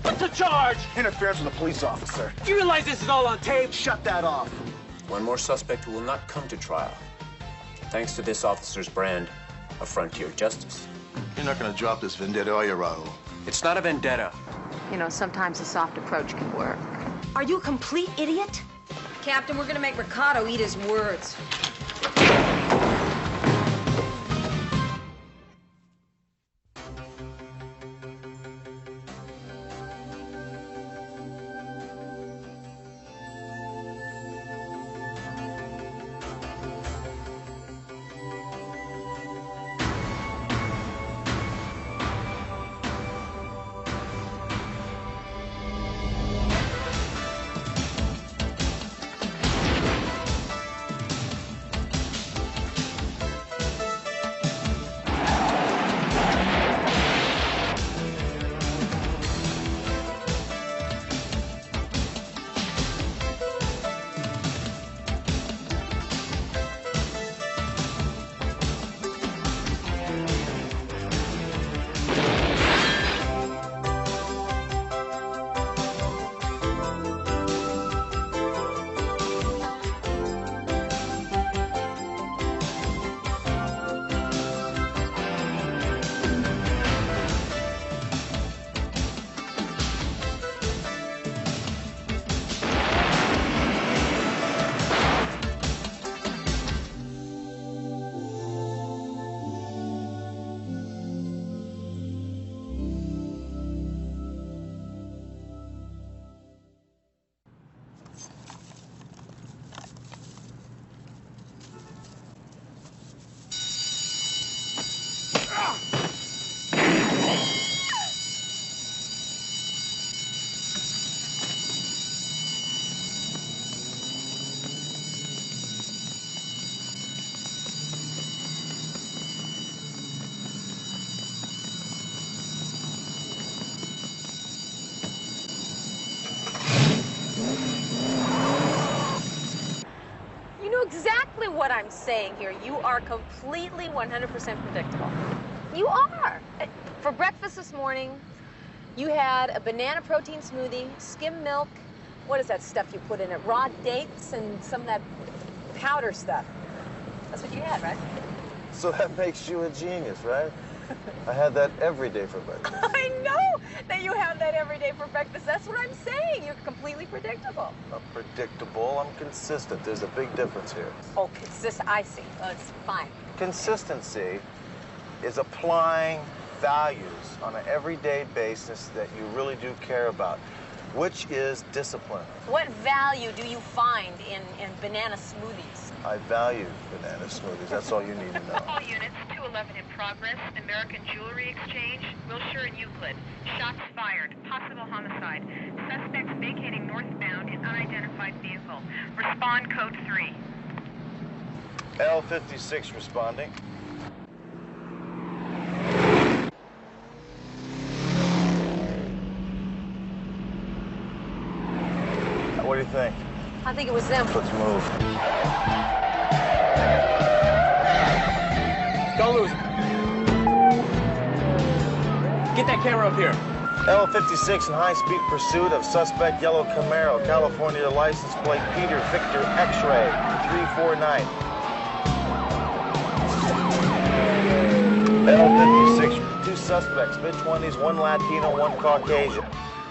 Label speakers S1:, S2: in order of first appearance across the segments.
S1: What's the charge?
S2: Interference with a police officer.
S1: Do you realize this is all on tape?
S2: Shut that off.
S3: One more suspect who will not come to trial, thanks to this officer's brand of frontier justice.
S4: You're not going to drop this vendetta, are you, Raul?
S3: It's not a vendetta.
S5: You know, sometimes a soft approach can work.
S6: Are you a complete idiot?
S5: Captain, we're gonna make Ricardo eat his words. Exactly what I'm saying here. You are completely 100% predictable. You are. For breakfast this morning, you had a banana protein smoothie, skim milk. What is that stuff you put in it? Raw dates and some of that powder stuff. That's what you had, right?
S7: So that makes you a genius, right? I had that every day for breakfast.
S5: I know that you have that every day for breakfast. That's what I'm saying. You're completely predictable.
S7: I'm predictable. I'm consistent. There's a big difference here.
S5: Oh, consistent. I see. Oh, it's fine.
S7: Consistency is applying values on an everyday basis that you really do care about, which is discipline.
S5: What value do you find in banana smoothies?
S7: I value banana smoothies. That's all you need to know.
S8: All units, 211 in progress. American Jewelry Exchange, Wilshire and Euclid. Shots fired. Possible homicide. Suspects vacating northbound in unidentified vehicle. Respond code 3.
S7: L56 responding. What do you think?
S5: I think it was them.
S7: Let's move.
S1: Don't lose it. Get that camera up here.
S7: L56 in high-speed pursuit of suspect yellow Camaro, California license plate Peter Victor X-ray 349. L56, two suspects, mid-20s, one Latino, one Caucasian.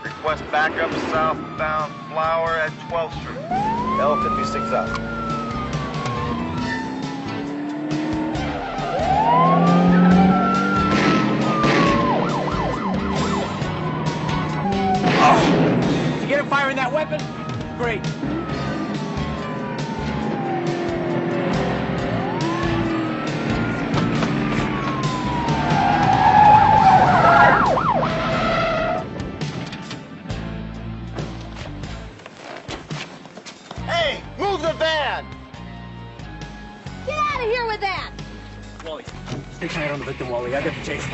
S7: Request backup southbound Flower at 12th Street. L56 out.
S1: Did you get him firing that weapon? Great.
S7: Hey, move the van!
S5: Get out of here with that!
S1: Wally, stay tight on the victim, Wally. I got the chase.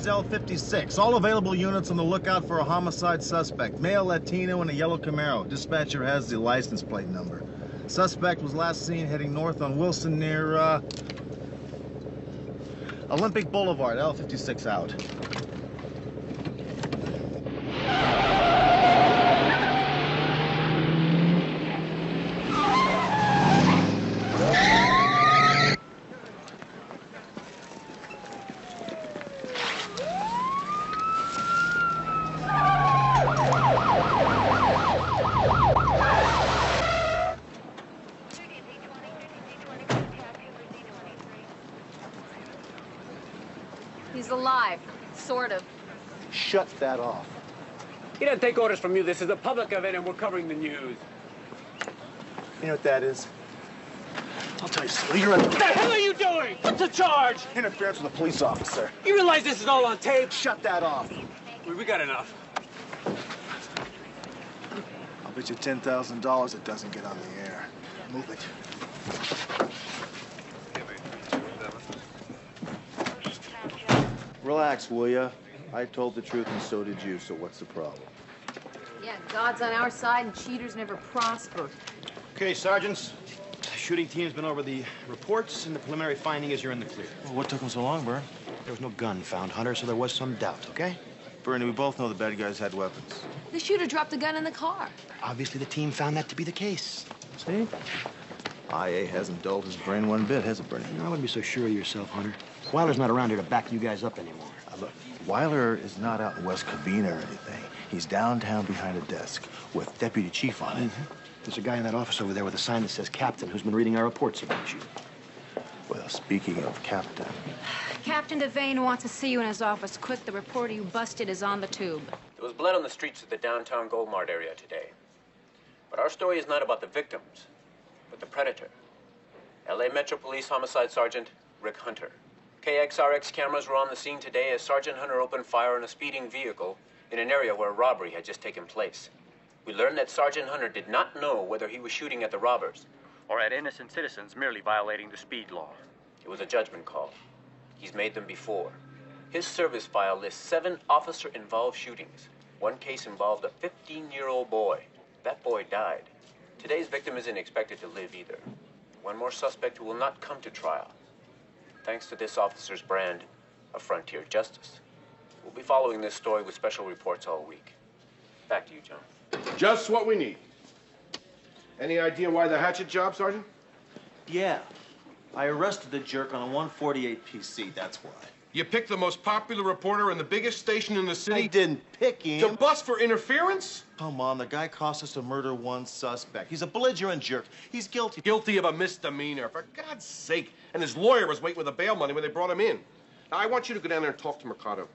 S7: is L56. All available units on the lookout for a homicide suspect. Male Latino in a yellow Camaro. Dispatcher has the license plate number. Suspect was last seen heading north on Wilson near, Olympic Boulevard. L56 out.
S5: He's alive, sort of.
S2: Shut that off.
S1: He doesn't take orders from you. This is a public event, and we're covering the news.
S2: You know what that is? I'll tell you, Sue, you're in
S1: What the hell are you doing? What's the charge?
S2: interference with a police officer.
S1: You realize this is all on tape?
S2: Shut that off.
S1: We got enough.
S2: I'll bet you $10,000 it doesn't get on the air. Move it.
S7: Relax, will ya? I told the truth and so did you, so what's the problem?
S5: Yeah, God's on our side and cheaters never prosper.
S9: Okay, sergeants. Shooting team's been over the reports, and the preliminary finding is you're in the clear.
S7: Well, what took them so long, Bern?
S9: There was no gun found, Hunter, so there was some doubt, okay?
S7: Bernie, we both know the bad guys had weapons.
S5: The shooter dropped the gun in the car.
S9: Obviously, the team found that to be the case.
S7: See? IA hasn't dulled his brain one bit, has it, Bernie?
S9: I wouldn't be so sure of yourself, Hunter. Weiler's not around here to back you guys up anymore.
S7: Look, Weiler is not out in West Covina or anything. He's downtown behind a desk with Deputy Chief on it.
S9: There's a guy in that office over there with a sign that says Captain who's been reading our reports about you.
S7: Well, speaking of Captain,
S6: Captain Devane wants to see you in his office. Quick, the reporter you busted is on the tube.
S3: There was blood on the streets of the downtown Gold Mart area today. But our story is not about the victims, but the predator. LA Metro Police Homicide Sergeant Rick Hunter. KXRX cameras were on the scene today as Sergeant Hunter opened fire on a speeding vehicle in an area where a robbery had just taken place. We learned that Sergeant Hunter did not know whether he was shooting at the robbers
S1: Or at innocent citizens merely violating the speed law.
S3: It was a judgment call. He's made them before. His service file lists 7 officer-involved shootings. One case involved a 15-year-old boy. That boy died. Today's victim isn't expected to live either. One more suspect who will not come to trial. Thanks to this officer's brand of frontier justice. We'll be following this story with special reports all week. Back to you, John.
S10: Just what we need. Any idea why the hatchet job, Sergeant?
S7: yeah, I arrested the jerk on a 148 PC, that's why.
S10: You picked the most popular reporter in the biggest station in the city
S7: I didn't pick him.
S10: to bust for interference?
S7: Come on, the guy cost us to murder one suspect. He's a belligerent jerk. He's guilty.
S10: Guilty of a misdemeanor, for God's sake. And his lawyer was waiting with the bail money when they brought him in. Now, I want you to go down there and talk to Mercado.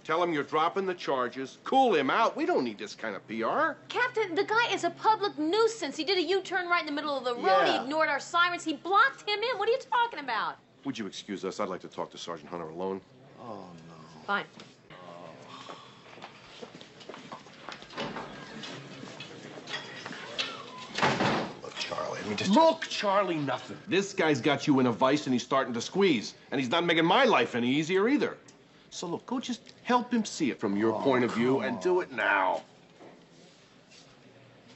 S10: Tell him you're dropping the charges. Cool him out. We don't need this kind of PR.
S5: Captain, the guy is a public nuisance. He did a U-turn right in the middle of the road.
S7: Yeah.
S5: He ignored our sirens. He blocked him in. What are you talking about?
S10: Would you excuse us? I'd like to talk to Sergeant Hunter alone.
S7: Oh, no.
S5: Fine.
S2: Look, Charlie, I mean, just...
S10: Look, Charlie, nothing. This guy's got you in a vice and he's starting to squeeze. And he's not making my life any easier either. So look, go just help him see it from your point of view and do it now.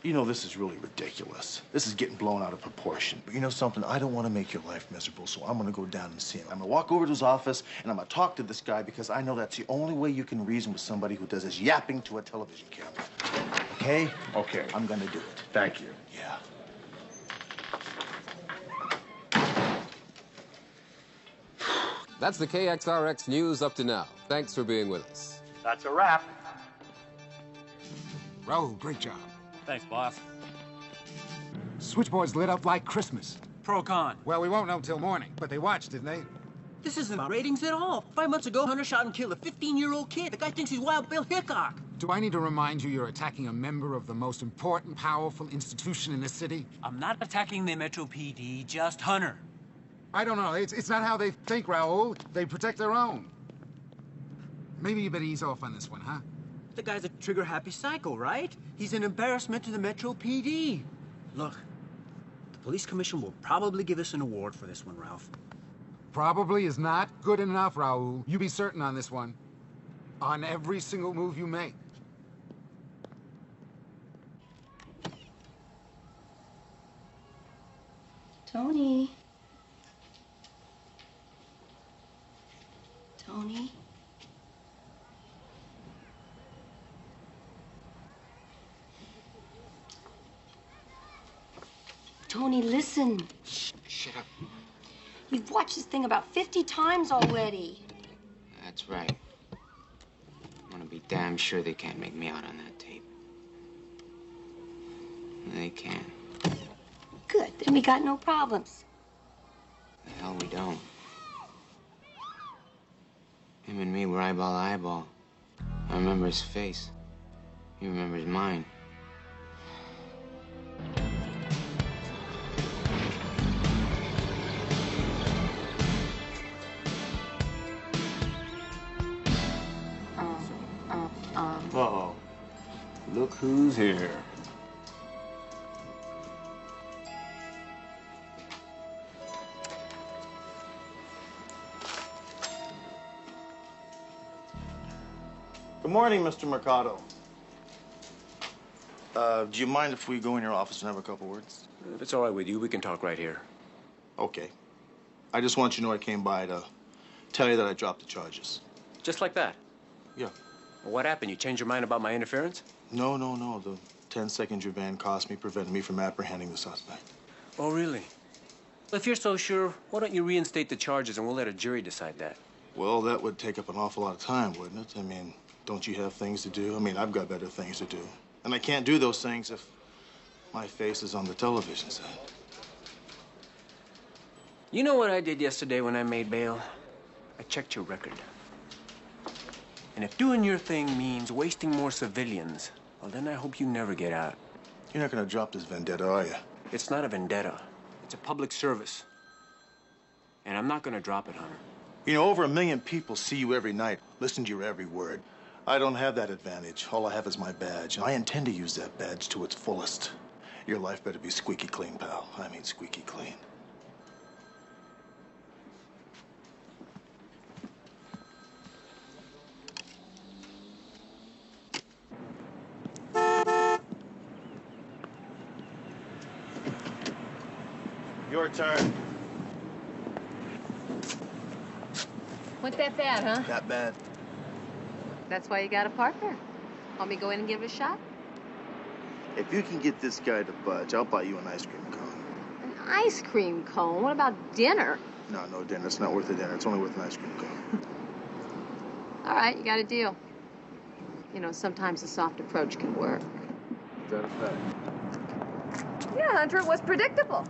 S2: You know, this is really ridiculous. This is getting blown out of proportion.
S7: But you know something? I don't want to make your life miserable, so I'm going to go down and see him. I'm going to walk over to his office, and I'm going to talk to this guy because I know that's the only way you can reason with somebody who does his yapping to a television camera. Okay?
S10: Okay.
S7: I'm going to do it.
S10: Thank you.
S7: Yeah.
S11: That's the KXRX news up to now. Thanks for being with us.
S1: That's a wrap.
S12: Raul, great job.
S1: Thanks, boss.
S12: Switchboard's lit up like Christmas.
S1: Pro-con.
S12: Well, we won't know till morning, but they watched, didn't they?
S1: This isn't ratings at all. 5 months ago, Hunter shot and killed a 15-year-old kid. The guy thinks he's Wild Bill Hickok.
S12: Do I need to remind you you're attacking a member of the most important, powerful institution in the city?
S1: I'm not attacking the Metro PD, just Hunter.
S12: I don't know. It's not how they think, Raul. They protect their own. Maybe you better ease off on this one, huh?
S1: The guy's a trigger-happy psycho, right? He's an embarrassment to the Metro PD. Look, the police commission will probably give us an award for this one, Ralph.
S12: Probably is not good enough, Raul. You be certain on this one. On every single move you make.
S13: Tony. Tony. Tony, listen.
S14: Shut up.
S13: You've watched this thing about 50 times already.
S14: That's right. I want to be damn sure they can't make me out on that tape. They can.
S13: Good, then we got no problems.
S14: The hell we don't. Him and me were eyeball to eyeball. I remember his face. He remembers mine.
S10: Uh-oh. Look who's here.
S7: Good morning, Mr. Mercado. Do you mind if we go in your office and have a couple words?
S3: If it's all right with you, we can talk right here.
S7: Okay. I just want you to know I came by to tell you that I dropped the charges.
S3: Just like that?
S7: Yeah.
S3: Well, what happened? You changed your mind about my interference?
S7: No. The 10 seconds your van cost me prevented me from apprehending the suspect.
S3: Oh, really? Well, if you're so sure, why don't you reinstate the charges and we'll let a jury decide that?
S7: Well, that would take up an awful lot of time, wouldn't it? I mean, don't you have things to do? I mean, I've got better things to do. And I can't do those things if my face is on the television set.
S3: You know what I did yesterday when I made bail? I checked your record. And if doing your thing means wasting more civilians, well, then I hope you never get out.
S7: You're not gonna drop this vendetta, are you?
S3: It's not a vendetta. It's a public service. And I'm not gonna drop it, Hunter.
S7: You know, over 1 million people see you every night, listen to your every word. I don't have that advantage. All I have is my badge, and I intend to use that badge to its fullest. Your life better be squeaky clean, pal. I mean squeaky clean. Your turn.
S5: Went that bad, huh?
S7: That bad.
S5: That's why you got a partner. Want me to go in and give it a shot?
S7: If you can get this guy to budge, I'll buy you an ice cream cone.
S5: An ice cream cone? What about dinner?
S7: No dinner. It's not worth a dinner. It's only worth an ice cream cone.
S5: All right, you got a deal. You know, sometimes a soft approach can work.
S7: Is that a fact?
S5: Yeah, Hunter, it was predictable.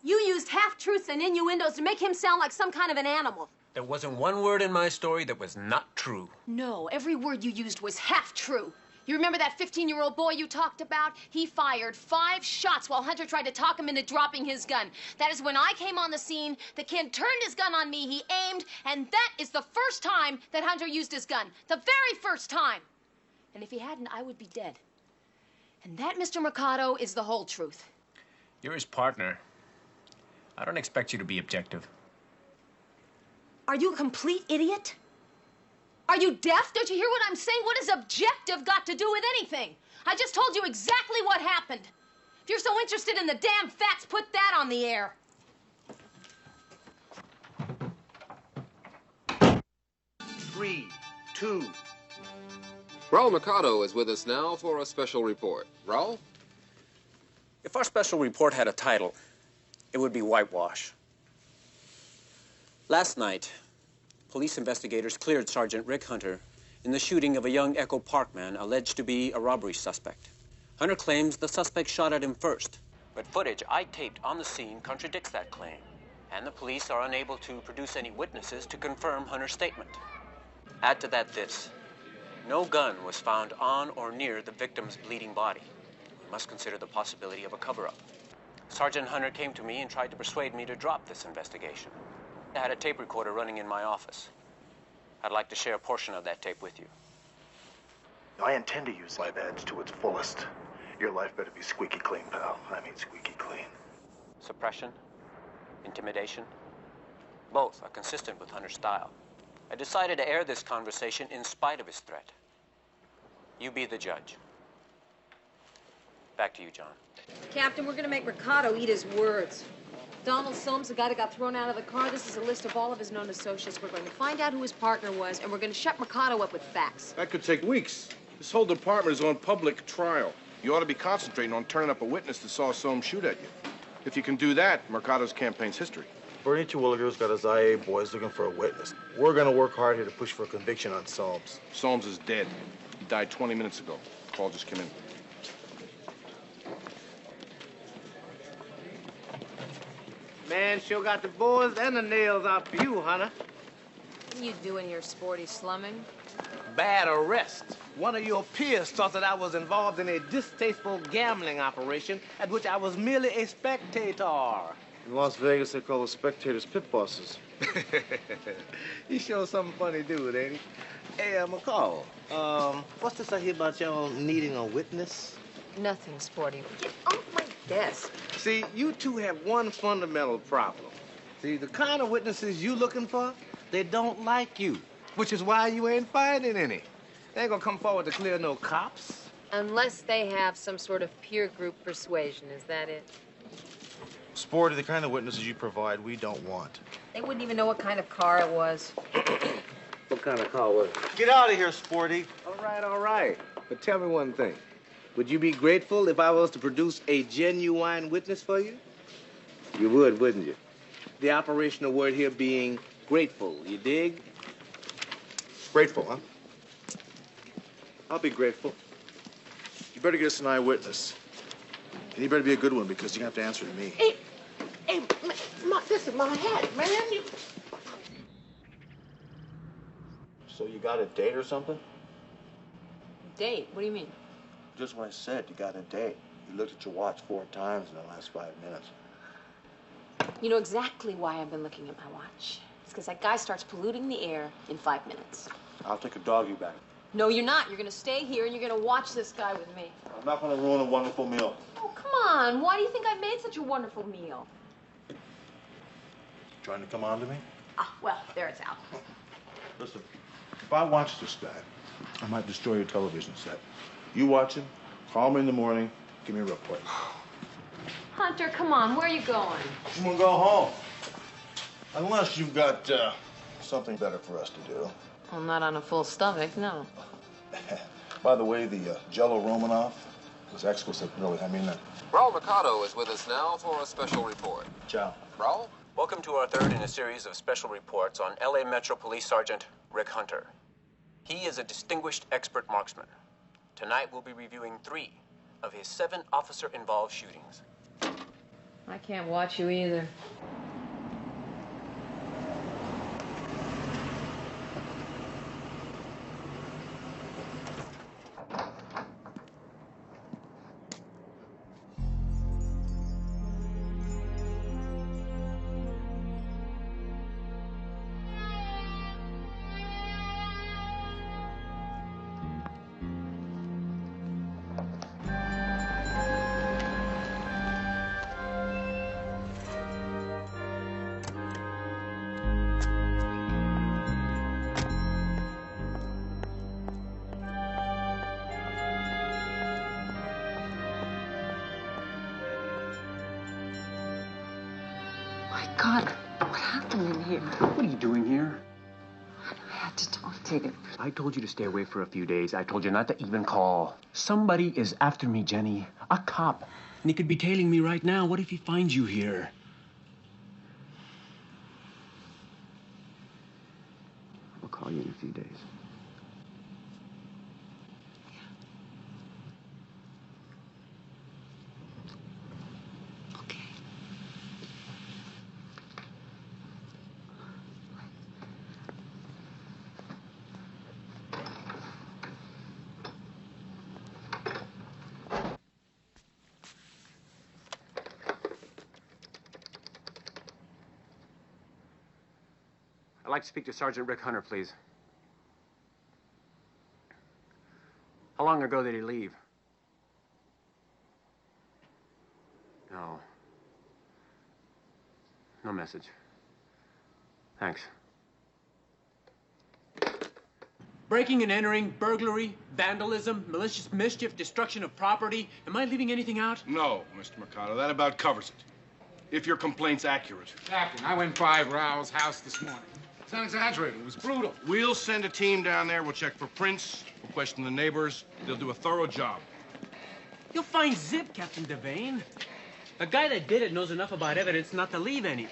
S13: You used half-truths and innuendos to make him sound like some kind of an animal.
S3: There wasn't one word in my story that was not true.
S13: No, every word you used was half true. You remember that 15-year-old boy you talked about? He fired 5 shots while Hunter tried to talk him into dropping his gun. That is when I came on the scene, the kid turned his gun on me, he aimed, and that is the first time that Hunter used his gun. The very first time. And if he hadn't, I would be dead. And that, Mr. Mercado, is the whole truth.
S15: You're his partner. I don't expect you to be objective.
S13: Are you a complete idiot? Are you deaf? Don't you hear what I'm saying? What has objective got to do with anything? I just told you exactly what happened. If you're so interested in the damn facts, put that on the air.
S7: 3, 2.
S11: Raul Mercado is with us now for a special report. Raul?
S3: If our special report had a title, it would be Whitewash. Last night, police investigators cleared Sergeant Rick Hunter in the shooting of a young Echo Park man alleged to be a robbery suspect. Hunter claims the suspect shot at him first, but footage I taped on the scene contradicts that claim, and the police are unable to produce any witnesses to confirm Hunter's statement. Add to that this: no gun was found on or near the victim's bleeding body. We must consider the possibility of a cover-up. Sergeant Hunter came to me and tried to persuade me to drop this investigation. I had a tape recorder running in my office. I'd like to share a portion of that tape with you.
S7: I intend to use my badge to its fullest. Your life better be squeaky clean, pal. I mean squeaky clean.
S3: Suppression, intimidation, both are consistent with Hunter's style. I decided to air this conversation in spite of his threat. You be the judge. Back to you, John.
S5: Captain, we're gonna make Mercado eat his words. Donald Soames, the guy that got thrown out of the car, this is a list of all of his known associates. We're going to find out who his partner was, and we're going to shut Mercado up with facts.
S10: That could take weeks. This whole department is on public trial. You ought to be concentrating on turning up a witness that saw Soames shoot at you. If you can do that, Mercado's campaign's history.
S7: Bernie Terwilliger's got his IA boys looking for a witness. We're gonna work hard here to push for a conviction on Soames.
S10: Soames is dead. He died 20 minutes ago. Call just came in.
S16: Man sure got the boys and the nails out for you, Hunter.
S5: What are you doing here, Sporty, slumming?
S16: Bad arrest. One of your peers thought that I was involved in a distasteful gambling operation at which I was merely a spectator.
S2: In Las Vegas, they call the spectators pit bosses.
S16: He sure something funny to do with, ain't he? Hey, McCall, what's this I hear about y'all needing a witness?
S5: Nothing, Sporty. Get off my desk.
S16: See, you two have one fundamental problem. See, the kind of witnesses you looking for, they don't like you, which is why you ain't finding any. They ain't gonna come forward to clear no cops.
S5: Unless they have some sort of peer group persuasion, is that it?
S7: Sporty, the kind of witnesses you provide, we don't want.
S5: They wouldn't even know what kind of car it was.
S16: What kind of car was it?
S7: Get out of here, Sporty.
S16: All right. But tell me one thing. Would you be grateful if I was to produce a genuine witness for you? You would, wouldn't you? The operational word here being grateful, you dig?
S7: Grateful, huh?
S2: I'll be grateful.
S7: You better get us an eyewitness. And you better be a good one, because you're gonna have to answer to me.
S16: Hey, this is my hat, man.
S7: So you got a date or something?
S5: Date? What do you mean?
S7: Just what I said, you got a date. You looked at your watch 4 times in the last 5 minutes.
S5: You know exactly why I've been looking at my watch. It's because that guy starts polluting the air in 5 minutes.
S7: I'll take a doggy back.
S5: No, you're not. You're going to stay here and you're going to watch this guy with me.
S7: I'm not gonna ruin a wonderful meal.
S5: Oh, come on. Why do you think I made such a wonderful meal?
S7: Trying to come on to me?
S5: Ah, well, there it's out.
S7: Listen, if I watch this guy, I might destroy your television set. You watch him, call me in the morning, give me a report.
S5: Hunter, come on. Where are you going?
S7: I'm gonna go home. Unless you've got something better for us to do.
S5: Well, not on a full stomach, no.
S7: By the way, the Jello Romanoff was exquisite, really. I mean that.
S11: Raul Mercado is with us now for a special report.
S7: Ciao.
S11: Raul?
S3: Welcome to our third in a series of special reports on LA Metro Police Sergeant Rick Hunter. He is a distinguished expert marksman. Tonight we'll be reviewing 3 of his 7 officer-involved shootings.
S5: I can't watch you either.
S17: God, what happened in here?
S1: What are you doing here?
S17: I had to talk to you.
S1: I told you to stay away for a few days. I told you not to even call. Somebody is after me, Jenny. A cop. And he could be tailing me right now. What if he finds you here? I'll call you in a few days. I'd like to speak to Sergeant Rick Hunter, please. How long ago did he leave? No. No message. Thanks. Breaking and entering, burglary, vandalism, malicious mischief, destruction of property. Am I leaving anything out?
S10: No, Mr. Mercado, that about covers it. If your complaint's accurate.
S12: Captain, I went by Raoul's house this morning. It's not exaggerated. It was brutal.
S10: We'll send a team down there. We'll check for prints. We'll question the neighbors. They'll do a thorough job.
S1: You'll find Zip, Captain Devane. A guy that did it knows enough about evidence not to leave any.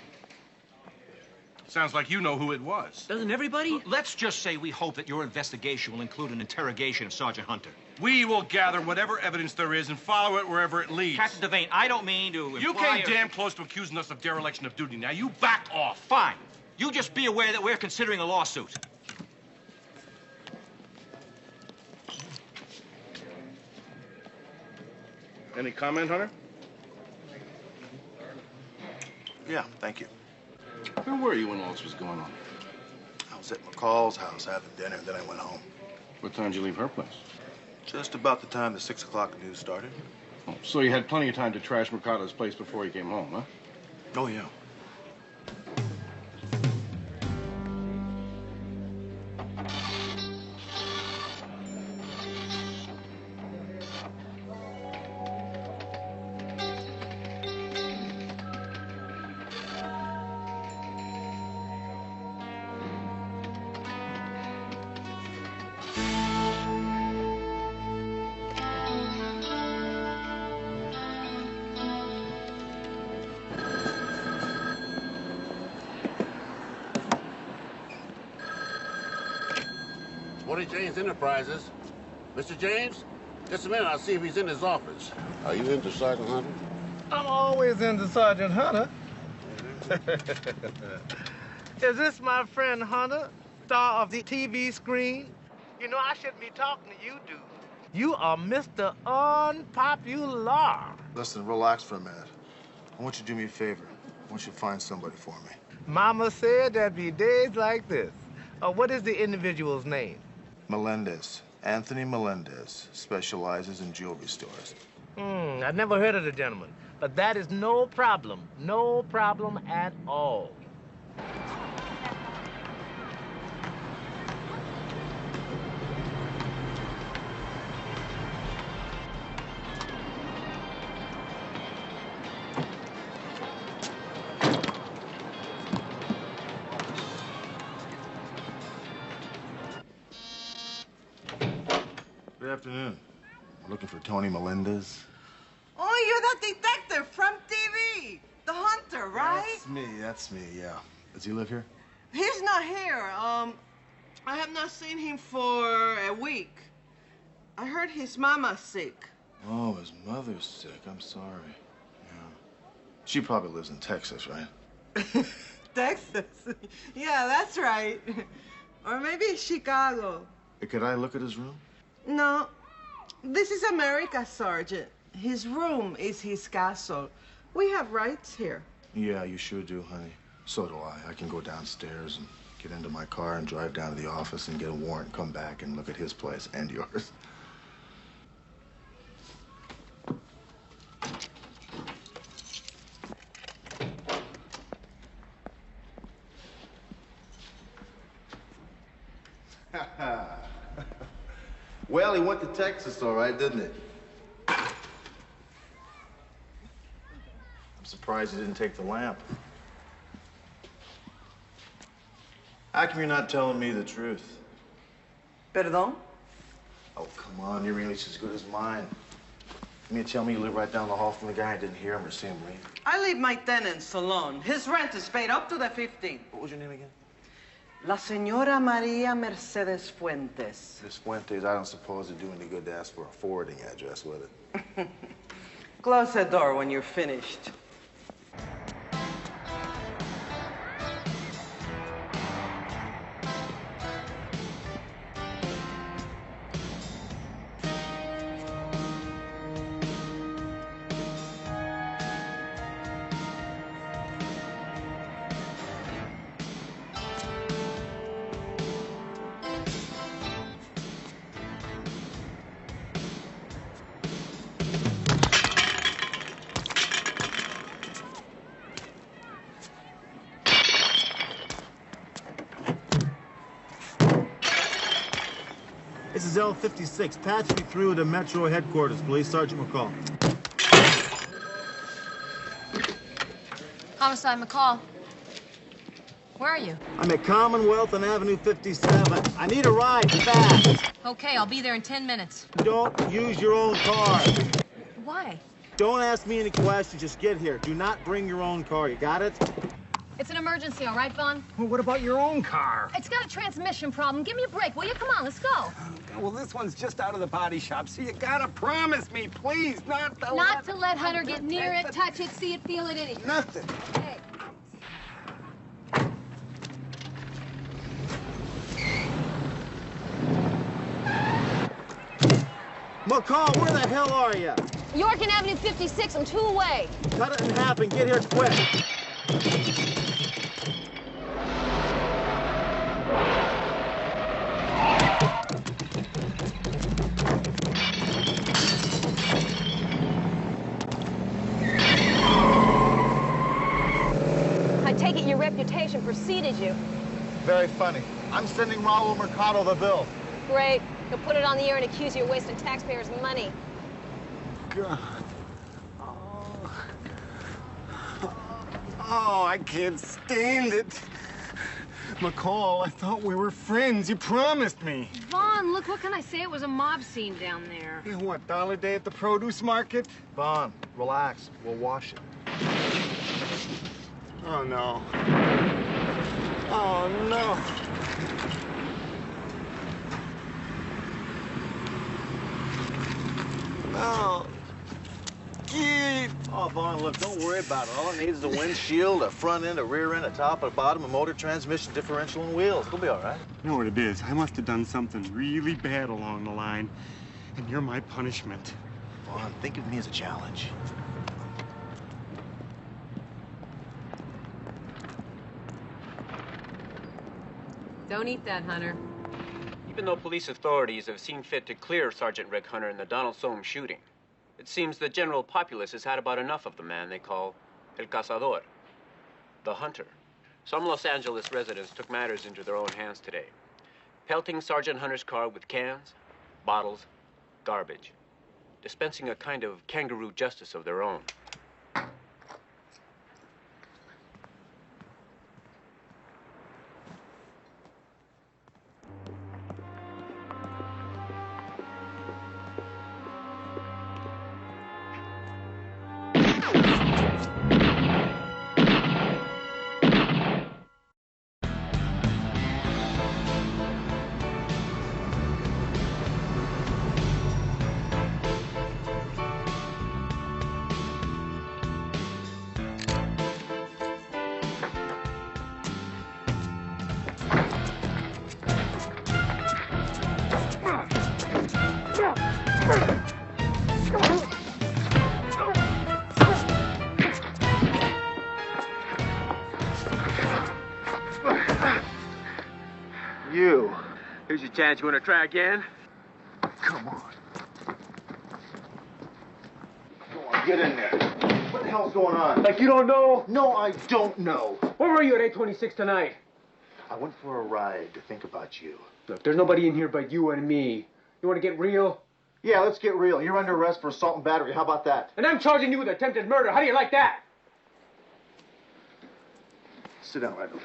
S10: Sounds like you know who it was.
S1: Doesn't everybody?
S18: Let's just say we hope that your investigation will include an interrogation of Sergeant Hunter.
S10: We will gather whatever evidence there is and follow it wherever it leads.
S18: Captain Devane, I don't mean to
S10: You
S18: imply
S10: came damn close to accusing us of dereliction of duty. Now you back off.
S18: Fine. You just be aware that we're considering a lawsuit.
S10: Any comment, Hunter?
S7: Yeah, thank you.
S10: Where were you when all this was going on?
S7: I was at McCall's house having dinner, then I went home.
S10: What time did you leave her place?
S7: Just about the time the 6 o'clock news started.
S10: Oh, so you had plenty of time to trash Mercado's place before you came home, huh?
S7: Oh, yeah.
S19: Sporty James Enterprises. Mr. James, just a minute, I'll see if he's in his office. Are you into Sergeant Hunter?
S16: I'm always into Sergeant Hunter. Is this my friend Hunter, star of the TV screen? You know, I shouldn't be talking to you, dude. You are Mr. Unpopular.
S7: Listen, relax for a minute. I want you to do me a favor. I want you to find somebody for me.
S16: Mama said there'd be days like this. What is the individual's name?
S7: Melendez. Anthony Melendez specializes in jewelry stores.
S16: I've never heard of the gentleman, but that is no problem. No problem at all.
S7: Good afternoon. I'm looking for Tony Melendez.
S20: Oh, you're that detective from TV. The Hunter, right?
S7: That's me, yeah. Does he live here?
S20: He's not here. I have not seen him for a week. I heard his mama's sick.
S7: Oh, his mother's sick. I'm sorry. Yeah. She probably lives in Texas, right?
S20: Texas? Yeah, that's right. Or maybe Chicago.
S7: Hey, could I look at his room?
S20: No. This is America, Sergeant. His room is his castle. We have rights here.
S7: Yeah, you sure do, honey. So do I. I can go downstairs and get into my car and drive down to the office and get a warrant, come back and look at his place and yours. Well, he went to Texas, all right, didn't he? I'm surprised he didn't take the lamp. How come you're not telling me the truth?
S20: Perdón?
S7: Oh, come on, your English is as good as mine. You mean to tell me you live right down the hall from the guy and didn't hear him or see him leave?
S20: I leave my tenants alone. His rent is paid up to the 15th.
S7: What was your name again?
S20: La Señora María Mercedes Fuentes.
S7: Miss Fuentes, I don't suppose it'd do any good to ask for a forwarding address, would it?
S20: Close the door when you're finished.
S2: This is L56. Patch me through to Metro Headquarters, please. Sergeant McCall.
S13: Homicide, McCall. Where are you?
S2: I'm at Commonwealth on Avenue 57. I need a ride fast.
S13: Okay, I'll be there in 10 minutes.
S2: Don't use your own car.
S13: Why?
S2: Don't ask me any questions. Just get here. Do not bring your own car. You got it?
S13: It's an emergency, all right, Vaughn?
S12: Well, what about your own car?
S13: It's got a transmission problem. Give me a break, will you? Come on, let's go.
S12: Well, this one's just out of the body shop, so you gotta promise me, please, not to
S13: let Hunter get near it, touch it, see it, feel it, anything.
S12: Nothing.
S13: Hey.
S2: McCall, where the hell are you?
S13: York and Avenue 56, I'm 2 away.
S2: Cut it in half and get here quick.
S13: I take it your reputation preceded you.
S2: Very funny. I'm sending Raul Mercado the bill.
S13: Great. He'll put it on the air and accuse you of wasting taxpayers' money.
S12: God. Oh, I can't stand it. McCall, I thought we were friends. You promised me.
S6: Vaughn, look, what can I say? It was a mob scene down there.
S12: You know what, dollar day at the produce market?
S2: Vaughn, relax. We'll wash it.
S12: Oh, no. Oh, no. No. Keith.
S7: Oh, Vaughn, look, don't worry about it. All it needs is a windshield, a front end, a rear end, a top, a bottom, a motor, transmission, differential, and wheels. It'll be all right.
S12: You know what it is? I must have done something really bad along the line, and you're my punishment.
S7: Vaughn, think of me as a challenge.
S5: Don't eat that, Hunter.
S3: Even though police authorities have seen fit to clear Sergeant Rick Hunter in the Donald Soames shooting, it seems the general populace has had about enough of the man they call El Cazador, the Hunter. Some Los Angeles residents took matters into their own hands today, pelting Sergeant Hunter's car with cans, bottles, garbage, dispensing a kind of kangaroo justice of their own.
S9: You. Here's your chance. You want to try again?
S2: Come on. Go on, get in there. What the hell's going on?
S9: Like you don't know?
S2: No, I don't know.
S9: Where were you at 826 tonight?
S2: I went for a ride to think about you.
S9: Look, there's nobody in here but you and me. You want to get real?
S2: Yeah, let's get real. You're under arrest for assault and battery. How about that?
S9: And I'm charging you with attempted murder. How do you like that?
S2: Sit down right over.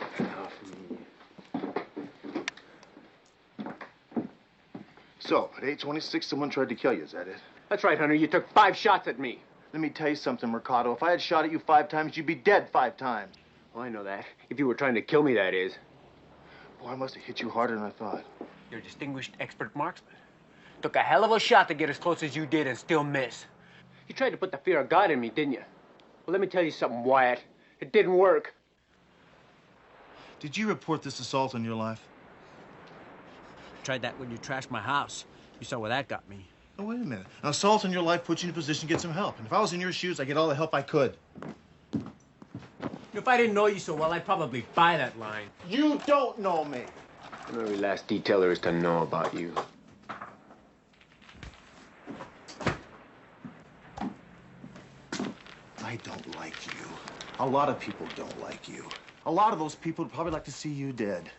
S2: So, at 826, someone tried to kill you, is that it?
S9: That's right, Hunter. You took 5 shots at me.
S2: Let me tell you something, Mercado. If I had shot at you 5 times, you'd be dead 5 times.
S9: Well, I know that. If you were trying to kill me, that is.
S2: Boy, I must have hit you harder than I thought.
S3: You're a distinguished expert marksman. Took a hell of a shot to get as close as you did and still miss.
S9: You tried to put the fear of God in me, didn't you? Well, let me tell you something, Wyatt. It didn't work.
S2: Did you report this assault on your life?
S1: Tried that when you trashed my house. You saw where that got me.
S2: Oh, wait a minute. An assault on your life puts you in a position to get some help. And if I was in your shoes, I'd get all the help I could.
S1: If I didn't know you so well, I'd probably buy that line.
S2: You don't know me.
S9: Every last detail there is to know about you.
S2: I don't like you. A lot of people don't like you. A lot of those people would probably like to see you dead.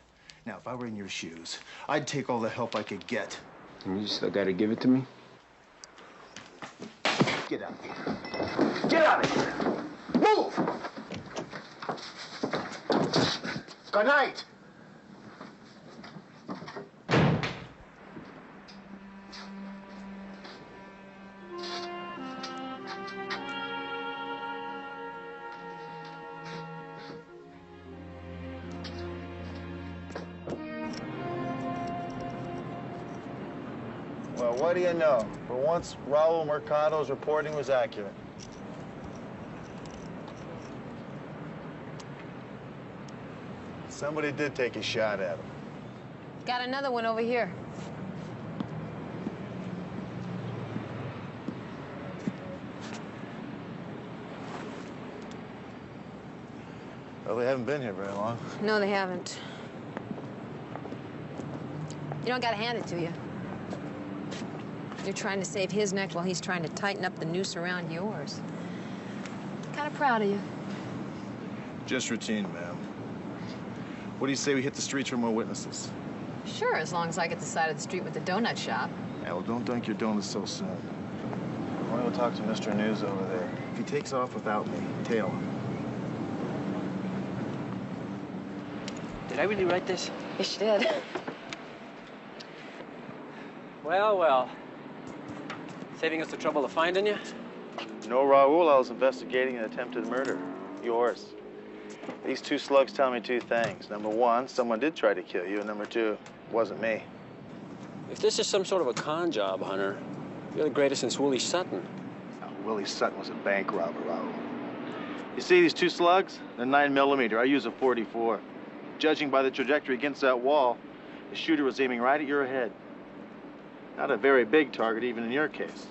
S2: Now, if I were in your shoes, I'd take all the help I could get.
S21: And you still gotta give it to me?
S2: Get out of here. Get out of here. Move! Good night.
S7: Well, what do you know? For once, Raul Mercado's reporting was accurate. Somebody did take a shot at him.
S5: Got another one over here.
S7: Well, they haven't been here very long.
S5: No, they haven't. You don't gotta hand it to you. You're trying to save his neck while he's trying to tighten up the noose around yours. Kind of proud of you.
S7: Just routine, ma'am. What do you say we hit the streets for more witnesses?
S5: Sure, as long as I get the side of the street with the donut shop.
S7: Yeah, well, don't dunk your donuts so soon. I want to go talk to Mr. News over there. If he takes off without me, tail him.
S1: Did I really write this?
S5: Yes, you did.
S1: Well, well. Saving us the trouble of finding you?
S7: No, Raul, I was investigating an attempted murder. Yours. These two slugs tell me two things. Number one, someone did try to kill you, and number two, it wasn't me.
S1: If this is some sort of a con job, Hunter, you're the greatest since Willie Sutton.
S7: Now, Willie Sutton was a bank robber, Raul. You see these two slugs? They're 9mm. I use a .44. Judging by the trajectory against that wall, the shooter was aiming right at your head. Not a very big target, even in your case.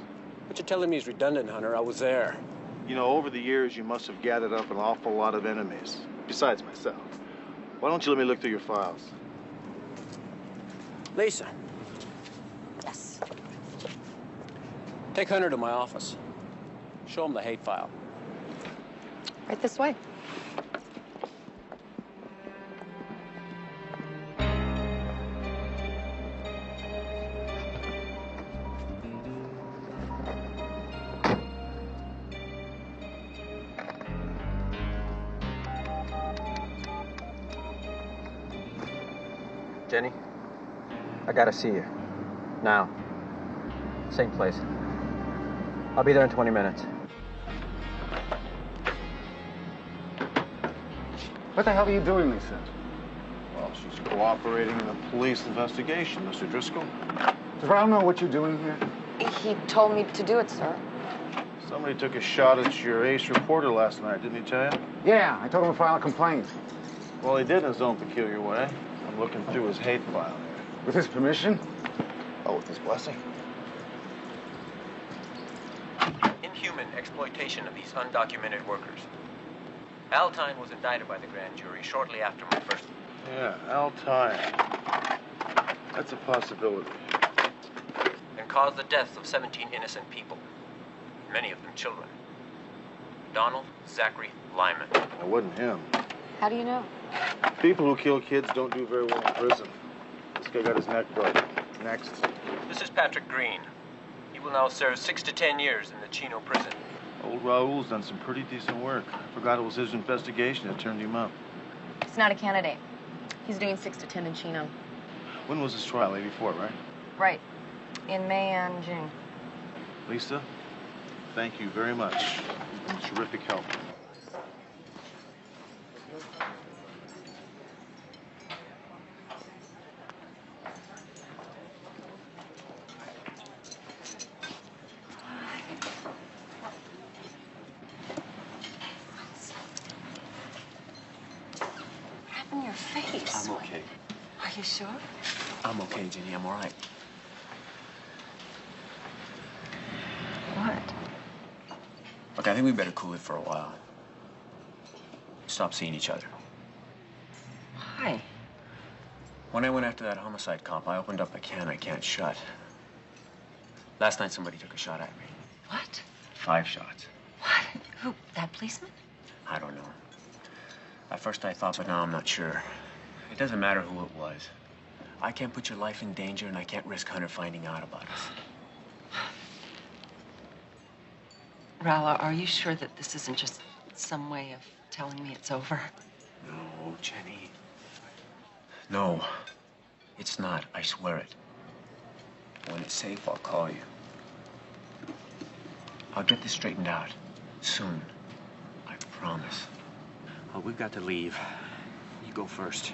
S1: What you're telling me is redundant, Hunter. I was there.
S7: You know, over the years, you must have gathered up an awful lot of enemies, besides myself. Why don't you let me look through your files?
S1: Lisa.
S5: Yes.
S1: Take Hunter to my office. Show him the hate file.
S5: Right this way.
S1: Jenny, I gotta see you. Now. Same place. I'll be there in 20 minutes.
S12: What the hell are you doing, Lisa?
S7: Well, she's cooperating in a police investigation, Mr. Driscoll.
S12: Does Raul know what you're doing here?
S17: He told me to do it, sir.
S7: Somebody took a shot at your ace reporter last night, didn't he tell you?
S12: Yeah, I told him to file a complaint.
S7: Well, he did in his own peculiar way. I'm looking through his hate file here.
S12: With his permission?
S7: Oh, with his blessing?
S3: Inhuman exploitation of these undocumented workers. Altine was indicted by the grand jury shortly after my first...
S7: Yeah, Altine. That's a possibility.
S3: And caused the deaths of 17 innocent people. Many of them children. Donald Zachary Lyman.
S7: It wasn't him.
S17: How do you know?
S7: People who kill kids don't do very well in prison. This guy got his neck broken. Next.
S3: This is Patrick Green. He will now serve 6 to 10 years in the Chino prison.
S7: Old Raul's done some pretty decent work. I forgot it was his investigation that turned him up.
S17: He's not a candidate. He's doing 6 to 10 in Chino.
S7: When was his trial? 84, right?
S17: Right. In May and June.
S7: Lisa, thank you very much. You've been terrific help.
S17: Your face.
S3: I'm okay.
S17: Are you sure?
S3: I'm okay, Jenny. I'm all right.
S17: What?
S3: Look, I think we better cool it for a while. Stop seeing each other.
S17: Why?
S3: When I went after that homicide cop, I opened up a can I can't shut. Last night, somebody took a shot at me.
S17: What?
S3: 5 shots.
S17: What? Who? That policeman?
S3: I don't know. At first I thought, but now I'm not sure. It doesn't matter who it was.
S1: I can't put your life in danger, and I can't risk Hunter finding out about us.
S21: Rala, are you sure that this isn't just some way of telling me it's over?
S1: No, Jenny. No, it's not. I swear it. When it's safe, I'll call you. I'll get this straightened out. Soon. I promise. Oh, we've got to leave. You go first.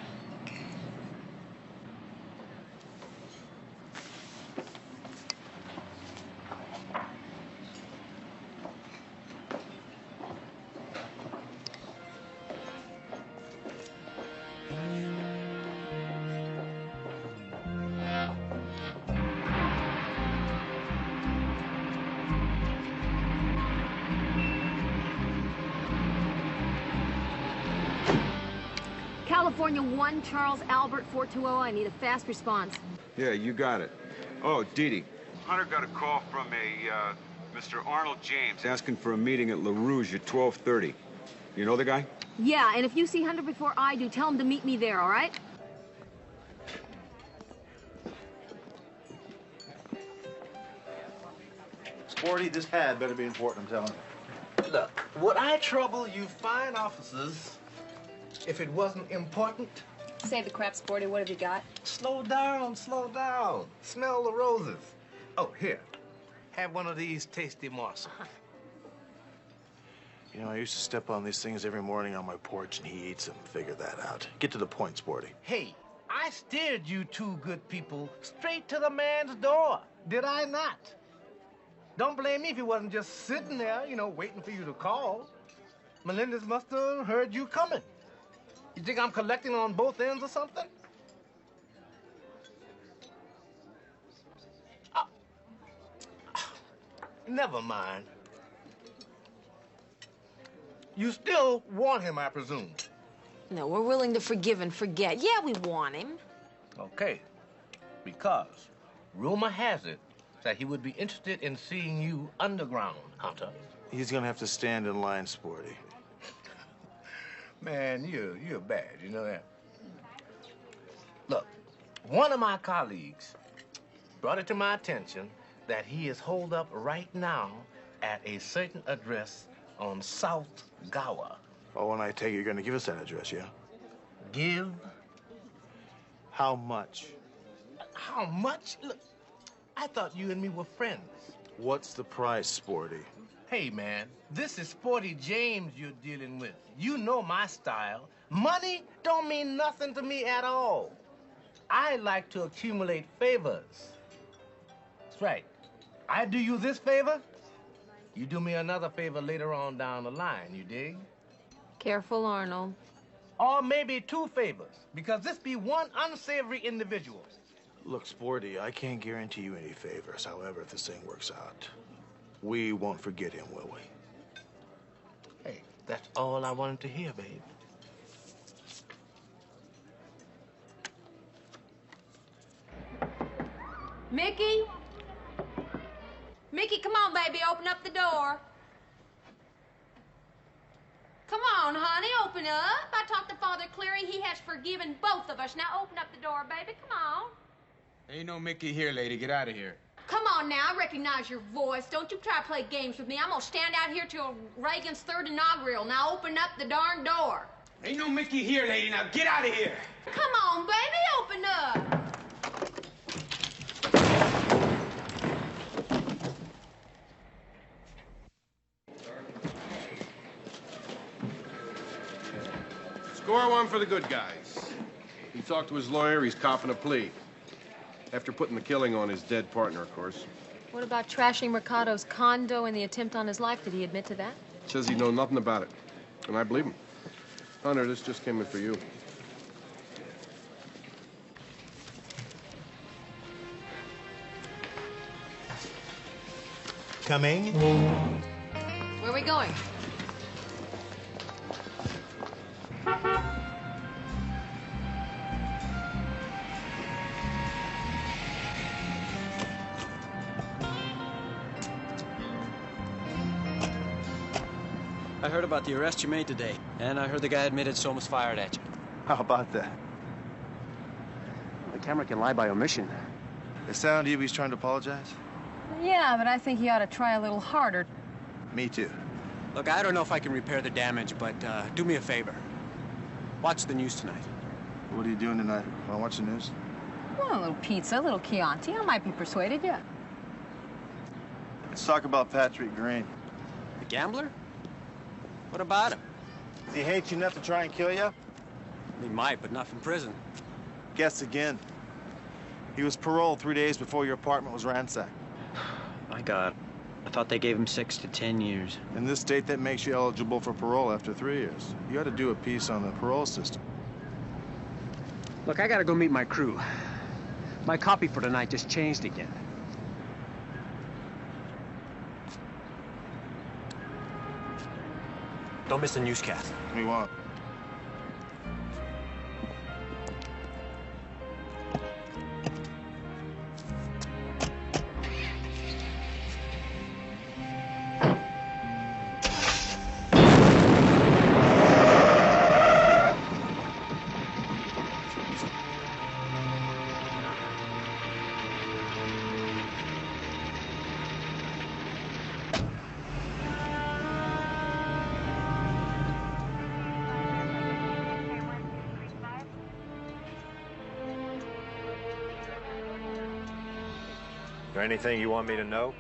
S13: California 1, Charles Albert 420. I need a fast response.
S22: Yeah, you got it. Oh, Dee Dee. Hunter got a call from a Mr. Arnold James asking for a meeting at La Rouge at 12:30. You know the guy?
S13: Yeah, and if you see Hunter before I do, tell him to meet me there, all right?
S7: Sporty, this had better be important, I'm telling you.
S16: Look, would I trouble you fine officers if it wasn't important?
S5: Save the crap, Sporty. What have you got?
S16: Slow down, slow down. Smell the roses. Oh, here. Have one of these tasty morsels.
S7: You know, I used to step on these things every morning on my porch, and he eats them. Figure that out. Get to the point, Sporty.
S16: Hey, I steered you two good people straight to the man's door, did I not? Don't blame me if he wasn't just sitting there, you know, waiting for you to call. Melendez must have heard you coming. You think I'm collecting on both ends or something? Never mind. You still want him, I presume?
S13: No, we're willing to forgive and forget. Yeah, we want him.
S16: Okay. Because rumor has it that he would be interested in seeing you underground, Hunter.
S7: He's gonna have to stand in line, Sporty.
S16: Man, you're bad, you know that? Look, one of my colleagues brought it to my attention that he is holed up right now at a certain address on South Gower.
S7: Oh, and I take it you're gonna give us that address, yeah?
S16: Give?
S7: How much?
S16: How much? Look, I thought you and me were friends.
S7: What's the price, Sporty?
S16: Hey, man, this is Sporty James you're dealing with. You know my style. Money don't mean nothing to me at all. I like to accumulate favors. That's right. I do you this favor, you do me another favor later on down the line, you dig?
S13: Careful, Arnold.
S16: Or maybe two favors, because this be one unsavory individual.
S7: Look, Sporty, I can't guarantee you any favors. However, if this thing works out, we won't forget him, will we?
S16: Hey, that's all I wanted to hear, babe.
S13: Mickey? Mickey, come on, baby, open up the door. Come on, honey, open up. I talked to Father Cleary. He has forgiven both of us. Now open up the door, baby. Come on.
S14: Ain't no Mickey here, lady. Get out of here.
S13: Come on now, I recognize your voice. Don't you try to play games with me. I'm gonna stand out here till Reagan's third inaugural. Now open up the darn door.
S14: Ain't no Mickey here, lady. Now get out of here.
S13: Come on, baby, open up.
S10: Score one for the good guys. He talked to his lawyer. He's copping a plea. After putting the killing on his dead partner, of course.
S5: What about trashing Mercado's condo and the attempt on his life? Did he admit to that?
S10: Says he know nothing about it. And I believe him. Hunter, this just came in for you.
S16: Coming.
S5: Where are we going?
S1: I heard about the arrest you made today, and I heard the guy admitted Soma's fired at you.
S7: How about that?
S1: camera can lie by omission.
S7: It sounded to you he's trying to apologize?
S5: Yeah, but I think he ought to try a little harder.
S7: Me too.
S1: Look, I don't know if I can repair the damage, but do me a favor. Watch the news tonight.
S7: What are you doing tonight? Want to watch the news?
S5: Well, a little pizza, a little Chianti. I might be persuaded, yeah.
S7: Let's talk about Patrick Green.
S1: The gambler? What about him?
S7: Does he hate you enough to try and kill you?
S1: He might, but not from prison.
S7: Guess again. He was paroled 3 days before your apartment was ransacked.
S1: My God. I thought they gave him 6 to 10 years.
S7: In this state, that makes you eligible for parole after 3 years. You ought to do a piece on the parole system.
S1: Look, I gotta go meet my crew. My copy for tonight just changed again. Don't miss the newscast.
S7: We won't.
S4: Is there anything you want me to know?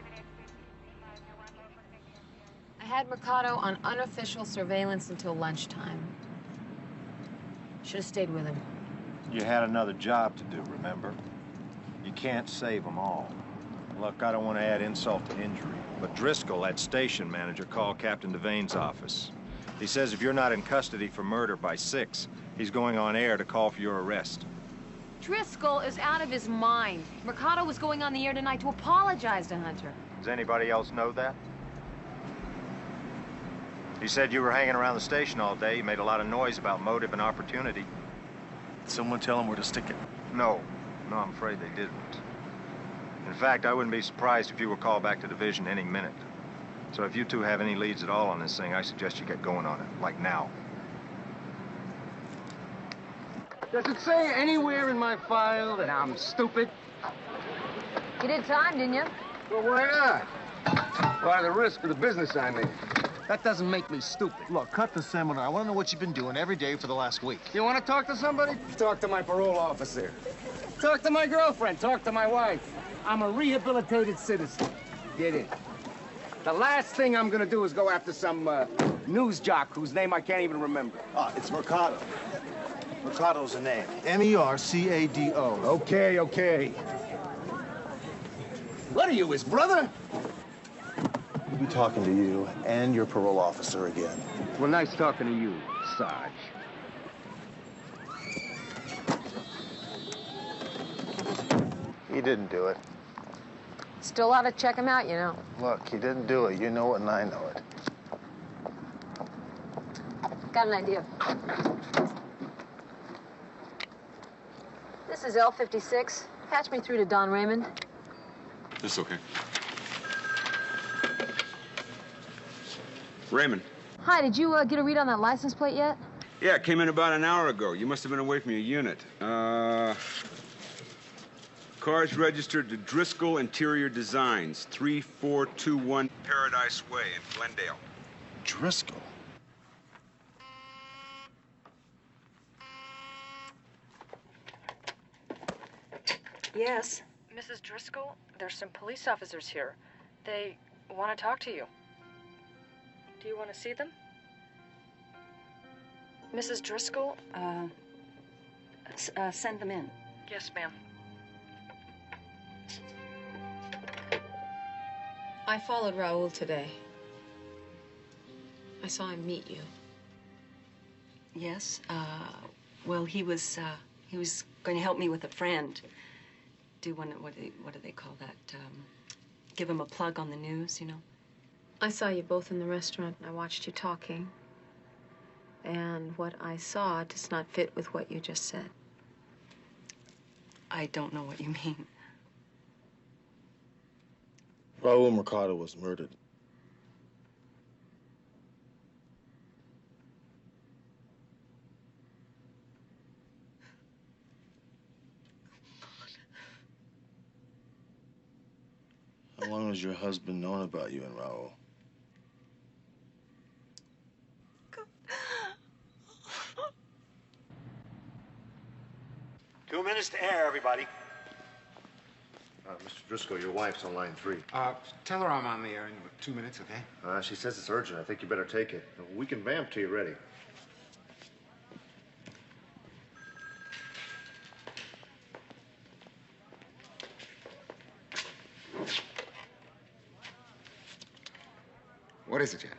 S5: I had Mercado on unofficial surveillance until lunchtime. Should have stayed with him.
S4: You had another job to do, remember? You can't save them all. Look, I don't want to add insult to injury, but Driscoll, that station manager, called Captain Devane's office. He says if you're not in custody for murder by 6, he's going on air to call for your arrest.
S5: Driscoll is out of his mind. Mercado was going on the air tonight to apologize to Hunter.
S4: Does anybody else know that? He said you were hanging around the station all day. You made a lot of noise about motive and opportunity.
S7: Did someone tell him where to stick it?
S4: No, I'm afraid they didn't. In fact, I wouldn't be surprised if you were called back to division any minute. So if you two have any leads at all on this thing, I suggest you get going on it, like now.
S8: Does it say anywhere in my file that I'm stupid?
S5: You did time, didn't you?
S8: Well, why not? Why the risk for the business I'm in? That doesn't make me stupid.
S7: Look, cut the seminar. I want to know what you've been doing every day for the last week.
S8: You want to talk to somebody? Talk to my parole officer. Talk to my girlfriend. Talk to my wife. I'm a rehabilitated citizen. Get in. The last thing I'm gonna do is go after some news jock whose name I can't even remember.
S7: It's Mercado. Mercado's the name. M-E-R-C-A-D-O.
S8: Okay. What are you, his brother?
S7: We'll be talking to you and your parole officer again.
S8: Well, nice talking to you, Sarge.
S7: He didn't do it.
S5: Still ought to check him out, you know.
S7: Look, he didn't do it. You know it and I know it.
S5: Got an idea. This is L56. Patch me through to Don Raymond.
S22: That's okay. Raymond.
S5: Hi, did you get a read on that license plate yet?
S22: Yeah, it came in about an hour ago. You must have been away from your unit. Car's registered to Driscoll Interior Designs, 3421 Paradise Way in Glendale.
S7: Driscoll?
S21: Yes. Mrs. Driscoll, there's some police officers here. They want to talk to you. Do you want to see them? Mrs. Driscoll, send them in. Yes, ma'am.
S6: I followed Raul today. I saw him meet you.
S21: Yes, well, he was going to help me with a friend. Do what do they call that? Give him a plug on the news, you know?
S6: I saw you both in the restaurant, and I watched you talking. And what I saw does not fit with what you just said.
S21: I don't know what you mean.
S7: Raul Mercado was murdered. long has your husband known about you and Raul?
S11: 2 minutes to air, everybody.
S2: Mr. Driscoll, your wife's on line 3.
S12: Tell her I'm on the air in 2 minutes, okay?
S2: She says it's urgent. I think you better take it. We can vamp till you're ready.
S12: What is it, Jen?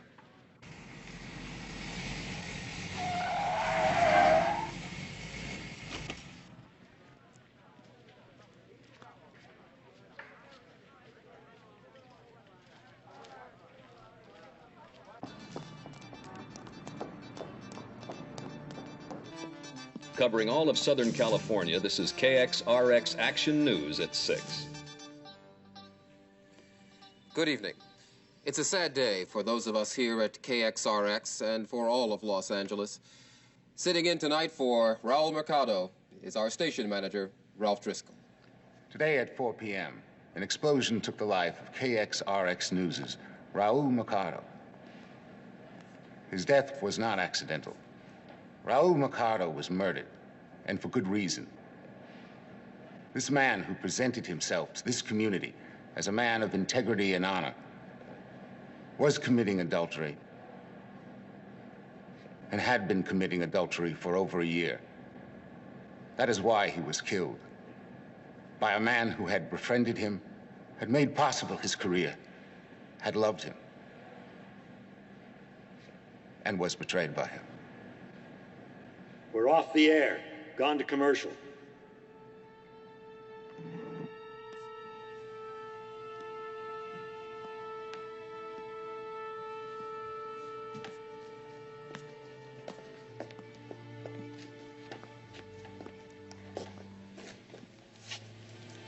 S15: Covering all of Southern California, this is KXRX Action News at 6.
S23: Good evening. It's a sad day for those of us here at KXRX and for all of Los Angeles. Sitting in tonight for Raul Mercado is our station manager, Ralph Driscoll.
S12: Today at 4 p.m., an explosion took the life of KXRX News' Raul Mercado. His death was not accidental. Raul Mercado was murdered, and for good reason. This man who presented himself to this community as a man of integrity and honor was committing adultery and had been committing adultery for over a year. That is why he was killed, by a man who had befriended him, had made possible his career, had loved him, and was betrayed by him.
S11: We're off the air. Gone to commercial.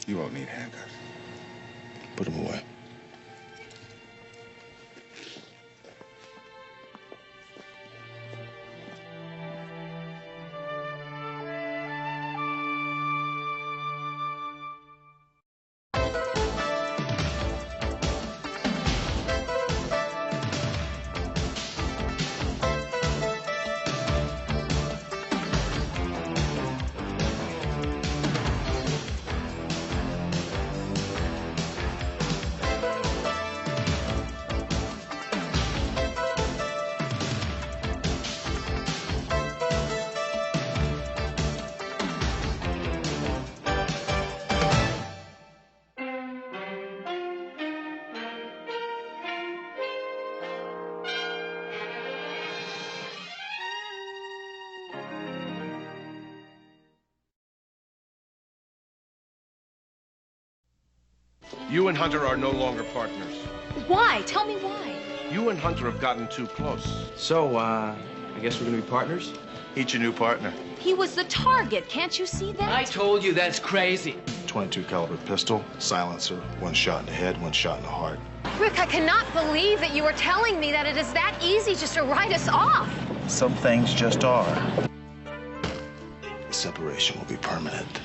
S12: You won't need handcuffs.
S7: Put him away.
S10: You and Hunter are no longer partners.
S13: Why? Tell me why.
S10: You and Hunter have gotten too close.
S9: So, I guess we're gonna be partners?
S7: Each your new partner.
S13: He was the target. Can't you see that?
S1: I told you that's crazy.
S7: .22 caliber pistol, silencer, 1 shot in the head, 1 shot in the heart.
S13: Rick, I cannot believe that you are telling me that it is that easy just to write us off.
S7: Some things just are. The separation will be permanent.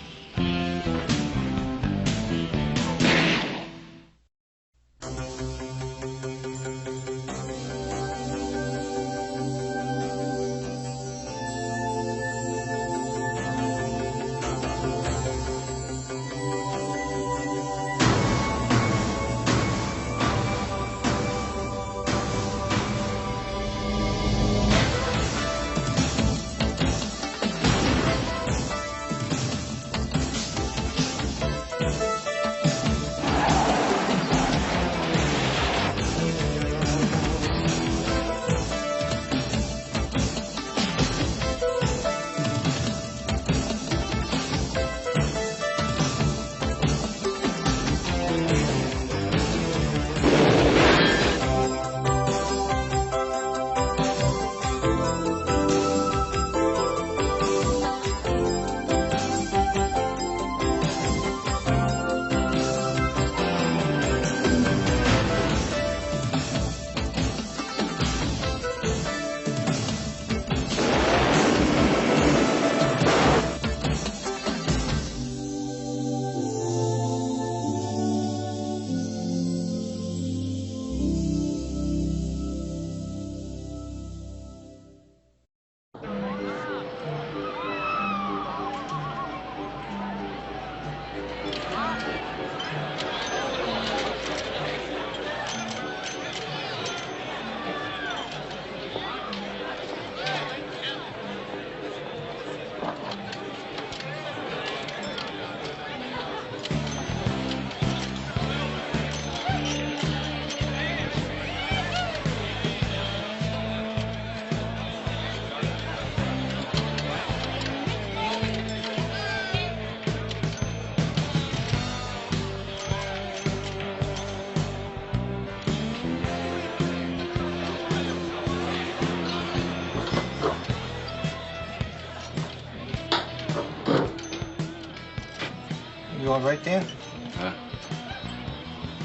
S7: You all right, Dan?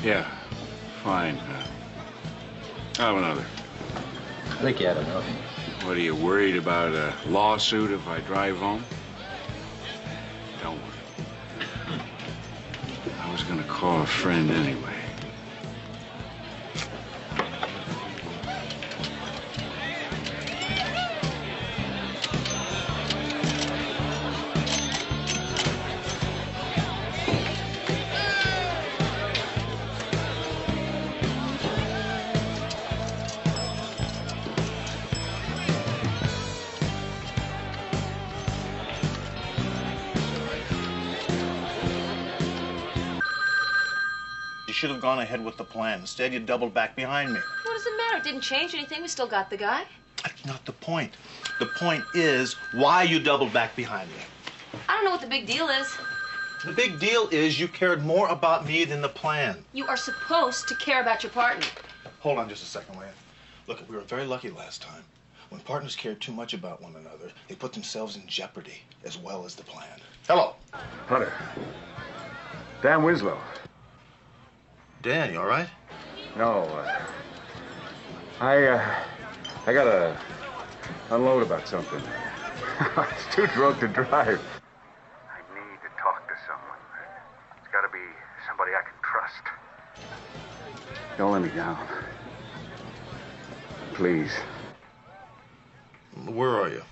S18: Yeah, fine. I'll have another.
S19: I think you had enough.
S18: What, are you worried about a lawsuit if I drive home? Don't worry. I was gonna call a friend anyway.
S7: You should have gone ahead with the plan. Instead, you doubled back behind me.
S5: What does it matter? It didn't change anything. We still got the guy.
S7: That's not the point. The point is why you doubled back behind me.
S5: I don't know what the big deal is.
S7: The big deal is you cared more about me than the plan.
S5: You are supposed to care about your partner.
S7: Hold on just a second, Leah. Look, we were very lucky last time. When partners care too much about one another, they put themselves in jeopardy as well as the plan. Hello.
S22: Hunter. Dan Winslow.
S7: Dan, you all right?
S22: No, I gotta unload about something. I was too drunk to drive. I need to talk to someone. It's gotta be somebody I can trust. Don't let me down. Please.
S7: Where are you?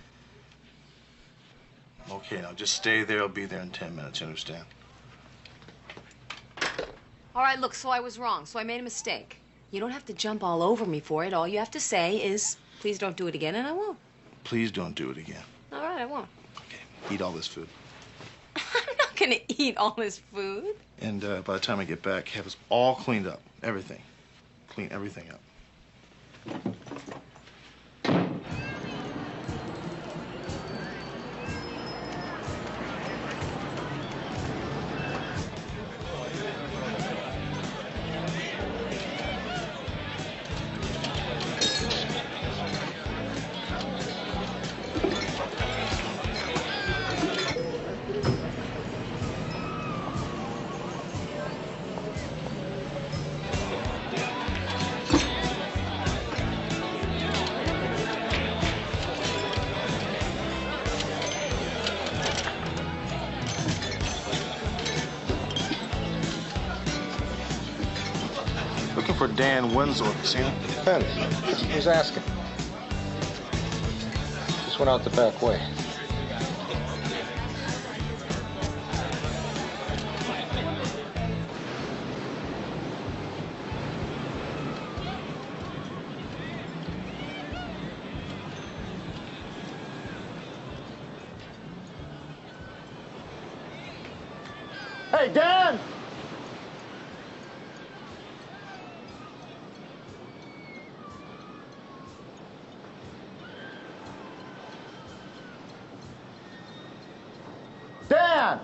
S7: Okay, now just stay there. I'll be there in 10 minutes, you understand?
S5: All right, look, so I was wrong. So I made a mistake. You don't have to jump all over me for it. All you have to say is, please don't do it again, and I won't.
S7: Please don't do it again.
S5: All right, I won't.
S7: Eat all this food.
S5: I'm not gonna eat all this food.
S7: And by the time I get back, have us all cleaned up. Everything. Clean everything up. Looking for Dan Winslow. Have you seen him?
S19: Depends. Who's asking? Just went out the back way.
S2: Hey, Dan! Dan!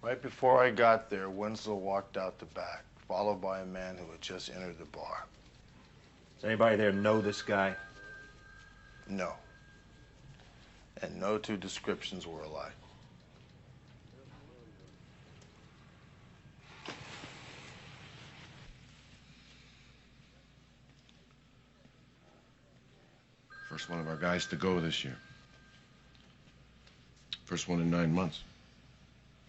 S7: Right before I got there, Winslow walked out the back, followed by a man who had just entered the bar.
S4: Does anybody there know this guy?
S7: No. And no two descriptions were alike.
S10: First one of our guys to go this year. First one in 9 months.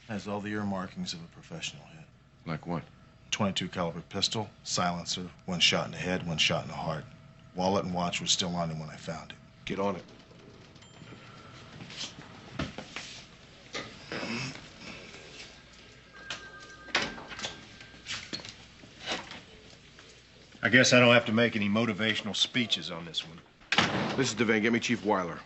S7: Has all the earmarkings of a professional hit.
S10: Like what?
S7: 22 caliber pistol, silencer, 1 shot in the head, 1 shot in the heart. Wallet and watch was still on him when I found it.
S10: Get on it.
S4: I guess I don't have to make any motivational speeches on this one.
S10: This is Devane. Get me Chief Weiler.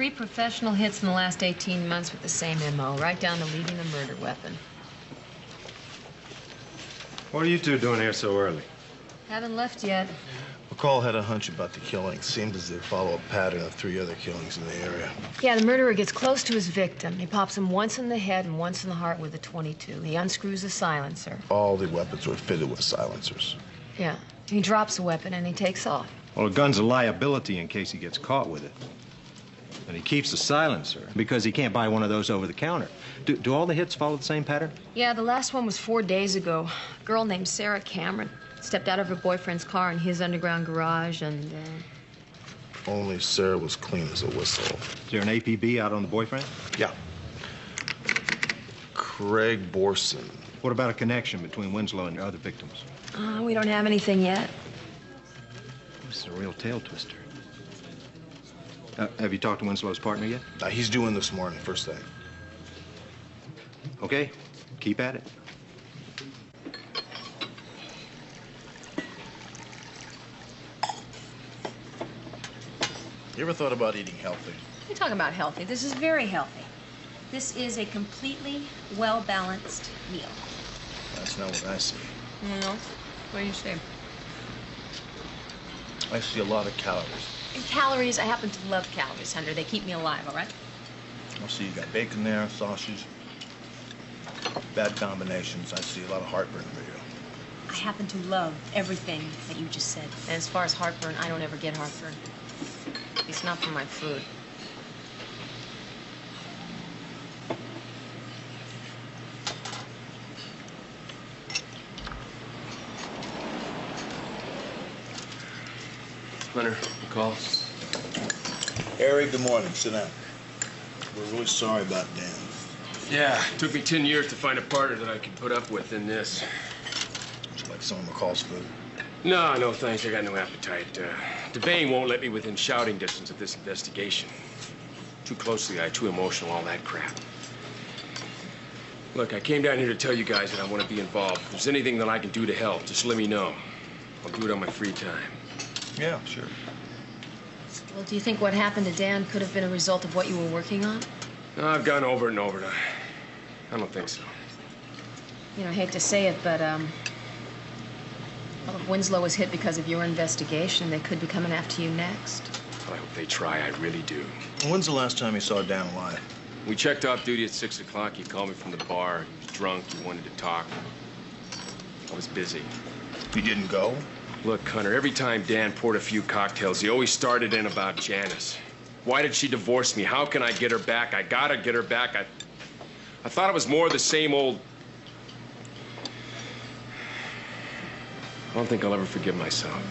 S6: 3 professional hits in the last 18 months with the same MO, right down to leaving a murder weapon.
S4: What are you two doing here so early?
S6: Haven't left yet.
S7: McCall had a hunch about the killing. Seemed as they follow a pattern of 3 other killings in the area.
S6: Yeah, the murderer gets close to his victim. He pops him once in the head and once in the heart with a .22. He unscrews the silencer.
S7: All the weapons were fitted with silencers.
S6: Yeah. He drops the weapon and he takes off.
S4: Well, a gun's a liability in case he gets caught with it. And he keeps the silencer because he can't buy one of those over the counter. Do all the hits follow the same pattern?
S6: Yeah, the last one was 4 days ago. A girl named Sarah Cameron stepped out of her boyfriend's car in his underground garage and,
S7: Only Sarah was clean as a whistle.
S4: Is there an APB out on the boyfriend?
S7: Yeah. Craig Borson.
S4: What about a connection between Winslow and the other victims?
S6: we don't have anything yet.
S4: This is a real tail twister. Have you talked to Winslow's partner yet?
S7: He's due in this morning, first thing.
S4: Okay, keep at it.
S7: You ever thought about eating healthy?
S5: What are you talking about healthy? This is very healthy. This is a completely well-balanced meal.
S7: That's not what I see.
S5: No? What do you say?
S7: I see a lot of calories.
S5: And calories, I happen to love calories, Hunter. They keep me alive, all right?
S7: I see you got bacon there, sausage. Bad combinations. I see a lot of heartburn for you.
S5: I happen to love everything that you just said.
S6: And as far as heartburn, I don't ever get heartburn. At least not from my food.
S3: Hunter, McCall.
S7: Harry, good morning. Sit down. We're really sorry about Dan.
S3: Yeah, it took me 10 years to find a partner that I could put up with in this.
S7: Would you like some of McCall's food?
S3: No, no, thanks. I got no appetite. Devane won't let me within shouting distance of this investigation. Too closely eyed, too emotional, all that crap. Look, I came down here to tell you guys that I want to be involved. If there's anything that I can do to help, just let me know. I'll do it on my free time.
S7: Yeah, sure.
S6: Well, do you think what happened to Dan could have been a result of what you were working on?
S3: No, I've gone over it and over it. I don't think so.
S6: You know, I hate to say it, but, well, if Winslow was hit because of your investigation, they could be coming after you next.
S3: I hope they try, I really do.
S7: When's the last time you saw Dan alive?
S3: We checked off duty at 6 o'clock. He called me from the bar. He was drunk. He wanted to talk. I was busy.
S7: You didn't go?
S3: Look, Hunter, every time Dan poured a few cocktails, he always started in about Janice. Why did she divorce me? How can I get her back? I gotta get her back. I thought it was more the same old... I don't think I'll ever forgive myself.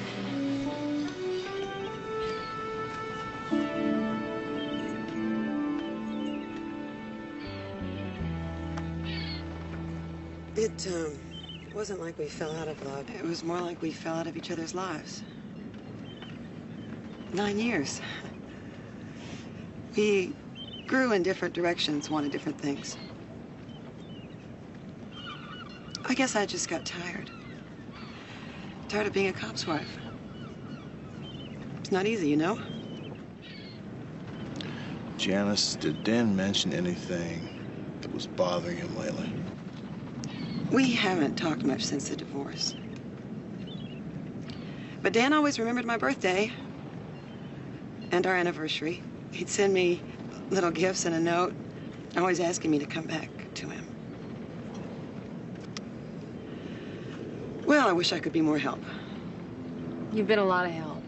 S17: It wasn't like we fell out of love. It was more like we fell out of each other's lives. 9 years. We grew in different directions, wanted different things. I guess I just got tired. Tired of being a cop's wife. It's not easy, you know?
S7: Janice, did Dan mention anything that was bothering him lately?
S17: We haven't talked much since the divorce. But Dan always remembered my birthday and our anniversary. He'd send me little gifts and a note, always asking me to come back to him. Well, I wish I could be more help.
S6: You've been a lot of help.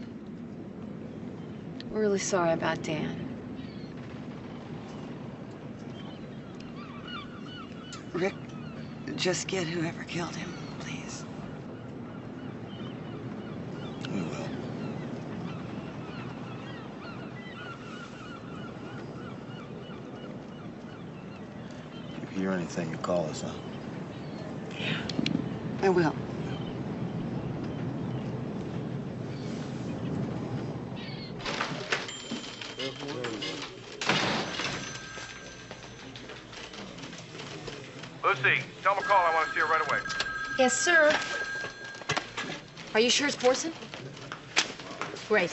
S6: We're really sorry about Dan.
S17: Rick, just get whoever killed him, please.
S7: We will. If you hear anything, you call us, huh?
S17: Yeah, I will.
S10: Lucy, tell McCall I want to see her right away.
S6: Yes, sir. Are you sure it's Borson? Great.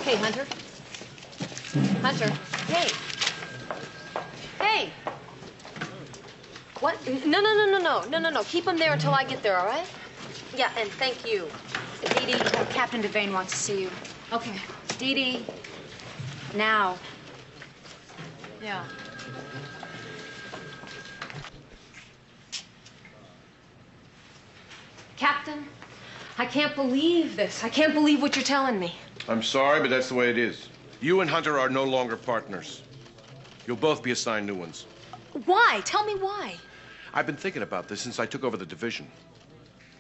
S6: Hey, Hunter.
S5: Hunter, hey. Hey. What? No. Keep him there until I get there, all right? Yeah, and thank you.
S6: Dee Dee, Captain Devane wants to see you.
S5: Okay.
S6: Dee Dee. Now.
S5: Yeah. Captain, I can't believe this. I can't believe what you're telling me.
S10: I'm sorry, but that's the way it is. You and Hunter are no longer partners. You'll both be assigned new ones.
S5: Why? Tell me why.
S10: I've been thinking about this since I took over the division.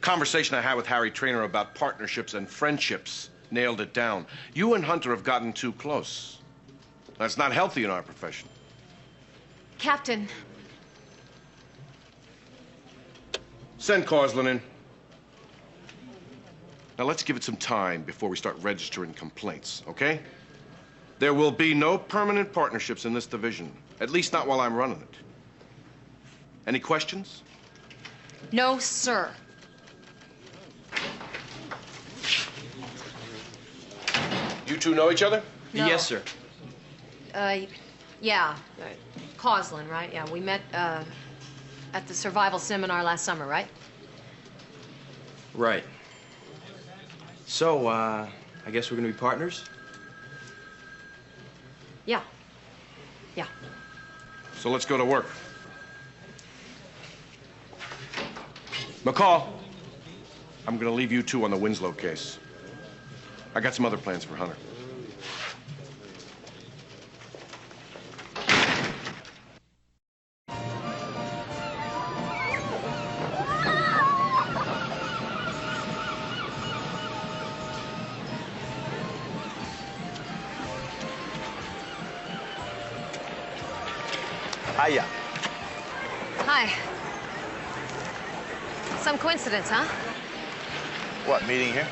S10: Conversation I had with Harry Trainer about partnerships and friendships nailed it down. You and Hunter have gotten too close. That's not healthy in our profession.
S5: Captain.
S10: Send Causland in. Now let's give it some time before we start registering complaints, okay? There will be no permanent partnerships in this division, at least not while I'm running it. Any questions?
S5: No, sir.
S10: You two know each other?
S5: No.
S10: Yes, sir.
S5: Yeah. Causland, right? Yeah, we met, at the survival seminar last summer, right?
S9: Right. So, I guess we're gonna be partners?
S5: Yeah. Yeah.
S10: So let's go to work. McCall, I'm gonna leave you two on the Winslow case. I got some other plans for Hunter.
S2: Hiya.
S5: Hi. Some coincidence, huh?
S2: What, meeting here?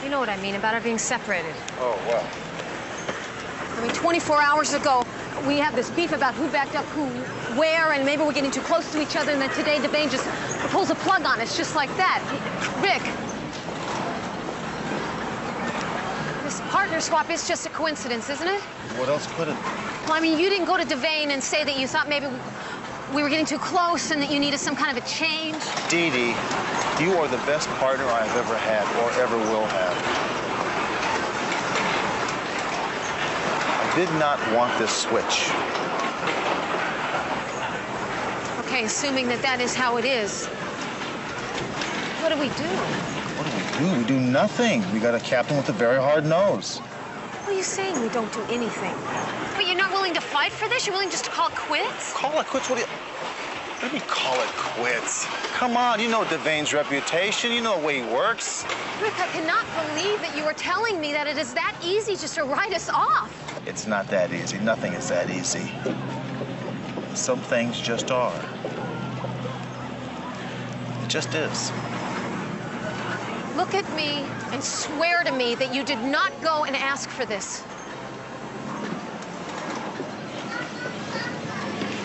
S5: You know what I mean about our being separated.
S2: Oh, well.
S5: I mean, 24 hours ago, we had this beef about who backed up who, where, and maybe we're getting too close to each other, and then today Devane just pulls a plug on us just like that. Rick. This partner swap is just a coincidence, isn't it?
S7: What else could it?
S5: Well, I mean, you didn't go to Devane and say that you thought maybe we were getting too close and that you needed some kind of a change.
S7: Dee Dee, you are the best partner I have ever had or ever will have. I did not want this switch.
S5: Okay, assuming that that is how it is, what do we do?
S7: What do? We do nothing. We got a captain with a very hard nose.
S5: What are you saying we don't do anything? But you're not willing to fight for this? You're willing just to call it quits?
S7: Call it quits? What do you mean call it quits? Come on, you know Devane's reputation. You know the way he works.
S5: Rick, I cannot believe that you are telling me that it is that easy just to write us off.
S7: It's not that easy. Nothing is that easy. Some things just are. It just is.
S5: Look at me and swear to me that you did not go and ask for this.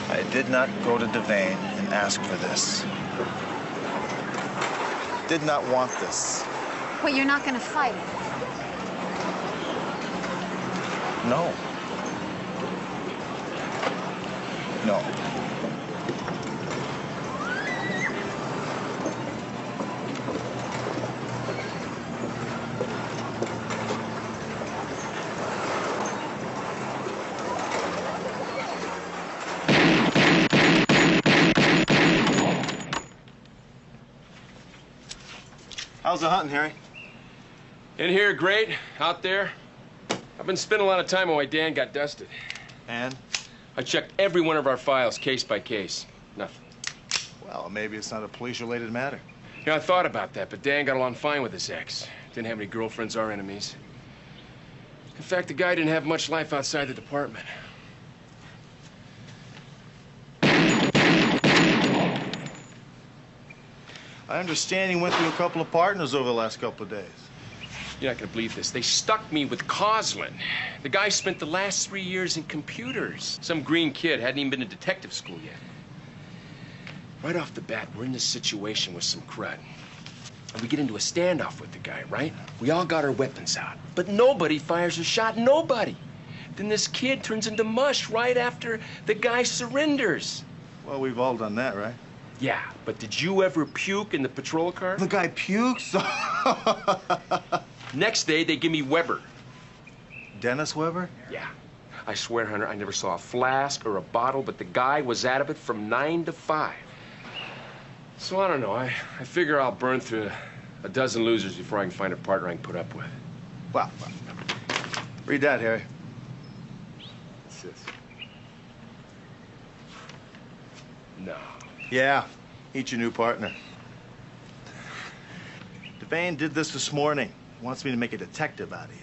S7: I did not go to Devane and ask for this. Did not want this.
S5: Well, you're not going to fight.
S7: No. No.
S2: How's the hunting, Harry?
S3: In here, great. Out there, I've been spending a lot of time on why Dan got dusted.
S2: And?
S3: I checked every one of our files, case by case. Nothing.
S7: Well, maybe it's not a police-related matter.
S3: Yeah, I thought about that, but Dan got along fine with his ex. Didn't have any girlfriends or enemies. In fact, the guy didn't have much life outside the department.
S7: I understand he went through a couple of partners over the last couple of days.
S3: You're not gonna believe this. They stuck me with Causland. The guy spent the last 3 years in computers. Some green kid, hadn't even been to detective school yet. Right off the bat, we're in this situation with some crud. And we get into a standoff with the guy, right? We all got our weapons out. But nobody fires a shot, nobody. Then this kid turns into mush right after the guy surrenders.
S7: Well, we've all done that, right?
S3: Yeah, but did you ever puke in the patrol car?
S7: The guy pukes?
S3: Next day, they give me Weber.
S7: Dennis Weber?
S3: Yeah. I swear, Hunter, I never saw a flask or a bottle, but the guy was out of it from 9 to 5. So I don't know. I figure I'll burn through a dozen losers before I can find a partner I can put up with.
S7: Well, read that, Harry.
S3: What's this? No.
S7: Yeah, eat your new partner. Devane did this morning. Wants me to make a detective out of you.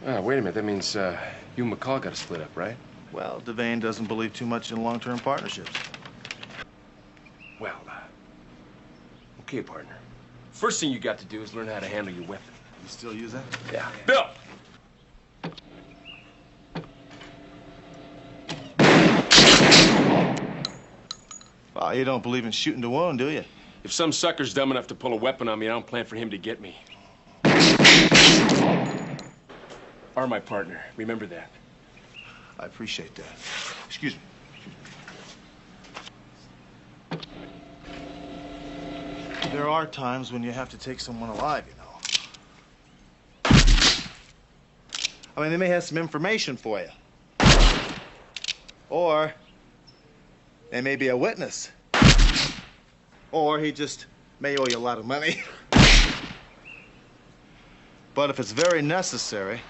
S3: Oh, wait a minute. That means you and McCall got to split up, right?
S7: Well, Devane doesn't believe too much in long-term partnerships.
S3: Well, okay, partner. First thing you got to do is learn how to handle your weapon.
S7: You still use that?
S3: Yeah. Bill!
S7: Well, you don't believe in shooting to wound, do you?
S3: If some sucker's dumb enough to pull a weapon on me, I don't plan for him to get me. Or my partner. Remember that.
S7: I appreciate that. Excuse me. There are times when you have to take someone alive, you know. I mean, they may have some information for you. Or they may be a witness. Or he just may owe you a lot of money. But if it's very necessary...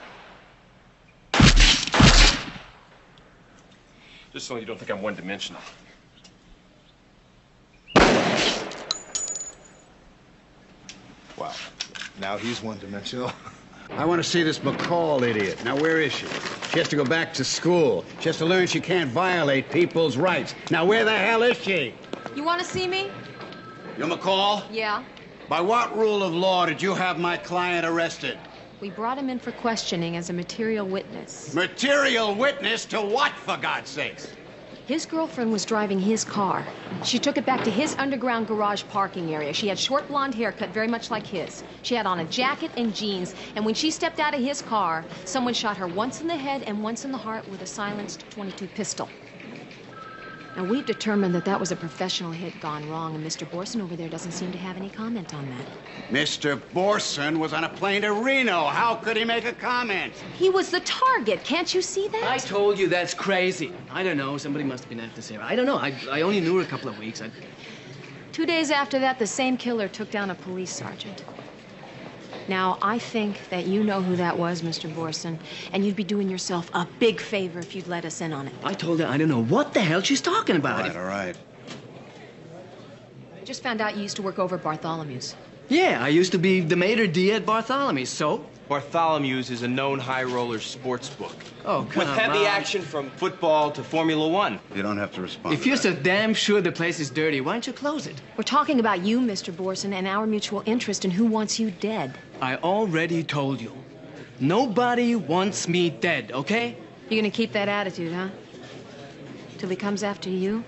S3: Just so you don't think I'm one-dimensional.
S7: Wow. Now he's one-dimensional.
S14: I want to see this McCall idiot. Now, where is she? She has to go back to school. She has to learn she can't violate people's rights. Now, where the hell is she?
S5: You want to see me?
S14: You're McCall?
S5: Yeah.
S14: By what rule of law did you have my client arrested?
S6: We brought him in for questioning as a material witness.
S14: Material witness to what, for God's sakes?
S6: His girlfriend was driving his car. She took it back to his underground garage parking area. She had short blonde hair cut very much like his. She had on a jacket and jeans, and when she stepped out of his car, someone shot her once in the head and once in the heart with a silenced .22 pistol. Now, we've determined that that was a professional hit gone wrong, and Mr. Borson over there doesn't seem to have any comment on that.
S14: Mr. Borson was on a plane to Reno. How could he make a comment?
S6: He was the target. Can't you see that?
S16: I told you that's crazy. I don't know. Somebody must have been after Sarah. I don't know. I only knew her a couple of weeks.
S6: 2 days after that, the same killer took down a police sergeant. Now, I think that you know who that was, Mr. Borson, and you'd be doing yourself a big favor if you'd let us in on it.
S16: I told her I don't know what the hell she's talking about.
S14: All right.
S6: Just found out you used to work over at Bartholomew's.
S16: Yeah, I used to be the maitre d' at Bartholomew's, so?
S9: Bartholomew's is a known high roller sports book.
S16: Oh, come
S9: With heavy
S16: on.
S9: action from football to Formula One.
S14: You don't have to respond.
S16: If you're so damn sure the place is dirty, why don't you close it?
S6: We're talking about you, Mr. Borson, and our mutual interest in who wants you dead.
S16: I already told you. Nobody wants me dead, okay?
S6: You're gonna keep that attitude, huh? Till he comes after you?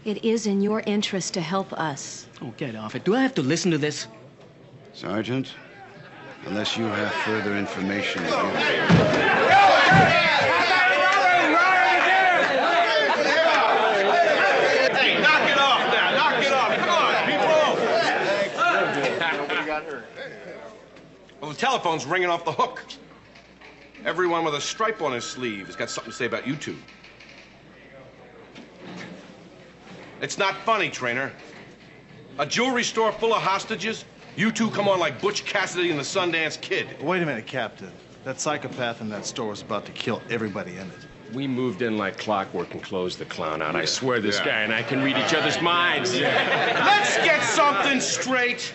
S6: It is in your interest to help us.
S16: Oh, get off it. Do I have to listen to this?
S14: Sergeant, unless you have further information to give.
S10: Hey, knock it off now. Knock it off. Come on, people. Well, the telephone's ringing off the hook. Everyone with a stripe on his sleeve has got something to say about you two. It's not funny, Trainer. A jewelry store full of hostages? You two come on like Butch Cassidy and the Sundance Kid.
S7: Wait a minute, Captain. That psychopath in that store was about to kill everybody in it.
S3: We moved in like clockwork and closed the clown out. I swear this guy and I can read each other's minds.
S10: Let's get something straight.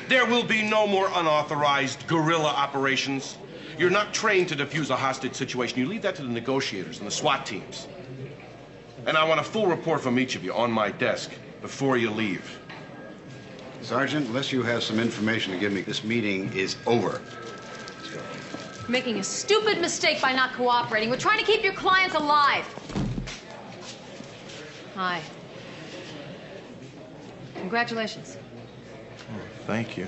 S10: There will be no more unauthorized guerrilla operations. You're not trained to defuse a hostage situation. You leave that to the negotiators and the SWAT teams. And I want a full report from each of you on my desk before you leave.
S14: Sergeant, unless you have some information to give me, this meeting is over.
S6: You're making a stupid mistake by not cooperating. We're trying to keep your clients alive. Hi. Congratulations.
S7: Oh, thank you.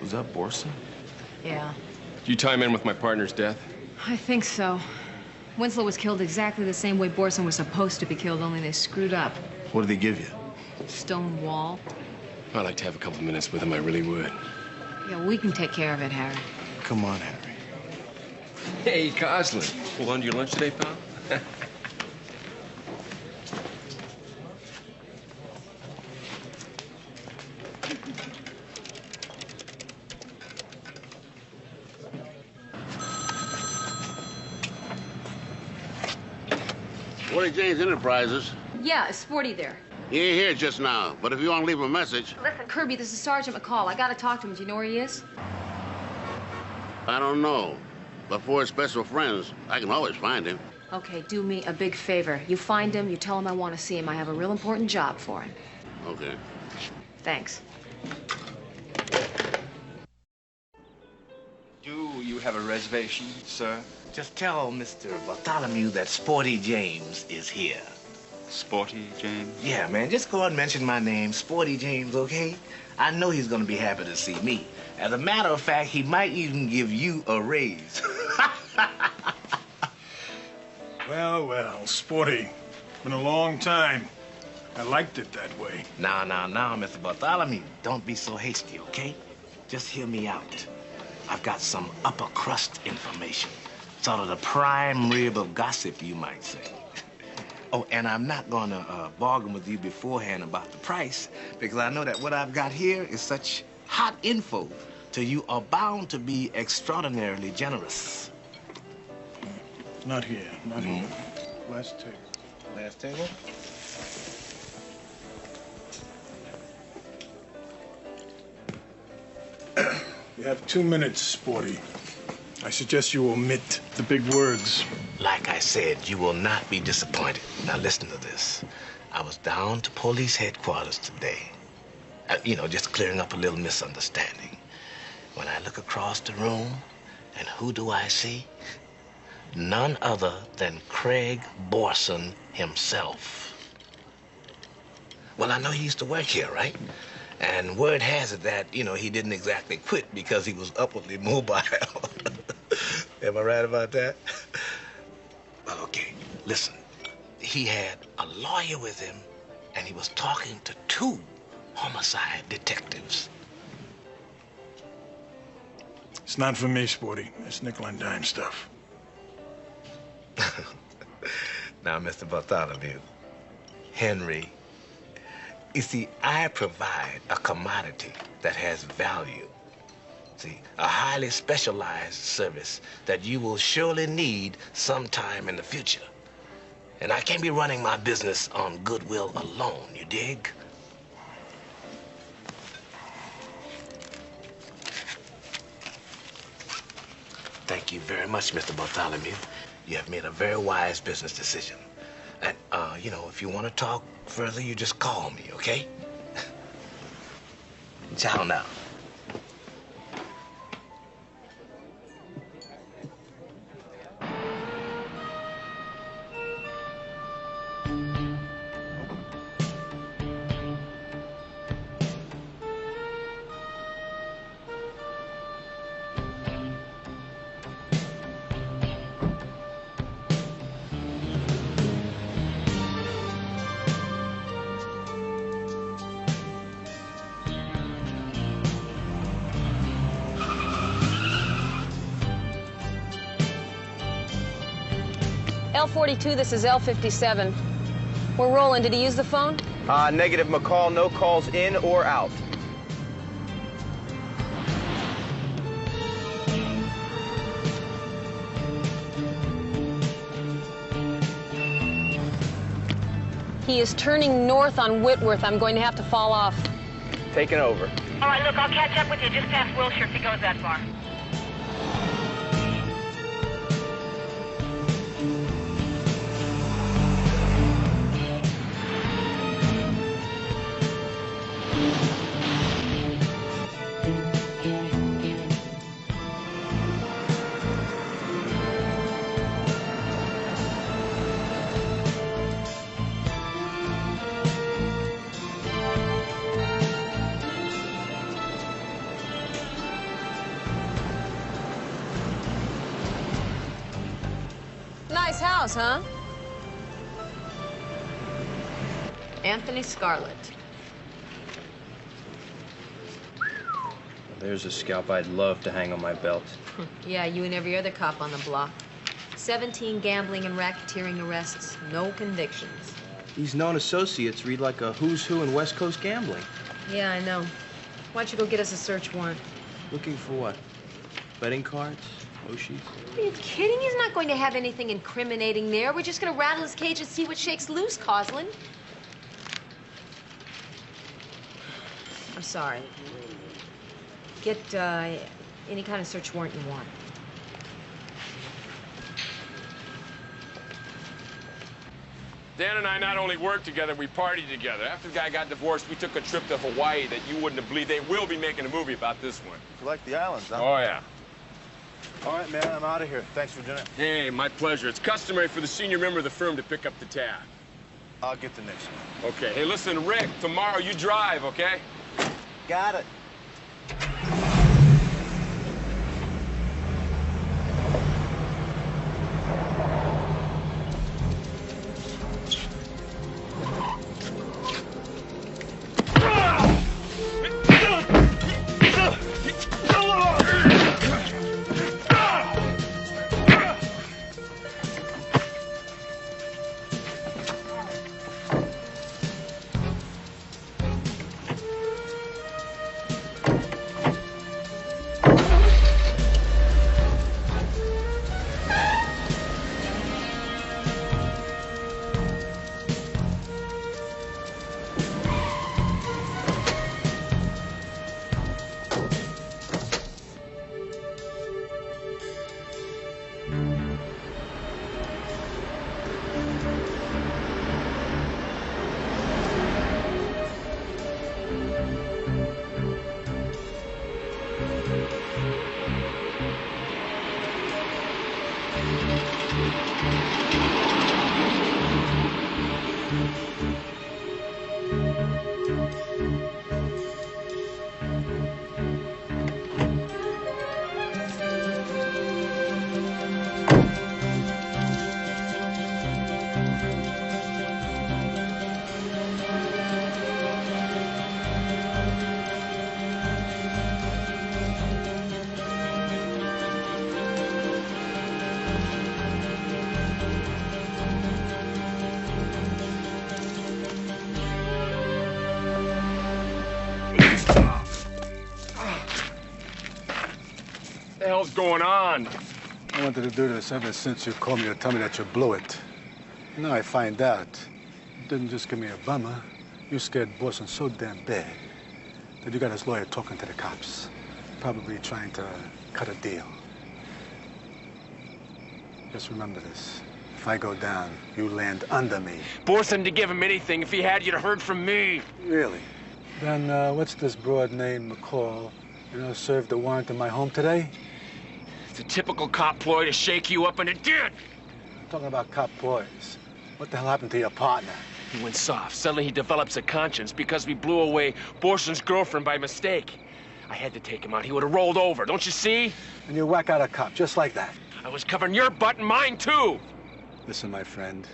S7: Was that Borson?
S6: Yeah,
S3: Did you tie him in with my partner's death?
S6: I think so. Winslow was killed exactly the same way Borson was supposed to be killed, only they screwed up.
S7: What did he give you?
S6: Stone wall.
S3: I'd like to have a couple of minutes with him, I really would.
S6: Yeah, we can take care of it, Harry.
S7: Come on, Harry.
S3: Hey, Coslin. Pull on to your lunch today, pal?
S8: Sporty James Enterprises.
S6: Yeah, is Sporty there?
S8: He ain't here just now, but if you want to leave him a message.
S6: Listen, Kirby, this is Sergeant McCall. I gotta talk to him. Do you know where he is?
S8: I don't know. But for his special friends, I can always find him.
S6: Okay, do me a big favor. You find him, you tell him I want to see him. I have a real important job for him.
S8: Okay.
S6: Thanks.
S20: Do you have a reservation, sir?
S21: Just tell Mr. Bartholomew that Sporty James is here.
S20: Sporty James?
S21: Yeah, man, just go ahead and mention my name, Sporty James, okay? I know he's gonna be happy to see me. As a matter of fact, he might even give you a raise.
S24: Well, well, Sporty. Been a long time. I liked it that way.
S21: Now, Mr. Bartholomew, don't be so hasty, okay? Just hear me out. I've got some upper crust information. Sort of the prime rib of gossip, you might say. Oh, and I'm not gonna bargain with you beforehand about the price, because I know that what I've got here is such hot info, so you are bound to be extraordinarily generous.
S24: Not here, not here. Last table.
S21: Last table?
S24: You have 2 minutes, Sporty. I suggest you omit the big words.
S21: Like I said, you will not be disappointed. Now listen to this. I was down to police headquarters today. Just clearing up a little misunderstanding. When I look across the room, and who do I see? None other than Craig Borson himself. Well, I know he used to work here, right? And word has it that, he didn't exactly quit because he was upwardly mobile. Am I right about that? Well, okay, listen. He had a lawyer with him, and he was talking to 2 homicide detectives.
S24: It's not for me, Sporty. It's nickel and dime stuff.
S21: Now, Mr. Bartholomew, Henry, you see, I provide a commodity that has value. See, a highly specialized service that you will surely need sometime in the future. And I can't be running my business on goodwill alone, you dig? Thank you very much, Mr. Bartholomew. You have made a very wise business decision. And, if you want to talk further, you just call me, okay? Ciao now.
S5: L42, this is L57. We're rolling. Did he use the phone?
S9: Negative, McCall. No calls in or out.
S5: He is turning north on Whitworth. I'm going to have to fall off.
S9: Taking over.
S25: All right, look, I'll catch up with you just past Wilshire if he goes that far.
S5: Nice house, huh? Anthony Scarlett.
S1: There's a scalp I'd love to hang on my belt.
S6: Yeah, you and every other cop on the block. 17 gambling and racketeering arrests, no convictions.
S1: These known associates read like a who's who in West Coast gambling.
S6: Yeah, I know. Why don't you go get us a search warrant?
S1: Looking for what? Betting cards? Oshis?
S6: Are you kidding? He's not going to have anything incriminating there. We're just going to rattle his cage and see what shakes loose, Coslin. I'm sorry. Get any kind of search warrant you want.
S3: Dan and I not only worked together, we partied together. After the guy got divorced, we took a trip to Hawaii that you wouldn't have believed. They will be making a movie about this one.
S2: You like the islands, huh?
S3: Oh, yeah.
S2: All right, man, I'm out of here. Thanks for dinner.
S3: Hey, my pleasure. It's customary for the senior member of the firm to pick up the tab.
S2: I'll get the next one.
S3: Okay. Hey, listen, Rick, tomorrow you drive, okay?
S2: Got it.
S3: What the hell's going on?
S24: I wanted to do this ever since you called me to tell me that you blew it. Now I find out. You didn't just give me a bummer. You scared Boston so damn bad that you got his lawyer talking to the cops. Probably trying to cut a deal. Just remember this. If I go down, you land under me.
S3: Boston to give him anything. If he had, you'd have heard from me.
S24: Really? Then what's this broad name, McCall? You know, served the warrant in my home today?
S3: It's a typical cop ploy to shake you up, and it did.
S24: I'm talking about cop boys. What the hell happened to your partner?
S3: He went soft. Suddenly he develops a conscience because we blew away Borson's girlfriend by mistake. I had to take him out. He would have rolled over. Don't you see?
S24: And you whack out a cop just like that.
S3: I was covering your butt and mine, too.
S24: Listen, my friend.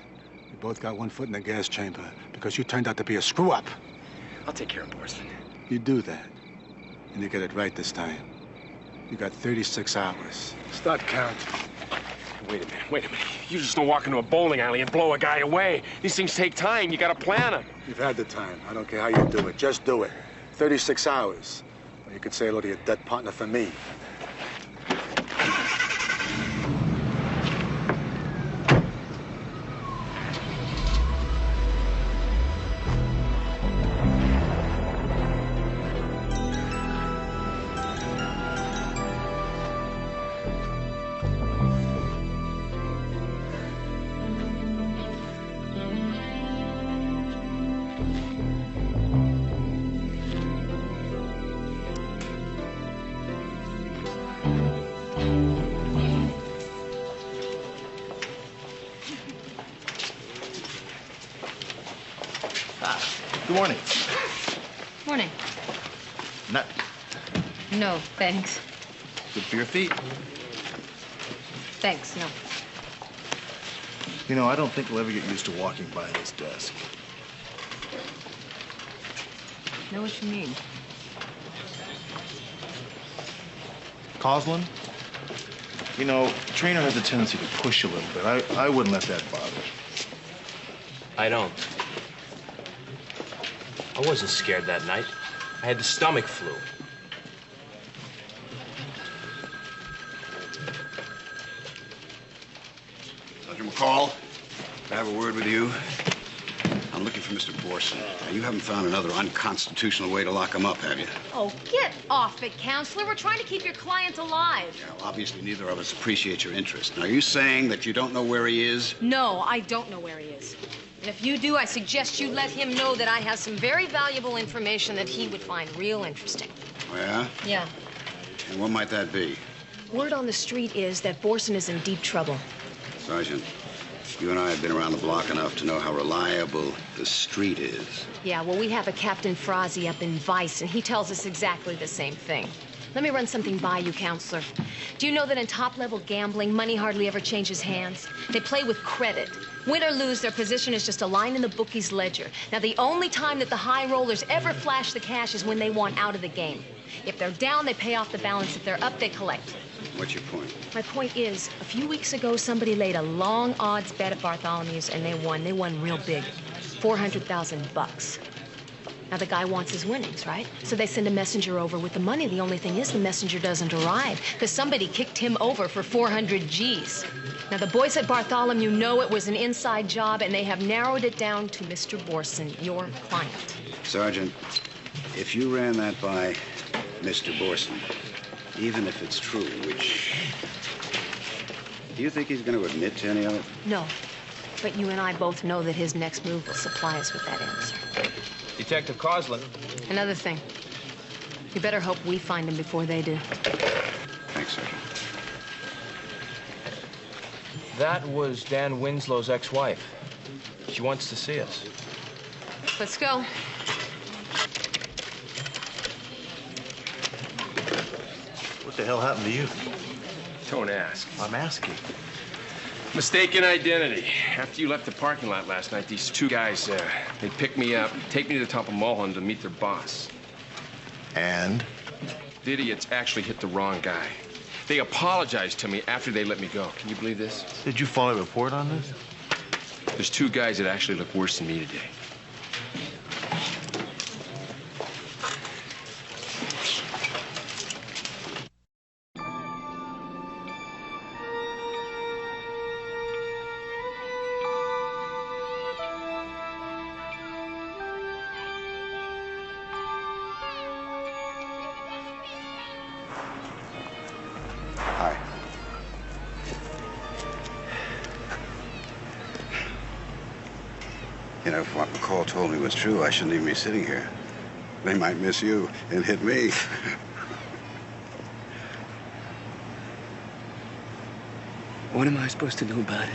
S24: You both got one foot in the gas chamber because you turned out to be a screw-up.
S3: I'll take care of Borson.
S24: You do that, and you get it right this time. You got 36 hours. Start counting.
S3: Wait a minute. You just don't walk into a bowling alley and blow a guy away. These things take time. You gotta plan them.
S24: You've had the time. I don't care how you do it. Just do it. 36 hours. Or you could say hello to your dead partner for me.
S7: Good morning.
S6: Morning.
S7: Nut.
S6: No, thanks.
S7: Good for your feet.
S6: Thanks, no.
S7: You know, I don't think we'll ever get used to walking by this desk.
S6: Know what you mean?
S7: Coslin? You know, Trainer has a tendency to push a little bit. I wouldn't let that bother.
S1: I don't. I wasn't scared that night. I had the stomach flu.
S11: Sergeant McCall, I have a word with you. I'm looking for Mr. Borson. Now, you haven't found another unconstitutional way to lock him up, have you?
S6: Oh, get off it, counselor. We're trying to keep your client alive.
S11: Yeah, well, obviously, neither of us appreciate your interest. Now, are you saying that you don't know where he is?
S6: No, I don't know where he is. And if you do, I suggest you let him know that I have some very valuable information that he would find real interesting.
S11: Oh, yeah?
S6: Yeah.
S11: And what might that be?
S6: Word on the street is that Borson is in deep trouble.
S11: Sergeant, you and I have been around the block enough to know how reliable the street is.
S6: Yeah, well, we have a Captain Frazzi up in Vice, and he tells us exactly the same thing. Let me run something by you, counselor. Do you know that in top-level gambling, money hardly ever changes hands? They play with credit. Win or lose, their position is just a line in the bookie's ledger. Now, the only time that the high rollers ever flash the cash is when they want out of the game. If they're down, they pay off the balance. If they're up, they collect.
S11: What's your point?
S6: My point is, a few weeks ago, somebody laid a long odds bet at Bartholomew's, and they won. They won real big. $400,000. Now, the guy wants his winnings, right? So they send a messenger over with the money. The only thing is the messenger doesn't arrive because somebody kicked him over for 400 G's. Now, the boys at Bartholomew know it was an inside job, and they have narrowed it down to Mr. Borson, your client.
S11: Sergeant, if you ran that by Mr. Borson, even if it's true, which... Do you think he's going to admit to any of it?
S6: No. But you and I both know that his next move will supply us with that answer.
S1: Detective Coslin.
S6: Another thing. You better hope we find him before they do.
S11: Thanks, Sergeant.
S1: That was Dan Winslow's ex-wife. She wants to see us.
S6: Let's go.
S7: What the hell happened to you?
S3: Don't ask.
S7: I'm asking.
S3: Mistaken identity. After you left the parking lot last night, these two guys, they picked me up, take me to the top of Mulholland to meet their boss.
S7: And?
S3: The idiots actually hit the wrong guy. They apologized to me after they let me go. Can you believe this?
S7: Did you file a report on this?
S3: There's two guys that actually look worse than me today.
S11: Hi. You know, if what McCall told me was true, I shouldn't even be sitting here. They might miss you and hit me.
S16: What am I supposed to do about it?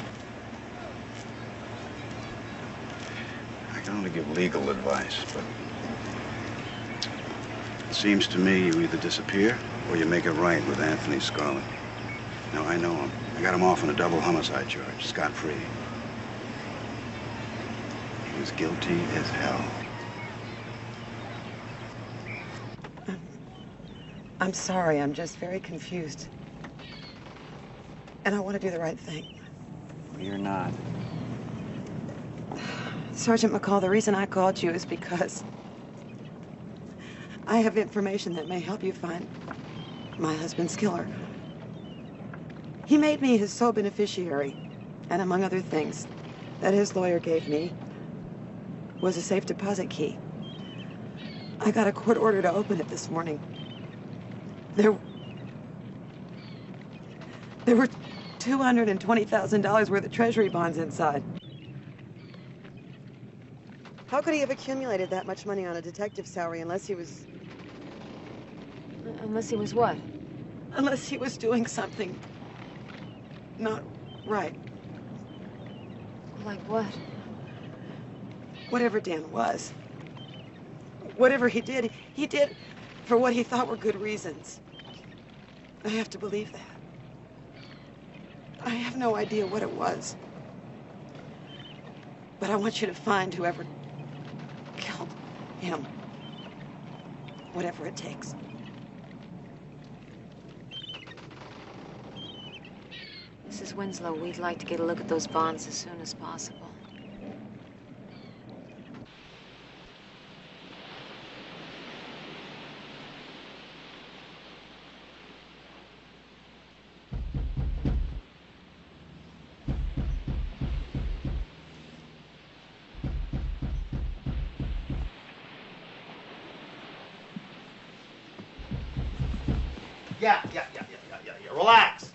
S11: I can only give legal advice, but it seems to me you either disappear or you make it right with Anthony Scarlett. Now, I know him. I got him off on a double homicide charge, scot-free. He was guilty as hell.
S17: I'm sorry. I'm just very confused. And I want to do the right thing.
S19: You're not.
S17: Sergeant McCall, the reason I called you is because I have information that may help you find my husband's killer. He made me his sole beneficiary, and among other things that his lawyer gave me was a safe deposit key. I got a court order to open it this morning. There were $220,000 worth of treasury bonds inside. How could he have accumulated that much money on a detective's salary unless he was...
S6: Unless he was what?
S17: Unless he was doing something not right.
S6: Like what?
S17: Whatever Dan was. Whatever he did for what he thought were good reasons. I have to believe that. I have no idea what it was. But I want you to find whoever killed him. Whatever it takes.
S6: Mrs. Winslow, we'd like to get a look at those bonds as soon as possible.
S2: Yeah. Relax.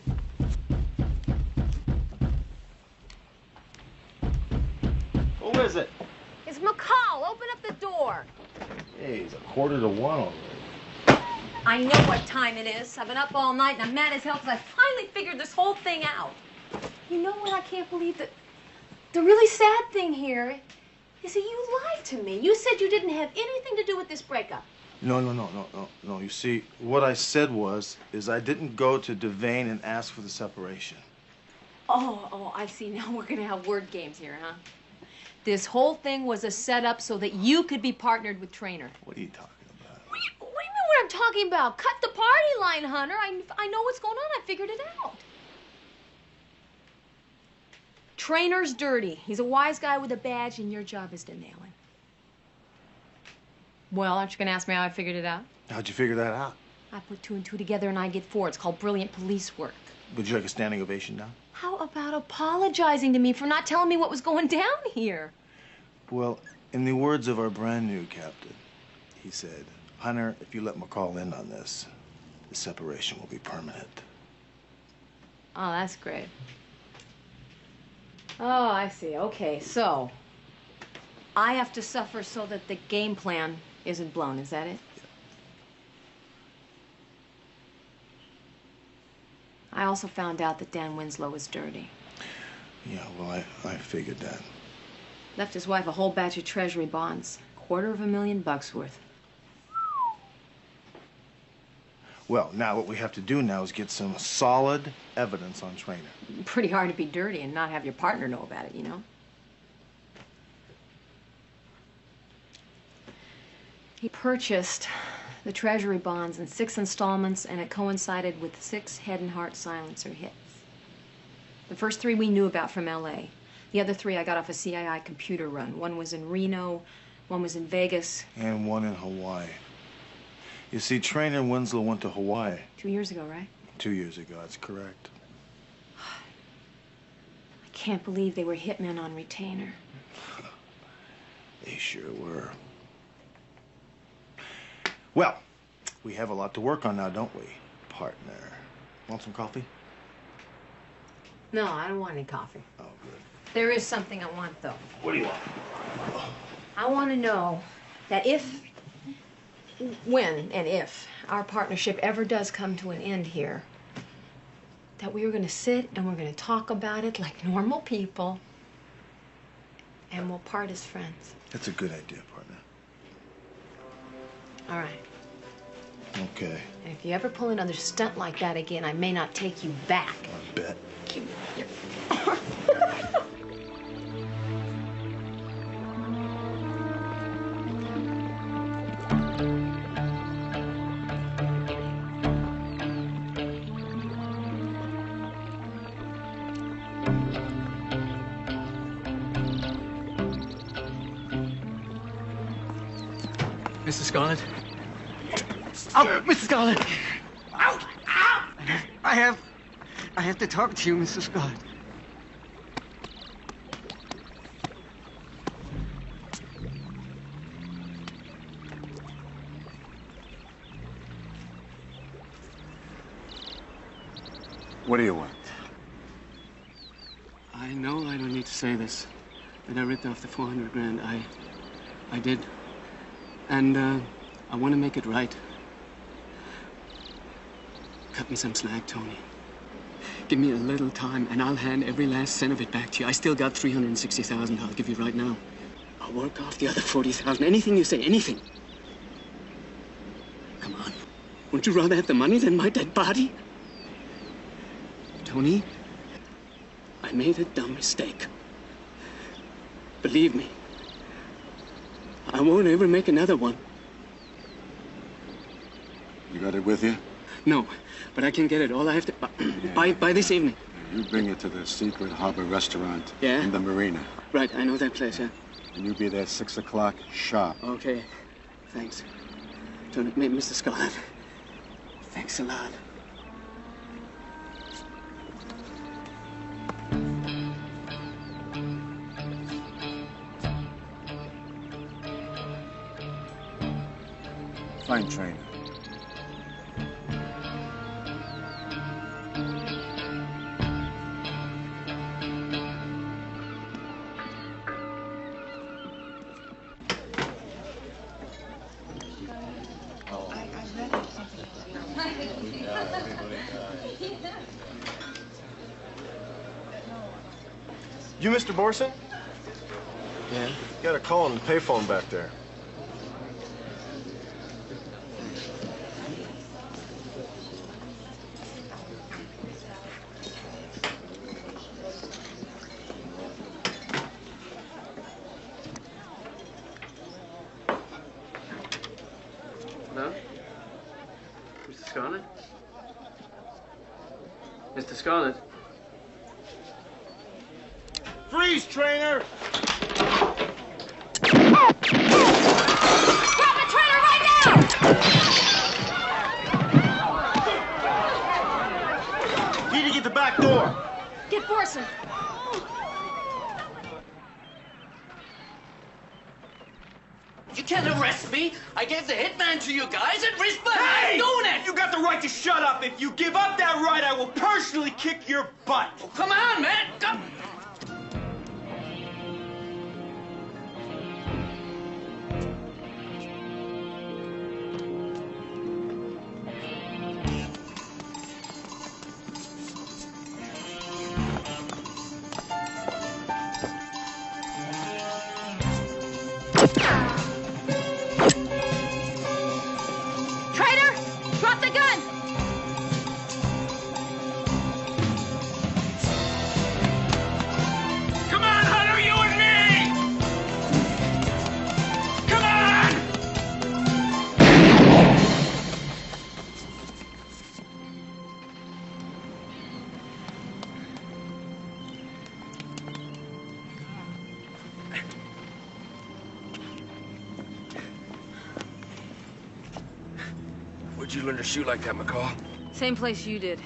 S2: Who is it?
S5: It's McCall. Open up the door.
S7: Hey, it's 1:45 already.
S6: I know what time it is. I've been up all night and I'm mad as hell because I finally figured this whole thing out. You know what? I can't believe that. The really sad thing here is that you lied to me. You said you didn't have anything to do with this breakup.
S7: No. You see, what I said is I didn't go to Devane and ask for the separation.
S6: Oh, I see. Now we're going to have word games here, huh? This whole thing was a setup so that you could be partnered with Trainer.
S7: What are you talking about?
S6: What do you mean what I'm talking about? Cut the party line, Hunter. I know what's going on. I figured it out. Trainer's dirty. He's a wise guy with a badge, and your job is to nail him. Well, aren't you going to ask me how I figured it out?
S7: How'd you figure that out?
S6: I put 2 and 2 together and I get 4. It's called brilliant police work.
S7: Would you like a standing ovation now?
S6: How about apologizing to me for not telling me what was going down here?
S7: Well, in the words of our brand new captain, he said, Hunter, if you let McCall in on this, the separation will be permanent.
S6: Oh, that's great. Oh, I see. Okay, so I have to suffer so that the game plan isn't blown. Is that it?
S7: Yeah.
S6: I also found out that Dan Winslow was dirty.
S7: Yeah, well, I figured that.
S6: Left his wife a whole batch of treasury bonds. $250,000 worth.
S7: Well, now what we have to do now is get some solid evidence on Trainer.
S6: Pretty hard to be dirty and not have your partner know about it, you know? He purchased the treasury bonds in 6 installments, and it coincided with 6 head and heart silencer hits. The first 3 we knew about from L.A. The other 3 I got off a CII computer run. One was in Reno, one was in Vegas.
S7: And one in Hawaii. You see, Trainer Winslow went to Hawaii.
S6: 2 years ago, right?
S7: 2 years ago, that's correct.
S6: I can't believe they were hitmen on retainer.
S7: They sure were. Well, we have a lot to work on now, don't we, partner? Want some coffee?
S6: No, I don't want any coffee.
S7: Oh, good.
S6: There is something I want, though.
S7: What do you want?
S6: I want to know that when and if our partnership ever does come to an end here, that we are going to sit and we're going to talk about it like normal people, and we'll part as friends.
S7: That's a good idea, partner.
S6: All right.
S7: Okay.
S6: And if you ever pull another stunt like that again, I may not take you back.
S7: I bet.
S16: Mrs. Scarlett? Oh, Mrs. Scarlett!
S2: Out!
S16: I have to talk to you, Mrs. Scarlett.
S24: What do you want?
S16: I know I don't need to say this, but I ripped off the 400 grand. I did. And, I want to make it right. Cut me some slack, Tony. Give me a little time, and I'll hand every last cent of it back to you. I still got $360,000 I'll give you right now. I'll work off the other 40,000. Anything you say, anything. Come on. Wouldn't you rather have the money than my dead body? Tony, I made a dumb mistake. Believe me, I won't ever make another one.
S24: You got it with you?
S16: No, but I can get it. All I have to by this evening.
S24: You bring it to the secret harbor restaurant
S16: Yeah?
S24: in the marina.
S16: Right, I know that place, yeah.
S24: And you be there 6 o'clock sharp.
S16: Okay, thanks. Mr. Scarlett, thanks a lot.
S24: Fine trainer.
S2: You Mr. Borson?
S1: Yeah?
S2: Got a call on the payphone back there.
S16: Hello? Mr. Scarlett? Mr. Scarlett?
S2: Freeze, trainer!
S5: Grab the trailer right now!
S2: Need to get the back door.
S6: Get Borson.
S12: You can't arrest me. I gave the hitman to you guys at risk, but
S9: Hey!
S12: I'm doing it.
S9: You got the right to shut up. If you give up that right, I will personally kick your butt.
S12: Oh, come on, man. Come.
S5: Traitor, drop the gun!
S9: Come on, Hunter, you and me! Come on!
S1: Where'd you learn to shoot like that, McCall?
S6: Same place you did.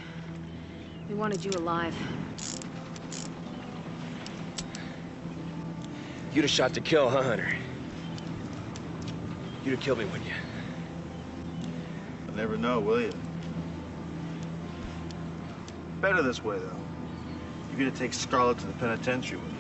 S6: We wanted you alive.
S1: You'd have shot to kill, huh, Hunter? You'd have killed me, wouldn't you?
S2: You'll never know, will you? Better this way, though. You're gonna take Scarlett to the penitentiary with you.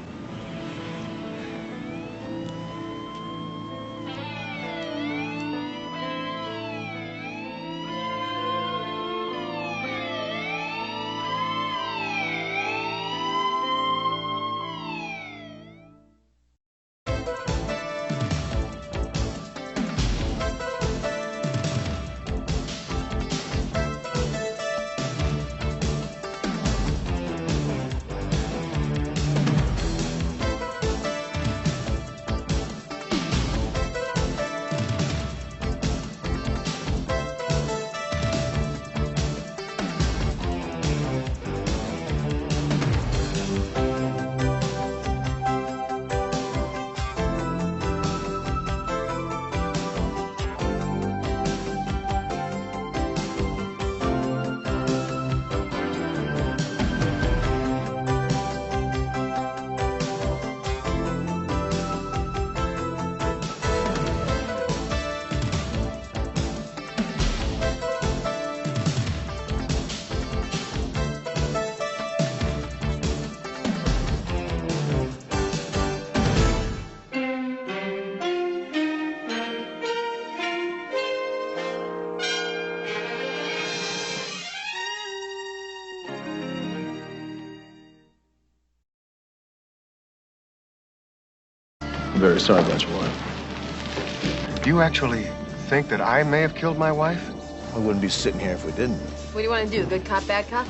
S4: I'm very sorry about your wife. Do you actually think that I may have killed my wife?
S7: I wouldn't be sitting here if we didn't.
S5: What do you want to do, good cop, bad cop?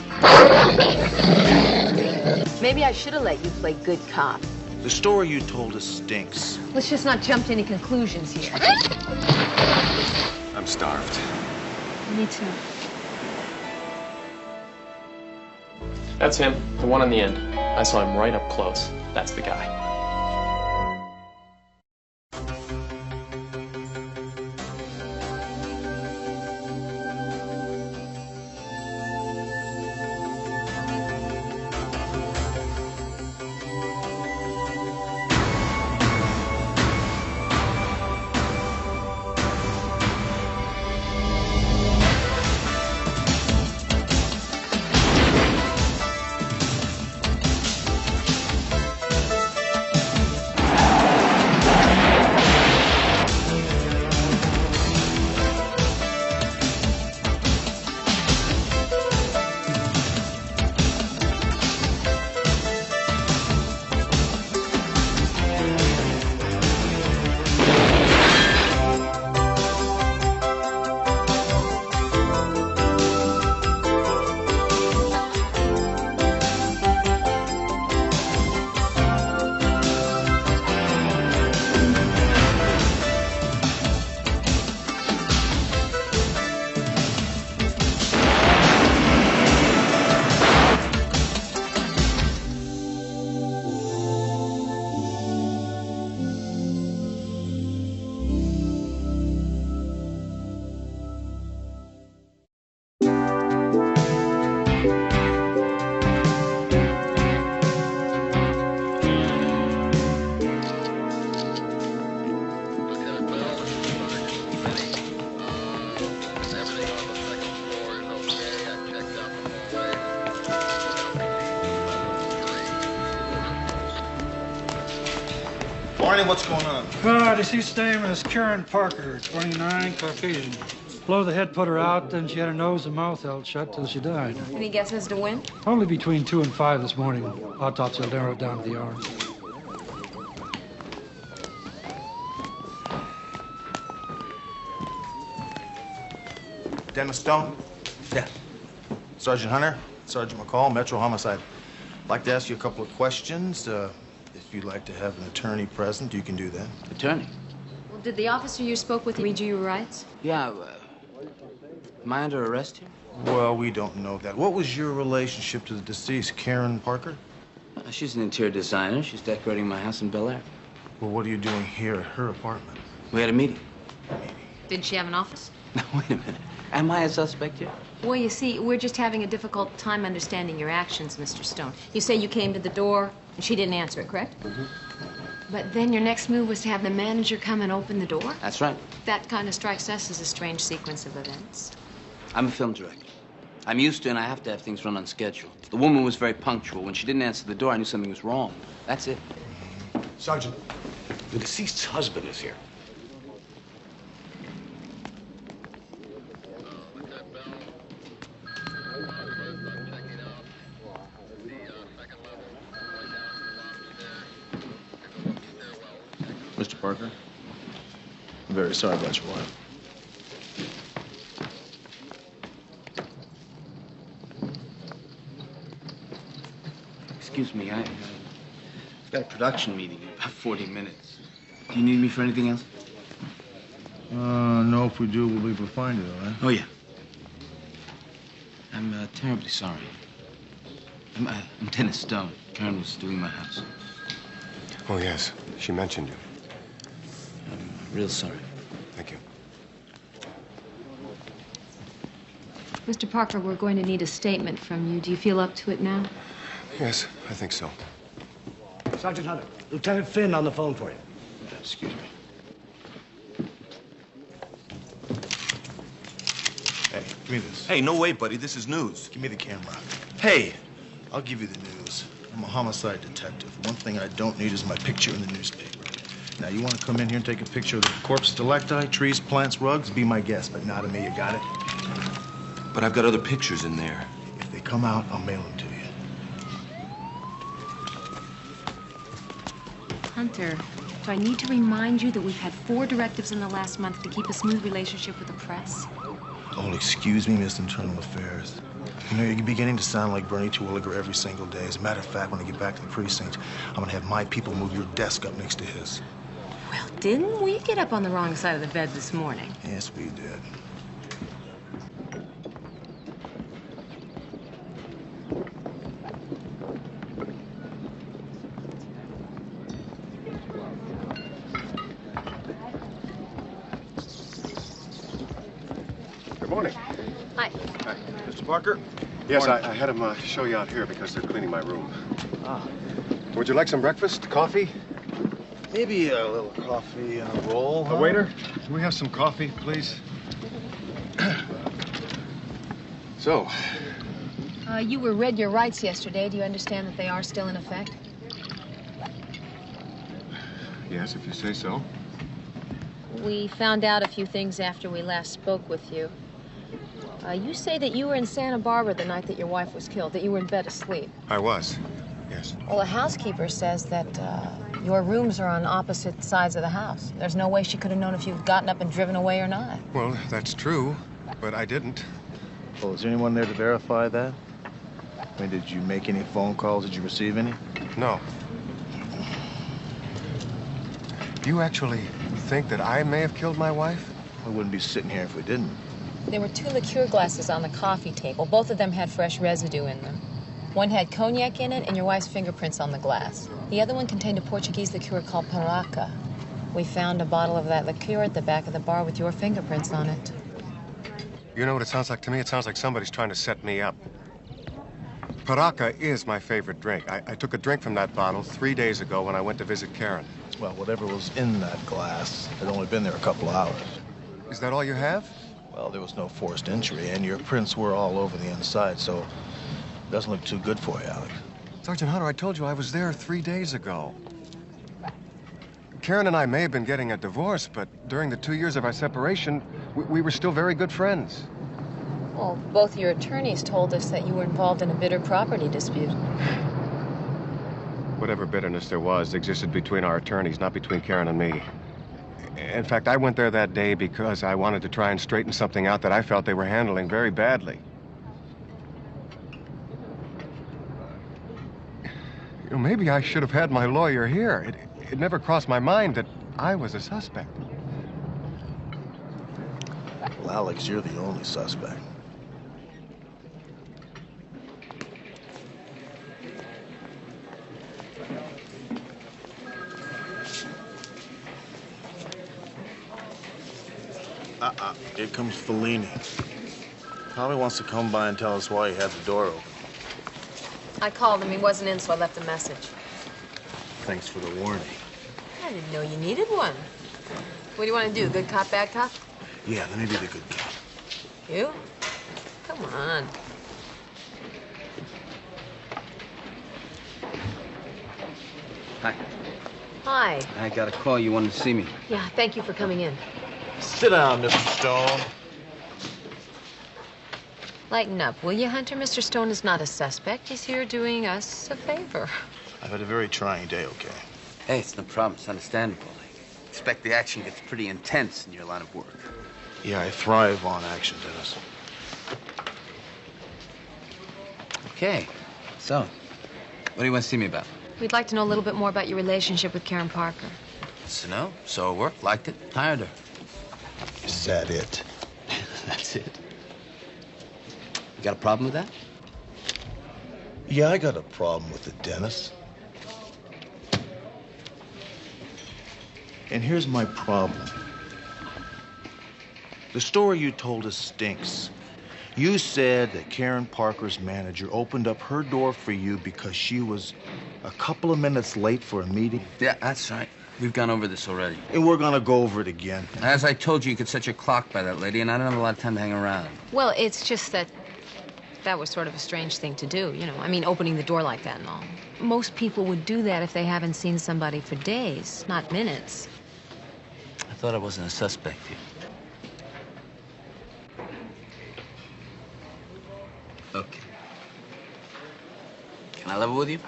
S5: Maybe I should have let you play good cop.
S7: The story you told us stinks.
S6: Let's just not jump to any conclusions here.
S20: I'm starved.
S6: Me too.
S13: That's him, the one on the end. I saw him right up close. That's the guy.
S7: What's going on?
S15: Deceased name is Karen Parker, 29, Caucasian. Blow the head put her out, then she had her nose and mouth held shut till she died.
S6: Any guesses to when?
S15: Only between 2 and 5 this morning. Autopsy will narrow it down to the hour.
S7: Dennis Stone?
S21: Yeah.
S7: Sergeant Hunter, Sergeant McCall, Metro Homicide. I'd like to ask you a couple of questions. If you'd like to have an attorney present, you can do that.
S12: Attorney?
S6: Well, did the officer you spoke with read you your rights?
S12: Yeah, am I under arrest here?
S7: Well, we don't know that. What was your relationship to the deceased, Karen Parker?
S12: She's an interior designer. She's decorating my house in Bel Air.
S7: Well, what are you doing here at her apartment?
S12: We had a meeting.
S6: Did she have an office?
S12: Now, wait a minute. Am I a suspect here?
S6: Well, you see, we're just having a difficult time understanding your actions, Mr. Stone. You say you came to the door, and she didn't answer it, correct?
S12: Mm-hmm.
S6: But then your next move was to have the manager come and open the door?
S12: That's right.
S6: That kind of strikes us as a strange sequence of events.
S12: I'm a film director. I'm used to and I have to have things run on schedule. The woman was very punctual. When she didn't answer the door, I knew something was wrong. That's it.
S21: Sergeant, the deceased's husband is here.
S7: Mr. Parker, I'm very sorry about your wife.
S12: Excuse me, I've got a production meeting in about 40 minutes. Do you need me for anything else?
S7: No, if we do, we'll leave her find you, all right?
S12: Oh, yeah. I'm terribly sorry. I'm Dennis Stone. Karen was doing my house.
S20: Oh, yes. She mentioned you.
S12: I'm real sorry.
S20: Thank you.
S6: Mr. Parker, we're going to need a statement from you. Do you feel up to it now?
S20: Yes, I think so.
S21: Sergeant Hunter, Lieutenant Finn on the phone for you.
S12: Excuse me.
S7: Hey, give me this.
S21: Hey, no way, buddy. This is news.
S7: Give me the camera. Hey, I'll give you the news. I'm a homicide detective. One thing I don't need is my picture in the newspaper. Now, you want to come in here and take a picture of the corpse stalactite, trees, plants, rugs? Be my guest, but not of me. You got it?
S21: But I've got other pictures in there.
S7: If they come out, I'll mail them to you.
S6: Hunter, do I need to remind you that we've had 4 directives in the last month to keep a smooth relationship with the press?
S7: Oh, excuse me, Miss Internal Affairs. You know, you're beginning to sound like Bernie Terwilliger every single day. As a matter of fact, when I get back to the precinct, I'm gonna have my people move your desk up next to his.
S6: Well, didn't we get up on the wrong side of the bed this morning?
S7: Yes, we did.
S20: Good morning.
S6: Hi.
S20: Hi. Mr. Parker? Yes, I had him show you out here because they're cleaning my room.
S7: Ah.
S20: Would you like some breakfast? Coffee?
S7: Maybe a little coffee and a roll, huh?
S20: Waiter, can we have some coffee, please? So.
S6: You were read your rights yesterday. Do you understand that they are still in effect?
S20: Yes, if you say so.
S6: We found out a few things after we last spoke with you. You say that you were in Santa Barbara the night that your wife was killed, that you were in bed asleep.
S20: I was, yes.
S6: Well, the housekeeper says that your rooms are on opposite sides of the house. There's no way she could have known if you'd gotten up and driven away or not.
S20: Well, that's true, but I didn't.
S7: Well, is there anyone there to verify that? I mean, did you make any phone calls? Did you receive any?
S20: No. You actually think that I may have killed my wife?
S7: We wouldn't be sitting here if we didn't.
S6: There were 2 liqueur glasses on the coffee table. Both of them had fresh residue in them. One had cognac in it and your wife's fingerprints on the glass. The other one contained a Portuguese liqueur called Paraca. We found a bottle of that liqueur at the back of the bar with your fingerprints on it.
S20: You know what it sounds like to me? It sounds like somebody's trying to set me up. Paraca is my favorite drink. I took a drink from that bottle 3 days ago when I went to visit Karen.
S7: Well, whatever was in that glass had only been there a couple of hours.
S20: Is that all you have?
S7: Well, there was no forced entry, and your prints were all over the inside, so it doesn't look too good for you, Alec.
S20: Sergeant Hunter, I told you I was there 3 days ago. Karen and I may have been getting a divorce, but during the 2 years of our separation, we were still very good friends.
S6: Well, both your attorneys told us that you were involved in a bitter property dispute.
S20: Whatever bitterness there was existed between our attorneys, not between Karen and me. In fact, I went there that day because I wanted to try and straighten something out that I felt they were handling very badly. You know, maybe I should have had my lawyer here. It never crossed my mind that I was a suspect.
S7: Well, Alex, you're the only suspect. Here comes Fellini. Probably wants to come by and tell us why he had the door open.
S6: I called him. He wasn't in, so I left a message.
S7: Thanks for the warning.
S6: I didn't know you needed one. What do you want to do, good cop, bad cop?
S7: Yeah, let me be the good cop.
S6: You? Come on.
S12: Hi.
S6: Hi.
S12: I got a call. You wanted to see me.
S6: Yeah, thank you for coming in.
S7: Sit down, Mr. Stone.
S6: Lighten up, will you, Hunter? Mr. Stone is not a suspect. He's here doing us a favor.
S7: I've had a very trying day, okay?
S12: Hey, it's no problem. It's understandable. I expect the action gets pretty intense in your line of work.
S7: Yeah, I thrive on action, Dennis.
S12: Okay. So, what do you want to see me about?
S6: We'd like to know a little bit more about your relationship with Karen Parker.
S12: So, no. Saw her work, liked it, hired her.
S7: Is that it?
S12: That's it. You got a problem with that?
S7: Yeah, I got a problem with it, Dennis. And here's my problem. The story you told us stinks. You said that Karen Parker's manager opened up her door for you because she was a couple of minutes late for a meeting.
S12: Yeah, that's right. We've gone over this already.
S7: And we're gonna go over it again.
S12: As I told you, you could set your clock by that lady, and I don't have a lot of time to hang around.
S6: Well, it's just that was sort of a strange thing to do, you know. I mean, opening the door like that and all. Most people would do that if they haven't seen somebody for days, not minutes.
S12: I thought I wasn't a suspect here. Okay. Can I level with you?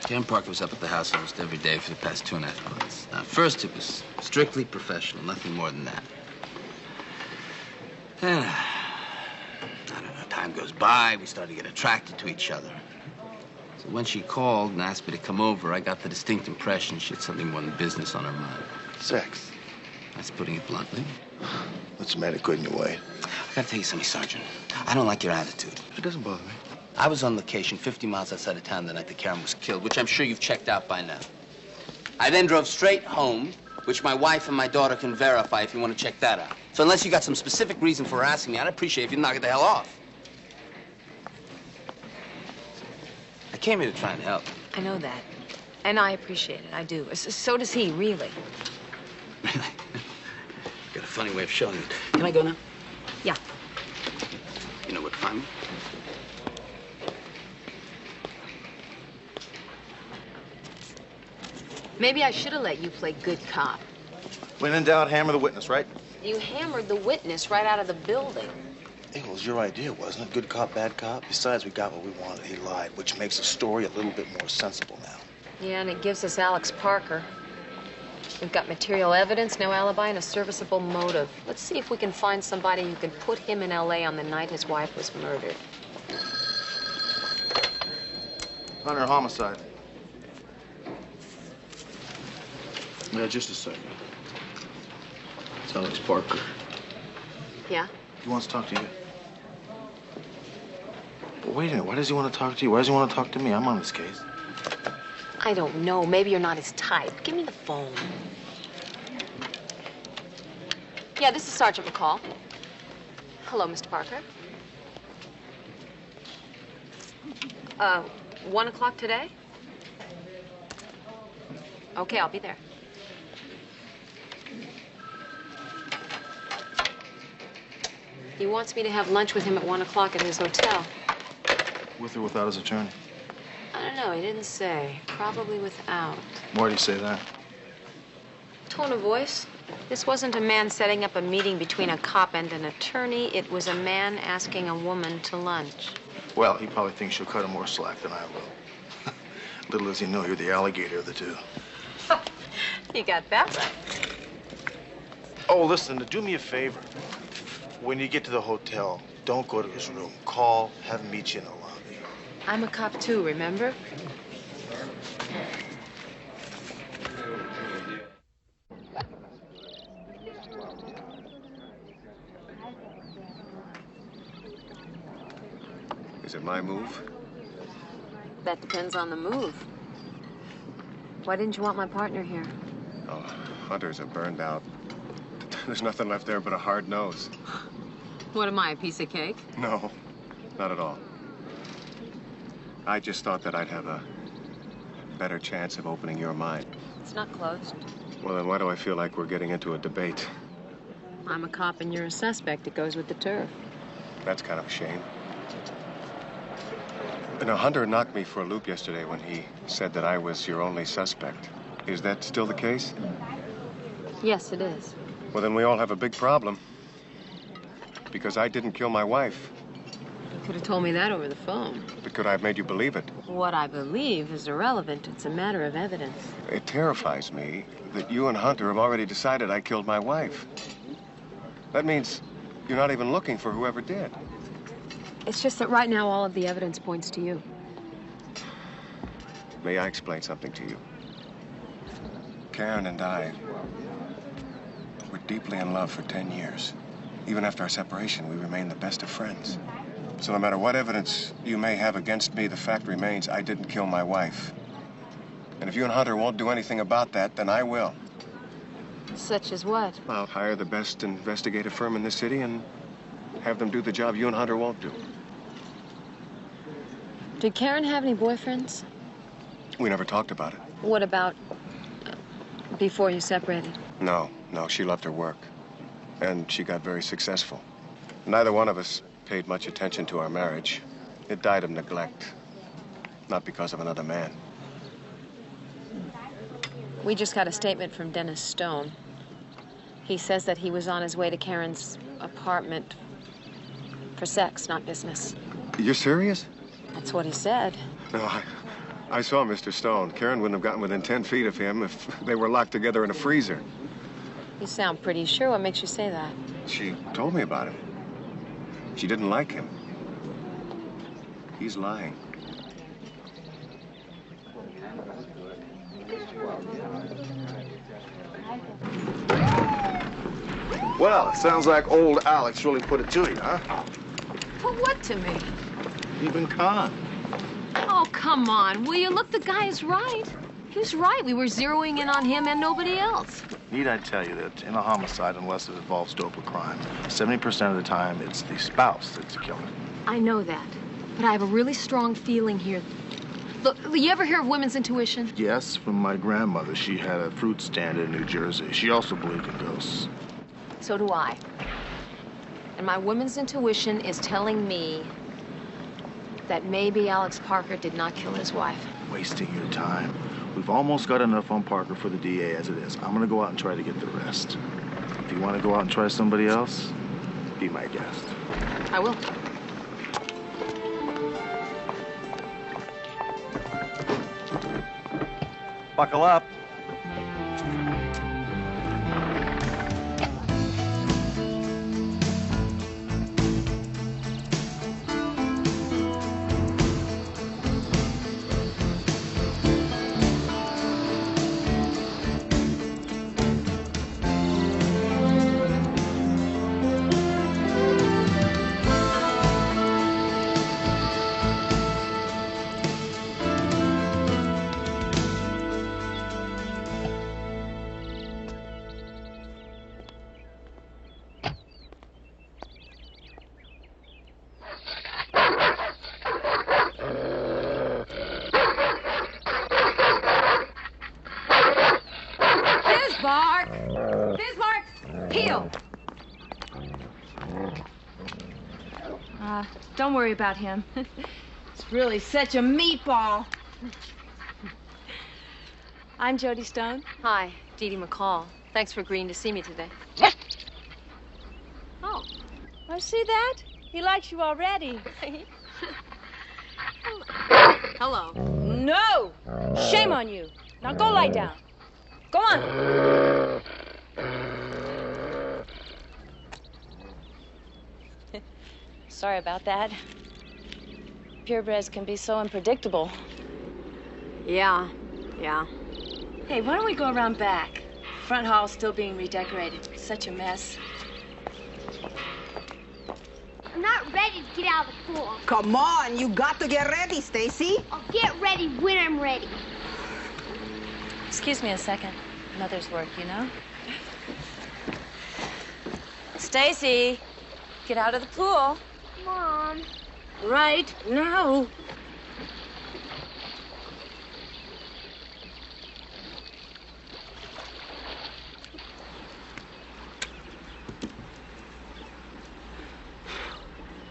S12: Karen Parker was up at the house almost every day for the past 2.5 months. Now, first, it was strictly professional, nothing more than that. I don't know, time goes by, we start to get attracted to each other. So when she called and asked me to come over, I got the distinct impression she had something more than business on her mind.
S7: Sex.
S12: That's putting it bluntly.
S7: What's the matter? Couldn't you wait?
S12: I gotta tell you something, Sergeant. I don't like your attitude.
S7: It doesn't bother me.
S12: I was on location 50 miles outside of town the night that Karen was killed, which I'm sure you've checked out by now. I then drove straight home, which my wife and my daughter can verify if you want to check that out. So unless you got some specific reason for asking me, I'd appreciate if you knock it the hell off. I came here to try and help.
S6: I know that. And I appreciate it. I do. So does he, really.
S12: Really? Got a funny way of showing it. Can I go now?
S6: Yeah.
S12: You know where to find me?
S6: Maybe I should have let you play good cop.
S7: When in doubt, hammer the witness, right?
S6: You hammered the witness right out of the building.
S7: It was your idea, wasn't it? Good cop, bad cop. Besides, we got what we wanted. He lied, which makes the story a little bit more sensible now.
S6: Yeah, and it gives us Alex Parker. We've got material evidence, no alibi, and a serviceable motive. Let's see if we can find somebody who can put him in L.A. on the night his wife was murdered.
S7: Hunter, homicide.
S9: Yeah, just a second. It's Alex Parker.
S6: Yeah?
S7: He wants to talk to you. But wait a minute, why does he want to talk to you? Why does he want to talk to me? I'm on this case.
S6: I don't know. Maybe you're not his type. Give me the phone. Yeah, this is Sergeant McCall. Hello, Mr. Parker. 1 o'clock today? Okay, I'll be there. He wants me to have lunch with him at 1 o'clock at his hotel.
S7: With or without his attorney?
S6: I don't know, he didn't say. Probably without.
S7: Why do you say that?
S6: Tone of voice. This wasn't a man setting up a meeting between a cop and an attorney. It was a man asking a woman to lunch.
S7: Well, he probably thinks you'll cut him more slack than I will. Little does he know you're the alligator of the two.
S6: You got that right.
S7: Oh, listen, do me a favor. When you get to the hotel, don't go to his room. Call, have him meet you in the lobby.
S6: I'm a cop too, remember?
S20: Is it my move?
S6: That depends on the move. Why didn't you want my partner here?
S20: Oh, hunters are burned out. There's nothing left there but a hard nose.
S6: What am I, a piece of cake?
S20: No, not at all. I just thought that I'd have a better chance of opening your mind.
S6: It's not closed.
S20: Well, then why do I feel like we're getting into a debate?
S6: I'm a cop and you're a suspect. It goes with the turf.
S20: That's kind of a shame. Now, Hunter knocked me for a loop yesterday when he said that I was your only suspect. Is that still the case?
S6: Yes, it is.
S20: Well, then we all have a big problem. Because I didn't kill my wife.
S6: You could have told me that over the phone.
S20: But could I have made you believe it?
S6: What I believe is irrelevant. It's a matter of evidence.
S20: It terrifies me that you and Hunter have already decided I killed my wife. That means you're not even looking for whoever did.
S6: It's just that right now all of the evidence points to you.
S20: May I explain something to you? Karen and I were deeply in love for 10 years. Even after our separation, we remained the best of friends. So no matter what evidence you may have against me, the fact remains I didn't kill my wife. And if you and Hunter won't do anything about that, then I will.
S6: Such as what?
S20: I'll hire the best investigative firm in this city and have them do the job you and Hunter won't do.
S6: Did Karen have any boyfriends?
S20: We never talked about it.
S6: What about before you separated?
S20: No, she loved her work. And she got very successful. Neither one of us paid much attention to our marriage. It died of neglect, not because of another man.
S6: We just got a statement from Dennis Stone. He says that he was on his way to Karen's apartment for sex, not business.
S20: You're serious?
S6: That's what he said.
S20: No, I saw Mr. Stone. Karen wouldn't have gotten within 10 feet of him if they were locked together in a freezer.
S6: You sound pretty sure. What makes you say that?
S20: She told me about it. She didn't like him. He's lying.
S7: Well, it sounds like old Alex really put it to you, huh?
S6: Put what to me?
S7: You've been conned.
S6: Oh, come on, will you? Look, the guy is right. He was right. We were zeroing in on him and nobody else.
S7: Need I tell you that in a homicide, unless it involves dope or crime, 70% of the time it's the spouse that's the killer.
S6: I know that, but I have a really strong feeling here. Look, you ever hear of women's intuition?
S7: Yes, from my grandmother. She had a fruit stand in New Jersey. She also believed in ghosts.
S6: So do I. And my woman's intuition is telling me that maybe Alex Parker did not kill his wife.
S7: Wasting your time. We've almost got enough on Parker for the DA as it is. I'm gonna go out and try to get the rest. If you want to go out and try somebody else, be my guest.
S6: I will.
S4: Buckle up.
S10: Don't worry about him. It's really such a meatball. I'm Jody Stone.
S6: Hi, Dee Dee McCall. Thanks for agreeing to see me today.
S10: Oh, I see that. He likes you already.
S6: Hello.
S10: No! Shame on you. Now go lie down. Go on. Sorry about that. Purebreds can be so unpredictable.
S6: Yeah.
S10: Hey, why don't we go around back? Front hall's still being redecorated. It's such a mess.
S14: I'm not ready to get out of the pool.
S17: Come on, you got to get ready, Stacy.
S14: I'll get ready when I'm ready.
S10: Excuse me a second. Mother's work, you know? Stacy, get out of the pool.
S14: Mom.
S10: Right now.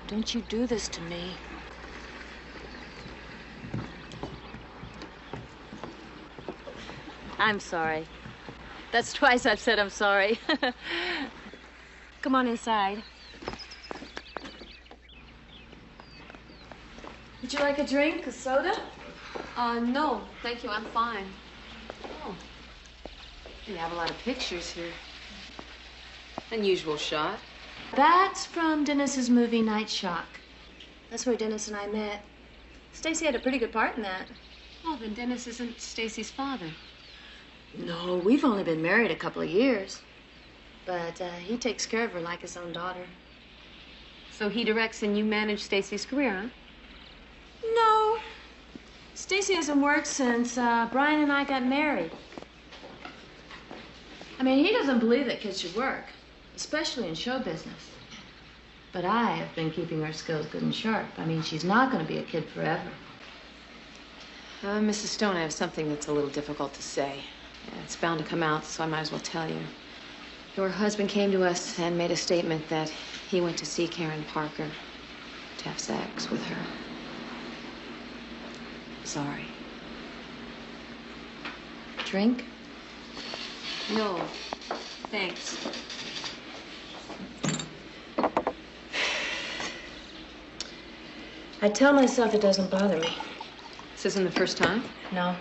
S10: Don't you do this to me. I'm sorry. That's twice I've said I'm sorry. Come on inside. Would you like a drink, a soda?
S6: No, thank you, I'm fine. Oh, you have a lot of pictures here. Unusual shot.
S10: That's from Dennis's movie Night Shock. That's where Dennis and I met. Stacy had a pretty good part in that.
S6: Oh, then Dennis isn't Stacy's father.
S10: No, we've only been married a couple of years. But he takes care of her like his own daughter.
S6: So he directs and you manage Stacy's career, huh?
S10: No. Stacy hasn't worked since Brian and I got married. I mean, he doesn't believe that kids should work, especially in show business. But I have been keeping her skills good and sharp. I mean, she's not going to be a kid forever.
S6: Mrs. Stone, I have something that's a little difficult to say. It's bound to come out, so I might as well tell you. Your husband came to us and made a statement that he went to see Karen Parker to have sex with her. Sorry.
S10: Drink?
S6: No, thanks.
S10: I tell myself it doesn't bother me.
S6: This isn't the first time?
S10: No.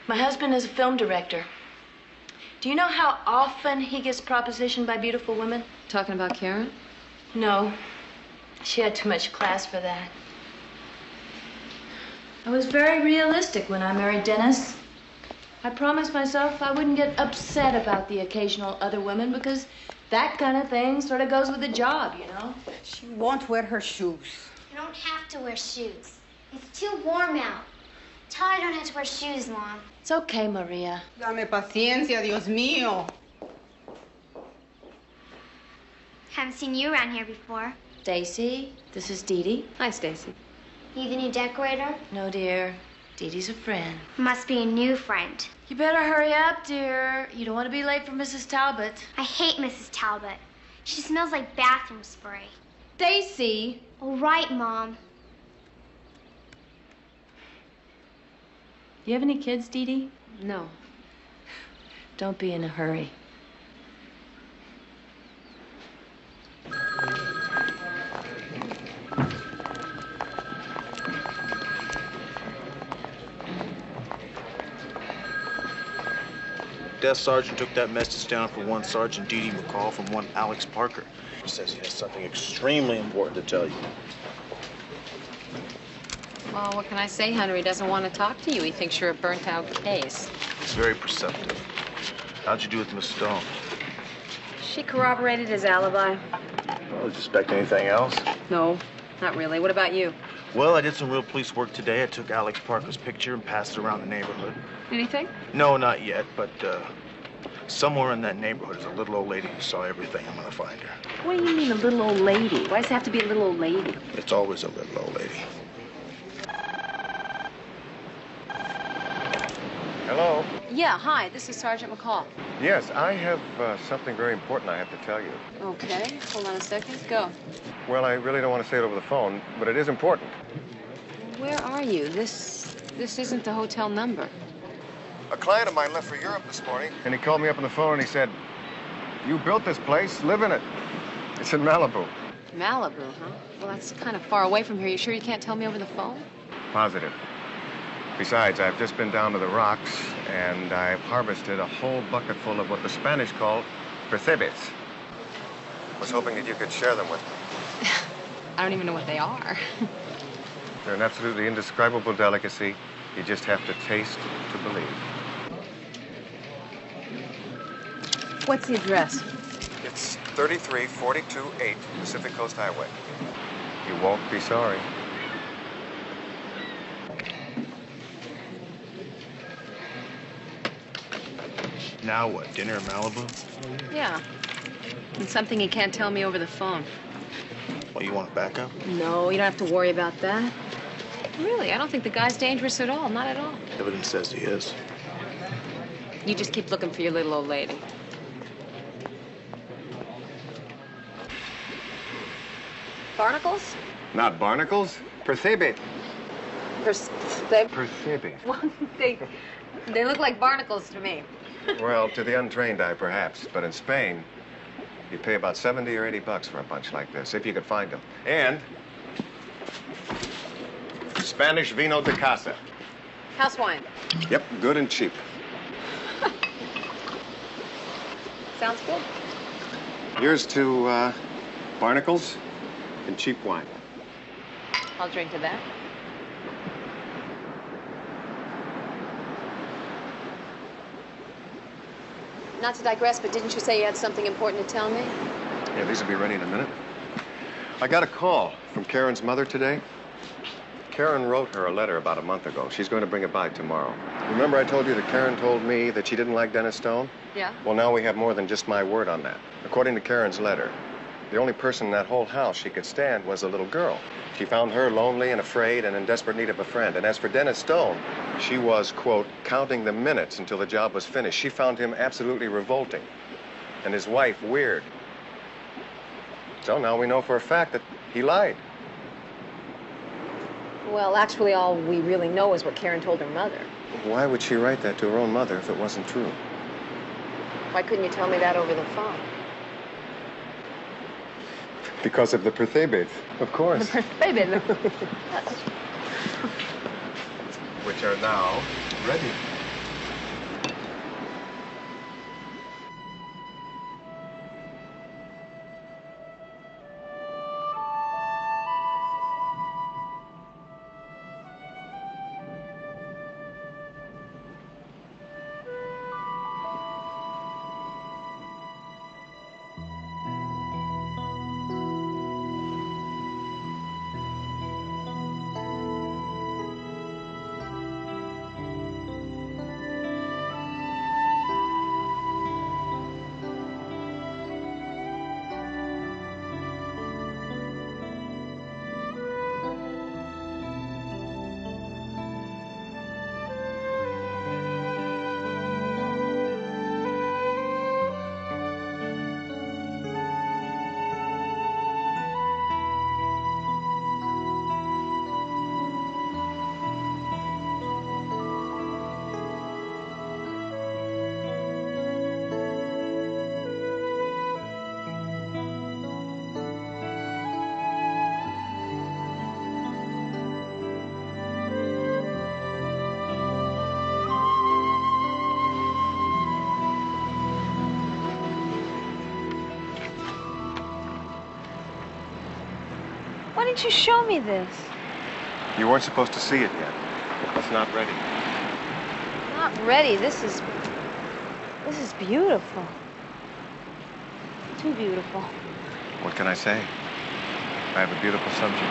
S10: My husband is a film director. Do you know how often he gets propositioned by beautiful women?
S6: Talking about Karen?
S10: No. She had too much class for that. I was very realistic when I married Dennis. I promised myself I wouldn't get upset about the occasional other women because that kind of thing sort of goes with the job, you know?
S8: She won't wear her shoes.
S14: You don't have to wear shoes. It's too warm out. Tell her I don't have to wear shoes, Mom.
S10: It's okay, Maria.
S8: Dame paciencia, Dios mío.
S14: Haven't seen you around here before.
S10: Stacy, this is Dee Dee.
S6: Hi, Stacy.
S14: You the new decorator?
S10: No, dear. Dee Dee's a friend.
S14: Must be a new friend.
S10: You better hurry up, dear. You don't want to be late for Mrs. Talbot.
S14: I hate Mrs. Talbot. She smells like bathroom spray.
S10: Stacy!
S14: All right, Mom.
S10: You have any kids, Dee Dee?
S6: No.
S10: Don't be in a hurry.
S7: Desk Sergeant took that message down from one Sergeant Dee Dee McCall from one Alex Parker. He says he has something extremely important to tell you.
S6: Well, what can I say, Henry? He doesn't want to talk to you. He thinks you're a burnt-out case.
S7: He's very perceptive. How'd you do with Miss Stone?
S6: She corroborated his alibi.
S7: Well, did you expect anything else?
S6: No, not really. What about you?
S7: Well, I did some real police work today. I took Alex Parker's picture and passed it around the neighborhood.
S6: Anything?
S7: No, not yet, but somewhere in that neighborhood is a little old lady who saw everything. I'm gonna find her.
S6: What do you mean, a little old lady? Why does it have to be a little old lady?
S7: It's always a little old lady.
S20: Hello?
S6: Yeah, hi. This is Sergeant McCall.
S20: Yes, I have something very important I have to tell you.
S6: Okay, hold on a second. Go.
S20: Well, I really don't want to say it over the phone, but it is important.
S6: Where are you? This isn't the hotel number.
S20: A client of mine left for Europe this morning, and he called me up on the phone and he said, "You built this place, live in it." It's in Malibu.
S6: Malibu, huh? Well, that's kind of far away from here. You sure you can't tell me over the phone?
S20: Positive. Besides, I've just been down to the rocks, and I've harvested a whole bucket full of what the Spanish call percebes. Was hoping that you could share them with me.
S6: I don't even know what they are.
S20: They're an absolutely indescribable delicacy. You just have to taste to believe.
S6: What's the address?
S20: It's 33428 Pacific Coast Highway. You won't be sorry.
S7: Now what, dinner in Malibu?
S6: Yeah. And something you can't tell me over the phone.
S7: Well, you want backup?
S6: No, you don't have to worry about that. Really, I don't think the guy's dangerous at all. Not at all.
S7: Evidence says he is.
S6: You just keep looking for your little old lady. Barnacles?
S20: Not barnacles, percebe.
S6: They
S20: Percebe.
S6: Well, they look like barnacles to me.
S20: Well, to the untrained eye, perhaps, but in Spain, you pay about 70 or 80 bucks for a bunch like this, if you could find them. And Spanish vino de casa.
S6: House wine.
S20: Yep, good and cheap.
S6: Sounds good.
S20: Here's to barnacles and cheap wine.
S6: I'll drink to that. Not to digress, but didn't you say you had something important to tell me?
S20: Yeah, these will be ready in a minute. I got a call from Karen's mother today. Karen wrote her a letter about a month ago. She's going to bring it by tomorrow. Remember I told you that Karen told me that she didn't like Dennis Stone?
S6: Yeah.
S20: Well, now we have more than just my word on that. According to Karen's letter, the only person in that whole house she could stand was a little girl. She found her lonely and afraid and in desperate need of a friend. And as for Dennis Stone, she was, quote, counting the minutes until the job was finished. She found him absolutely revolting and his wife weird. So now we know for a fact that he lied.
S6: Well, actually, all we really know is what Karen told her mother.
S20: Why would she write that to her own mother if it wasn't true?
S6: Why couldn't you tell me that over the phone?
S20: Because of the percebes, of course.
S6: The percebes.
S20: Which are now ready.
S5: didn't you show me this?
S20: You weren't supposed to see it yet. It's not ready.
S5: Not ready. This is beautiful. Too beautiful.
S20: What can I say? I have a beautiful subject.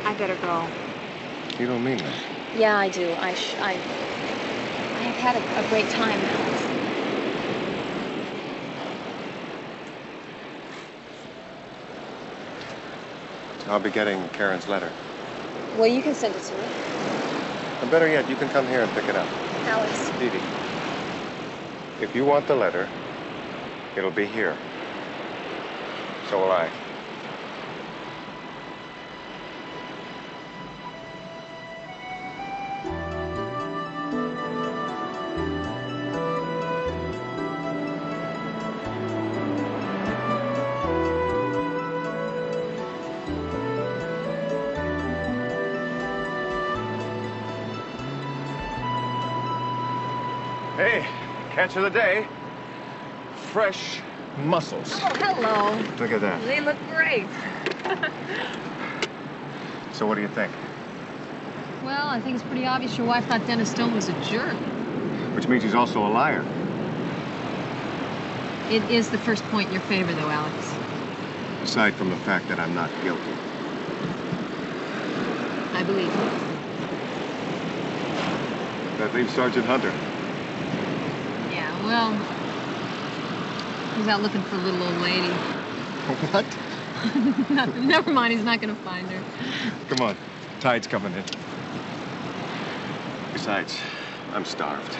S5: I better go.
S20: You don't mean that.
S5: Yeah, I do. I have had a great time, Alex.
S20: I'll be getting Karen's letter.
S5: Well, you can send it to me.
S20: And better yet, you can come here and pick it up.
S5: Alex.
S20: Dee Dee, if you want the letter, it'll be here. So will I.
S1: Hey, catch of the day. Fresh mussels.
S5: Oh, hello.
S20: Look at that.
S5: They look great.
S20: So what do you think?
S6: Well, I think it's pretty obvious your wife thought Dennis Stone was a jerk.
S20: Which means he's also a liar.
S6: It is the first point in your favor, though, Alex.
S20: Aside from the fact that I'm not guilty.
S6: I believe you.
S20: That leaves Sergeant Hunter.
S6: Yeah, well, he's out looking for a little old lady.
S20: What?
S6: Never mind, he's not going to find her.
S20: Come on. Tide's coming in. Besides, I'm starved.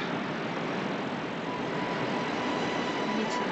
S6: Me too.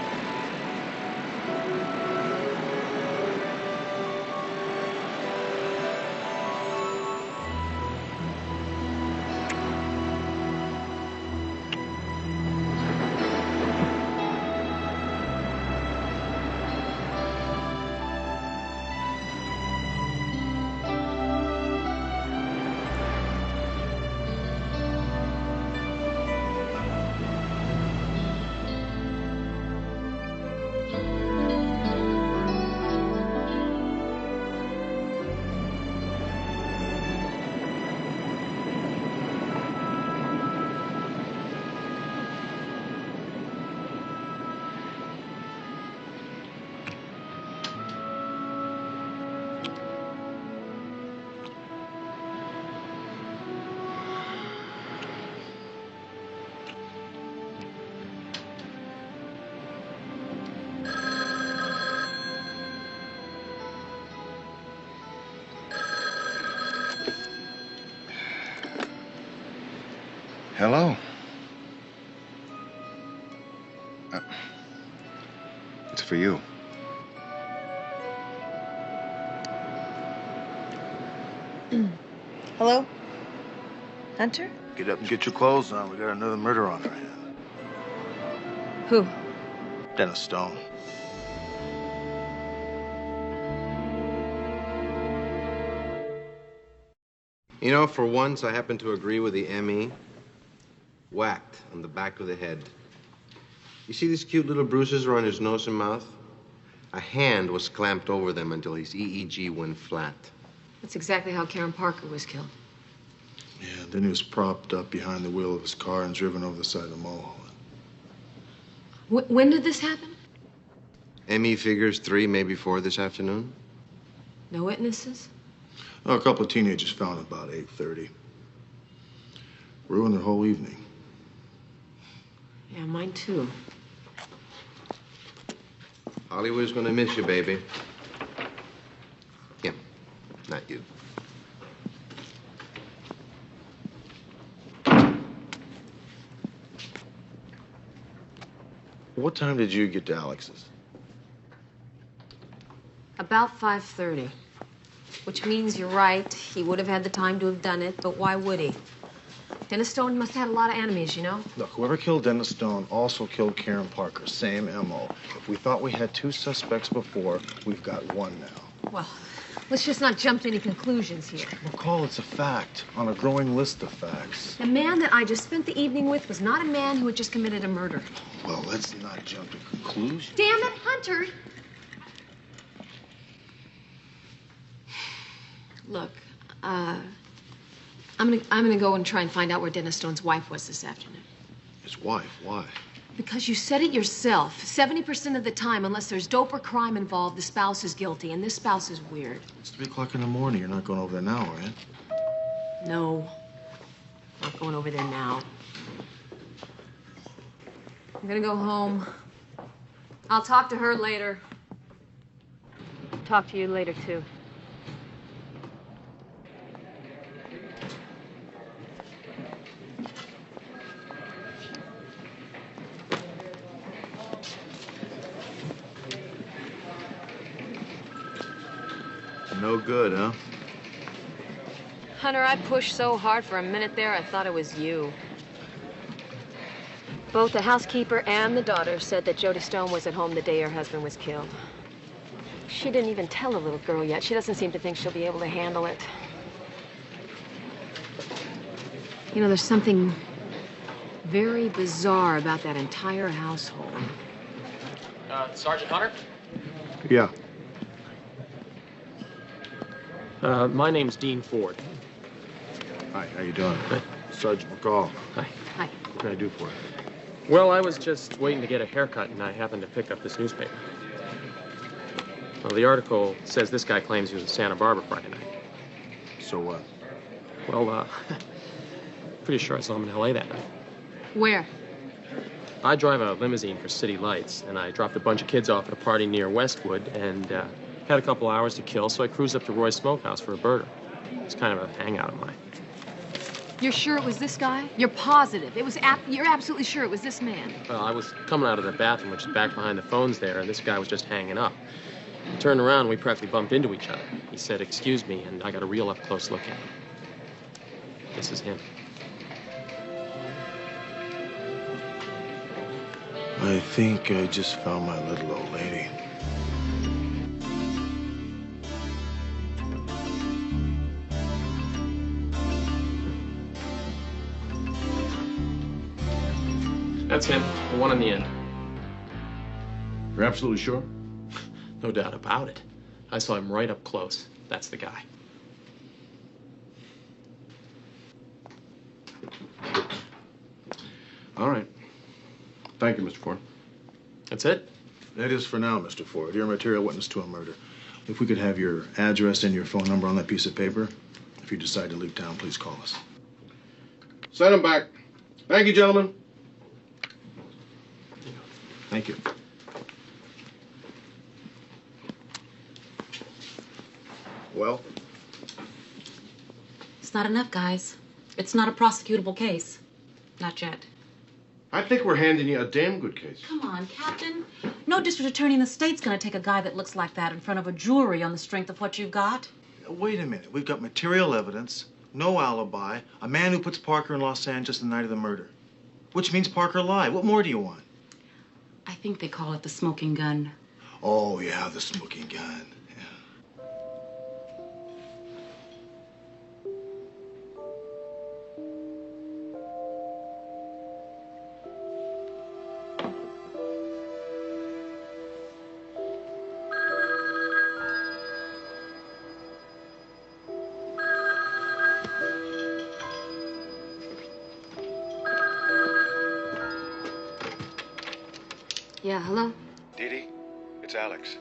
S20: Hello. It's for you.
S5: Hello? Hunter?
S7: Get up and get your clothes on. We got another murder on our hands.
S5: Who?
S7: Dennis Stone.
S3: You know, for once, I happen to agree with the ME. Whacked on the back of the head. You see these cute little bruises around his nose and mouth? A hand was clamped over them until his EEG went flat.
S6: That's exactly how Karen Parker was killed.
S7: Yeah, then he was propped up behind the wheel of his car and driven over the side of the mall.
S6: When did this happen?
S3: ME figures 3, maybe 4 this afternoon.
S6: No witnesses?
S7: Oh, a couple of teenagers found it about 8:30. Ruined their whole evening.
S6: Yeah, mine too.
S3: Hollywood's gonna miss you, baby. Him, not you.
S7: What time did you get to Alex's?
S6: About 5:30. Which means you're right. He would have had the time to have done it, but why would he? Dennis Stone must have had a lot of enemies, you know?
S7: Look, whoever killed Dennis Stone also killed Karen Parker. Same M.O. If we thought we had 2 suspects before, we've got 1 now.
S6: Well, Let's just not jump to any conclusions here.
S7: McCall, it's a fact on a growing list of facts.
S6: The man that I just spent the evening with was not a man who had just committed a murder.
S7: Well, let's not jump to conclusions.
S6: Damn it, Hunter! Look, I'm gonna go and try and find out where Dennis Stone's wife was this afternoon.
S7: His wife? Why?
S6: Because you said it yourself. 70% of the time, unless there's dope or crime involved, the spouse is guilty, and this spouse is weird.
S7: It's 3 o'clock in the morning. You're not going over there now, are you?
S6: No. Not going over there now. I'm gonna go home. I'll talk to her later. Talk to you later, too.
S7: No good, huh?
S6: Hunter, I pushed so hard for a minute there, I thought it was you. Both the housekeeper and the daughter said that Jody Stone was at home the day her husband was killed. She didn't even tell the little girl yet. She doesn't seem to think she'll be able to handle it. You know, there's something very bizarre about that entire household.
S13: Sergeant Hunter?
S7: Yeah.
S13: My name's Dean Ford.
S7: Hi, how you doing? Hey. Sergeant McCall.
S13: Hi.
S6: Hi.
S7: What can I do for you?
S13: Well, I was just waiting to get a haircut, and I happened to pick up this newspaper. Well, the article says this guy claims he was in Santa Barbara Friday night.
S7: So what?
S13: Well, pretty sure I saw him in L.A. that night.
S6: Where?
S13: I drive a limousine for City Lights, and I dropped a bunch of kids off at a party near Westwood, and had a couple hours to kill, so I cruised up to Roy's Smokehouse for a burger. It's kind of a hangout of mine.
S6: You're sure it was this guy? You're positive? You're absolutely sure it was this man?
S13: Well, I was coming out of the bathroom, which is back behind the phones there, and this guy was just hanging up. I turned around, and we practically bumped into each other. He said, "Excuse me," and I got a real up-close look at him. This is him.
S7: I think I just found my little old lady.
S13: That's him, the one on the end.
S7: You're absolutely sure?
S13: No doubt about it. I saw him right up close. That's the guy.
S7: All right. Thank you, Mr. Ford.
S13: That's it?
S7: That is for now, Mr. Ford. You're a material witness to a murder. If we could have your address and your phone number on that piece of paper, if you decide to leave town, please call us. Send him back. Thank you, gentlemen. Thank you. Well?
S11: It's not enough, guys. It's not a prosecutable case. Not yet.
S7: I think we're handing you a damn good case.
S11: Come on, Captain. No district attorney in the state's gonna take a guy that looks like that in front of a jury on the strength of what you've got.
S2: Wait a minute. We've got material evidence, no alibi, a man who puts Parker in Los Angeles the night of the murder. Which means Parker lied. What more do you want?
S11: I think they call it the smoking gun.
S2: Oh, yeah, the smoking gun.
S6: Yeah, hello?
S20: Dee Dee, it's Alex.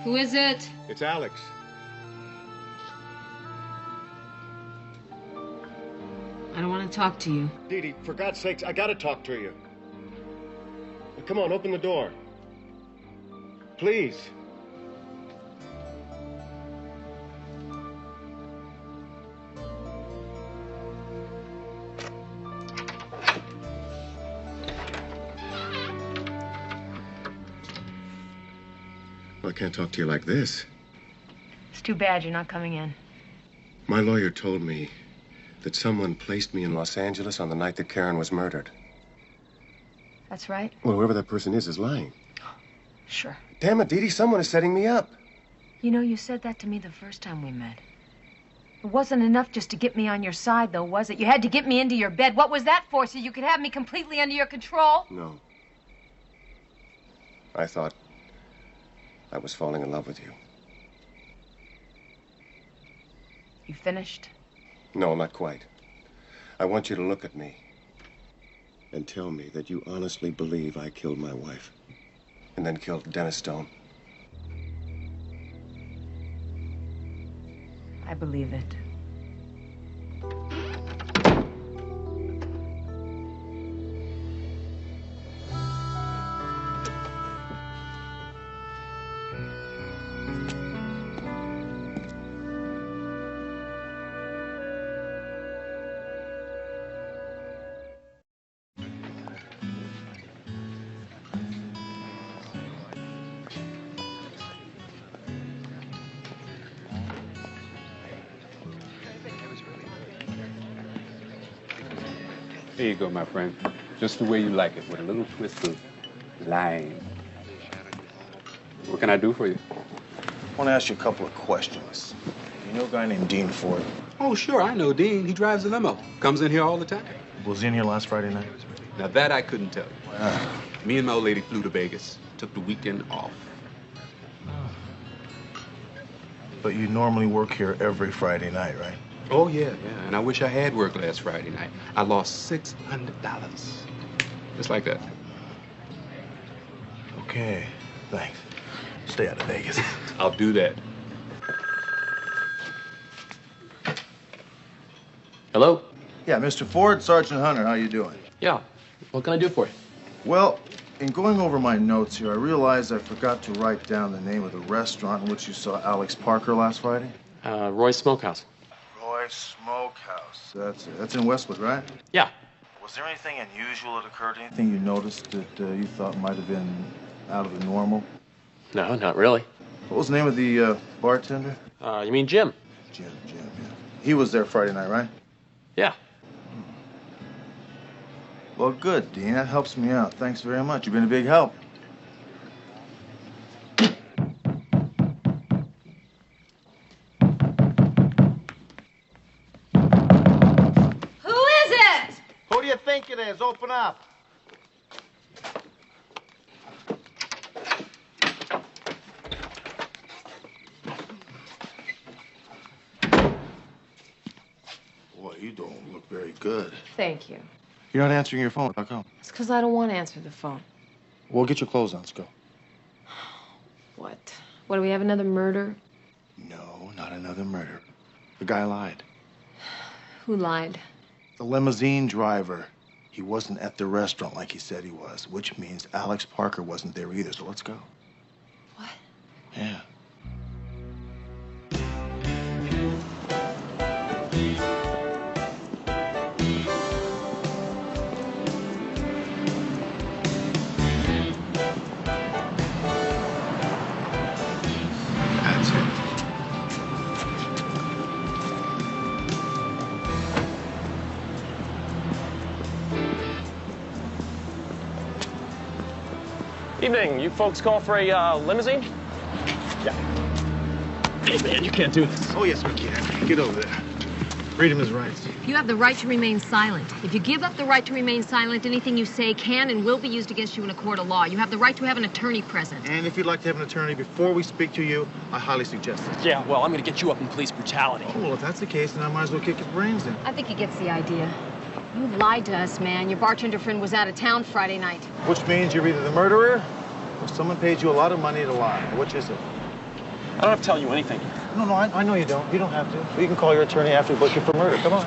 S6: Who is it?
S20: It's Alex.
S6: I don't want to talk to you.
S20: Dee Dee, for God's sakes, I gotta talk to you. come on, open the door. Please. Well, I can't talk to you like this.
S6: It's too bad you're not coming in.
S20: My lawyer told me that someone placed me in Los Angeles on the night that Karen was murdered.
S6: That's right.
S20: Well, whoever that person is lying.
S6: Sure.
S20: Damn it, Dee Dee, someone is setting me up.
S6: You know, you said that to me the first time we met. It wasn't enough just to get me on your side, though, was it? You had to get me into your bed. What was that for, so you could have me completely under your control?
S20: No. I thought I was falling in love with you.
S6: You finished?
S20: No, not quite. I want you to look at me and tell me that you honestly believe I killed my wife and then killed Dennis Stone.
S6: I believe it.
S18: Here you go, my friend. Just the way you like it, with a little twist of lime. What can I do for you?
S2: I want to ask you a couple of questions. You know a guy named Dean Ford?
S18: Oh, sure, I know Dean. He drives a limo. Comes in here all the time.
S2: Was he in here last Friday night?
S18: Now that I couldn't tell you. Me and my old lady flew to Vegas. Took the weekend off.
S2: But you normally work here every Friday night, right?
S18: Oh, yeah. And I wish I had worked last Friday night. I lost $600. Just like that.
S2: Okay, thanks. Stay out of Vegas.
S18: I'll do that.
S13: Hello?
S2: Yeah, Mr. Ford, Sergeant Hunter, how you doing?
S13: Yeah. What can I do for you?
S2: Well, in going over my notes here, I realized I forgot to write down the name of the restaurant in which you saw Alex Parker last Friday.
S13: Roy's Smokehouse.
S2: Roy's Smokehouse. That's it. That's in Westwood, right?
S13: Yeah.
S2: Was there anything unusual that occurred? Anything you noticed that you thought might have been out of the normal?
S13: No, not really.
S2: What was the name of the bartender?
S13: You mean Jim?
S2: Jim, yeah. He was there Friday night, right?
S13: Yeah.
S2: Well, good, Dean. That helps me out. Thanks very much. You've been a big help.
S5: Who is it?
S2: Who do you think it is? Open up. Boy, you don't look very good.
S6: Thank you.
S2: You're not answering your phone. How come?
S6: It's because I don't want to answer the phone.
S2: Well, get your clothes on. Let's go.
S6: What? What, do we have another murder?
S2: No, not another murder. The guy lied.
S6: Who lied?
S2: The limousine driver. He wasn't at the restaurant like he said he was, which means Alex Parker wasn't there either, so let's go.
S6: What?
S2: Yeah. That's it.
S13: Evening. You folks call for a limousine?
S2: Yeah.
S13: Hey, man, you can't do this.
S2: Oh, yes, we can. Get over there. Read him his rights.
S6: You have the right to remain silent. If you give up the right to remain silent, anything you say can and will be used against you in a court of law. You have the right to have an attorney present.
S2: And if you'd like to have an attorney before we speak to you, I highly suggest it.
S13: Yeah, well, I'm gonna get you up in police brutality.
S2: Oh, well, if that's the case, then I might as well kick his brains in.
S6: I think he gets the idea. You lied to us, man. Your bartender friend was out of town Friday night.
S2: Which means you're either the murderer or someone paid you a lot of money to lie. Which is it?
S13: I don't have to tell you anything.
S2: No, I know you don't. You don't have to. You can call your attorney after we book you for murder. Come on.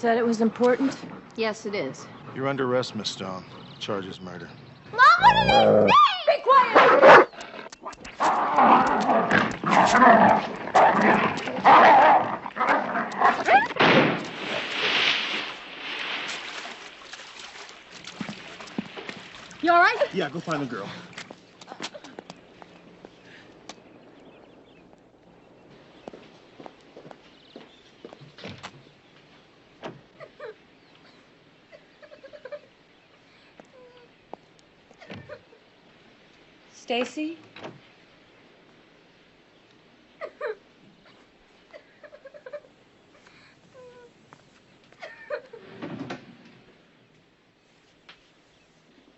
S10: said it was important?
S6: Yes, it is.
S7: You're under arrest, Miss Stone. Charges murder.
S14: Mom, what did I say? Be quiet!
S6: You all right?
S7: Yeah, go find the girl.
S10: Stacy?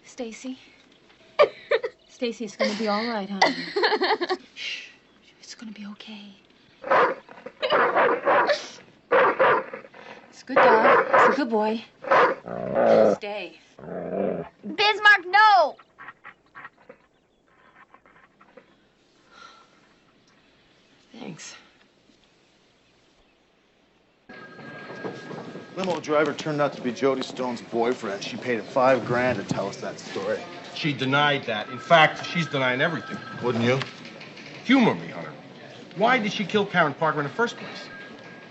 S10: Stacy? Stacy, it's gonna be all right, honey. Shh. It's gonna be okay. It's a good dog. It's a good boy. Stay.
S14: Bismarck, no!
S10: Thanks.
S7: Limo driver turned out to be Jody Stone's boyfriend. She paid him $5 grand to tell us that story.
S9: She denied that. In fact, she's denying everything.
S7: Wouldn't you?
S9: Humor me, Hunter. Why did she kill Karen Parker in the first place?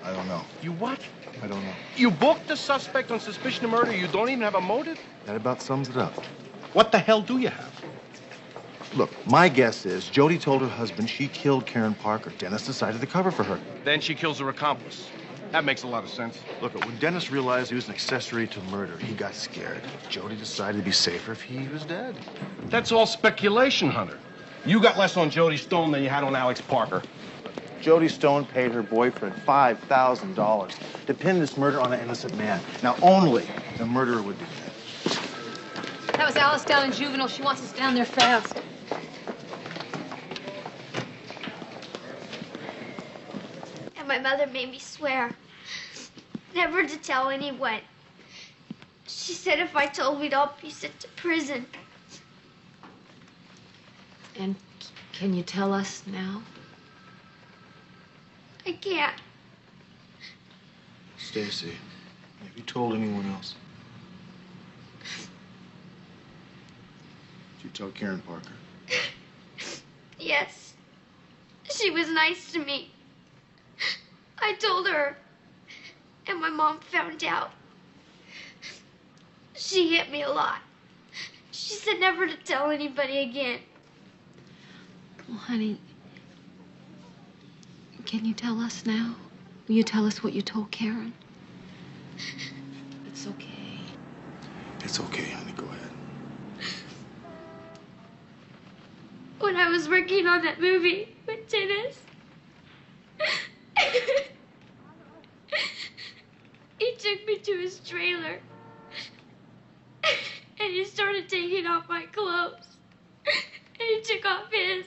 S7: I don't know.
S9: You what?
S7: I don't know.
S9: You booked the suspect on suspicion of murder. You don't even have a motive?
S7: That about sums it up.
S9: What the hell do you have?
S7: Look, my guess is Jody told her husband she killed Karen Parker. Dennis decided to cover for her.
S9: Then she kills her accomplice. That makes a lot of sense.
S7: Look, when Dennis realized he was an accessory to murder, he got scared. Jody decided it'd be safer if he was dead.
S9: That's all speculation, Hunter. You got less on Jody Stone than you had on Alex Parker.
S7: Jody Stone paid her boyfriend $5,000 to pin this murder on an innocent man. Now, only the murderer would do that.
S6: That was Alice down in juvenile. She wants us down there fast.
S14: And my mother made me swear never to tell anyone. She said if I told, we'd all be sent to prison.
S6: And can you tell us now?
S14: I can't.
S7: Stacy, have you told anyone else? Did you tell Karen Parker?
S14: Yes. She was nice to me. I told her. And my mom found out. She hit me a lot. She said never to tell anybody again.
S6: Well, honey, can you tell us now? Will you tell us what you told Karen? It's okay.
S7: It's okay, honey. Go ahead.
S14: When I was working on that movie with Dennis, he took me to his trailer. And he started taking off my clothes. And he took off his.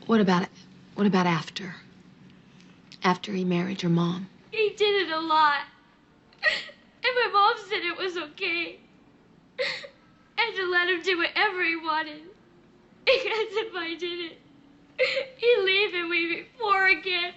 S6: What about it? What about after? After he married your mom?
S14: He did it a lot. And my mom said it was okay. And to let him do whatever he wanted. Because if I didn't, he'd leave and we'd be poor again.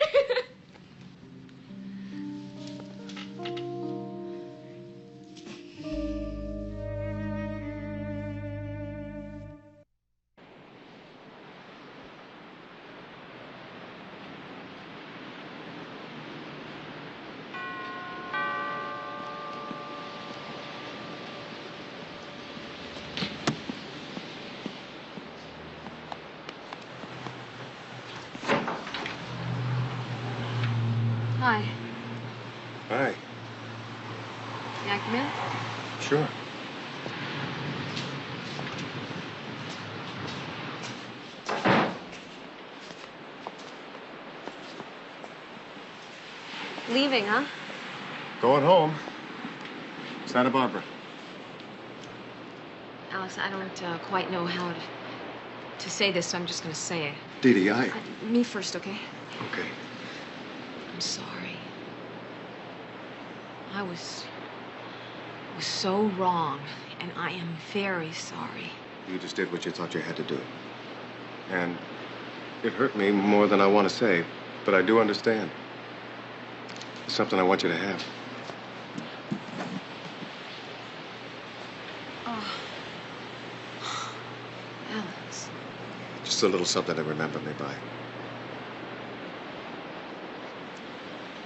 S6: Hi.
S20: Hi.
S6: May I come in?
S20: Sure.
S6: Leaving, huh?
S20: Going home. Santa Barbara.
S6: Alice, I don't quite know how to say this, so I'm just going to say it.
S20: Dee Dee,
S6: Me first, okay?
S20: Okay.
S6: I'm sorry. I was so wrong, and I am very sorry.
S20: You just did what you thought you had to do. And it hurt me more than I want to say, but I do understand. It's something I want you to have.
S6: Oh. Alex.
S20: Just a little something to remember me by.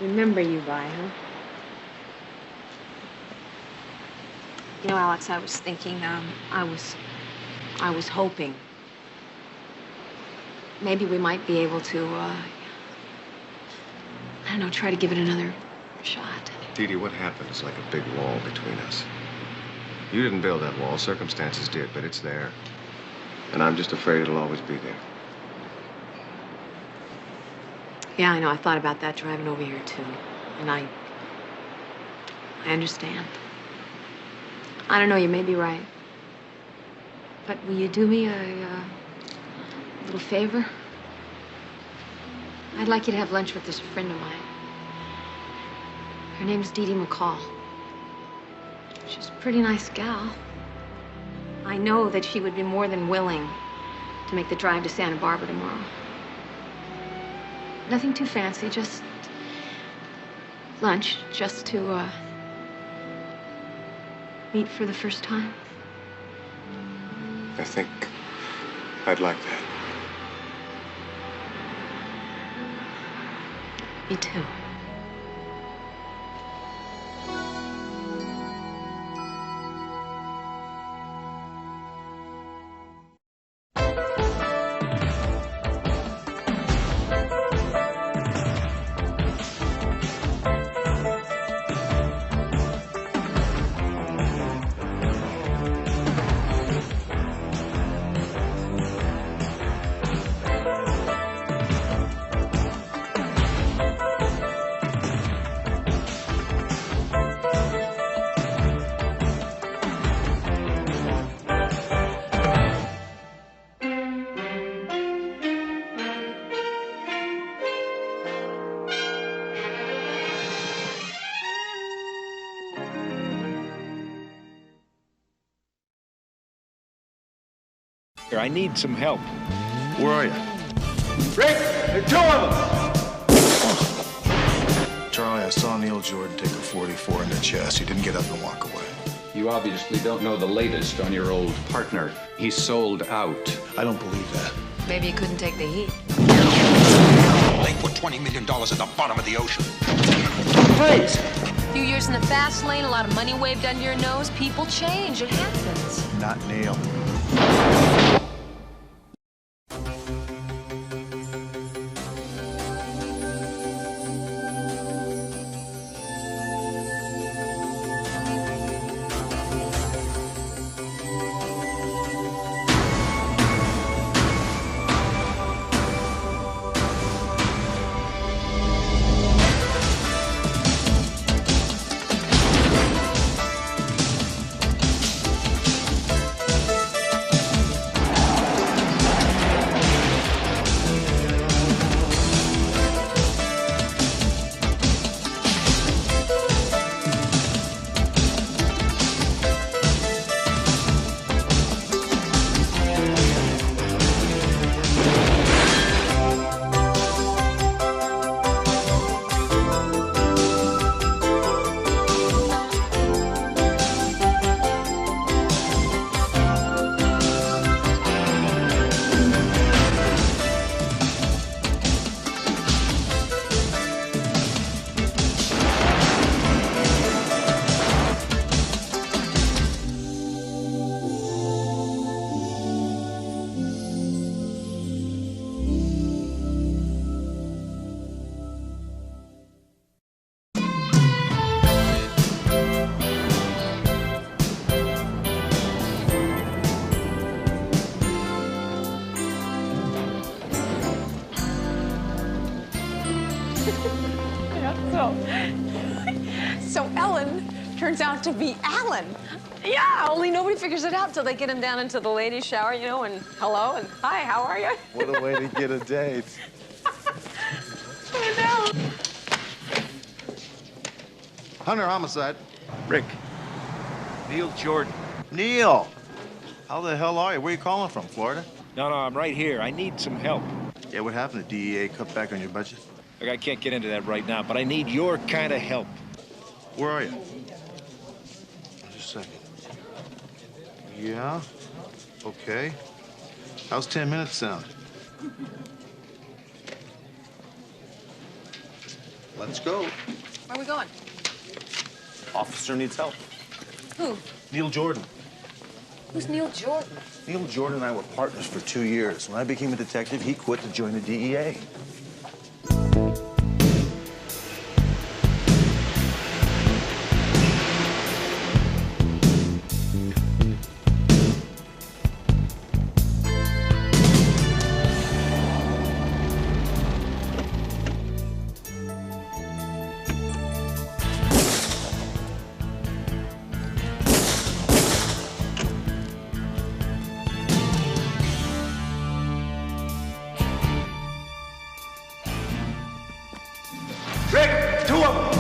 S6: Remember you by, huh? You know, Alex, I was thinking, I was hoping maybe we might be able to, I don't know, try to give it another shot.
S20: Dee Dee, what happened is like a big wall between us. You didn't build that wall, circumstances did, but it's there. And I'm just afraid it'll always be there.
S6: Yeah, I know. I thought about that driving over here, too. And I understand. I don't know, you may be right. But will you do me a little favor? I'd like you to have lunch with this friend of mine. Her name's McCall. She's a pretty nice gal. I know that she would be more than willing to make the drive to Santa Barbara tomorrow. Nothing too fancy, just lunch, just to meet for the first time.
S20: I think I'd like that.
S6: Me too.
S4: I need some help.
S7: Where are you?
S4: Rick, there are two of them!
S7: Charlie, I saw Neil Jordan take a 44 in the chest. He didn't get up and walk away.
S18: You obviously don't know the latest on your old partner. He's sold out.
S7: I don't believe that.
S5: Maybe you couldn't take the heat.
S19: They put $20 million at the bottom of the ocean.
S5: Please. A few years in the fast lane, a lot of money waved under your nose. People change. It happens.
S7: Not Neil.
S5: So Ellen turns out to be Alan. Yeah, only nobody figures it out till they get him down into the ladies' shower, you know, and hello and hi, how are you?
S7: What a way to get a date.
S5: I know.
S2: Hunter, homicide.
S4: Rick. Neil Jordan.
S7: Neil! How the hell are you? Where are you calling from, Florida?
S4: No, I'm right here. I need some help.
S7: Yeah, what happened? The DEA cut back on your budget?
S4: Look, I can't get into that right now, but I need your kind of help.
S7: Where are you? Just a second. Yeah? Okay. How's 10 minutes sound? Let's go.
S5: Where are we going?
S7: Officer needs help.
S5: Who?
S7: Neil Jordan.
S5: Who's Neil Jordan?
S7: Neil Jordan and I were partners for 2 years. When I became a detective, he quit to join the DEA.
S19: Rick, 2 of them.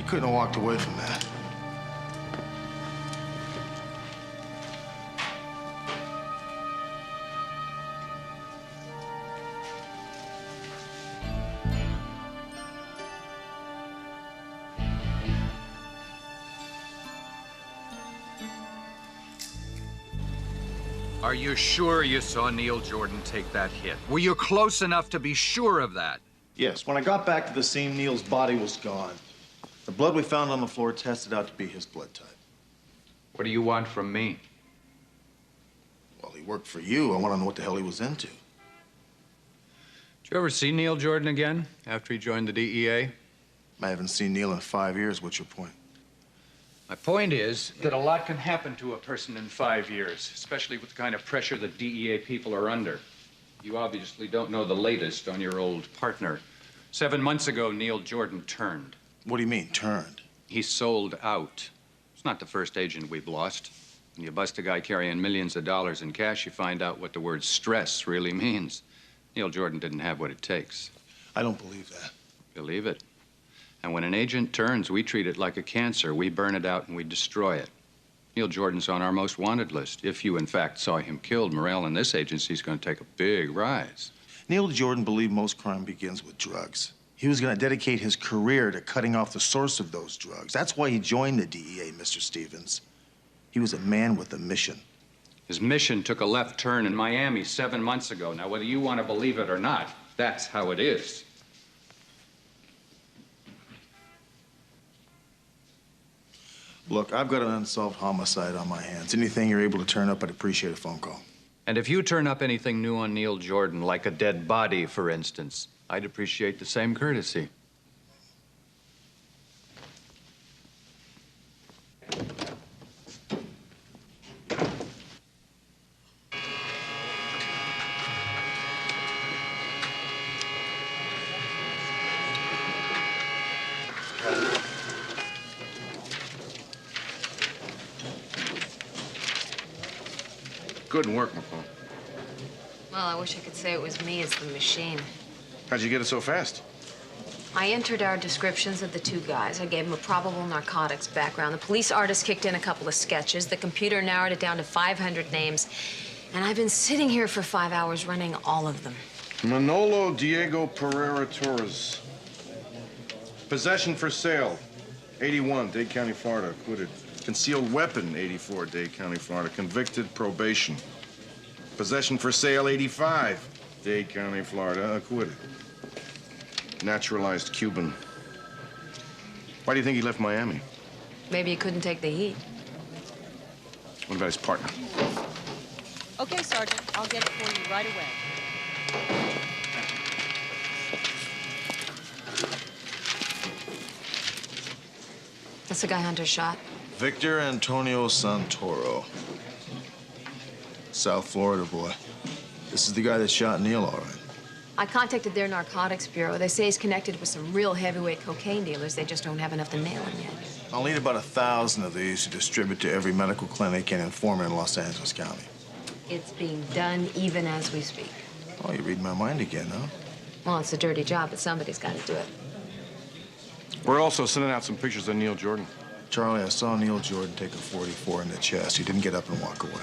S19: You couldn't have walked away from that.
S16: Are you sure you saw Neil Jordan take that hit? Were you close enough to be sure of that?
S7: Yes, when I got back to the scene, Neil's body was gone. The blood we found on the floor tested out to be his blood type.
S16: What do you want from me?
S7: Well, he worked for you. I want to know what the hell he was into.
S16: Did you ever see Neil Jordan again after he joined the DEA?
S7: I haven't seen Neil in 5 years. What's your point?
S16: My point is that a lot can happen to a person in 5 years, especially with the kind of pressure that DEA people are under. You obviously don't know the latest on your old partner. 7 months ago, Neil Jordan turned.
S7: What do you mean, turned?
S16: He sold out. It's not the first agent we've lost. When you bust a guy carrying millions of dollars in cash, you find out what the word stress really means. Neil Jordan didn't have what it takes.
S7: I don't believe that.
S16: Believe it. And when an agent turns, we treat it like a cancer. We burn it out and we destroy it. Neil Jordan's on our most wanted list. If you, in fact, saw him killed, morale in this agency is going to take a big rise.
S7: Neil Jordan believed most crime begins with drugs. He was going to dedicate his career to cutting off the source of those drugs. That's why he joined the DEA, Mr. Stevens. He was a man with a mission.
S16: His mission took a left turn in Miami 7 months ago. Now, whether you want to believe it or not, that's how it is.
S7: Look, I've got an unsolved homicide on my hands. Anything you're able to turn up, I'd appreciate a phone call.
S16: And if you turn up anything new on Neil Jordan, like a dead body, for instance, I'd appreciate the same courtesy.
S15: Good work, McCall.
S6: Well, I wish I could say it was me as the machine.
S15: How'd you get it so fast?
S6: I entered our descriptions of the two guys. I gave them a probable narcotics background. The police artist kicked in a couple of sketches. The computer narrowed it down to 500 names. And I've been sitting here for 5 hours running all of them.
S15: Manolo Diego Pereira Torres. Possession for sale, 81, Dade County, Florida, acquitted. Concealed weapon, 84, Dade County, Florida, convicted, probation. Possession for sale, 85, Dade County, Florida, acquitted. Naturalized Cuban. Why do you think he left Miami?
S6: Maybe he couldn't take the heat.
S15: What about his partner?
S22: Okay, Sergeant. I'll get it for you right away.
S6: That's the guy Hunter shot.
S7: Victor Antonio Santoro. South Florida boy. This is the guy that shot Neil, all right.
S6: I contacted their narcotics bureau. They say he's connected with some real heavyweight cocaine dealers. They just don't have enough to nail him yet.
S7: I'll need about 1,000 of these to distribute to every medical clinic and informant in Los Angeles County.
S6: It's being done even as we speak.
S7: Oh, you read my mind again, huh?
S6: Well, it's a dirty job, but somebody's got to do it.
S15: We're also sending out some pictures of Neil Jordan.
S7: Charlie, I saw Neil Jordan take a 44 in the chest. He didn't get up and walk away.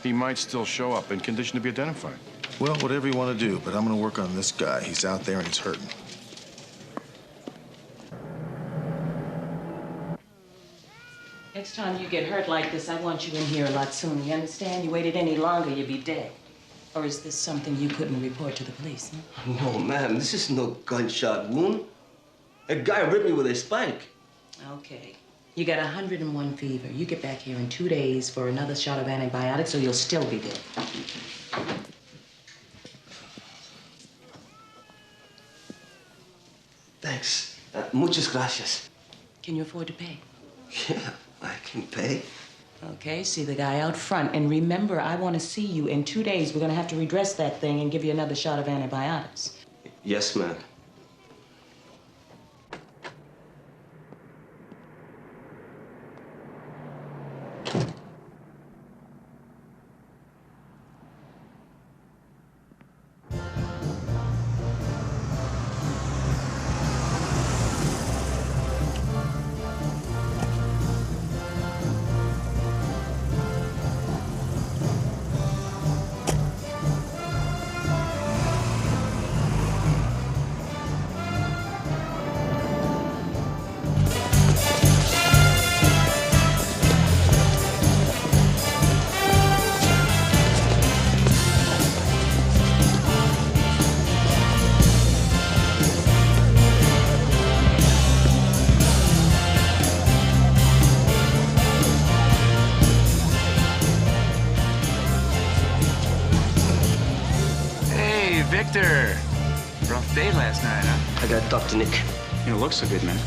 S15: He might still show up in condition to be identified.
S7: Well, whatever you want to do, but I'm going to work on this guy. He's out there and he's hurting.
S23: Next time you get hurt like this, I want you in here a lot sooner. You understand? You waited any longer, you'd be dead. Or is this something you couldn't report to the police, huh?
S24: No, ma'am, this is no gunshot wound. A guy ripped me with a spike.
S23: Okay. You got 101 fever. You get back here in 2 days for another shot of antibiotics, or you'll still be dead.
S24: Thanks. Muchas gracias.
S23: Can you afford to pay?
S24: Yeah, I can pay.
S23: Okay, see the guy out front. And remember, I want to see you in 2 days. We're going to have to redress that thing and give you another shot of antibiotics.
S24: Yes, ma'am.
S25: Victor, rough day last night, huh?
S24: I gotta talk to Nick.
S25: You don't look so good, man.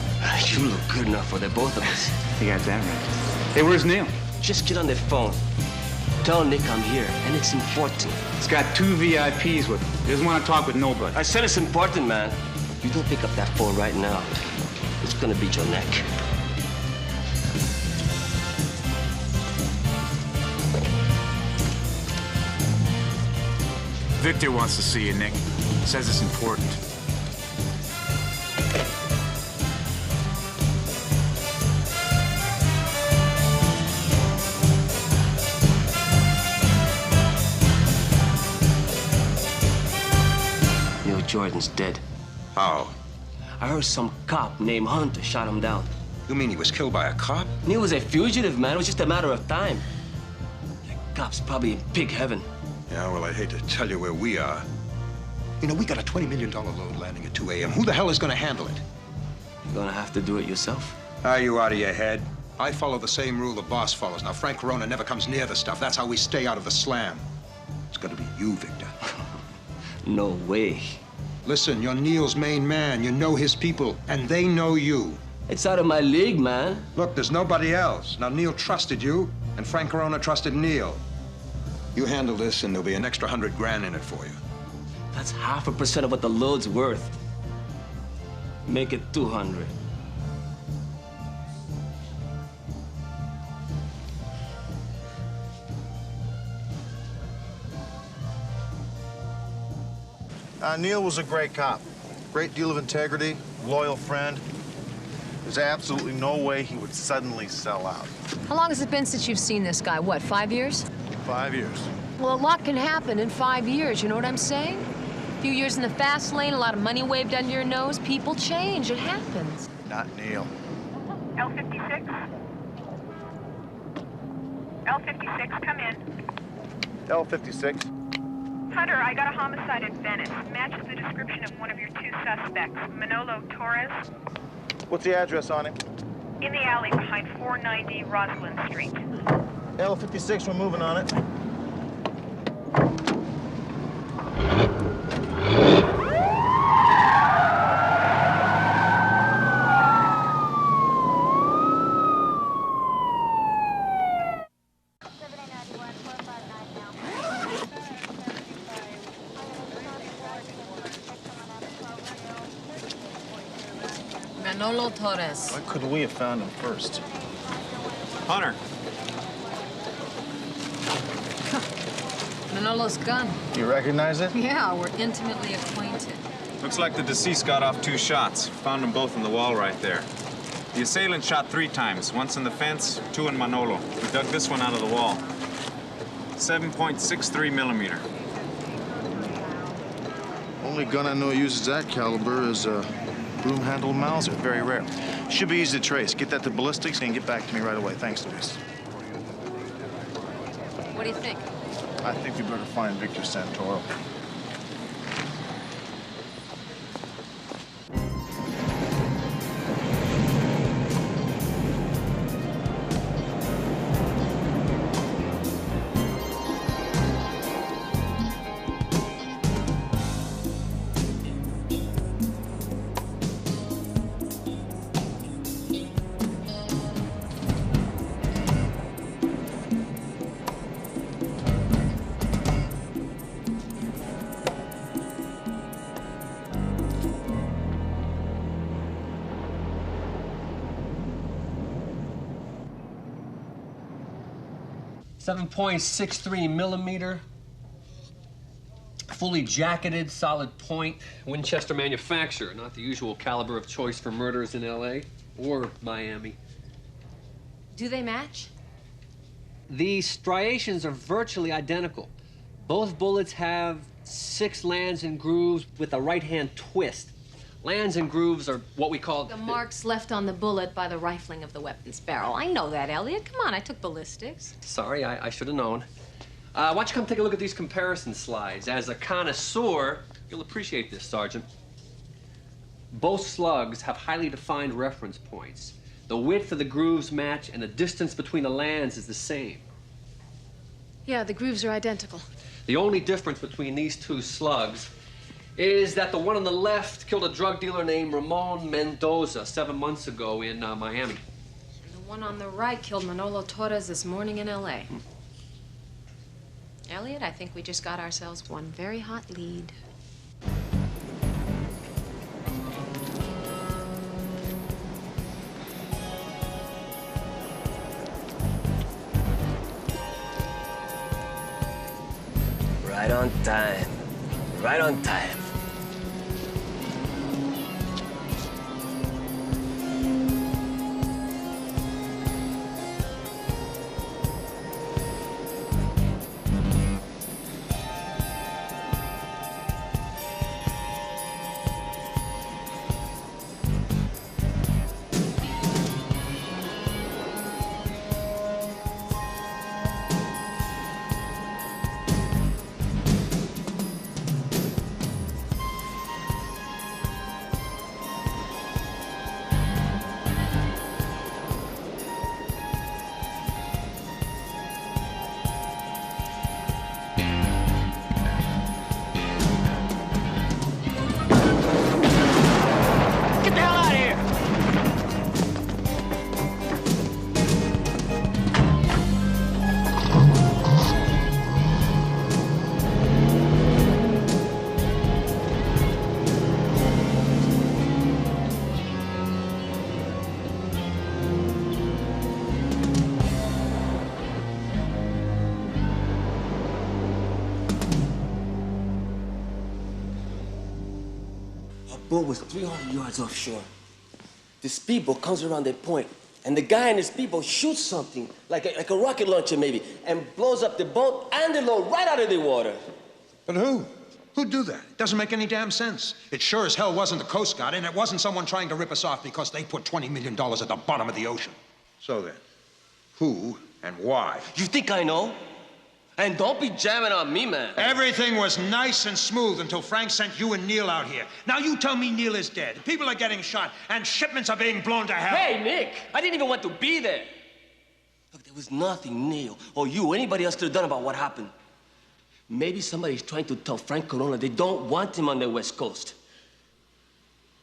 S24: You look good enough for the both of us.
S25: You got that right. Hey, where's Neil?
S24: Just get on the phone. Tell Nick I'm here, and it's important.
S25: He's got 2 VIPs with him. He doesn't want to talk with nobody.
S24: I said it's important, man. You don't pick up that phone right now, it's gonna beat your neck.
S25: Victor wants to see you, Nick. Says it's important.
S24: Neil Jordan's dead.
S18: How?
S24: I heard some cop named Hunter shot him down.
S18: You mean he was killed by a cop?
S24: Neil was a fugitive, man. It was just a matter of time. The cop's probably in pig heaven.
S18: Yeah, well, I'd hate to tell you where we are. You know, we got a $20 million load landing at 2 a.m. Who the hell is going to handle it?
S24: You're gonna have to do it yourself.
S18: Are you out of your head? I follow the same rule the boss follows. Now, Frank Corona never comes near the stuff. That's how we stay out of the slam. It's got to be you, Victor.
S24: No way.
S18: Listen, you're Neil's main man. You know his people, and they know you.
S24: It's out of my league, man.
S18: Look, there's nobody else. Now, Neil trusted you, and Frank Corona trusted Neil. You handle this, and there'll be an extra 100 grand in it for you.
S24: That's 0.5% of what the load's worth. Make it 200.
S2: Neil was a great cop. Great deal of integrity, loyal friend. There's absolutely no way he would suddenly sell out.
S6: How long has it been since you've seen this guy? What, 5 years?
S2: 5 years.
S6: Well, a lot can happen in 5 years, you know what I'm saying? A few years in the fast lane, a lot of money waved under your nose. People change, it happens.
S2: Not Neil.
S1: L56? L56, come in.
S2: L56.
S1: Hunter, I got a homicide in Venice. Matches the description of one of your two suspects, Manolo Torres.
S2: What's the address on him?
S1: In the alley behind 490 Roslyn Street.
S2: L56, we're moving on it.
S6: Manolo Torres.
S2: Why couldn't we have found him first?
S13: Hunter.
S6: Manolo's gun.
S2: You recognize it?
S6: Yeah, we're intimately acquainted.
S8: Looks like the deceased got off 2 shots. Found them both in the wall right there. The assailant shot 3 times, once in the fence, 2 in Manolo. We dug this one out of the wall. 7.63 millimeter.
S2: Only gun I know uses that caliber is a broom-handled Mauser. Very rare. Should be easy to trace. Get that to ballistics and get back to me right away. Thanks, Luis.
S6: What do you think?
S2: I think we better find Victor Santoro.
S12: .63 millimeter, fully jacketed, solid point, Winchester manufacturer, not the usual caliber of choice for murders in LA or Miami.
S6: Do they match?
S12: The striations are virtually identical. Both bullets have 6 lands and grooves with a right-hand twist. Lands and grooves are what we call...
S6: The marks left on the bullet by the rifling of the weapon's barrel. I know that, Elliot. Come on, I took ballistics.
S12: Sorry, I should have known. Why don't you come take a look at these comparison slides? As a connoisseur, you'll appreciate this, Sergeant. Both slugs have highly defined reference points. The width of the grooves match, and the distance between the lands is the same.
S6: Yeah, the grooves are identical.
S12: The only difference between these 2 slugs is that the one on the left killed a drug dealer named Ramon Mendoza 7 months ago in Miami.
S6: And the one on the right killed Manolo Torres this morning in L.A. Elliot, I think we just got ourselves one very hot lead.
S24: Right on time. Right on time. boat was 300 yards offshore. The speedboat comes around that point, and the guy in the speedboat shoots something, like a rocket launcher maybe, and blows up the boat and the load right out of the water.
S18: But who? Who'd do that? It doesn't make any damn sense. It sure as hell wasn't the Coast Guard, and it wasn't someone trying to rip us off because they put $20 million at the bottom of the ocean. So then, who and why?
S24: You think I know? And don't be jamming on me, man.
S18: Everything was nice and smooth until Frank sent you and Neil out here. Now you tell me Neil is dead. People are getting shot, and shipments are being blown to hell.
S24: Hey, Nick, I didn't even want to be there. Look, there was nothing Neil or you or anybody else could have done about what happened. Maybe somebody's trying to tell Frank Corona they don't want him on the West Coast.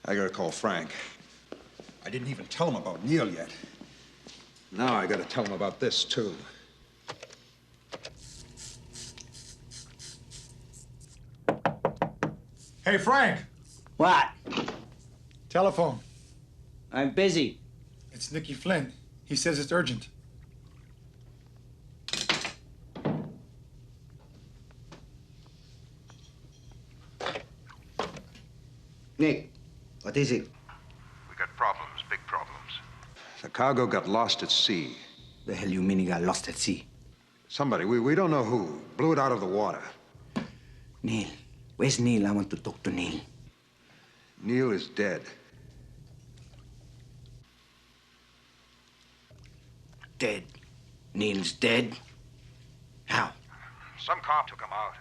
S18: I gotta call Frank. I didn't even tell him about Neil yet. Now I gotta tell him about this, too.
S3: Hey, Frank.
S10: What?
S3: Telephone.
S10: I'm busy.
S3: It's Nicky Flynn. He says it's urgent.
S10: Nick, what is it?
S18: We got problems, big problems. The cargo got lost at sea.
S10: The hell you mean it got lost at sea?
S18: Somebody, we don't know who, blew it out of the water.
S10: Neil. Where's Neil? I want to talk to Neil.
S18: Neil is dead.
S10: Dead? Neil's dead? How?
S18: Some cop took him out.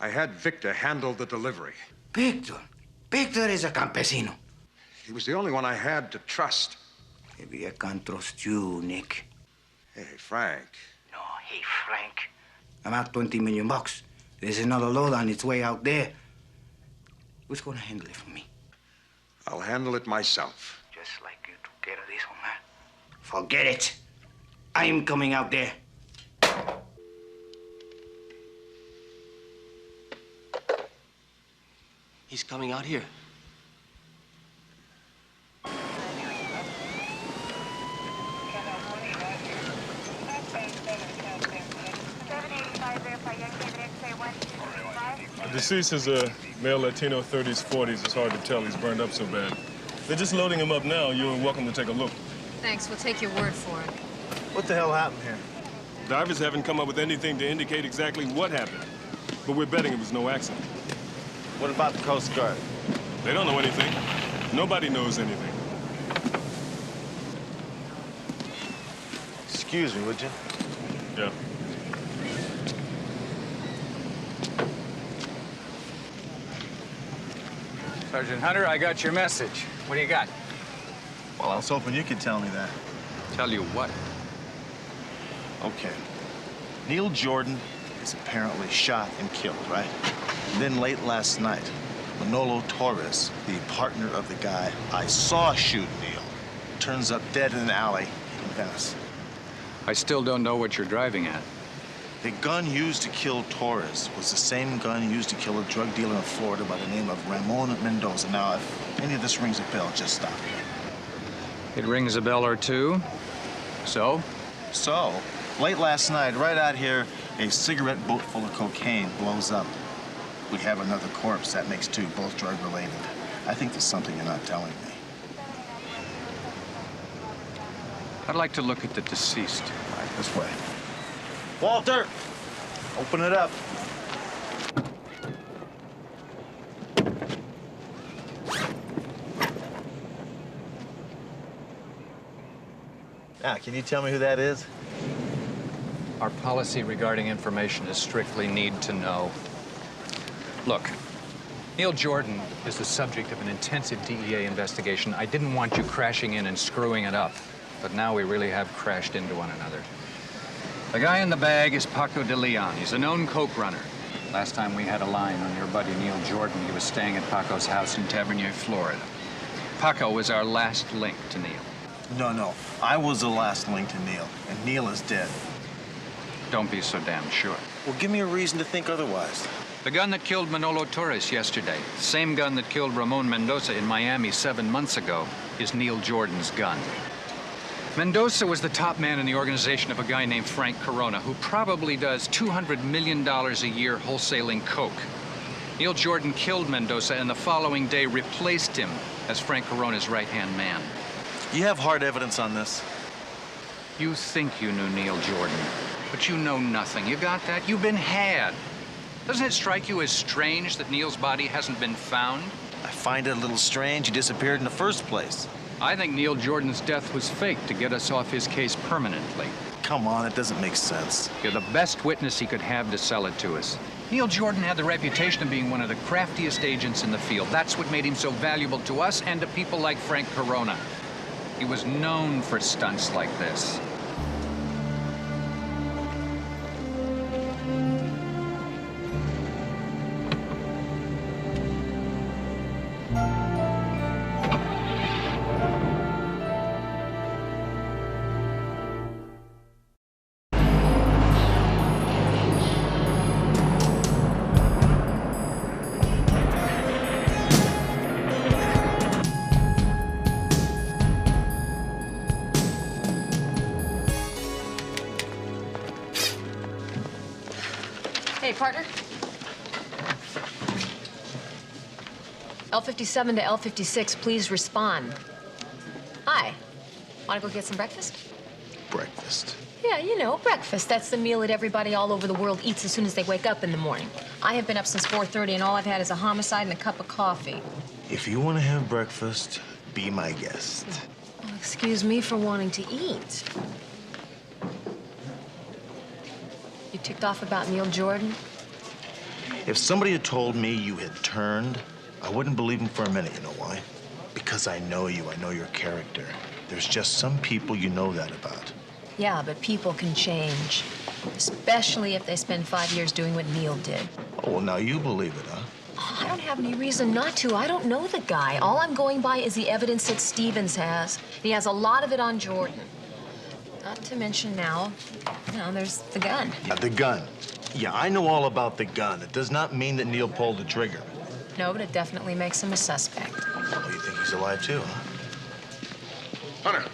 S18: I had Victor handle the delivery.
S10: Victor? Victor is a campesino.
S18: He was the only one I had to trust.
S10: Maybe I can't trust you, Nick.
S18: Hey, Frank.
S10: No, hey, Frank. I'm out $20 million. There's another load on its way out there. Who's gonna handle it for me?
S18: I'll handle it myself.
S10: Just like you took care of this one, man. Forget it. I'm coming out there.
S24: He's coming out here.
S11: The deceased is a male Latino, 30s, 40s. It's hard to tell. He's burned up so bad. They're just loading him up now. You're welcome to take a look.
S6: Thanks. We'll take your word for it.
S2: What the hell happened here?
S11: Divers haven't come up with anything to indicate exactly what happened, but we're betting it was no accident.
S2: What about the Coast Guard?
S11: They don't know anything. Nobody knows anything.
S2: Excuse me, would you?
S11: Yeah.
S16: Sergeant Hunter, I got your message. What do you got?
S2: Well, I was hoping you could tell me that.
S16: Tell you what?
S2: Okay. Neil Jordan is apparently shot and killed, right? And then late last night, Manolo Torres, the partner of the guy I saw shoot Neil, turns up dead in an alley in Venice.
S16: I still don't know what you're driving at.
S2: The gun used to kill Torres was the same gun used to kill a drug dealer in Florida by the name of Ramon Mendoza. Now, if any of this rings a bell, just stop me.
S16: It rings a bell or two. So?
S2: So, late last night, right out here, a cigarette boat full of cocaine blows up. We have another corpse. That makes two, both drug-related. I think there's something you're not telling me.
S16: I'd like to look at the deceased.
S2: Right, this way. Walter, open it up. Now, can you tell me who that is?
S16: Our policy regarding information is strictly need to know. Look, Neil Jordan is the subject of an intensive DEA investigation. I didn't want you crashing in and screwing it up, but now we really have crashed into one another. The guy in the bag is Paco de Leon. He's a known coke runner. Last time we had a line on your buddy Neil Jordan, he was staying at Paco's house in Tavernier, Florida. Paco was our last link to Neil.
S2: No. I was the last link to Neil, and Neil is dead.
S16: Don't be so damn sure.
S2: Well, give me a reason to think otherwise.
S16: The gun that killed Manolo Torres yesterday, the same gun that killed Ramon Mendoza in Miami 7 months ago, is Neil Jordan's gun. Mendoza was the top man in the organization of a guy named Frank Corona, who probably does $200 million a year wholesaling coke. Neil Jordan killed Mendoza and the following day replaced him as Frank Corona's right-hand man.
S2: You have hard evidence on this?
S16: You think you knew Neil Jordan, but you know nothing. You got that? You've been had. Doesn't it strike you as strange that Neil's body hasn't been found?
S2: I find it a little strange he disappeared in the first place.
S16: I think Neil Jordan's death was faked to get us off his case permanently.
S2: Come on, it doesn't make sense.
S16: You're the best witness he could have to sell it to us. Neil Jordan had the reputation of being one of the craftiest agents in the field. That's what made him so valuable to us and to people like Frank Corona. He was known for stunts like this.
S6: Hey, partner. L57 to L56, please respond. Hi. Want to go get some breakfast?
S2: Breakfast.
S6: Yeah, you know, breakfast. That's the meal that everybody all over the world eats as soon as they wake up in the morning. I have been up since 4:30, and all I've had is a homicide and a cup of coffee.
S2: If you want to have breakfast, be my guest.
S6: Oh, excuse me for wanting to eat. You ticked off about Neil Jordan?
S2: If somebody had told me you had turned, I wouldn't believe him for a minute. You know why? Because I know you. I know your character. There's just some people you know that about.
S6: Yeah, but people can change. Especially if they spend 5 years doing what Neil did.
S2: Oh, well, now you believe it, huh?
S6: I don't have any reason not to. I don't know the guy. All I'm going by is the evidence that Stevens has. He has a lot of it on Jordan. Not to mention now, there's the gun.
S2: Yeah, the gun. Yeah, I know all about the gun. It does not mean that Neil pulled the trigger.
S6: No, but it definitely makes him a suspect.
S2: Oh, you think he's alive too, huh?
S15: Hunter,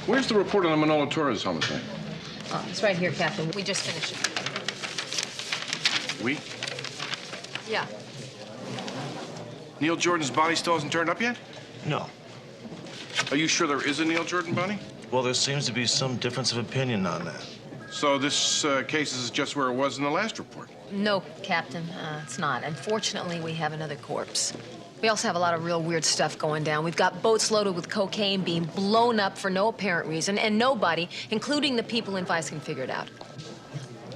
S15: where's the report on the Manolo Torres homicide?
S6: Oh, it's right here, Captain. We just finished it.
S15: We?
S6: Yeah.
S15: Neil Jordan's body still hasn't turned up yet?
S2: No.
S15: Are you sure there is a Neil Jordan body?
S2: Well, there seems to be some difference of opinion on that.
S15: So this case is just where it was in the last report?
S6: No, Captain, it's not. Unfortunately, we have another corpse. We also have a lot of real weird stuff going down. We've got boats loaded with cocaine being blown up for no apparent reason, and nobody, including the people in Vice, can figure it out.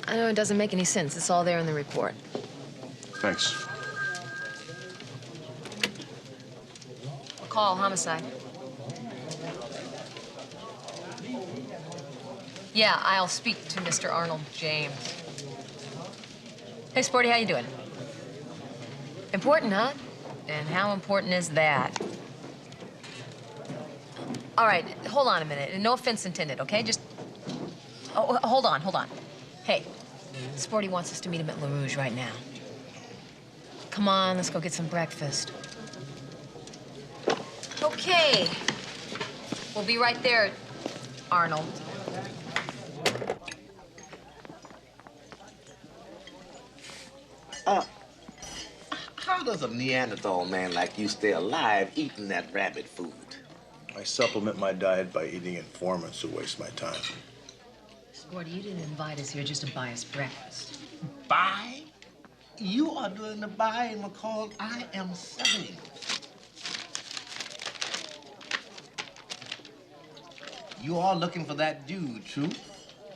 S6: I know it doesn't make any sense. It's all there in the report.
S15: Thanks.
S6: McCall, homicide. Yeah, I'll speak to Mr. Arnold James. Hey, Sporty, how you doing? Important, huh? And how important is that? All right, hold on a minute. No offense intended, okay? Just... Oh, hold on. Hey, Sporty wants us to meet him at La Rouge right now. Come on, let's go get some breakfast. Okay. We'll be right there, Arnold.
S9: How does a Neanderthal man like you stay alive eating that rabbit food?
S2: I supplement my diet by eating informants who waste my time.
S6: Sporty, you didn't invite us here just to buy us breakfast.
S9: Buy? You are doing the buying, McCall. I am selling. You are looking for that dude, true?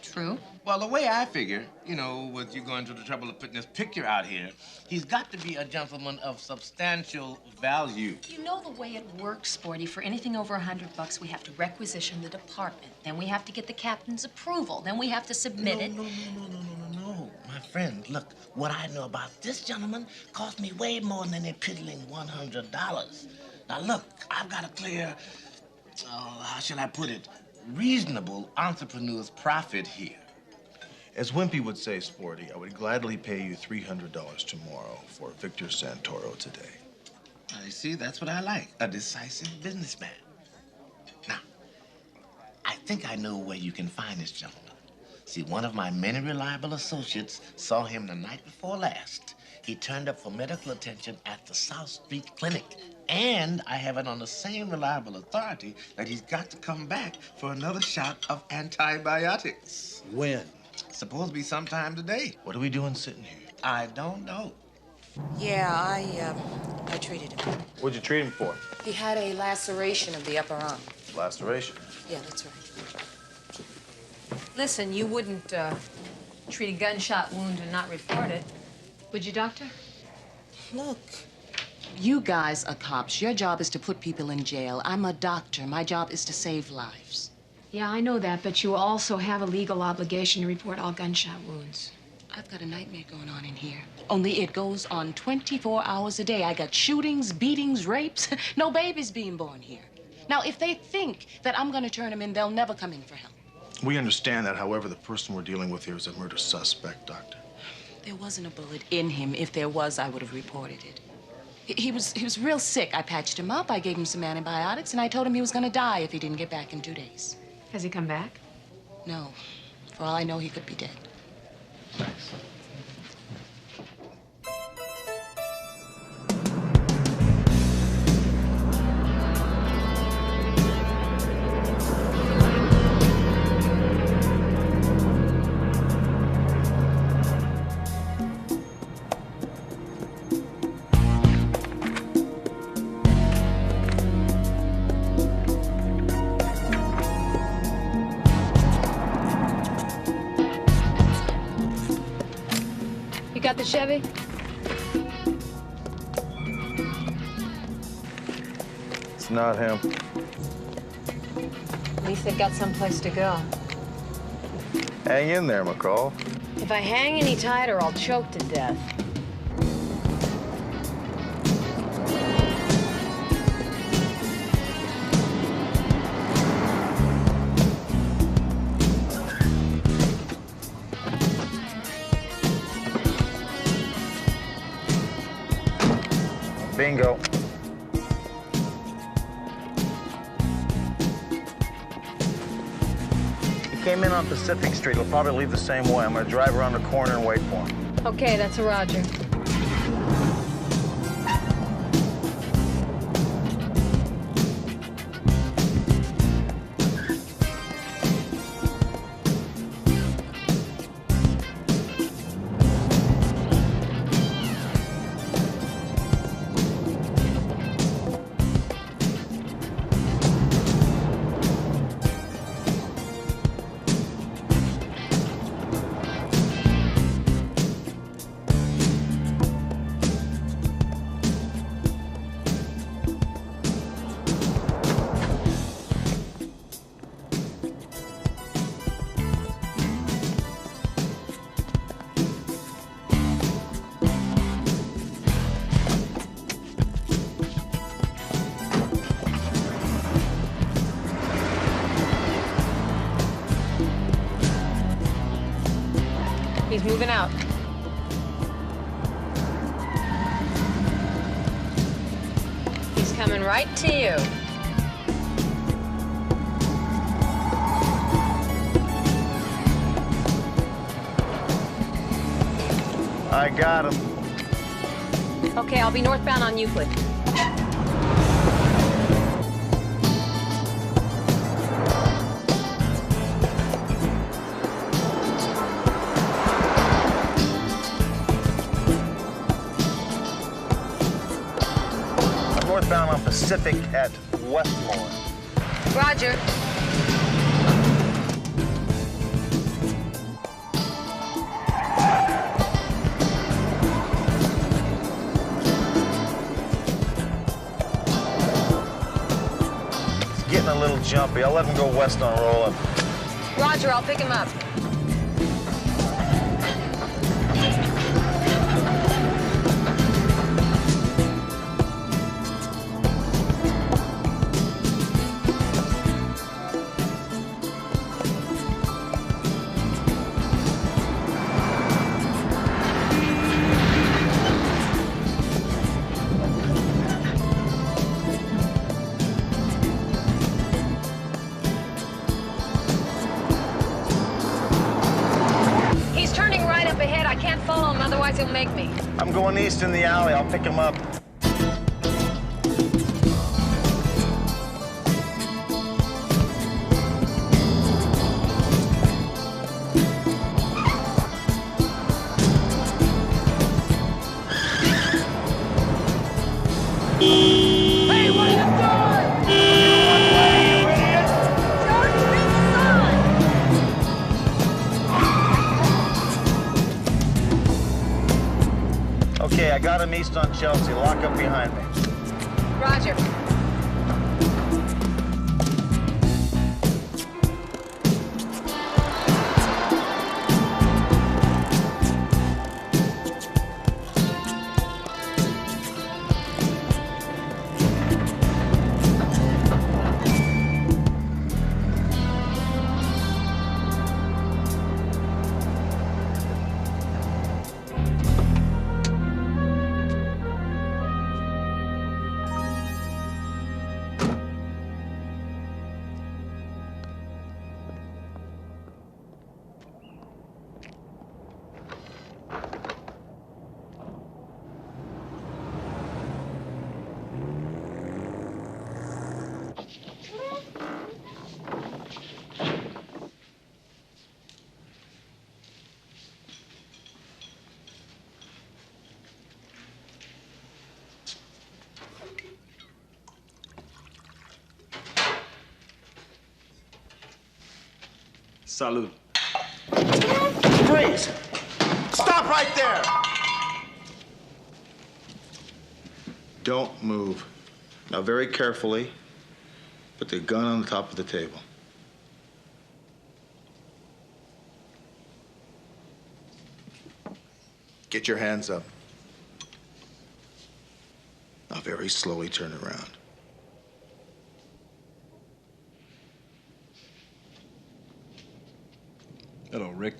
S6: True.
S9: Well, the way I figure, with you going to the trouble of putting this picture out here, he's got to be a gentleman of substantial value.
S6: You know the way it works, Sporty. For anything over $100, we have to requisition the department. Then we have to get the captain's approval. Then we have to submit it.
S9: No, my friend, look, what I know about this gentleman cost me way more than a piddling $100. Now, look, I've got a clear, how shall I put it, reasonable entrepreneur's profit here.
S2: As Wimpy would say, Sporty, I would gladly pay you $300 tomorrow for Victor Santoro today.
S9: You see, that's what I like, a decisive businessman. Now, I think I know where you can find this gentleman. See, one of my many reliable associates saw him the night before last He turned up for medical attention at the South Street Clinic. And I have it on the same reliable authority that he's got to come back for another shot of antibiotics.
S2: When?
S9: Supposed to be sometime today.
S2: What are we doing sitting here?
S9: I don't know.
S22: Yeah, I treated him.
S2: What'd you treat him for?
S22: He had a laceration of the upper arm.
S2: Laceration.
S22: Yeah, that's right.
S5: Listen, you wouldn't treat a gunshot wound and not report it. Would you, Doctor?
S22: Look, you guys are cops. Your job is to put people in jail. I'm a doctor. My job is to save lives.
S6: Yeah, I know that, but you also have a legal obligation to report all gunshot wounds.
S22: I've got a nightmare going on in here. Only it goes on 24 hours a day. I got shootings, beatings, rapes. No babies being born here. Now, if they think that I'm going to turn them in, they'll never come in for help.
S2: We understand that. However, the person we're dealing with here is a murder suspect, Doctor.
S22: There wasn't a bullet in him. If there was, I would have reported it. He was real sick. I patched him up. I gave him some antibiotics, and I told him he was going to die if he didn't get back in 2 days.
S6: Has he come back?
S22: No. For all I know, he could be dead.
S2: Thanks.
S6: Got the Chevy?
S2: It's not him.
S5: At least they've got someplace to go.
S2: Hang in there, McCall.
S5: If I hang any tighter, I'll choke to death.
S2: Bingo. He came in on Pacific Street. He'll probably leave the same way. I'm gonna drive around the corner and wait for him.
S5: Okay, that's a roger. He's moving out. He's coming right to you.
S2: I got him.
S5: Okay, I'll be northbound on Euclid.
S2: Northbound on Pacific at Westmore.
S5: Roger.
S2: He's getting a little jumpy. I'll let him go west on rolling.
S5: Roger, I'll pick him up. Follow him, otherwise he'll make me.
S2: I'm going east in the alley. I'll pick him up.
S4: Hey, what are you doing? One way, you idiot! Jordan, reach the sign!
S2: Okay, I got him east on Chelsea. Lock up behind me.
S5: Roger.
S2: Salud. Freeze! Stop right there! Don't move. Now, very carefully, put the gun on the top of the table. Get your hands up. Now, very slowly turn around.
S18: Hello, Rick.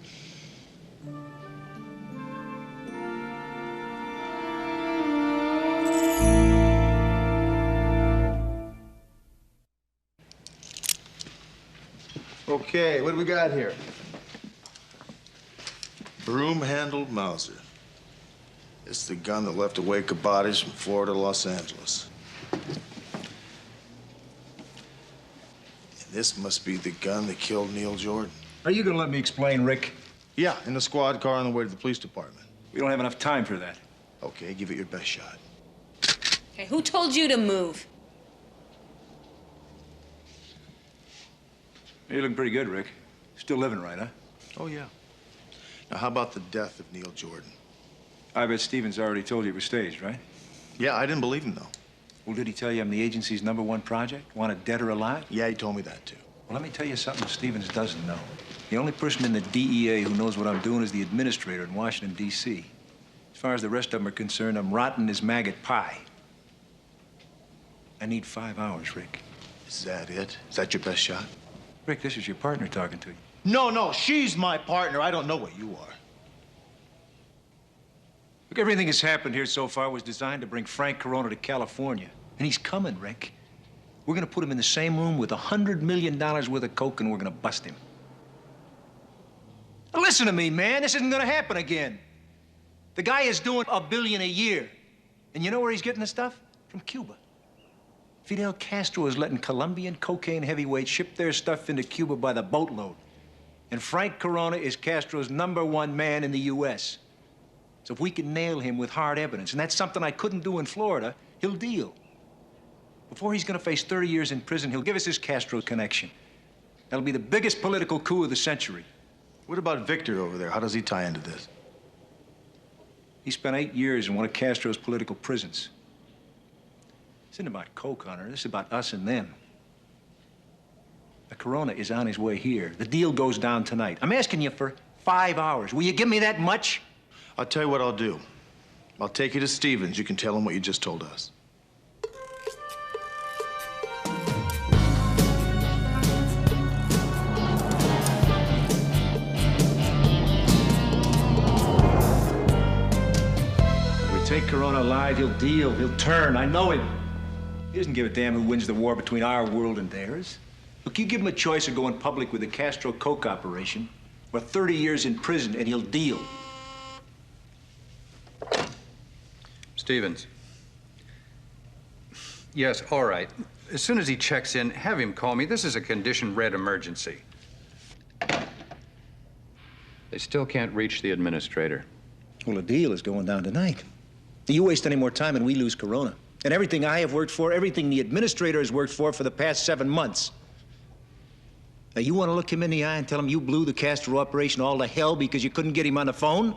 S2: Okay, what do we got here? Broom-handled Mauser. It's the gun that left a wake of bodies from Florida to Los Angeles. And this must be the gun that killed Neil Jordan.
S18: Are you gonna let me explain, Rick?
S2: Yeah, in the squad car on the way to the police department.
S18: We don't have enough time for that.
S2: Okay, give it your best shot.
S22: Okay, who told you to move?
S18: You're looking pretty good, Rick. Still living right, huh?
S2: Oh, yeah. Now, how about the death of Neil Jordan?
S18: I bet Stevens already told you it was staged, right?
S2: Yeah, I didn't believe him, though.
S18: Well, did he tell you I'm the agency's #1 project? Wanted dead or alive?
S2: Yeah, he told me that, too.
S18: Well, let me tell you something Stevens doesn't know. The only person in the DEA who knows what I'm doing is the administrator in Washington, D.C. As far as the rest of them are concerned, I'm rotten as maggot pie. I need 5 hours, Rick.
S2: Is that it? Is that your best shot?
S18: Rick, this is your partner talking to you.
S2: No, she's my partner. I don't know what you are.
S18: Look, everything that's happened here so far was designed to bring Frank Corona to California. And he's coming, Rick. We're gonna put him in the same room with $100 million worth of coke, and we're gonna bust him. Now listen to me, man. This isn't gonna happen again. The guy is doing $1 billion a year. And you know where he's getting the stuff? From Cuba. Fidel Castro is letting Colombian cocaine heavyweights ship their stuff into Cuba by the boatload. And Frank Corona is Castro's #1 man in the U.S. So if we can nail him with hard evidence, and that's something I couldn't do in Florida, he'll deal. Before he's gonna face 30 years in prison, he'll give us his Castro Connection. That'll be the biggest political coup of the century.
S2: What about Victor over there? How does he tie into this?
S18: He spent 8 years in one of Castro's political prisons. This isn't about coke, Hunter. This is about us and them. The Corona is on his way here. The deal goes down tonight. I'm asking you for 5 hours. Will you give me that much?
S2: I'll tell you what I'll do. I'll take you to Stevens. You can tell him what you just told us.
S18: If we take Corona alive, he'll deal. He'll turn. I know him. He doesn't give a damn who wins the war between our world and theirs. Look, you give him a choice of going public with the Castro Coke operation or 30 years in prison, and he'll deal.
S16: Stevens. Yes, all right. As soon as he checks in, have him call me. This is a condition red emergency. They still can't reach the administrator.
S14: Well, the deal is going down tonight. You waste any more time and we lose Corona. And everything I have worked for, everything the administrator has worked for the past 7 months. Now, you want to look him in the eye and tell him you blew the Castro operation all to hell because you couldn't get him on the phone?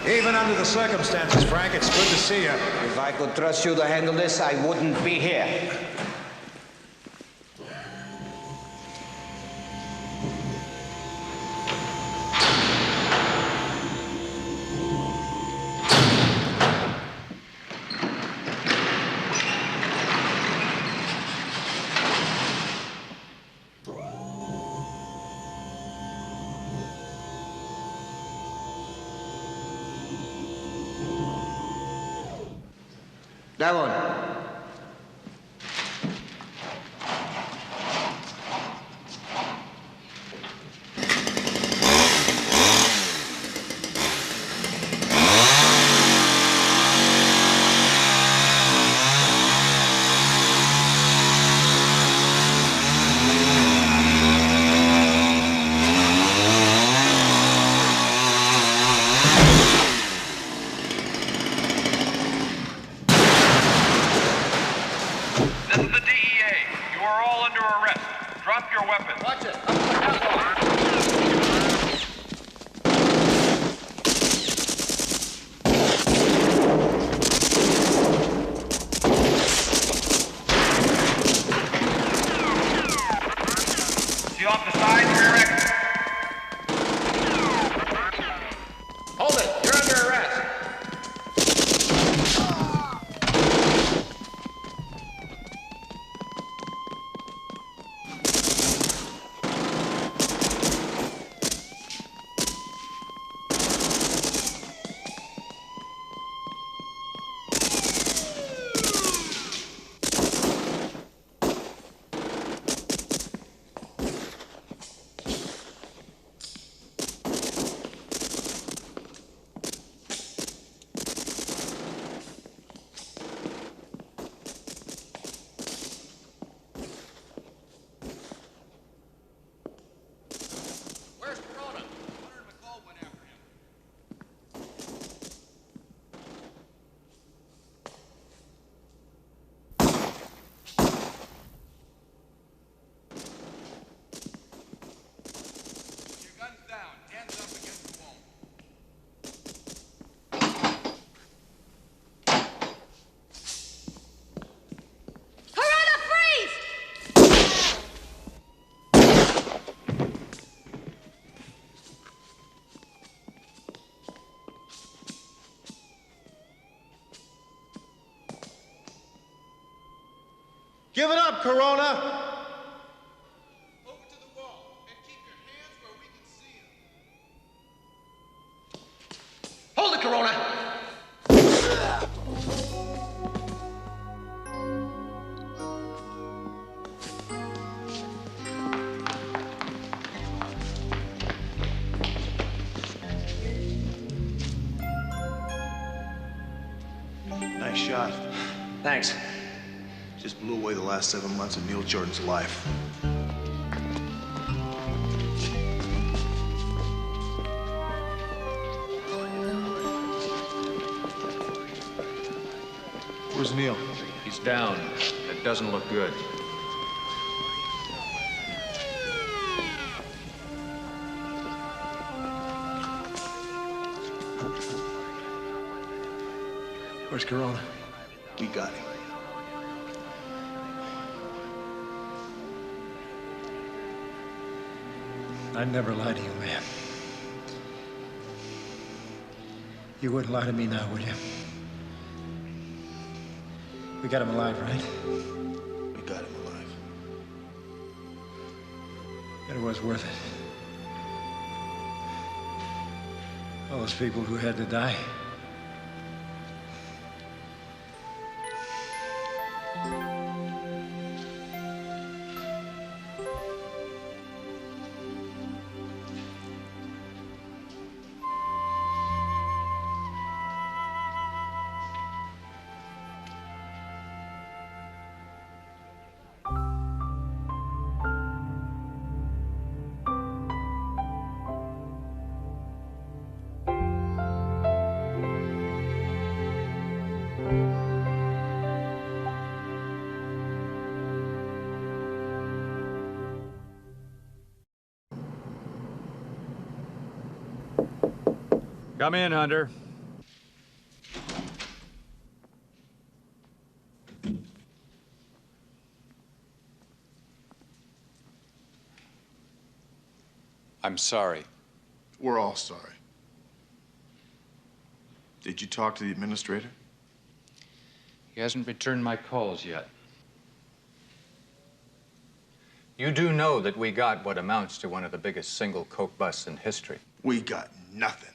S18: Even under the circumstances, Frank, it's good to see you.
S10: If I could trust you to handle this, I wouldn't be here. That one.
S2: Give it up, Corona!
S18: Over to the wall and keep your hands where we can see them.
S10: Hold it, Corona!
S2: Nice shot.
S12: Thanks.
S2: Just blew away the last 7 months of Neil Jordan's life.
S16: Where's Neil? He's down. That doesn't look good.
S14: Where's Corona?
S2: We got him.
S14: I'd never lie to you, man. You wouldn't lie to me now, would you? We got him alive, right?
S2: We got him alive.
S14: And it was worth it. All those people who had to die.
S7: Come in, Hunter.
S16: I'm sorry.
S15: We're all sorry. Did you talk to the administrator?
S16: He hasn't returned my calls yet. You do know that we got what amounts to one of the biggest single coke busts in history.
S2: We got nothing.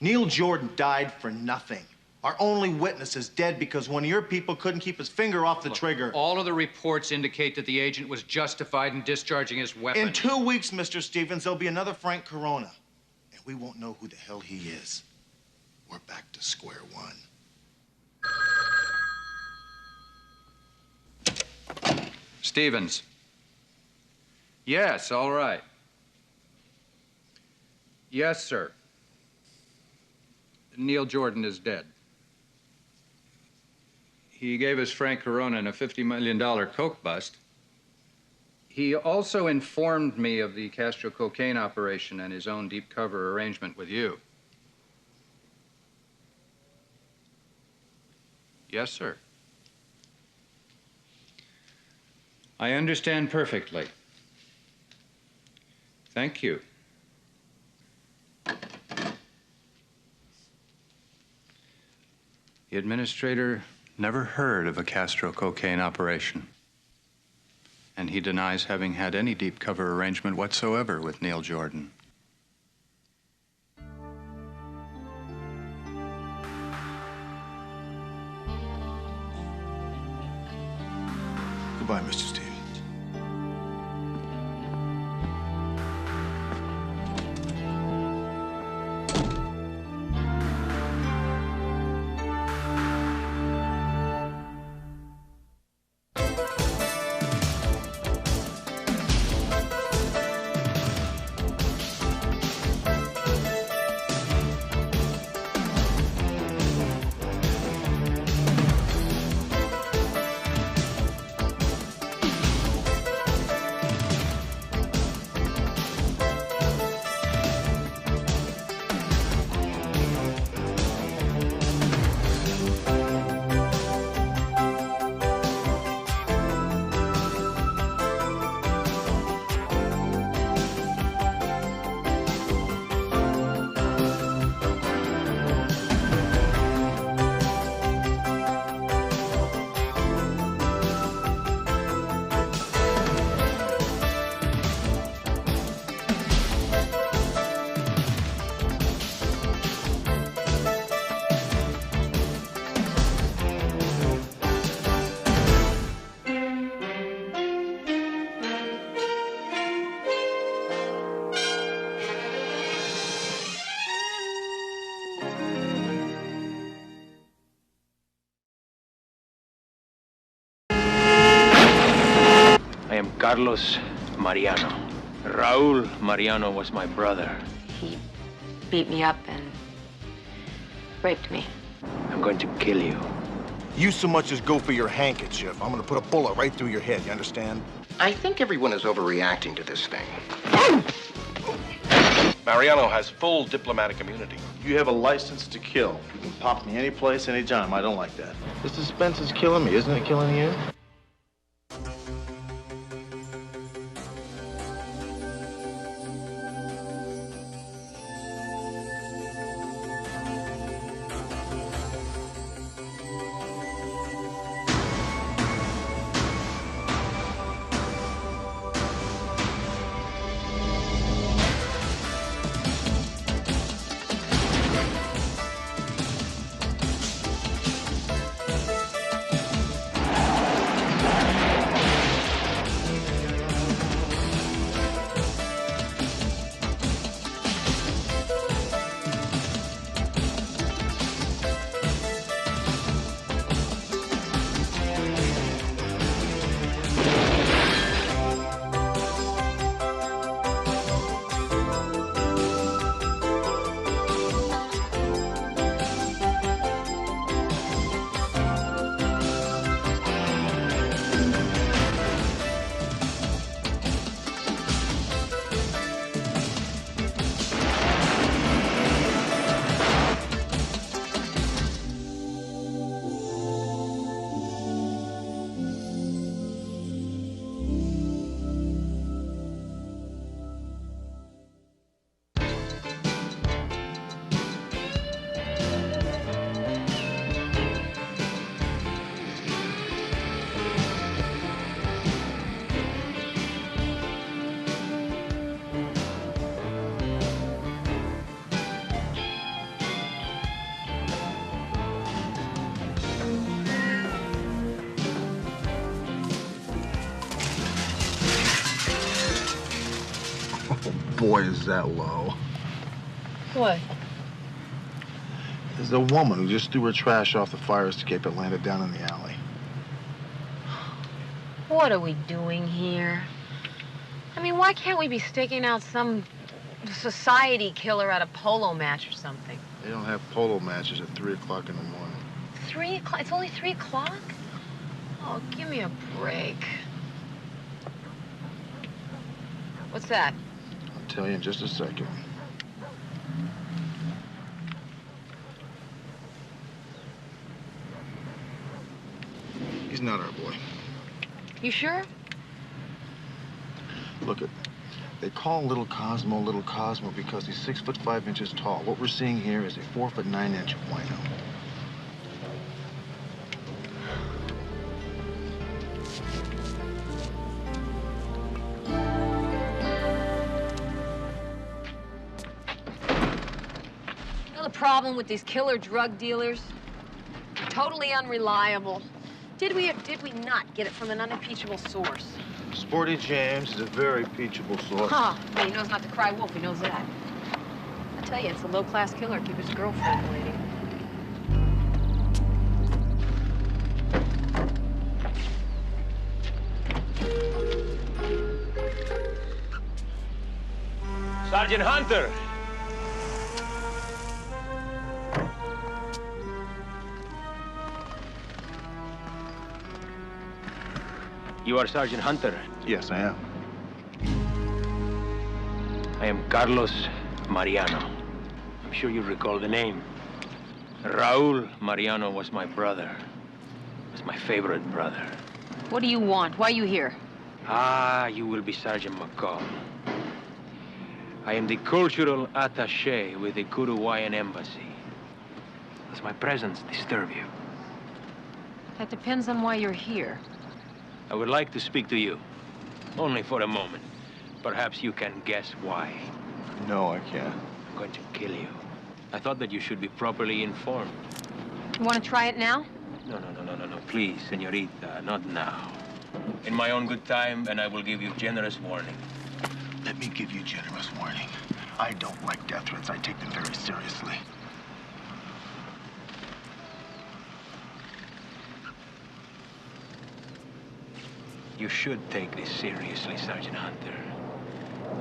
S2: Neil Jordan died for nothing. Our only witness is dead because one of your people couldn't keep his finger off the trigger.
S16: All of the reports indicate that the agent was justified in discharging his weapon.
S2: In 2 weeks, Mr. Stevens, there'll be another Frank Corona. And we won't know who the hell he is. We're back to square one.
S16: Stevens. Yes, all right. Yes, sir. Neil Jordan is dead. He gave us Frank Corona in a $50 million coke bust. He also informed me of the Castro cocaine operation and his own deep cover arrangement with you. Yes, sir. I understand perfectly. Thank you. The administrator never heard of a Castro cocaine operation. And he denies having had any deep cover arrangement whatsoever with Neil Jordan.
S2: Goodbye, Mr. Stevens.
S13: I am Carlos Mariano. Raul Mariano was my brother.
S6: He beat me up and raped me.
S13: I'm going to kill you.
S2: You so much as go for your handkerchief, I'm gonna put a bullet right through your head, you understand?
S17: I think everyone is overreacting to this thing.
S15: Mariano has full diplomatic immunity.
S2: You have a license to kill. You can pop me any place, anytime. I don't like that. The suspense is killing me. Isn't it killing you? Boy, is that low.
S5: What?
S2: There's a woman who just threw her trash off the fire escape and landed down in the alley.
S5: What are we doing here? I mean, why can't we be staking out some society killer at a polo match or something?
S2: They don't have polo matches at 3 o'clock in the morning.
S5: 3 o'clock? It's only 3 o'clock? Oh, give me a break. What's that?
S2: I'll tell you in just a second. He's not our boy.
S5: You sure?
S2: Look, they call Little Cosmo because he's 6 foot 5 inches tall. What we're seeing here is a 4 foot 9 inch wino.
S5: You know the problem with these killer drug dealers? They're totally unreliable. Did we or did we not get it from an unimpeachable source?
S2: Sporty James is a very peachable source.
S5: Huh. Well, he knows not to cry wolf. He knows that. I tell you, it's a low-class killer. Keep his girlfriend waiting.
S7: Sergeant Hunter! You are Sergeant Hunter?
S2: Yes, I am.
S7: I am Carlos Mariano. I'm sure you recall the name. Raul Mariano was my brother. Was my favorite brother.
S5: What do you want? Why are you here?
S7: Ah, you will be Sergeant McCall. I am the cultural attaché with the Uruguayan embassy. Does my presence disturb you?
S5: That depends on why you're here.
S7: I would like to speak to you. Only for a moment. Perhaps you can guess why.
S2: No, I can't.
S7: I'm going to kill you. I thought that you should be properly informed.
S5: You want to try it now?
S7: No. Please, señorita, not now. In my own good time, and I will give you generous warning.
S2: Let me give you generous warning. I don't like death threats. I take them very seriously.
S7: You should take this seriously, Sergeant Hunter.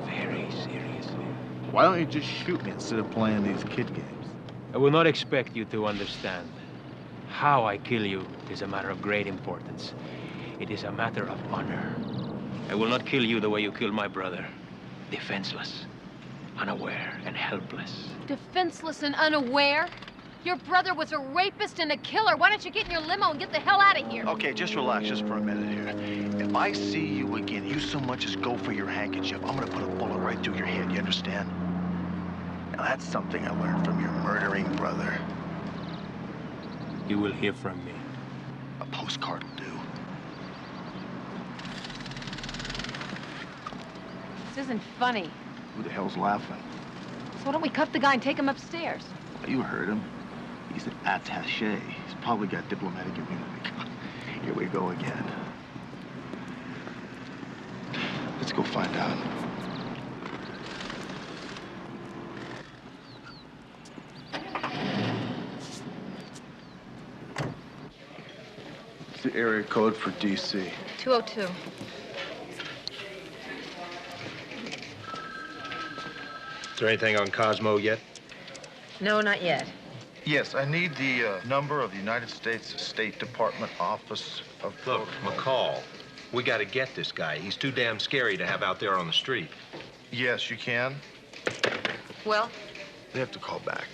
S7: Very seriously.
S2: Why don't you just shoot me instead of playing these kid games?
S7: I will not expect you to understand. How I kill you is a matter of great importance. It is a matter of honor. I will not kill you the way you killed my brother. Defenseless. unaware and helpless.
S6: Defenseless and unaware? Your brother was a rapist and a killer. Why don't you get in your limo and get the hell out of here?
S2: Okay, just relax just for a minute here. If I see you again, you so much as go for your handkerchief, I'm gonna put a bullet right through your head, you understand? Now that's something I learned from your murdering brother.
S7: You will hear from me.
S2: A postcard will do.
S6: This isn't funny.
S2: Who the hell's laughing?
S6: So why don't we cuff the guy and take him upstairs?
S2: You heard him. He's an attaché. He's probably got diplomatic immunity. Here we go again. Let's go find out. What's the area code for DC?
S6: 202.
S14: Is there anything on Cosmo yet?
S6: No, not yet.
S2: Yes, I need the number of the United States State Department Office of...
S14: Look, McCall, we got to get this guy. He's too damn scary to have out there on the street.
S2: Yes, you can.
S6: Well?
S2: They have to call back.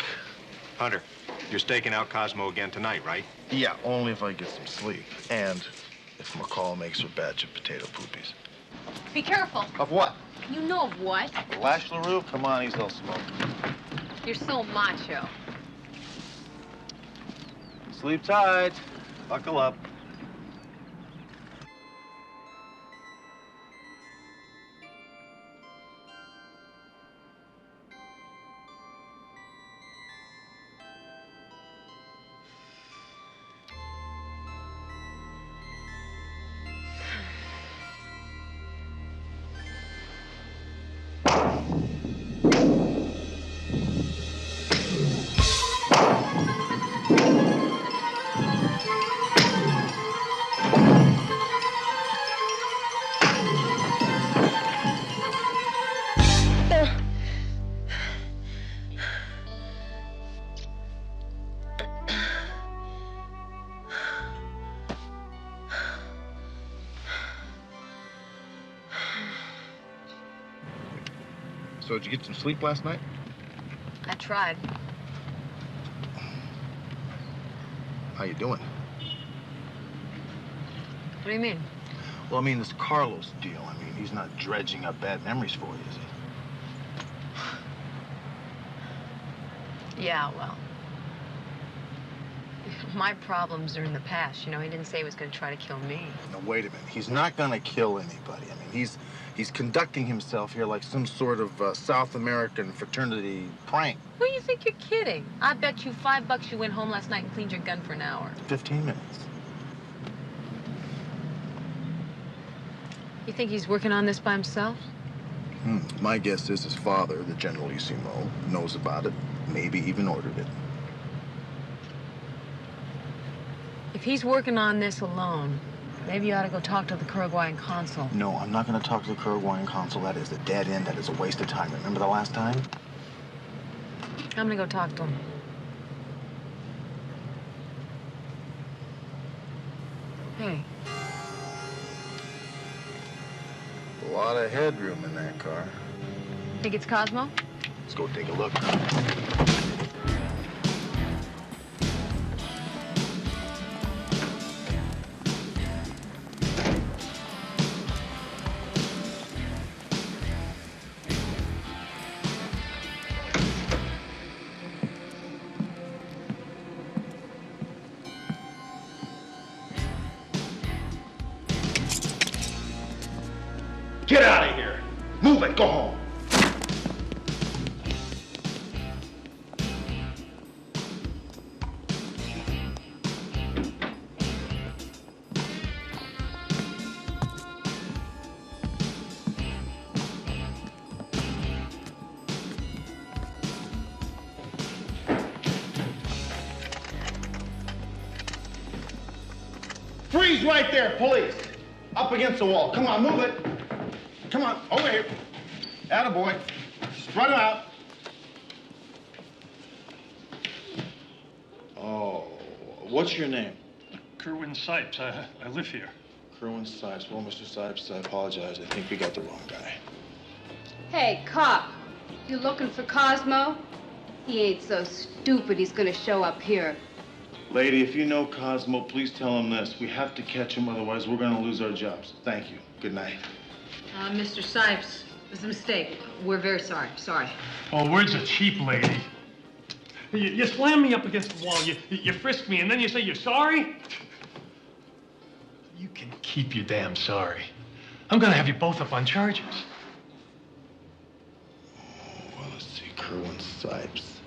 S14: Hunter, you're staking out Cosmo again tonight, right?
S2: Yeah, only if I get some sleep. And if McCall makes her batch of potato poopies.
S6: Be careful.
S2: Of what?
S6: You know of what?
S2: Lash LaRue? Come on, he's all smoke.
S6: You're so macho.
S2: Sleep tight. Buckle up. So did you get some sleep last night?
S6: I tried.
S2: How you doing?
S6: What do you mean?
S2: Well, I mean, this Carlos deal. I mean, he's not dredging up bad memories for you, is he?
S6: Yeah, well. My problems are in the past. You know, he didn't say he was going to try to kill me.
S2: No, wait a minute. He's not going to kill anybody. I mean, he's conducting himself here like some sort of South American fraternity prank.
S6: Who do you think you're kidding? I bet you $5 you went home last night and cleaned your gun for an hour.
S2: 15 minutes.
S6: You think he's working on this by himself?
S2: My guess is his father, the Generalissimo, knows about it, maybe even ordered it.
S6: If he's working on this alone, maybe you ought to go talk to the Uruguayan consul.
S2: No, I'm not going to talk to the Uruguayan consul. That is a dead end. That is a waste of time. Remember the last time?
S6: I'm going to go talk to him. Hey.
S2: A lot of headroom in that car.
S6: Think it's Cosmo?
S2: Let's go take a look.
S9: Get out of here. Move it. Go home. Freeze right there, police. Up against the wall. Come on, move it. Come on, over here. Attaboy. Spread them out. Oh, what's your name?
S17: Kerwin Sipes. I live here.
S2: Kerwin Sipes. Well, Mr. Sipes, I apologize. I think we got the wrong guy.
S6: Hey, cop. You looking for Cosmo? He ain't so stupid he's gonna show up here.
S2: Lady, if you know Cosmo, please tell him this. We have to catch him, otherwise we're gonna lose our jobs. Thank you. Good night.
S6: Mr. Sipes, it was a mistake. We're very sorry. Sorry.
S17: Oh, words are cheap, lady. You slam me up against the wall, you frisk me, and then you say you're sorry? You can keep your damn sorry. I'm gonna have you both up on charges.
S2: Well, let's see. Kerwin Sipes.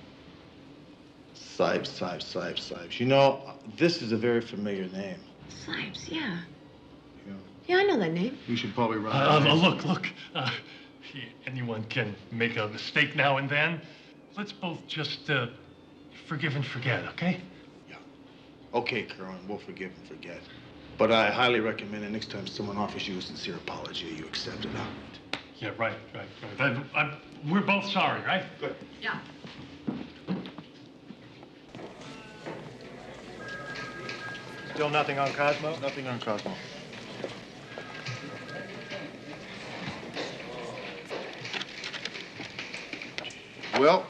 S2: Sipes. You know, this is a very familiar name.
S6: Sipes, yeah. Yeah, I know that name.
S2: We should probably run.
S17: Look. Anyone can make a mistake now and then. Let's both just forgive and forget, okay?
S2: Yeah. Okay, Kerwin, we'll forgive and forget. But I highly recommend that next time someone offers you a sincere apology, you accept it.
S17: Yeah, right. We're both sorry, right?
S2: Good.
S6: Yeah.
S3: Still nothing on Cosmo?
S2: Nothing on Cosmo. Well,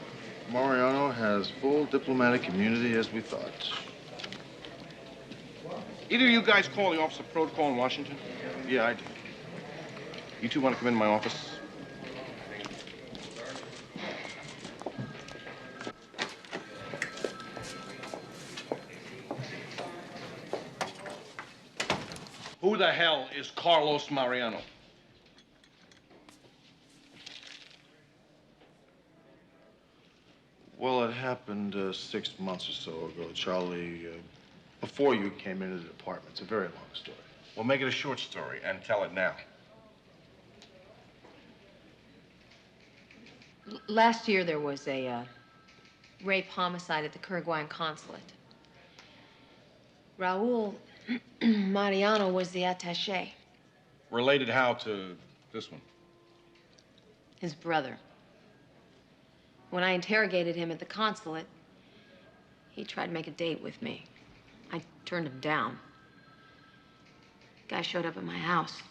S2: Mariano has full diplomatic immunity as we thought.
S15: Either of you guys call the Office of Protocol in Washington?
S2: Yeah, I do.
S15: You two want to come into my office? Who the hell is Carlos Mariano?
S2: Well, it happened 6 months or so ago, Charlie, before you came into the department. It's a very long story.
S15: Well, make it a short story and tell it now.
S6: Last year there was a rape homicide at the Uruguayan consulate. Raul Mariano was the attaché.
S15: Related how to this one?
S6: His brother. When I interrogated him at the consulate, he tried to make a date with me. I turned him down. Guy showed up at my house.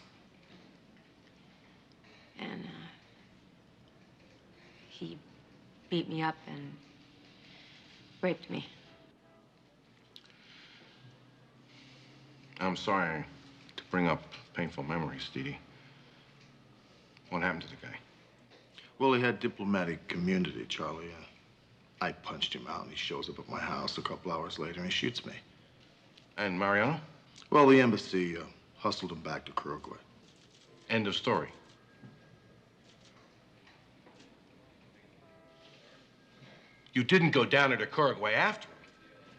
S6: And he beat me up and raped me.
S15: I'm sorry to bring up painful memories, Dee Dee. What happened to the guy?
S2: Well, he had diplomatic immunity, Charlie. I punched him out, and he shows up at my house a couple hours later, and he shoots me.
S15: And Mariano?
S2: Well, the embassy hustled him back to Uruguay.
S15: End of story. You didn't go down into Uruguay after him.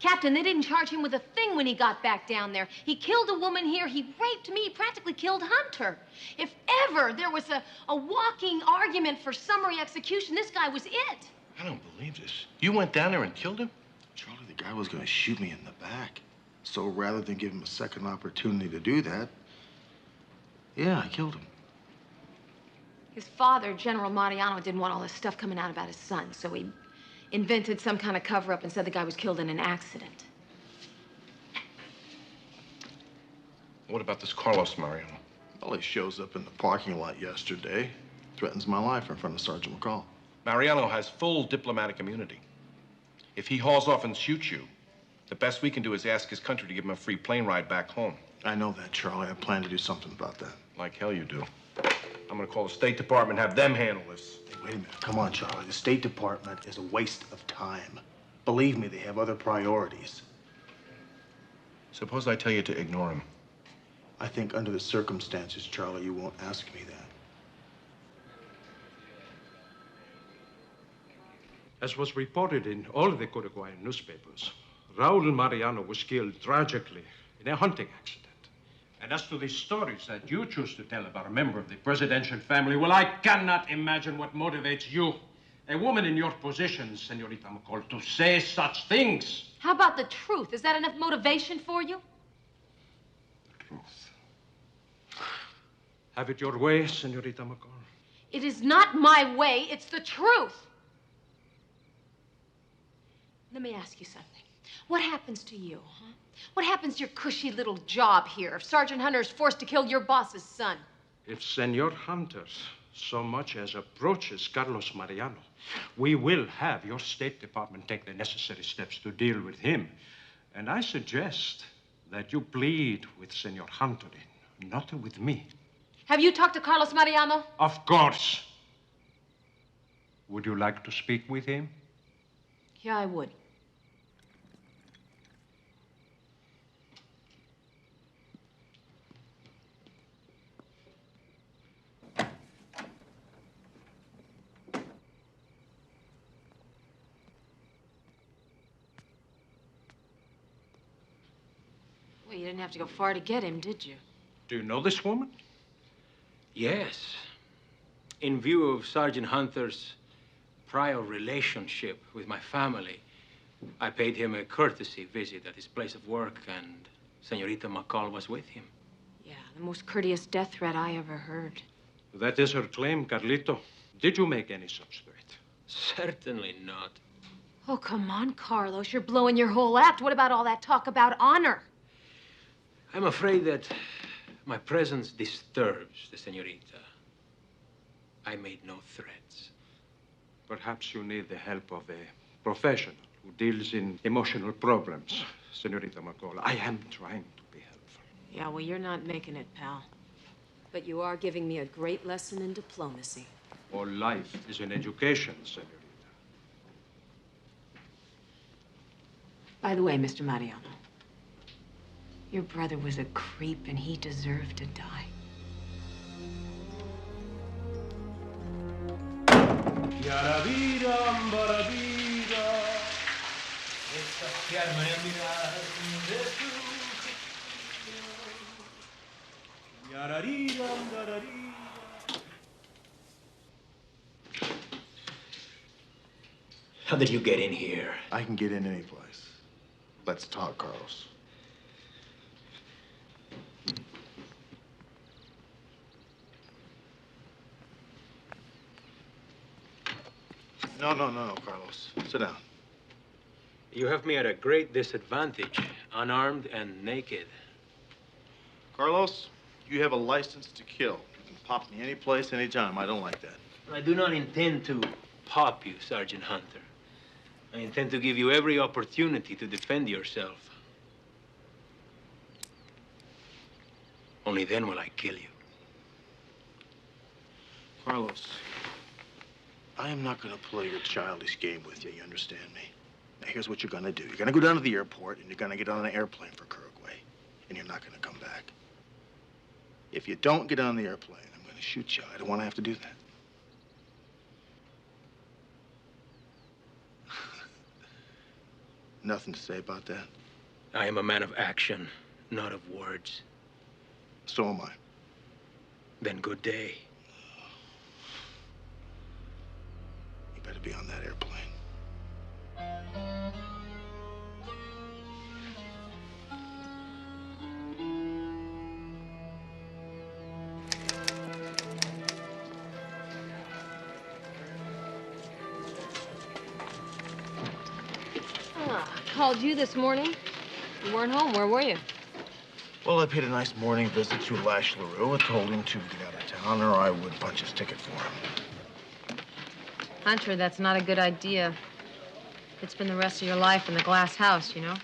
S6: Captain, they didn't charge him with a thing when he got back down there. He killed a woman here. He raped me. He practically killed Hunter. If ever there was a walking argument for summary execution, this guy was it.
S15: I don't believe this. You went down there and killed him?
S2: Charlie, the guy was going to shoot me in the back. So rather than give him a second opportunity to do that, yeah, I killed him.
S6: His father, General Mariano, didn't want all this stuff coming out about his son, so he invented some kind of cover-up and said the guy was killed in an accident.
S15: What about this Carlos Mariano?
S2: Well, he shows up in the parking lot yesterday, threatens my life in front of Sergeant McCall.
S15: Mariano has full diplomatic immunity. If he hauls off and shoots you, the best we can do is ask his country to give him a free plane ride back home.
S2: I know that, Charlie. I plan to do something about that.
S15: Like hell you do. I'm gonna call the State Department and have them handle this.
S2: Hey, wait a minute. Come on, Charlie. The State Department is a waste of time. Believe me, they have other priorities.
S15: Suppose I tell you to ignore him.
S2: I think under the circumstances, Charlie, you won't ask me that.
S19: As was reported in all the Uruguayan newspapers, Raul Mariano was killed tragically in a hunting accident. And as to the stories that you choose to tell about a member of the presidential family, well, I cannot imagine what motivates you, a woman in your position, Senorita McCall, to say such things.
S6: How about the truth? Is that enough motivation for you?
S19: Truth. Have it your way, Senorita McCall.
S6: It is not my way, it's the truth. Let me ask you something. What happens to you, huh? What happens to your cushy little job here if Sergeant Hunter is forced to kill your boss's son?
S19: If Senor Hunter so much as approaches Carlos Mariano, we will have your State Department take the necessary steps to deal with him. And I suggest that you plead with Senor Hunter, not with me.
S6: Have you talked to Carlos Mariano?
S19: Of course. Would you like to speak with him?
S6: Yeah, I would. Well, you didn't have to go far to get him, did you?
S19: Do you know this woman?
S7: Yes. In view of Sergeant Hunter's prior relationship with my family, I paid him a courtesy visit at his place of work, and Senorita McCall was with him.
S6: Yeah, the most courteous death threat I ever heard.
S19: That is her claim, Carlito. Did you make any such threat?
S7: Certainly not.
S6: Oh, come on, Carlos. You're blowing your whole act. What about all that talk about honor?
S7: I'm afraid that my presence disturbs the senorita. I made no threats.
S19: Perhaps you need the help of a professional who deals in emotional problems, Senorita McCall. I am trying to be helpful.
S6: Yeah, well, you're not making it, pal. But you are giving me a great lesson in diplomacy.
S19: All life is an education, Senorita.
S6: By the way, Mr. Mariano, your brother was a creep and he deserved to die.
S14: How did you get in here?
S2: I can get in any place. Let's talk, Carlos. No, Carlos. Sit down.
S7: You have me at a great disadvantage, unarmed and naked.
S2: Carlos, you have a license to kill. You can pop me any place, anytime. I don't like that.
S7: I do not intend to pop you, Sergeant Hunter. I intend to give you every opportunity to defend yourself. Only then will I kill you.
S2: Carlos, I am not going to play your childish game with you. You understand me? Now, here's what you're going to do. You're going to go down to the airport, and you're going to get on an airplane for Uruguay, and you're not going to come back. If you don't get on the airplane, I'm going to shoot you. I don't want to have to do that. Nothing to say about that?
S7: I am a man of action, not of words.
S2: So am I.
S7: Then good day.
S2: You better be on that airplane.
S6: I called you this morning. You weren't home. Where were you?
S2: Well, I paid a nice morning visit to Lash LaRue. I told him to get out of town or I would punch his ticket for him.
S6: Hunter, that's not a good idea. It's been the rest of your life in the glass house, you know?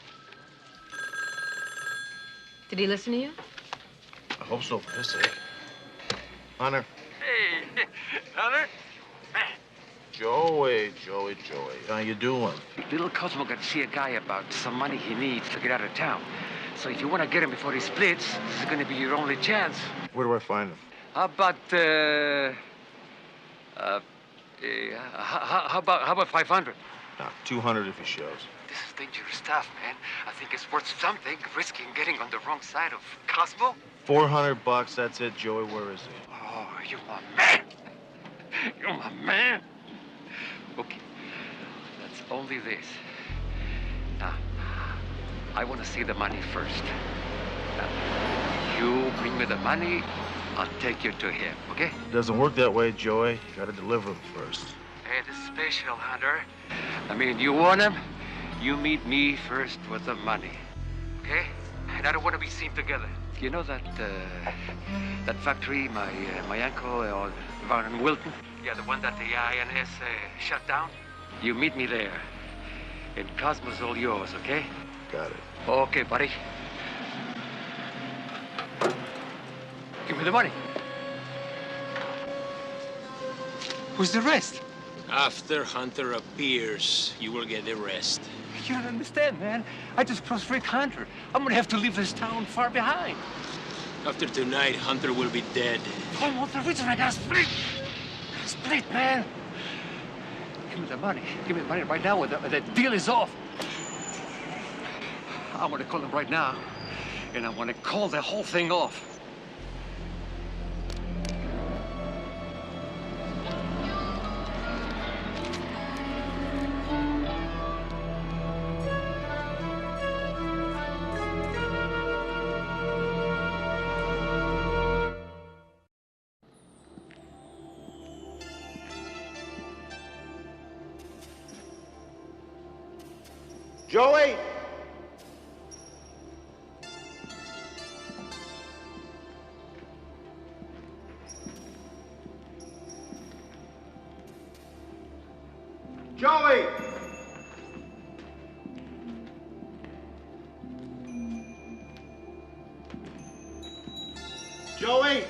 S6: Did he listen to you?
S2: I hope so, for his sake. Hunter.
S1: Hey, Hunter.
S2: Joey. How you doing?
S1: Little Cosmo got to see a guy about some money he needs to get out of town. So if you want to get him before he splits, this is going to be your only chance.
S2: Where do I find him?
S1: How about, how about 500?
S2: Now, 200 if he shows.
S1: This is dangerous stuff, man. I think it's worth something, risking getting on the wrong side of Cosmo.
S2: $400, that's it, Joey. Where is he?
S1: Oh, you're my man. You're my man. Okay, that's only this. Now, I want to see the money first. Now, you bring me the money, I'll take you to him, okay?
S2: Doesn't work that way, Joey. You gotta deliver him first.
S1: Hey, this is special, Hunter. I mean, you want him, you meet me first with the money, okay? And I don't want to be seen together. You know that, that factory my uncle Vernon Wilton? Yeah, the one that the INS shut down? You meet me there. And Cosmo's all yours, okay?
S2: Got it.
S1: Okay, buddy. Give me the money. Who's the rest?
S7: After Hunter appears, you will get the rest.
S1: You don't understand, man. I just crossed Rick Hunter. I'm gonna have to leave this town far behind.
S7: After tonight, Hunter will be dead.
S1: For what the reason I gotta split? Split, man. Give me the money. Give me the money right now, or the deal is off. I want to call him right now, and I want to call the whole thing off.
S2: Joey! Joey! Joey!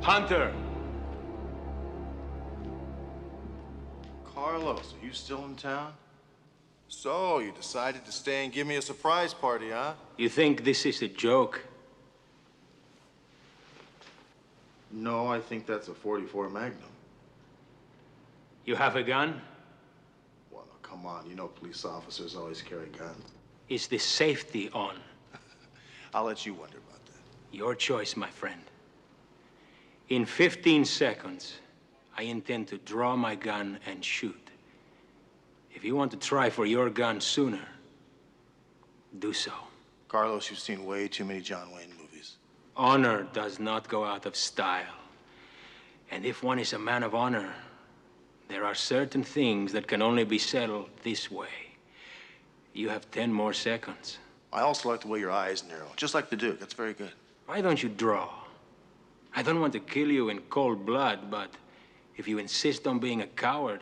S7: Hunter!
S2: Carlos, are you still in town? So, you decided to stay and give me a surprise party, huh?
S7: You think this is a joke?
S2: No, I think that's a .44 Magnum.
S7: You have a gun?
S2: Well, no, come on. You know police officers always carry guns.
S7: Is the safety on?
S2: I'll let you wonder about that.
S7: Your choice, my friend. In 15 seconds, I intend to draw my gun and shoot. If you want to try for your gun sooner, do so.
S2: Carlos, you've seen way too many John Wayne movies.
S7: Honor does not go out of style. And if one is a man of honor, there are certain things that can only be settled this way. You have 10 more seconds.
S2: I also like the way your eyes narrow, just like the Duke. That's very good.
S7: Why don't you draw? I don't want to kill you in cold blood, but if you insist on being a coward,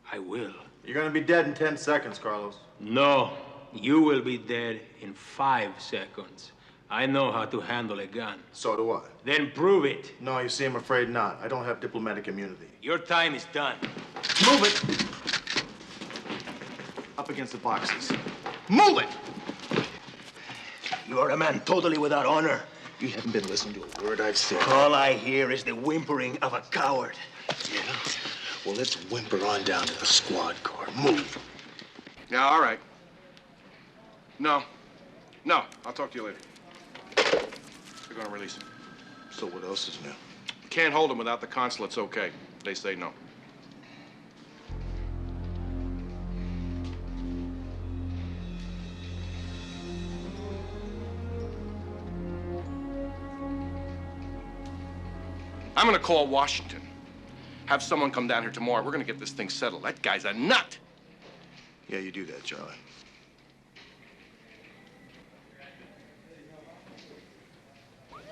S7: I will.
S2: You're gonna be dead in 10 seconds, Carlos.
S7: No, you will be dead in 5 seconds. I know how to handle a gun.
S2: So do I.
S7: Then prove it.
S2: No, you see, I'm afraid not. I don't have diplomatic immunity.
S7: Your time is done.
S2: Move it! Up against the boxes. Move it!
S8: You are a man totally without honor.
S2: You haven't been listening to a word I've said.
S8: All I hear is the whimpering of a coward.
S2: Yeah? Well, let's whimper on down to the squad car. Move.
S15: Yeah, all right. No. No, I'll talk to you later. They're gonna release him.
S2: So what else is new?
S15: Can't hold him without the consulate's okay. They say no. I'm gonna call Washington. Have someone come down here tomorrow. We're gonna get this thing settled. That guy's a nut.
S2: Yeah, you do that, Charlie.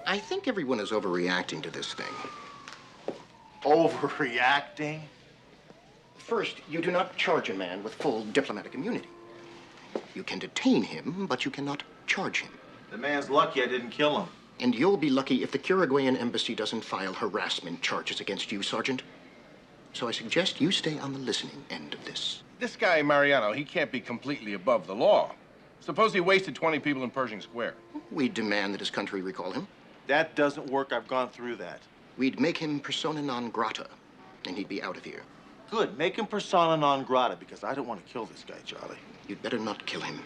S8: I think everyone is overreacting to this thing.
S2: Overreacting?
S8: First, you do not charge a man with full diplomatic immunity. You can detain him, but you cannot charge him.
S2: The man's lucky I didn't kill him.
S8: And you'll be lucky if the Uruguayan embassy doesn't file harassment charges against you, Sergeant. So I suggest you stay on the listening end of this.
S15: This guy, Mariano, he can't be completely above the law. Suppose he wasted 20 people in Pershing Square.
S8: We demand that his country recall him.
S2: That doesn't work. I've gone through that.
S8: We'd make him persona non grata, and he'd be out of here.
S2: Good. Make him persona non grata, because I don't want to kill this guy, Charlie.
S8: You'd better not kill him.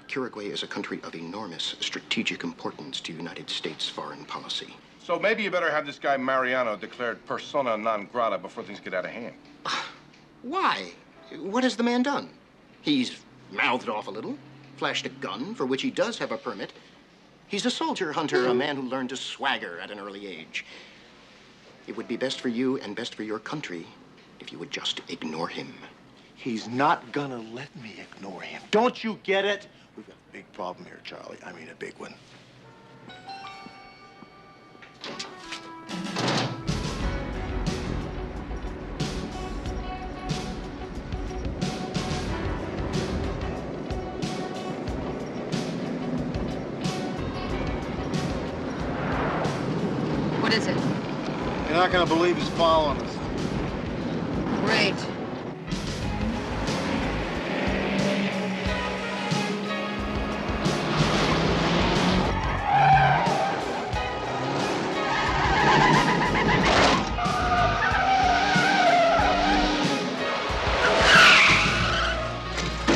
S8: Uruguay is a country of enormous strategic importance to United States foreign policy.
S15: So maybe you better have this guy Mariano declared persona non grata before things get out of hand.
S8: Why? What has the man done? He's mouthed off a little, flashed a gun, for which he does have a permit. He's a soldier hunter, a man who learned to swagger at an early age. It would be best for you and best for your country if you would just ignore him.
S2: He's not gonna let me ignore him. Don't you get it? We've got a big problem here, Charlie. I mean, a big one.
S6: What is it?
S2: You're not gonna believe he's following us.
S6: Great.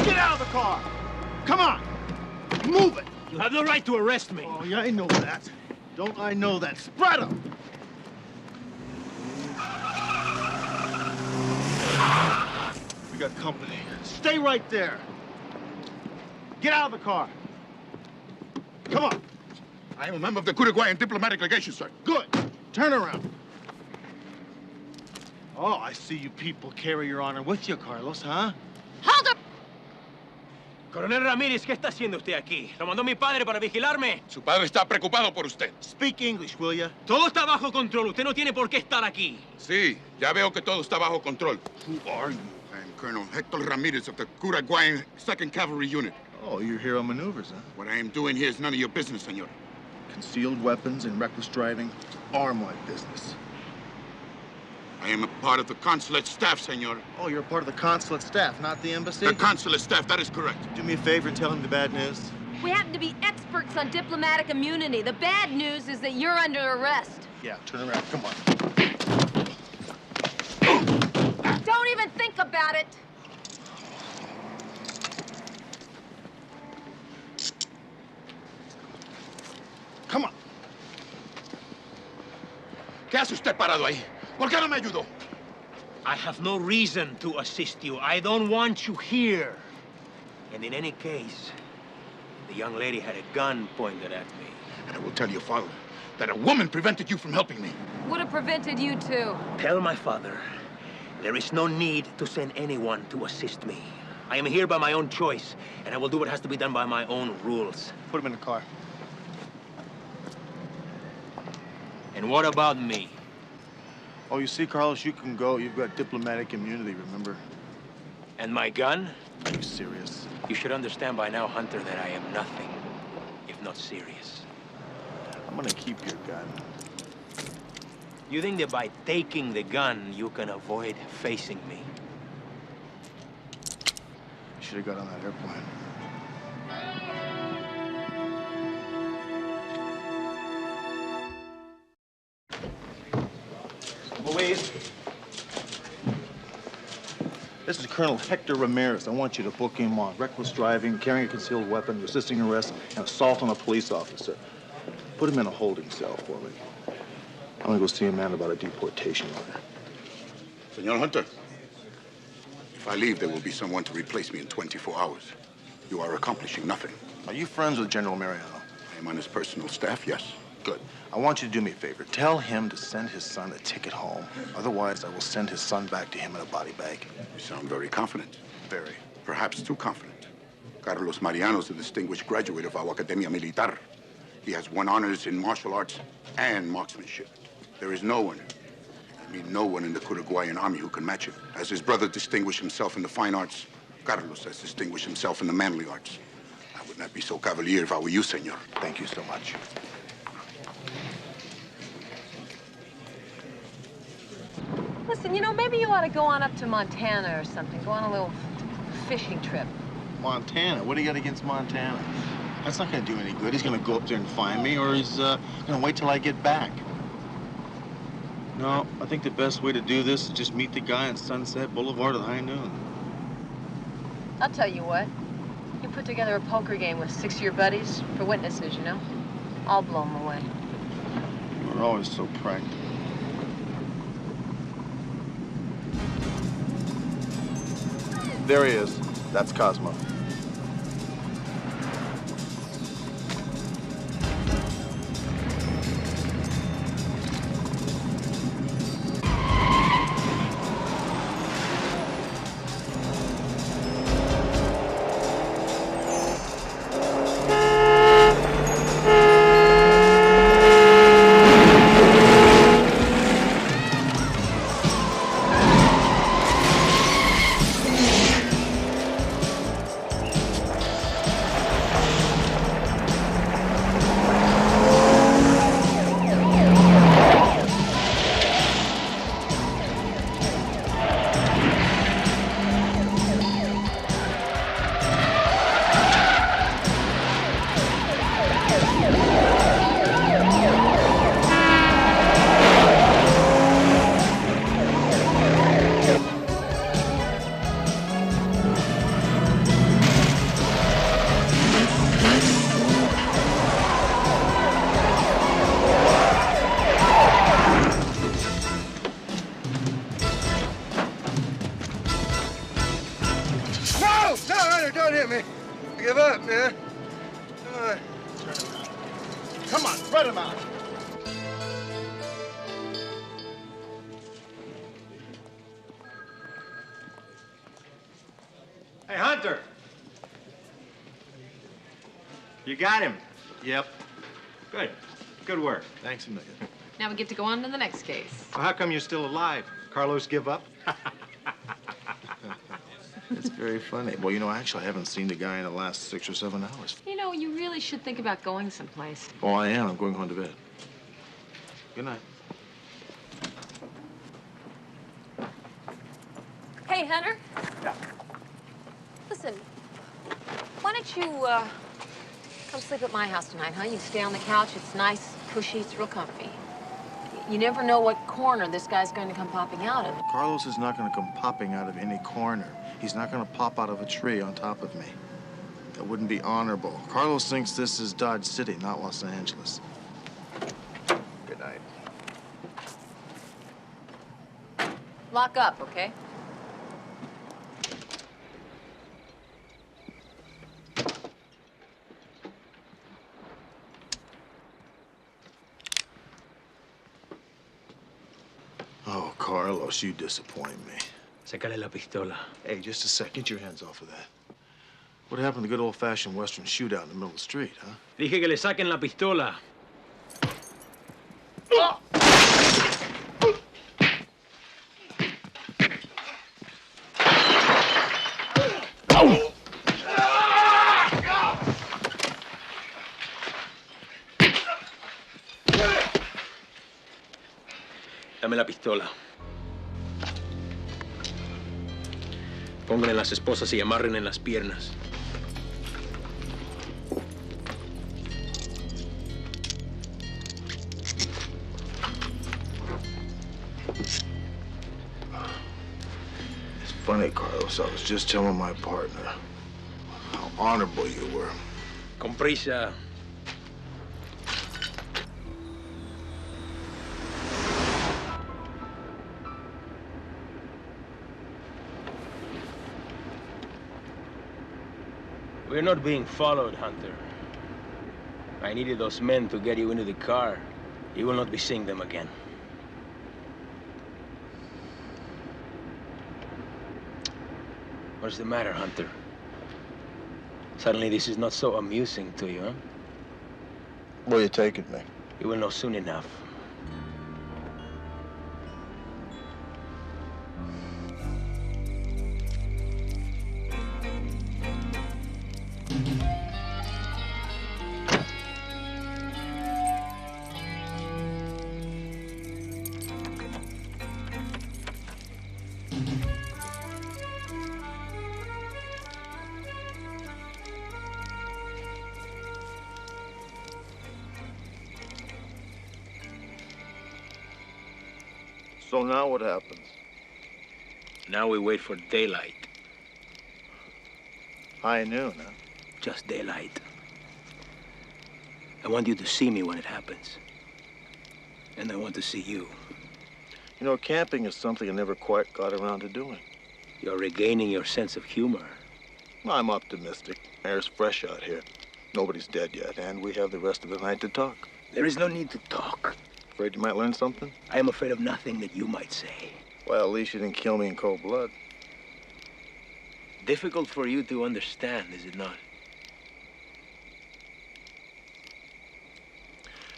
S2: Get out of the car! Come on! Move it!
S9: You have no right to arrest me.
S2: Oh, yeah, I know that. Don't I know that? Spread them! We got company. Stay right there. Get out of the car. Come on.
S20: I am a member of the Uruguayan diplomatic legation, sir.
S2: Good. Turn around. Oh, I see you people carry your honor with you, Carlos, huh?
S6: Hold up!
S9: Coronel Ramírez, ¿qué está haciendo usted aquí? ¿Lo mandó mi padre para vigilarme?
S20: Su padre está preocupado por usted.
S2: Speak English, will ya?
S9: Todo está bajo control. Usted no tiene por qué estar aquí.
S20: Sí, ya veo que todo está bajo control. Who are you? I am Colonel Hector Ramirez of the Uruguayan 2nd Cavalry Unit.
S2: Oh, your hero maneuvers, huh?
S20: What I am doing here is none of your business, senor.
S2: Concealed weapons and reckless driving, arm-like business.
S20: I am a part of the consulate staff, senor.
S2: Oh, you're a part of the consulate staff, not the embassy?
S20: The consulate staff, that is correct.
S2: Do me a favor and tell him the bad news.
S6: We happen to be experts on diplomatic immunity. The bad news is that you're under arrest.
S2: Yeah, turn around, come on.
S6: Don't even think about it.
S2: Come on.
S20: ¿Qué hace usted parado ahí? ¿Por qué no me ayudó?
S9: I have no reason to assist you. I don't want you here. And in any case, the young lady had a gun pointed at me.
S20: And I will tell your father that a woman prevented you from helping me.
S6: Would have prevented you too.
S9: Tell my father there is no need to send anyone to assist me. I am here by my own choice, and I will do what has to be done by my own rules.
S2: Put him in the car.
S9: And what about me?
S2: Oh, you see, Carlos, you can go. You've got diplomatic immunity, remember?
S9: And my gun?
S2: Are you serious?
S9: You should understand by now, Hunter, that I am nothing if not serious.
S2: I'm gonna keep your gun.
S9: You think that by taking the gun, you can avoid facing me?
S2: You should have got on that airplane. Louise. This is Colonel Hector Ramirez. I want you to book him on reckless driving, carrying a concealed weapon, resisting arrest, and assault on a police officer. Put him in a holding cell for me. I'm gonna go see a man about a deportation order.
S20: Senor Hunter, if I leave, there will be someone to replace me in 24 hours. You are accomplishing nothing.
S2: Are you friends with General Mariano?
S20: I am on his personal staff, yes.
S2: Good. I want you to do me a favor. Tell him to send his son a ticket home. Otherwise, I will send his son back to him in a body bag.
S20: You sound very confident.
S2: Very.
S20: Perhaps too confident. Carlos Mariano is a distinguished graduate of our Academia Militar. He has won honors in martial arts and marksmanship. There is no one, I mean no one in the Uruguayan army who can match him. As his brother distinguished himself in the fine arts, Carlos has distinguished himself in the manly arts. I would not be so cavalier if I were you, senor.
S2: Thank you so much.
S6: Listen, you know, maybe you ought to go on up to Montana or something. Go on a little fishing trip.
S2: Montana? What do you got against Montana? That's not gonna do any good. He's gonna go up there and find me, or he's gonna wait till I get back. No, I think the best way to do this is just meet the guy on Sunset Boulevard at high noon.
S6: I'll tell you what. You put together a poker game with 6 of your buddies for witnesses, you know? I'll blow them away.
S2: We're always so practical. There he is. That's Cosmo.
S3: You got him.
S2: Yep.
S3: Good. Good work.
S2: Thanks a million.
S6: Now we get to go on to the next case.
S3: Well, how come you're still alive? Carlos give up?
S2: It's very funny. Well, you know, actually, I haven't seen the guy in the last 6 or 7 hours.
S6: You know, you really should think about going someplace.
S2: Oh, I am. I'm going home to bed. Good night.
S5: Hey, Hunter.
S3: Yeah.
S5: Listen, why don't you, come sleep at my house tonight, huh? You can stay on the couch. It's nice, cushy, it's real comfy. You never know what corner this guy's going to come popping out of.
S2: Carlos is not going to come popping out of any corner. He's not going to pop out of a tree on top of me. That wouldn't be honorable. Carlos thinks this is Dodge City, not Los Angeles.
S3: Good night.
S5: Lock up, okay?
S2: Oh, Carlos, you disappoint me.
S7: Sácale la pistola.
S2: Hey, just a sec. Get your hands off of that. What happened to the good old-fashioned Western shootout in the middle of the street, huh?
S7: Dije que le saquen la pistola. Dame la pistola. Pónganle las esposas y amarren en las piernas.
S2: It's funny, Carlos. I was just telling my partner how honorable you were.
S7: Con prisa. We're not being followed, Hunter. I needed those men to get you into the car. You will not be seeing them again. What's the matter, Hunter? Suddenly this is not so amusing to you, huh?
S2: Where you taking me?
S7: You will know soon enough.
S2: So now what happens?
S7: Now we wait for daylight.
S2: High noon, huh?
S7: Just daylight. I want you to see me when it happens. And I want to see you.
S2: You know, camping is something I never quite got around to doing.
S7: You're regaining your sense of humor.
S2: I'm optimistic. Air's fresh out here. Nobody's dead yet, and we have the rest of the night to talk.
S7: There is no need to talk.
S2: Afraid you might learn something?
S7: I am afraid of nothing that you might say.
S2: Well, at least you didn't kill me in cold blood.
S7: Difficult for you to understand, is it not?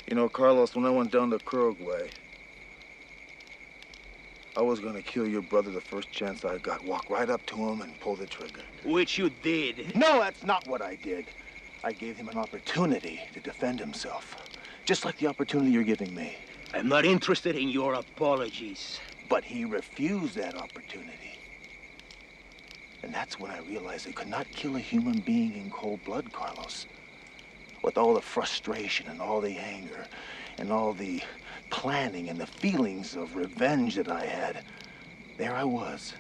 S2: You know, Carlos, when I went down the Krog way, I was gonna kill your brother the first chance I got. Walk right up to him and pull the trigger.
S7: Which you did.
S2: No, that's not what I did. I gave him an opportunity to defend himself. Just like the opportunity you're giving me.
S7: I'm not interested in your apologies.
S2: But he refused that opportunity. And that's when I realized I could not kill a human being in cold blood, Carlos. With all the frustration and all the anger and all the planning and the feelings of revenge that I had, there I was,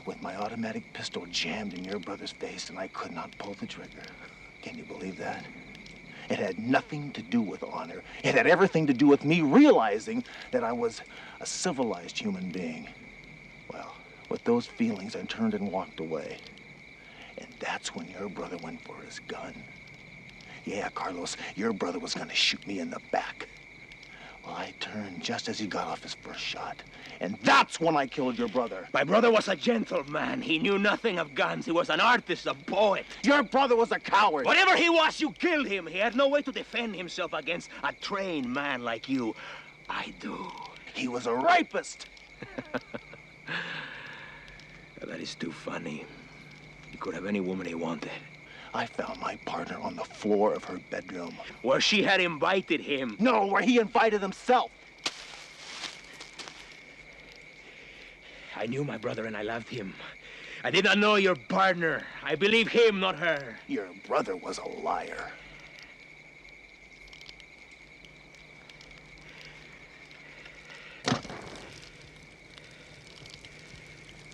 S2: with my automatic pistol jammed in your brother's face, and I could not pull the trigger. Can you believe that? It had nothing to do with honor. It had everything to do with me realizing that I was a civilized human being. Well, with those feelings, I turned and walked away. And that's when your brother went for his gun. Yeah, Carlos, your brother was gonna shoot me in the back. Well, I turned just as he got off his first shot. And that's when I killed your brother.
S9: My brother was a gentleman. He knew nothing of guns. He was an artist, a poet.
S2: Your brother was a coward.
S9: Whatever he was, you killed him. He had no way to defend himself against a trained man like you. I do.
S2: He was a rapist.
S9: That is too funny. He could have any woman he wanted.
S2: I found my partner on the floor of her bedroom.
S9: Where she had invited him.
S2: No, where he invited himself.
S9: I knew my brother and I loved him. I did not know your partner. I believe him, not her.
S2: Your brother was a liar.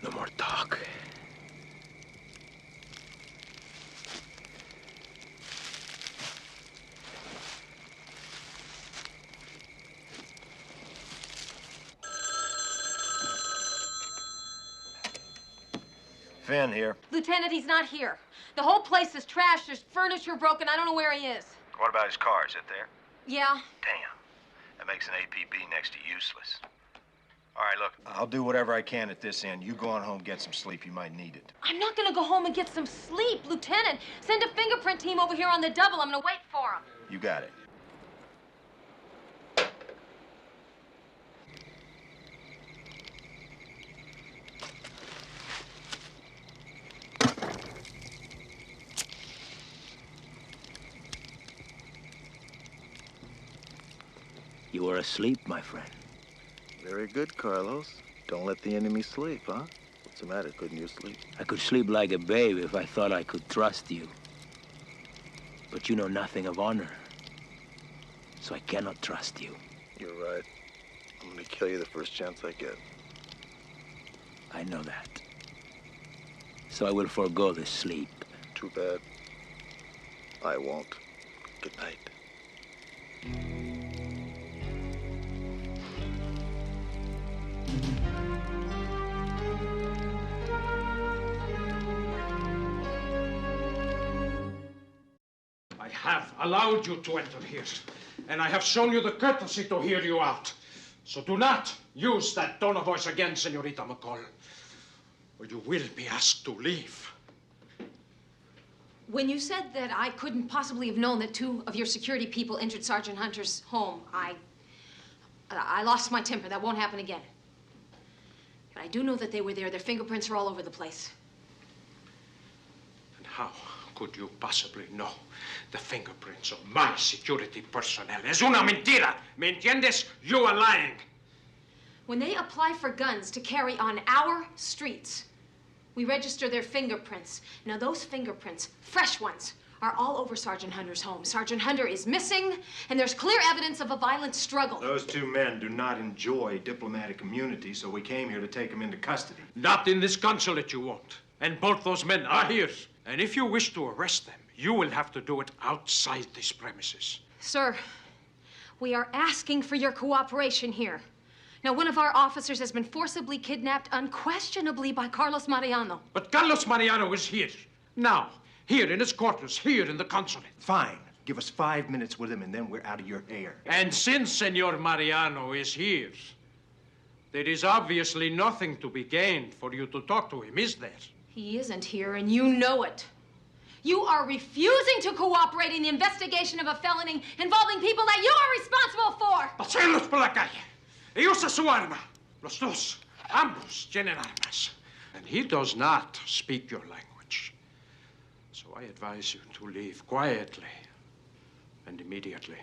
S9: No more talk.
S3: Finn here.
S6: Lieutenant, he's not here. The whole place is trashed. There's furniture broken. I don't know where he is.
S3: What about his car? Is it there?
S6: Yeah.
S3: Damn. That makes an APB next to useless. All right, look, I'll do whatever I can at this end. You go on home, get some sleep. You might need it.
S6: I'm not gonna go home and get some sleep. Lieutenant, send a fingerprint team over here on the double. I'm gonna wait for him.
S3: You got it.
S9: You were asleep, my friend.
S2: Very good, Carlos. Don't let the enemy sleep, huh? What's the matter? Couldn't you sleep?
S9: I could sleep like a babe if I thought I could trust you. But you know nothing of honor. So I cannot trust you.
S2: You're right. I'm gonna kill you the first chance I get.
S9: I know that. So I will forego the sleep.
S2: Too bad. I won't. Good night.
S19: I have allowed you to enter here, and I have shown you the courtesy to hear you out. So do not use that tone of voice again, Senorita McCall, or you will be asked to leave.
S6: When you said that I couldn't possibly have known that two of your security people entered Sergeant Hunter's home, I lost my temper. That won't happen again. But I do know that they were there. Their fingerprints are all over the place.
S19: And how could you possibly know the fingerprints of my security personnel? Es una mentira. ¿Me entiendes? You are lying.
S6: When they apply for guns to carry on our streets, we register their fingerprints. Now, those fingerprints, fresh ones, are all over Sergeant Hunter's home. Sergeant Hunter is missing, and there's clear evidence of a violent struggle.
S3: Those two men do not enjoy diplomatic immunity, so we came here to take them into custody.
S19: Not in this consulate you won't. And both those men are here. And if you wish to arrest them, you will have to do it outside these premises.
S6: Sir, we are asking for your cooperation here. Now, one of our officers has been forcibly kidnapped, unquestionably, by Carlos Mariano.
S19: But Carlos Mariano is here. Now. Here in his quarters, here in the consulate.
S3: Fine. Give us 5 minutes with him, and then we're out of your hair.
S19: And since Senor Mariano is here, there is obviously nothing to be gained for you to talk to him, is there?
S6: He isn't here, and you know it. You are refusing to cooperate in the investigation of a felony involving people that you are responsible for.
S19: Paséenlos por la calle. Y usa su arma. Los dos, ambos tienen armas. And he does not speak your language. So I advise you to leave quietly and immediately.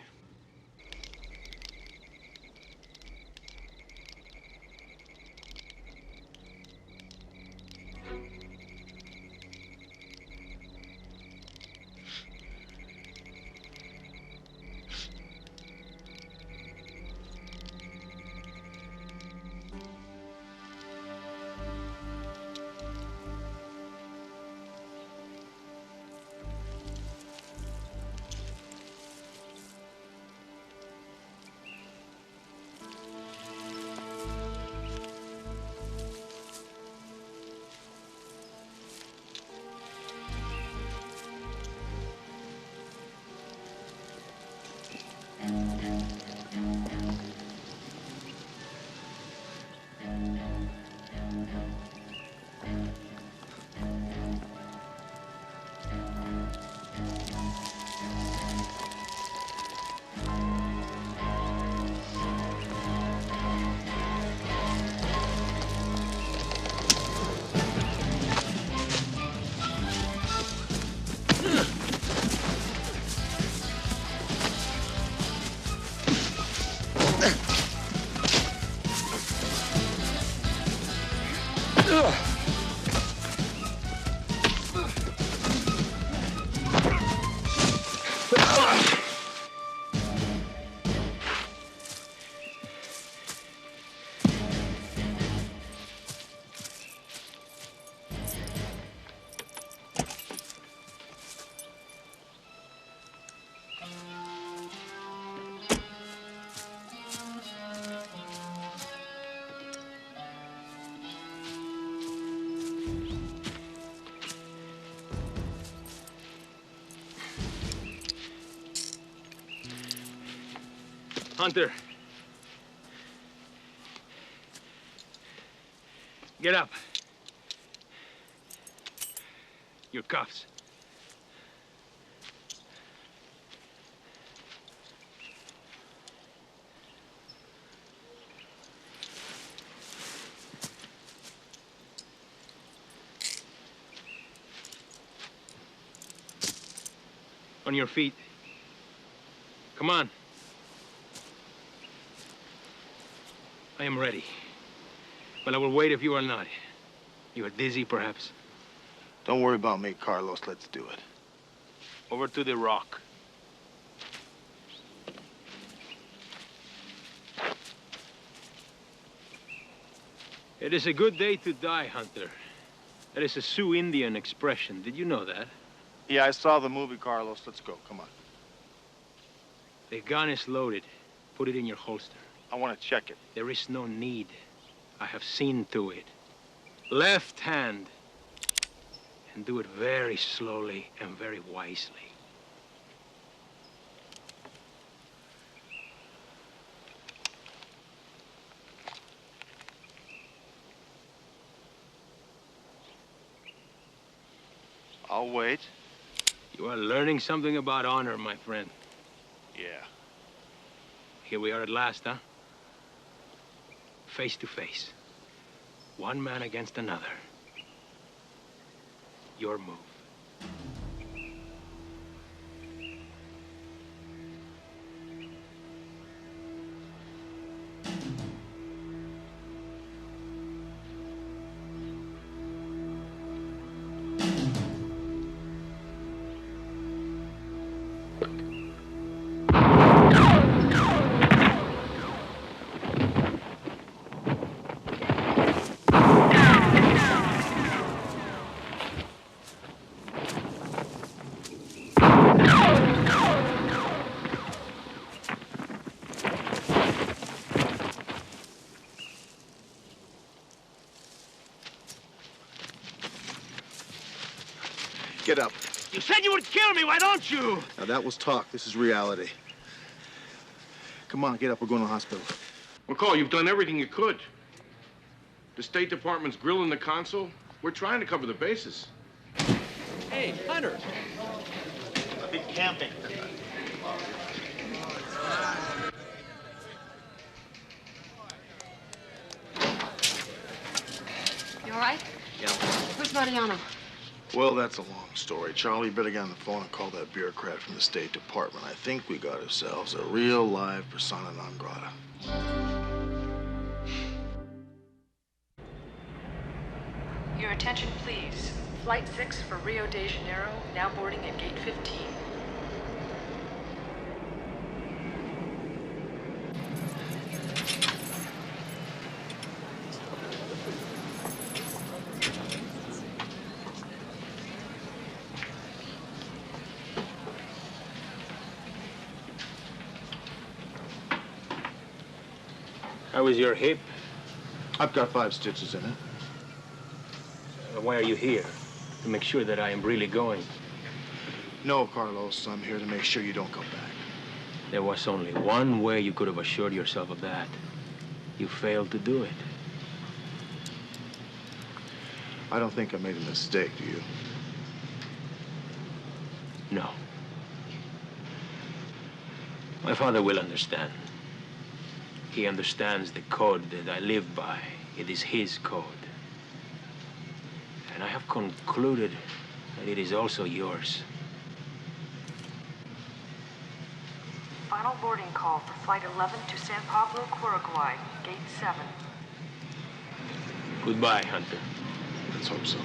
S7: Hunter. Get up. Your cuffs. On your feet. Come on. I am ready. But I will wait if you are not. You are dizzy, perhaps?
S2: Don't worry about me, Carlos. Let's do it.
S7: Over to the rock. It is a good day to die, Hunter. That is a Sioux Indian expression. Did you know that?
S2: Yeah, I saw the movie, Carlos. Let's go. Come on.
S7: The gun is loaded. Put it in your holster.
S2: I want to check it.
S7: There is no need. I have seen to it. Left hand. And do it very slowly and very wisely.
S2: I'll wait.
S7: You are learning something about honor, my friend.
S2: Yeah.
S7: Here we are at last, huh? Face to face. One man against another. Your move.
S2: Get up.
S7: You said you would kill me, why don't you?
S2: Now, that was talk. This is reality. Come on, get up. We're going to the hospital.
S15: McCall, you've done everything you could. The State Department's grilling the consul. We're trying to cover the bases.
S12: Hey, Hunter.
S2: I'll be camping.
S6: You all right?
S2: Yeah.
S6: Where's Mariano?
S2: Well, that's a long story. Charlie, you better get on the phone and call that bureaucrat from the State Department. I think we got ourselves a real live persona non grata.
S11: Your attention, please. Flight 6 for Rio de Janeiro, now boarding at gate 15.
S7: How is your hip?
S2: I've got 5 stitches in it.
S7: Why are you here? To make sure that I am really going.
S2: No, Carlos, I'm here to make sure you don't come back.
S7: There was only one way you could have assured yourself of that. You failed to do it.
S2: I don't think I made a mistake, do you?
S7: No. My father will understand. He understands the code that I live by. It is his code. And I have concluded that it is also yours.
S11: Final boarding call for Flight 11 to San Pablo, Uruguay, gate 7.
S13: Goodbye, Hunter.
S15: Let's hope so.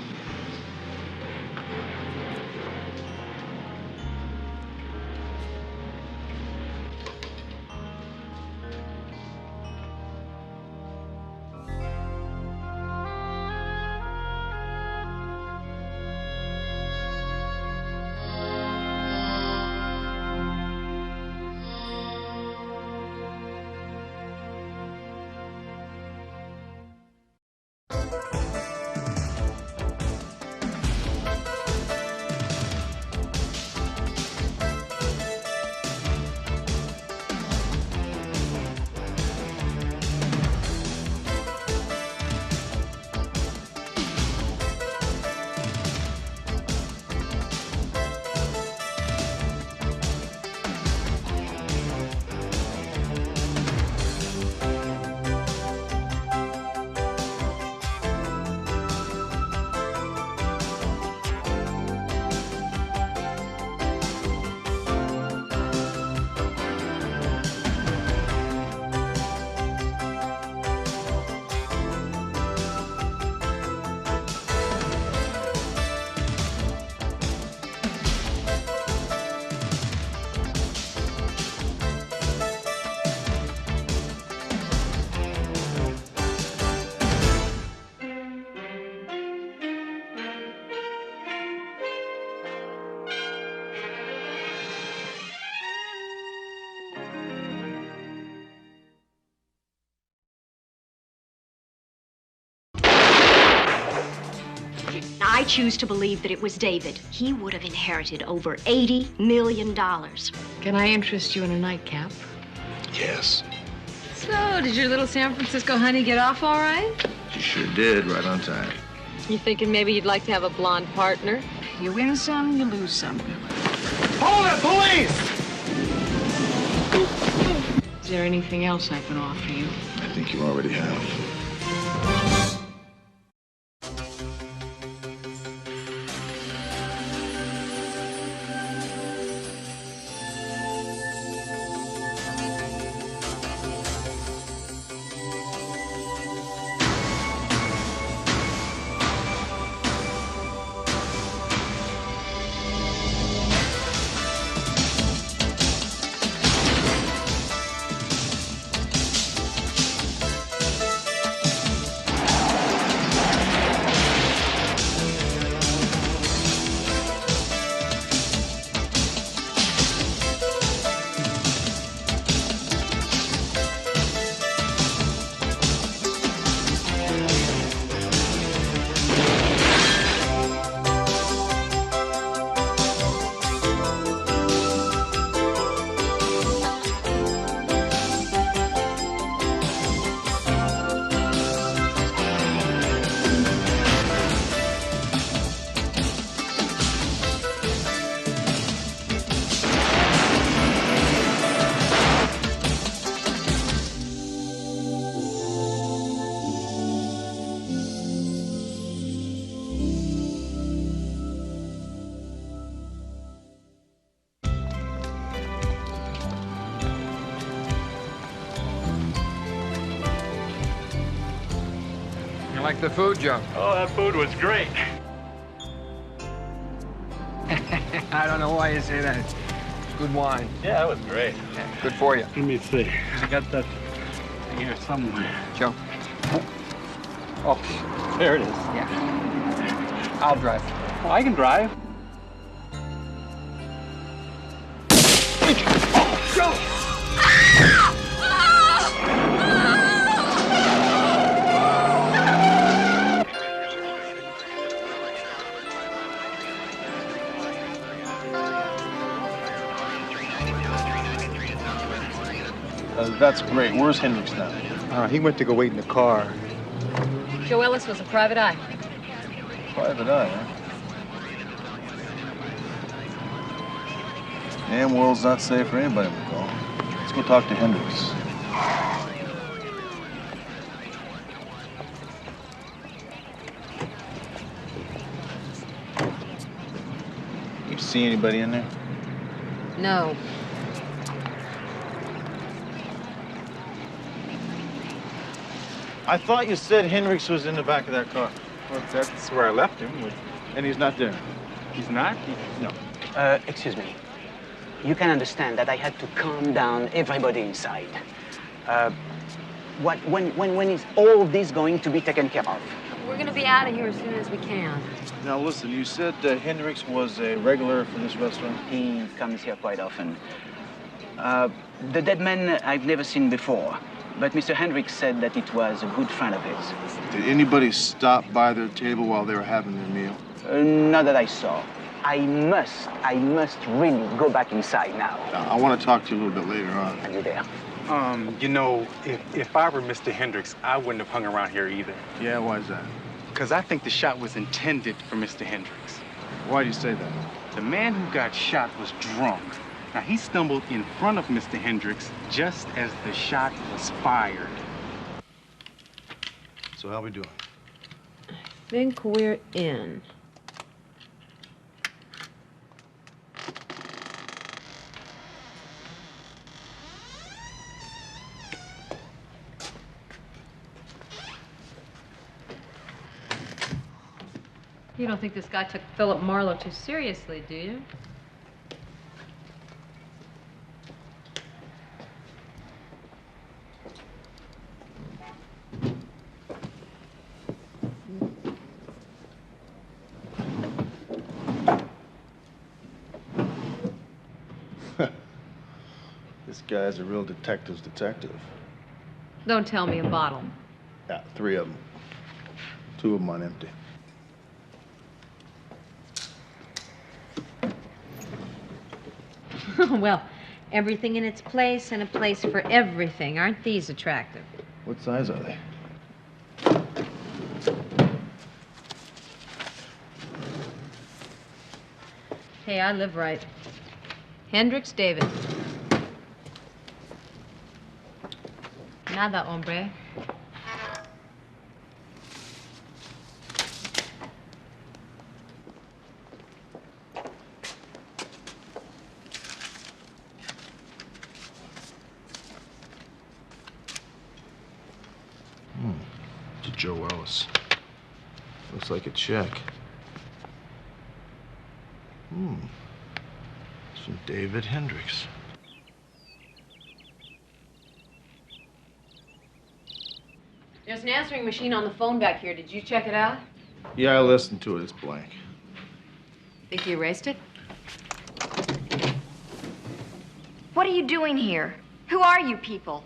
S4: I choose to believe that it was David. He would have inherited over $80 million.
S11: Can I interest you in a nightcap?
S2: Yes.
S11: So, did your little San Francisco honey get off all right?
S2: She sure did, right on time.
S5: You thinking maybe you'd like to have a blonde partner?
S11: You win some, you lose some.
S2: Hold it, police!
S11: Is there anything else I can offer you?
S2: I think you already have.
S21: You like the food, Joe?
S17: Oh, that food was great.
S21: I don't know why you say that. It's good wine.
S17: Yeah, that was great.
S21: Yeah, good for you.
S17: Let me see. I got that here somewhere.
S21: Joe.
S17: Oh, there it is.
S21: Yeah. I'll drive.
S17: Oh, I can drive.
S21: Oh, Joe!
S2: That's great. Where's Hendricks now?
S23: He went to go wait in the car.
S5: Joe Ellis was a private eye.
S2: Private eye, huh? Damn world's not safe for anybody, McCall. Let's go talk to Hendricks. You see anybody in there?
S5: No.
S2: I thought you said Hendricks was in the back of that car.
S18: Well, that's where I left him.
S2: And he's not there?
S18: He's not?
S2: No.
S22: Excuse me. You can understand that I had to calm down everybody inside. When is all this going to be taken care of?
S6: We're gonna be out of here as soon as we can.
S2: Now listen, you said Hendricks was a regular for this restaurant?
S22: He comes here quite often. The dead man I've never seen before, but Mr. Hendricks said that it was a good friend of his.
S2: Did anybody stop by their table while they were having their meal?
S22: Not that I saw. I must really go back inside now.
S2: I want to talk to you a little bit later on.
S22: Are you there?
S18: You know, if I were Mr. Hendricks, I wouldn't have hung around here either.
S2: Yeah, why is that?
S18: Because I think the shot was intended for Mr. Hendricks.
S2: Why do you say that?
S18: The man who got shot was drunk. Now, he stumbled in front of Mr. Hendricks just as the shot was fired.
S2: So how we doing?
S6: I think we're in. You don't think this guy took Philip Marlowe too seriously, do you?
S2: This guy's a real detective's detective.
S6: Don't tell me a bottle.
S2: Yeah, 3 of them. 2 of them on empty.
S6: Well, everything in its place and a place for everything. Aren't these attractive?
S2: What size are they?
S6: Hey, I live right. Hendricks, David. Nada, hombre.
S2: To Joe Ellis. Looks like a check. It's from David Hendricks.
S6: There's an answering machine on the phone back here. Did you check it out?
S2: Yeah, I listened to it. It's blank.
S6: Think you erased it?
S4: What are you doing here? Who are you people?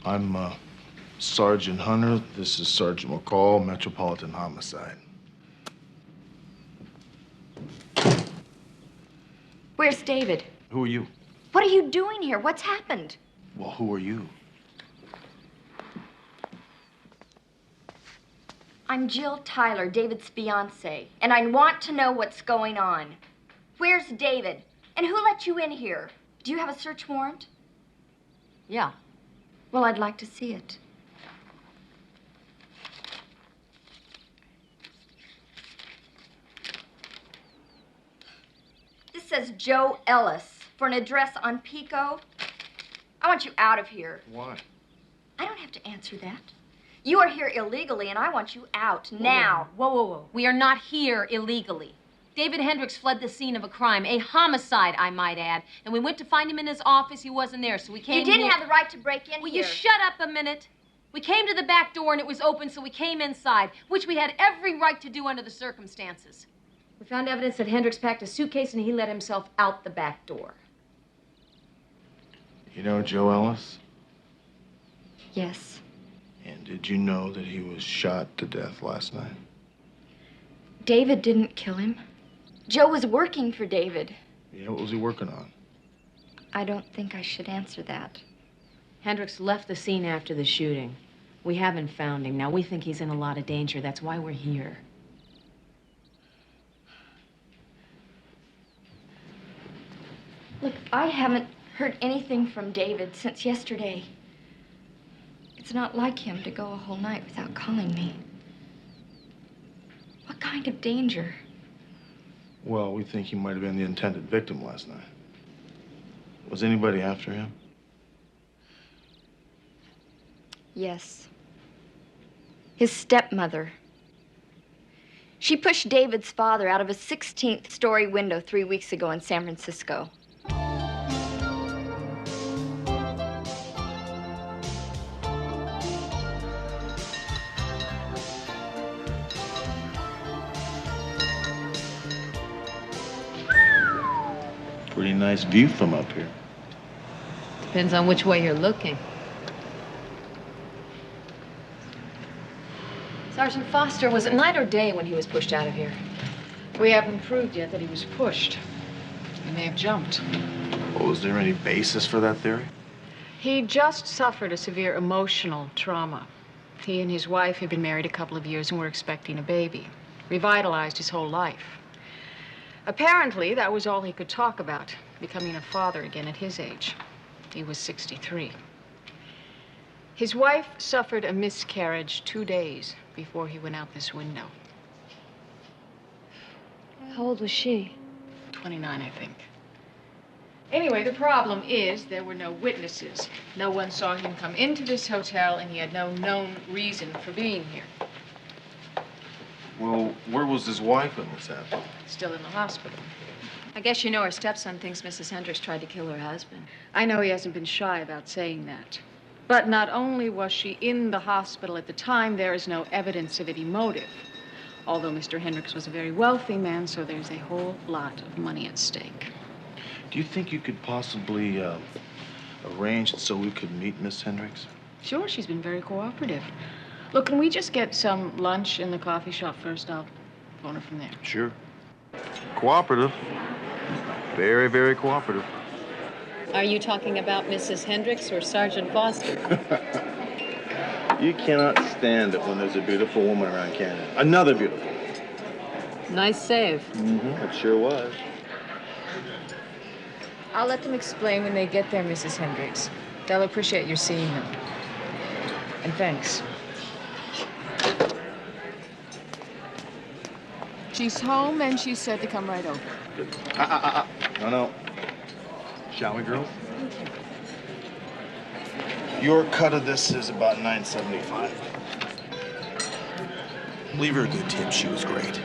S2: I'm, Sergeant Hunter. This is Sergeant McCall, Metropolitan Homicide.
S4: Where's David?
S2: Who are you?
S4: What are you doing here? What's happened?
S2: Well, who are you?
S4: I'm Jill Tyler, David's fiancée, and I want to know what's going on. Where's David? And who let you in here? Do you have a search warrant?
S6: Yeah.
S4: Well, I'd like to see it. This says Joe Ellis for an address on Pico. I want you out of here.
S2: Why?
S4: I don't have to answer that. You are here illegally, and I want you out now.
S6: Whoa, whoa, whoa. We are not here illegally. David Hendricks fled the scene of a crime, a homicide, I might add. And we went to find him in his office. He wasn't there, so we came
S4: You didn't
S6: here.
S4: have the right to break in
S6: Will
S4: here.
S6: you shut up a minute? We came to the back door, and it was open, so we came inside, which we had every right to do under the circumstances. We found evidence that Hendricks packed a suitcase, and he let himself out the back door.
S2: You know Joe Ellis?
S4: Yes.
S2: And did you know that he was shot to death last night?
S4: David didn't kill him. Joe was working for David.
S2: Yeah, what was he working on?
S4: I don't think I should answer that.
S6: Hendricks left the scene after the shooting. We haven't found him. Now, we think he's in a lot of danger. That's why we're here.
S4: Look, I haven't heard anything from David since yesterday. It's not like him to go a whole night without calling me. What kind of danger?
S2: Well, we think he might have been the intended victim last night. Was anybody after him?
S4: Yes. His stepmother. She pushed David's father out of a 16th-story window 3 weeks ago in San Francisco.
S2: Pretty nice view from up here.
S6: Depends on which way you're looking. Sergeant Foster, was it night or day when he was pushed out of here?
S11: We haven't proved yet that he was pushed. He may have jumped.
S2: Well, was there any basis for that theory?
S11: He just suffered a severe emotional trauma. He and his wife had been married a couple of years and were expecting a baby. Revitalized his whole life. Apparently, that was all he could talk about, becoming a father again at his age. He was 63. His wife suffered a miscarriage 2 days before he went out this window.
S6: How old was she?
S11: 29, I think. Anyway, the problem is there were no witnesses. No one saw him come into this hotel, and he had no known reason for being here.
S2: Well, where was his wife when this happened?
S11: Still in the hospital.
S6: I guess you know her stepson thinks Mrs. Hendricks tried to kill her husband.
S11: I know he hasn't been shy about saying that. But not only was she in the hospital at the time, there is no evidence of any motive. Although Mr. Hendricks was a very wealthy man, so there's a whole lot of money at stake.
S2: Do you think you could possibly arrange it so we could meet Miss Hendricks?
S11: Sure, she's been very cooperative. Look, can we just get some lunch in the coffee shop first? I'll phone her from there.
S2: Sure. Cooperative. Very, very cooperative.
S6: Are you talking about Mrs. Hendricks or Sergeant Foster?
S2: You cannot stand it when there's a beautiful woman around, can you? Another beautiful woman.
S6: Nice save.
S2: Mm-hmm. It sure was.
S11: I'll let them explain when they get there, Mrs. Hendricks. They'll appreciate your seeing them. And thanks. She's home, and she said to come right over.
S2: No. Shall we, girls? Your cut of this is about $9.75.
S8: Leave her a good tip. She was great.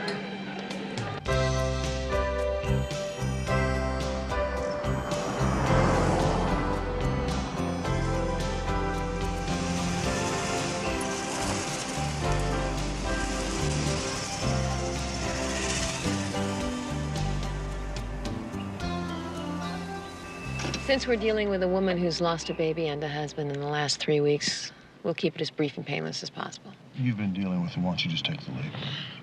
S6: Since we're dealing with a woman who's lost a baby and a husband in the last 3 weeks, we'll keep it as brief and painless as possible.
S2: You've been dealing with her. Why don't you just take the lead?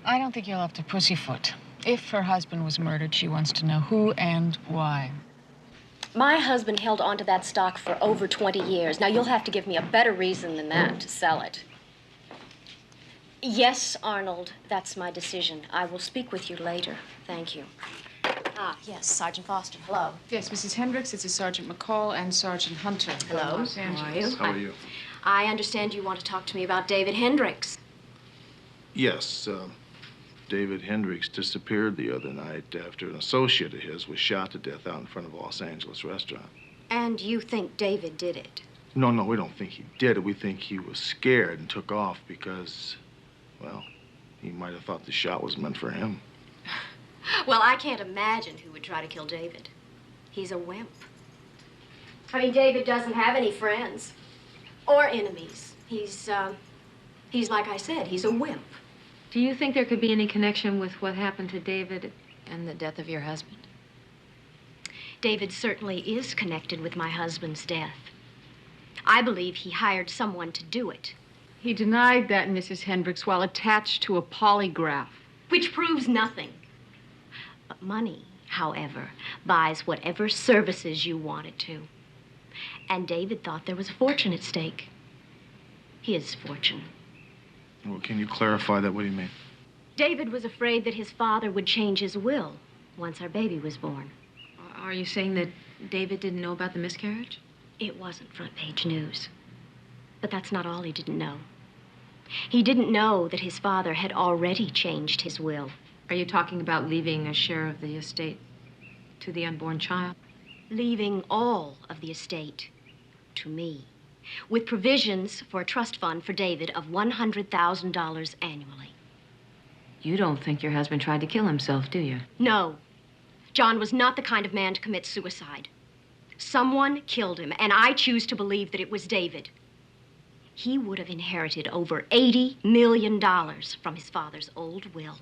S11: I don't think you'll have to pussyfoot. If her husband was murdered, she wants to know who and why.
S10: My husband held onto that stock for over 20 years. Now, you'll have to give me a better reason than that to sell it. Yes, Arnold, that's my decision. I will speak with you later. Thank you. Ah, yes, Sergeant Foster. Hello.
S11: Yes, Mrs. Hendricks, this is Sergeant McCall and Sergeant Hunter.
S10: Hello.
S11: Los Angeles.
S10: How are you? I understand you want to talk to me about David Hendricks.
S2: Yes, David Hendricks disappeared the other night after an associate of his was shot to death out in front of a Los Angeles restaurant.
S10: And you think David did it?
S2: No, we don't think he did it. We think he was scared and took off because, well, he might have thought the shot was meant for him.
S10: Well, I can't imagine who would try to kill David. He's a wimp. I mean, David doesn't have any friends or enemies. He's like I said, he's a wimp.
S6: Do you think there could be any connection with what happened to David and the death of your husband?
S10: David certainly is connected with my husband's death. I believe he hired someone to do it.
S11: He denied that, Mrs. Hendricks, while attached to a polygraph.
S10: Which proves nothing. But money, however, buys whatever services you want it to. And David thought there was a fortune at stake. His fortune.
S2: Well, can you clarify that? What do you mean?
S10: David was afraid that his father would change his will once our baby was born.
S6: Are you saying that David didn't know about the miscarriage?
S10: It wasn't front-page news. But that's not all he didn't know. He didn't know that his father had already changed his will.
S6: Are you talking about leaving a share of the estate to the unborn child?
S10: Leaving all of the estate to me. with provisions for a trust fund for David of $100,000 annually.
S14: You don't think your husband tried to kill himself, do you?
S10: No. John was not the kind of man to commit suicide. Someone killed him, and I choose to believe that it was David. He would have inherited over $80 million from his father's old will.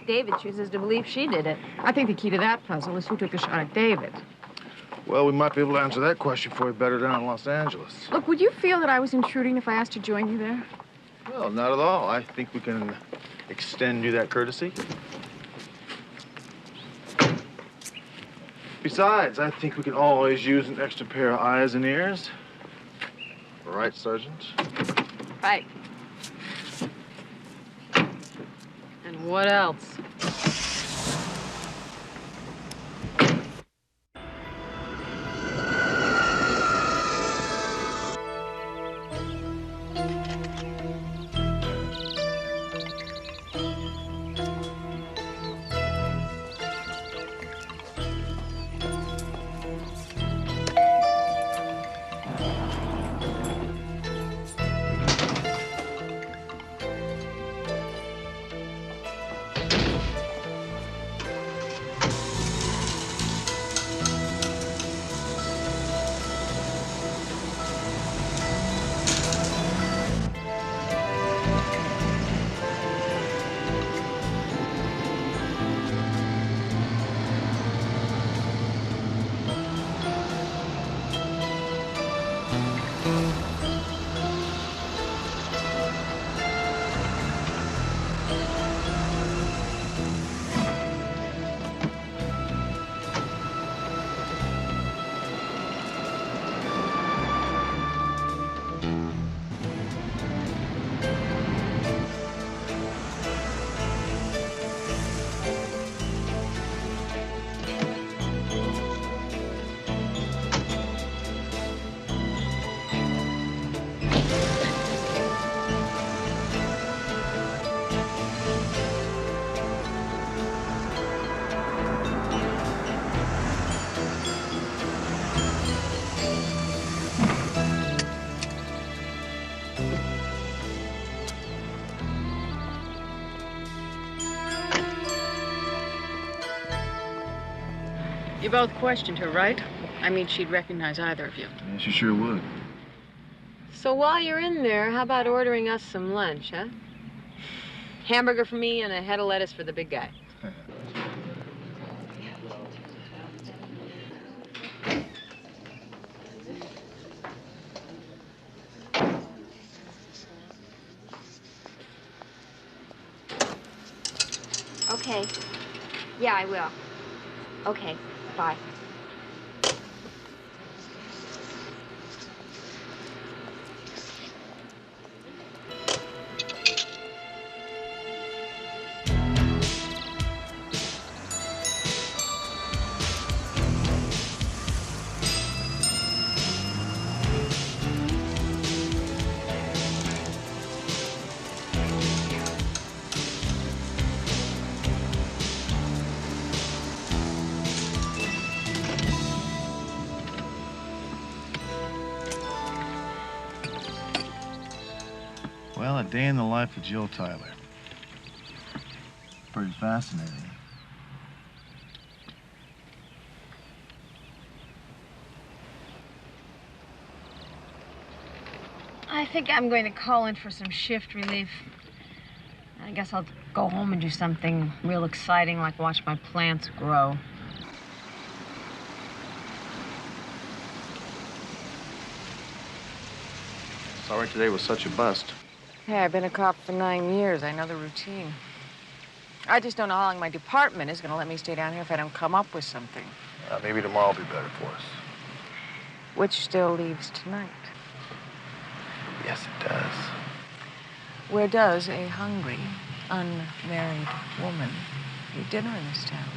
S11: David chooses to believe she did it. I think the key to that puzzle is who took the shot at David.
S2: Well, we might be able to answer that question for you better down in Los Angeles.
S11: Look, would you feel that I was intruding if I asked to join you there?
S2: Well, not at all. I think we can extend you that courtesy. Besides, I think we can always use an extra pair of eyes and ears. Right, Sergeant?
S11: Right. And what else? You both questioned her, right? I mean, she'd recognize either of you.
S2: Yeah, she sure would.
S11: So while you're in there, how about ordering us some lunch, huh? Hamburger for me and a head of lettuce for the big guy.
S4: Okay. Yeah, I will. Okay, bye.
S2: Well, a day in the life of Jill Tyler. Pretty fascinating.
S11: I think I'm going to call in for some shift relief. I guess I'll go home and do something real exciting, like watch my plants grow.
S2: Sorry today was such a bust.
S11: Hey, I've been a cop for 9 years. I know the routine. I just don't know how long my department is going to let me stay down here if I don't come up with something.
S2: Maybe tomorrow will be better for us.
S11: Which still leaves tonight.
S2: Yes, it does.
S11: Where does a hungry, unmarried woman eat dinner in this town?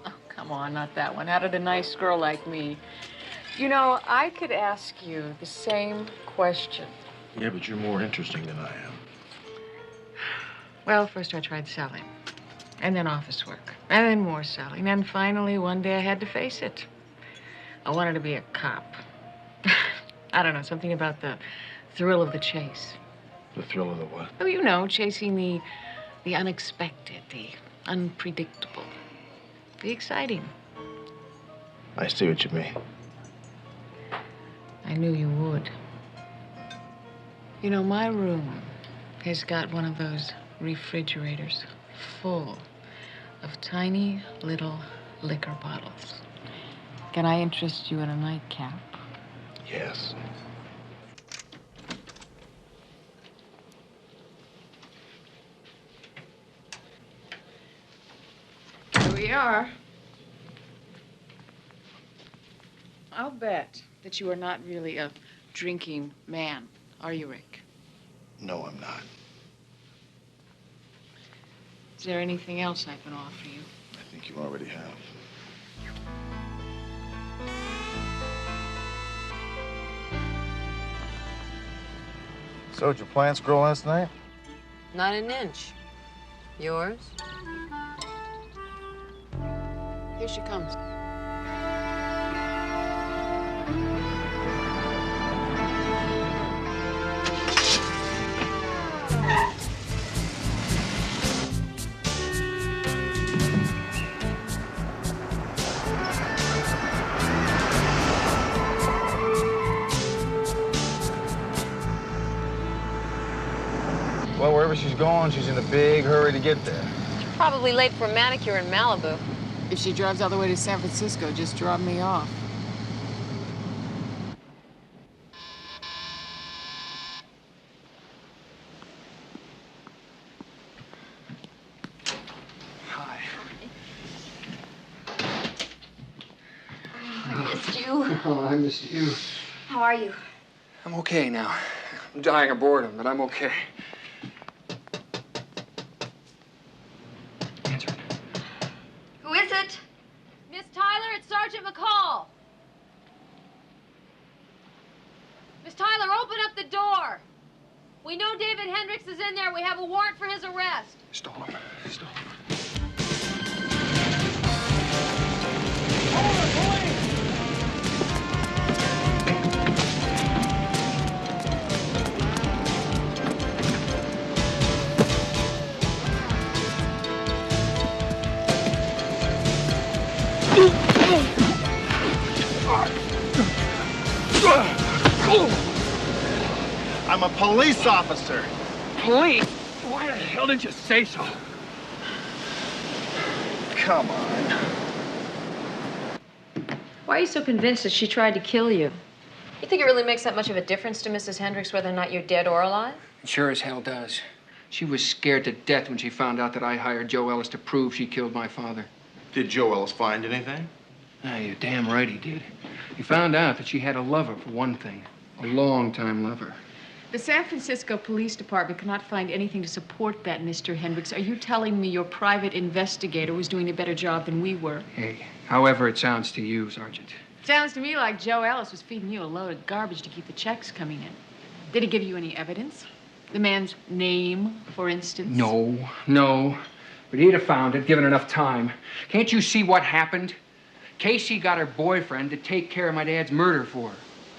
S11: Oh, come on, not that one. How did a nice girl like me? You know, I could ask you the same question.
S2: Yeah, but you're more interesting than I am.
S11: Well, first I tried selling. And then office work. And then more selling. And then finally, one day I had to face it. I wanted to be a cop. I don't know, something about the thrill of the chase.
S15: The thrill of the what?
S11: Oh, you know, chasing the unexpected, the unpredictable, the exciting.
S2: I see what you mean.
S11: I knew you would. You know, my room has got one of those refrigerators full of tiny little liquor bottles. Can I interest you in a nightcap?
S2: Yes.
S11: Here we are. I'll bet that you are not really a drinking man, are you, Rick?
S2: No, I'm not.
S11: Is there anything else I can offer you?
S2: I think you already have. So, did your plants grow last night?
S1: Not an inch. Yours?
S11: Here she comes.
S16: Well, wherever she's going, she's in a big hurry to get there.
S1: Probably late for a manicure in Malibu.
S11: If she drives all the way to San Francisco, just drop me off.
S1: Hi.
S10: I missed you.
S23: Oh, I missed you.
S10: How are you?
S23: I'm okay now. I'm dying of boredom, but I'm okay.
S10: Who is it?
S5: Miss Tyler, it's Sergeant McCall. Miss Tyler, open up the door. We know David Hendricks is in there. We have a warrant for his arrest.
S23: Stole him. Stole him.
S2: I'm a police officer.
S23: Police? Why the hell didn't you say so?
S2: Come on.
S14: Why are you so convinced that she tried to kill you?
S5: You think it really makes that much of a difference to Mrs. Hendricks whether or not you're dead or alive?
S23: It sure as hell does. She was scared to death when she found out that I hired Joe Ellis to prove she killed my father.
S2: Did Joe Ellis find anything?
S23: Ah, you're damn right he did. He found out that she had a lover, for one thing. A long-time lover.
S11: The San Francisco Police Department cannot find anything to support that, Mr. Hendricks. Are you telling me your private investigator was doing a better job than we were?
S23: Hey, however it sounds to you, Sergeant.
S11: Sounds to me like Joe Ellis was feeding you a load of garbage to keep the checks coming in. Did he give you any evidence? The man's name, for instance?
S23: No. But he'd have found it, given enough time. Can't you see what happened? Casey got her boyfriend to take care of my dad's murder for her.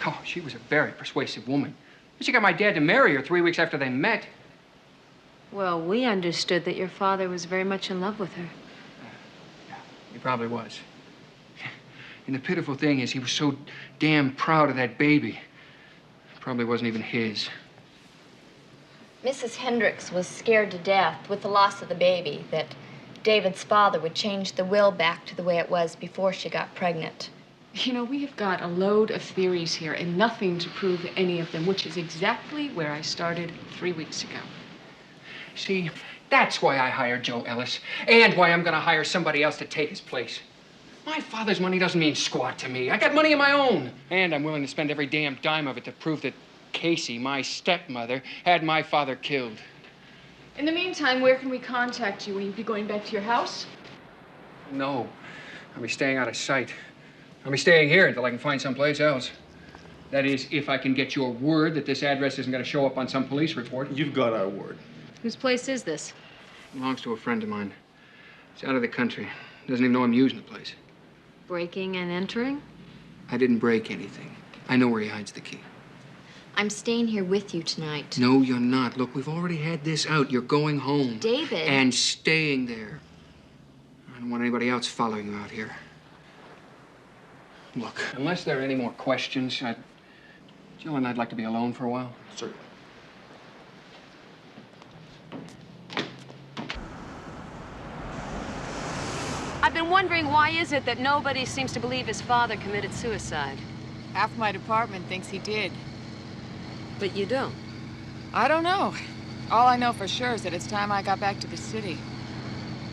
S23: Oh, she was a very persuasive woman. She got my dad to marry her 3 weeks after they met.
S14: Well, we understood that your father was very much in love with her.
S23: Yeah, he probably was. And the pitiful thing is he was so damn proud of that baby. It probably wasn't even his.
S4: Mrs. Hendricks was scared to death with the loss of the baby that David's father would change the will back to the way it was before she got pregnant.
S11: You know, we have got a load of theories here and nothing to prove any of them, which is exactly where I started 3 weeks ago.
S23: See, that's why I hired Joe Ellis, and why I'm gonna hire somebody else to take his place. My father's money doesn't mean squat to me. I got money of my own, and I'm willing to spend every damn dime of it to prove that Casey, my stepmother, had my father killed.
S11: In the meantime, where can we contact you? Will you be going back to your house?
S23: No, I'll be staying out of sight. I'll be staying here until I can find someplace else. That is, if I can get your word that this address isn't going to show up on some police report.
S2: You've got our word.
S14: Whose place is this?
S23: Belongs to a friend of mine. He's out of the country. Doesn't even know I'm using the place.
S14: Breaking and entering?
S23: I didn't break anything. I know where he hides the key.
S4: I'm staying here with you tonight.
S23: No, you're not. Look, we've already had this out. You're going home.
S4: David.
S23: And staying there. I don't want anybody else following you out here. Look, unless there are any more questions, Jill and I'd like to be alone for a while.
S13: Certainly.
S1: I've been wondering, why is it that nobody seems to believe his father committed suicide?
S11: Half my department thinks he did.
S1: But you don't.
S11: I don't know. All I know for sure is that it's time I got back to the city.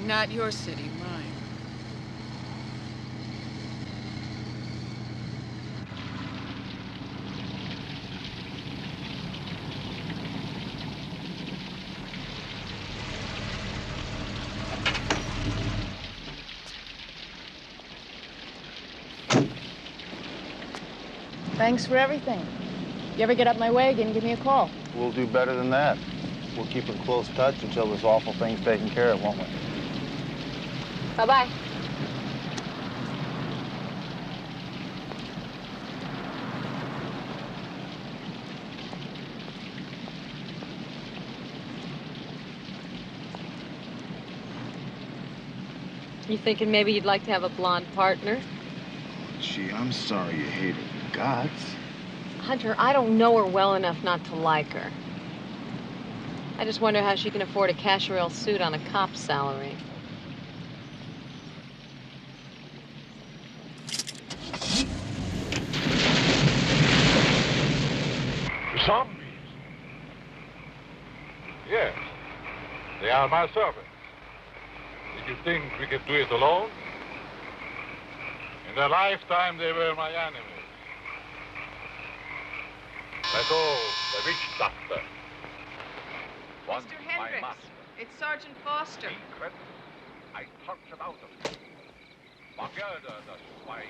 S11: Not your city, mine. Thanks for everything. If you ever get up my way again, give me a call.
S2: We'll do better than that. We'll keep in close touch until this awful thing's taken care of, won't we?
S1: Bye-bye. You thinking maybe you'd like to have a blonde partner?
S2: Gee, I'm sorry you hate her guts.
S1: Hunter, I don't know her well enough not to like her. I just wonder how she can afford a Castro suit on a cop's salary.
S3: Zombies? Yes. They are my servants. Did you think we could do it alone? In their lifetime, they were my enemies. Oh, the witch doctor.
S11: Mr. Hendricks, it's Sergeant Foster.
S3: Secret. I talked about them. Murder the swine.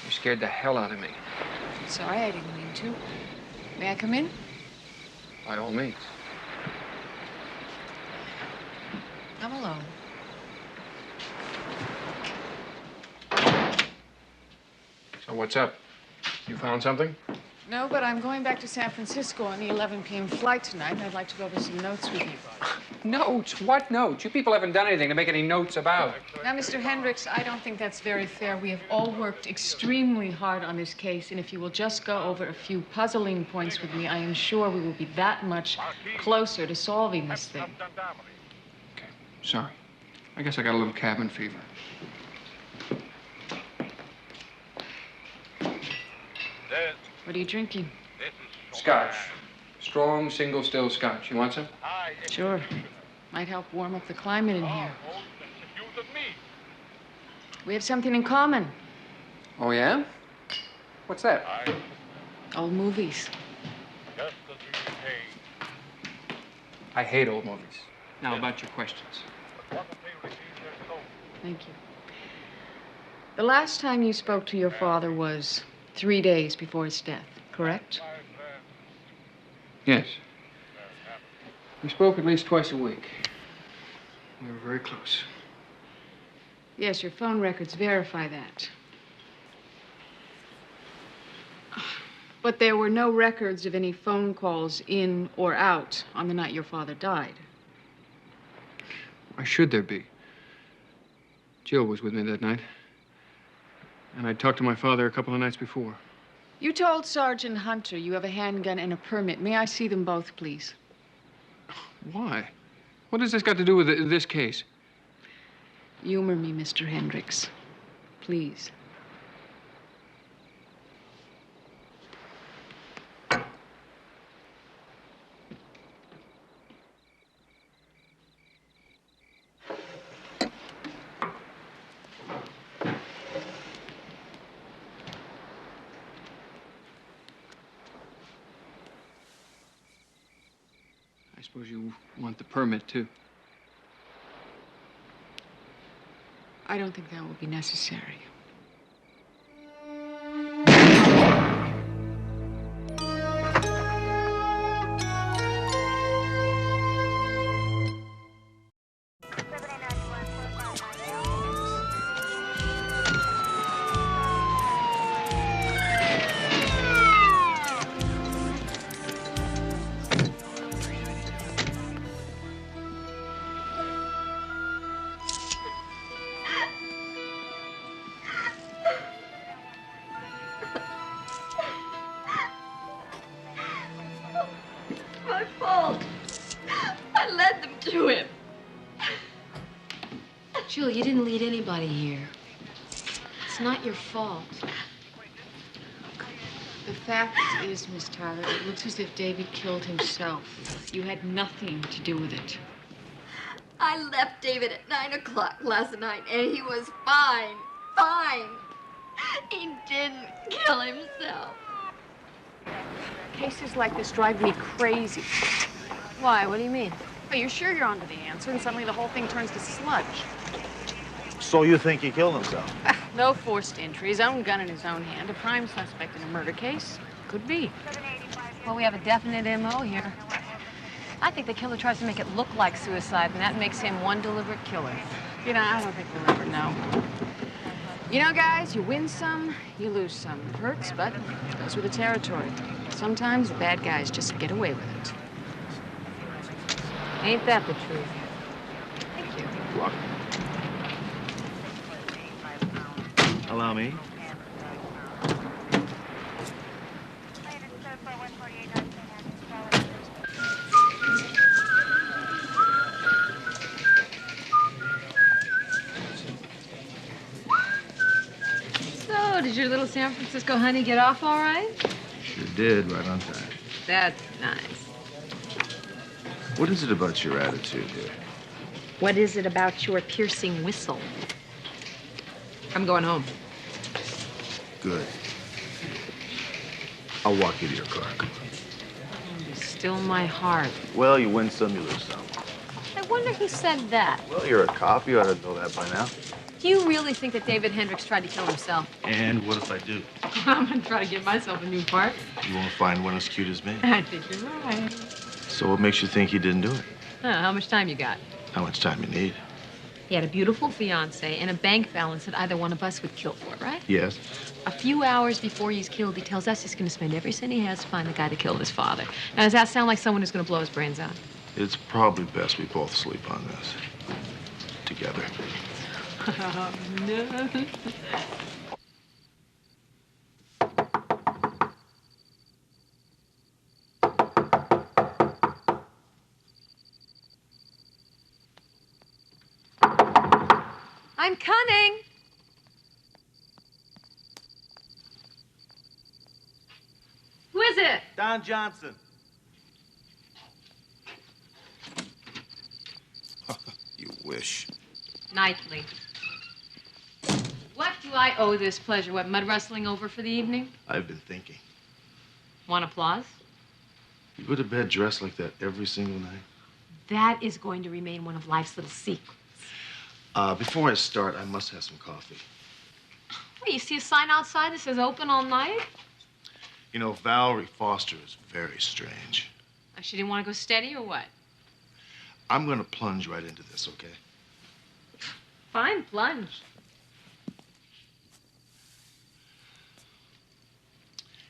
S23: You scared the hell out of me.
S11: Sorry, I didn't mean to. May I come in?
S23: By all means.
S11: I'm alone.
S23: So what's up? You found something?
S11: No, but I'm going back to San Francisco on the 11 p.m. flight tonight, and I'd like to go over some notes with you.
S23: Notes? What notes? You people haven't done anything to make any notes about.
S11: Now, Mr. Hendricks, I don't think that's very fair. We have all worked extremely hard on this case, and if you will just go over a few puzzling points with me, I am sure we will be that much closer to solving this thing.
S23: Okay, sorry. I guess I got a little cabin fever.
S11: What are you drinking?
S23: Scotch. Strong, single still scotch. You want some?
S11: Sure. Might help warm up the climate in here. We have something in common.
S23: Oh, yeah? What's that?
S11: Old movies.
S23: I hate old movies. Now, about your questions.
S11: Thank you. The last time you spoke to your father was 3 days before his death, correct?
S23: Yes. We spoke at least twice a week. We were very close.
S11: Yes, your phone records verify that. But there were no records of any phone calls in or out on the night your father died.
S23: Why should there be? Jill was with me that night. And I talked to my father a couple of nights before.
S11: You told Sergeant Hunter you have a handgun and a permit. May I see them both, please?
S23: Why? What has this got to do with this case?
S11: Humor me, Mr. Hendricks. Please.
S23: I suppose you want the permit, too.
S11: I don't think that will be necessary.
S14: to him. Jill, you didn't lead anybody here. It's not your fault.
S11: The fact is, Miss Tyler, it looks as if David killed himself. You had nothing to do with it.
S4: I left David at 9 o'clock last night, and he was fine. Fine. He didn't kill himself.
S11: Cases like this drive me crazy.
S14: Why? What do you mean?
S11: Well, you're sure you're onto the answer, and suddenly the whole thing turns to sludge.
S2: So you think he killed himself?
S11: No forced entry, his own gun in his own hand, a prime suspect in a murder case. Could be.
S14: Well, we have a definite MO here. I think the killer tries to make it look like suicide, and that makes him one deliberate killer.
S11: You know, I don't think we'll ever know. You know, guys, you win some, you lose some. It hurts, but it goes with the territory. Sometimes the bad guys just get away with it.
S14: Ain't that the truth?
S11: Thank you.
S2: Welcome. Allow me.
S14: So, did your little San Francisco honey get off all right?
S15: Sure did, right on time.
S14: That's nice.
S15: What is it about your attitude here?
S14: What is it about your piercing whistle? I'm going home.
S15: Good. I'll walk you to your car.
S14: You still my heart.
S2: Well, you win some, you lose some.
S14: I wonder who said that.
S2: Well, you're a cop. You ought to know that by now.
S14: Do you really think that David Hendricks tried to kill himself?
S2: And what if I do?
S14: I'm gonna try to give myself a new part.
S2: You won't find one as cute as me.
S14: I think you're right.
S2: So what makes you think he didn't do it?
S14: How much time you got?
S2: How much time you need?
S14: He had a beautiful fiancée and a bank balance that either one of us would kill for, right?
S2: Yes.
S14: A few hours before he's killed, he tells us he's going to spend every cent he has to find the guy that killed his father. Now, does that sound like someone who's going to blow his brains out?
S15: It's probably best we both sleep on this. Together.
S14: Oh, no. I'm coming. Who is it?
S2: Don Johnson.
S15: You wish.
S14: Nightly. What do I owe this pleasure? What, mud rustling over for the evening?
S15: I've been thinking.
S14: Want applause?
S15: You go to bed dressed like that every single night?
S14: That is going to remain one of life's little secrets.
S15: Before I start, I must have some coffee.
S14: Wait, you see a sign outside that says open all night?
S15: You know, Valerie Foster is very strange.
S14: She didn't want to go steady or what?
S15: I'm going to plunge right into this, okay?
S14: Fine, plunge.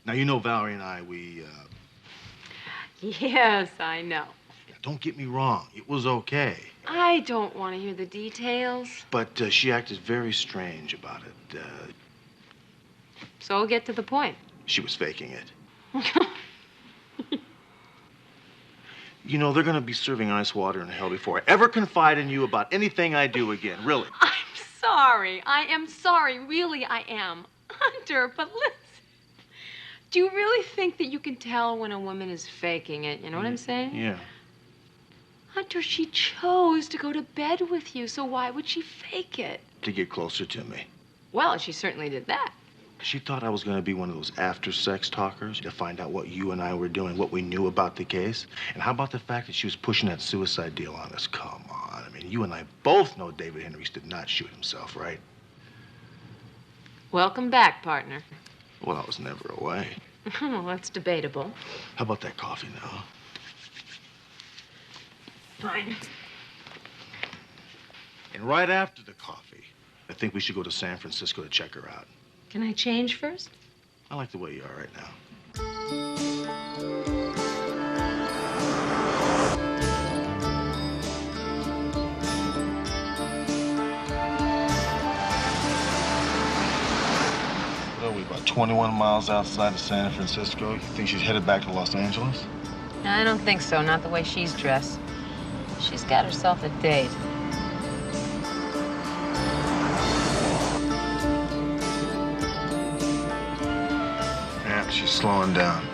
S15: Now, you know Valerie and I,
S14: Yes, I know.
S15: Don't get me wrong. It was okay.
S14: I don't want to hear the details.
S15: But she acted very strange about it.
S14: So get to the point.
S15: She was faking it. You know, they're going to be serving ice water in hell before I ever confide in you about anything I do again, really.
S14: I'm sorry. I am sorry. Really, I am. Hunter, but listen. Do you really think that you can tell when a woman is faking it? You know what I'm saying?
S15: Yeah.
S14: Hunter, she chose to go to bed with you, so why would she fake it?
S15: To get closer to me.
S14: Well, she certainly did that.
S15: She thought I was going to be one of those after-sex talkers to find out what you and I were doing, what we knew about the case. And how about the fact that she was pushing that suicide deal on us? Come on. I mean, you and I both know David Hendricks did not shoot himself, right?
S14: Welcome back, partner.
S15: Well, I was never away.
S14: Well, that's debatable.
S15: How about that coffee now?
S14: Fine.
S15: And right after the coffee, I think we should go to San Francisco to check her out.
S14: Can I change first?
S15: I like the way you are right now.
S2: What are we, about 21 miles outside of San Francisco? You think she's headed back to Los Angeles?
S14: I don't think so. Not the way she's dressed.
S1: She's got herself a date.
S2: Yeah, she's slowing down.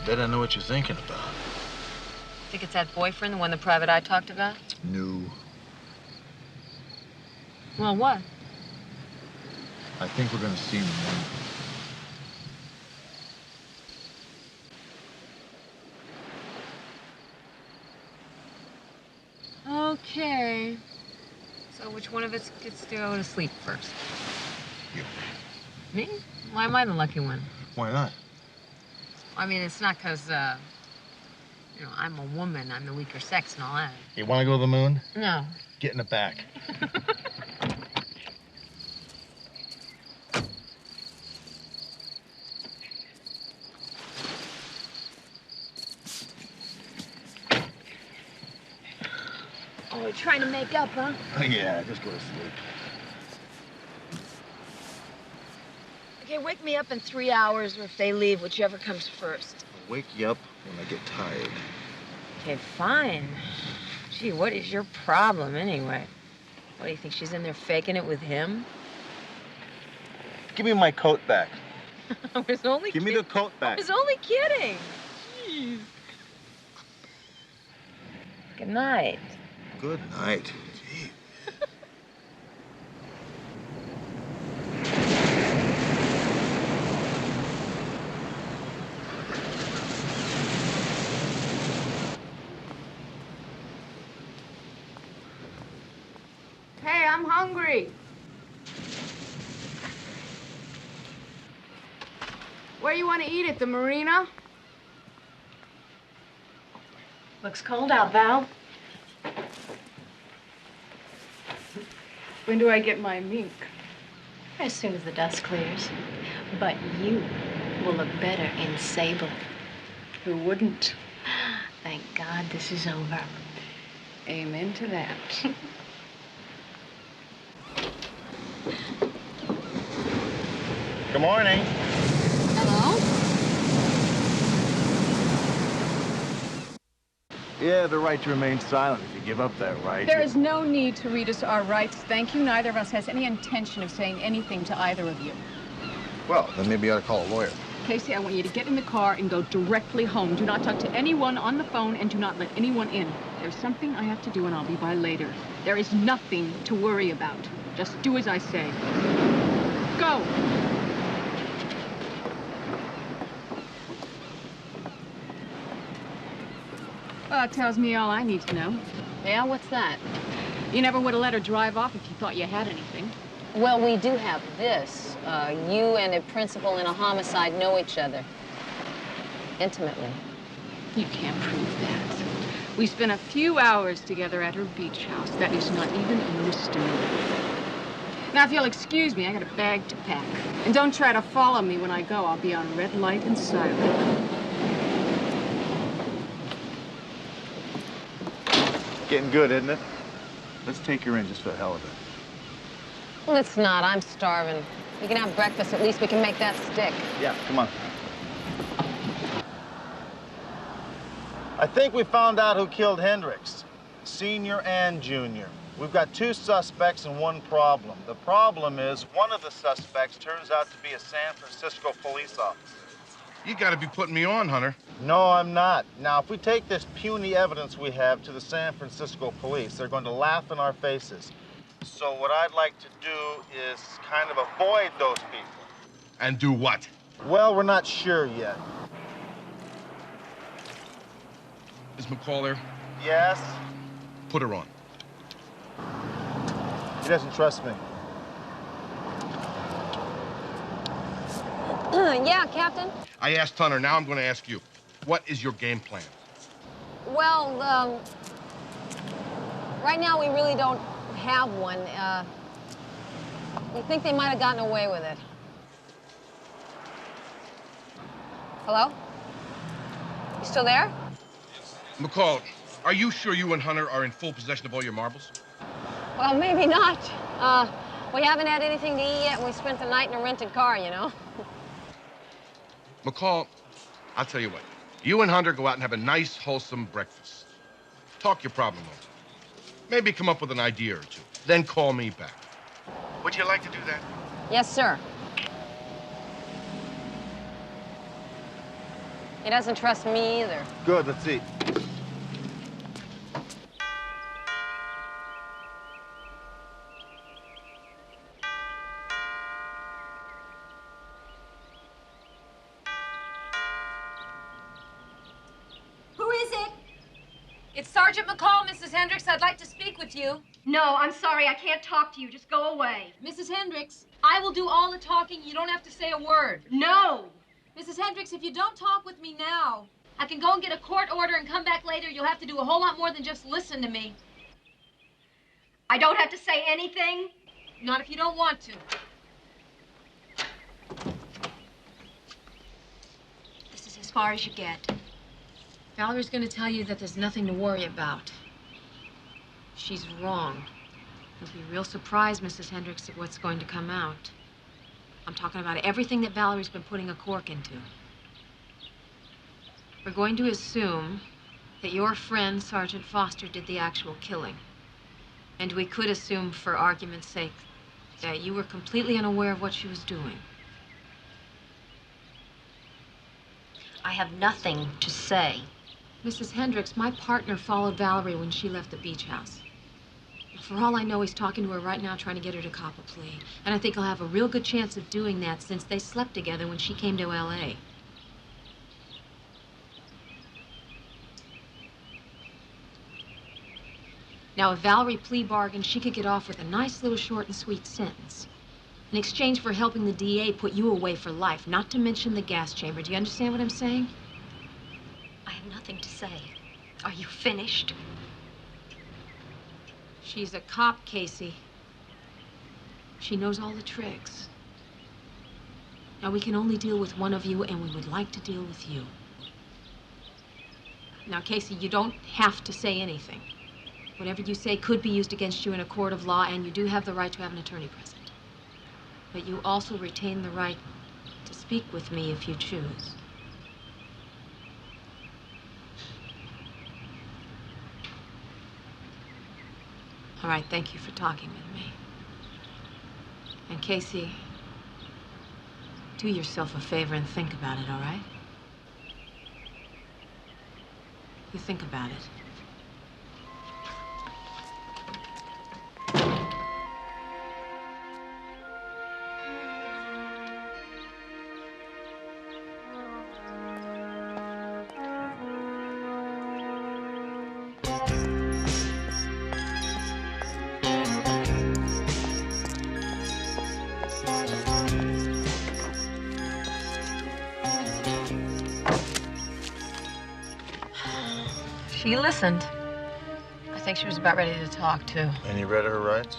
S2: Bet I know what you're thinking about.
S1: Think it's that boyfriend, the one the private eye talked about?
S2: No.
S1: Well, what?
S2: I think we're gonna see him then.
S1: Okay. So which one of us gets to go to sleep first?
S2: You.
S1: Me? Why am I the lucky one?
S2: Why not?
S1: I mean, it's not because, you know, I'm a woman, I'm the weaker sex and all that.
S2: You wanna go to the moon?
S1: No.
S2: Get in the back.
S1: Oh, we're trying to make up, huh?
S2: Yeah, just go to sleep.
S1: Okay, wake me up in 3 hours, or if they leave, whichever comes first.
S2: I'll wake you up when I get tired.
S1: Okay, fine. Gee, what is your problem, anyway? What, do you think she's in there faking it with him?
S2: Give me my coat back.
S1: I was only
S2: Give me the coat
S1: I
S2: back.
S1: was only kidding. Jeez. Good night.
S2: Good night. Gee.
S11: Hey, I'm hungry. Where you want to eat at the marina?
S1: Looks cold out, Val.
S11: When do I get my mink?
S10: As soon as the dust clears. But you will look better in sable.
S11: Who wouldn't?
S10: Thank God this is over.
S11: Amen to that.
S2: Good morning.
S1: Hello?
S2: Yeah, the right to remain silent if you give up that right.
S11: There is no need to read us our rights. Thank you. Neither of us has any intention of saying anything to either of you.
S2: Well, then maybe you ought to call a lawyer.
S11: Casey, I want you to get in the car and go directly home. Do not talk to anyone on the phone and do not let anyone in. There's something I have to do and I'll be by later. There is nothing to worry about. Just do as I say. Go! Well, that tells me all I need to know.
S1: Yeah, what's that?
S11: You never would have let her drive off if you thought you had anything.
S1: Well, we do have this. You and a principal in a homicide know each other. Intimately.
S11: You can't prove that. We spent a few hours together at her beach house. That is not even a misdemeanor. Now, if you'll excuse me, I got a bag to pack. And don't try to follow me when I go. I'll be on red light and silent.
S2: Getting good, isn't it? Let's take her in just for the hell of it.
S1: Well, it's not. I'm starving. We can have breakfast. At least we can make that stick.
S2: Yeah, come on. I think we found out who killed Hendricks, senior and junior. We've got 2 suspects and 1 problem. The problem is one of the suspects turns out to be a San Francisco police officer.
S15: You gotta be putting me on, Hunter.
S2: No, I'm not. Now, if we take this puny evidence we have to the San Francisco police, they're going to laugh in our faces. So what I'd like to do is kind of avoid those people.
S15: And do what?
S2: Well, we're not sure yet.
S15: Is McCall there?
S2: Yes?
S15: Put her on.
S2: He doesn't trust me.
S5: Yeah, Captain?
S9: I asked Hunter, now I'm going to ask you. What is your game plan?
S5: Well, right now we really don't have one. We think they might have gotten away with it. Hello? You still there?
S9: McCall, are you sure you and Hunter are in full possession of all your marbles?
S5: Well, maybe not. We haven't had anything to eat yet, and we spent the night in a rented car, you know?
S9: McCall, I'll tell you what. You and Hunter go out and have a nice, wholesome breakfast. Talk your problem over. Maybe come up with an idea or two. Then call me back. Would you like to do that?
S5: Yes, sir. He doesn't trust me either.
S2: Good, let's eat.
S10: Who is it?
S1: It's Sergeant McCall, Mrs. Hendricks. I'd like to speak with you.
S10: No, I'm sorry. I can't talk to you. Just go away.
S1: Mrs. Hendricks, I will do all the talking. You don't have to say a word.
S10: No!
S1: Mrs. Hendricks, if you don't talk with me now, I can go and get a court order and come back later. You'll have to do a whole lot more than just listen to me.
S10: I don't have to say anything?
S1: Not if you don't want to.
S10: This is as far as you get.
S1: Valerie's going to tell you that there's nothing to worry about. She's wrong. You'll be real surprised, Mrs. Hendricks, at what's going to come out. I'm talking about everything that Valerie's been putting a cork into. We're going to assume that your friend, Sergeant Foster, did the actual killing. And we could assume, for argument's sake, that you were completely unaware of what she was doing.
S10: I have nothing to say.
S1: Mrs. Hendricks, my partner followed Valerie when she left the beach house. For all I know, he's talking to her right now, trying to get her to cop a plea. And I think he'll have a real good chance of doing that since they slept together when she came to L.A. Now, if Valerie plea bargained, she could get off with a nice little short and sweet sentence. In exchange for helping the DA put you away for life, not to mention the gas chamber. Do you understand what I'm saying?
S10: I have nothing to say. Are you finished?
S1: She's a cop, Casey. She knows all the tricks. Now, we can only deal with one of you, and we would like to deal with you. Now, Casey, you don't have to say anything. Whatever you say could be used against you in a court of law, and you do have the right to have an attorney present. But you also retain the right to speak with me if you choose. All right, thank you for talking with me. And Casey, do yourself a favor and think about it, all right? You think about it. She listened. I think she was about ready to talk, too.
S2: And you read her rights?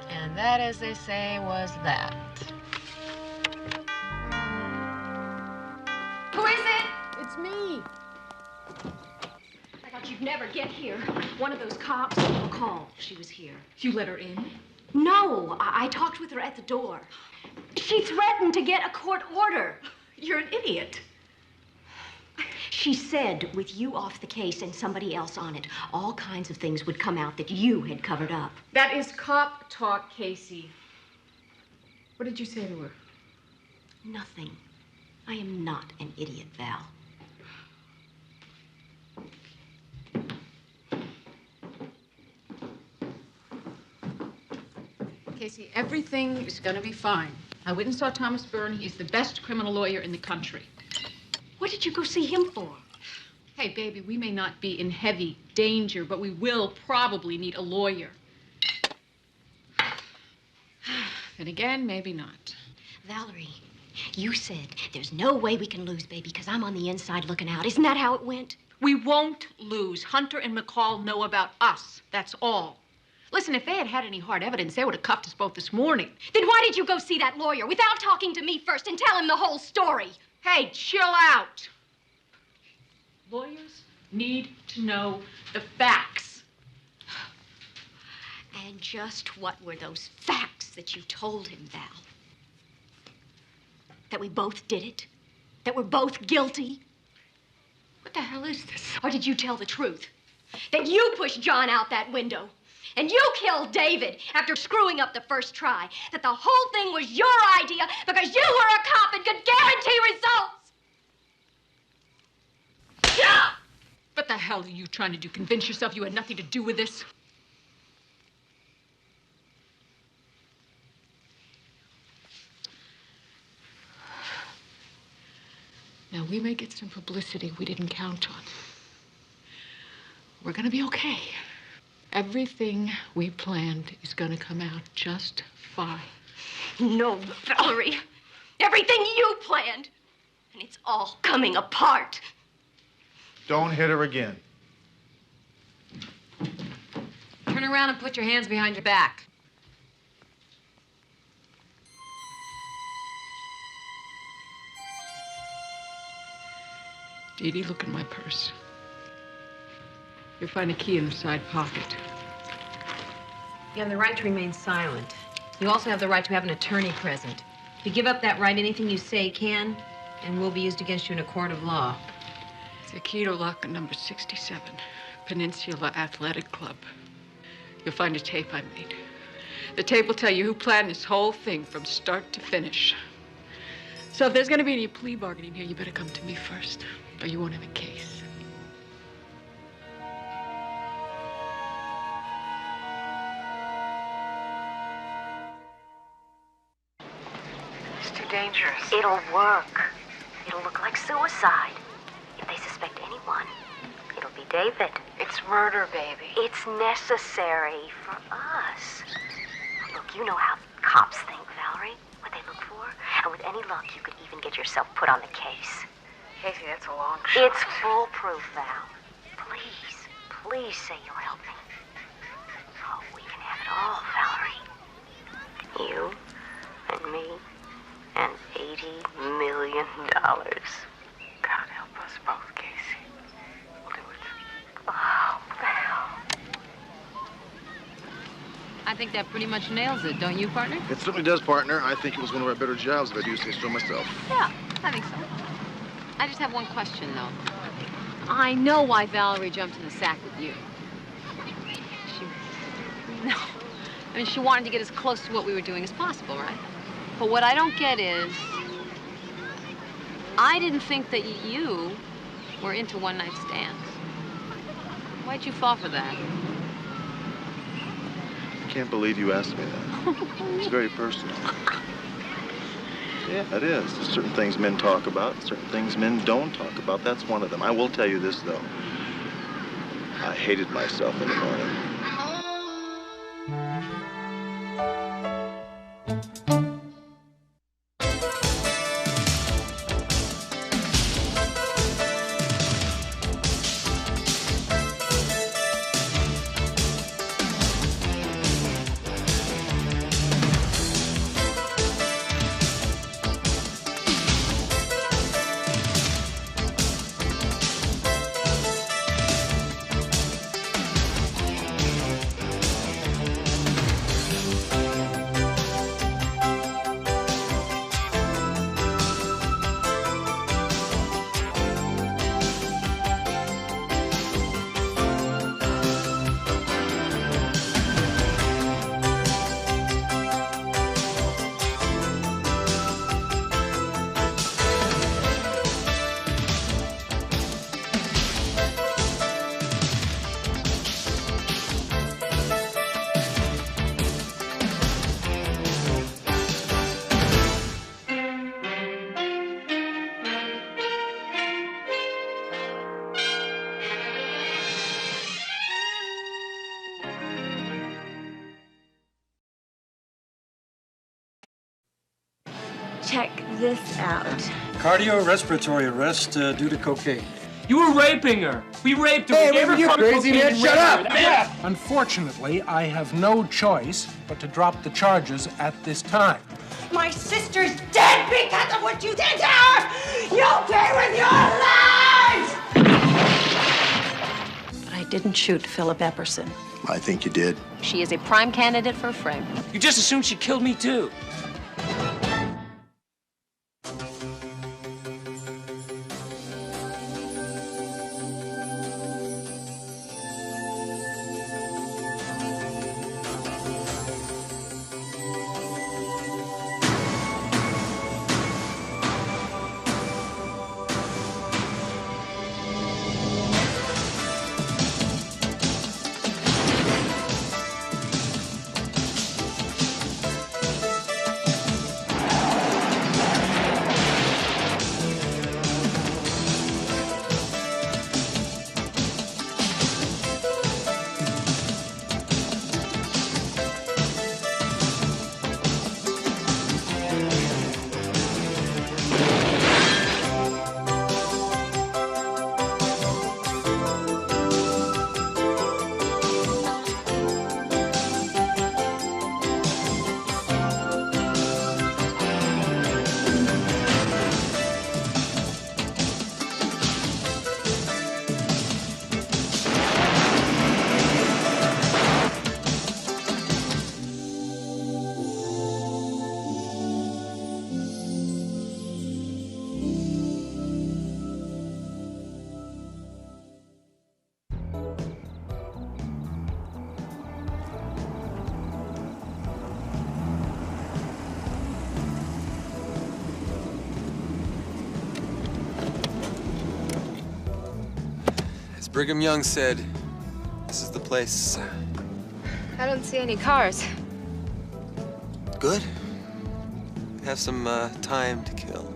S1: And that, as they say, was that.
S10: Who is it?
S1: It's me.
S10: I thought you'd never get here. One of those cops, McCall, she was here.
S11: You let her in?
S10: No, I talked with her at the door. She threatened to get a court order.
S11: You're an idiot.
S10: She said with you off the case and somebody else on it, all kinds of things would come out that you had covered up.
S11: That is cop talk, Casey. What did you say to her?
S10: Nothing. I am not an idiot, Val.
S11: Casey, everything is gonna be fine. I went and saw Thomas Byrne. He's the best criminal lawyer in the country.
S10: What did you go see him for?
S11: Hey, baby, we may not be in heavy danger, but we will probably need a lawyer. And again, maybe not.
S10: Valerie, you said there's no way we can lose, baby, because I'm on the inside looking out. Isn't that how it went?
S11: We won't lose. Hunter and McCall know about us. That's all. Listen, if they had had any hard evidence, they would have cuffed us both this morning.
S10: Then why did you go see that lawyer without talking to me first and tell him the whole story?
S11: Hey, chill out. Lawyers need to know the facts.
S10: And just what were those facts that you told him, Val? That we both did it? That we're both guilty?
S11: What the hell is this?
S10: Or did you tell the truth? That you pushed John out that window? And you killed David after screwing up the first try? That the whole thing was your idea because you were a cop and could guarantee results?
S11: What the hell are you trying to do? Convince yourself you had nothing to do with this? Now, we may get some publicity we didn't count on. We're gonna be okay. Everything we planned is gonna come out just fine.
S10: No, Valerie. Everything you planned. And it's all coming apart.
S2: Don't hit her again.
S1: Turn around and put your hands behind your back.
S11: Dee Dee, look in my purse. You'll find a key in the side pocket.
S1: You have the right to remain silent. You also have the right to have an attorney present. If you give up that right, anything you say can and will be used against you in a court of law.
S11: It's a key to locker number 67, Peninsula Athletic Club. You'll find a tape I made. The tape will tell you who planned this whole thing from start to finish. So if there's going to be any plea bargaining here, you better come to me first, or you won't have a case.
S12: It's too dangerous. It'll work. It'll look like suicide. If they suspect anyone, it'll be David. It's murder, baby. It's necessary for us. Look, you know how cops think, Valerie, what they look for. And with any luck, you could even get yourself put on the case. Casey, that's a long shot. It's foolproof, Val. Please, please say you'll help me. Oh, we can have it all, Valerie. You and me and $80 million. God help us both, Casey. We'll do it. Oh, Val.
S1: I think that pretty much nails it, don't you, partner?
S15: It certainly does, partner. I think it was one of our better jobs, if I do say so myself.
S1: Yeah, I think so. I just have one question, though. I know why Valerie jumped in the sack with you. She wanted to get as close to what we were doing as possible, right? But what I don't get is, I didn't think that you were into one-night stands. Why'd you fall for that?
S2: I can't believe you asked me that. It's very personal. Yeah, it is. There's certain things men talk about, certain things men don't talk about. That's one of them. I will tell you this, though. I hated myself in the morning.
S4: check this out.
S7: Cardiorespiratory arrest due to cocaine.
S19: You were raping her. We raped her.
S7: Hey,
S19: we gave her
S7: you crazy
S19: cocaine
S7: man,
S19: and
S7: shut
S19: raped
S7: up!
S19: her.
S7: Yeah.
S20: Unfortunately, I have no choice but to drop the charges at this time.
S24: My sister's dead because of what you did to her! You'll pay with your lives!
S25: But I didn't shoot Philip Epperson.
S2: I think you did.
S6: She is a prime candidate for a frame.
S19: You just assumed she killed me, too.
S26: Brigham Young said, this is the place.
S1: I don't see any cars.
S26: Good. Have some time to kill.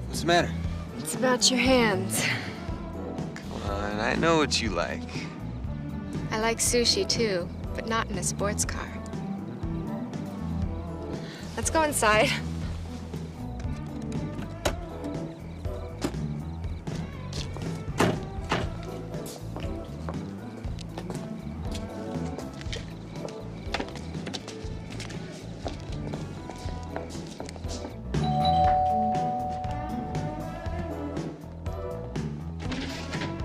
S26: What's the matter?
S1: It's about your hands.
S26: Come on, I know what you like.
S1: I like sushi too, but not in a sports car. Let's go inside.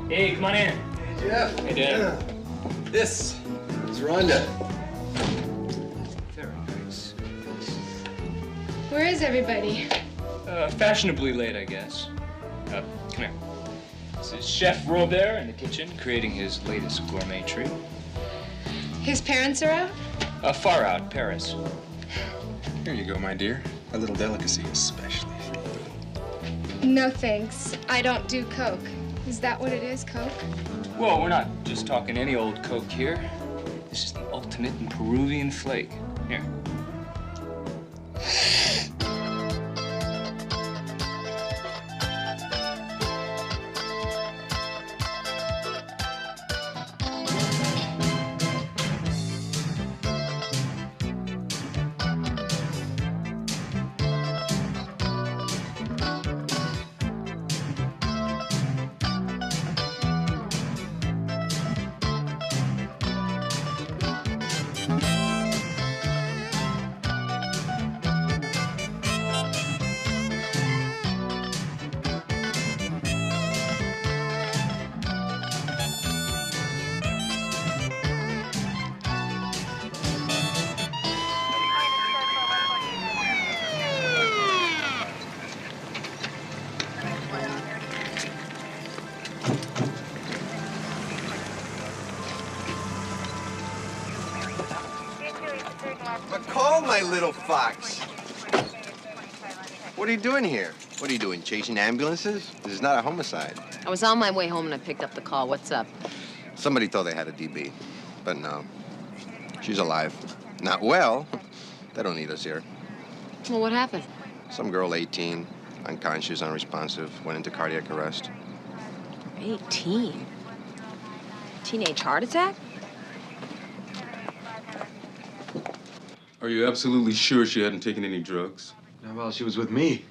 S19: Hey, come on in.
S26: Hey, Jeff.
S19: Hey, Dan.
S26: This is Rhonda.
S19: Very nice.
S1: Where is everybody?
S19: Fashionably late, I guess. Come here. This is Chef Robert in the kitchen, creating his latest gourmet treat.
S1: His parents are out?
S19: Far out, Paris.
S16: Here you go, my dear. A little delicacy especially for you.
S1: No thanks. I don't do Coke. Is that what it is, Coke?
S19: Well, we're not just talking any old Coke here. This is the ultimate in Peruvian flake. Here.
S27: McCall, my little fox. What are you doing here? What are you doing, chasing ambulances? This is not a homicide.
S6: I was on my way home and I picked up the call. What's up?
S27: Somebody thought they had a DB, but no. She's alive. Not well. They don't need us here.
S1: Well, what happened?
S27: Some girl, 18, unconscious, unresponsive, went into cardiac arrest.
S1: 18? Teenage heart attack?
S16: Are you absolutely sure she hadn't taken any drugs?
S26: No, well, she was with me.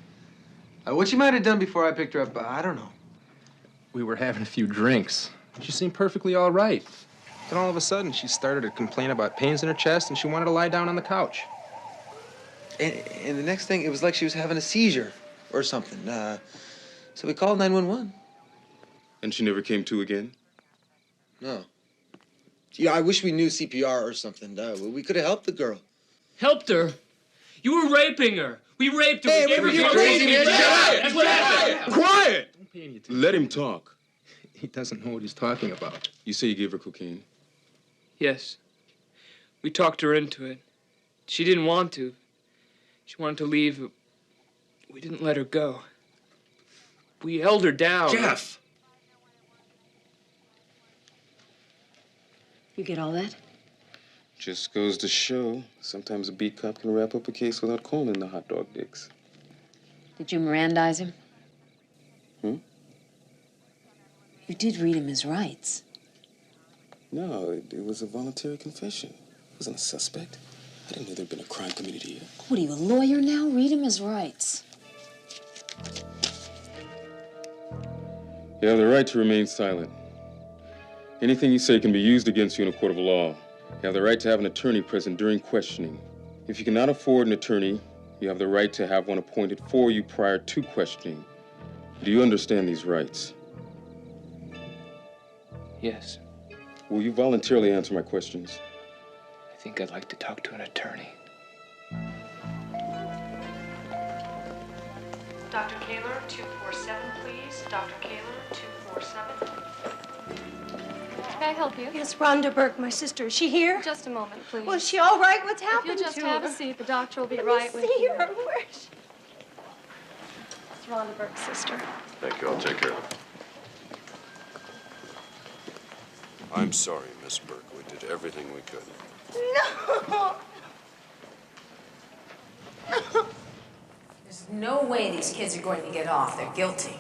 S26: What she might have done before I picked her up, I don't know.
S3: We were having a few drinks. She seemed perfectly all right. Then all of a sudden, she started to complain about pains in her chest, and she wanted to lie down on the couch.
S26: And the next thing, it was like she was having a seizure or something. So we called 911.
S16: And she never came to again?
S26: No. Yeah, I wish we knew CPR or something. We could have helped the girl.
S8: Helped her? You were raping her. We raped her.
S26: Hey,
S8: we gave her
S26: you
S8: drugs.
S26: crazy, man. Shut up.
S8: That's what happened.
S16: Quiet!
S3: Don't pay any attention.
S16: Let him talk.
S3: He doesn't know what he's talking about.
S16: You say you gave her cocaine?
S8: Yes. We talked her into it. She didn't want to. She wanted to leave. But we didn't let her go. We held her down.
S16: Jeff!
S1: You get all that?
S16: Just goes to show, sometimes a beat cop can wrap up a case without calling the hot dog dicks.
S1: Did you Mirandize him? You did read him his rights.
S16: No, it was a voluntary confession. I wasn't a suspect. I didn't know there'd been a crime committed here.
S1: What, are you a lawyer now? Read him his rights.
S16: You have the right to remain silent. Anything you say can be used against you in a court of law. You have the right to have an attorney present during questioning. If you cannot afford an attorney, you have the right to have one appointed for you prior to questioning. Do you understand these rights?
S8: Yes.
S16: Will you voluntarily answer my questions?
S8: I think I'd like to talk to an attorney.
S13: Dr. Kaler, 247, please. Dr. Kaler, 247.
S4: May I help you?
S13: Yes, Rhonda Burke, my sister. Is she here?
S4: Just a moment, please.
S13: Well, is she all right? What's
S4: If
S13: happened
S4: you'll just
S13: to
S4: have
S13: her?
S4: a seat, the doctor will be
S13: Let
S4: right
S13: me
S4: with
S13: see
S4: you.
S13: her. Where is she?
S4: It's Rhonda Burke's sister.
S17: Thank you. I'll take care of it. I'm sorry, Miss Burke. We did everything we could.
S13: No!
S18: There's no way these kids are going to get off. They're guilty.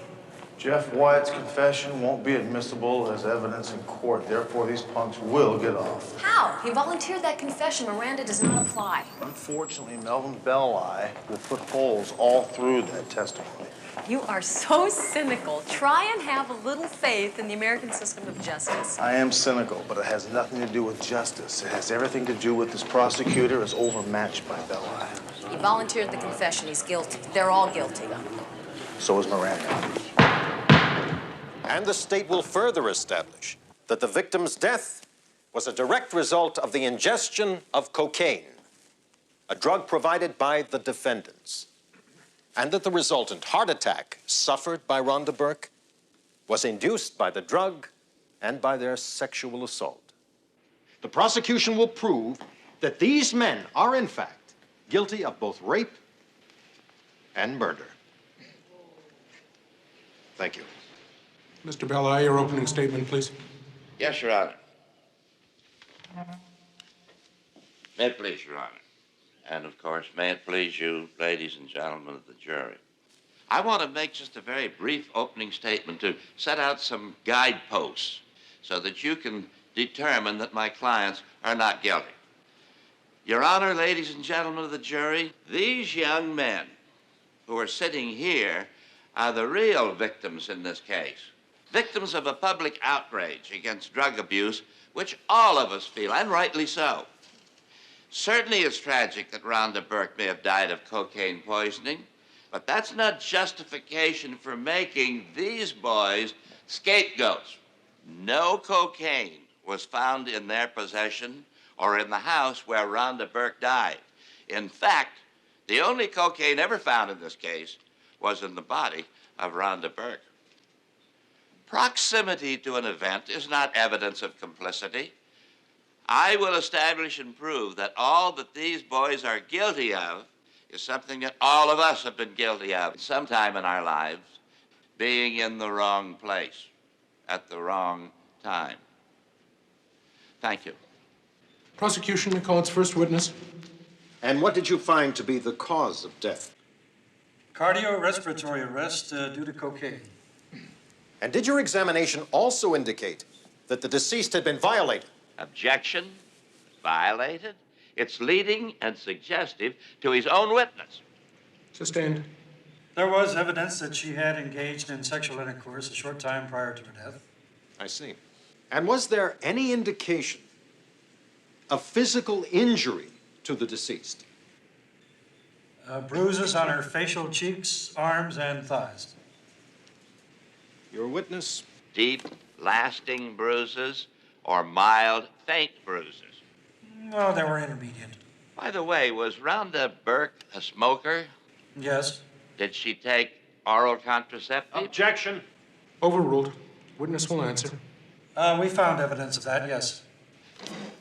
S2: Jeff Wyatt's confession won't be admissible as evidence in court. Therefore, these punks will get off.
S18: How? He volunteered that confession. Miranda does not apply.
S2: Unfortunately, Melvin Belli will put holes all through that testimony.
S18: You are so cynical. Try and have a little faith in the American system of justice.
S2: I am cynical, but it has nothing to do with justice. It has everything to do with this prosecutor is overmatched by Belli.
S18: He volunteered the confession. He's guilty. They're all guilty.
S2: So is Miranda.
S21: And the state will further establish that the victim's death was a direct result of the ingestion of cocaine, a drug provided by the defendants, and that the resultant heart attack suffered by Rhonda Burke was induced by the drug and by their sexual assault. The prosecution will prove that these men are, in fact, guilty of both rape and murder. Thank you.
S20: Mr. Belli, your opening statement, please.
S22: Yes, Your Honor. May it please, Your Honor. And, of course, may it please you, ladies and gentlemen of the jury. I want to make just a very brief opening statement to set out some guideposts so that you can determine that my clients are not guilty. Your Honor, ladies and gentlemen of the jury, these young men who are sitting here are the real victims in this case. Victims of a public outrage against drug abuse, which all of us feel, and rightly so. Certainly it's tragic that Rhonda Burke may have died of cocaine poisoning, but that's not justification for making these boys scapegoats. No cocaine was found in their possession or in the house where Rhonda Burke died. In fact, the only cocaine ever found in this case was in the body of Rhonda Burke. Proximity to an event is not evidence of complicity. I will establish and prove that all that these boys are guilty of is something that all of us have been guilty of sometime in our lives, being in the wrong place at the wrong time. Thank you.
S20: Prosecution may call its first witness.
S21: And what did you find to be the cause of death?
S7: Cardiorespiratory arrest due to cocaine.
S21: And did your examination also indicate that the deceased had been violated?
S22: Objection. Violated. It's leading and suggestive to his own witness.
S20: Sustained.
S7: There was evidence that she had engaged in sexual intercourse a short time prior to her death.
S21: I see. And was there any indication of physical injury to the deceased?
S7: Bruises on her facial cheeks, arms, and thighs.
S21: Your witness?
S22: Deep, lasting bruises or mild, faint bruises?
S7: No, they were intermediate.
S22: By the way, was Rhonda Burke a smoker?
S7: Yes.
S22: Did she take oral contraceptive?
S21: Objection.
S20: Overruled. Witness will answer.
S7: We found evidence of that, yes.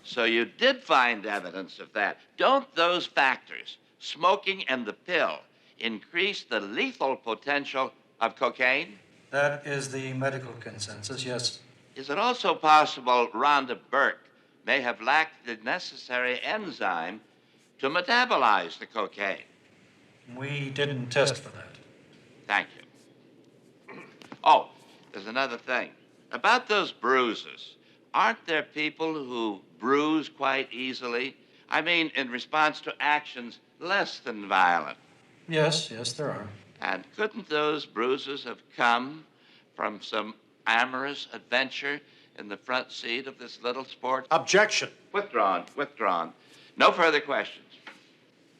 S22: So you did find evidence of that. Don't those factors, smoking and the pill, increase the lethal potential of cocaine?
S7: That is the medical consensus, yes.
S22: Is it also possible Rhonda Burke may have lacked the necessary enzyme to metabolize the cocaine?
S7: We didn't test for that.
S22: Thank you. Oh, there's another thing. About those bruises, aren't there people who bruise quite easily? I mean, in response to actions less than violent.
S7: Yes, there are.
S22: And couldn't those bruises have come from some amorous adventure in the front seat of this little sport?
S21: Objection.
S22: Withdrawn. No further questions.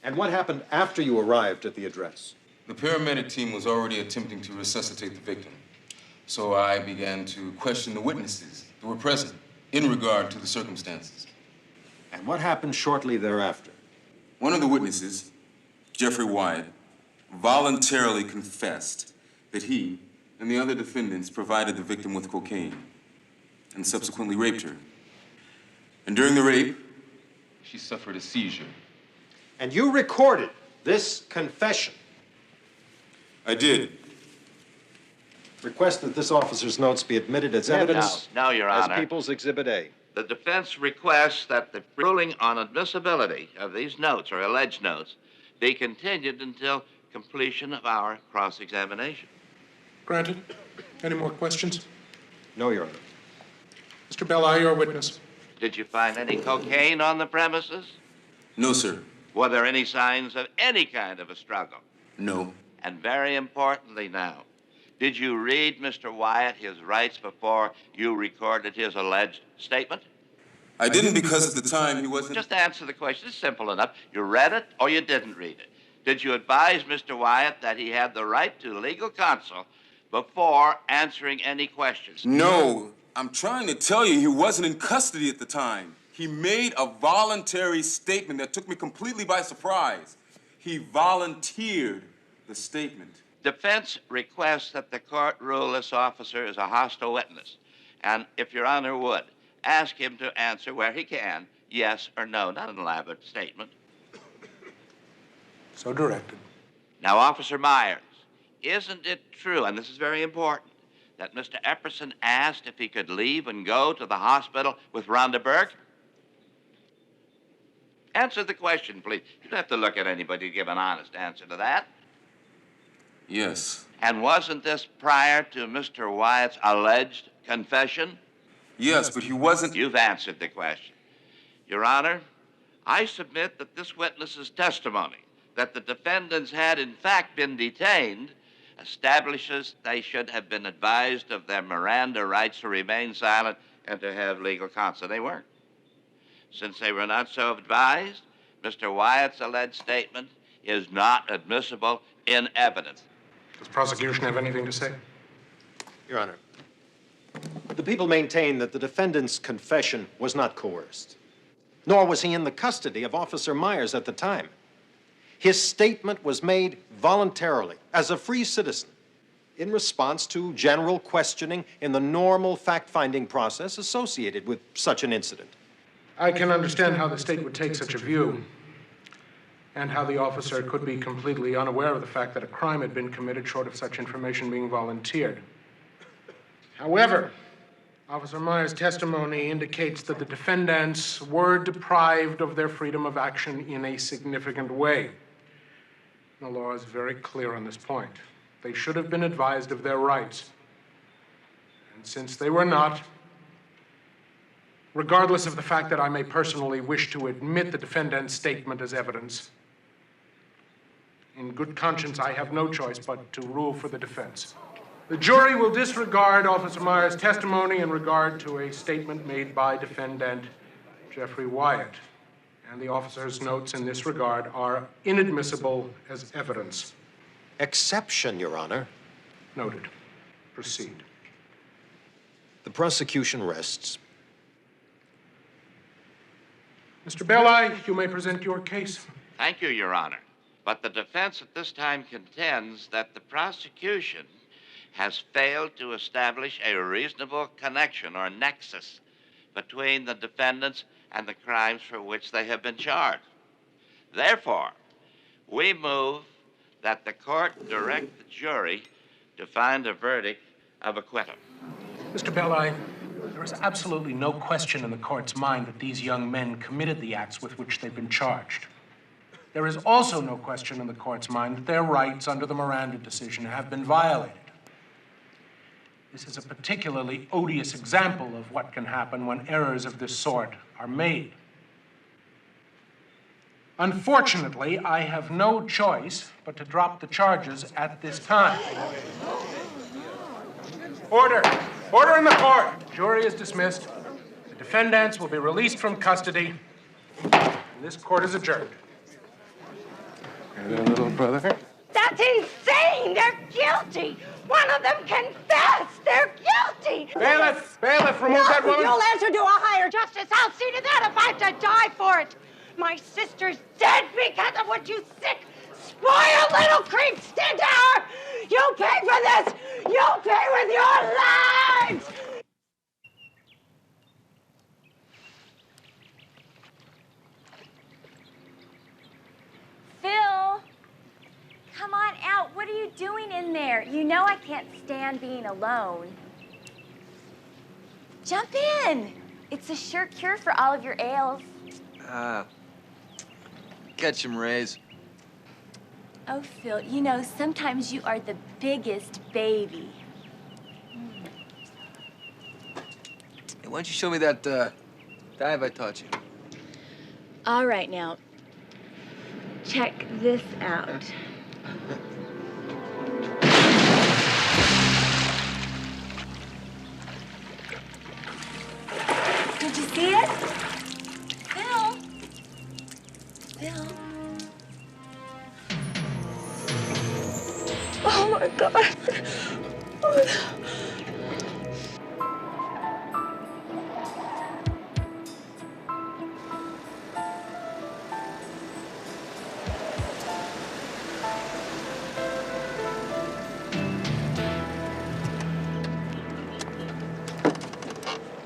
S21: And what happened after you arrived at the address?
S16: The paramedic team was already attempting to resuscitate the victim. So I began to question the witnesses that were present in regard to the circumstances.
S21: And what happened shortly thereafter?
S16: One of the witnesses, Jeffrey Wyatt, voluntarily confessed that he and the other defendants provided the victim with cocaine and subsequently raped her. And during the rape, she suffered a seizure.
S21: And you recorded this confession?
S16: I did.
S21: Request that this officer's notes be admitted as evidence.
S22: No, Your Honor.
S21: As People's Exhibit A.
S22: The defense requests that the ruling on admissibility of these notes, or alleged notes, be continued until completion of our cross-examination.
S20: Granted. Any more questions?
S21: No, Your Honor.
S20: Mr. Belli, your witness.
S22: Did you find any cocaine on the premises?
S16: No, sir.
S22: Were there any signs of any kind of a struggle?
S16: No.
S22: And very importantly now, did you read Mr. Wyatt his rights before you recorded his alleged statement?
S16: I didn't because at the time he wasn't...
S22: Just answer the question. It's simple enough. You read it or you didn't read it. Did you advise Mr. Wyatt that he had the right to legal counsel before answering any questions?
S16: No. I'm trying to tell you he wasn't in custody at the time. He made a voluntary statement that took me completely by surprise. He volunteered the statement.
S22: Defense requests that the court rule this officer is a hostile witness. And if Your Honor would, ask him to answer where he can, yes or no, not an elaborate statement.
S20: So directed.
S22: Now, Officer Myers, isn't it true, and this is very important, that Mr. Epperson asked if he could leave and go to the hospital with Rhonda Burke? Answer the question, please. You don't have to look at anybody to give an honest answer to that.
S16: Yes.
S22: And wasn't this prior to Mr. Wyatt's alleged confession?
S16: Yes, but he wasn't...
S22: You've answered the question. Your Honor, I submit that this witness's testimony that the defendants had in fact been detained establishes they should have been advised of their Miranda rights to remain silent and to have legal counsel. They weren't. Since they were not so advised, Mr. Wyatt's alleged statement is not admissible in evidence.
S20: Does prosecution have anything to say?
S21: Your Honor, the people maintain that the defendant's confession was not coerced, nor was he in the custody of Officer Myers at the time. His statement was made voluntarily, as a free citizen, in response to general questioning in the normal fact-finding process associated with such an incident.
S20: I can understand how the state would take such a view, and how the officer could be completely unaware of the fact that a crime had been committed short of such information being volunteered. However, Officer Meyer's testimony indicates that the defendants were deprived of their freedom of action in a significant way. The law is very clear on this point. They should have been advised of their rights. And since they were not, regardless of the fact that I may personally wish to admit the defendant's statement as evidence, in good conscience, I have no choice but to rule for the defense. The jury will disregard Officer Meyer's testimony in regard to a statement made by defendant Jeffrey Wyatt, and the officer's notes in this regard are inadmissible as evidence.
S21: Exception, Your Honor.
S20: Noted. Proceed.
S21: The prosecution rests.
S20: Mr. Belli, you may present your case.
S22: Thank you, Your Honor. But the defense at this time contends that the prosecution has failed to establish a reasonable connection or nexus between the defendants and the crimes for which they have been charged. Therefore, we move that the court direct the jury to find a verdict of acquittal.
S20: Mr. Belli, there is absolutely no question in the court's mind that these young men committed the acts with which they've been charged. There is also no question in the court's mind that their rights under the Miranda decision have been violated. This is a particularly odious example of what can happen when errors of this sort are made. Unfortunately, I have no choice but to drop the charges at this time. Order! Order in the court! Jury is dismissed. The defendants will be released from custody. And this court is adjourned.
S3: Hey, little brother.
S24: That's insane! They're guilty! One of them confessed! They're guilty!
S20: Bailiff! Bailiff, remove that woman!
S24: You'll answer to a higher justice. I'll see to that if I have to die for it. My sister's dead because of what you sick, spoiled little creep Stentower! You'll pay for this! You'll pay with your lives!
S5: Phil, come on out. What are you doing in there? You know I can't stand being alone. Jump in. It's a sure cure for all of your ails.
S26: Catch 'em, Rays.
S5: Oh, Phil, you know, sometimes you are the biggest baby.
S26: Hey, why don't you show me that dive I taught you?
S5: All right, now, check this out. Did you see it? Phil? Phil? Oh, my God.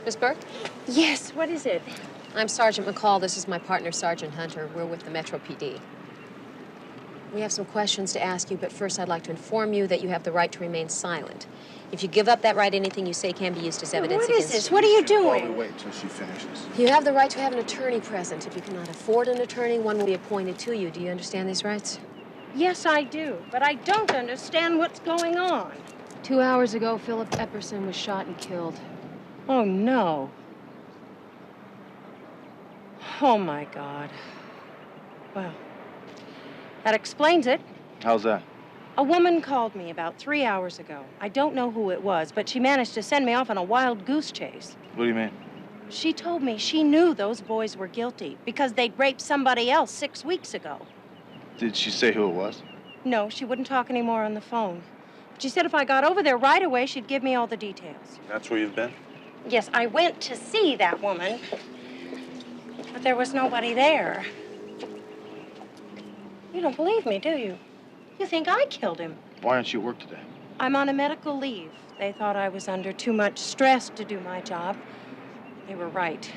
S6: Miss Burke?
S5: Yes, what is it?
S6: I'm Sergeant McCall. This is my partner, Sergeant Hunter. We're with the Metro PD. We have some questions to ask you, but first I'd like to inform you that you have the right to remain silent. If you give up that right, anything you say can be used as evidence against you.
S5: What is this? What are you doing?
S2: Wait till she finishes.
S6: You have the right to have an attorney present. If you cannot afford an attorney, one will be appointed to you. Do you understand these rights?
S24: Yes, I do, but I don't understand what's going on.
S6: 2 hours ago, Philip Epperson was shot and killed.
S24: Oh, no. Oh, my God. Well, that explains it.
S2: How's that?
S24: A woman called me about 3 hours ago. I don't know who it was, but she managed to send me off on a wild goose chase.
S2: What do you mean?
S24: She told me she knew those boys were guilty because they'd raped somebody else 6 weeks ago.
S2: Did she say who it was?
S24: No, she wouldn't talk anymore on the phone. She said if I got over there right away, she'd give me all the details.
S2: That's where you've been?
S24: Yes, I went to see that woman, but there was nobody there. You don't believe me, do you? You think I killed him.
S2: Why aren't you at work today?
S24: I'm on a medical leave. They thought I was under too much stress to do my job. They were right.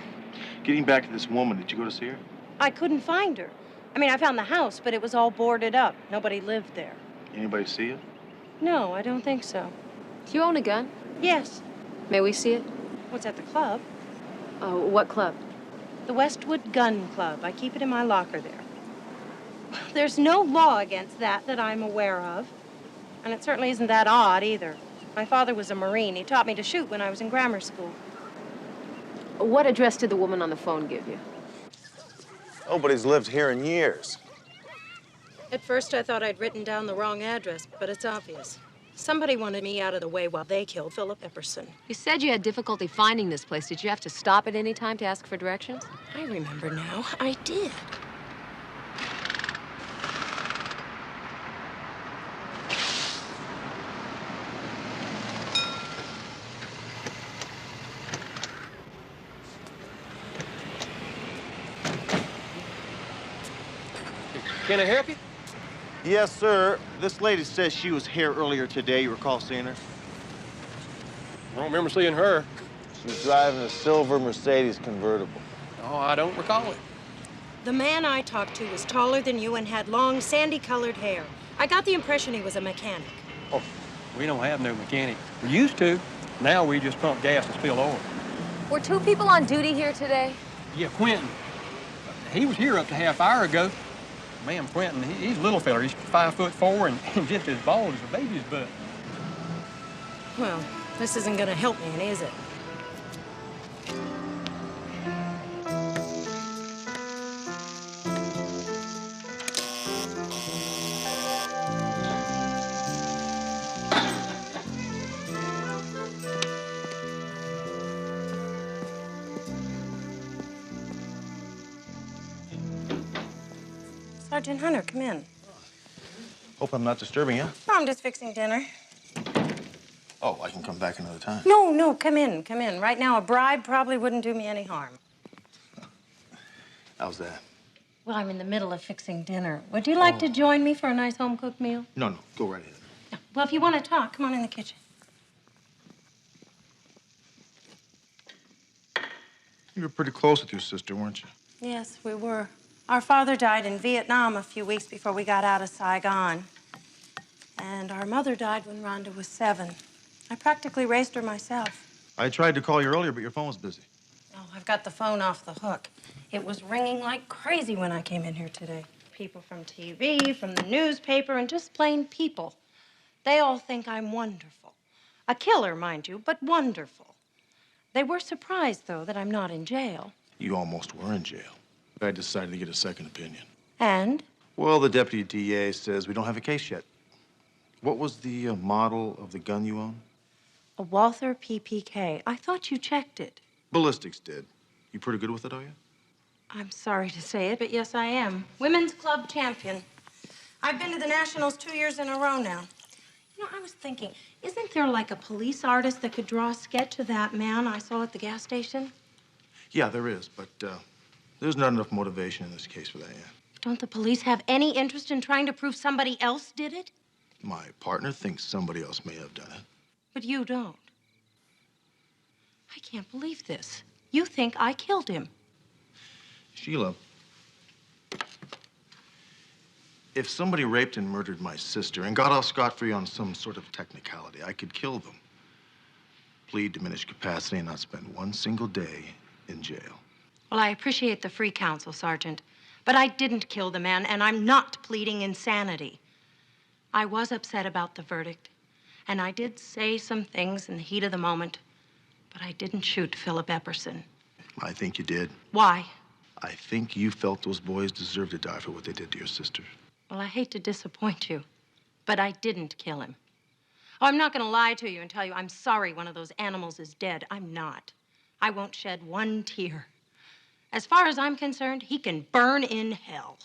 S2: Getting back to this woman, did you go to see her?
S24: I couldn't find her. I mean, I found the house, but it was all boarded up. Nobody lived there.
S2: Anybody see it?
S24: No, I don't think so.
S6: Do you own a gun?
S24: Yes.
S6: May we see it?
S24: What's at the club?
S6: What club?
S24: The Westwood Gun Club. I keep it in my locker there. There's no law against that I'm aware of. And it certainly isn't that odd, either. My father was a Marine. He taught me to shoot when I was in grammar school.
S6: What address did the woman on the phone give you?
S2: Nobody's lived here in years.
S24: At first, I thought I'd written down the wrong address, but it's obvious. Somebody wanted me out of the way while they killed Philip Epperson.
S6: You said you had difficulty finding this place. Did you have to stop at any time to ask for directions?
S24: I remember now. I did.
S9: Can I help you?
S2: Yes, sir. This lady says she was here earlier today. You recall seeing her?
S9: I don't remember seeing her.
S2: She was driving a silver Mercedes convertible.
S9: Oh, I don't recall it.
S24: The man I talked to was taller than you and had long, sandy-colored hair. I got the impression he was a mechanic.
S9: Oh, we don't have no mechanic. We used to. Now we just pump gas and spill oil.
S6: Were 2 people on duty here today?
S9: Yeah, Quentin. He was here up to half hour ago. Man, Quentin, he's a little fella. He's 5'4" and just as bald as a baby's butt.
S24: Well, this isn't gonna help me any, is it? Sergeant Hunter, come in.
S2: Hope I'm not disturbing you.
S24: No, I'm just fixing dinner.
S2: Oh, I can come back another time.
S24: No, come in, come in. Right now, a bribe probably wouldn't do me any harm.
S2: How's that?
S24: Well, I'm in the middle of fixing dinner. Would you like to join me for a nice home-cooked meal?
S2: No, go right ahead.
S24: No. Well, if you want to talk, come on in the kitchen.
S2: You were pretty close with your sister, weren't you?
S24: Yes, we were. Our father died in Vietnam a few weeks before we got out of Saigon. And our mother died when Rhonda was 7. I practically raised her myself.
S2: I tried to call you earlier, but your phone was busy.
S24: Oh, I've got the phone off the hook. It was ringing like crazy when I came in here today. People from TV, from the newspaper, and just plain people. They all think I'm wonderful. A killer, mind you, but wonderful. They were surprised, though, that I'm not in jail.
S2: You almost were in jail. I decided to get a second opinion.
S24: And?
S2: Well, the deputy DA says we don't have a case yet. What was the model of the gun you own?
S24: A Walther PPK. I thought you checked it.
S2: Ballistics did. You pretty good with it, are you?
S24: I'm sorry to say it, but yes, I am. Women's club champion. I've been to the Nationals 2 years in a row now. You know, I was thinking, isn't there like a police artist that could draw a sketch of that man I saw at the gas station?
S2: Yeah, there is, but there's not enough motivation in this case for that yet.
S24: Don't the police have any interest in trying to prove somebody else did it?
S2: My partner thinks somebody else may have done it.
S24: But you don't. I can't believe this. You think I killed him.
S2: Sheila, if somebody raped and murdered my sister and got off scot-free on some sort of technicality, I could kill them, plead diminished capacity, and not spend one single day in jail.
S24: Well, I appreciate the free counsel, Sergeant, but I didn't kill the man, and I'm not pleading insanity. I was upset about the verdict, and I did say some things in the heat of the moment, but I didn't shoot Philip Epperson.
S2: I think you did.
S24: Why?
S2: I think you felt those boys deserved to die for what they did to your sister.
S24: Well, I hate to disappoint you, but I didn't kill him. Oh, I'm not going to lie to you and tell you I'm sorry one of those animals is dead. I'm not. I won't shed one tear. As far as I'm concerned, he can burn in hell.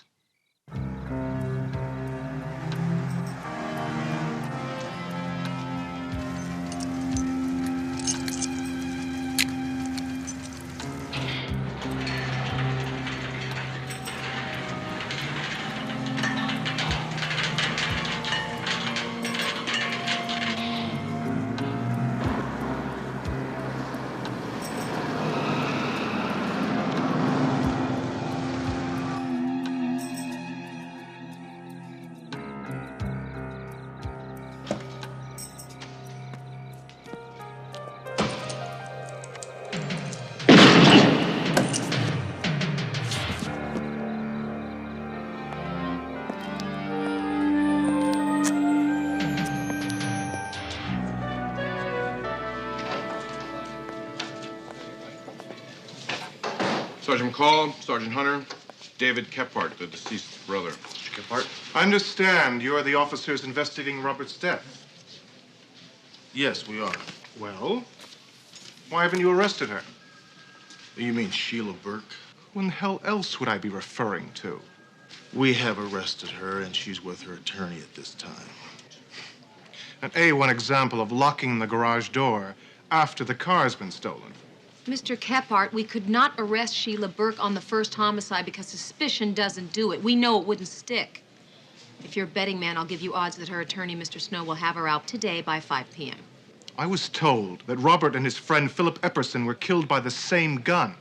S10: Sergeant McCall, Sergeant Hunter, David Kephart, the deceased brother.
S2: Mr. Kephart?
S20: I understand you are the officers investigating Robert's death.
S2: Yes, we are.
S20: Well, why haven't you arrested her?
S2: You mean Sheila Burke?
S20: Who in the hell else would I be referring to?
S2: We have arrested her, and she's with her attorney at this time.
S20: And one example of locking the garage door after the car's been stolen.
S6: Mr. Kephart, we could not arrest Sheila Burke on the first homicide because suspicion doesn't do it. We know it wouldn't stick. If you're a betting man, I'll give you odds that her attorney, Mr. Snow, will have her out today by 5 p.m.
S20: I was told that Robert and his friend Philip Epperson were killed by the same gun.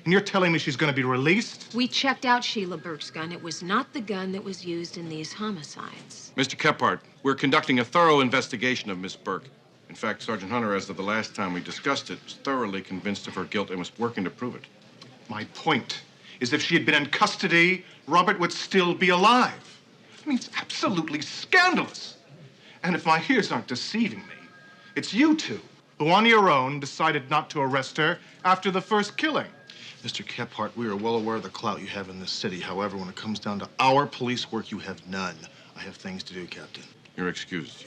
S20: And you're telling me she's going to be released?
S6: We checked out Sheila Burke's gun. It was not the gun that was used in these homicides.
S10: Mr. Kephart, we're conducting a thorough investigation of Miss Burke. In fact, Sergeant Hunter, as of the last time we discussed it, was thoroughly convinced of her guilt and was working to prove it.
S20: My point is if she had been in custody, Robert would still be alive. I mean, it's absolutely scandalous. And if my ears aren't deceiving me, it's you two who on your own decided not to arrest her after the first killing.
S2: Mr. Kephart, we are well aware of the clout you have in this city. However, when it comes down to our police work, you have none. I have things to do, Captain.
S10: You're excused.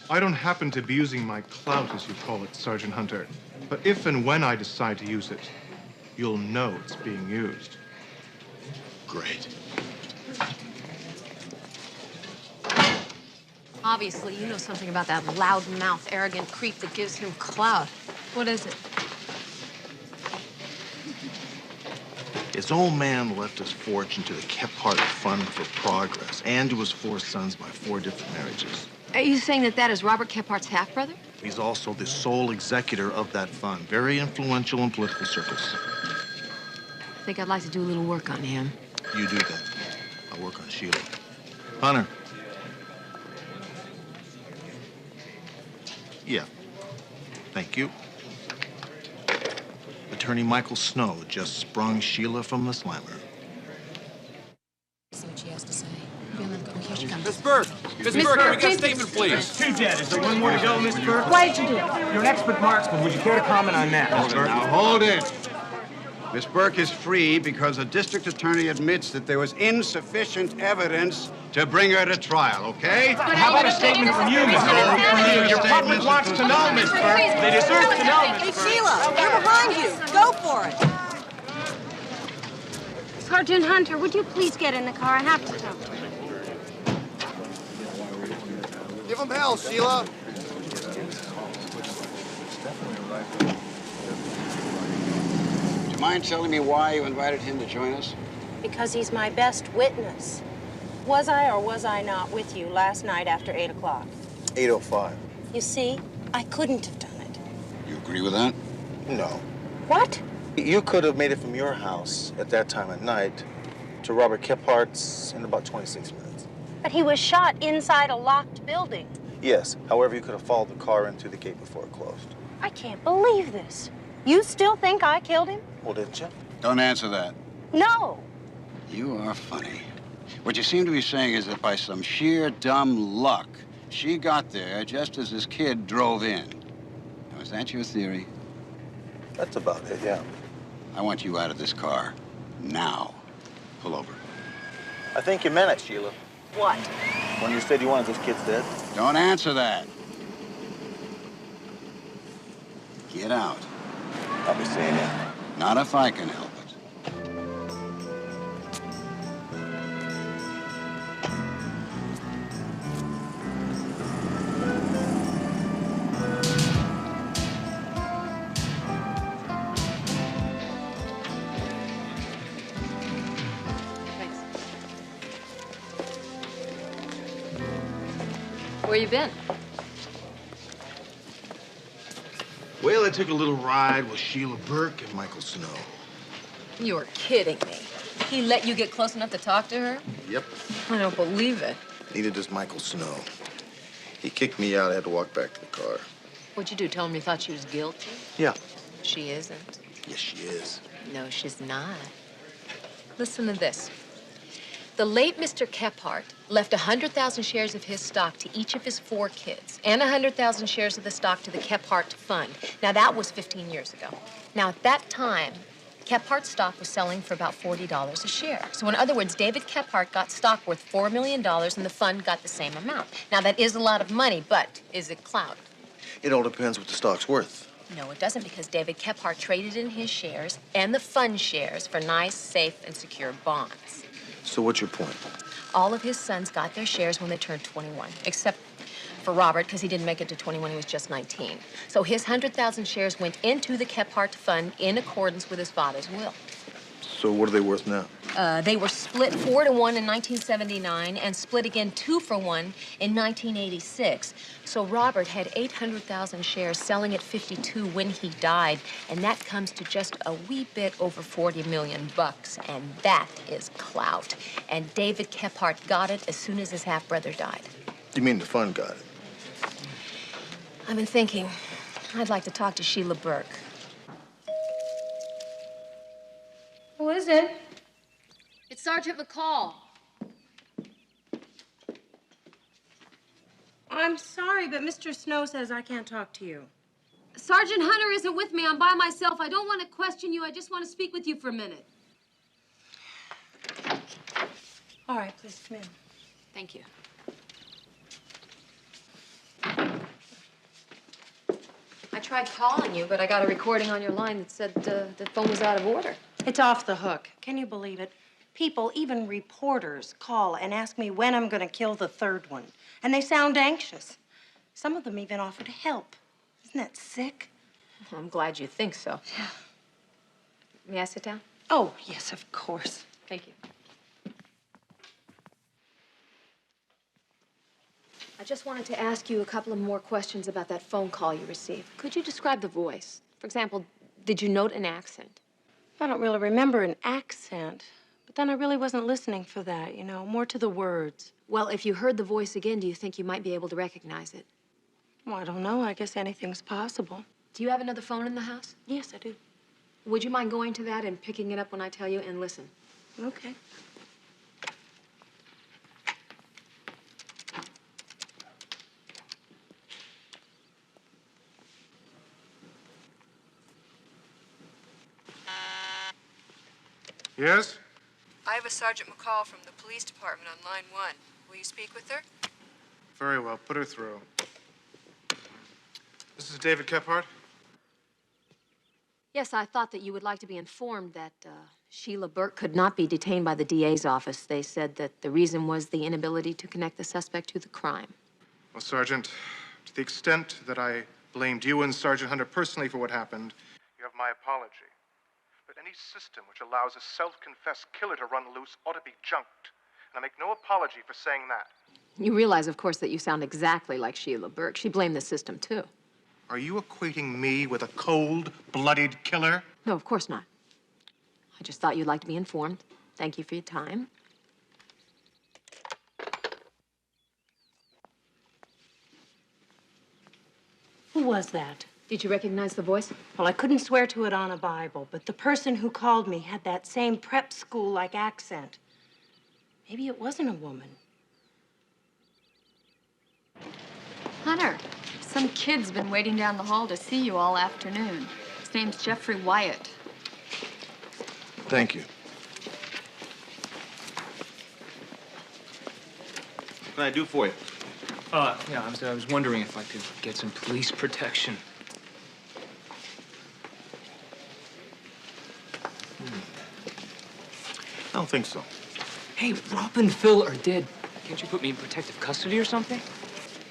S20: I don't happen to be using my clout, as you call it, Sergeant Hunter. But if and when I decide to use it, you'll know it's being used.
S2: Great.
S6: Obviously, you know something about that loud-mouthed, arrogant creep that gives him clout. What is it?
S2: His old man left his fortune to the Kephart Fund for Progress and to his 4 sons by 4 different marriages.
S6: Are you saying that that is Robert Kephart's half-brother?
S2: He's also the sole executor of that fund, very influential in political circles.
S6: I think I'd like to do a little work on him.
S2: You do that. I'll work on Sheila. Hunter. Yeah. Thank you. Attorney Michael Snow just sprung Sheila from the slammer.
S6: See what she has to say. Here she comes.
S11: Miss Burke! Miss Burke, can we get a statement, please?
S12: 2 dead. Is there one more to go, Miss Burke?
S24: Why did you do it?
S12: You're an expert marksman. Would you care to comment on that, Miss Burke?
S11: Now, hold it. Miss Burke is free because the district attorney admits that there was insufficient evidence to bring her to trial, okay?
S12: How about a statement from you, Miss Burke? Your public wants to know, Miss Burke. They deserve to know, Miss Burke.
S24: Hey, Sheila, we're behind you. Go for it. Sergeant Hunter, would you please get in the car? I have to talk to you.
S11: Give him hell, Sheila. Do you mind telling me why you invited him to join us?
S24: Because he's my best witness. Was I or was I not with you last night after 8 o'clock?
S2: 8:05.
S24: You see, I couldn't have done it.
S11: You agree with that?
S2: No.
S24: What?
S2: You could have made it from your house at that time at night to Robert Kephart's in about 26 minutes.
S24: But he was shot inside a locked building.
S2: Yes. However, you could have followed the car into the gate before it closed.
S24: I can't believe this. You still think I killed him?
S2: Well, didn't you?
S11: Don't answer that.
S24: No.
S11: You are funny. What you seem to be saying is that by some sheer dumb luck, she got there just as this kid drove in. Now, is that your theory?
S2: That's about it, yeah.
S11: I want you out of this car. Now. Pull over.
S2: I think you meant it, Sheila.
S24: What?
S2: When you said you wanted those kids dead.
S11: Don't answer that. Get out.
S2: I'll be seeing you.
S11: Not if I can help it.
S6: Where you been?
S2: Well, I took a little ride with Sheila Burke and Michael Snow.
S6: You're kidding me. He let you get close enough to talk to her?
S2: Yep.
S6: I don't believe it.
S2: Neither does Michael Snow. He kicked me out. I had to walk back to the car.
S6: What'd you do? Tell him you thought she was guilty?
S2: Yeah.
S6: She isn't.
S2: Yes, she is.
S6: No, she's not. Listen to this. The late Mr. Kephart left 100,000 shares of his stock to each of his 4 kids and 100,000 shares of the stock to the Kephart Fund. Now, that was 15 years ago. Now, at that time, Kephart stock was selling for about $40 a share. So in other words, David Kephart got stock worth $4 million and the fund got the same amount. Now, that is a lot of money, but is it clout?
S2: It all depends what the stock's worth.
S6: No, it doesn't, because David Kephart traded in his shares and the fund shares for nice, safe, and secure bonds.
S2: So what's your point?
S6: All of his sons got their shares when they turned 21, except for Robert, because he didn't make it to 21, he was just 19. So his 100,000 shares went into the Kephart fund in accordance with his father's will.
S2: So what are they worth now?
S6: They were split 4-1 in 1979 and split again 2-for-1 in 1986. So Robert had 800,000 shares selling at 52 when he died, and that comes to just a wee bit over 40 million bucks, and that is clout. And David Kephart got it as soon as his half-brother died.
S2: You mean the fund got it?
S6: I've been thinking I'd like to talk to Sheila Burke.
S1: Who is it?
S6: It's Sergeant McCall.
S1: I'm sorry, but Mr. Snow says I can't talk to you.
S6: Sergeant Hunter isn't with me. I'm by myself. I don't want to question you. I just want to speak with you for a minute.
S1: All right, please come in.
S6: Thank you. I tried calling you, but I got a recording on your line that said the phone was out of order.
S1: It's off the hook. Can you believe it? People, even reporters, call and ask me when I'm going to kill the third one. And they sound anxious. Some of them even offer to help. Isn't that sick?
S6: Well, I'm glad you think so.
S1: Yeah.
S6: May I sit down?
S1: Oh, yes, of course.
S6: Thank you. I just wanted to ask you a couple of more questions about that phone call you received. Could you describe the voice? For example, did you note an accent?
S1: I don't really remember an accent, but then I really wasn't listening for that, you know, more to the words.
S6: Well, if you heard the voice again, do you think you might be able to recognize it?
S1: Well, I don't know. I guess anything's possible.
S6: Do you have another phone in the house?
S1: Yes, I do.
S6: Would you mind going to that and picking it up when I tell you and listen?
S1: Okay.
S20: Yes?
S14: I have a Sergeant McCall from the police department on line 1. Will you speak with her?
S20: Very well. Put her through. This is David Kephart.
S6: Yes, I thought that you would like to be informed that Sheila Burke could not be detained by the DA's office. They said that the reason was the inability to connect the suspect to the crime.
S20: Well, Sergeant, to the extent that I blamed you and Sergeant Hunter personally for what happened, you have my apology. But any system which allows a self-confessed killer to run loose ought to be junked. And I make no apology for saying that.
S6: You realize, of course, that you sound exactly like Sheila Burke. She blamed the system, too.
S20: Are you equating me with a cold-blooded killer?
S6: No, of course not. I just thought you'd like to be informed. Thank you for your time.
S1: Who was that?
S6: Did you recognize the voice?
S1: Well, I couldn't swear to it on a Bible, but the person who called me had that same prep school-like accent. Maybe it wasn't a woman.
S4: Hunter, some kid's been waiting down the hall to see you all afternoon. His name's Jeffrey Wyatt.
S2: Thank you.
S3: What can I do for you?
S8: Yeah, I was wondering if I could get some police protection.
S2: I don't think so.
S8: Hey, Rob and Phil are dead. Can't you put me in protective custody or something?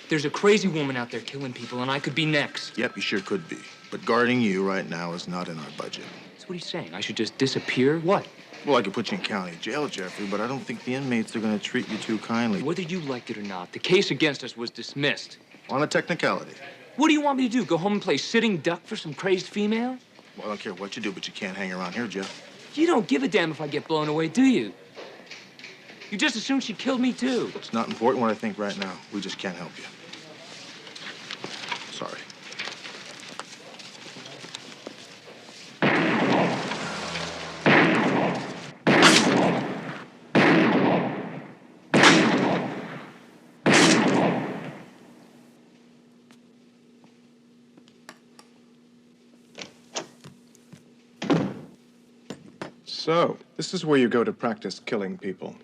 S8: There's a crazy woman out there killing people, and I could be next.
S2: Yep, you sure could be. But guarding you right now is not in our budget.
S8: So what are you saying? I should just disappear? What?
S2: Well, I could put you in county jail, Jeffrey, but I don't think the inmates are going to treat you too kindly.
S8: Whether you liked it or not, the case against us was dismissed.
S2: On a technicality.
S8: What do you want me to do? Go home and play sitting duck for some crazed female?
S2: Well, I don't care what you do, but you can't hang around here, Jeff.
S8: You don't give a damn if I get blown away, do you? You just assume she killed me, too.
S2: It's not important what I think right now. We just can't help you. Sorry.
S13: So, this is where you go to practice killing people.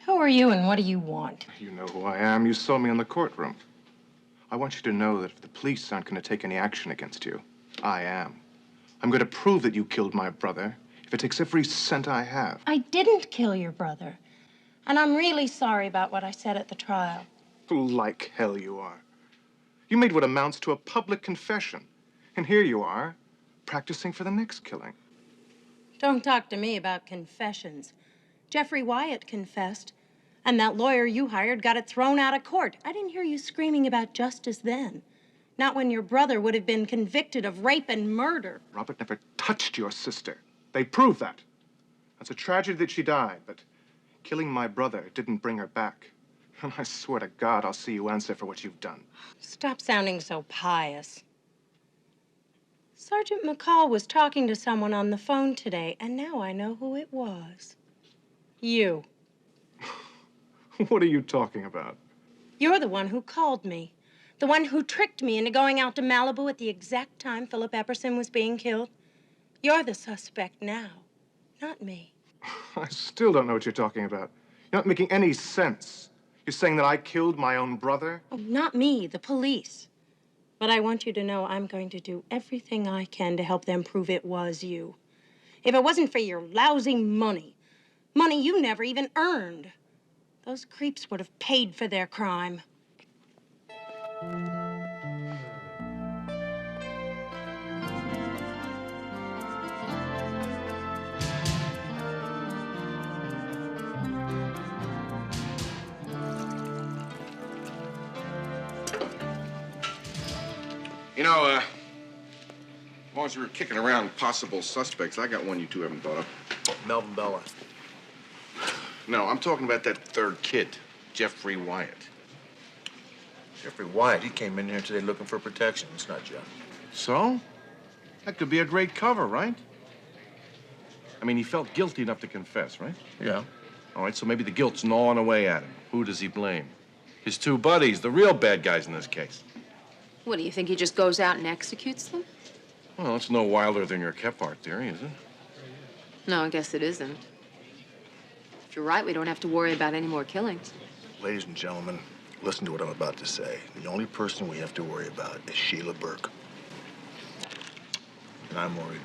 S1: Who are you and what do you want?
S13: You know who I am. You saw me in the courtroom. I want you to know that if the police aren't going to take any action against you, I am. I'm going to prove that you killed my brother if it takes every cent I have.
S1: I didn't kill your brother. And I'm really sorry about what I said at the trial.
S13: Like hell you are. You made what amounts to a public confession. And here you are, practicing for the next killing.
S1: Don't talk to me about confessions. Jeffrey Wyatt confessed, and that lawyer you hired got it thrown out of court. I didn't hear you screaming about justice then. Not when your brother would have been convicted of rape and murder.
S13: Robert never touched your sister. They prove that. It's a tragedy that she died, but killing my brother didn't bring her back. And I swear to God, I'll see you answer for what you've done.
S1: Stop sounding so pious. Sergeant McCall was talking to someone on the phone today, and now I know who it was. You.
S13: What are you talking about?
S1: You're the one who called me. The one who tricked me into going out to Malibu at the exact time Philip Epperson was being killed. You're the suspect now, not me.
S13: I still don't know what you're talking about. You're not making any sense. You're saying that I killed my own brother?
S1: Oh, not me, the police. But I want you to know I'm going to do everything I can to help them prove it was you. If it wasn't for your lousy money you never even earned, those creeps would have paid for their crime.
S10: You know, as long as we were kicking around possible suspects, I got one you two haven't thought of.
S2: Melvin Bella.
S10: No, I'm talking about that third kid, Jeffrey Wyatt.
S2: Jeffrey Wyatt, he came in here today looking for protection. It's not Jeff.
S10: So? That could be a great cover, right? I mean, he felt guilty enough to confess, right?
S2: Yeah.
S10: All right, so maybe the guilt's gnawing away at him. Who does he blame? His two buddies, the real bad guys in this case.
S18: What, do you think he just goes out and executes them?
S10: Well, it's no wilder than your Kephart theory, is it?
S18: No, I guess it isn't. If you're right, we don't have to worry about any more killings.
S2: Ladies and gentlemen, listen to what I'm about to say. The only person we have to worry about is Sheila Burke. And I'm worried.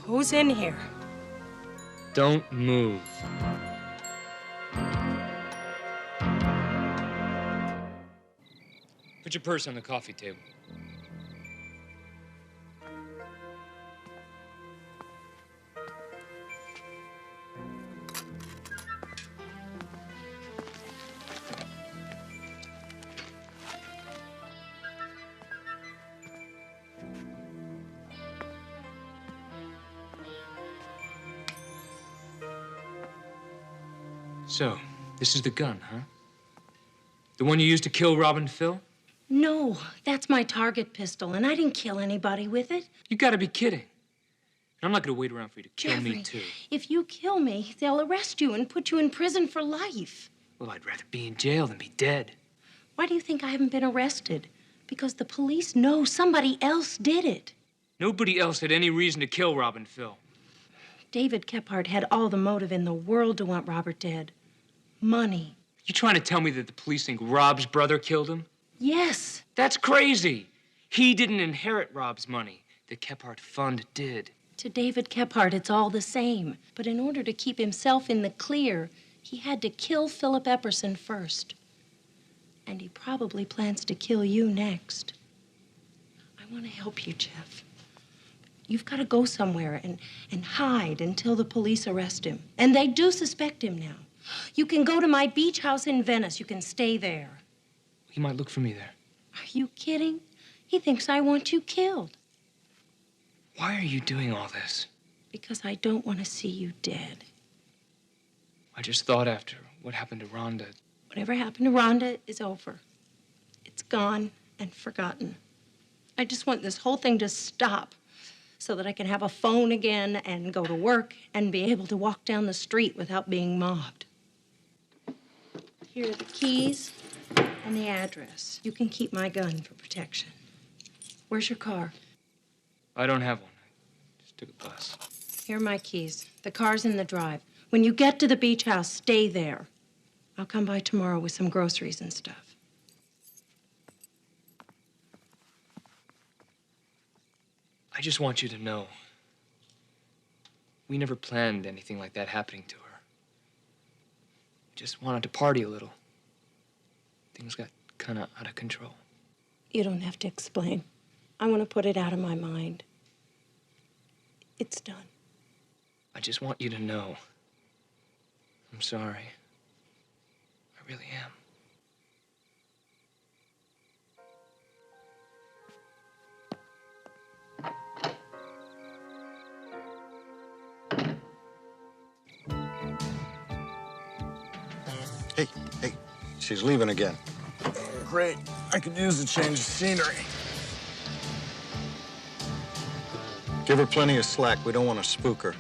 S1: Who's in here?
S8: Don't move. Put your purse on the coffee table. So, this is the gun, huh? The one you used to kill Rob and Phil?
S1: No, that's my target pistol, and I didn't kill anybody with it.
S8: You gotta be kidding. I'm not gonna wait around for you to kill me,
S1: Jeffrey,
S8: too.
S1: if you kill me, they'll arrest you and put you in prison for life.
S8: Well, I'd rather be in jail than be dead.
S1: Why do you think I haven't been arrested? Because the police know somebody else did it.
S8: Nobody else had any reason to kill Rob and Phil.
S1: David Kephart had all the motive in the world to want Robert dead. Money.
S8: You trying to tell me that the police think Rob's brother killed him?
S1: Yes.
S8: That's crazy. He didn't inherit Rob's money. The Kephart Fund did.
S1: To David Kephart, it's all the same. But in order to keep himself in the clear, he had to kill Philip Epperson first. And he probably plans to kill you next. I want to help you, Jeff. You've got to go somewhere and hide until the police arrest him. And they do suspect him now. You can go to my beach house in Venice. You can stay there.
S8: He might look for me there.
S1: Are you kidding? He thinks I want you killed.
S8: Why are you doing all this?
S1: Because I don't want to see you dead.
S8: I just thought after what happened to Rhonda.
S1: Whatever happened to Rhonda is over. It's gone and forgotten. I just want this whole thing to stop so that I can have a phone again and go to work and be able to walk down the street without being mobbed. Here are the keys and the address. You can keep my gun for protection. Where's your car?
S8: I don't have one. I just took a bus.
S1: Here are my keys. The car's in the drive. When you get to the beach house, stay there. I'll come by tomorrow with some groceries and stuff.
S8: I just want you to know. We never planned anything like that happening to her. We just wanted to party a little. Things got kind of out of control.
S1: You don't have to explain. I want to put it out of my mind. It's done.
S8: I just want you to know. I'm sorry. I really am.
S11: Hey, she's leaving again.
S7: Great. I could use a change of scenery.
S11: Give her plenty of slack. We don't want to spook her.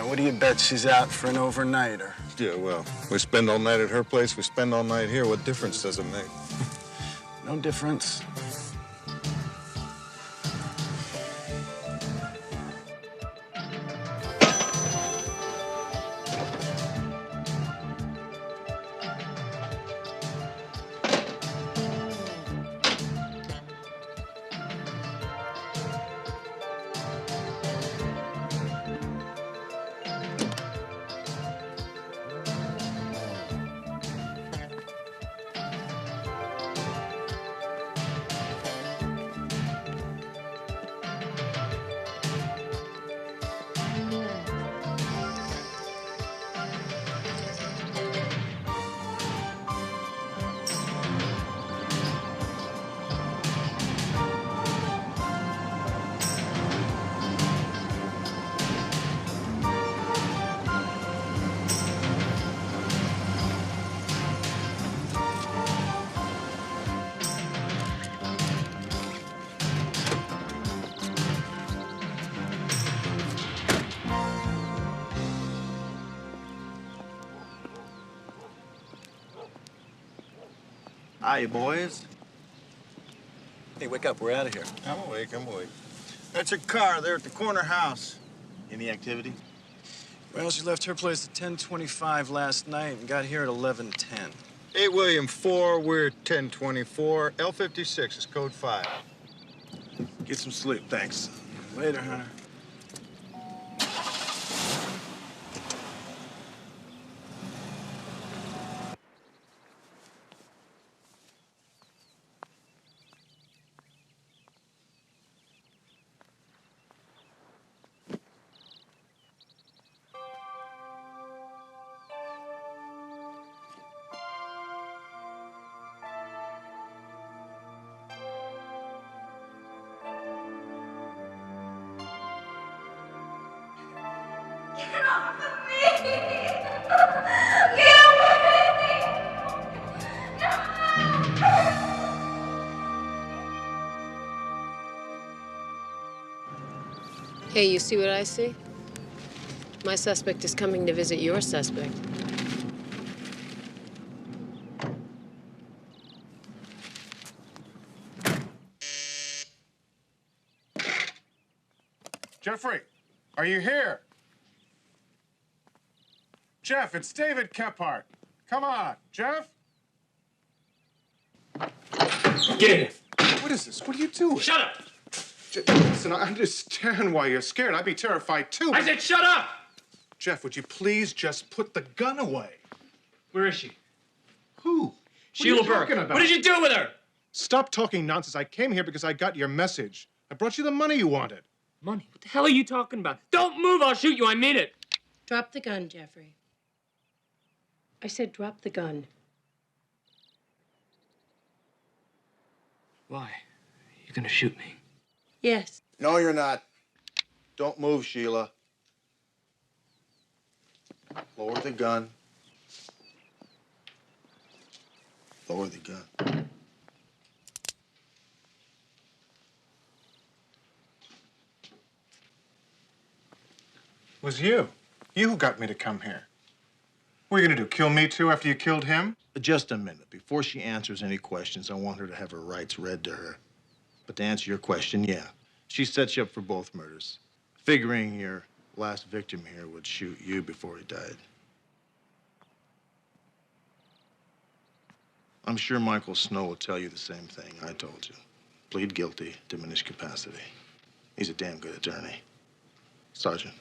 S7: What do you bet she's out for an overnighter?
S11: Yeah, well, we spend all night at her place, we spend all night here. What difference does it make?
S7: No difference.
S11: Hi, boys.
S7: Hey, wake up. We're out of here.
S11: I'm awake. That's her car there at the corner house.
S2: Any activity?
S7: Well, she left her place at 10:25 last night and got here at 11:10.
S11: 8 William 4, we're 1024. L56 is code 5.
S2: Get some sleep, thanks.
S7: Later, Hunter.
S24: Get off of me! Get away from me! No!
S15: Hey, you see what I see? My suspect is coming to visit your suspect.
S20: Jeffrey, are you here? Jeff, it's David Kephart. Come on, Jeff?
S13: Get in. What is this? What are you doing?
S12: Shut up!
S13: Listen, I understand why you're scared. I'd be terrified, too.
S12: I said shut up!
S13: Jeff, would you please just put the gun away?
S12: Where is she?
S13: Who?
S12: Sheila Burke. What did you do with her?
S13: Stop talking nonsense. I came here because I got your message. I brought you the money you wanted.
S8: Money? What the hell are you talking about? Don't move, I'll shoot you, I mean it.
S1: Drop the gun, Jeffrey. I said drop the gun.
S8: Why? You're gonna shoot me?
S1: Yes.
S13: No, you're not. Don't move, Sheila. Lower the gun. Lower the gun.
S20: It was you. You who got me to come here. What are you gonna do, kill me too after you killed him?
S2: Just a minute. Before she answers any questions, I want her to have her rights read to her. But to answer your question, yeah. She set you up for both murders, figuring your last victim here would shoot you before he died. I'm sure Michael Snow will tell you the same thing I told you. Plead guilty, diminished capacity. He's a damn good attorney. Sergeant.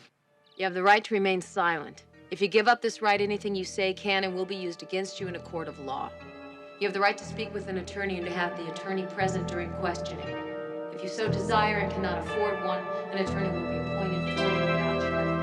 S15: You have the right to remain silent. If you give up this right, anything you say can and will be used against you in a court of law. You have the right to speak with an attorney and to have the attorney present during questioning. If you so desire and cannot afford one, an attorney will be appointed for you without charge.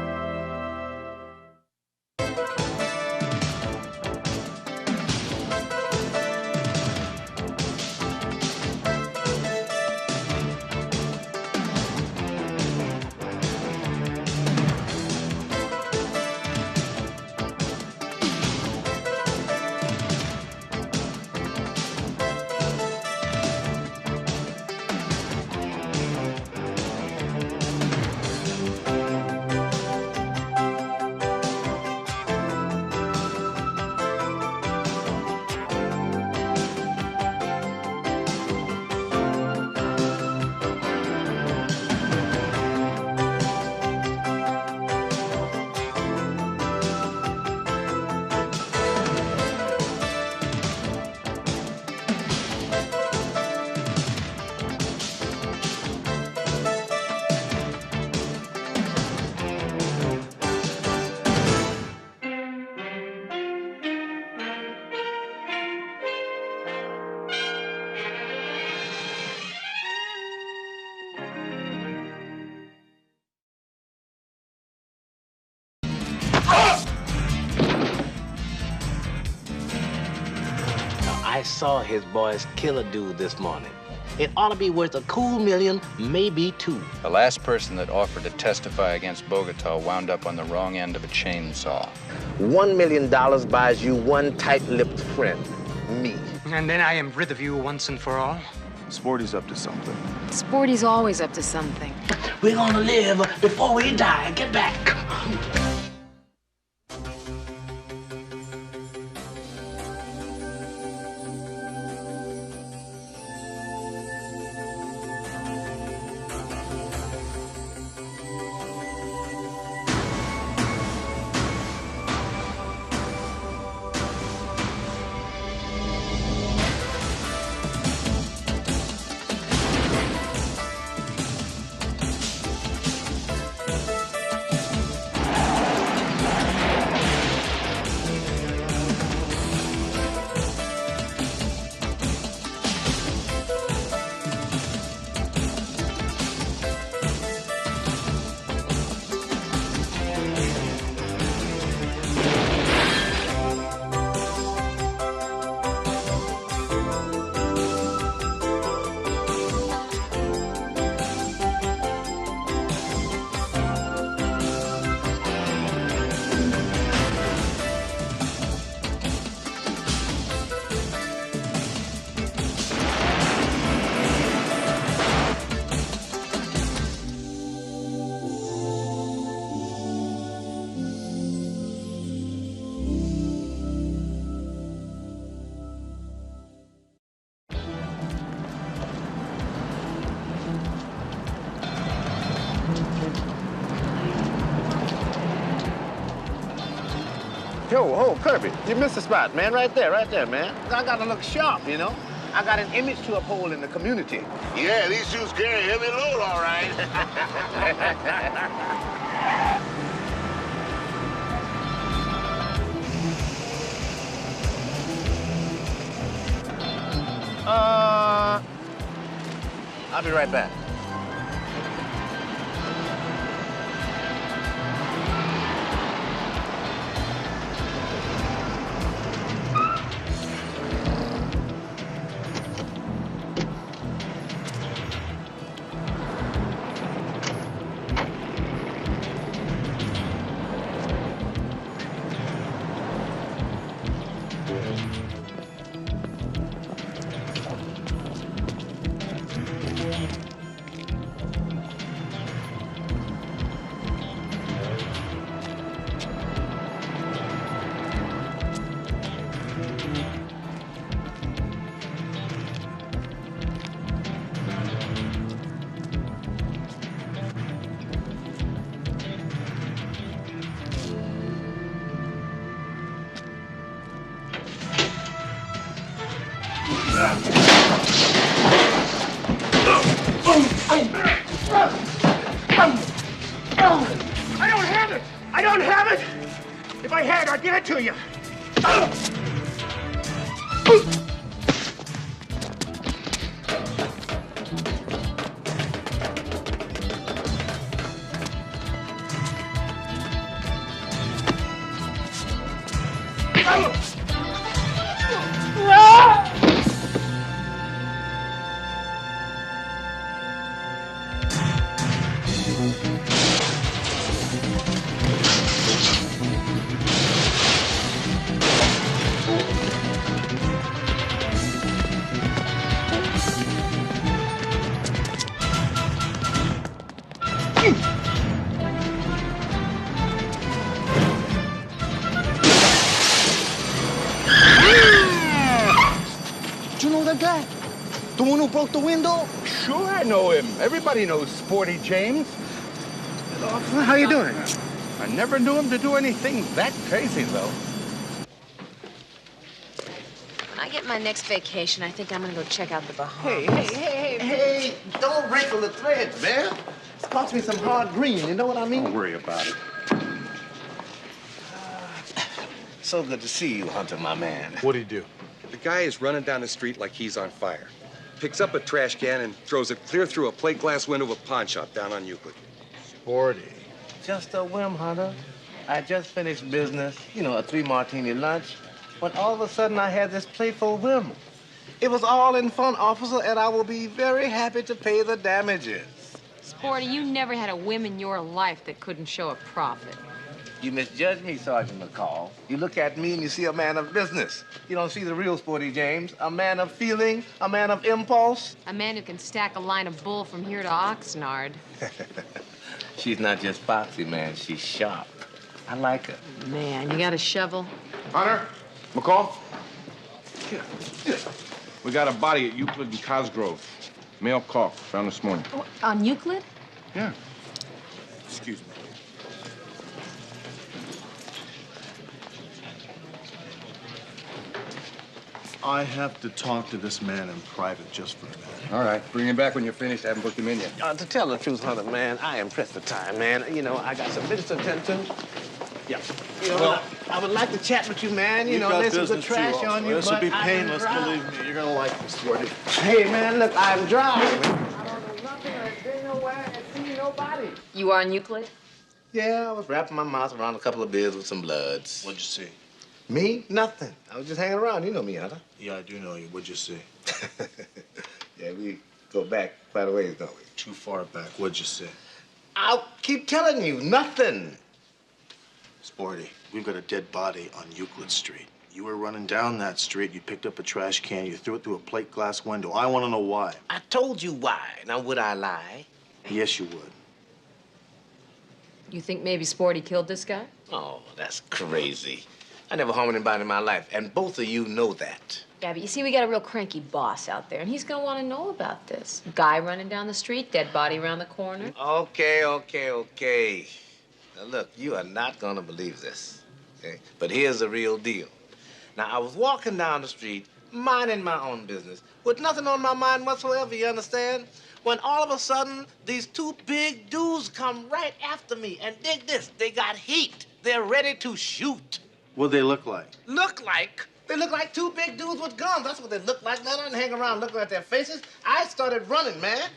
S16: I saw his boys kill a dude this morning. It ought to be worth a cool million, maybe two.
S17: The last person that offered to testify against Bogota wound up on the wrong end of a chainsaw.
S16: $1 million buys you one tight-lipped friend, me.
S19: And then I am rid of you once and for all?
S2: Sporty's up to something.
S6: Sporty's always up to something.
S16: We're gonna live before we die. Get back. Yo, Kirby, you missed the spot, man. Right there, man. I gotta look sharp, you know? I got an image to uphold in the community.
S5: Yeah, these shoes carry a heavy load, all right.
S16: I'll be right back.
S12: I don't have it! I don't have it! If I had, I'd give it to you.
S16: You know that guy? The one who broke the window?
S5: Sure, I know him. Everybody knows Sporty James.
S16: Officer, how you doing?
S5: I never knew him to do anything that crazy, though.
S15: When I get my next vacation, I think I'm gonna go check out the Bahamas.
S16: Hey, don't wrinkle the threads, man. It's cost me some hard green, you know what I mean?
S5: Don't worry about it.
S16: So good to see you, Hunter, my man.
S21: What'd he do?
S22: The guy is running down the street like he's on fire. Picks up a trash can and throws it clear through a plate glass window of a pawn shop down on Euclid.
S16: Sporty. Just a whim, Hunter. I just finished business, you know, a 3-martini lunch, when all of a sudden I had this playful whim. It was all in fun, officer, and I will be very happy to pay the damages.
S15: Sporty, you never had a whim in your life that couldn't show a profit.
S16: You misjudge me, Sergeant McCall. You look at me and you see a man of business. You don't see the real Sporty James. A man of feeling, a man of impulse.
S15: A man who can stack a line of bull from here to Oxnard.
S16: She's not just foxy, man. She's sharp. I like her.
S15: Man, you got a shovel?
S10: Hunter, McCall. We got a body at Euclid and Cosgrove. Male cough, found this morning.
S15: Oh, on Euclid?
S10: Yeah. Excuse me.
S2: I have to talk to this man in private just for a minute.
S22: All right, bring him back when you're finished. I haven't booked him in yet.
S16: To tell the truth, Hunter, man, I am pressed for time, man. You know, I got some business to attend to. Yeah. You know,
S2: Well,
S16: I would like to chat with you, man. You
S2: You've
S16: know,
S2: got
S16: there's some good
S2: business too,
S16: trash
S2: officer.
S16: on you,
S2: This will
S16: but
S2: be
S16: I am
S2: painless,
S16: dry.
S2: believe me. You're gonna like this, Sporty.
S16: Hey, man, look, I'm dry. I don't know nothing. I've been nowhere and seen nobody.
S15: You are on Euclid?
S16: Yeah, I was wrapping my mouth around a couple of beers with some bloods.
S2: What'd you see?
S16: Me? Nothing. I was just hanging around. You know me, Hunter.
S2: Yeah, I do know you. What'd you see?
S16: Yeah, we go back quite a ways, don't we?
S2: Too far back. What'd you see?
S16: I'll keep telling you, nothing.
S2: Sporty, we've got a dead body on Euclid Street. You were running down that street, you picked up a trash can, you threw it through a plate glass window. I want to know why.
S16: I told you why. Now, would I lie?
S2: Yes, you would.
S15: You think maybe Sporty killed this guy?
S16: Oh, that's crazy. I never harmed anybody in my life, and both of you know that.
S15: Yeah, but you see, we got a real cranky boss out there, and he's gonna want to know about this. Guy running down the street, dead body around the corner.
S16: Okay. Now, look, you are not gonna believe this. Okay? But here's the real deal. Now, I was walking down the street, minding my own business, with nothing on my mind whatsoever, you understand? When all of a sudden, these two big dudes come right after me, and dig this, they got heat. They're ready to shoot.
S2: What'd they look like?
S16: Look like? They look like two big dudes with guns. That's what they look like, man. I didn't hang around looking at their faces. I started running, man.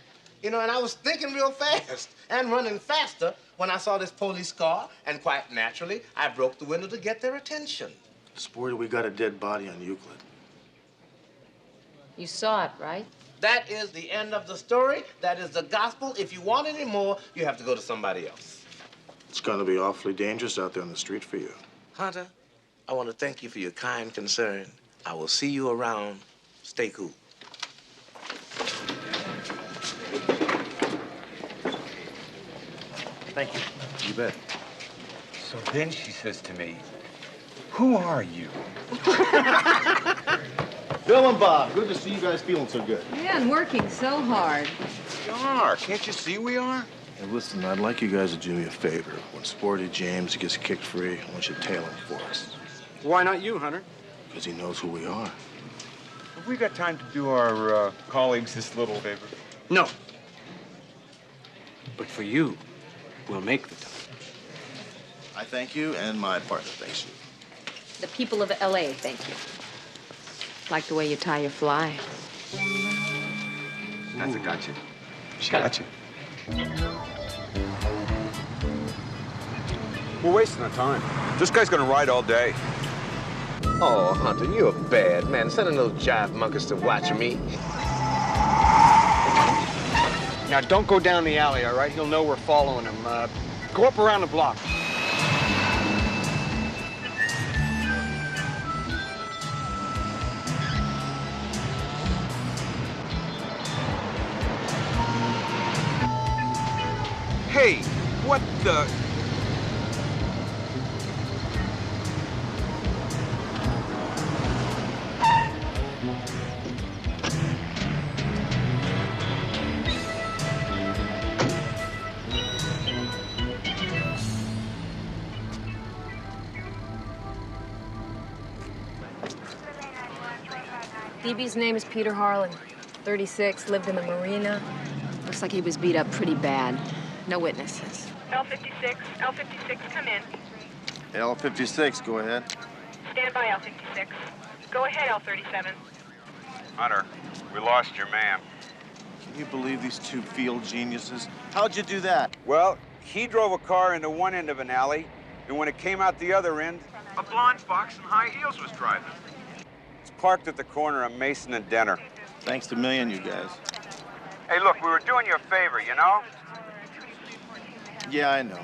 S16: You know, and I was thinking real fast and running faster when I saw this police car, and quite naturally, I broke the window to get their attention.
S2: Sporty, we got a dead body on Euclid.
S15: You saw it, right?
S16: That is the end of the story. That is the gospel. If you want any more, you have to go to somebody else.
S2: It's gonna be awfully dangerous out there on the street for you.
S16: Hunter, I want to thank you for your kind concern. I will see you around. Stay cool.
S2: Thank you.
S9: You bet. So then she says to me, "Who are you?"
S2: Bill and Bob, good to see you guys feeling so good.
S15: Yeah, and working so hard.
S9: We are. Can't you see we are?
S2: Hey, listen, I'd like you guys to do me a favor. When Sporty James gets kicked free, I want you to tail him for us.
S9: Why not you, Hunter?
S2: Because he knows who we are.
S9: Have we got time to do our colleagues this little favor?
S19: No. But for you, we'll make the time.
S2: I thank you, and my partner thanks you.
S15: The people of L.A. thank you. Like the way you tie your fly.
S9: That's a gotcha. She got you. We're wasting our time. This guy's gonna ride all day.
S16: Oh, Hunter, you're a bad man. Sending those jive monkeys to watch me.
S19: Now, don't go down the alley, all right? He'll know we're following him. Go up around the block.
S9: Hey, what the?
S15: DB's name is Peter Harlan. 36, lived in the marina. Looks like he was beat up pretty bad. No witnesses.
S14: L56, L56, come in.
S2: L56, go ahead.
S14: Stand by, L56. Go ahead, L37.
S9: Hunter, we lost your man.
S2: Can you believe these two field geniuses? How'd you do that?
S9: Well, he drove a car into one end of an alley, and when it came out the other end, a blonde fox in high heels was driving. It's parked at the corner of Mason and Denner.
S2: Thanks to million, you guys.
S9: Hey, look, we were doing you a favor, you know?
S2: Yeah, I know.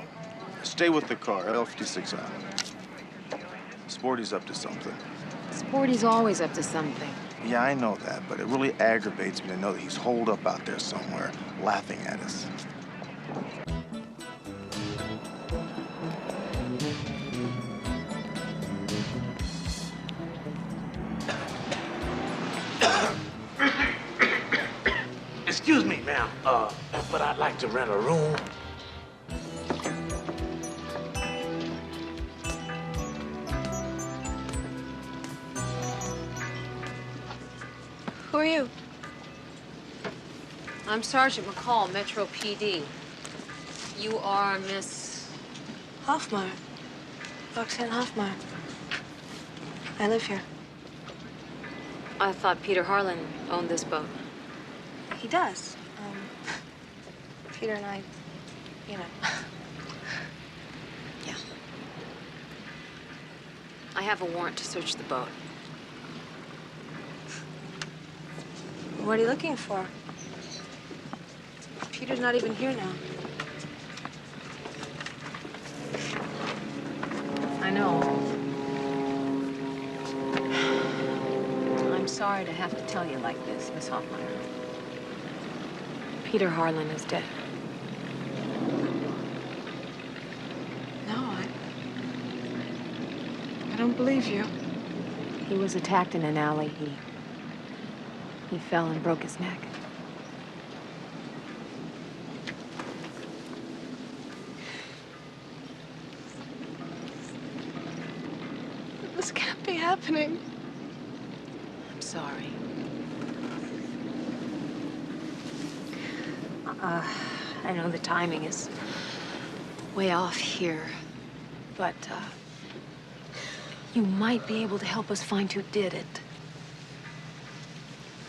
S2: Stay with the car, L56 on. Sporty's up to something.
S15: Sporty's always up to something.
S2: Yeah, I know that, but it really aggravates me to know that he's holed up out there somewhere, laughing at us.
S16: Excuse me, ma'am, but I'd like to rent a room.
S4: Who are you?
S15: I'm Sergeant McCall, Metro PD. You are Miss...
S4: Hoffmeyer. Roxanne Hoffmeyer. I live here.
S15: I thought Peter Harlan owned this boat.
S4: He does. Peter and I, you know.
S15: Yeah. I have a warrant to search the boat.
S4: What are you looking for? Peter's not even here now.
S15: I know. I'm sorry to have to tell you like this, Miss Hoffmeyer. Peter Harlan is dead.
S4: No, I don't believe you.
S15: He was attacked in an alley. He fell and broke his neck.
S3: This can't be happening.
S15: I'm sorry. I know the timing is way off here, but you might be able to help us find who did it.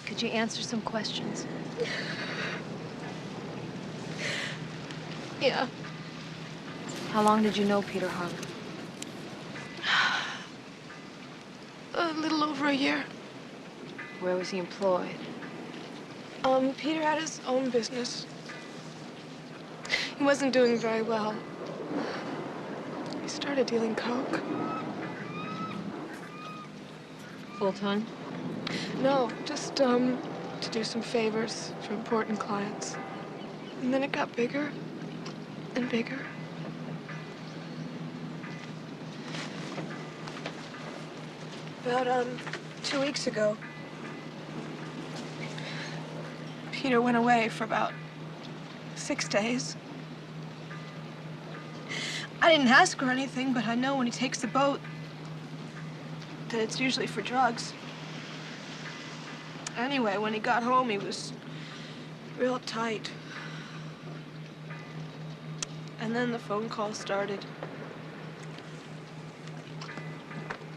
S6: Could you answer some questions?
S3: Yeah.
S6: How long did you know Peter Harlan?
S3: A little over a year.
S6: Where was he employed?
S3: Peter had his own business. He wasn't doing very well. He started dealing coke.
S6: Full-time?
S3: No, just, to do some favors for important clients. And then it got bigger and bigger. About, 2 weeks ago, Peter went away for about 6 days. I didn't ask or anything, but I know when he takes the boat that it's usually for drugs. Anyway, when he got home, he was real tight. And then the phone call started.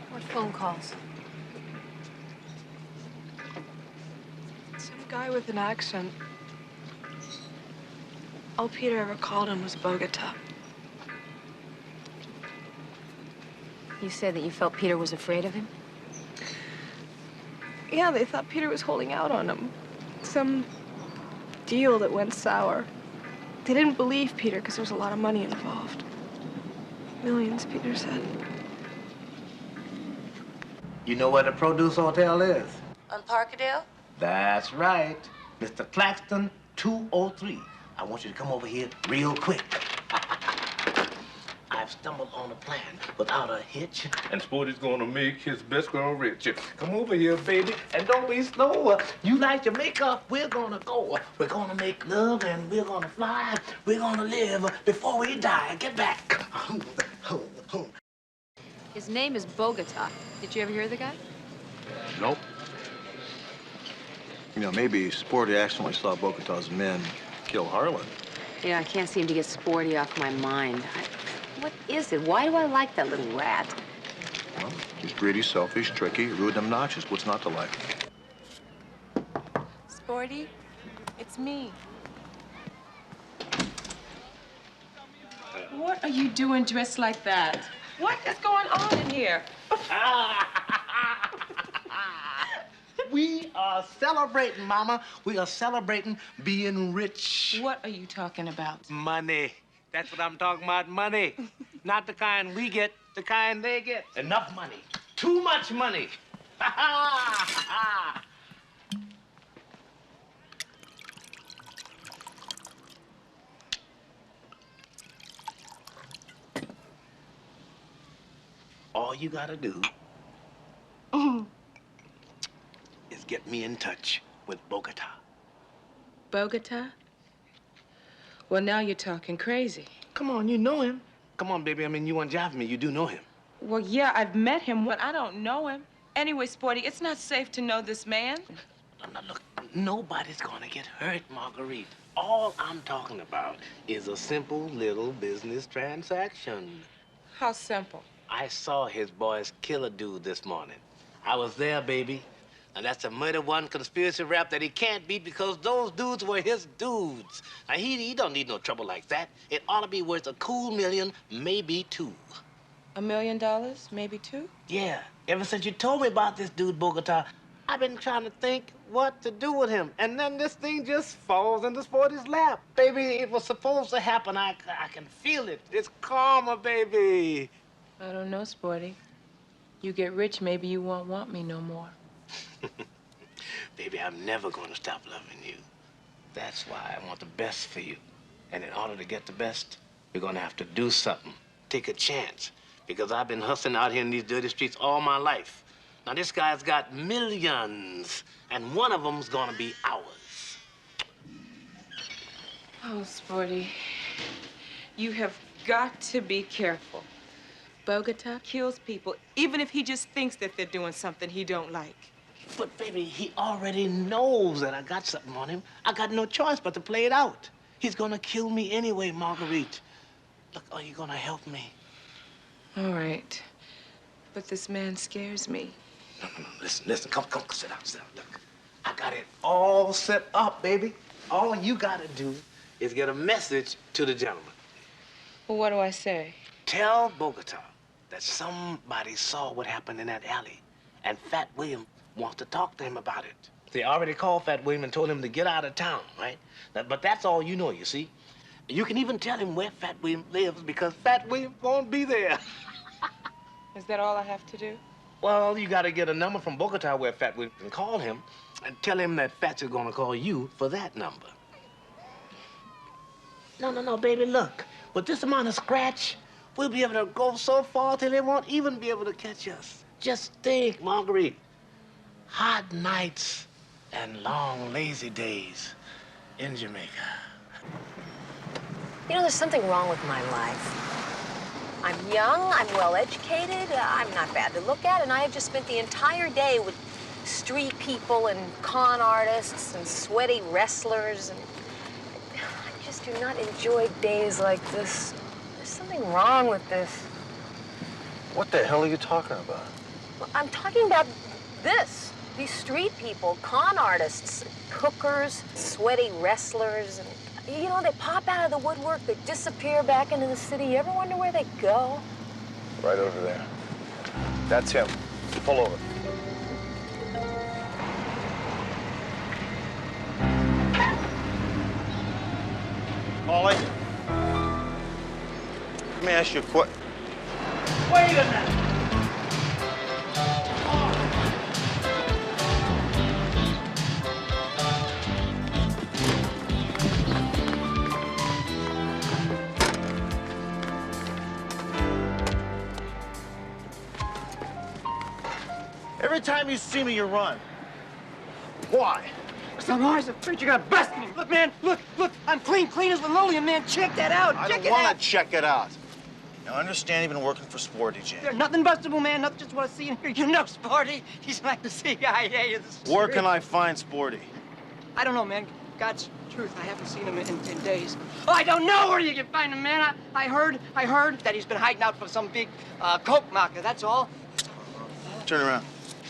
S6: What phone calls?
S3: Some guy with an accent. All Peter ever called him was Bogota.
S6: You said that you felt Peter was afraid of him?
S3: Yeah, they thought Peter was holding out on him. Some deal that went sour. They didn't believe Peter because there's a lot of money involved. Millions, Peter said.
S16: You know where the produce hotel is?
S18: On Parkerdale?
S16: That's right. Mr. Claxton 203. I want you to come over here real quick. I've stumbled on a plan without a hitch, and Sporty's gonna make his best girl rich. Come over here, baby, and don't be slow. You like your makeup, we're gonna go. We're gonna make love, and we're gonna fly. We're gonna live before we die. Get back.
S6: His name is Bogota. Did you ever hear of the guy?
S2: Nope. You know, maybe Sporty accidentally saw Bogota's men kill Harlan.
S15: Yeah, I can't seem to get Sporty off my mind. What is it? Why do I like that little rat?
S2: Well, he's greedy, selfish, tricky, rude, and obnoxious. What's not to like?
S18: Sporty, it's me. What are you doing dressed like that? What is going on in here?
S16: We are celebrating, Mama. We are celebrating being rich.
S18: What are you talking about?
S16: Money. That's what I'm talking about, money. Not the kind we get, the kind they get. Enough money. Too much money. All you gotta do is get me in touch with Bogota.
S18: Bogota? Well, now you're talking crazy.
S16: Come on, you know him. Come on, baby. I mean, you want to jive me. You do know him.
S18: Well, yeah, I've met him, but I don't know him. Anyway, Sporty, it's not safe to know this man.
S16: Now, look, nobody's gonna get hurt, Marguerite. All I'm talking about is a simple little business transaction.
S18: How simple?
S16: I saw his boys kill a dude this morning. I was there, baby. And that's a murder one conspiracy rap that he can't beat because those dudes were his dudes. Now, he don't need no trouble like that. It ought to be worth a cool million, maybe two.
S18: $1 million, maybe two?
S16: Yeah. Ever since you told me about this dude, Bogota, I've been trying to think what to do with him. And then this thing just falls into Sporty's lap. Baby, it was supposed to happen. I can feel it. It's karma, baby.
S18: I don't know, Sporty. You get rich, maybe you won't want me no more.
S16: Baby, I'm never going to stop loving you. That's why I want the best for you. And in order to get the best, we're going to have to do something. Take a chance. Because I've been hustling out here in these dirty streets all my life. Now, this guy's got millions, and one of them's going to be ours.
S18: Oh, Sporty, you have got to be careful. Bogota kills people, even if he just thinks that they're doing something he don't like.
S16: But, baby, he already knows that I got something on him. I got no choice but to play it out. He's gonna kill me anyway, Marguerite. Look, are you gonna help me?
S18: All right. But this man scares me.
S16: No. Listen. Come, sit down. Look, I got it all set up, baby. All you gotta do is get a message to the gentleman.
S18: Well, what do I say?
S16: Tell Bogota that somebody saw what happened in that alley, and Fat William wants to talk to him about it. They already called Fat William and told him to get out of town, right? But that's all you know, you see. You can even tell him where Fat William lives because Fat William won't be there.
S18: Is that all I have to do?
S16: Well, you gotta get a number from Bogota where Fat William can call him and tell him that Fats is gonna call you for that number. No, baby, look. With this amount of scratch, we'll be able to go so far till they won't even be able to catch us. Just think, Marguerite. Hot nights and long, lazy days in Jamaica.
S15: You know, there's something wrong with my life. I'm young, I'm well-educated, I'm not bad to look at, and I have just spent the entire day with street people and con artists and sweaty wrestlers, and I just do not enjoy days like this. There's something wrong with this.
S2: What the hell are you talking about?
S15: Well, I'm talking about this. These street people, con artists, hookers, sweaty wrestlers, and you know, they pop out of the woodwork, they disappear back into the city. You ever wonder where they go?
S2: Right over there. That's him. Pull over. Molly, let me ask you a question.
S16: Wait a minute.
S2: Every time you see me, you run. Why?
S16: I'm always afraid you're gonna bust me. Look, man, look, I'm clean as linoleum, man. Check that out.
S2: I
S16: Check
S2: don't
S16: it
S2: want
S16: out.
S2: to check it out. Now, understand you've been working for Sporty, Jane.
S16: There's nothing bustable, man. Nothing just what I see in here. You know Sporty. He's like the CIA of the street.
S2: Where can I find Sporty?
S16: I don't know, man. God's truth. I haven't seen him in 10 days. Oh, I don't know where you can find him, man. I heard that he's been hiding out for some big coke market. That's all.
S2: Turn around.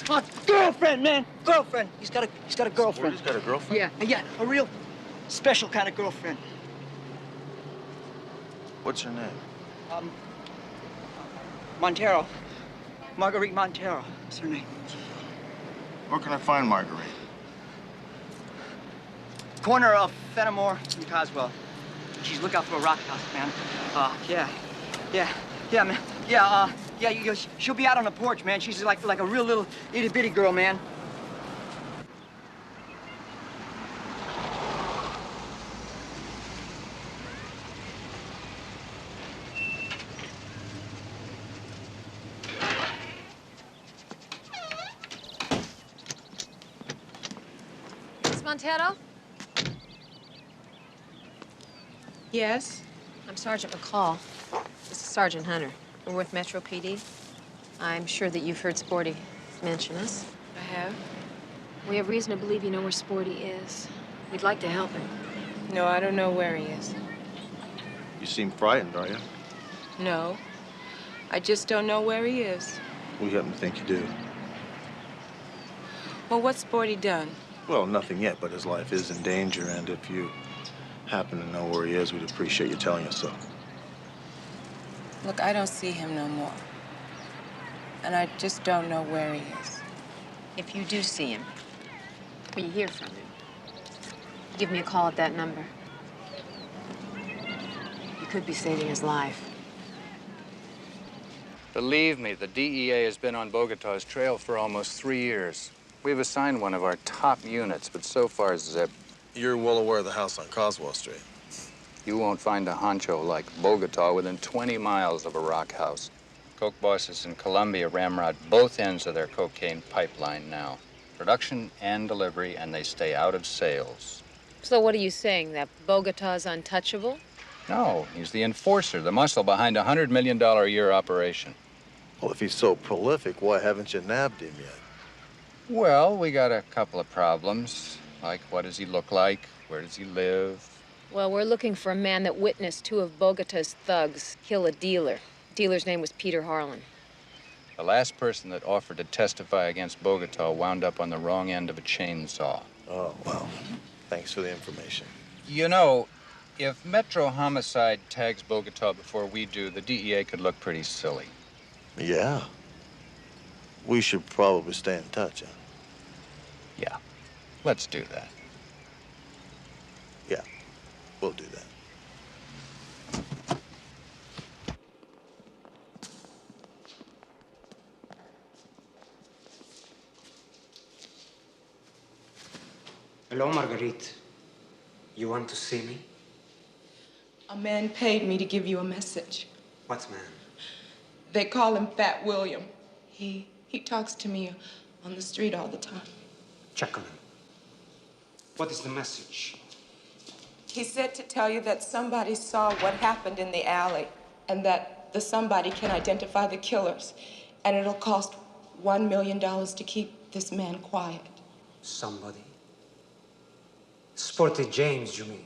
S16: Oh, girlfriend, man. Girlfriend. He's got a girlfriend.
S2: Sporty's got a girlfriend?
S16: Yeah. A real special kind of girlfriend.
S2: What's her name?
S16: Montero. Marguerite Montero is her name.
S2: Where can I find Marguerite?
S16: Corner of Fenimore and Coswell. Geez, look out for a rock house, man. Yeah, man. She'll be out on the porch, man. She's like a real little itty-bitty girl, man.
S15: Miss Montero?
S18: Yes?
S15: I'm Sergeant McCall. This is Sergeant Hunter. We're with Metro PD. I'm sure that you've heard Sporty mention us.
S18: I have.
S15: We have reason to believe you know where Sporty is. We'd like to help him.
S18: No, I don't know where he is.
S2: You seem frightened, are you?
S18: No. I just don't know where he is.
S2: We happen to think you do.
S18: Well, what's Sporty done?
S2: Well, nothing yet, but his life is in danger, and if you happen to know where he is, we'd appreciate you telling us so.
S18: Look, I don't see him no more. And I just don't know where he is.
S15: If you do see him, or you hear from him, give me a call at that number. You could be saving his life.
S17: Believe me, the DEA has been on Bogota's trail for almost 3 years. We've assigned one of our top units, but so far, Zeb.
S2: You're well aware of the house on Coswell Street.
S17: You won't find a honcho like Bogota within 20 miles of a rock house. Coke bosses in Colombia ramrod both ends of their cocaine pipeline now. Production and delivery, and they stay out of sales.
S15: So what are you saying, that Bogota's untouchable?
S17: No, he's the enforcer, the muscle behind a $100 million a year operation.
S2: Well, if he's so prolific, why haven't you nabbed him yet?
S17: Well, we got a couple of problems. Like, what does he look like? Where does he live?
S15: Well, we're looking for a man that witnessed 2 of Bogota's thugs kill a dealer. Dealer's name was Peter Harlan.
S17: The last person that offered to testify against Bogota wound up on the wrong end of a chainsaw.
S2: Oh, well, thanks for the information.
S17: You know, if Metro Homicide tags Bogota before we do, the DEA could look pretty silly.
S2: Yeah. We should probably stay in touch, huh?
S17: Yeah, let's do that.
S2: Yeah, we'll do that.
S7: Hello, Marguerite. You want to see me?
S11: A man paid me to give you a message.
S7: What man?
S11: They call him Fat William. He talks to me on the street all the time.
S7: Check on him. What is the message?
S11: He said to tell you that somebody saw what happened in the alley and that the somebody can identify the killers, and it'll cost $1 million to keep this man quiet.
S7: Somebody? Sporty James, you mean?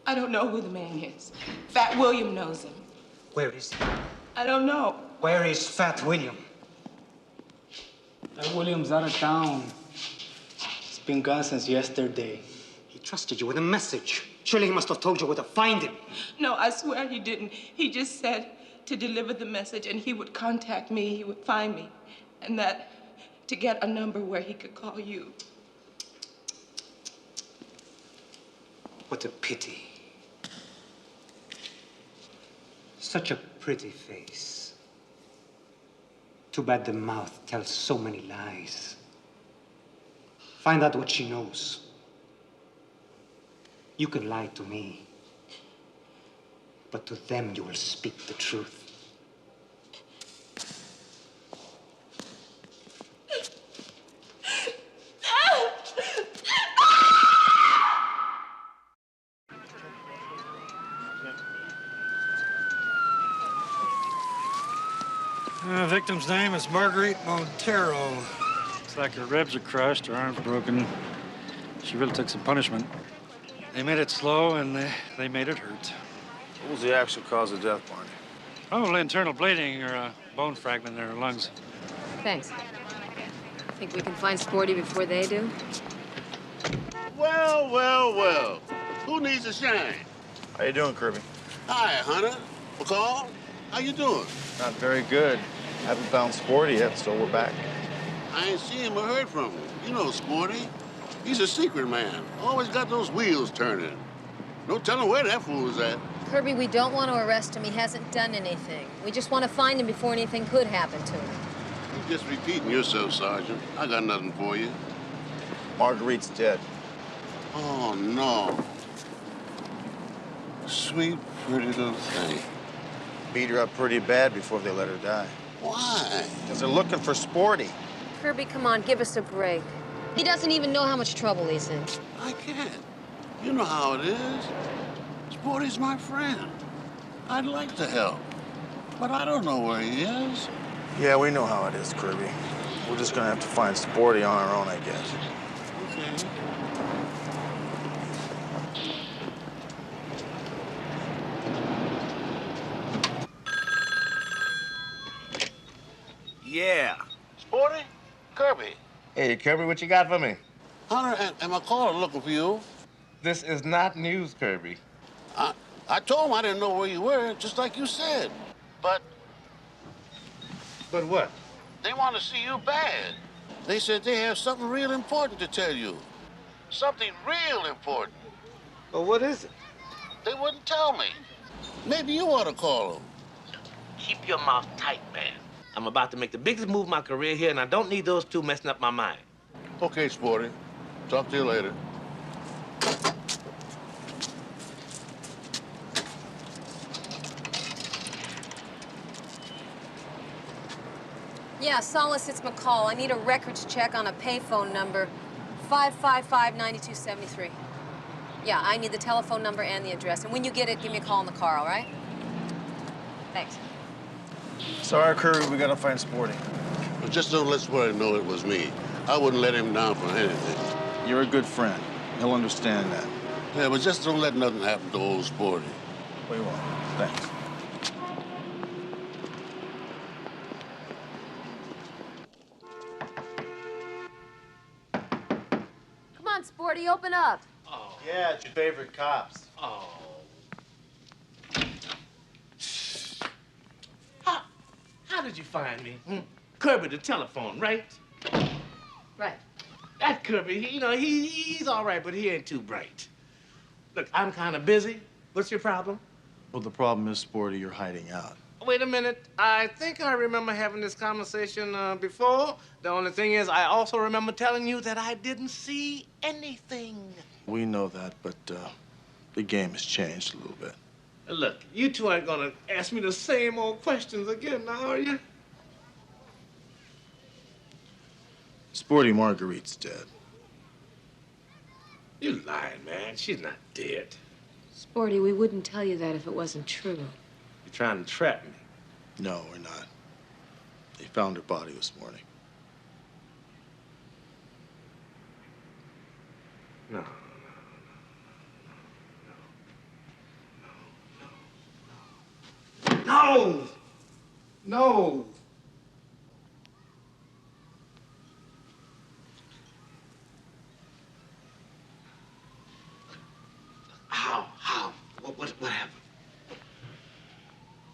S11: I don't know who the man is. Fat William knows him.
S7: Where is he?
S11: I don't know.
S7: Where is Fat William?
S21: Fat William's out of town. He's been gone since yesterday.
S7: He trusted you with a message. Surely he must have told you where to find him.
S11: No, I swear he didn't. He just said to deliver the message and he would contact me, he would find me, and that to get a number where he could call you.
S7: What a pity. Such a pretty face. Too bad the mouth tells so many lies. Find out what she knows. You can lie to me, but to them you will speak the truth.
S23: The victim's name is Marguerite Montero. Looks like her ribs are crushed, her arm's broken. She really took some punishment. They made it slow, and they made it hurt.
S2: What was the actual cause of death, Barney?
S23: Probably internal bleeding or a bone fragment in her lungs.
S15: Thanks. Think we can find Sporty before they do?
S25: Well, well, well. Who needs a shine?
S2: How you doing, Kirby?
S25: Hi, Hunter. McCall, how you doing?
S2: Not very good. Haven't found Sporty yet, so we're back.
S25: I ain't seen him or heard from him. You know Sporty. He's a secret man. Always got those wheels turning. No telling where that fool is at.
S15: Kirby, we don't want to arrest him. He hasn't done anything. We just want to find him before anything could happen to him.
S25: You're just repeating yourself, Sergeant. I got nothing for you.
S2: Marguerite's dead.
S25: Oh, no. Sweet, pretty little thing.
S2: Beat her up pretty bad before they let her die.
S25: Why?
S2: Because they're looking for Sporty.
S15: Kirby, come on, give us a break. He doesn't even know how much trouble he's in.
S25: I can't. You know how it is. Sporty's my friend. I'd like to help, but I don't know where he is.
S2: Yeah, we know how it is, Kirby. We're just gonna have to find Sporty on our own, I guess.
S25: Okay.
S16: Yeah.
S25: Sporty? Kirby.
S16: Hey, Kirby, what you got for me?
S25: Hunter and McCall are looking for you.
S16: This is not news, Kirby.
S25: I told them I didn't know where you were, just like you said. But
S16: what?
S25: they want to see you bad. They said they have something real important to tell you. Something real important.
S16: Well, what is it?
S25: They wouldn't tell me. Maybe you ought to call them.
S16: Keep your mouth tight, man. I'm about to make the biggest move of my career here, and I don't need those two messing up my mind.
S25: Okay, Sporty. Talk to you later.
S15: Yeah, Solace, it's McCall. I need a records check on a payphone number, 555-9273. Yeah, I need the telephone number and the address. And when you get it, give me a call in the car, all right? Thanks.
S2: Sorry, Curry, we gotta find Sporty.
S25: But just don't let Sporty know it was me. I wouldn't let him down for anything.
S2: You're a good friend. He'll understand that.
S25: Yeah, but just don't let nothing happen to old Sporty.
S2: We won't. Thanks.
S15: Come on, Sporty, open up.
S2: Oh. Yeah, it's your favorite cops.
S16: Oh. How did you find me? Kirby, the telephone, right?
S15: Right.
S16: That Kirby, he's all right, but he ain't too bright. Look, I'm kind of busy. What's your problem?
S2: Well, the problem is, Sporty, you're hiding out.
S16: Wait a minute. I think I remember having this conversation before. The only thing is, I also remember telling you that I didn't see anything.
S2: We know that, but the game has changed a little bit.
S16: Look, you two aren't gonna ask me the same old questions again now, are you?
S2: Sporty Marguerite's dead.
S16: You lying, man. She's not dead.
S15: Sporty, we wouldn't tell you that if it wasn't true.
S16: You're trying to trap me.
S2: No, we're not. They found her body this morning.
S16: No. No! No! How? What happened?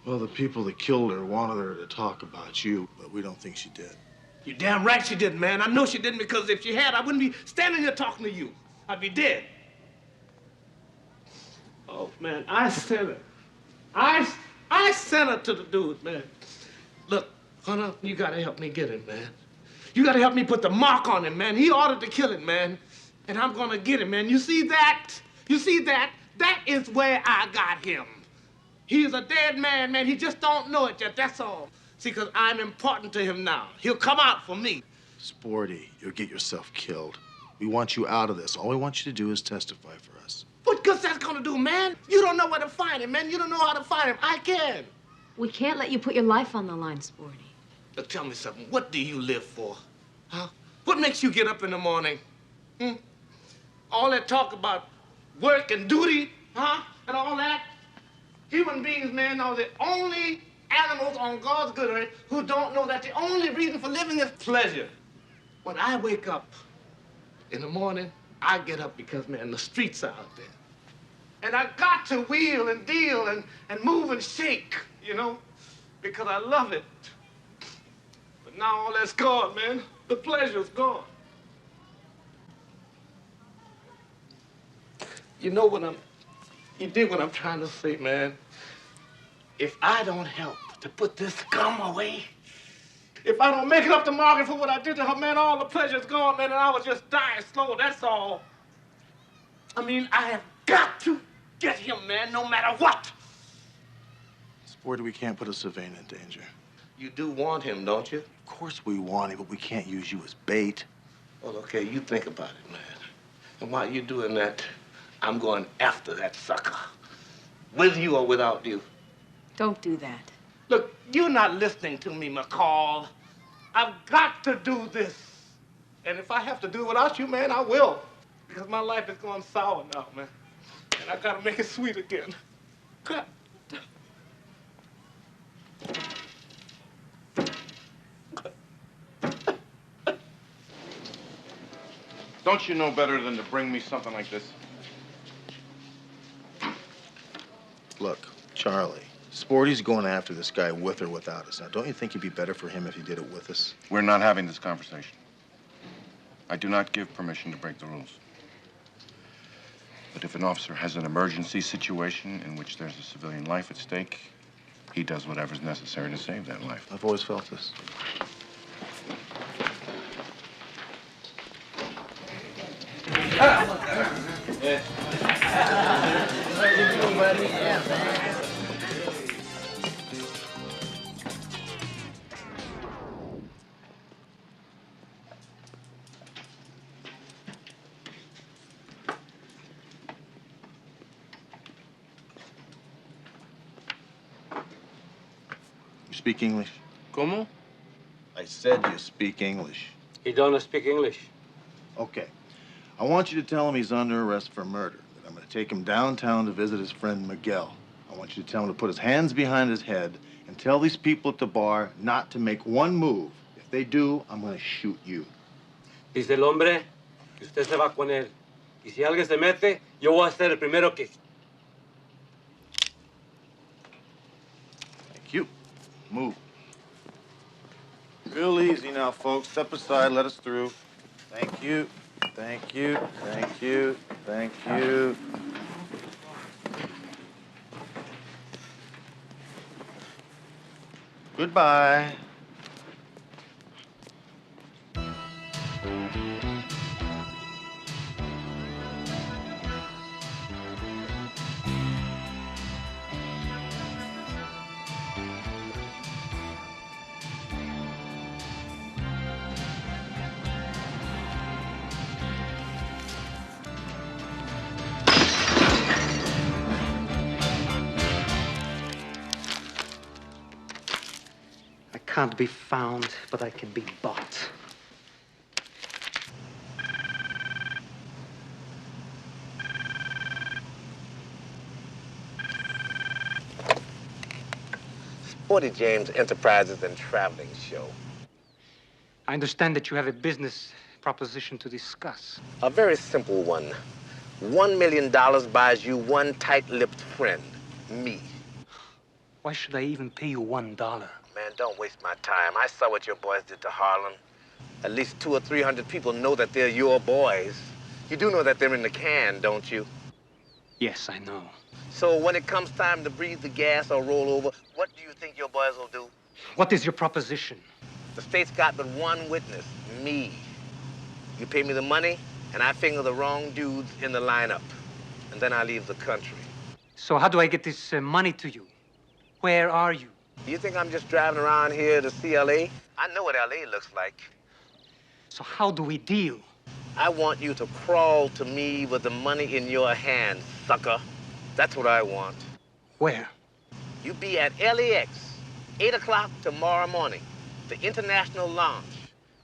S2: Well, the people that killed her wanted her to talk about you, but we don't think she did.
S16: You're damn right she didn't, man. I know she didn't, because if she had, I wouldn't be standing here talking to you. I'd be dead. Oh, man, I sent her. I sent her to the dude, man. Look, Hunter, you gotta help me get him, man. You gotta help me put the mark on him, man. He ordered to kill him, man. And I'm gonna get him, man. You see that? You see that? That is where I got him. He's a dead man, man. He just don't know it yet, that's all. See, because I'm important to him now. He'll come out for me.
S2: Sporty, you'll get yourself killed. We want you out of this. All we want you to do is testify for us.
S16: What good's that gonna do, man? You don't know where to find him, man. You don't know how to find him. I can.
S6: We can't let you put your life on the line, Sporty.
S16: But tell me something. What do you live for? Huh? What makes you get up in the morning? All that talk about work and duty, huh? And all that? Human beings, man, are the only animals on God's good earth who don't know that the only reason for living is pleasure. When I wake up in the morning, I get up because, man, the streets are out there. And I got to wheel and deal and move and shake, you know, because I love it. But now all that's gone, man. The pleasure's gone. You know what you dig what I'm trying to say, man. If I don't help to put this scum away, if I don't make it up to Margaret for what I did to her, man, all the pleasure's gone, man, and I was just dying slow, that's all. I mean, I have got to get him, man, no matter what.
S2: Sporty, we can't put a civilian in danger.
S16: You do want him, don't you?
S2: Of course we want him, but we can't use you as bait.
S16: Well, okay, you think about it, man. And while you're doing that, I'm going after that sucker. With you or without you.
S15: Don't do that.
S16: Look, you're not listening to me, McCall. I've got to do this. And if I have to do it without you, man, I will. Because my life is going sour now, man. And I gotta make it sweet again. God.
S10: Don't you know better than to bring me something like this?
S2: Look, Charlie, Sporty's going after this guy with or without us. Now, don't you think it'd be better for him if he did it with us?
S10: We're not having this conversation. I do not give permission to break the rules. But if an officer has an emergency situation in which there's a civilian life at stake, he does whatever's necessary to save that life.
S2: I've always felt this. speak English?
S16: ¿Cómo?
S2: I said you speak English.
S16: He don't speak English.
S2: Okay. I want you to tell him he's under arrest for murder, that I'm going to take him downtown to visit his friend Miguel. I want you to tell him to put his hands behind his head and tell these people at the bar not to make one move. If they do, I'm going to shoot you.
S16: Dice el hombre que usted se va con él. Y si alguien se mete, yo voy a ser el primero que...
S2: Thank you. Move. Real easy now, folks. Step aside, let us through. Thank you. Thank you. Thank you. Thank you. Goodbye.
S7: I can't be found, but I can be bought.
S16: Sporty James Enterprises and Traveling Show.
S7: I understand that you have a business proposition to discuss.
S16: A very simple one. $1 million buys you one tight-lipped friend, me.
S7: Why should I even pay you $1?
S16: Man, don't waste my time. I saw what your boys did to Harlem. At least 200 or 300 people know that they're your boys. You do know that they're in the can, don't you?
S7: Yes, I know.
S16: So when it comes time to breathe the gas or roll over, what do you think your boys will do?
S7: What is your proposition?
S16: The state's got but one witness, me. You pay me the money, and I finger the wrong dudes in the lineup. And then I leave the country.
S7: So how do I get this money to you? Where are you?
S16: Do you think I'm just driving around here to see L.A.? I know what L.A. looks like.
S7: So how do we deal?
S16: I want you to crawl to me with the money in your hand, sucker. That's what I want.
S7: Where?
S16: You be at LAX, 8 o'clock tomorrow morning, the International Lounge.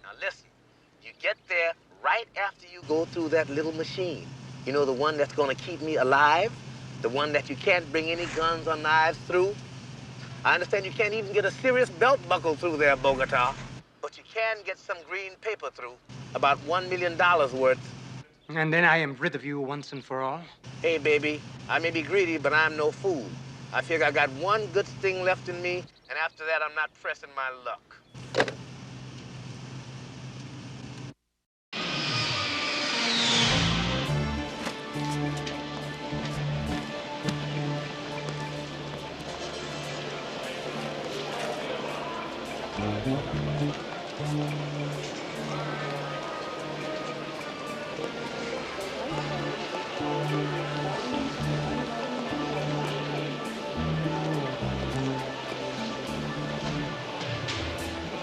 S16: Now listen, you get there right after you go through that little machine. You know, the one that's gonna keep me alive? The one that you can't bring any guns or knives through? I understand you can't even get a serious belt buckle through there, Bogota. But you can get some green paper through, about $1 million worth.
S7: And then I am rid of you once and for all?
S16: Hey, baby, I may be greedy, but I'm no fool. I figure I got one good sting left in me, and after that, I'm not pressing my luck.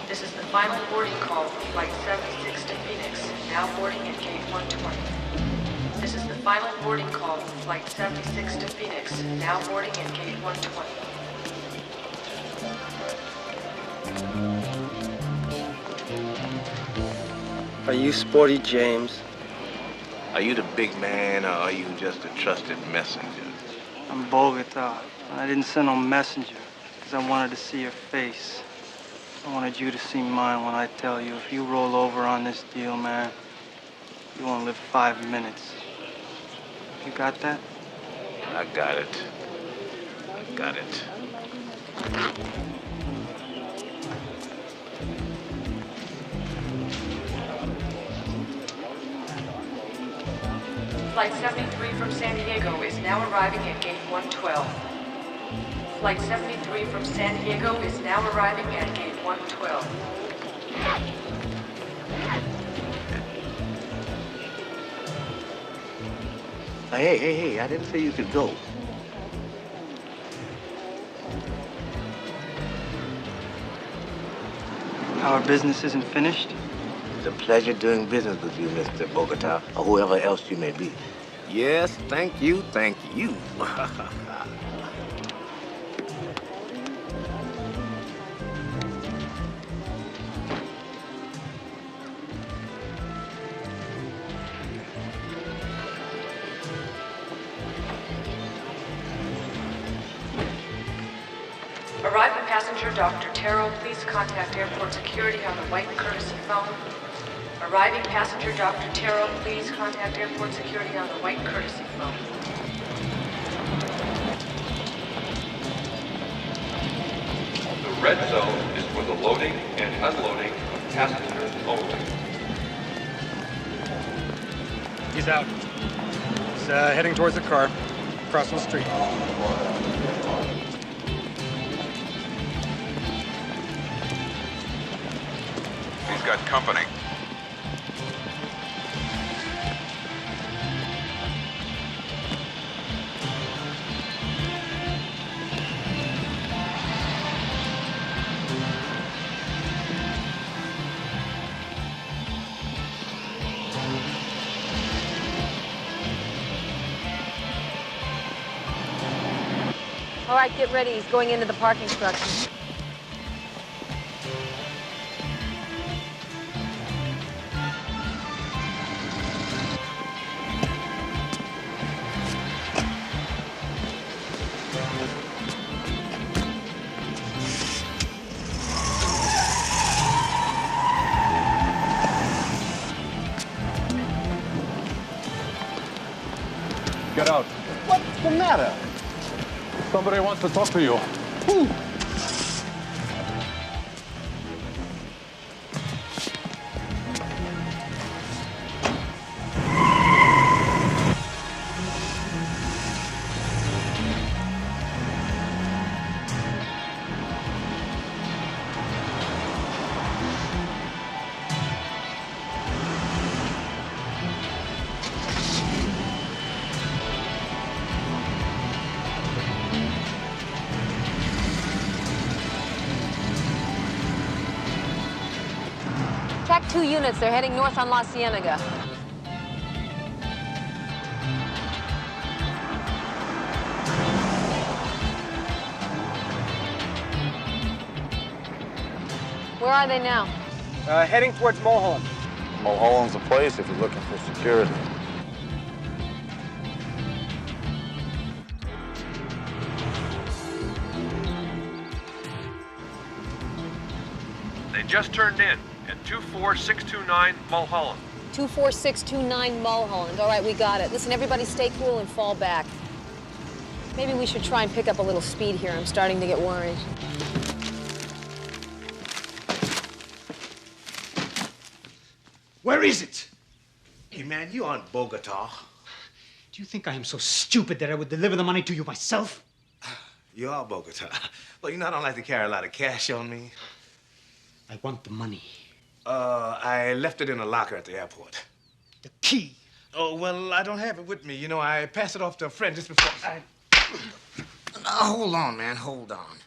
S14: This is the final boarding call for Flight 76 to Phoenix, now boarding at Gate 120. This is the final boarding call for Flight 76 to Phoenix, now boarding at Gate 120.
S1: Are you Sporty James?
S16: Are you the big man, or are you just a trusted messenger?
S21: I'm Bogota. I didn't send no messenger because I wanted to see your face. I wanted you to see mine when I tell you, if you roll over on this deal, man, you won't live 5 minutes. You got that?
S16: I got it. I got it.
S14: Flight 73 from San Diego is now arriving at Gate 112. Flight 73 from San Diego is now arriving at Gate 112.
S16: Hey, I didn't say you could go.
S21: Our business isn't finished?
S16: It's a pleasure doing business with you, Mr. Bogota, or whoever else you may be. Yes, thank you, thank you.
S14: Passenger Dr. Terrell, please contact airport security on the white courtesy phone. Arriving passenger Dr. Terrell, please contact airport security on the white courtesy phone.
S8: The red zone is for the loading and unloading of passengers only.
S19: He's out. He's heading towards the car, crossing the street.
S9: He's got company.
S15: All right, get ready. He's going into the parking structure.
S8: Get out.
S16: What's the matter?
S8: Somebody wants to talk to you.
S16: Who?
S15: Attack 2 units. They're heading north on La Cienega. Where are they now?
S19: Heading towards Mulholland.
S2: Mulholland's the place if you're looking for security.
S8: They just turned in at 24629 Mulholland.
S15: 24629 Mulholland. All right, we got it. Listen, everybody stay cool and fall back. Maybe we should try and pick up a little speed here. I'm starting to get worried.
S16: Where is it? Hey, man, you aren't Bogota.
S7: Do you think I am so stupid that I would deliver the money to you myself?
S16: You are Bogota. But you know, I don't like to carry a lot of cash on me.
S7: I want the money.
S16: I left it in a locker at the airport.
S7: The key?
S16: Oh, well, I don't have it with me. You know, I passed it off to a friend just before hold on, man, hold on.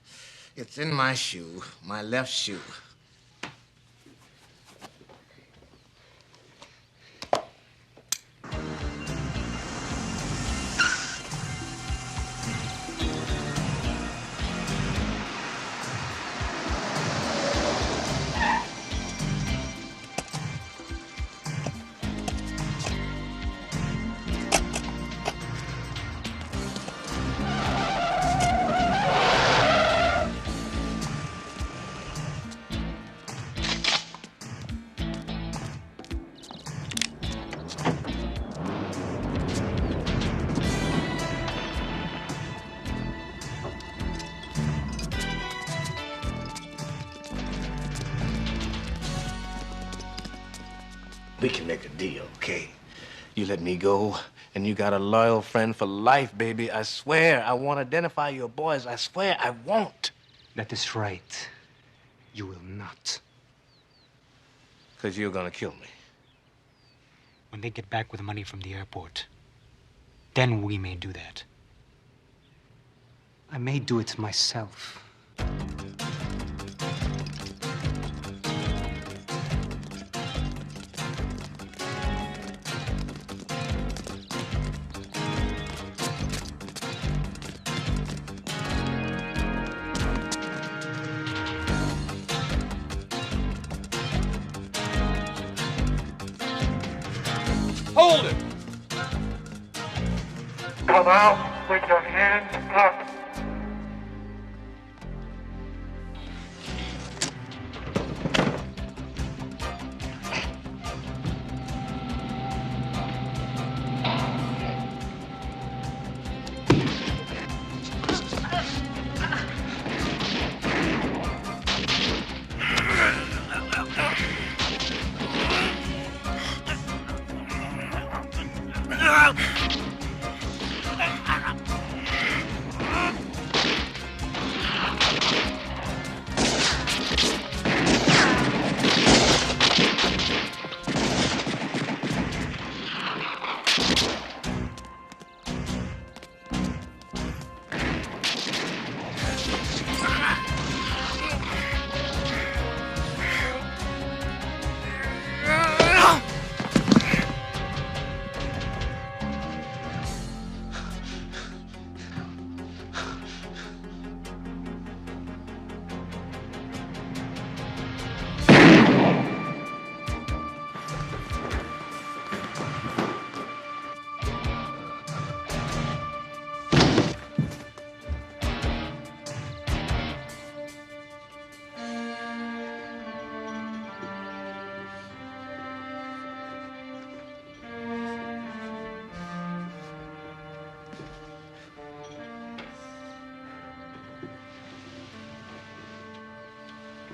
S16: It's in my shoe, my left shoe. We can make a deal, okay? You let me go, and you got a loyal friend for life, baby. I swear, I won't identify your boys. I swear, I won't.
S7: That is right. You will not.
S16: Because you're gonna kill me.
S7: When they get back with the money from the airport, then we may do that. I may do it myself.
S8: Hold it!
S21: Come out with your hands up.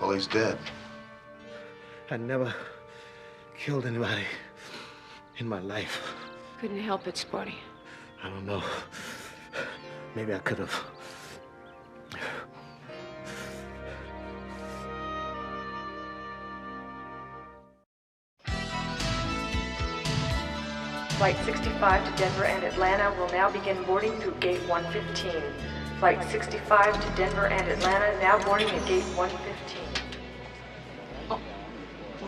S2: Well, he's dead.
S16: I never killed anybody in my life.
S3: Couldn't help it, Sporty.
S16: I don't know. Maybe I could have.
S14: Flight 65 to Denver and Atlanta will now begin boarding through Gate 115. Flight 65 to Denver and Atlanta now boarding at Gate 115.
S16: Well,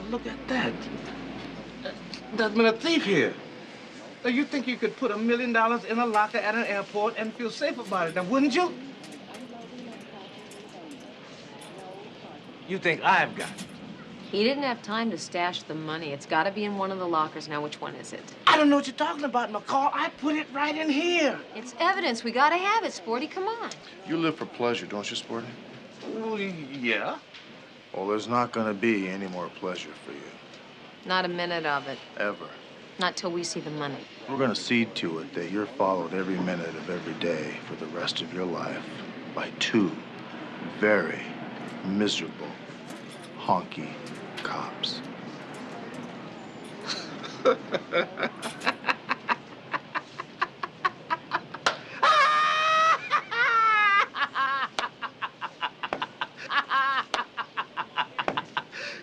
S16: look at that. There's been a thief here. Now, you think you could put $1 million in a locker at an airport and feel safe about it, now wouldn't you? You think I've got it?
S15: He didn't have time to stash the money. It's got to be in one of the lockers. Now, which one is it?
S16: I don't know what you're talking about, McCall. I put it right in here.
S15: It's evidence. We got to have it, Sporty. Come on.
S2: You live for pleasure, don't you, Sporty?
S16: Well, yeah.
S2: Well, there's not gonna be any more pleasure for you.
S15: Not a minute of it.
S2: Ever.
S15: Not till we see the money.
S2: We're gonna see to it that you're followed every minute of every day for the rest of your life by two very miserable, honky cops.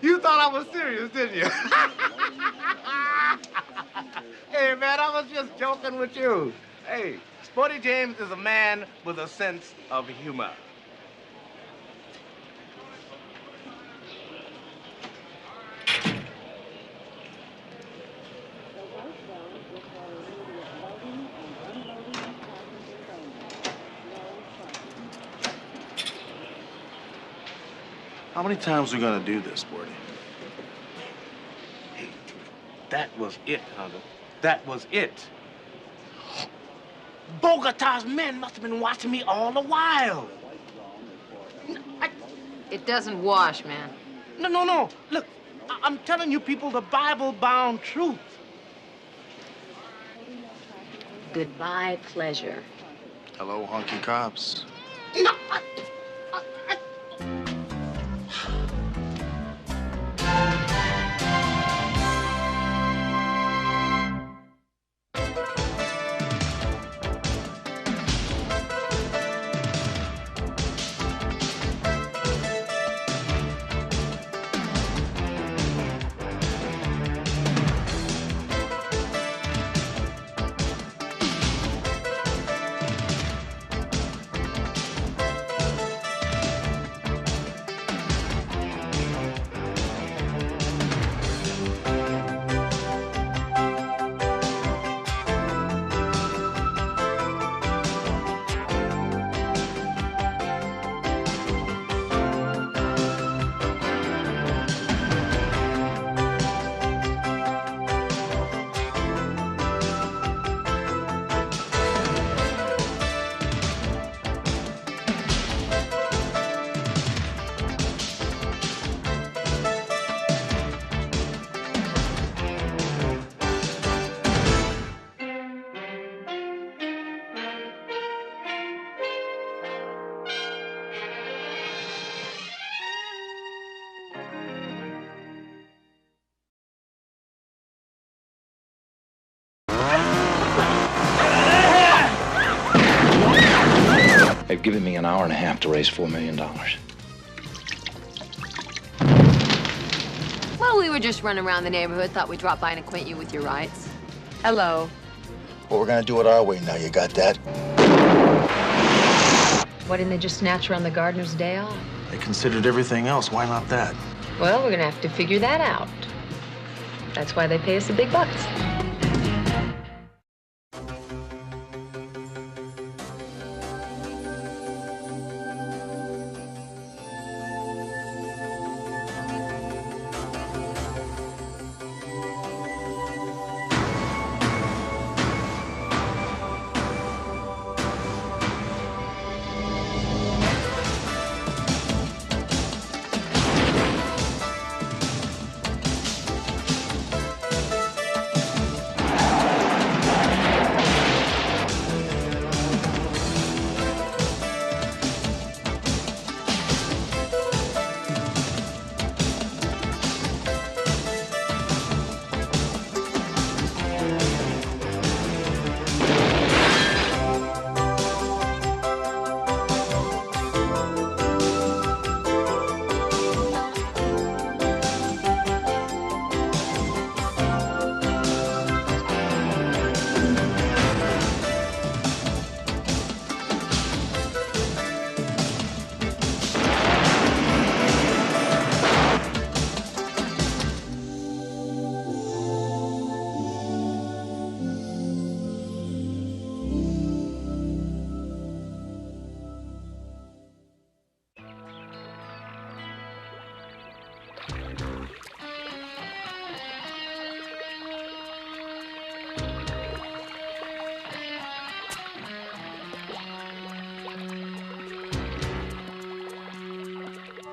S16: You thought I was serious, didn't you? Hey, man, I was just joking with you. Hey, Sporty James is a man with a sense of humor.
S2: How many times are we gonna do this, Sporty?
S16: Hey, that was it, Hunter. That was it. Bogota's men must have been watching me all the while.
S15: It doesn't wash, man.
S16: No. Look, I'm telling you people the Bible-bound truth.
S15: Goodbye, pleasure.
S2: Hello, honky cops.
S16: No,
S5: They've given me an hour and a half to raise $4 million.
S15: Well, we were just running around the neighborhood. Thought we'd drop by and acquaint you with your rights. Hello.
S2: Well, we're gonna do it our way now. You got that?
S15: Why didn't they just snatch her on the gardener's day off?
S2: They considered everything else. Why not that?
S15: Well, we're gonna have to figure that out. That's why they pay us the big bucks.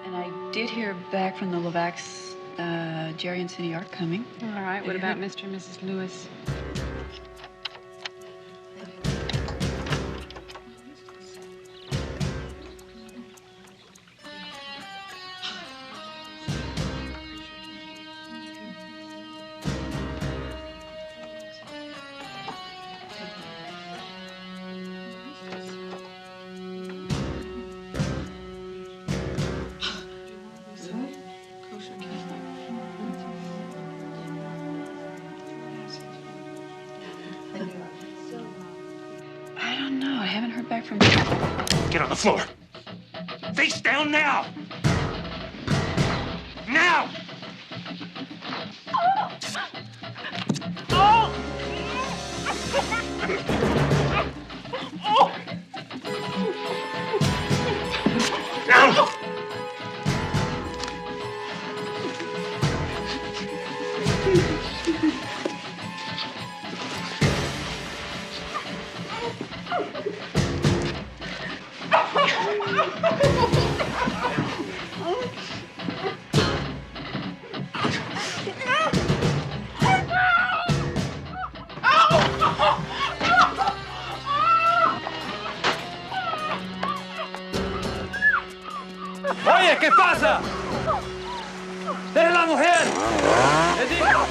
S12: And I did hear back from the Levacs. Jerry and Cindy are coming.
S13: All right, what about Mr. and Mrs. Lewis?
S12: I don't know. I haven't heard back from.
S20: Get on the floor. Face down now. Now. Now. Oye, ¿qué pasa? ¡Es la mujer! ¡Le digo!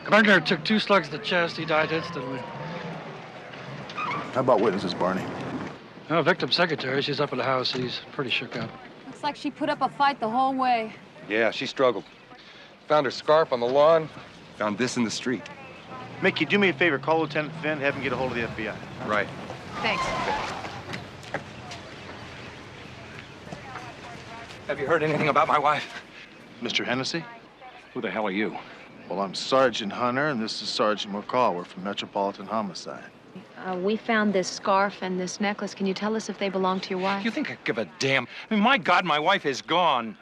S23: Burglar took 2 slugs to the chest. He died instantly.
S2: How about witnesses, Barney?
S23: Oh, victim's secretary. She's up at the house. He's pretty shook up.
S22: Looks like she put up a fight the whole way.
S24: Yeah, she struggled. Found her scarf on the lawn, found this in the street.
S2: Mickey, do me a favor. Call Lieutenant Finn, have him get a hold of the FBI.
S24: Right.
S22: Thanks.
S24: Have you heard anything about my wife?
S2: Mr. Hennessy?
S24: Who the hell are you?
S2: Well, I'm Sergeant Hunter, and this is Sergeant McCall. We're from Metropolitan Homicide.
S6: We found this scarf and this necklace. Can you tell us if they belong to your wife?
S24: You think I give a damn? I mean, my God, my wife is gone.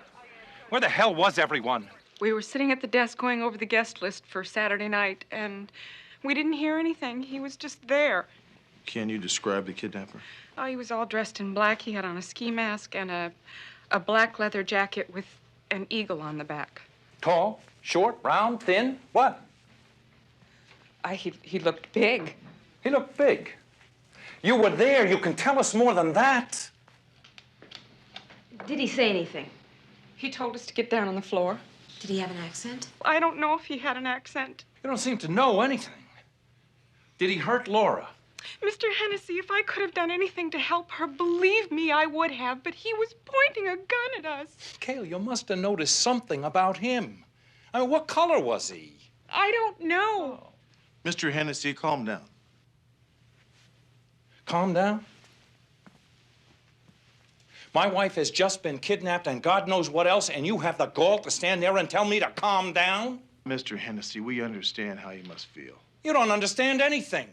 S24: Where the hell was everyone?
S26: We were sitting at the desk going over the guest list for Saturday night, and we didn't hear anything. He was just there.
S2: Can you describe the kidnapper?
S26: Oh, he was all dressed in black. He had on a ski mask and a black leather jacket with an eagle on the back.
S24: Tall, short, round, thin, what?
S26: He looked big.
S24: He looked big. You were there. You can tell us more than that.
S22: Did he say anything?
S26: He told us to get down on the floor.
S22: Did he have an accent?
S26: I don't know if he had an accent.
S24: You don't seem to know anything. Did he hurt Laura?
S26: Mr. Hennessy, if I could have done anything to help her, believe me, I would have, but he was pointing a gun at us.
S24: Cale, you must have noticed something about him. I mean, what color was he?
S26: I don't know.
S2: Mr. Hennessy, calm down.
S24: Calm down? My wife has just been kidnapped and God knows what else, and you have the gall to stand there and tell me to calm down?
S2: Mr. Hennessy, we understand how you must feel.
S24: You don't understand anything.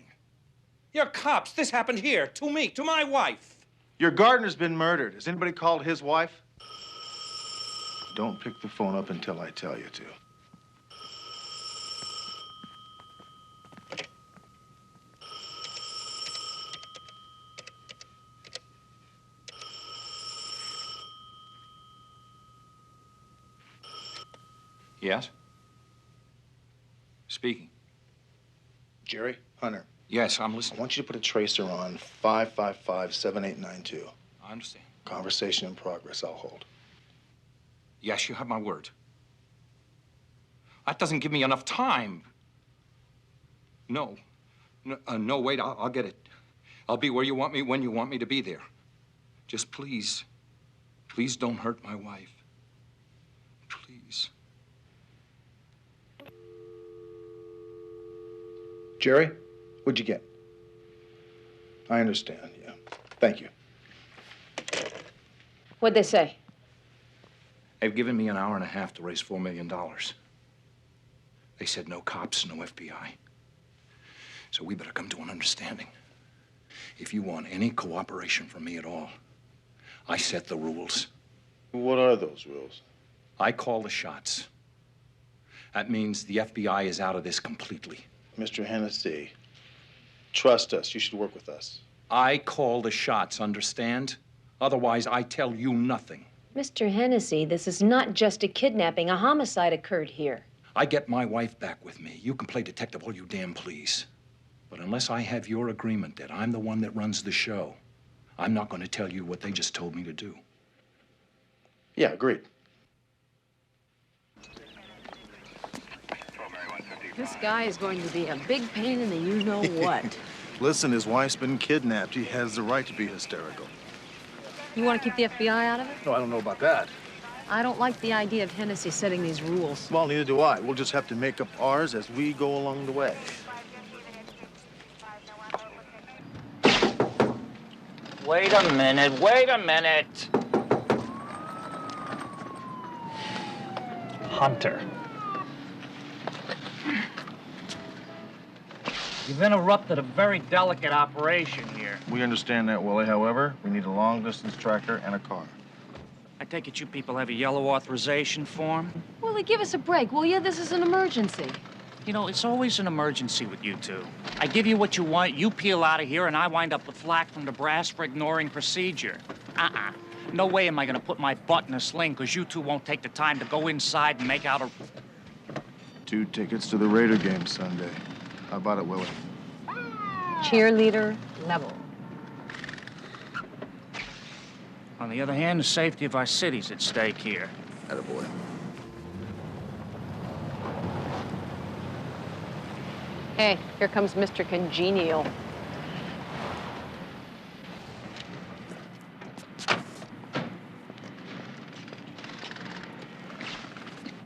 S24: You're cops. This happened here, to me, to my wife.
S2: Your gardener's been murdered. Has anybody called his wife? Don't pick the phone up until I tell you to.
S24: Yes? Speaking.
S2: Jerry? Hunter.
S24: Yes, I'm listening.
S2: I want you to put a tracer on 555-7892.
S24: I understand.
S2: Conversation in progress, I'll hold.
S24: Yes, you have my word. That doesn't give me enough time. No. No, wait, I'll get it. I'll be where you want me, when you want me to be there. Just please don't hurt my wife. Please.
S2: Jerry, what'd you get? I understand, yeah. Thank you.
S15: What'd they say?
S5: They've given me an hour and a half to raise $4 million. They said no cops, no FBI. So we better come to an understanding. If you want any cooperation from me at all, I set the rules.
S2: What are those rules?
S5: I call the shots. That means the FBI is out of this completely.
S2: Mr. Hennessy, trust us. You should work with us.
S5: I call the shots, understand? Otherwise, I tell you nothing.
S15: Mr. Hennessy, this is not just a kidnapping. A homicide occurred here.
S5: I get my wife back with me. You can play detective all you damn please. But unless I have your agreement that I'm the one that runs the show, I'm not going to tell you what they just told me to do.
S2: Yeah, agreed.
S15: This guy is going to be a big pain in the you-know-what.
S2: Listen, his wife's been kidnapped. He has the right to be hysterical.
S15: You want to keep the FBI out of it?
S2: No, I don't know about that.
S15: I don't like the idea of Hennessy setting these rules.
S2: Well, neither do I. We'll just have to make up ours as we go along the way.
S4: Wait a minute, wait a minute. Hunter. You've interrupted a very delicate operation here.
S2: We understand that, Willie. However, we need a long-distance tracker and a car.
S4: I take it you people have a yellow authorization form?
S15: Willie, give us a break, will you? This is an emergency.
S4: You know, it's always an emergency with you two. I give you what you want, you peel out of here, and I wind up with flack from the brass for ignoring procedure. No way am I gonna put my butt in a sling, because you two won't take the time to go inside and make out a...
S2: 2 tickets to the Raider game Sunday. How about it, Willie?
S15: Cheerleader level.
S4: On the other hand, the safety of our city's at stake here.
S2: Attaboy.
S15: Hey, here comes Mr. Congenial.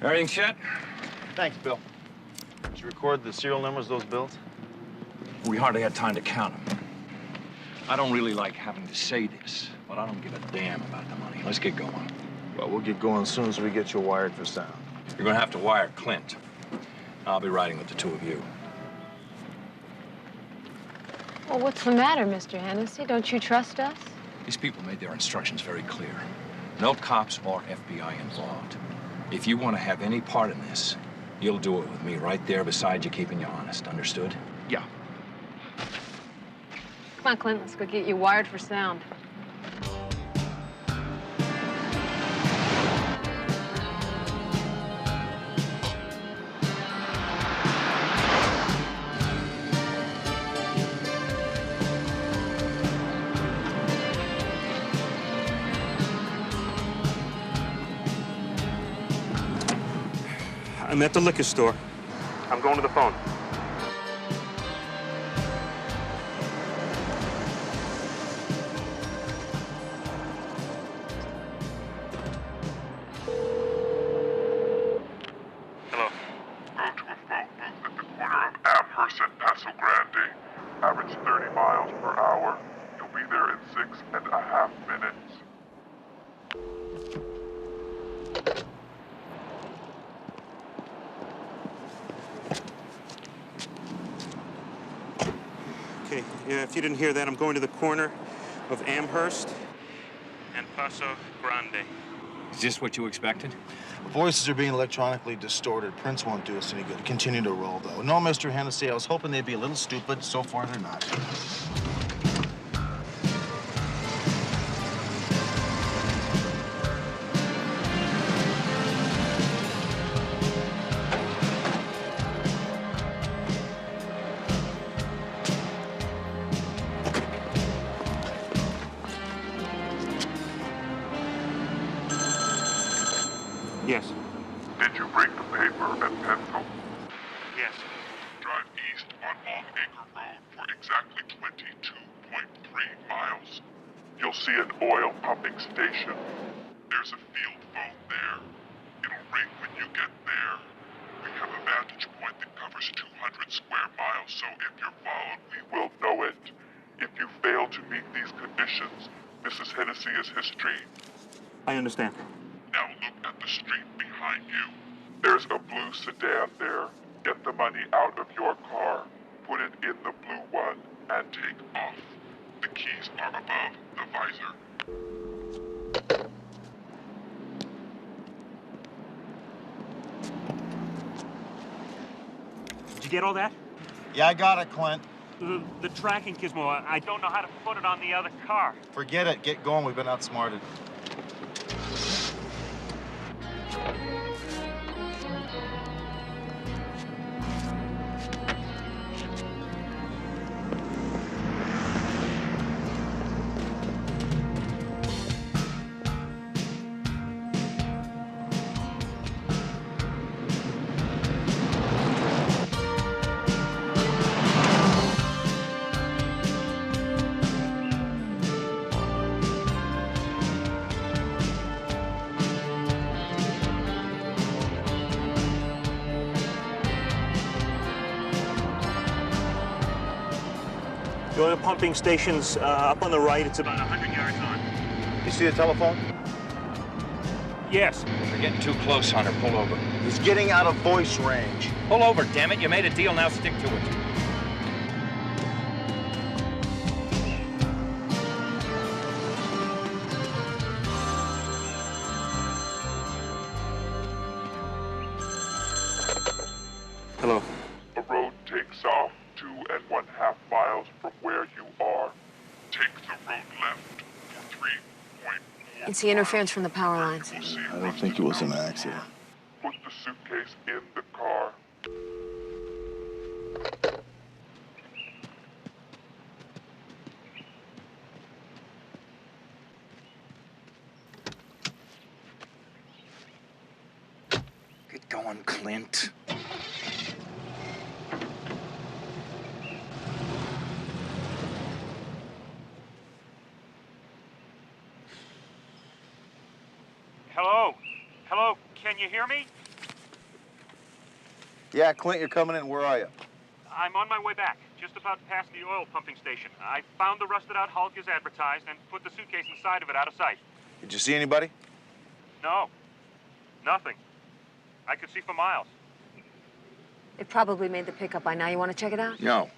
S19: Everything set?
S2: Thanks, Bill. Did you record the serial numbers of those bills?
S5: We hardly had time to count them. I don't really like having to say this, but I don't give a damn about the money. Let's get going.
S2: Well, we'll get going as soon as we get you wired for sound.
S5: You're gonna have to wire Clint. I'll be riding with the 2 of you.
S15: Well, what's the matter, Mr. Hennessy? Don't you trust us?
S5: These people made their instructions very clear. No cops or FBI involved. If you want to have any part in this, you'll do it with me right there beside you, keeping you honest. Understood?
S2: Yeah.
S15: Come on, Clint, let's go get you wired for sound.
S21: I'm at the liquor store. I'm going to the phone. Hello.
S10: Go to a phone booth at the corner of Amherst and Paso Grande. Average 30 miles per hour. You'll be there in 6.5 minutes.
S21: Okay, yeah, if you didn't hear that, I'm going to the corner of Amherst and Paso Grande.
S5: Is this what you expected?
S2: Voices are being electronically distorted. Prints won't do us any good. Continue to roll, though. No, Mr. Hennessy, I was hoping they'd be a little stupid. So far, they're not.
S21: Yes.
S10: Did you bring the paper and pencil?
S21: Yes.
S10: Drive east on Long Acre Road for exactly 22.3 miles. You'll see an oil pumping station. There's a field phone there. It'll ring when you get there. We have a vantage point that covers 200 square miles, so if see his history.
S1: I understand.
S10: Now look at the street behind you. There's a blue sedan there. Get the money out of your car, put it in the blue one, and take off. The keys are above the visor.
S1: Did you get all that?
S2: Yeah, I got it, Clint.
S1: The tracking gizmo, I don't know how to put it on the other car.
S2: Forget it. Get going. We've been outsmarted.
S1: Go to the pumping stations up on the right. It's about 100 yards on.
S2: You see the telephone?
S1: Yes.
S24: You're getting too close, Hunter. Pull over.
S2: He's getting out of voice range.
S24: Pull over, damn it. You made a deal, now stick to it.
S1: Hello.
S10: The road takes off 2.5 miles from where you are. Take the road left for 3.4.
S15: It's the interference from the power lines.
S2: I don't think it was an accident.
S10: Put the suitcase in the car.
S5: Get going, Clint.
S1: Hello? Hello? Can you hear me?
S2: Yeah, Clint, you're coming in. Where are you?
S1: I'm on my way back, just about past the oil pumping station. I found the rusted-out Hulk as advertised and put the suitcase inside of it out of sight.
S2: Did you see anybody?
S1: No. Nothing. I could see for miles.
S15: It probably made the pickup by now. You want to check it out?
S5: No.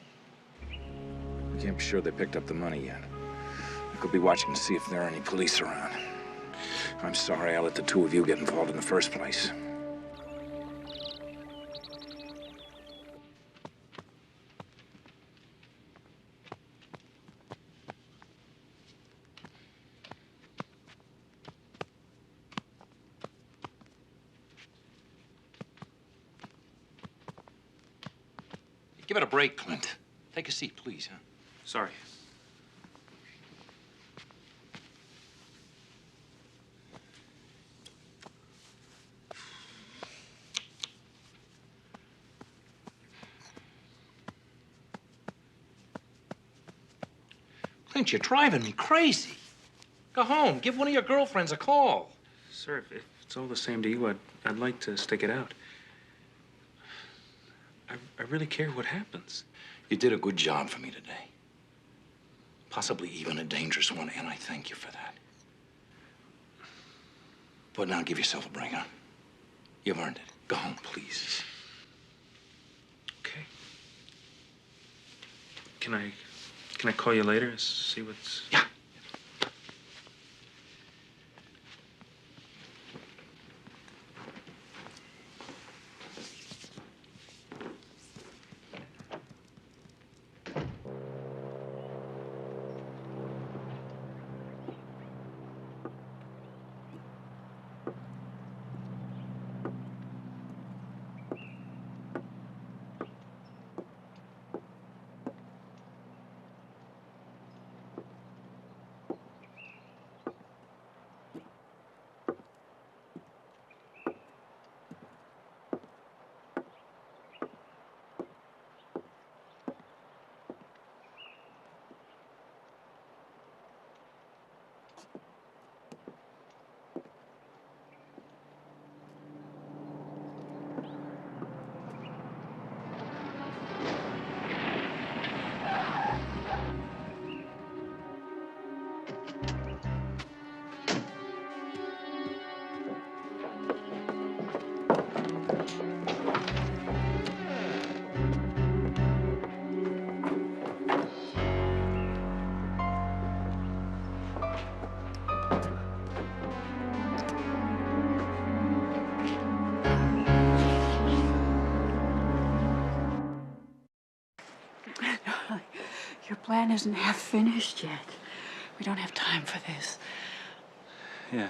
S5: We can't be sure they picked up the money yet. I could be watching to see if there are any police around. I'm sorry I let the two of you get involved in the first place.
S24: Give it a break, Clint. Take a seat, please, huh?
S1: Sorry.
S24: Clint, you're driving me crazy. Go home. Give one of your girlfriends a call.
S9: Sir, if it's all the same to you, I'd like to stick it out. I really care what happens.
S5: You did a good job for me today. Possibly even a dangerous one, and I thank you for that. But now give yourself a break, huh? You've earned it. Go home, please.
S9: Okay. Can I call you later? See what's...
S5: Yeah.
S12: Your plan isn't half finished yet. We don't have time for this.
S9: Yeah.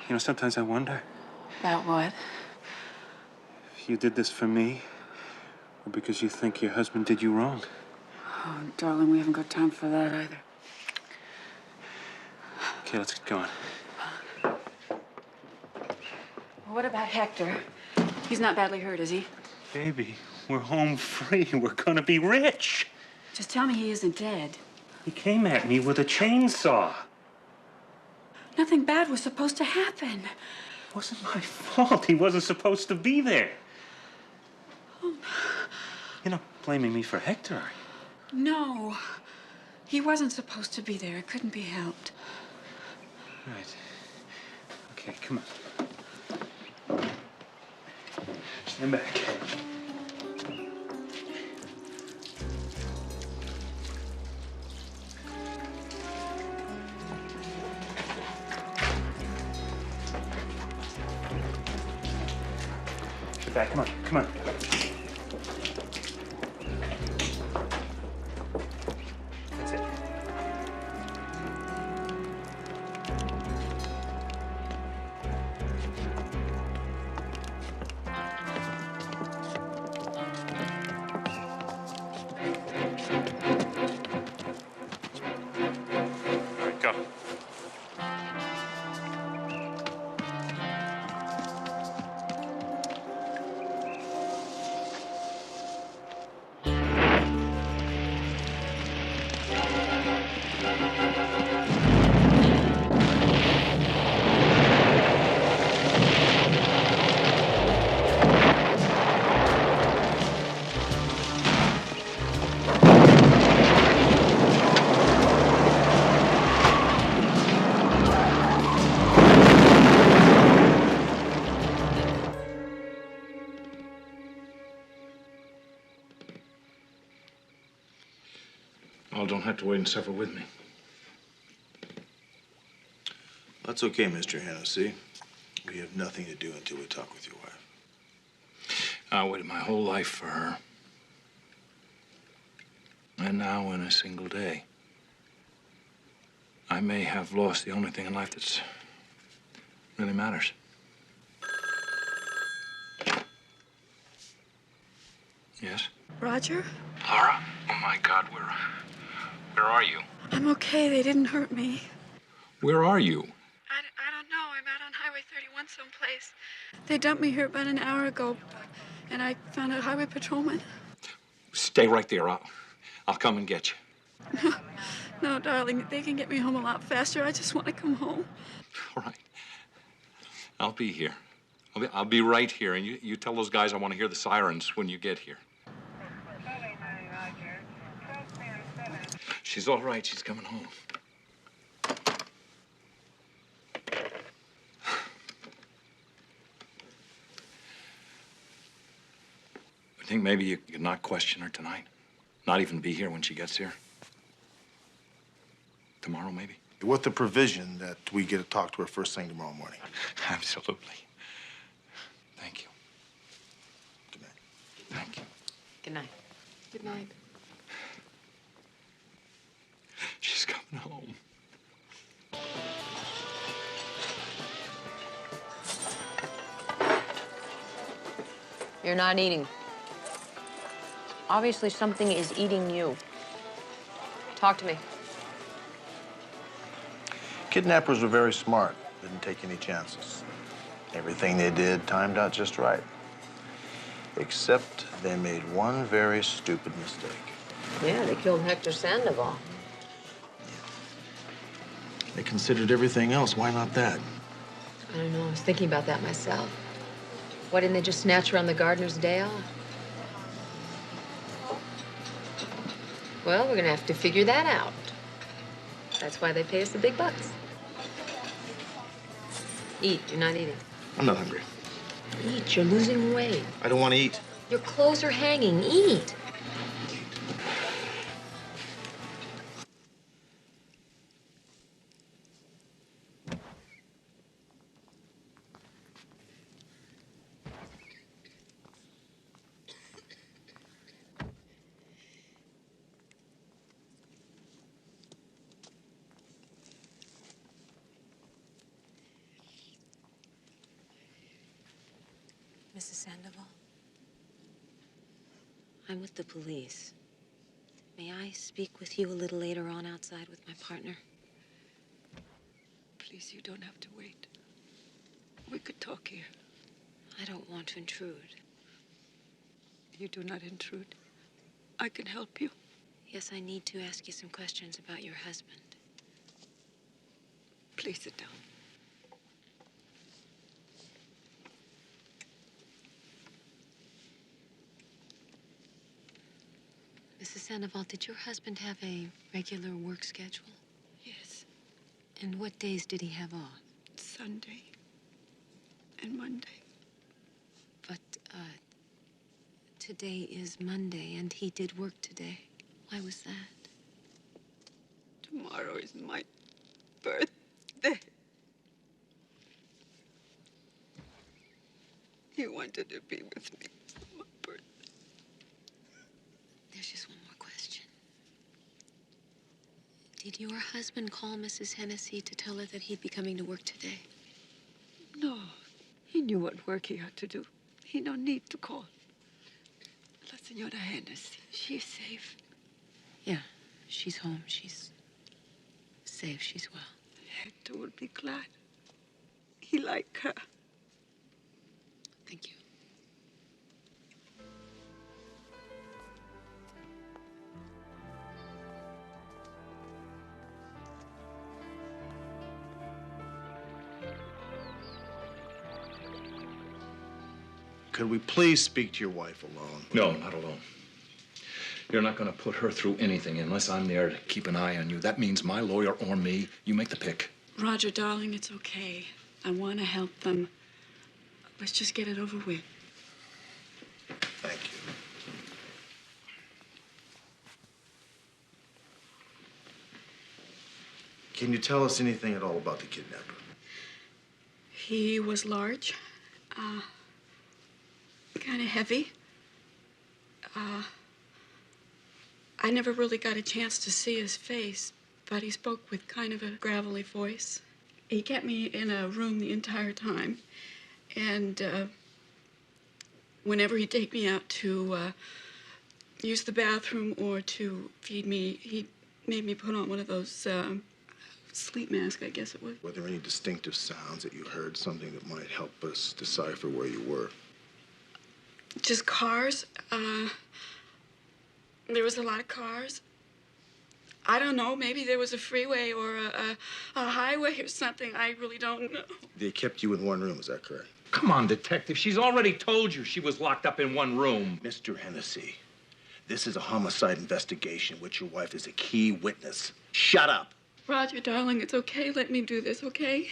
S9: You know, sometimes I wonder
S12: About what?
S9: if you did this for me or because you think your husband did you wrong.
S12: Oh, darling, we haven't got time for that either.
S9: Okay, let's get going.
S12: What about Hector? He's not badly hurt, is he?
S9: Baby, we're home free. We're gonna be rich.
S12: Just tell me he isn't dead.
S9: He came at me with a chainsaw.
S12: Nothing bad was supposed to happen.
S9: It wasn't my fault. He wasn't supposed to be there. You're not blaming me for Hector, are you?
S12: No. He wasn't supposed to be there. It couldn't be helped.
S9: Right. Okay, come on. Stand back. Sit back. Come on. Come on. That's it. All right, go.
S5: All don't have to wait and suffer with me.
S2: That's okay, Mr. Hennessy. We have nothing to do until we talk with your wife.
S5: I waited my whole life for her. And now, in a single day, I may have lost the only thing in life that's really matters. Yes?
S12: Roger?
S5: Laura? Oh, my God, where are you?
S12: I'm okay. They didn't hurt me.
S5: Where are you?
S12: I don't know. I'm out on Highway 31 someplace. They dumped me here about an hour ago, and I found a highway patrolman.
S5: Stay right there. I'll come and get you.
S12: No, darling, they can get me home a lot faster. I just want to come home.
S5: All right. I'll be here. I'll be right here, and you tell those guys I want to hear the sirens when you get here. She's all right. She's coming home. I think maybe you could not question her tonight. Not even be here when she gets here. Tomorrow, maybe.
S2: With the provision that we get to talk to her first thing tomorrow morning.
S5: Absolutely. Thank you.
S2: Good night.
S5: Thank you.
S15: Good night.
S3: Good night.
S5: She's coming home.
S15: You're not eating. Obviously, something is eating you. Talk to me.
S2: Kidnappers were very smart. Didn't take any chances. Everything they did timed out just right. Except they made one very stupid mistake.
S15: Yeah, they killed Hector Sandoval.
S2: They considered everything else. Why not that?
S15: I don't know. I was thinking about that myself. Why didn't they just snatch her on the gardener's day off? Well, we're gonna have to figure that out. That's why they pay us the big bucks. Eat. You're not eating.
S2: I'm not hungry.
S15: Eat. You're losing weight.
S2: I don't want to eat.
S15: Your clothes are hanging. Eat.
S22: Mrs. Sandoval?
S15: I'm with the police. May I speak with you a little later on outside with my partner?
S12: Please, you don't have to wait. We could talk here.
S15: I don't want to intrude.
S12: You do not intrude. I can help you.
S15: Yes, I need to ask you some questions about your husband.
S12: Please sit down.
S15: Mrs. Sandoval, did your husband have a regular work schedule?
S12: Yes.
S15: And what days did he have off?
S12: Sunday and Monday.
S15: But, today is Monday, and he did work today. Why was that?
S12: Tomorrow is my birthday. He wanted to be with me for my birthday.
S15: There's just one more question. Did your husband call Mrs. Hennessy to tell her that he'd be coming to work today?
S12: No. He knew what work he had to do. He no need to call. La Señora Hennessy, she's safe.
S15: Yeah, she's home. She's safe. She's well.
S12: Hector would be glad. He liked her.
S15: Thank you.
S2: Could we please speak to your wife alone?
S5: No, not alone. You're not going to put her through anything unless I'm there to keep an eye on you. That means my lawyer or me. You make the pick.
S12: Roger, darling, it's okay. I want to help them. Let's just get it over with.
S2: Thank you. Can you tell us anything at all about the kidnapper?
S12: He was large, kind of heavy. I never really got a chance to see his face, but he spoke with kind of a gravelly voice. He kept me in a room the entire time, and whenever he'd take me out to use the bathroom or to feed me, he made me put on one of those sleep masks, I guess it was.
S2: Were there any distinctive sounds that you heard, something that might help us decipher where you were?
S12: Just cars. There was a lot of cars. I don't know, maybe there was a freeway or a highway or something. I really don't know.
S2: They kept you in one room, is that correct?
S5: Come on, detective. She's already told you she was locked up in one room.
S2: Mr. Hennessy, this is a homicide investigation, which your wife is a key witness. Shut up.
S12: Roger, darling, it's okay. Let me do this, okay?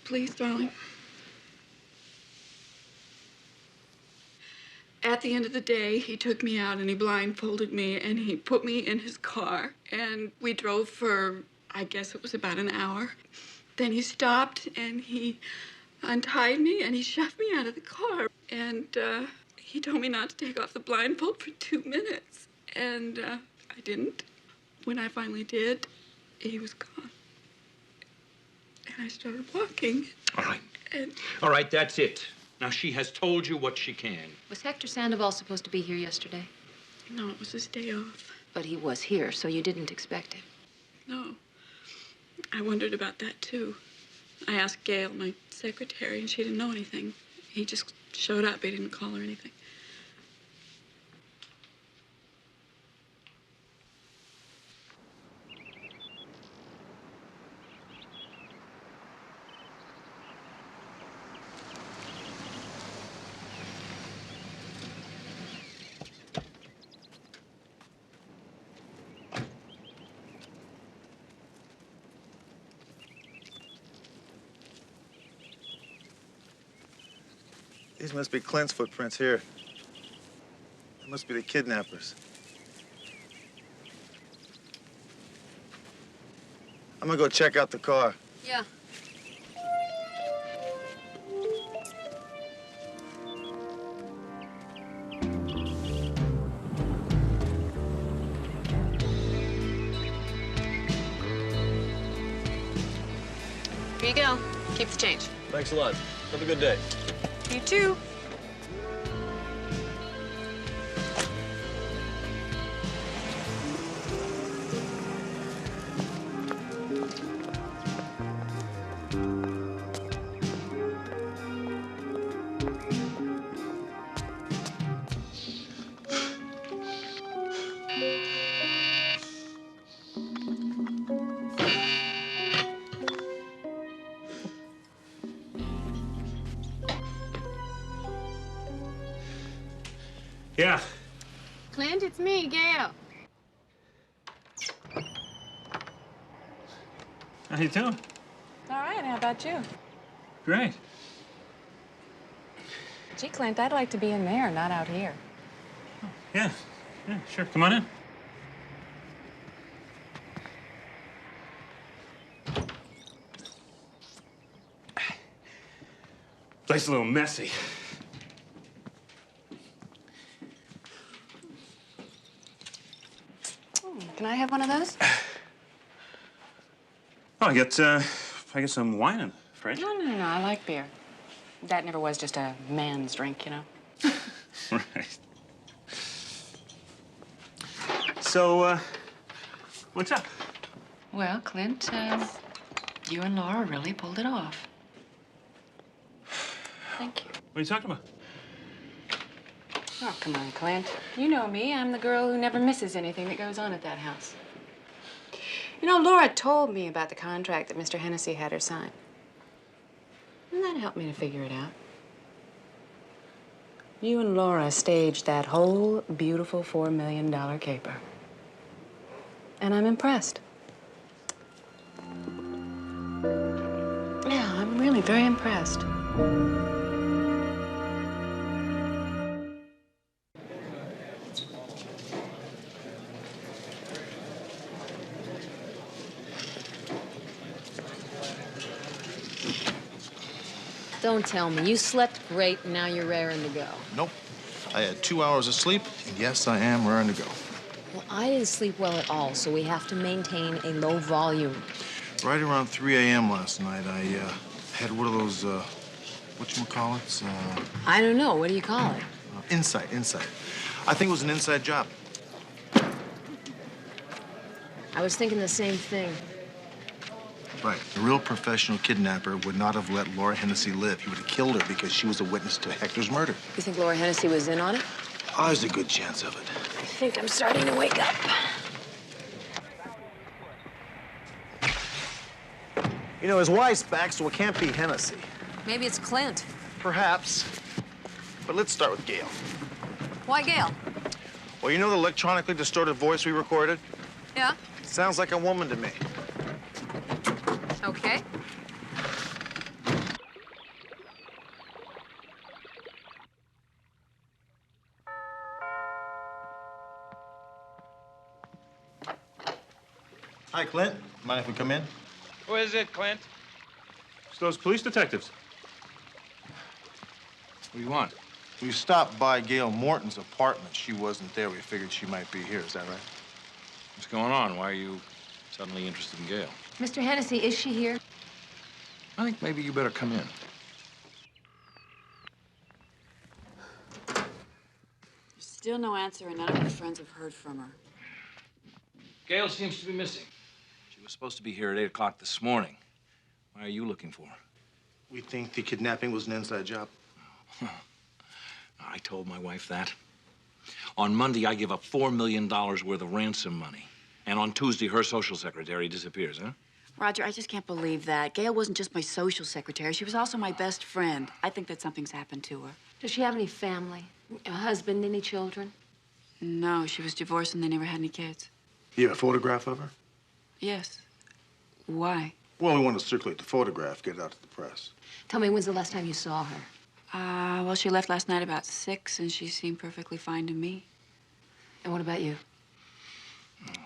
S12: Please, darling. At the end of the day, he took me out and he blindfolded me and he put me in his car. And we drove for, I guess it was about an hour. Then he stopped and he untied me and he shoved me out of the car. And he told me not to take off the blindfold for 2 minutes. And I didn't. When I finally did, he was gone. And I started walking.
S5: All right.
S12: And
S5: All right, that's it. Now, she has told you what she can.
S15: Was Hector Sandoval supposed to be here yesterday?
S12: no, it was his day off.
S15: But he was here, so you didn't expect him.
S12: No. I wondered about that, too. I asked Gail, my secretary, and she didn't know anything. He just showed up. He didn't call or anything.
S2: These must be Clint's footprints here. They must be the kidnappers. I'm gonna go check out the car.
S15: Yeah. Here you go. Keep the change.
S7: Thanks a lot. Have a good day.
S26: You too.
S9: Yeah.
S13: Clint, it's me, Gail.
S9: How you doing?
S26: All right, how about you?
S9: Great.
S26: Gee, Clint, I'd like to be in there, not out here.
S9: Yeah. Yeah, sure. Come on in. Place a little messy.
S26: Can I have one of those?
S9: Oh, I get some wine in the fridge.
S26: No, I like beer. That never was just a man's drink, you know?
S9: Right. So, what's up?
S26: Well, Clint, you and Laura really pulled it off. Thank you.
S9: What are you talking about?
S26: Oh, come on, Clint. You know me. I'm the girl who never misses anything that goes on at that house. You know, Laura told me about the contract that Mr. Hennessy had her sign. And that helped me to figure it out. You and Laura staged that whole beautiful $4 million caper. And I'm impressed. Yeah, I'm really very impressed.
S15: Don't tell me. You slept great, and now you're raring to go.
S2: Nope. I had 2 hours of sleep, and yes, I am raring to go.
S15: Well, I didn't sleep well at all, so we have to maintain a low volume.
S2: Right around 3 a.m. last night, I had one of those, whatchamacallits?
S15: I don't know. What do you call it?
S2: Insight. I think it was an inside job.
S15: I was thinking the same thing.
S2: Right. A real professional kidnapper would not have let Laura Hennessy live. He would have killed her because she was a witness to Hector's murder.
S15: You think Laura Hennessy was in on it?
S2: Oh, there's a good chance of it.
S15: I think I'm starting to wake up.
S2: You know, his wife's back, so it can't be Hennessy.
S15: Maybe it's Clint.
S2: Perhaps. But let's start with Gail.
S15: Why Gail?
S2: Well, you know the electronically distorted voice we recorded?
S15: Yeah?
S2: Sounds like a woman to me.
S15: Okay.
S2: Hi, Clint. Mind if we come in?
S19: Who is it, Clint?
S9: It's those police detectives.
S24: What do you want?
S2: We stopped by Gail Morton's apartment. She wasn't there. We figured she might be here. Is that right?
S24: What's going on? Why are you suddenly interested in Gail?
S15: Mr. Hennessy, is she here?
S24: I think maybe you better come in.
S7: There's still no answer, and none of her friends have heard from her.
S24: Gail seems to be missing. She was supposed to be here at 8 o'clock this morning. Why are you looking for her?
S2: We think the kidnapping was an inside job.
S24: I told my wife that. On Monday, I give up $4 million worth of ransom money. And on Tuesday, her social secretary disappears, huh?
S7: Roger, I just can't believe that. Gail wasn't just my social secretary. She was also my best friend. I think that something's happened to her.
S15: Does she have any family? A husband, any children?
S7: No, she was divorced and they never had any kids.
S2: You have a photograph of her?
S7: Yes. Why?
S2: Well, we want to circulate the photograph, get it out to the press.
S15: Tell me, when's the last time you saw her?
S7: Well, she left last night about 6, and she seemed perfectly fine to me.
S15: And what about you?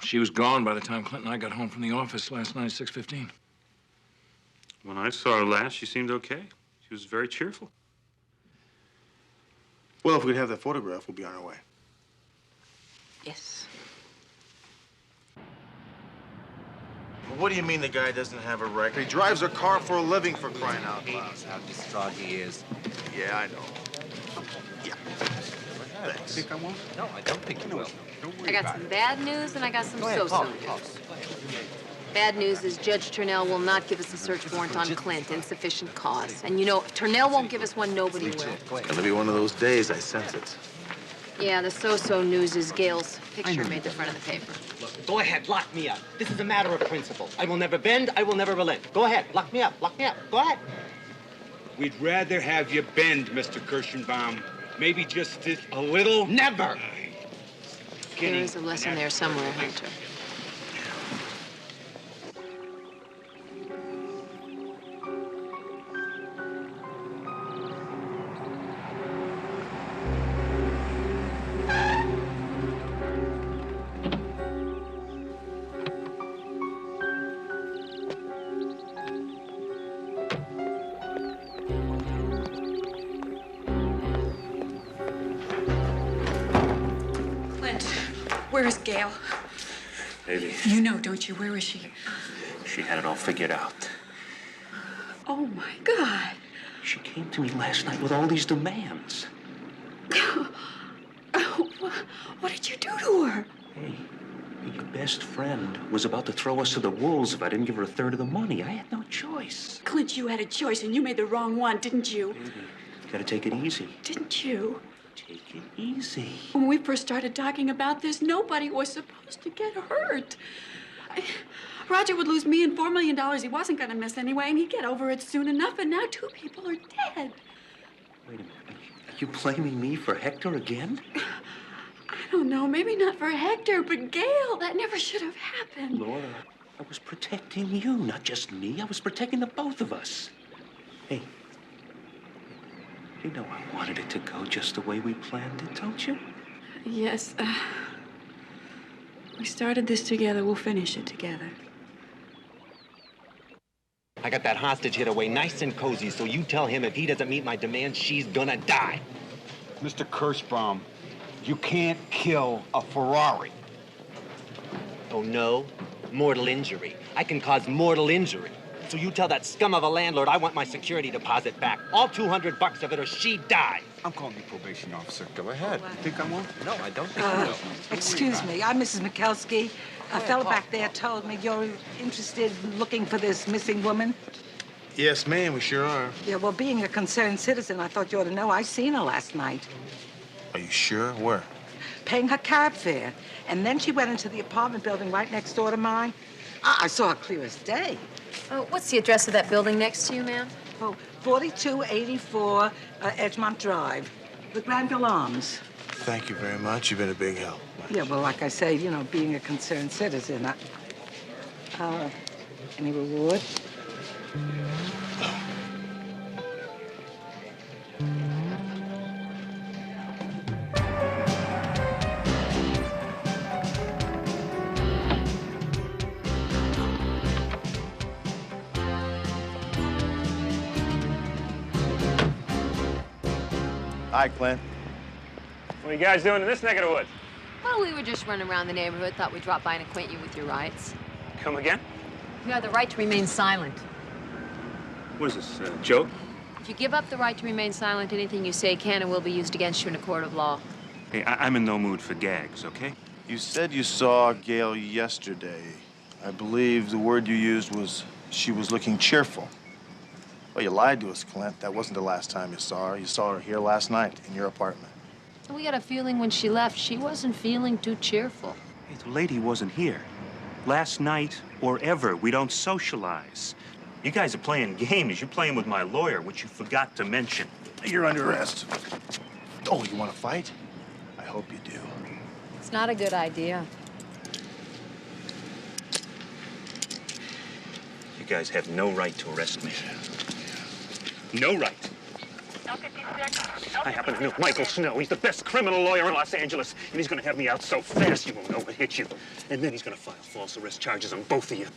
S24: She was gone by the time Clint and I got home from the office last night at 6:15.
S9: When I saw her last, she seemed okay. She was very cheerful.
S2: Well, if we could have that photograph, we'll be on our way.
S7: Yes.
S2: What do you mean the guy doesn't have a record? He drives a car for a living, for crying out loud.
S8: How distraught he is.
S2: Yeah, I know. Yeah. Thanks.
S8: Think I won't? No, I don't think you will. Don't worry
S15: I got
S8: about
S15: some
S8: it.
S15: bad news and I got some
S8: Go ahead,
S15: so-so
S8: talk,
S15: news.
S8: talk.
S15: Bad news is Judge Turnell will not give us a search warrant on Clint. Insufficient cause. And you know, if Turnell won't give us one, nobody will.
S2: It's gonna be one of those days, I sense it.
S15: Yeah, the so-so news is Gail's picture made the front of the paper.
S11: Look, go ahead, lock me up. This is a matter of principle. I will never bend, I will never relent. Go ahead, lock me up, go ahead.
S14: We'd rather have you bend, Mr. Kirschenbaum. Maybe just a little.
S11: Never!
S15: There is a lesson there somewhere, Hunter.
S12: Where is Gail?
S17: Baby,
S12: You know, don't you? Where is she?
S17: she had it all figured out.
S12: Oh, my God.
S17: She came to me last night with all these demands.
S12: What did you do to her?
S17: Hey, your best friend was about to throw us to the wolves if I didn't give her a third of the money. I had no choice.
S12: Clint, you had a choice and you made the wrong one, didn't you?
S17: Baby, you gotta take it easy.
S12: Didn't you?
S17: Take it easy.
S12: When we first started talking about this, nobody was supposed to get hurt. Roger would lose me and $4 million he wasn't going to miss anyway, and he'd get over it soon enough, and now 2 people are dead.
S17: Wait a minute. Are you blaming me for Hector again?
S12: I don't know, maybe not for Hector, but Gail, that never should have happened.
S17: Laura, I was protecting you, not just me. I was protecting the both of us. Hey, you know I wanted it to go just the way we planned it, don't you?
S12: Yes, we started this together, we'll finish it together.
S11: I got that hostage hid away nice and cozy, so you tell him if he doesn't meet my demands, she's gonna die.
S14: Mr. Kirschbaum, you can't kill a Ferrari.
S11: Oh, no? Mortal injury. I can cause mortal injury. So you tell that scum of a landlord I want my security deposit back. All $200 of it or she dies.
S14: I'm calling the probation officer. Go ahead. You think I won't?
S11: No, I don't think you will.
S18: Excuse me, I'm Mrs. Mikulski. A fellow back there told me you're interested in looking for this missing woman.
S2: Yes, ma'am, we sure are.
S18: Yeah, well, being a concerned citizen, I thought you ought to know. I seen her last night.
S2: Are you sure? Where?
S18: Paying her cab fare. And then she went into the apartment building right next door to mine. I saw her clear as day.
S15: Oh, what's the address of that building next to you, ma'am?
S18: Oh, 4284 Edgemont Drive, the Granville Arms.
S2: Thank you very much. You've been a big help.
S18: Yeah, well, like I say, you know, being a concerned citizen, any reward?
S2: Hi, Clint.
S1: What are you guys doing in this neck of the woods?
S15: Well, we were just running around the neighborhood. Thought we'd drop by and acquaint you with your rights.
S1: Come again?
S15: You have the right to remain silent.
S1: What is this, a joke?
S15: If you give up the right to remain silent, anything you say can and will be used against you in a court of law.
S1: Hey, I'm in no mood for gags, okay?
S2: You said you saw Gail yesterday. I believe the word you used was she was looking cheerful. Well, you lied to us, Clint. That wasn't the last time you saw her. You saw her here last night in your apartment.
S15: We got a feeling when she left, she wasn't feeling too cheerful.
S1: Hey, the lady wasn't here. Last night or ever. We don't socialize. You guys are playing games. You're playing with my lawyer, which you forgot to mention.
S2: You're under arrest. Oh, you want to fight? I hope you do.
S15: It's not a good idea.
S1: You guys have no right to arrest me. No right. I happen to know Michael Snow. He's the best criminal lawyer in Los Angeles, and he's going to have me out so fast you won't know what hit you. And then he's going to file false arrest charges on both of you.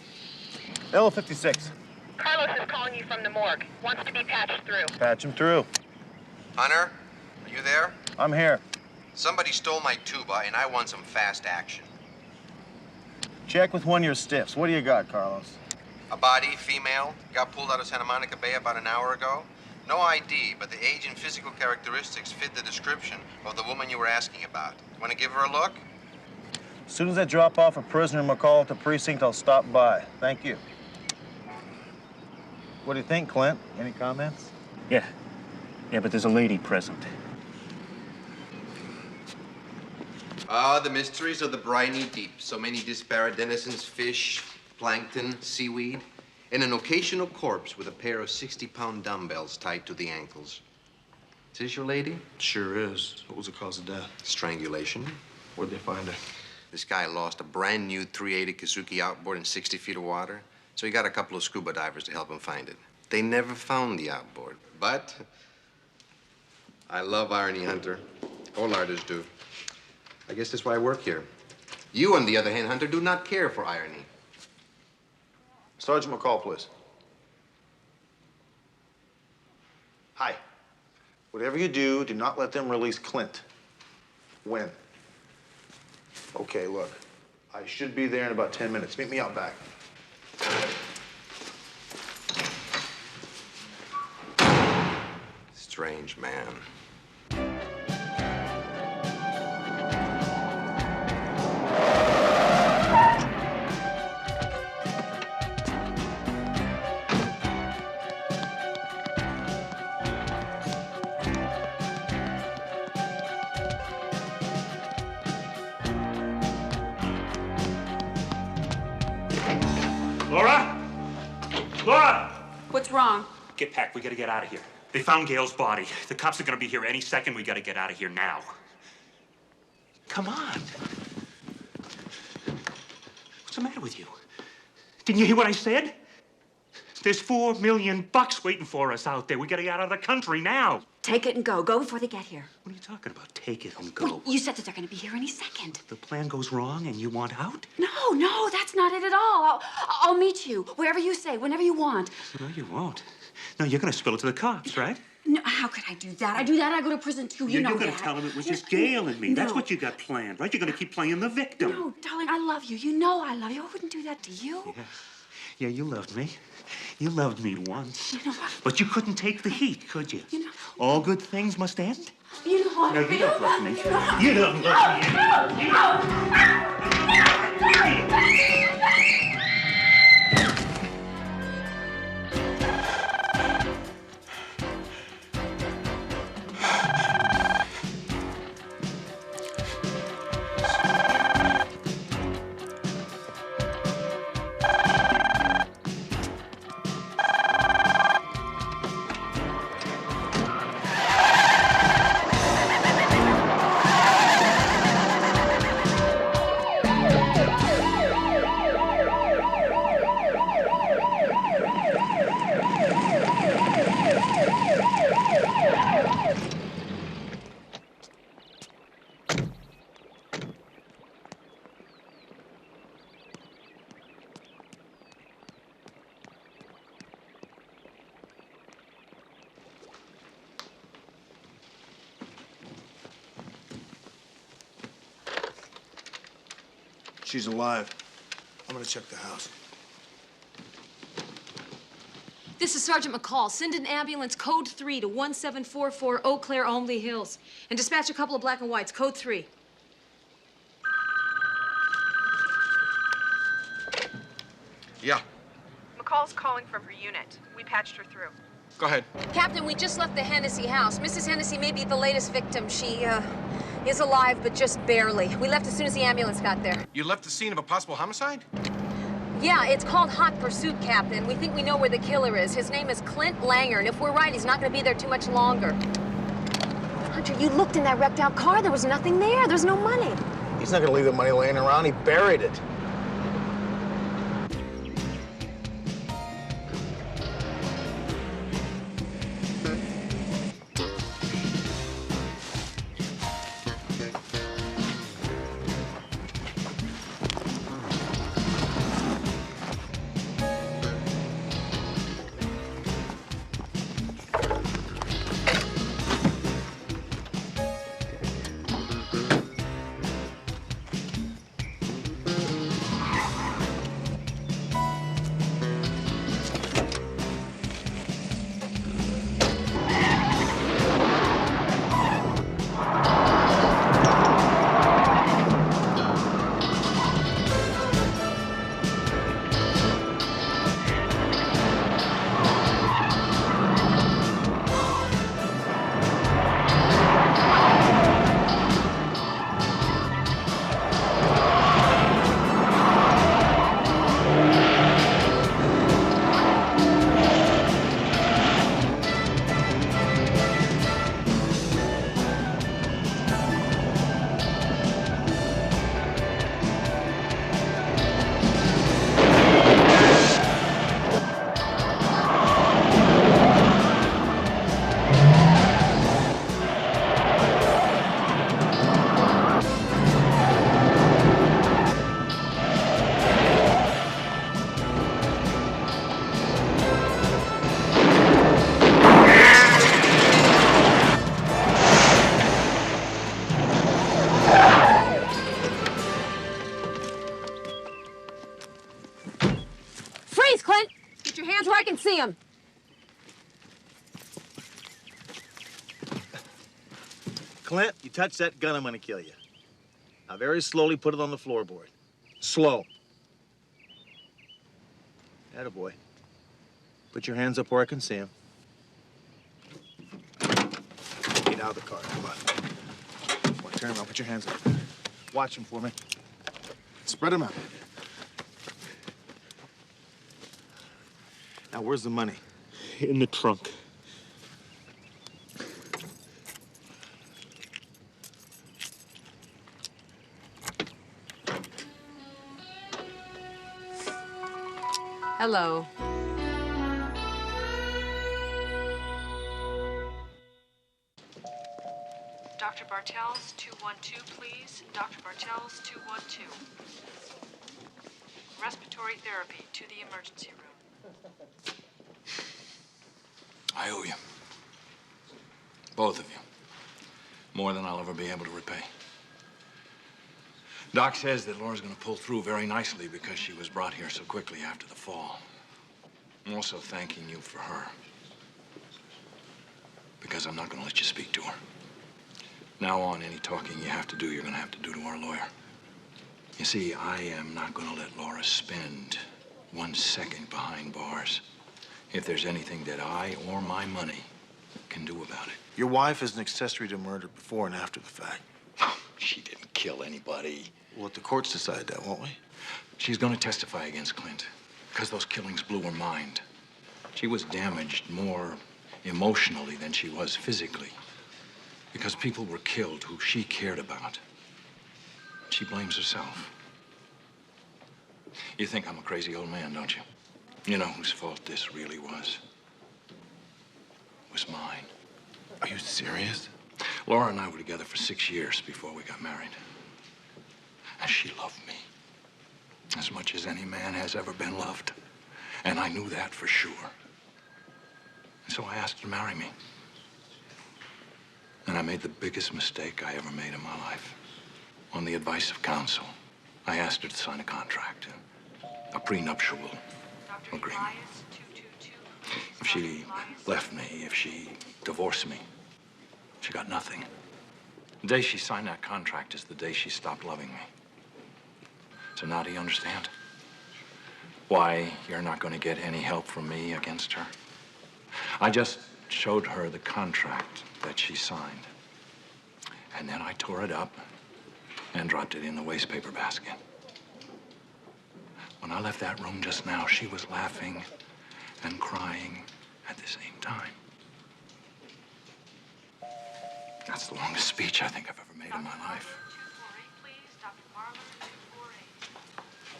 S2: L56.
S25: Carlos is calling you from the morgue. Wants to be patched through.
S2: Patch him through.
S27: Hunter, are you there?
S2: I'm here.
S27: Somebody stole my tuba, and I want some fast action.
S2: Check with one of your stiffs. What do you got, Carlos?
S27: A body, female, got pulled out of Santa Monica Bay about an hour ago. No ID, but the age and physical characteristics fit the description of the woman you were asking about. Want to give her a look?
S2: As soon as I drop off a prisoner McCall at the precinct, I'll stop by. Thank you. What do you think, Clint? Any comments?
S1: Yeah. Yeah, but there's a lady present.
S27: Ah, the mysteries of the briny deep. So many disparate denizens, fish, plankton, seaweed, and an occasional corpse with a pair of 60-pound dumbbells tied to the ankles. Is this your lady?
S2: Sure is. What was the cause of death?
S27: Strangulation.
S2: Where'd they find her?
S27: This guy lost a brand new 380 Kazuki outboard in 60 feet of water, so he got a couple of scuba divers to help him find it. They never found the outboard, but I love irony, Hunter. All artists do. I guess that's why I work here. You, on the other hand, Hunter, do not care for irony.
S2: Sergeant McCall, please. Hi. Whatever you do, do not let them release Clint. When? Okay, look. I should be there in about 10 minutes. Meet me out back.
S27: Strange man.
S1: Laura? Laura!
S12: What's wrong?
S1: Get packed. We gotta get out of here. They found Gail's body. The cops are gonna be here any second. We gotta get out of here now. Come on. What's the matter with you? Didn't you hear what I said? There's $4 million waiting for us out there. We gotta get out of the country now.
S7: Take it and go. Go before they get here.
S1: What are you talking about? Take it and go.
S7: Wait, you said that they're going to be here any second.
S1: The plan goes wrong and you want out?
S7: No, that's not it at all. I'll meet you wherever you say, whenever you want.
S1: No, you won't. No, you're gonna spill it to the cops, right?
S7: No, how could I do that? I do that, I go to prison too. You know
S1: You're gonna
S7: that.
S1: tell them it was just Gail and me.
S7: No.
S1: That's what you got planned, right? You're gonna keep playing the victim.
S7: No, darling, I love you. You know I love you. I wouldn't do that to you.
S1: Yeah. Yeah, you loved me. You loved me once.
S7: You know what?
S1: But you couldn't take the heat, could you?
S7: You know.
S1: All good things must end.
S7: You know what?
S1: No, you don't love me. You don't love me.
S2: She's alive. I'm gonna check the house.
S15: This is Sergeant McCall. Send an ambulance code 3 to 1744 Eau Claire, Olmley Hills. And dispatch a couple of black and whites, code 3.
S27: Yeah.
S4: McCall's calling from her unit. We patched her through.
S19: Go ahead.
S15: Captain, we just left the Hennessy house. Mrs. Hennessy may be the latest victim. She, is alive, but just barely. We left as soon as the ambulance got there.
S19: You left the scene of a possible homicide?
S15: Yeah, it's called Hot Pursuit, Captain. We think we know where the killer is. His name is Clint Langer, and if we're right, he's not gonna be there too much longer. Hunter, you looked in that wrecked out car. There was nothing there. There's no money.
S2: He's not gonna leave the money laying around. He buried it.
S22: I can see him.
S2: Clint, you touch that gun, I'm gonna kill you. Now, very slowly put it on the floorboard. Slow. Attaboy. Put your hands up where I can see them. Get out of the car, come on. Boy, turn around, put your hands up. Watch them for me. Spread them out. Now, where's the money?
S9: In the trunk.
S15: Hello.
S4: Dr. Bartels, 212, please. Dr. Bartels, 212. Respiratory therapy to the emergency room.
S5: I owe you. Both of you. More than I'll ever be able to repay. Doc says that Laura's gonna pull through very nicely because she was brought here so quickly after the fall. I'm also thanking you for her. Because I'm not gonna let you speak to her. Now on, any talking you have to do, you're gonna have to do to our lawyer. You see, I am not gonna let Laura spend 1 second behind bars if there's anything that I or my money can do about it.
S2: Your wife is an accessory to murder before and after the fact.
S5: She didn't kill anybody.
S2: We'll let the courts decide that, won't we?
S5: She's gonna testify against Clint because those killings blew her mind. She was damaged more emotionally than she was physically because people were killed who she cared about. She blames herself. You think I'm a crazy old man, don't you? You know whose fault this really was? It was mine.
S2: Are you serious?
S5: Laura and I were together for 6 years before we got married. And she loved me as much as any man has ever been loved. And I knew that for sure. And so I asked her to marry me. And I made the biggest mistake I ever made in my life. On the advice of counsel, I asked her to sign a contract, a prenuptial agreement. If she left me, if she divorced me, she got nothing. The day she signed that contract is the day she stopped loving me. So now do you understand why you're not going to get any help from me against her? I just showed her the contract that she signed. And then I tore it up and dropped it in the waste paper basket. When I left that room just now, she was laughing and crying at the same time. That's the longest speech I think I've ever made in my life.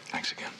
S5: Thanks again.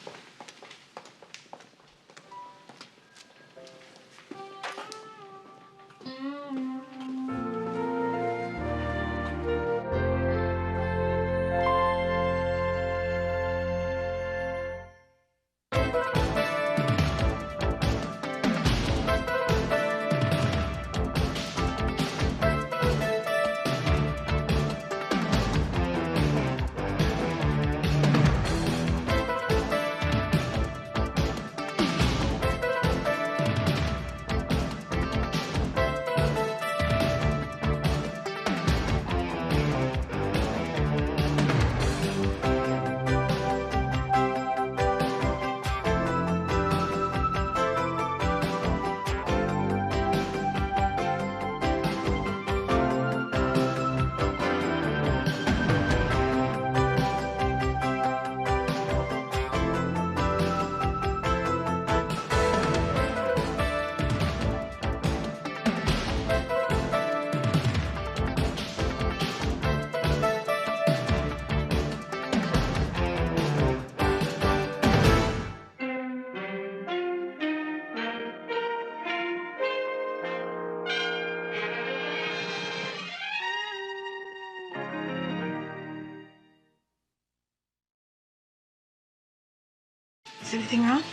S12: Is anything wrong?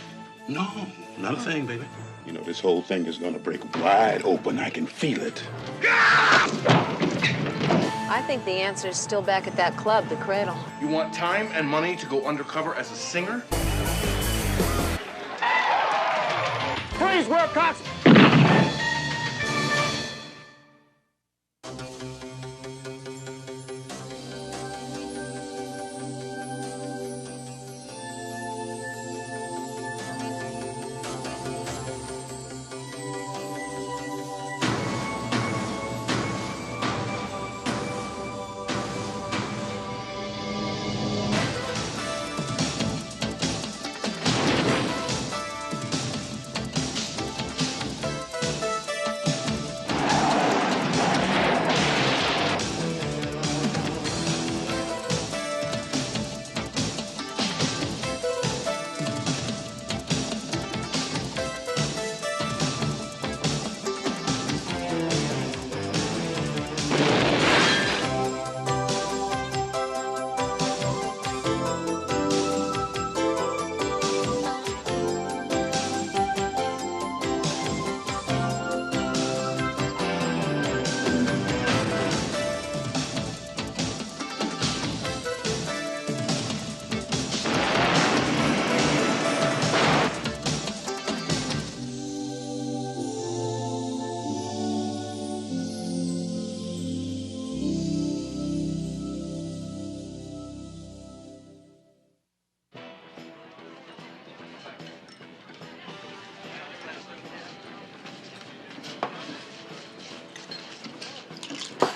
S3: No, not a thing, baby. You know, this whole thing is gonna break wide open. I can feel it.
S15: I think the answer is still back at that club, the Cradle.
S19: You want time and money to go undercover as a singer? Freeze, Wilcox!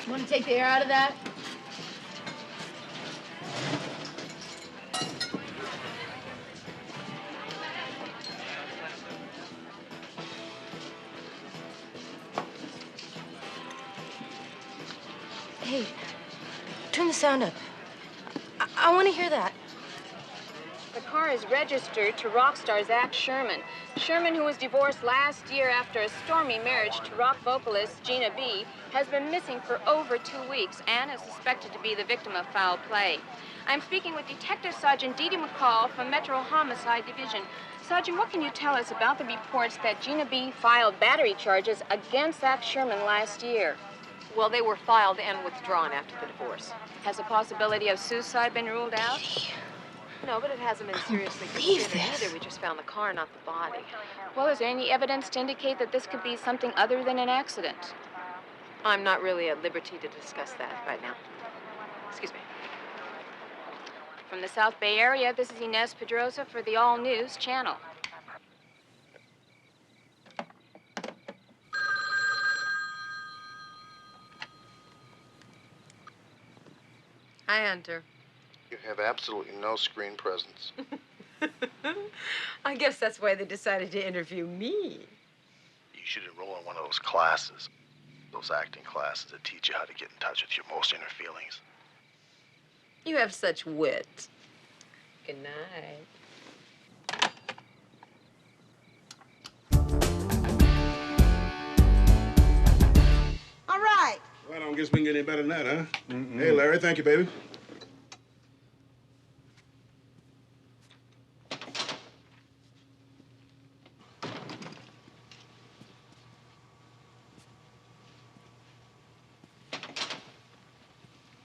S22: Want to take the air out of that?
S6: Hey, turn the sound up. I want to hear that.
S26: The car is registered to rock star Zach Sherman. Sherman, who was divorced last year after a stormy marriage to rock vocalist Gina B, has been missing for over 2 weeks and is suspected to be the victim of foul play. I'm speaking with Detective Sergeant Dee Dee McCall from Metro Homicide Division. Sergeant, what can you tell us about the reports that Gina B filed battery charges against Zach Sherman last year?
S15: Well, they were filed and withdrawn after the divorce.
S26: Has the possibility of suicide been ruled out?
S15: No, but it hasn't been seriously considered either. We just found the car, not the body.
S26: Well, is there any evidence to indicate that this could be something other than an accident?
S15: I'm not really at liberty to discuss that right now. Excuse me.
S26: From the South Bay area, this is Inez Pedrosa for the All News Channel.
S6: Hi, Hunter.
S2: You have absolutely no screen presence.
S6: I guess that's why they decided to interview me.
S2: You should enroll in one of those classes. Those acting classes that teach you how to get in touch with your most inner feelings.
S6: You have such wit. Good night.
S18: All right.
S3: Well, I don't guess we can get any better than that, huh? Hey, Larry, thank you, baby.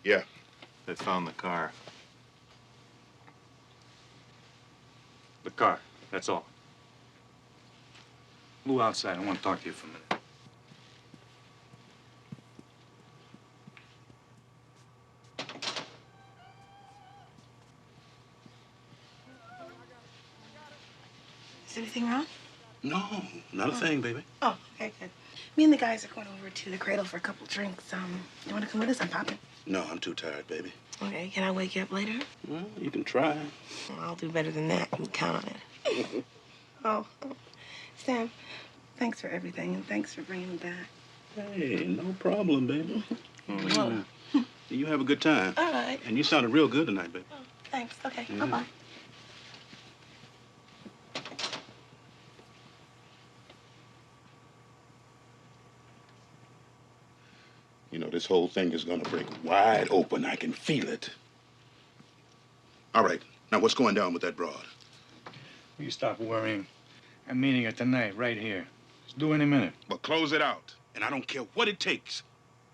S3: Yeah.
S9: They found the car. The car, that's all. Lou, outside. I want to talk to you for a minute.
S10: Is anything wrong?
S3: No, not a thing, baby.
S10: Oh, okay, good. Me and the guys are going over to the Cradle for a couple drinks. You want to come with us? I'm popping.
S3: No, I'm too tired, baby.
S10: Okay, can I wake you up later?
S3: Well, you can try.
S10: Well, I'll do better than that. You can count on it. oh, Sam, thanks for everything, and thanks for bringing me back.
S3: Hey, no problem, baby.
S10: Well,
S3: You have a good time.
S10: all right.
S3: And you sounded real good tonight, baby.
S10: Oh, thanks. Okay,
S3: Yeah.
S10: bye-bye.
S3: You know, this whole thing is gonna break wide open. I can feel it. All right. Now, what's going down with that broad?
S9: You stop worrying. I'm meeting her tonight, right here. It's due any minute.
S3: But close it out. And I don't care what it takes.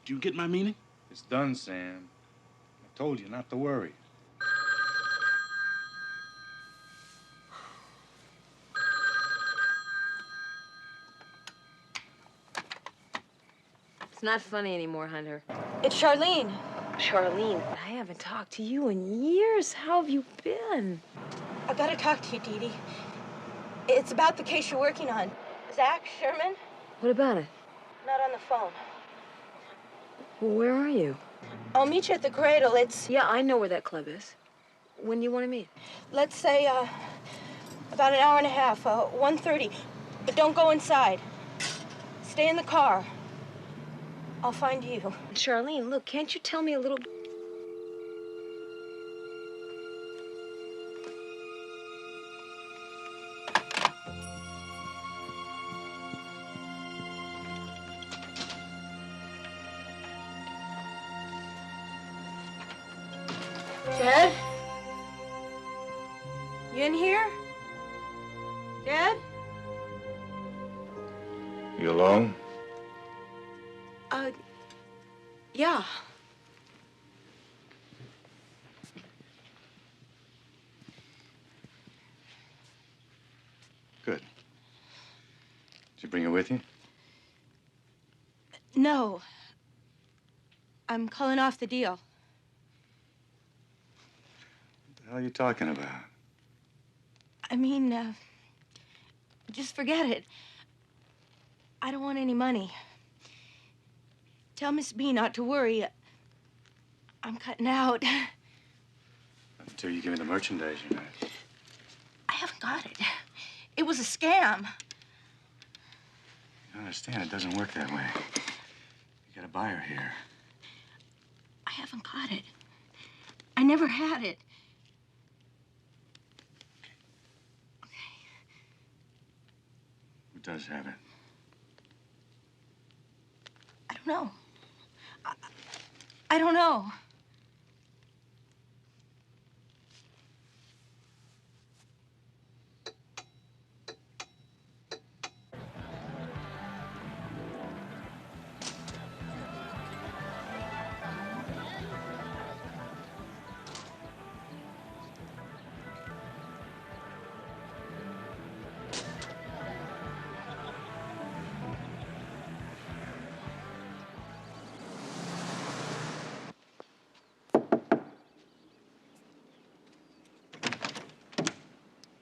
S3: Do you get my meaning?
S9: It's done, Sam. I told you not to worry.
S15: not funny anymore, Hunter.
S6: It's Charlene.
S15: Charlene, I haven't talked to you in years. How have you been?
S6: I gotta talk to you, Dee Dee. It's about the case you're working on. Zach Sherman?
S15: What about it?
S6: Not on the phone.
S15: Well, where are you?
S6: I'll meet you at the Cradle. It's...
S15: Yeah, I know where that club is. When do you want to meet?
S6: Let's say, about an hour and a half, 1:30. But don't go inside. Stay in the car. I'll find you.
S15: Charlene, look, can't you tell me a little...
S6: Jed? You in here? Jed?
S5: You alone?
S6: Yeah.
S5: Good. Did you bring her with you?
S6: No. I'm calling off the deal.
S5: What the hell are you talking about?
S6: I mean, just forget it. I don't want any money. Tell Miss B not to worry. I'm cutting out.
S5: Until you give me the merchandise, you know.
S6: I haven't got it. It was a scam.
S5: You understand, it doesn't work that way. You got a buyer here.
S6: I haven't got it. I never had it.
S5: Who does have it?
S6: I don't know. I don't know.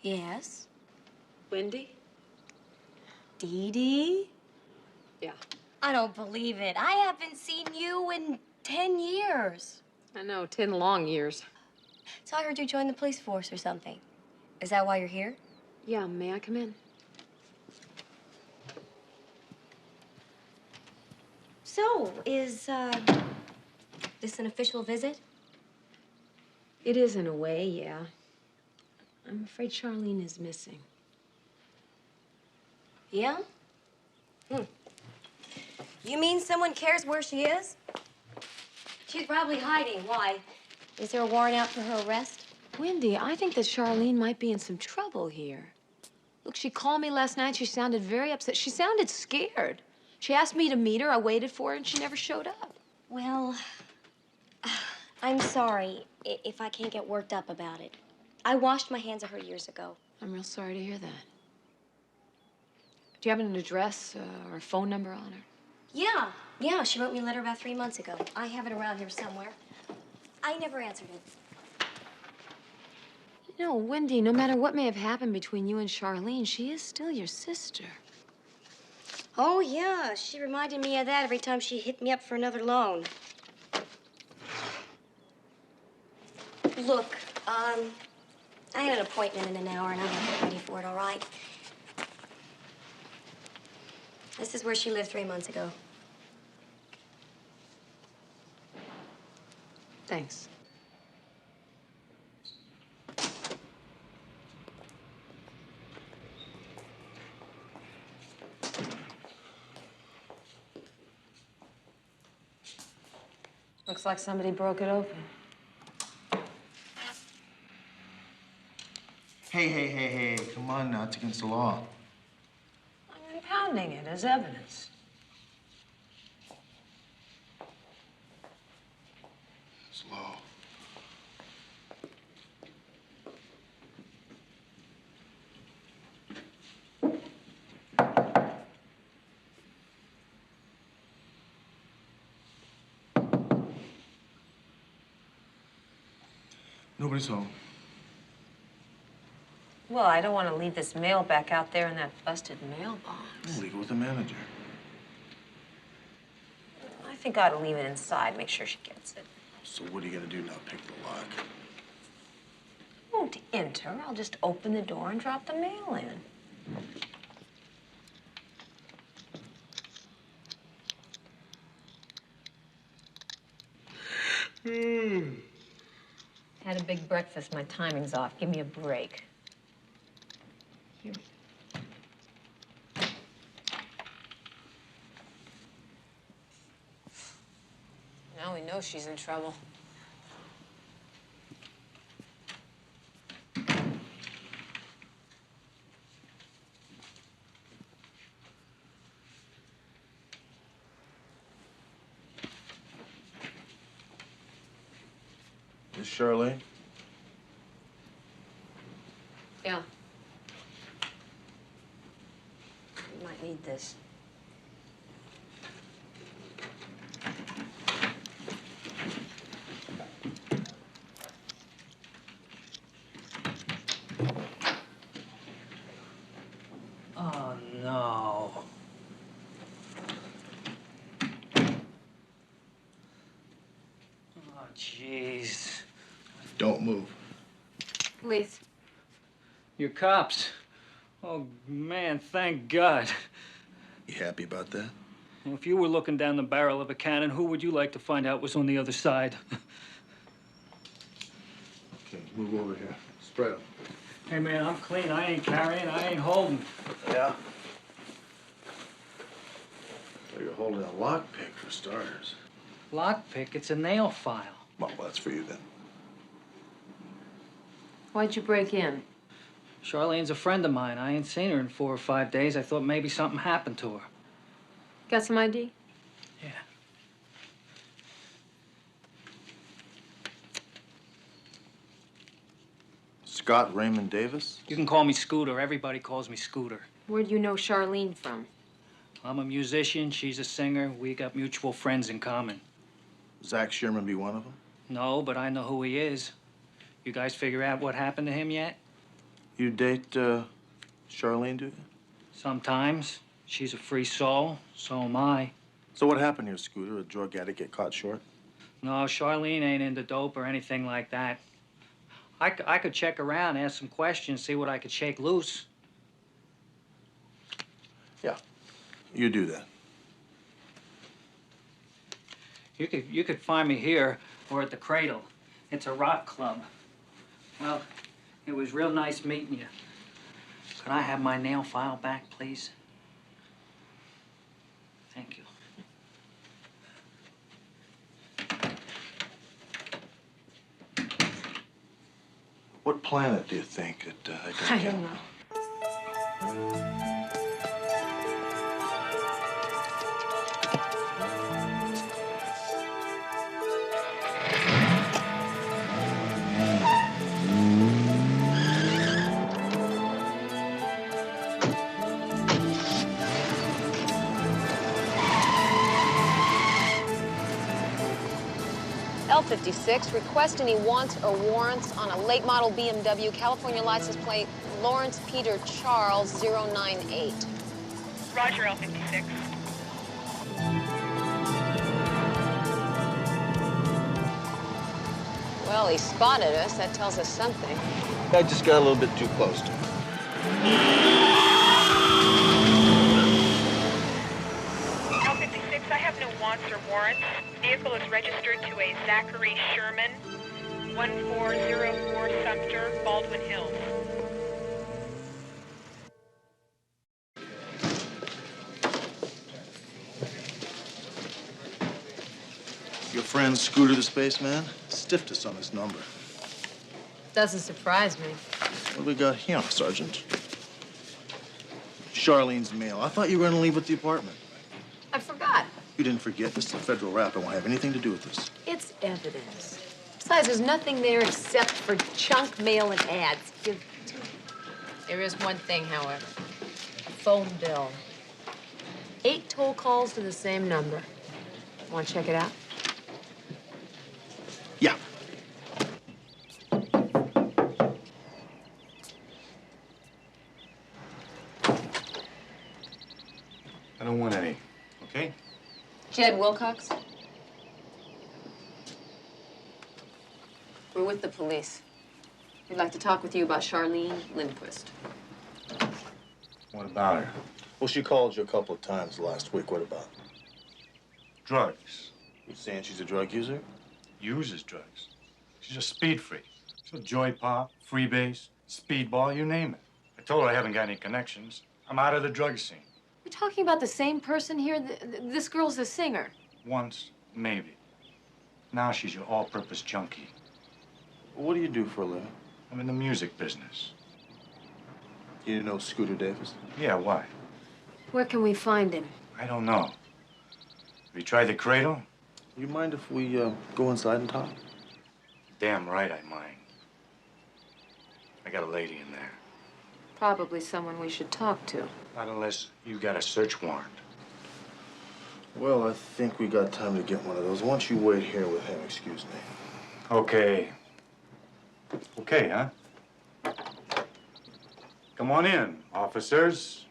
S15: Yes?
S26: Wendy?
S15: Dee Dee?
S26: Yeah.
S15: I don't believe it. I haven't seen you in 10 years.
S26: I know, 10 long years.
S15: So I heard you joined the police force or something. Is that why you're here?
S26: Yeah, may I come in?
S15: So, is, this an official visit?
S26: It is in a way, yeah. I'm afraid Charlene is missing.
S15: Yeah? You mean someone cares where she is? She's probably hiding. Why? Is there a warrant out for her arrest?
S26: Wendy, I think that Charlene might be in some trouble here. Look, she called me last night. She sounded very upset. She sounded scared. She asked me to meet her. I waited for her, and she never showed up.
S15: Well, I'm sorry if I can't get worked up about it. I washed my hands of her years ago.
S26: I'm real sorry to hear that. Do you have an address or a phone number on her?
S15: Yeah, she wrote me a letter about 3 months ago. I have it around here somewhere. I never answered it.
S26: You know, Wendy, no matter what may have happened between you and Charlene, she is still your sister.
S15: Oh, yeah, she reminded me of that every time she hit me up for another loan. Look, I had an appointment in an hour, and I'm gonna get ready for it, all right? This is where she lived 3 months ago.
S26: Thanks. Looks like somebody broke it open.
S2: Hey, come on now, it's against the law.
S22: I'm impounding it as evidence.
S3: It's law.
S2: Nobody's home.
S22: Well, I don't want to leave this mail back out there in that busted mailbox.
S2: I'll leave it with the manager.
S22: I think I ought to leave it inside, make sure she gets it.
S2: So what are you gonna do now? Pick the lock?
S22: I won't enter. I'll just open the door and drop the mail in. Had a big breakfast. My timing's off. Give me a break. Here.
S15: Now we know she's in trouble.
S2: Is Charlene?
S15: Yeah.
S22: You might need this.
S8: Oh, no. Oh, jeez.
S2: Don't move.
S15: Please.
S8: You're cops. Oh, man, thank God.
S2: You happy about that?
S8: If you were looking down the barrel of a cannon, who would you like to find out was on the other side?
S2: Okay, move over here. Spread them.
S8: Hey, man, I'm clean. I ain't carrying. I ain't holding.
S2: Yeah? So you're holding a lockpick for starters.
S8: Lockpick? It's a nail file.
S2: Well, that's for you then.
S15: Why'd you break in?
S8: Charlene's a friend of mine. I ain't seen her in 4 or 5 days. I thought maybe something happened to her.
S15: Got some ID?
S8: Yeah.
S2: Scott Raymond Davis?
S8: You can call me Scooter. Everybody calls me Scooter.
S15: Where do you know Charlene from?
S8: I'm a musician. She's a singer. We got mutual friends in common.
S2: Zach Sherman be one of them?
S8: No, but I know who he is. You guys figure out what happened to him yet?
S2: You date, Charlene, do you?
S8: Sometimes. She's a free soul. So am I.
S2: So what happened here, Scooter? A drug addict get caught short?
S8: No, Charlene ain't into dope or anything like that. I could check around, ask some questions, see what I could shake loose.
S2: Yeah, you do that.
S8: You could find me here or at the Cradle. It's a rock club. Well, it was real nice meeting you. Could I have my nail file back, please? Thank you.
S2: What planet do you think that
S22: I don't know.
S15: L56, request any wants or warrants on a late model BMW, California license plate, Lawrence Peter Charles 098.
S25: Roger, L56.
S15: Well, he spotted us. That tells us something.
S2: I just got a little bit too close to him.
S25: L56, I have no wants or warrants. Vehicle is registered to a Zachary Sherman, 1404 Sumter, Baldwin Hills.
S2: Your friend Scooter the Spaceman stiffed us on his number.
S15: Doesn't surprise me.
S2: What do we got here, Sergeant? Charlene's mail. I thought you were going to leave with the apartment.
S15: I forgot.
S2: You didn't forget. This is a federal rap. I won't have anything to do with this.
S15: It's evidence. Besides, there's nothing there except for junk mail and ads. Give it to me. There is one thing, however. A phone bill. 8 toll calls to the same number. Want to check it out?
S2: Yeah.
S5: don't want any, okay?
S15: Jed Wilcox? We're with the police. We'd like to talk with you about Charlene Lindquist.
S5: What about her?
S2: Well, she called you a couple of times last week. What about?
S5: Drugs.
S2: You saying she's a drug user?
S5: Uses drugs. She's a speed freak. So joy pop, freebase, speedball, you name it. I told her I haven't got any connections. I'm out of the drug scene.
S15: We're talking about the same person here? This girl's a singer.
S5: Once, maybe. Now she's your all-purpose junkie.
S2: What do you do for a living?
S5: I'm in the music business.
S2: You know Scooter Davis?
S5: Yeah, why?
S15: Where can we find him?
S5: I don't know. Have you tried the Cradle?
S2: You mind if we go inside and talk?
S5: Damn right I mind. I got a lady in there.
S15: Probably someone we should talk to.
S5: Not unless you got a search warrant.
S2: Well, I think we got time to get one of those. Why don't you wait here with him, excuse me?
S5: Okay. Okay, huh? Come on in, officers.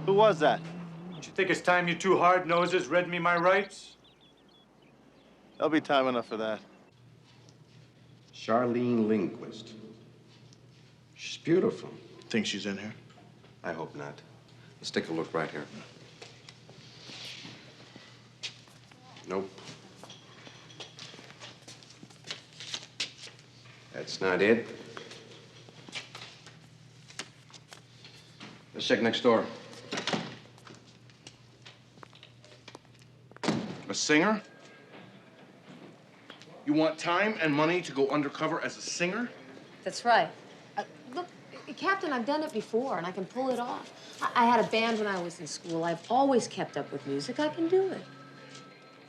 S2: Who was that?
S5: Don't you think it's time you two hard-noses read me my rights?
S2: There'll be time enough for that.
S27: Charlene Lindquist. She's beautiful.
S2: Think she's in here?
S27: I hope not. Let's take a look right here. Nope. That's not it. Let's check next door.
S13: A singer? You want time and money to go undercover as a singer?
S15: That's right. Look, Captain, I've done it before, and I can pull it off. I had a band when I was in school. I've always kept up with music. I can do it.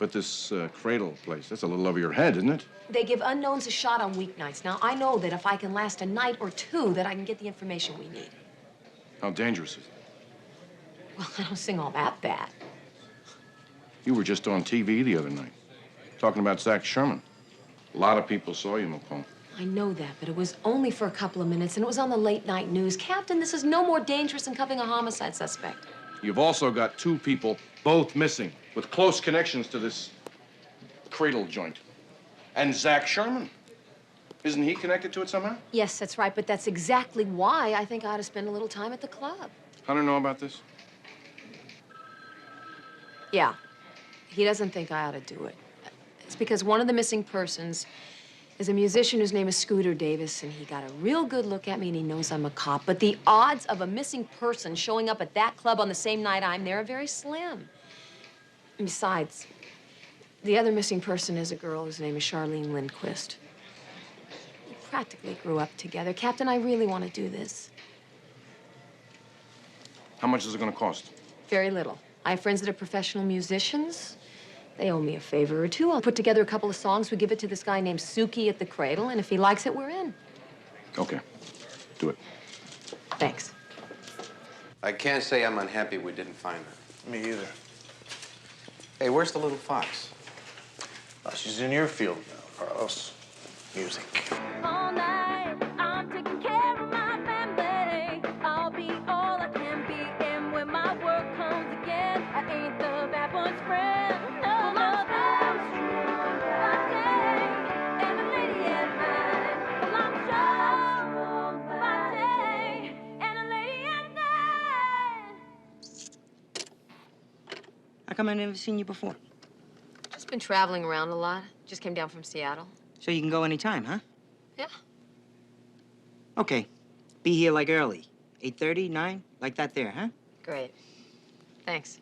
S13: But this Cradle place, that's a little over your head, isn't it?
S15: They give unknowns a shot on weeknights. Now, I know that if I can last a night or two, that I can get the information we need.
S13: How dangerous is it?
S15: Well, I don't sing all that bad.
S13: You were just on TV the other night, talking about Zach Sherman. A lot of people saw you, McCall.
S15: I know that, but it was only for a couple of minutes, and it was on the late-night news. Captain, this is no more dangerous than cuffing a homicide suspect.
S13: You've also got two people, both missing, with close connections to this Cradle joint. And Zach Sherman. Isn't he connected to it somehow?
S15: Yes, that's right, but that's exactly why I think I ought to spend a little time at the club.
S13: Hunter know about this?
S15: Yeah. He doesn't think I ought to do it. It's because one of the missing persons is a musician whose name is Scooter Davis, and he got a real good look at me, and he knows I'm a cop. But the odds of a missing person showing up at that club on the same night I'm there are very slim. And besides, the other missing person is a girl whose name is Charlene Lindquist. We practically grew up together. Captain, I really want to do this.
S13: How much is it going to cost?
S15: Very little. I have friends that are professional musicians. They owe me a favor or two. I'll put together a couple of songs. We give it to this guy named Suki at the Cradle, and if he likes it, we're in.
S13: Okay. Do it.
S15: Thanks.
S27: I can't say I'm unhappy we didn't find her.
S2: Me either.
S27: Hey, where's the little fox?
S2: Oh, she's in your field now, Carlos. Music.
S16: All night, I'm taking care of my family. I'll be all I can be, and when my work comes again, I ain't the bad boy's friend. No, no, that's true. My day, and a lady at night. Well, I'm strong. My day, and a lady at night.
S17: How come I never seen you before?
S15: Just been traveling around a lot. Just came down from Seattle.
S17: So you can go anytime, huh?
S15: Yeah.
S17: Okay. Be here like early. 8:30, 9, like that there, huh?
S15: Great. Thanks.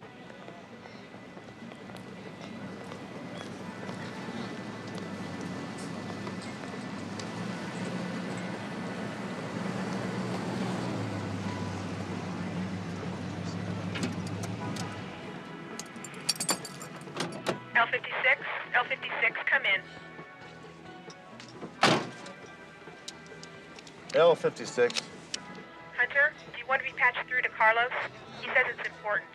S25: L56, come in.
S2: L56.
S25: Hunt Banter, do you want to be patched through to Carlos? He says it's important.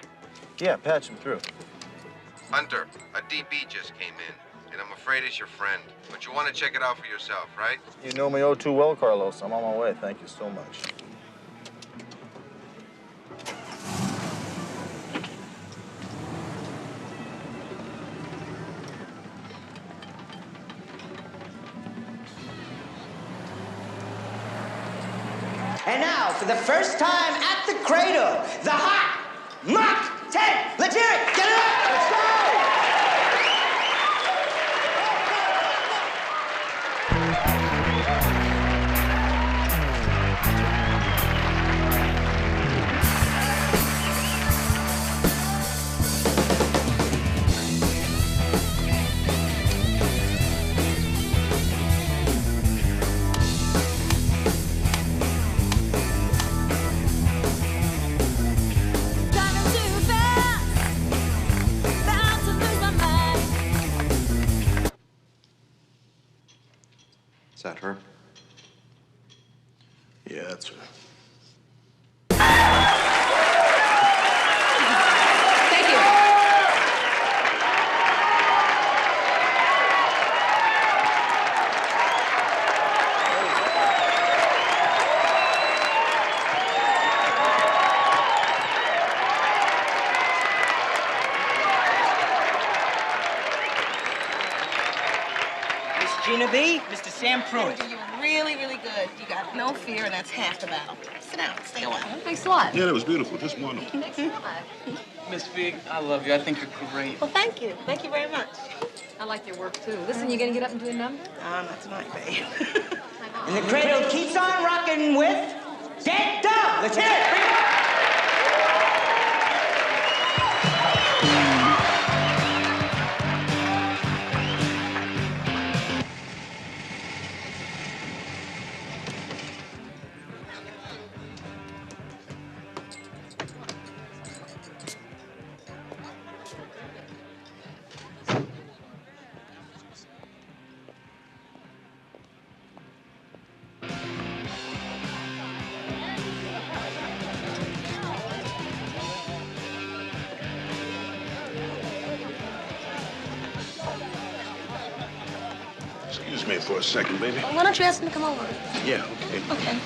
S2: Yeah, patch him through.
S27: Hunter, a DB just came in, and I'm afraid it's your friend. But you want to check it out for yourself, right?
S2: You know me oh too well, Carlos. I'm on my way. Thank you so much.
S17: And now, for the first time at the Cradle, the hot Mach 10. Let's hear it. Get it up. Let's go.
S27: Is that her?
S2: Yeah, that's her.
S15: Thank you.
S17: Miss Gina B, Mr. Sam Pruitt.
S10: You were really, really good. You got no fear, and that's half the battle. Sit down. Stay a while.
S15: Thanks a lot.
S3: Yeah, that was beautiful. Just wonderful.
S15: Thanks a lot.
S7: Miss Vig, I love you. I think you're great.
S10: Well, thank you. Thank you very much.
S15: I like your work, too. Listen, you gonna get up and do a number?
S10: Not tonight, babe.
S17: And the Cradle keeps on rocking with Dead Dog. Let's hear it. Bring it up.
S3: Excuse me for a second, baby.
S10: Why don't you ask him to come over?
S3: Yeah, okay.
S10: Okay.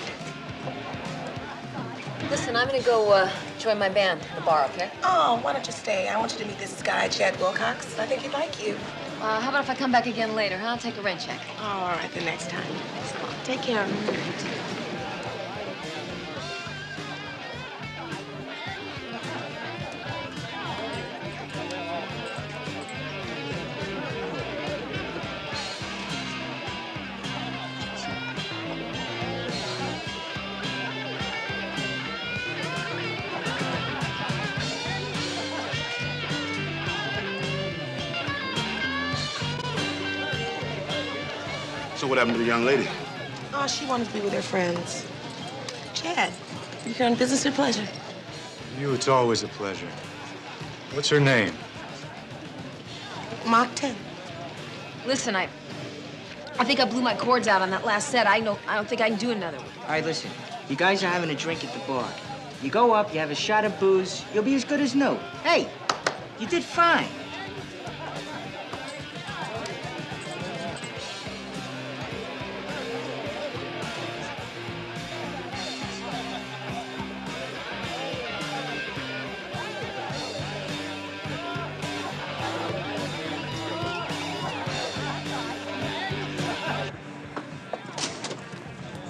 S15: Listen, I'm gonna go join my band at the bar, okay?
S10: Oh, why don't you stay? I want you to meet this guy, Chad Wilcox. I think he'd like you.
S15: How about if I come back again later, huh? I'll take a rent check.
S10: Oh, all right, the next time. Take care.
S3: So what happened to the young lady?
S10: Oh, she wanted to be with her friends. Chad, you here on business or pleasure?
S5: You, it's always a pleasure. What's her name?
S10: Mach 10.
S15: Listen, I think I blew my cords out on that last set. I don't think I can do another one.
S17: All right, listen. You guys are having a drink at the bar. You go up, you have a shot of booze, you'll be as good as new. Hey, you did fine.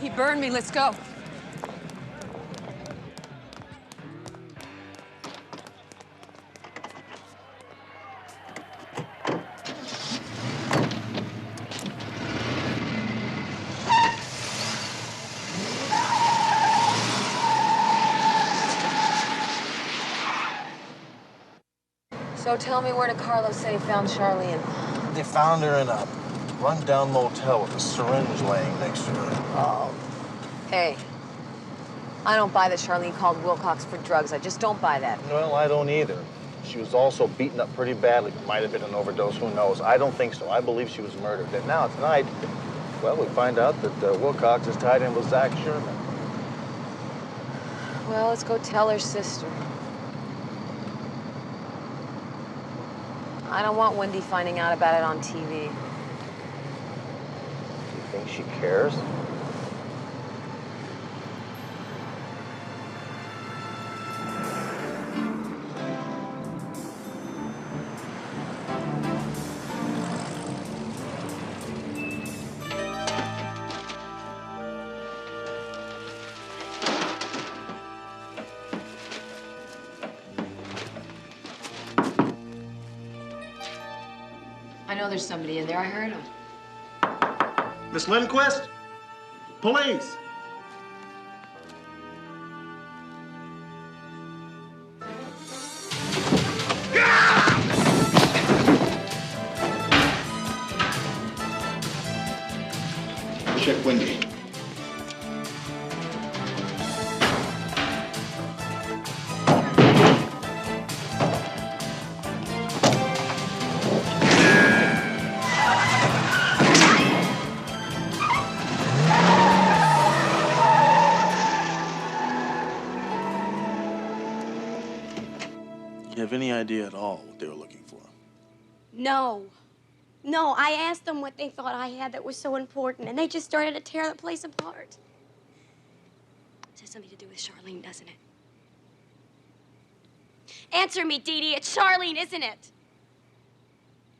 S15: He burned me. Let's go. So tell me, where did Carlos say he found Charlene?
S2: They found her in a run-down motel with a syringe laying next to her.
S15: Oh. Hey, I don't buy that Charlene called Wilcox for drugs. I just don't buy that.
S2: Well, I don't either. She was also beaten up pretty badly. Might have been an overdose, who knows? I don't think so. I believe she was murdered. And now, tonight, well, we find out that Wilcox is tied in with Zach Sherman.
S15: Well, let's go tell her sister. I don't want Wendy finding out about it on TV.
S1: Do you think she cares?
S15: I know there's somebody in there. I heard him.
S2: Miss Lindquist? Police!
S3: Check Wendy.
S2: You have any idea at all what they were looking for?
S11: No. No, I asked them what they thought I had that was so important, and they just started to tear the place apart. It has something to do with Charlene, doesn't it? Answer me, Dee Dee. It's Charlene, isn't it?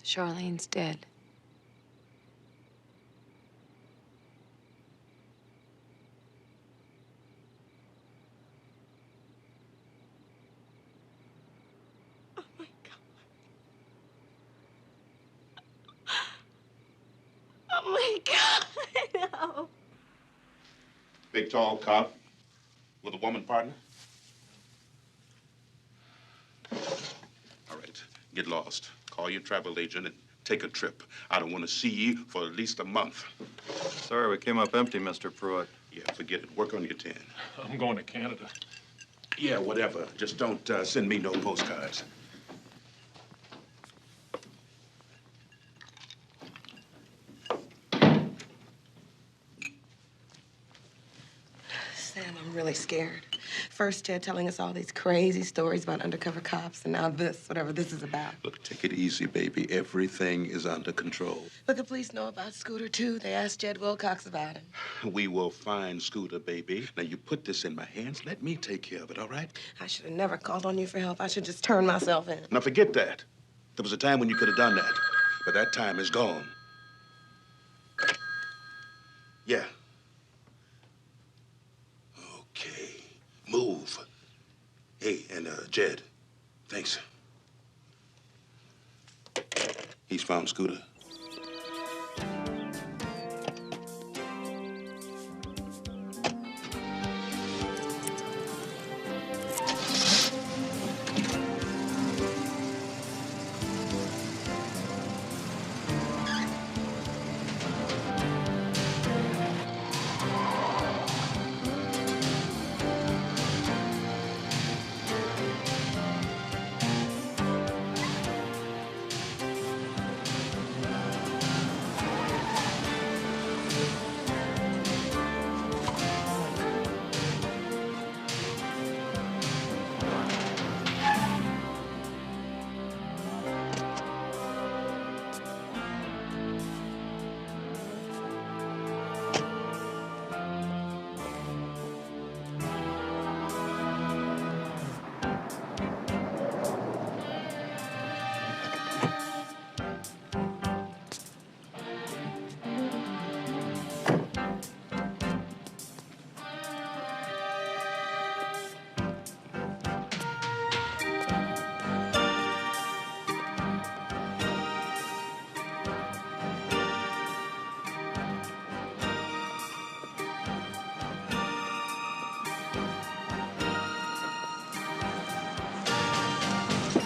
S15: Charlene's dead.
S11: Oh, my God. No.
S3: Big, tall cop with a woman partner? All right, get lost. Call your travel agent and take a trip. I don't want to see you for at least a month.
S14: Sorry we came up empty, Mr. Pruitt.
S3: Yeah, forget it. Work on your 10.
S13: I'm going to Canada.
S3: Yeah, whatever. Just don't send me no postcards.
S10: Sam, I'm really scared. First, Ted telling us all these crazy stories about undercover cops, and now this, whatever this is about.
S3: Look, take it easy, baby. Everything is under control.
S10: But the police know about Scooter, too. They asked Jed Wilcox about him.
S3: We will find Scooter, baby. Now, you put this in my hands. Let me take care of it, all right?
S10: I should have never called on you for help. I should just turn myself in.
S3: Now, forget that. There was a time when you could have done that, but that time is gone. Yeah. Okay. Move. Hey, and Jed, thanks. He's found Scooter.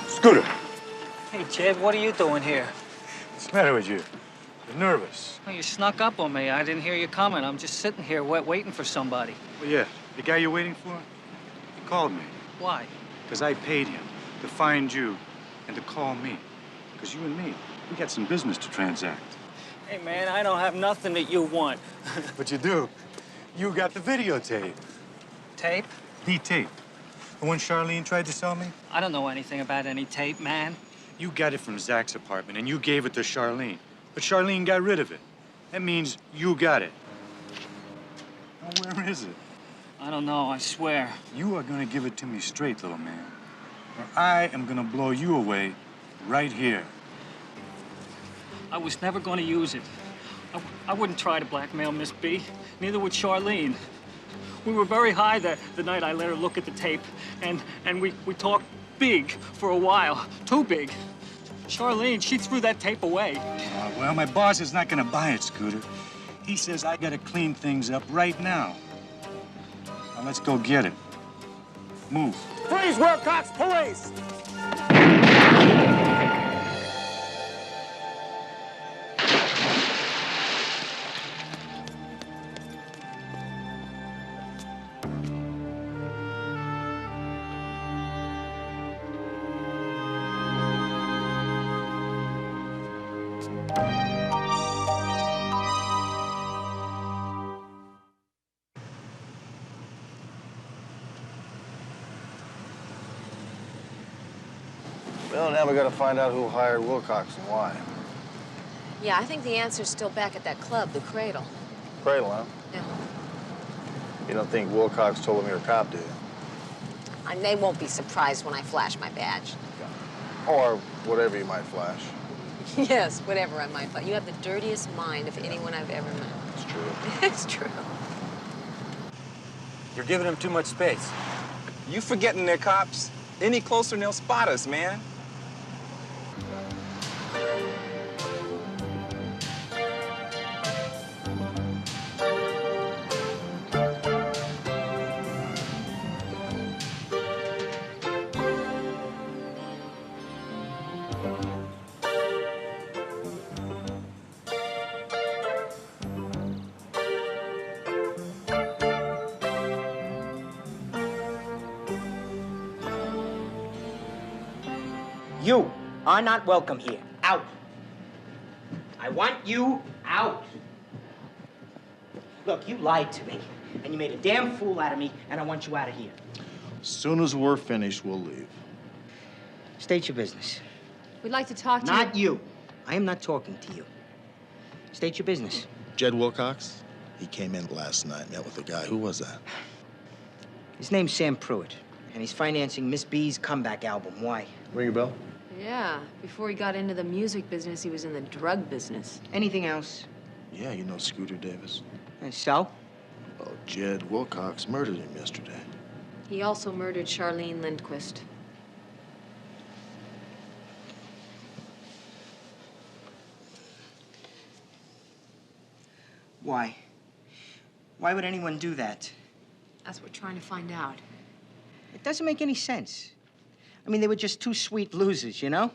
S9: Scooter!
S8: Hey, Jed, what are you doing here?
S9: What's the matter with you? You're nervous.
S8: Well, you snuck up on me. I didn't hear you coming. I'm just sitting here waiting for somebody.
S9: Well, yeah, the guy you're waiting for, he called me.
S8: Why?
S9: Because I paid him to find you and to call me. Because you and me, we got some business to transact.
S8: Hey, man, I don't have nothing that you want.
S9: But you do. You got the videotape.
S8: Tape?
S9: The tape. The one Charlene tried to sell me?
S8: I don't know anything about any tape, man.
S9: You got it from Zach's apartment, and you gave it to Charlene. But Charlene got rid of it. That means you got it. Now, where is it?
S8: I don't know, I swear.
S9: You are gonna give it to me straight, little man. Or I am gonna blow you away right here.
S8: I was never going to use it. I wouldn't try to blackmail Miss B. Neither would Charlene. We were very high the night I let her look at the tape, and we talked big for a while. Too big. Charlene, she threw that tape away.
S9: Well, my boss is not gonna buy it, Scooter. He says I gotta clean things up right now. Now let's go get it. Move.
S19: Freeze, Wilcox, police!
S1: Well, now we gotta find out who hired Wilcox and why.
S15: Yeah, I think the answer's still back at that club, the Cradle.
S1: Cradle, huh?
S15: Yeah.
S1: You don't think Wilcox told him you're a cop, do you?
S15: And they won't be surprised when I flash my badge.
S1: Or whatever you might flash.
S15: Yes, whatever I might flash. You have the dirtiest mind of anyone I've ever met.
S1: It's true.
S15: It's true.
S4: You're giving them too much space. You forgetting they're cops? Any closer and they'll spot us, man.
S17: You are not welcome here. Out. I want you out. Look, you lied to me, and you made a damn fool out of me, and I want you out of here.
S2: As soon as we're finished, we'll leave.
S17: State your business.
S15: We'd like to talk to
S17: Not you. I am not talking to you. State your business.
S2: Jed Wilcox? He came in last night, met with a guy. Who was that?
S17: His name's Sam Pruitt, and he's financing Miss B's comeback album. Why?
S2: Ring a bell?
S15: Yeah, before he got into the music business, he was in the drug business.
S17: Anything else?
S2: Yeah, you know Scooter Davis.
S17: And so?
S2: Well, Jed Wilcox murdered him yesterday.
S15: He also murdered Charlene Lindquist.
S17: Why? Why would anyone do that?
S15: That's what we're trying to find out.
S17: It doesn't make any sense. I mean, they were just two sweet losers, you know?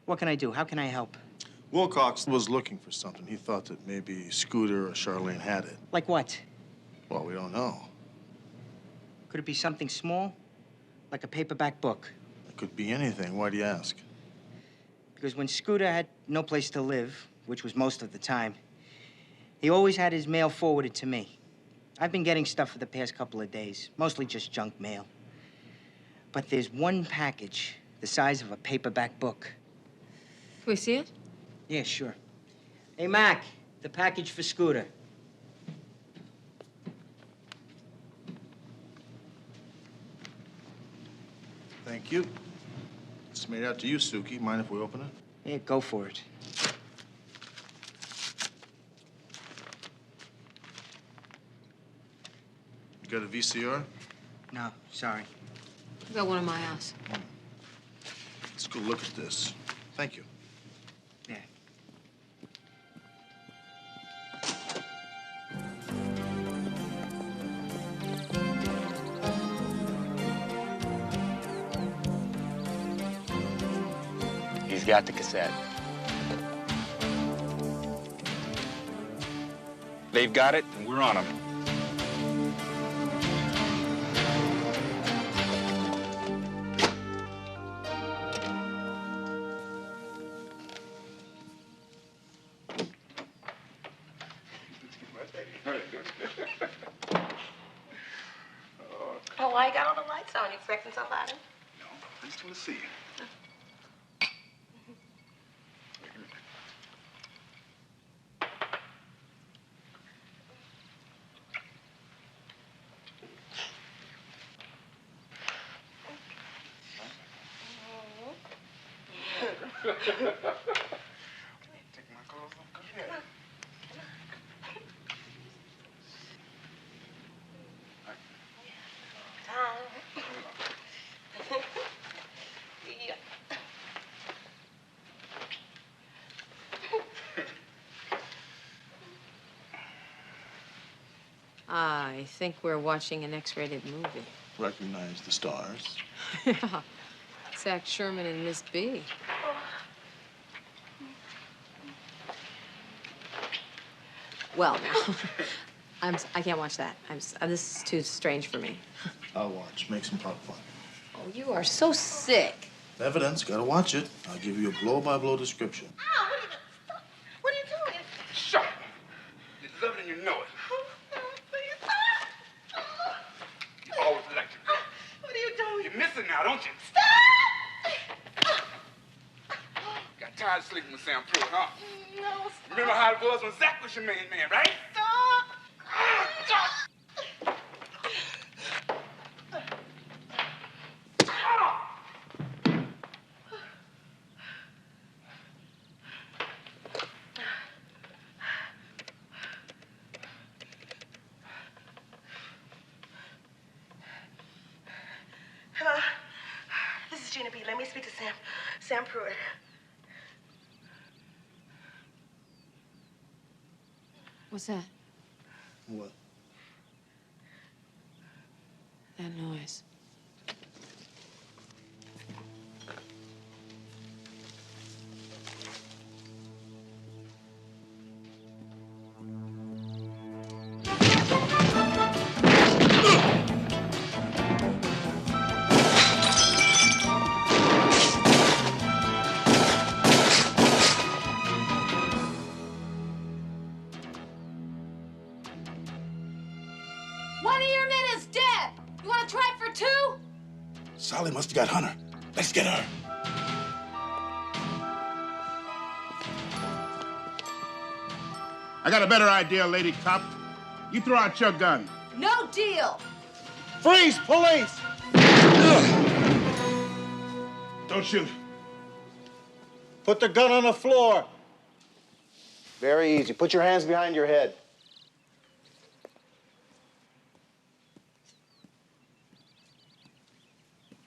S17: What can I do? How can I help?
S2: Wilcox was looking for something. He thought that maybe Scooter or Charlene had it.
S17: Like what?
S2: Well, we don't know.
S17: Could it be something small? Like a paperback book?
S2: It could be anything. Why do you ask?
S17: Because when Scooter had no place to live, which was most of the time, he always had his mail forwarded to me. I've been getting stuff for the past couple of days, mostly just junk mail. But there's one package the size of a paperback book.
S15: Can we see it?
S17: Yeah, sure. Hey, Mac, the package for Scooter.
S2: Thank you. It's made out to you, Suki. Mind if we open it?
S17: Yeah, go for it.
S2: You got a VCR?
S17: No, sorry.
S15: I got one in my house.
S2: Let's go look at this. Thank you.
S17: Yeah.
S4: He's got the cassette. They've got it, and we're on them.
S10: why you got all the lights on? You expecting somebody?
S3: I just want to see you. Take my clothes off. Come here.
S10: Yeah.
S15: I think we're watching an X-rated movie.
S2: Recognize the stars.
S15: Yeah. Zach Sherman and Miss B. Well, now, I can't watch that. This is too strange for me.
S2: I'll watch. Make some popcorn.
S15: Oh, you are so sick.
S2: Evidence. Gotta watch it. I'll give you a blow-by-blow description.
S10: What are you doing?
S3: Shut up. You love it and you know it. You always like it.
S10: What are you doing?
S3: You're missing now, don't you? Got tired of sleeping with Sam Pruitt, huh?
S10: No, stop.
S3: Remember how it was when Zach was your main man, right?
S10: Stop. Hello. This is Gina B. Let me speak to Sam Pruitt.
S15: What's that?
S2: What?
S15: That noise.
S16: One of your men is dead. You want to try for two?
S3: Sally must have got Hunter. Let's get her. I got a better idea, lady cop. You throw out your gun.
S16: No deal.
S3: Freeze, police! Don't shoot.
S1: Put the gun on the floor. Very easy. Put your hands behind your head.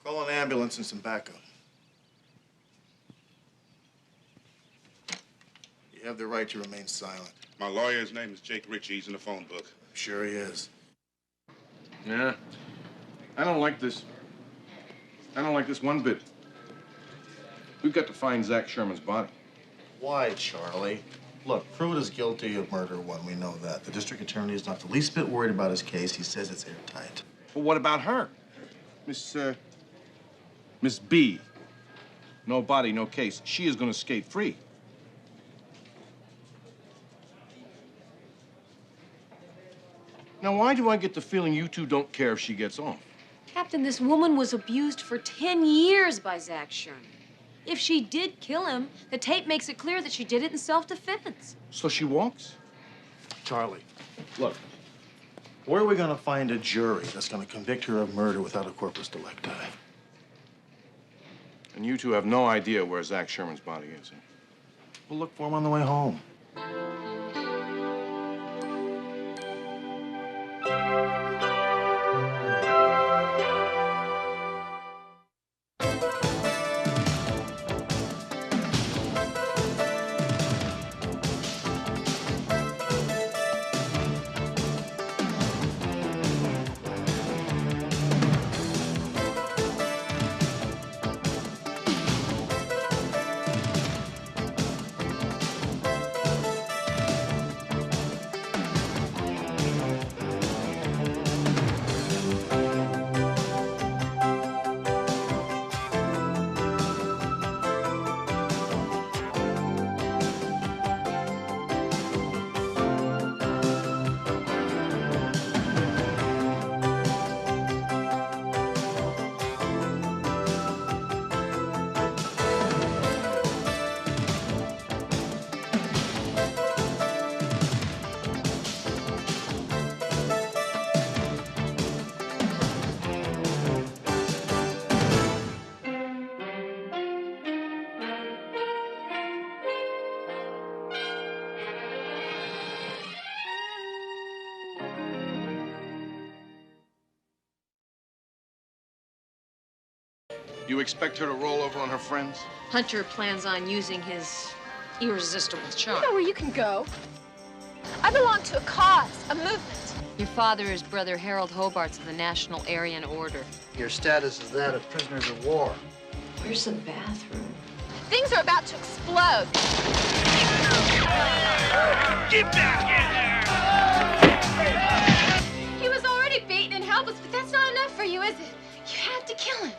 S2: Call an ambulance and some backup. You have the right to remain silent.
S3: My lawyer's name is Jake Ritchie. He's in the phone book.
S2: Sure he is.
S13: Yeah. I don't like this. I don't like this one bit. We've got to find Zach Sherman's body.
S2: Why, Charlie? Look, Pruitt is guilty of murder one. We know that. The district attorney is not the least bit worried about his case. He says it's airtight.
S13: Well, what about her? Miss B. No body, no case. She is going to skate free. Now, why do I get the feeling you two don't care if she gets off?
S15: Captain, this woman was abused for 10 years by Zach Sherman. If she did kill him, the tape makes it clear that she did it in self-defense.
S13: So she walks?
S2: Charlie, look, where are we going to find a jury that's going to convict her of murder without a corpus delicti?
S13: And you two have no idea where Zach Sherman's body is. Huh?
S2: We'll look for him on the way home.
S13: You expect her to roll over on her friends?
S15: Hunter plans on using his irresistible charm.
S22: You know where you can go. I belong to a cause, a movement.
S15: Your father is Brother Harold Hobarts of the National Aryan Order.
S6: Your status is that of prisoners of war.
S15: Where's the bathroom?
S22: Things are about to explode.
S16: Get back in there!
S22: He was already beaten and helpless, but that's not enough for you, is it? You have to kill him.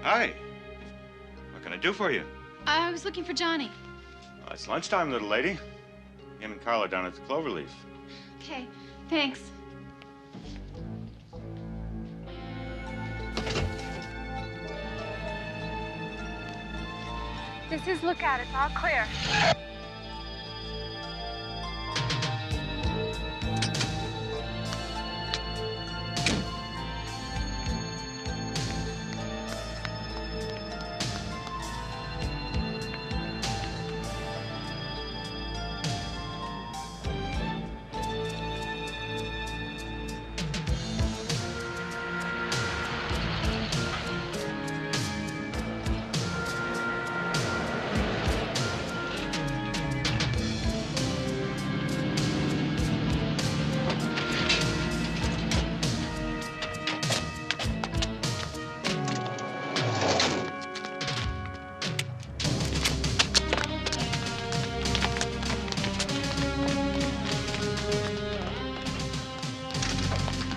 S12: Hi. What can I do for you?
S26: I was looking for Johnny.
S12: It's lunchtime, little lady. Him and Carl are down at the Cloverleaf.
S26: Okay, thanks.
S25: This is Lookout. It's all clear.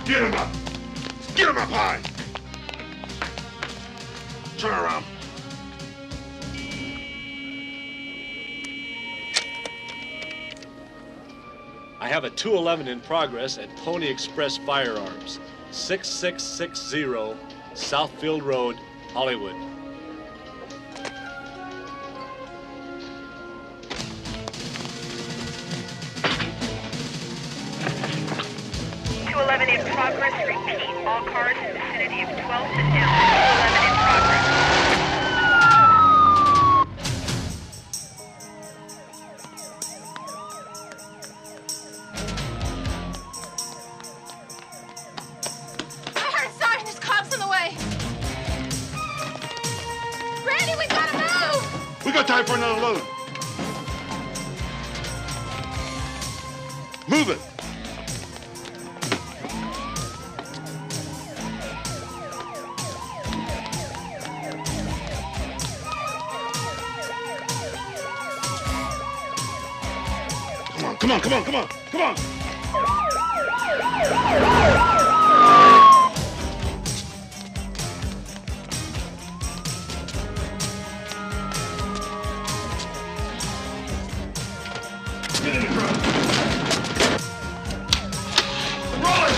S3: Get him up! Get him up high! Turn around.
S18: I have a 211 in progress at Pony Express Firearms, 6660 Southfield Road, Hollywood.
S25: In progress. Repeat. All cars in the vicinity of 12th and Elm. 211 in progress.
S22: I heard a siren. There's cops on the way. Randy, we gotta move.
S3: We got time for another load. Move it. Come on. Come on, come on, come on, come on. Get in the truck. Roll it.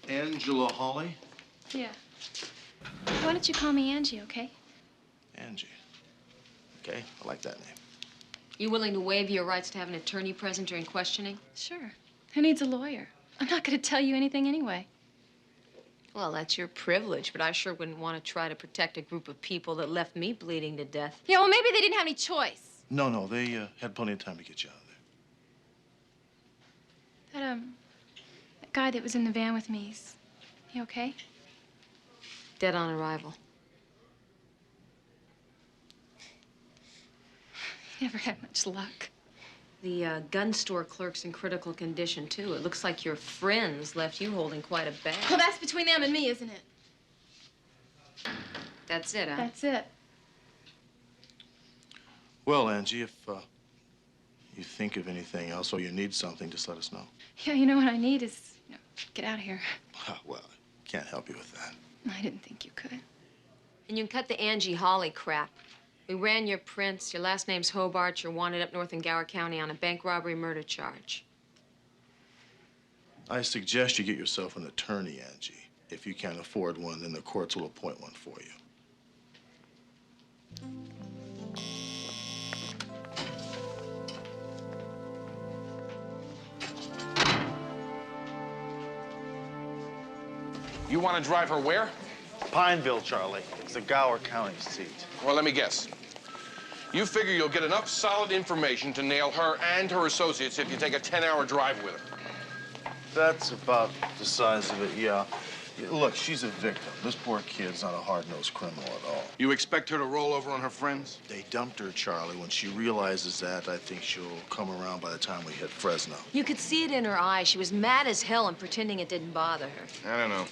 S2: Angela Hawley?
S5: Yeah. Why don't you call me Angie, okay?
S2: Angie. Okay, I like that name.
S15: You willing to waive your rights to have an attorney present during questioning?
S5: Sure. Who needs a lawyer? I'm not going to tell you anything anyway.
S15: Well, that's your privilege, but I sure wouldn't want to try to protect a group of people that left me bleeding to death.
S5: Yeah, well, maybe they didn't have any choice.
S2: No, they had plenty of time to get you out of there.
S5: That guy that was in the van with me, is he okay?
S15: Dead on arrival.
S5: He never had much luck.
S15: The gun store clerk's in critical condition, too. It looks like your friends left you holding quite a bag.
S5: Well, that's between them and me, isn't it?
S15: That's it, huh?
S5: That's it.
S2: Well, Angie, if you think of anything else or you need something, just let us know.
S5: Yeah, you know what I need is, get out of here.
S2: Well, can't help you with that.
S5: I didn't think you could.
S15: And you can cut the Angie Hawley crap. We ran your prints. Your last name's Hobart. You're wanted up north in Gower County on a bank robbery murder charge.
S2: I suggest you get yourself an attorney, Angie. If you can't afford one, then the courts will appoint one for you.
S13: You want to drive her where?
S2: Pineville, Charlie. It's the Gower County seat.
S13: Well, let me guess. You figure you'll get enough solid information to nail her and her associates if you take a 10-hour drive with her.
S2: That's about the size of it, yeah. Look, she's a victim. This poor kid's not a hard-nosed criminal at all.
S13: You expect her to roll over on her friends?
S2: They dumped her, Charlie. When she realizes that, I think she'll come around by the time we hit Fresno.
S15: You could see it in her eyes. She was mad as hell and pretending it didn't bother her.
S13: I don't know.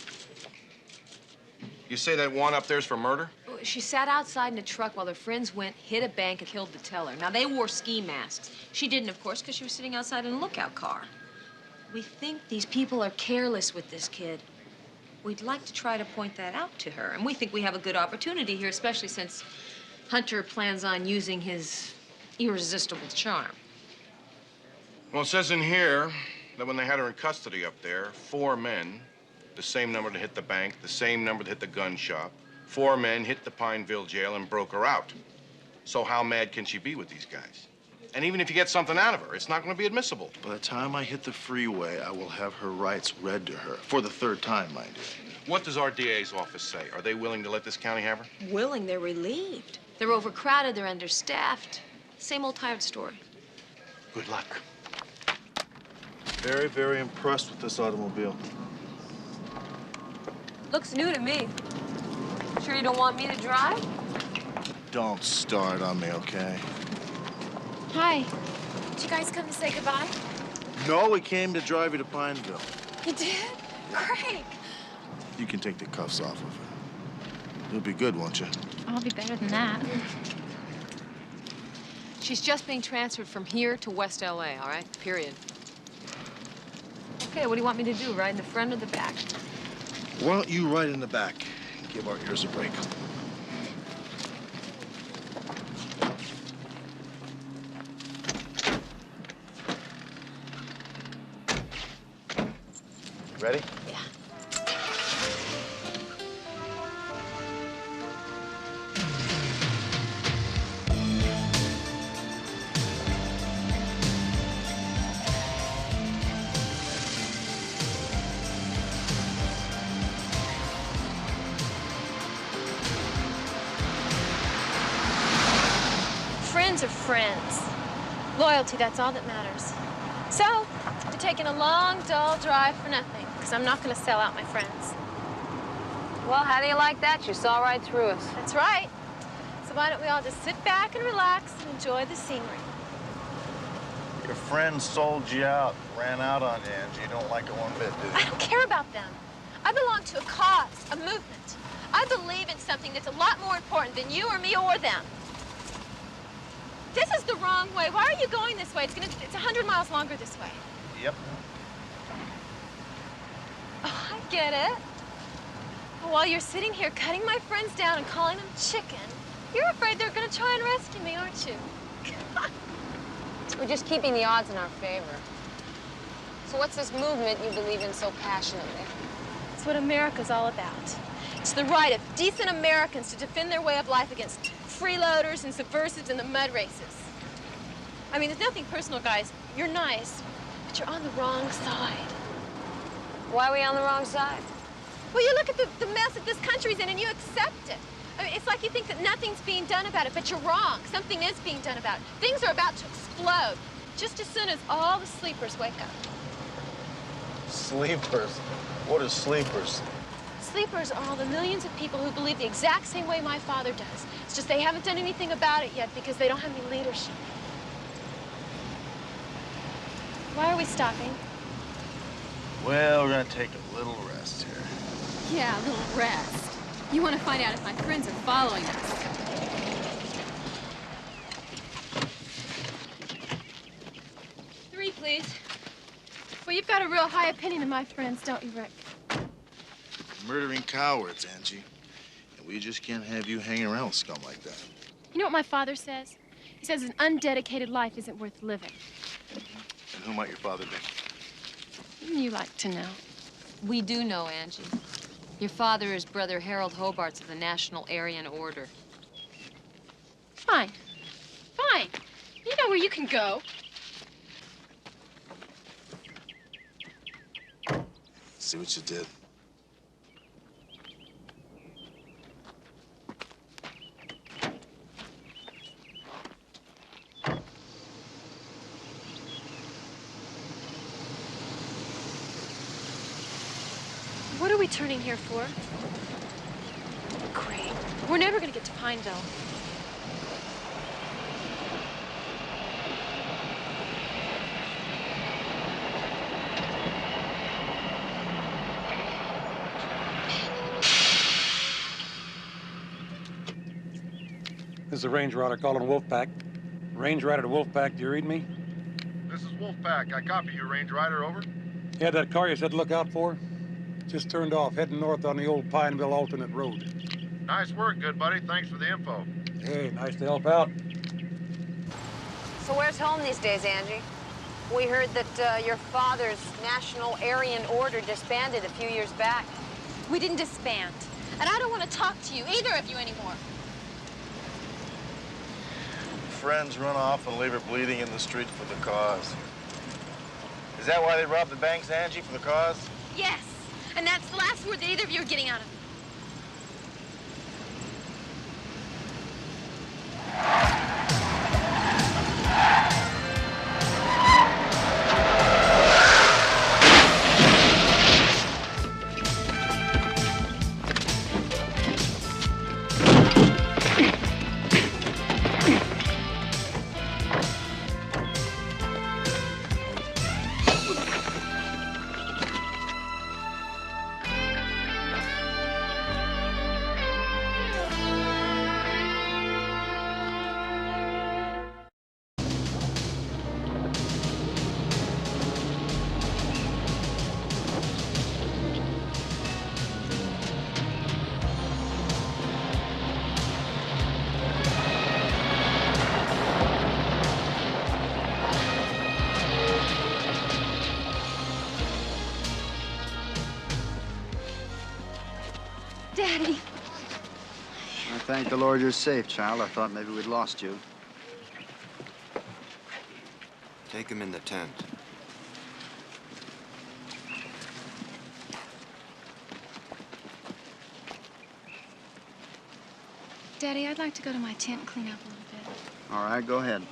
S13: You say that one up there's for murder?
S15: She sat outside in a truck while her friends went, hit a bank, and killed the teller. Now, they wore ski masks. She didn't, of course, because she was sitting outside in a lookout car. We think these people are careless with this kid. We'd like to try to point that out to her. And we think we have a good opportunity here, especially since Hunter plans on using his irresistible charm.
S13: Well, it says in here that when they had her in custody up there, 4 men, the same number that hit the bank, the same number that hit the gun shop, 4 men hit the Pineville jail and broke her out. So how mad can she be with these guys? And even if you get something out of her, it's not going to be admissible.
S2: By the time I hit the freeway, I will have her rights read to her. For the 3rd time, mind you.
S13: What does our DA's office say? Are they willing to let this county have her?
S15: Willing, they're relieved. They're overcrowded, they're understaffed. Same old tired story.
S2: Good luck. Very, very impressed with this automobile.
S15: Looks new to me. Sure you don't want me to drive?
S2: Don't start on me, okay?
S5: Hi. Did you guys come to say goodbye?
S2: No, we came to drive you to Pineville.
S5: You did? Great.
S2: You can take the cuffs off of her. You'll be good, won't you?
S5: I'll be better than that.
S15: She's just being transferred from here to West LA, all right? Period. Okay, what do you want me to do? Ride in the front or the back?
S2: Why don't you ride in the back and give our ears a break? Ready?
S15: Yeah.
S5: are friends. Loyalty, that's all that matters. So, you're taking a long, dull drive for nothing, because I'm not going to sell out my friends.
S15: Well, how do you like that? You saw right through us.
S5: That's right. So why don't we all just sit back and relax and enjoy the scenery?
S2: Your friend sold you out, ran out on you, Angie. You don't like it one bit, do you?
S5: I don't care about them. I belong to a cause, a movement. I believe in something that's a lot more important than you or me or them. This is the wrong way. Why are you going this way? It's 100 miles longer this way.
S2: Yep.
S5: Oh, I get it. While you're sitting here cutting my friends down and calling them chicken, you're afraid they're going to try and rescue me, aren't you?
S15: We're just keeping the odds in our favor. So what's this movement you believe in so passionately?
S5: It's what America's all about. It's the right of decent Americans to defend their way of life against freeloaders and subversives and the mud races. I mean, there's nothing personal, guys. You're nice, but you're on the wrong side.
S15: Why are we on the wrong side?
S5: Well, you look at the mess that this country's in and you accept it. I mean, it's like you think that nothing's being done about it, but you're wrong. Something is being done about it. Things are about to explode just as soon as all the sleepers wake up.
S2: Sleepers? What are sleepers?
S5: Sleepers are all the millions of people who believe the exact same way my father does. It's just they haven't done anything about it yet because they don't have any leadership. Why are we stopping?
S2: Well, we're gonna take a little rest here.
S22: Yeah, a little rest. You want to find out if my friends are following us.
S5: 3, please. Well, you've got a real high opinion of my friends, don't you, Rick?
S2: Murdering cowards, Angie. And we just can't have you hanging around with scum like that.
S5: You know what my father says? He says an undedicated life isn't worth living.
S2: And who might your father be?
S5: Wouldn't you like to know?
S15: We do know, Angie. Your father is Brother Harold Hobarts of the National Aryan Order.
S5: Fine. Fine. You know where you can go.
S2: See what you did.
S5: What are we turning here for? Great. We're never going to get to Pineville.
S7: This is a range rider calling Wolfpack. Range rider to Wolfpack, do you read me?
S11: This is Wolfpack. I copy you, Range Rider, over.
S7: Yeah, that car you said to look out for? Just turned off, heading north on the old Pineville alternate road.
S11: Nice work, good buddy. Thanks for the info.
S7: Hey, nice to help out.
S15: So where's home these days, Angie? We heard that your father's National Aryan Order disbanded a few years back.
S5: We didn't disband. And I don't want to talk to you, either of you, anymore.
S2: Friends run off and leave her bleeding in the street for the cause. Is that why they robbed the banks, Angie, for the cause?
S5: Yes. And that's the last word that either of you are getting out of me. Daddy.
S6: I thank the Lord you're safe, child. I thought maybe we'd lost you.
S20: Take him in the tent.
S5: Daddy, I'd like to go to my tent and clean up a little bit.
S6: All right, go ahead.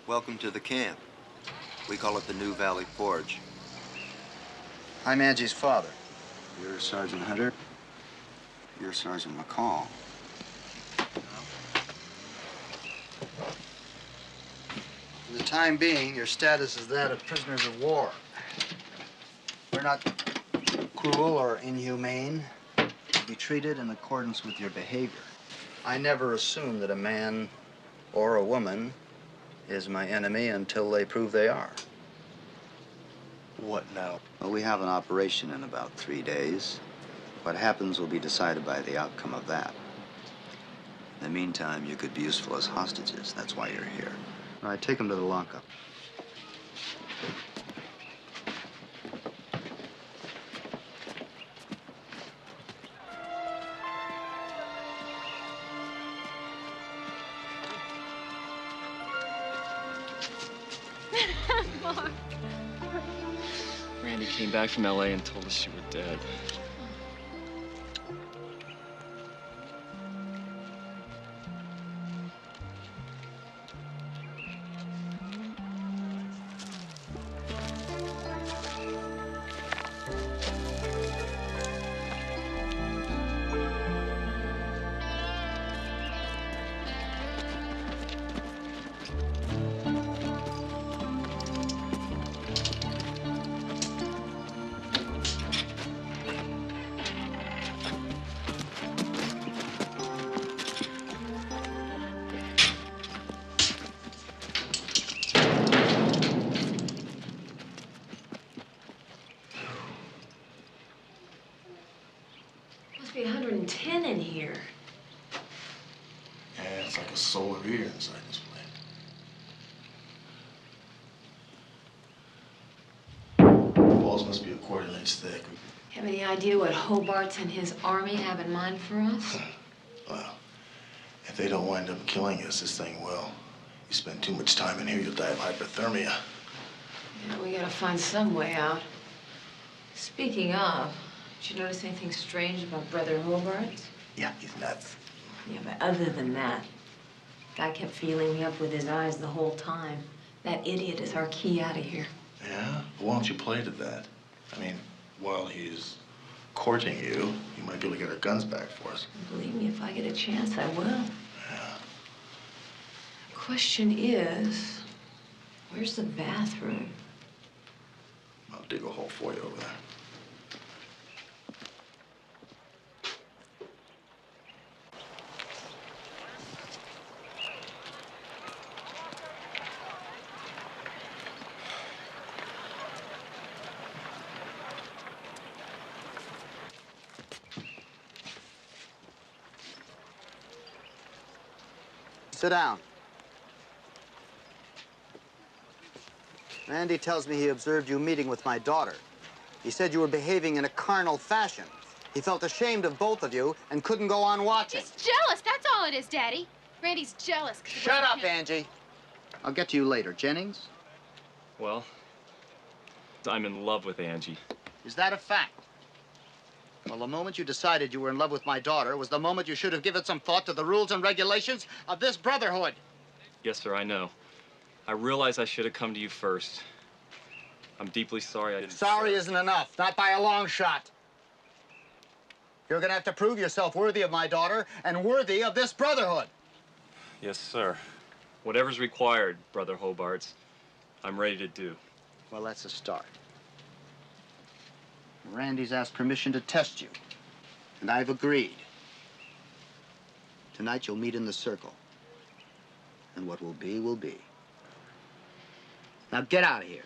S20: Welcome to the camp. We call it the New Valley Forge.
S6: I'm Angie's father. You're Sergeant Hunter. You're Sergeant McCall. For the time being, your status is that of prisoners of war. We're not cruel or inhumane. You'll be treated in accordance with your behavior. I never assume that a man or a woman is my enemy until they prove they are.
S2: What now?
S6: Well, we have an operation in about 3 days. What happens will be decided by the outcome of that. In the meantime, you could be useful as hostages. That's why you're here. All right, take them to the lockup.
S8: Mark. Randy came back from LA and told us you were dead.
S15: Must be 110 in here.
S2: Yeah, it's like a solar reader inside this plane. The walls must be a quarter inch thick.
S15: Have any idea what Hobart's and his army have in mind for us?
S2: Well, if they don't wind up killing us, this thing will. You spend too much time in here, you'll die of hypothermia.
S15: Yeah, we gotta find some way out. Speaking of, did you notice anything strange about Brother Hobart?
S2: Yeah, he's nuts.
S15: Yeah, but other than that, guy kept feeling me up with his eyes the whole time. That idiot is our key out of here.
S2: Yeah? Well, why don't you play to that? I mean, while he's courting you, you might be able to get our guns back for us.
S15: Believe me, if I get a chance, I will.
S2: Yeah.
S15: The question is, where's the bathroom?
S2: I'll dig a hole for you over there.
S6: Sit down. Randy tells me he observed you meeting with my daughter. He said you were behaving in a carnal fashion. He felt ashamed of both of you and couldn't go on watching.
S5: He's jealous, that's all it is, Daddy. Randy's jealous.
S6: Shut up, Angie. I'll get to you later. Jennings?
S8: Well, I'm in love with Angie.
S6: Is that a fact? Well, the moment you decided you were in love with my daughter was the moment you should have given some thought to the rules and regulations of this brotherhood.
S8: Yes, sir, I know. I realize I should have come to you first. I'm deeply sorry I didn't...
S6: Sorry isn't enough, not by a long shot. You're gonna have to prove yourself worthy of my daughter and worthy of this brotherhood.
S8: Yes, sir. Whatever's required, Brother Hobarts, I'm ready to do.
S6: Well, that's a start. Randy's asked permission to test you, and I've agreed. Tonight you'll meet in the circle, and what will be, will be. Now get out of here.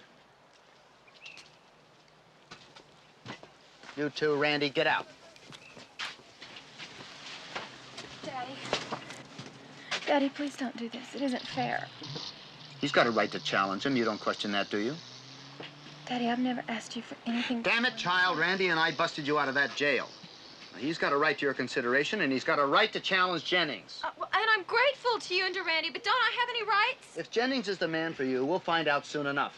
S6: You too, Randy, get out.
S5: Daddy. Daddy, please don't do this. It isn't fair.
S6: He's got a right to challenge him. You don't question that, do you?
S5: Daddy, I've never asked you for anything.
S6: Damn it, child. Randy and I busted you out of that jail. Now, he's got a right to your consideration, and he's got a right to challenge Jennings.
S5: Well, and I'm grateful to you and to Randy, but don't I have any rights?
S6: If Jennings is the man for you, we'll find out soon enough.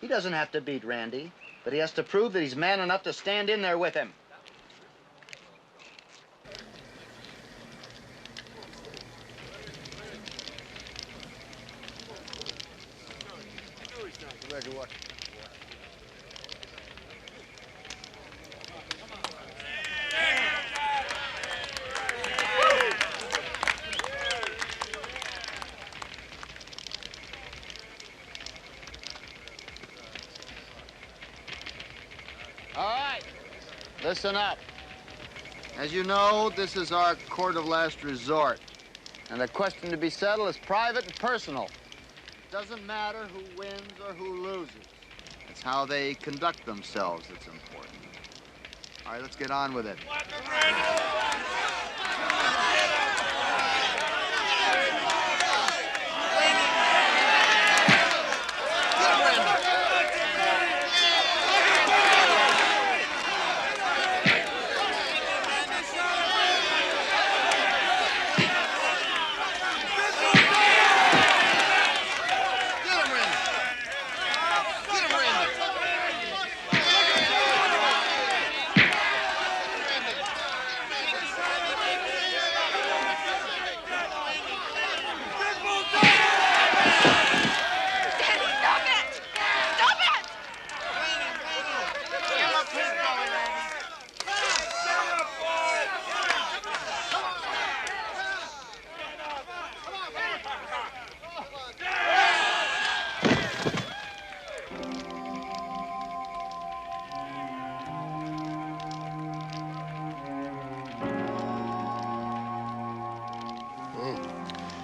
S6: He doesn't have to beat Randy, But he has to prove that he's man enough to stand in there with him. All right, listen up. As you know, this is our court of last resort. And the question to be settled is private and personal. It doesn't matter who wins or who loses. It's how they conduct themselves that's important. All right, let's get on with it.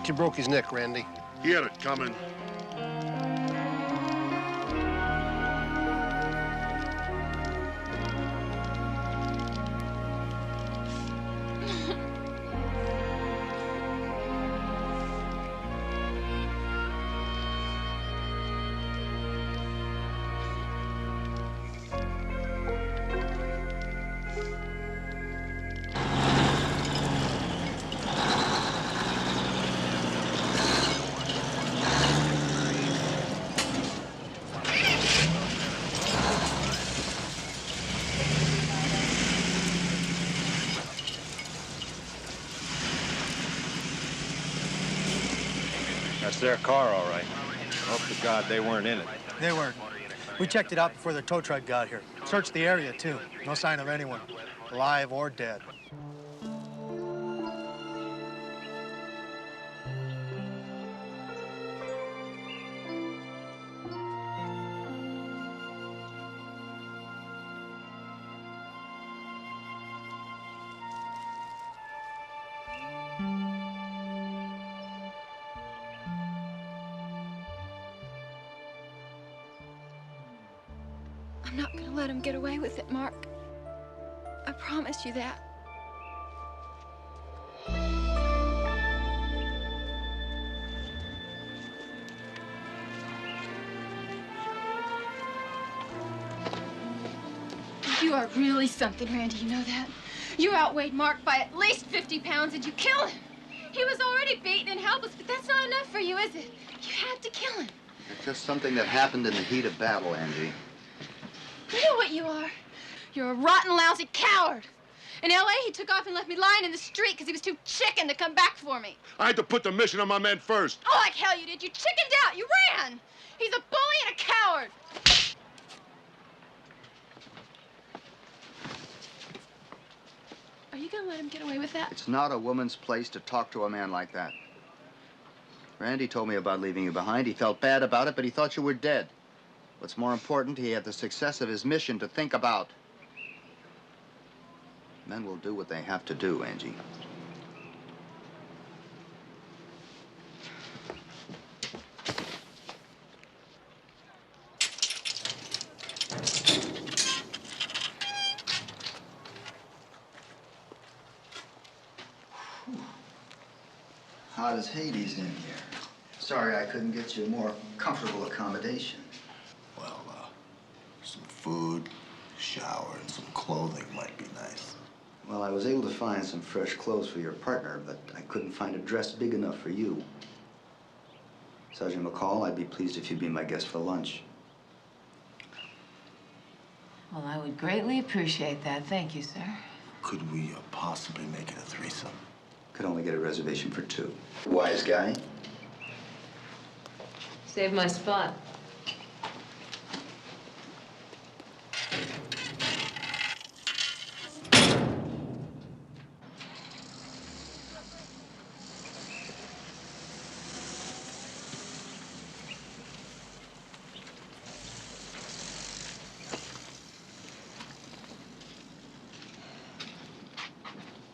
S9: You broke his neck, Randy.
S3: He had it coming.
S1: That's their car, all right. Hope to God they weren't in it.
S14: They weren't. We checked it out before the tow truck got here. Searched the area, too. No sign of anyone, alive or dead.
S5: I'm not gonna let him get away with it, Mark. I promise you that. You are really something, Randy, you know that? You outweighed Mark by at least 50 pounds and you killed him. He was already beaten and helpless, but that's not enough for you, is it? You had to kill him.
S6: It's just something that happened in the heat of battle, Angie.
S5: You know what you are? You're a rotten, lousy coward. In L.A., he took off and left me lying in the street because he was too chicken to come back for me.
S3: I had to put the mission on my men first.
S5: Oh, like hell you did. You chickened out. You ran. He's a bully and a coward. Are you going to let him get away with that?
S6: It's not a woman's place to talk to a man like that. Randy told me about leaving you behind. He felt bad about it, but he thought you were dead. What's more important, he had the success of his mission to think about. Men will do what they have to do, Angie. Hot as Hades in here. Sorry I couldn't get you a more comfortable accommodation.
S2: Well, some food, shower, and some clothing might be nice.
S6: Well, I was able to find some fresh clothes for your partner, but I couldn't find a dress big enough for you. Sergeant McCall, I'd be pleased if you'd be my guest for lunch.
S15: Well, I would greatly appreciate that. Thank you, sir.
S2: Could we possibly make it a threesome?
S6: Could only get a reservation for 2. Wise guy?
S15: Save my spot.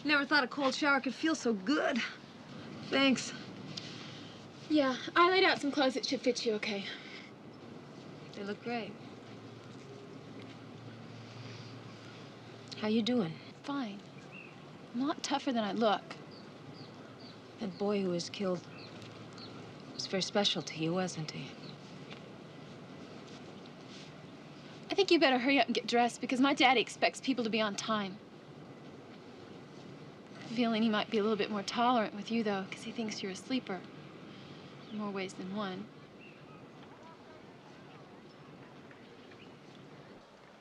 S5: Never thought a cold shower could feel so good. Thanks.
S26: Yeah, I laid out some clothes that should fit you okay.
S15: They look great. How you doing?
S26: Fine. I'm a lot tougher than I look.
S15: That boy who was killed was very special to you, wasn't he?
S26: I think you better hurry up and get dressed because my daddy expects people to be on time. I'm feeling he might be a little bit more tolerant with you, though, because he thinks you're a sleeper. In more ways than one.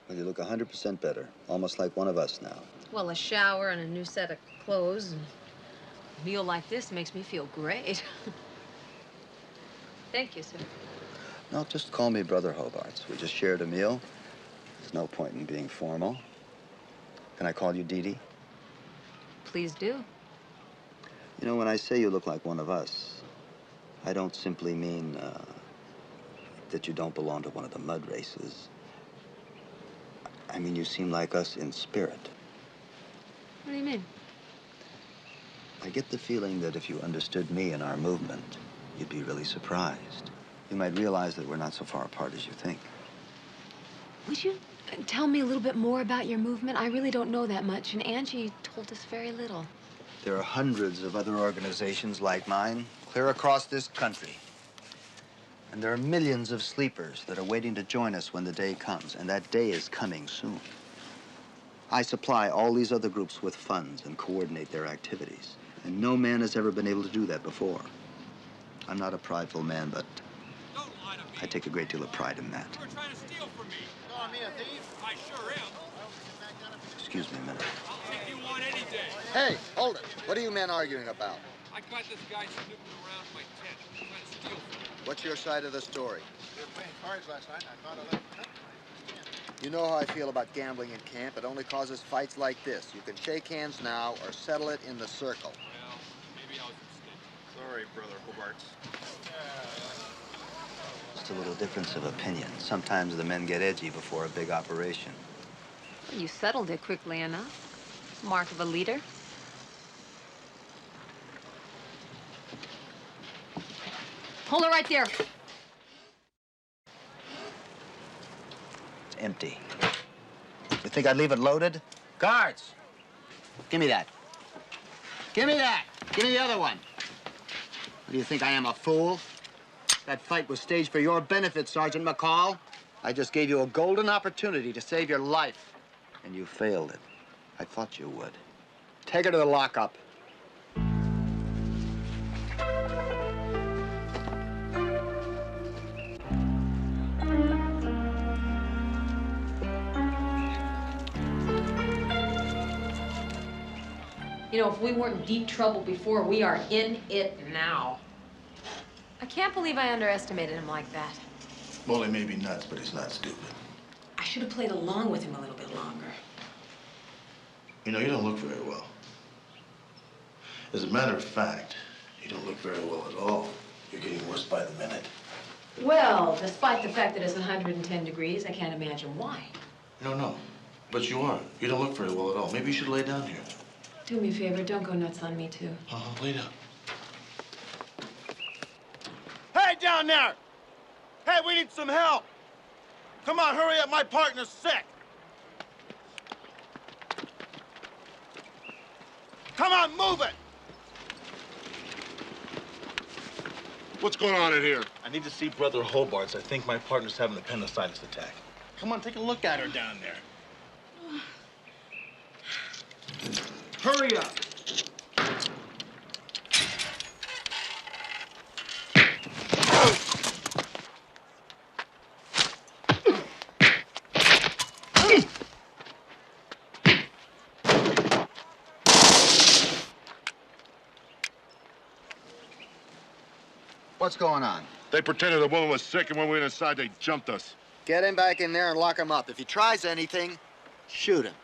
S6: Well, you look 100% better. Almost like one of us now.
S15: Well, a shower and a new set of clothes and a meal like this makes me feel great. Thank you, sir.
S6: No, just call me Brother Hobarts. We just shared a meal. There's no point in being formal. Can I call you Dee Dee?
S15: Please do.
S6: You know, when I say you look like one of us, I don't simply mean that you don't belong to one of the mud races. I mean, you seem like us in spirit.
S15: What do you mean?
S6: I get the feeling that if you understood me and our movement, you'd be really surprised. You might realize that we're not so far apart as you think.
S15: Would you tell me a little bit more about your movement? I really don't know that much, and Angie told us very little.
S6: There are hundreds of other organizations like mine clear across this country. And there are millions of sleepers that are waiting to join us when the day comes, and that day is coming soon. I supply all these other groups with funds and coordinate their activities, and no man has ever been able to do that before. I'm not a prideful man, but I take a great deal of pride in that.
S4: You were trying to steal from me. Calling me a thief? I sure am.
S6: Excuse me a minute.
S4: I'll take you one any day.
S6: Hey, hold it. What are you men arguing about?
S4: I caught this guy snooping around my tent, trying to steal from me.
S6: What's your side of the story?
S11: We were playing cards last night, and I thought I left the cup.
S6: You know how I feel about gambling in camp. It only causes fights like this. You can shake hands now or settle it in the circle.
S4: Well, maybe I was mistaken.
S11: Sorry, Brother Hobarts.
S6: Just a little difference of opinion. Sometimes the men get edgy before a big operation.
S15: Well, you settled it quickly enough. Mark of a leader. Hold it right there.
S6: It's empty. You think I'd leave it loaded? Guards! Give me that. Give me that! Give me the other one. What, do you think I am, a fool? That fight was staged for your benefit, Sergeant McCall. I just gave you a golden opportunity to save your life, and you failed it. I thought you would. Take her to the lockup.
S15: You know, if we weren't in deep trouble before, we are in it now. I can't believe I underestimated him like that.
S2: Well, he may be nuts, but he's not stupid.
S15: I should have played along with him a little bit longer.
S2: You know, you don't look very well. As a matter of fact, you don't look very well at all. You're getting worse by the minute.
S15: Well, despite the fact that it's 110 degrees, I can't imagine why.
S2: No, but you are. You don't look very well at all. Maybe you should lay down here.
S15: Do me a favor, don't go nuts on me, too.
S2: Lay down.
S1: Hey, down there! Hey, we need some help! Come on, hurry up, my partner's sick! Come on, move it!
S3: What's going on in here?
S2: I need to see Brother Hobarts. I think my partner's having an appendicitis attack. Come on, take a look at her down there.
S1: Hurry up!
S6: What's going on?
S13: They pretended the woman was sick, and when we went inside, they jumped us.
S6: Get him back in there and lock him up. If he tries anything, shoot him.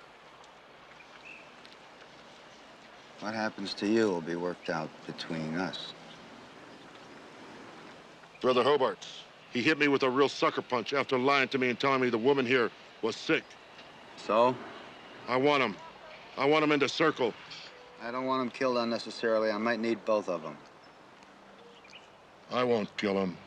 S6: What happens to you will be worked out between us.
S13: Brother Hobart's. He hit me with a real sucker punch after lying to me and telling me the woman here was sick.
S6: So?
S13: I want him. I want him in the circle.
S6: I don't want him killed unnecessarily. I might need both of them.
S13: I won't kill him.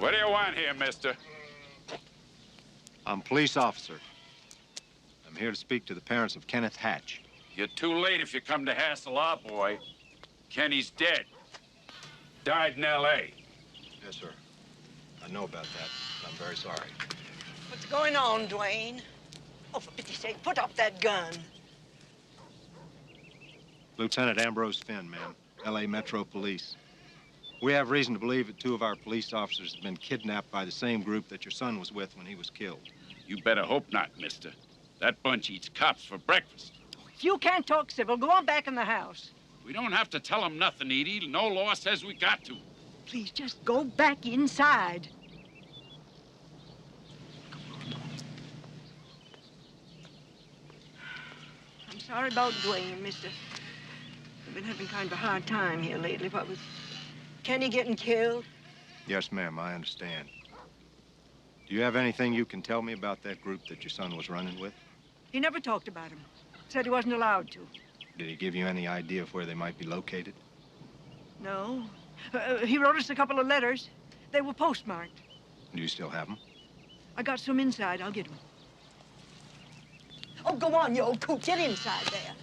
S10: What do you want here, mister?
S17: I'm a police officer. I'm here to speak to the parents of Kenneth Hatch.
S10: You're too late if you come to hassle our boy. Kenny's dead. Died in L.A.
S17: Yes, sir. I know about that. I'm very sorry.
S19: What's going on, Dwayne? Oh, for pity's sake, put up that gun.
S17: Lieutenant Ambrose Finn, ma'am. L.A. Metro Police. We have reason to believe that two of our police officers have been kidnapped by the same group that your son was with when he was killed.
S10: You better hope not, mister. That bunch eats cops for breakfast.
S19: If you can't talk civil, go on back in the house.
S10: We don't have to tell them nothing, Edie. No law says we got to.
S19: Please, just go back inside. I'm sorry about Dwayne, mister. I've been having kind of a hard time here lately. What with Kenny getting killed?
S17: Yes, ma'am, I understand. Do you have anything you can tell me about that group that your son was running with?
S19: He never talked about him. Said he wasn't allowed to.
S17: Did he give you any idea of where they might be located?
S19: No. He wrote us a couple of letters. They were postmarked.
S17: Do you still have them?
S19: I got some inside. I'll get them. Oh, go on, you old coot. Get inside there.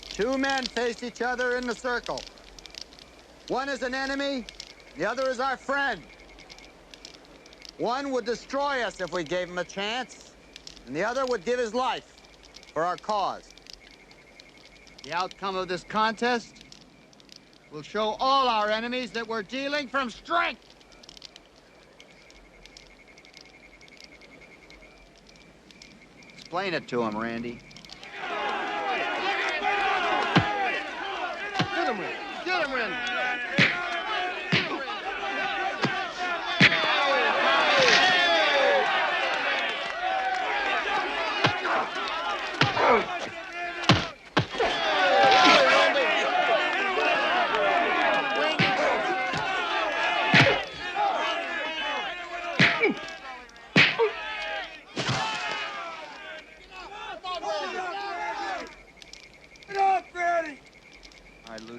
S6: Two men face each other in the circle. One is an enemy, the other is our friend. One would destroy us if we gave him a chance, and the other would give his life for our cause. The outcome of this contest will show all our enemies that we're dealing from strength. Explain it to him, Randy.
S9: Get him, Randy. Get him, Randy.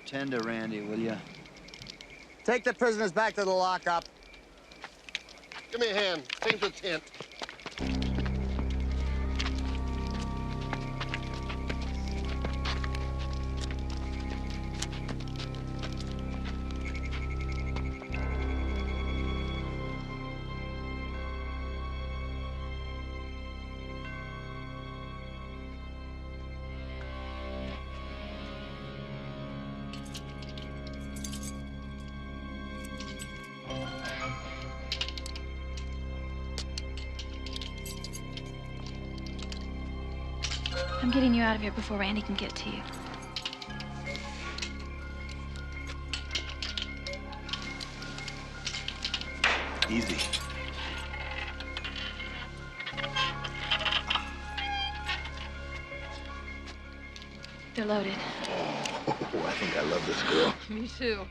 S6: Tend to Randy, will you? Take the prisoners back to the lockup.
S9: Give me a hand. Take him to the tent.
S21: I'm getting you out of here before Randy can get to you.
S2: Easy.
S21: They're loaded.
S3: Oh, I think I love this girl.
S5: Me too.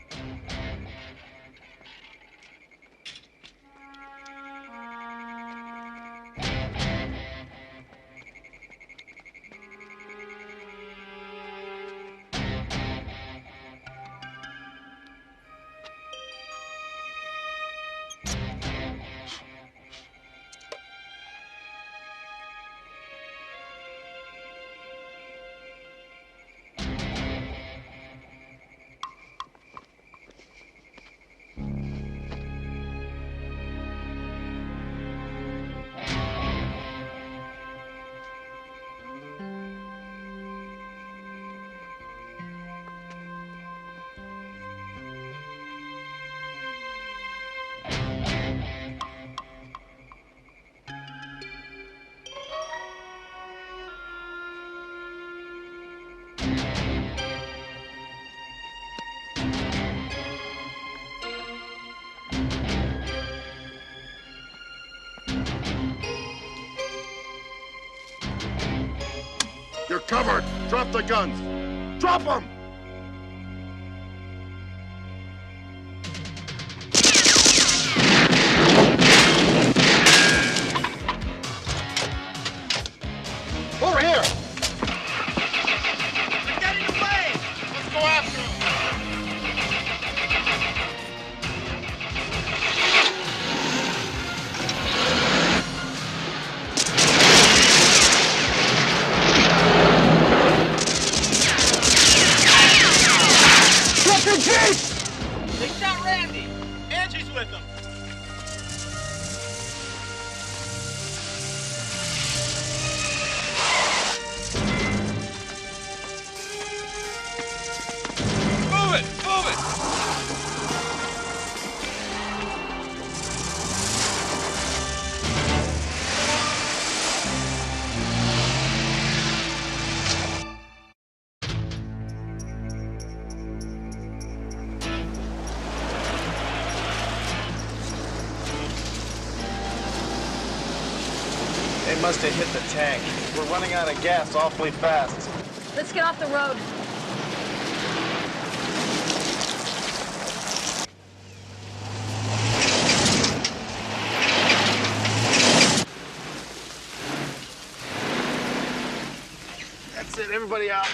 S3: covered. Drop the guns. Drop them!
S9: Over here!
S10: They're getting away! Let's go after them!
S4: They shot Randy. Angie's with them. Move it! Move it!
S2: They must have hit the tank. We're running out of gas awfully fast.
S15: Let's get off the road.
S2: That's it, everybody out.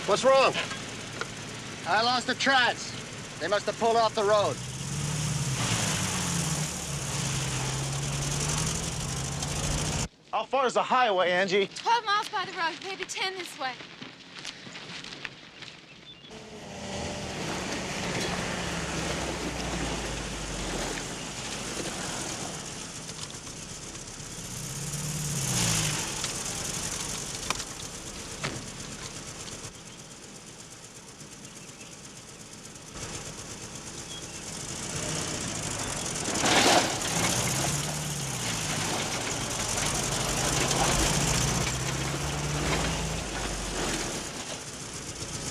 S9: What's wrong? I lost the trads. They must have pulled off the road.
S2: How far is the highway, Angie?
S5: 12 miles by the road, maybe 10 this way.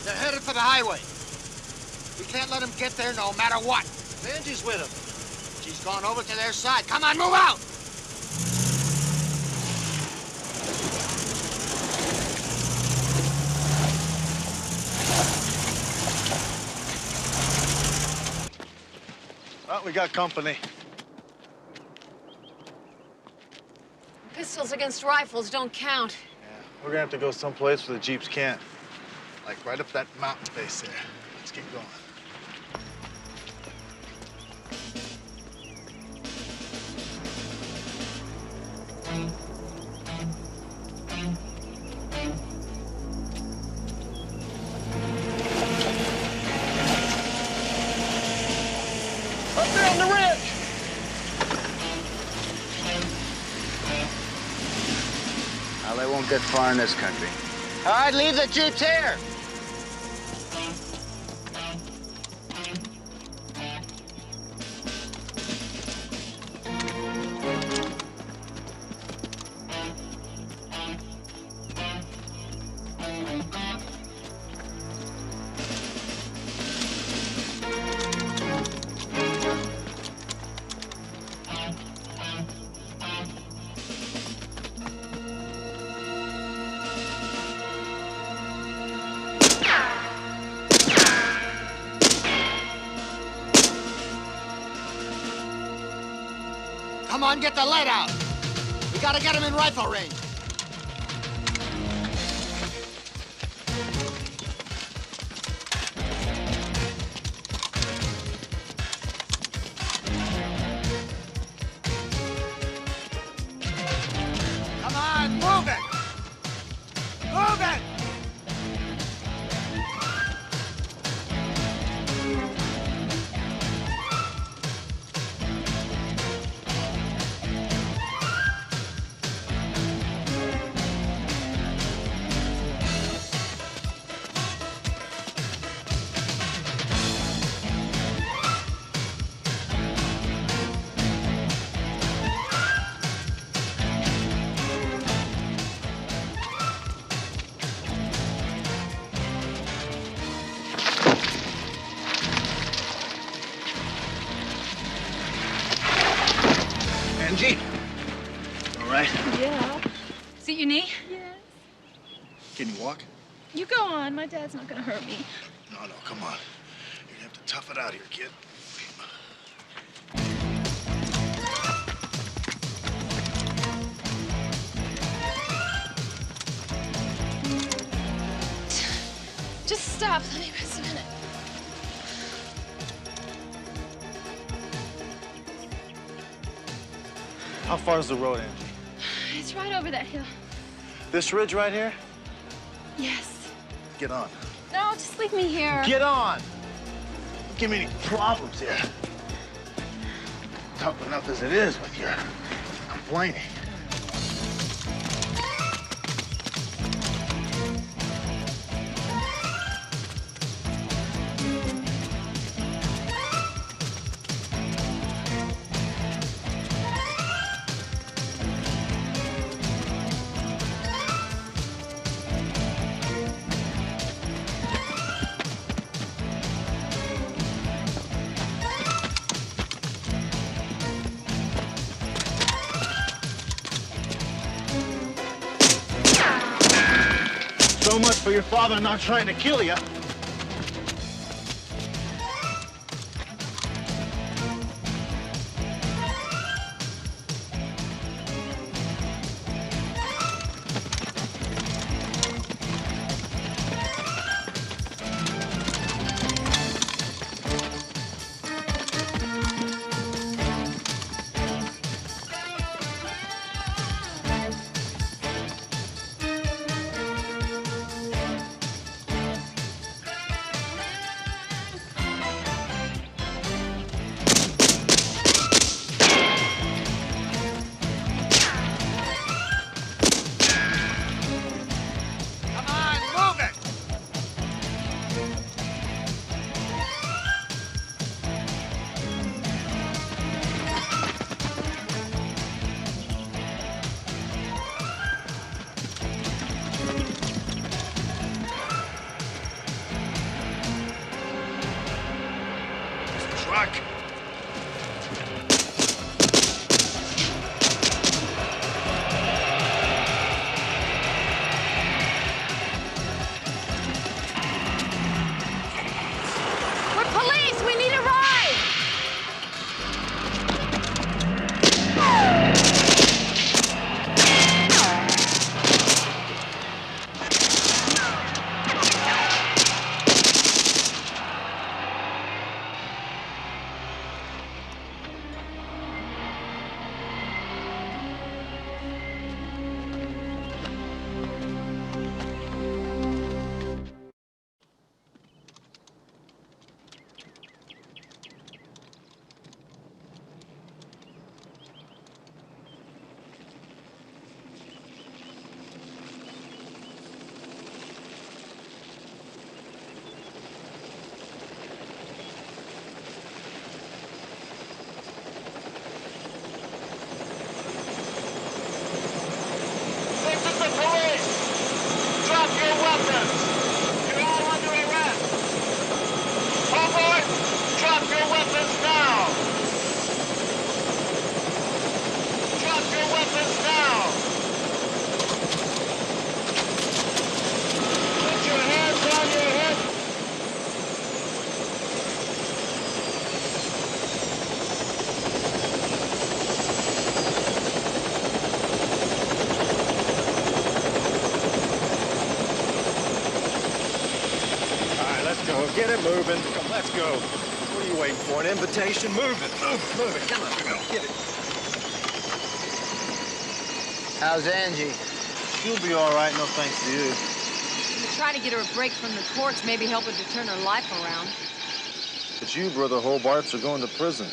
S9: They're headed for the highway. We can't let them get there no matter what. Angie's with them. She's gone over to their side. Come on, move out!
S2: Oh, we got company.
S15: Pistols against rifles don't count.
S2: We're gonna have to go someplace where the Jeeps can't. Like right up that mountain face there. Let's keep going.
S9: Up there on the ridge!
S6: Now, they won't get far in this country.
S9: All right, leave the Jeeps here. Come on, get the lead out. We gotta get him in rifle range. Come on, move it! Move it!
S21: your knee?
S2: Yes. Can you walk?
S21: You go on. My dad's not gonna hurt me.
S2: No, come on. You're gonna have to tough it out here, kid.
S5: Just stop. Let me rest a minute.
S1: How far is the road, Angie?
S21: It's right over that hill.
S1: This ridge right here?
S21: Yes.
S1: Get on.
S21: No, just leave me here.
S1: Get on! Don't give me any problems here. Tough enough as it is with your complaining. So much for your father not trying to kill you.
S17: Get it moving. Come, let's go. What are you waiting for? An invitation? Move it. Move it. Come on, get it.
S6: How's Angie?
S1: She'll be all right, no thanks to you.
S15: You try to get her a break from the courts, maybe help her to turn her life around.
S1: But you, Brother Hobarts, are going to prison.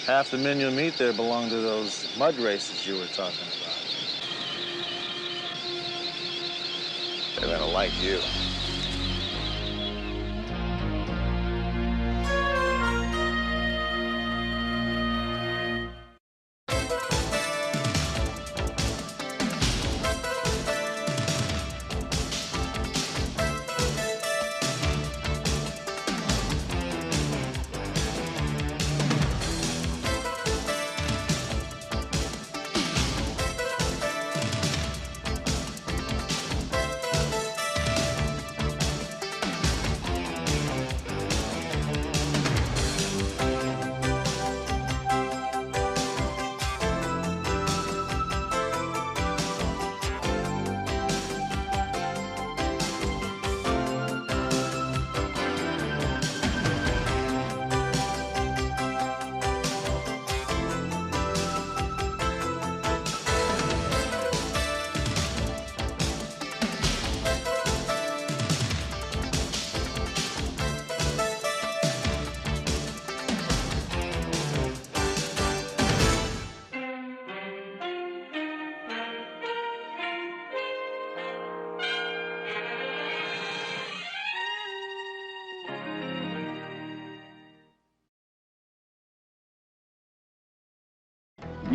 S1: Half the men you'll meet there belong to those mud races you were talking about. They're gonna like you.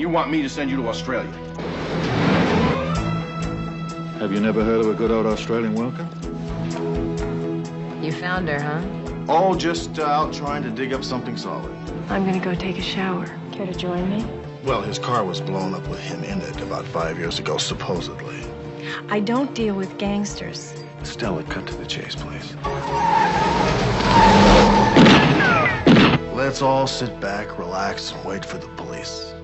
S13: and you want me to send you to Australia.
S1: Have you never heard of a good old Australian welcome?
S15: You found her, huh?
S2: Oh, just out trying to dig up something solid.
S21: I'm gonna go take a shower. Care to join me?
S2: Well, his car was blown up with him in it about 5 years ago, supposedly.
S21: I don't deal with gangsters.
S2: Stella, cut to the chase, please. Let's all sit back, relax, and wait for the police.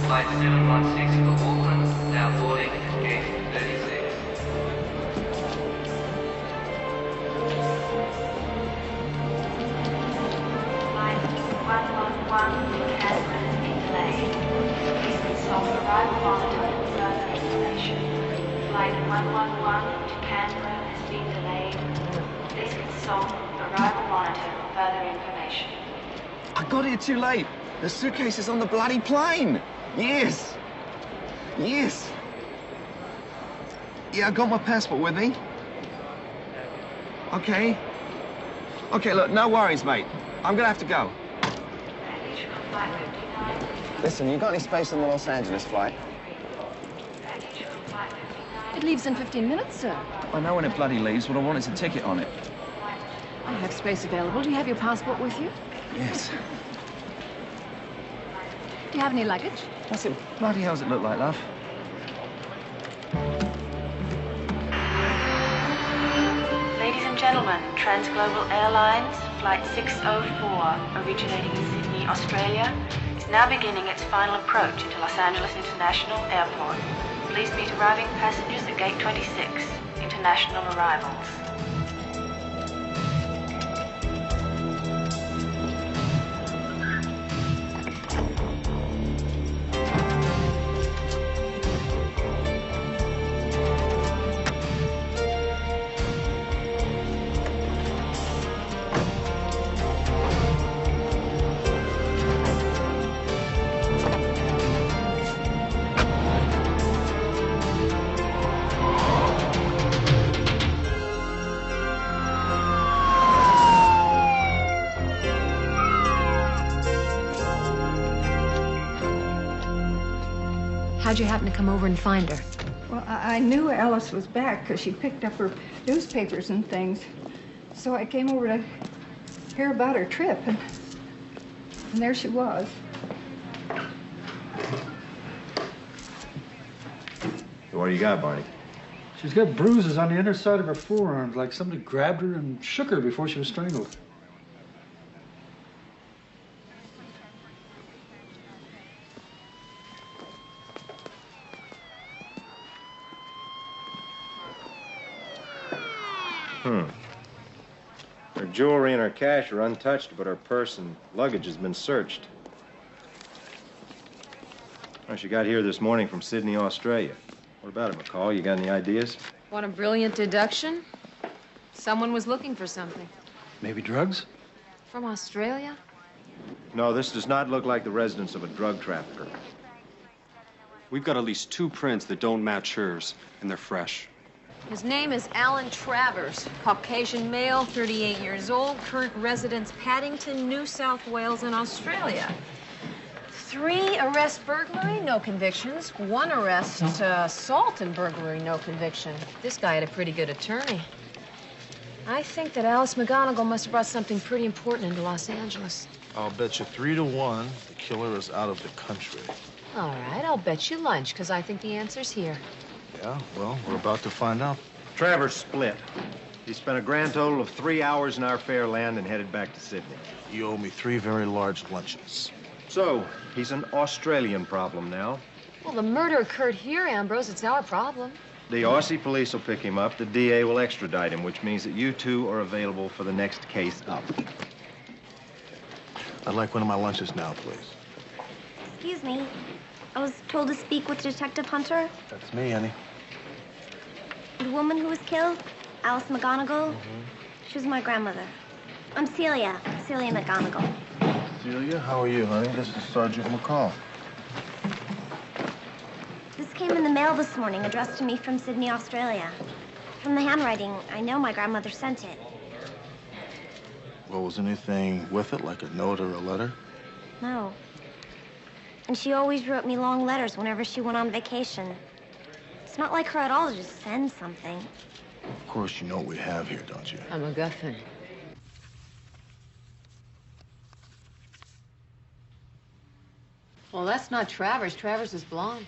S12: Flight 716 for Auckland, now boarding gate 36.
S21: Flight 111 to Canberra has been delayed. Please consult arrival monitor for further information. Flight 111 to Canberra has been delayed. Please consult arrival monitor for further information.
S16: I got here too late. The suitcase is on the bloody plane. Yes. Yes. Yeah, I got my passport with me. Okay. Okay, look, no worries, mate. I'm gonna have to go. Listen, you got any space on the Los Angeles flight?
S21: It leaves in 15 minutes, sir.
S16: I know when it bloody leaves, but I want is a ticket on it.
S21: I have space available. Do you have your passport with you?
S16: Yes.
S21: Do you have any luggage?
S16: What's it bloody hell's it look like, love?
S21: Ladies and gentlemen, Transglobal Airlines, Flight 604, originating in Sydney, Australia, is now beginning its final approach into Los Angeles International Airport. Please meet arriving passengers at Gate 26, International Arrivals.
S15: How'd you happen to come over and find her?
S19: Well, I knew Alice was back because she picked up her newspapers and things. So I came over to hear about her trip, and there she was.
S17: What do you got, Barney?
S7: She's got bruises on the inner side of her forearms, like somebody grabbed her and shook her before she was strangled.
S17: Her jewelry and her cash are untouched, but her purse and luggage has been searched. Well, she got here this morning from Sydney, Australia. What about it, McCall? You got any ideas?
S15: What a brilliant deduction. Someone was looking for something.
S17: Maybe drugs?
S15: From Australia?
S17: No, this does not look like the residence of a drug trafficker.
S18: We've got at least 2 prints that don't match hers, and they're fresh.
S15: His name is Alan Travers, Caucasian male, 38 years old, current residence Paddington, New South Wales in Australia. 3 arrests burglary, no convictions. 1 arrest assault and burglary, no conviction. This guy had a pretty good attorney. I think that Alice McGonigal must have brought something pretty important into Los Angeles.
S2: I'll bet you 3 to 1 the killer is out of the country.
S15: All right, I'll bet you lunch, because I think the answer's here.
S2: Yeah, well, we're about to find out.
S17: Travers split. He spent a grand total of 3 hours in our fair land and headed back to Sydney.
S2: You owe me 3 very large lunches.
S17: So, he's an Australian problem now.
S15: Well, the murder occurred here, Ambrose. It's our problem.
S17: The Aussie police will pick him up. The DA will extradite him, which means that you 2 are available for the next case up.
S2: I'd like one of my lunches now, please.
S20: Excuse me. I was told to speak with Detective Hunter.
S2: That's me, Annie.
S20: The woman who was killed, Alice McGonigal, she was my grandmother. I'm Celia McGonigal.
S2: Celia, how are you, honey? This is Sergeant McCall.
S20: This came in the mail this morning, addressed to me from Sydney, Australia. From the handwriting, I know my grandmother sent it.
S2: Well, was anything with it, like a note or a letter?
S20: No. And she always wrote me long letters whenever she went on vacation. It's not like her at all to just send something.
S2: Of course, you know what we have here, don't you?
S15: A MacGuffin. Well, that's not Travers. Travers is blonde.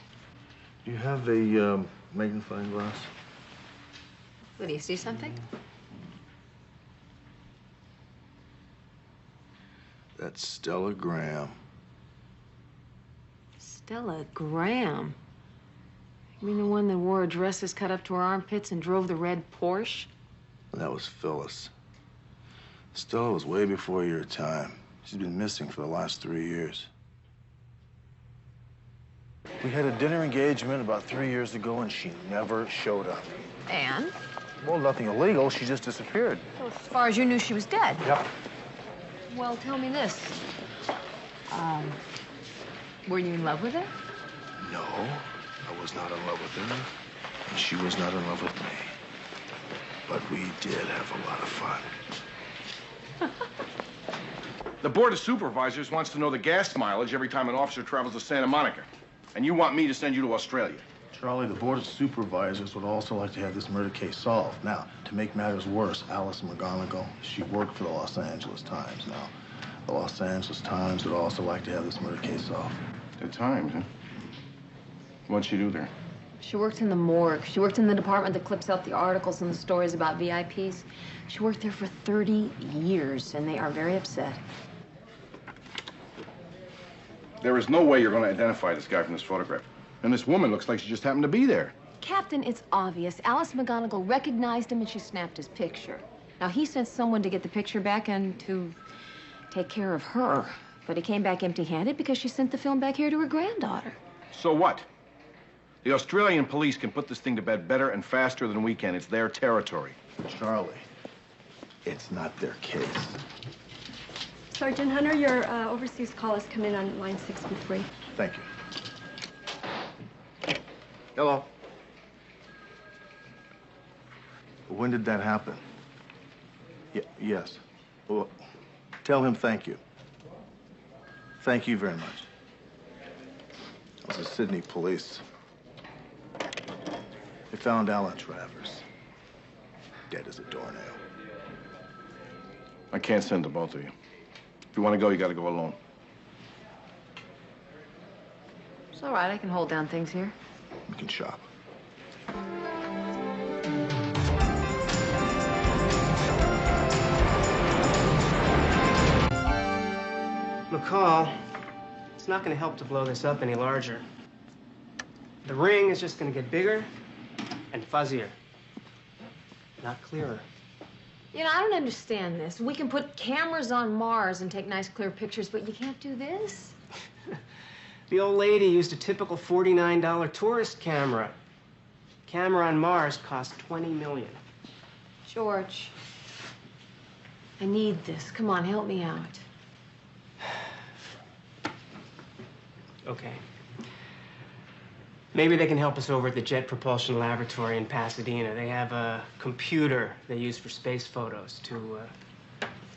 S2: Do you have a magnifying glass?
S15: What, do you see something?
S2: That's Stella Graham.
S15: Stella Graham? You mean the one that wore dresses cut up to her armpits and drove the red Porsche?
S2: That was Phyllis. Stella was way before your time. She's been missing for the last 3 years. We had a dinner engagement about 3 years ago, and she never showed up.
S15: And?
S2: Well, nothing illegal. She just disappeared.
S15: Well, as far as you knew, she was dead.
S2: Yep.
S15: Well, tell me this. Were you in love with her?
S2: No, I was not in love with her, and she was not in love with me. But we did have a lot of fun.
S13: The Board of Supervisors wants to know the gas mileage every time an officer travels to Santa Monica. And you want me to send you to Australia.
S2: Charlie, the Board of Supervisors would also like to have this murder case solved. Now, to make matters worse, Alice McGonigal, she worked for the Los Angeles Times. Now, the Los Angeles Times would also like to have this murder case solved.
S13: The Times, huh? What'd she do there?
S15: She worked in the morgue. She worked in the department that clips out the articles and the stories about VIPs. She worked there for 30 years, and they are very upset.
S13: There is no way you're going to identify this guy from this photograph. And this woman looks like she just happened to be there.
S15: Captain, it's obvious. Alice McGonigal recognized him and she snapped his picture. Now, he sent someone to get the picture back and to take care of her. But he came back empty-handed because she sent the film back here to her granddaughter.
S13: So what? The Australian police can put this thing to bed better and faster than we can. It's their territory.
S2: Charlie, it's not their case.
S20: Sergeant Hunter, your overseas call has come in on line 63.
S2: Thank you. Hello. When did that happen? Yes. Well, tell him thank you. Thank you very much. It was the Sydney police. They found Alan Travers, dead as a doornail.
S13: I can't send the both of you. If you want to go, you got to go alone.
S15: It's all right. I can hold down things here.
S2: We can shop.
S22: McCall, it's not going to help to blow this up any larger. The ring is just going to get bigger and fuzzier, not clearer.
S15: You know, I don't understand this. We can put cameras on Mars and take nice, clear pictures, but you can't do this?
S22: The old lady used a typical $49 tourist camera. Camera on Mars cost $20 million.
S15: George, I need this. Come on, help me out.
S22: Okay. Maybe they can help us over at the Jet Propulsion Laboratory in Pasadena. They have a computer they use for space photos to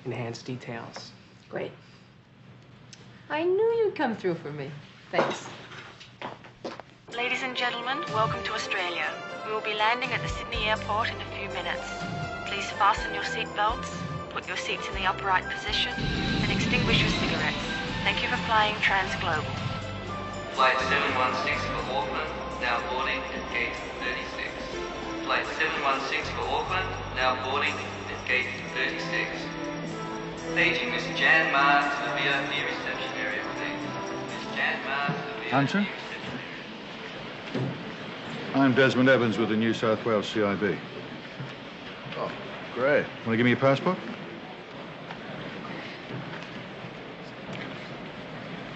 S22: enhance details.
S15: Great. I knew you'd come through for me. Thanks.
S21: Ladies and gentlemen, welcome to Australia. We will be landing at the Sydney airport in a few minutes. Please fasten your seatbelts, put your seats in the upright position, and extinguish your cigarettes. Thank you for flying Transglobal.
S12: Flight 716 for Auckland, now boarding at gate 36. Flight 716 for Auckland, now boarding at gate 36. Paging Miss Jan Ma to the VIP reception area, please. Miss Jan Ma to the VIP
S8: Answer? I'm Desmond Evans with the New South Wales CIB.
S2: Oh, great.
S8: Want to give me your passport?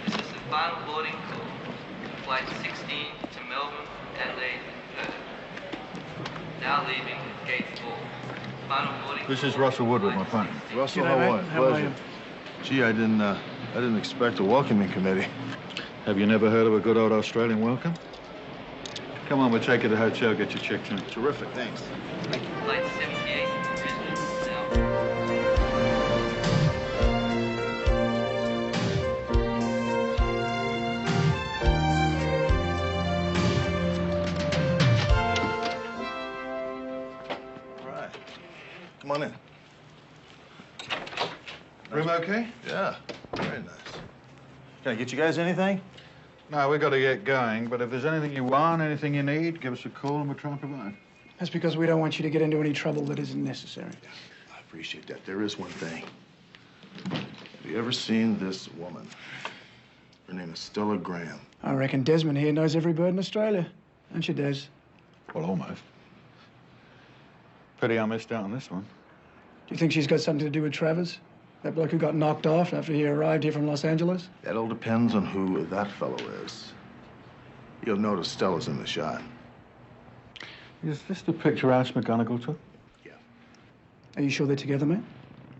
S12: This is the final boarding call. Flight 16 to Melbourne, Adelaide, Perth. Now leaving at gate 4. Final boarding.
S8: This is Russell Woodward, my partner.
S2: Russell,
S8: G'day,
S2: how
S8: mate.
S2: are
S8: How are
S2: Pleasure.
S8: you?
S2: Gee, I didn't expect a welcoming committee.
S8: Have you never heard of a good old Australian welcome? Come on, we'll take you to the hotel, get you checked in.
S2: Terrific, thanks.
S12: Thank you. Flight 78 to Brisbane, now.
S2: Come on in.
S8: Room okay?
S2: Yeah, very nice. Can I get you guys anything?
S8: No, we've got to get going, but if there's anything you want, anything you need, give us a call and we'll try and provide.
S14: That's because we don't want you to get into any trouble that isn't necessary.
S2: I appreciate that. There is one thing. Have you ever seen this woman? Her name is Stella Graham.
S14: I reckon Desmond here knows every bird in Australia. Don't you, Des?
S8: Well, almost. Pity I missed out on this one.
S14: Do you think she's got something to do with Travers? That bloke who got knocked off after he arrived here from Los Angeles?
S2: That all depends on who that fellow is. You'll notice Stella's in the shot.
S8: Is this the picture Alice McGonagall took?
S14: Are you sure they're together, mate?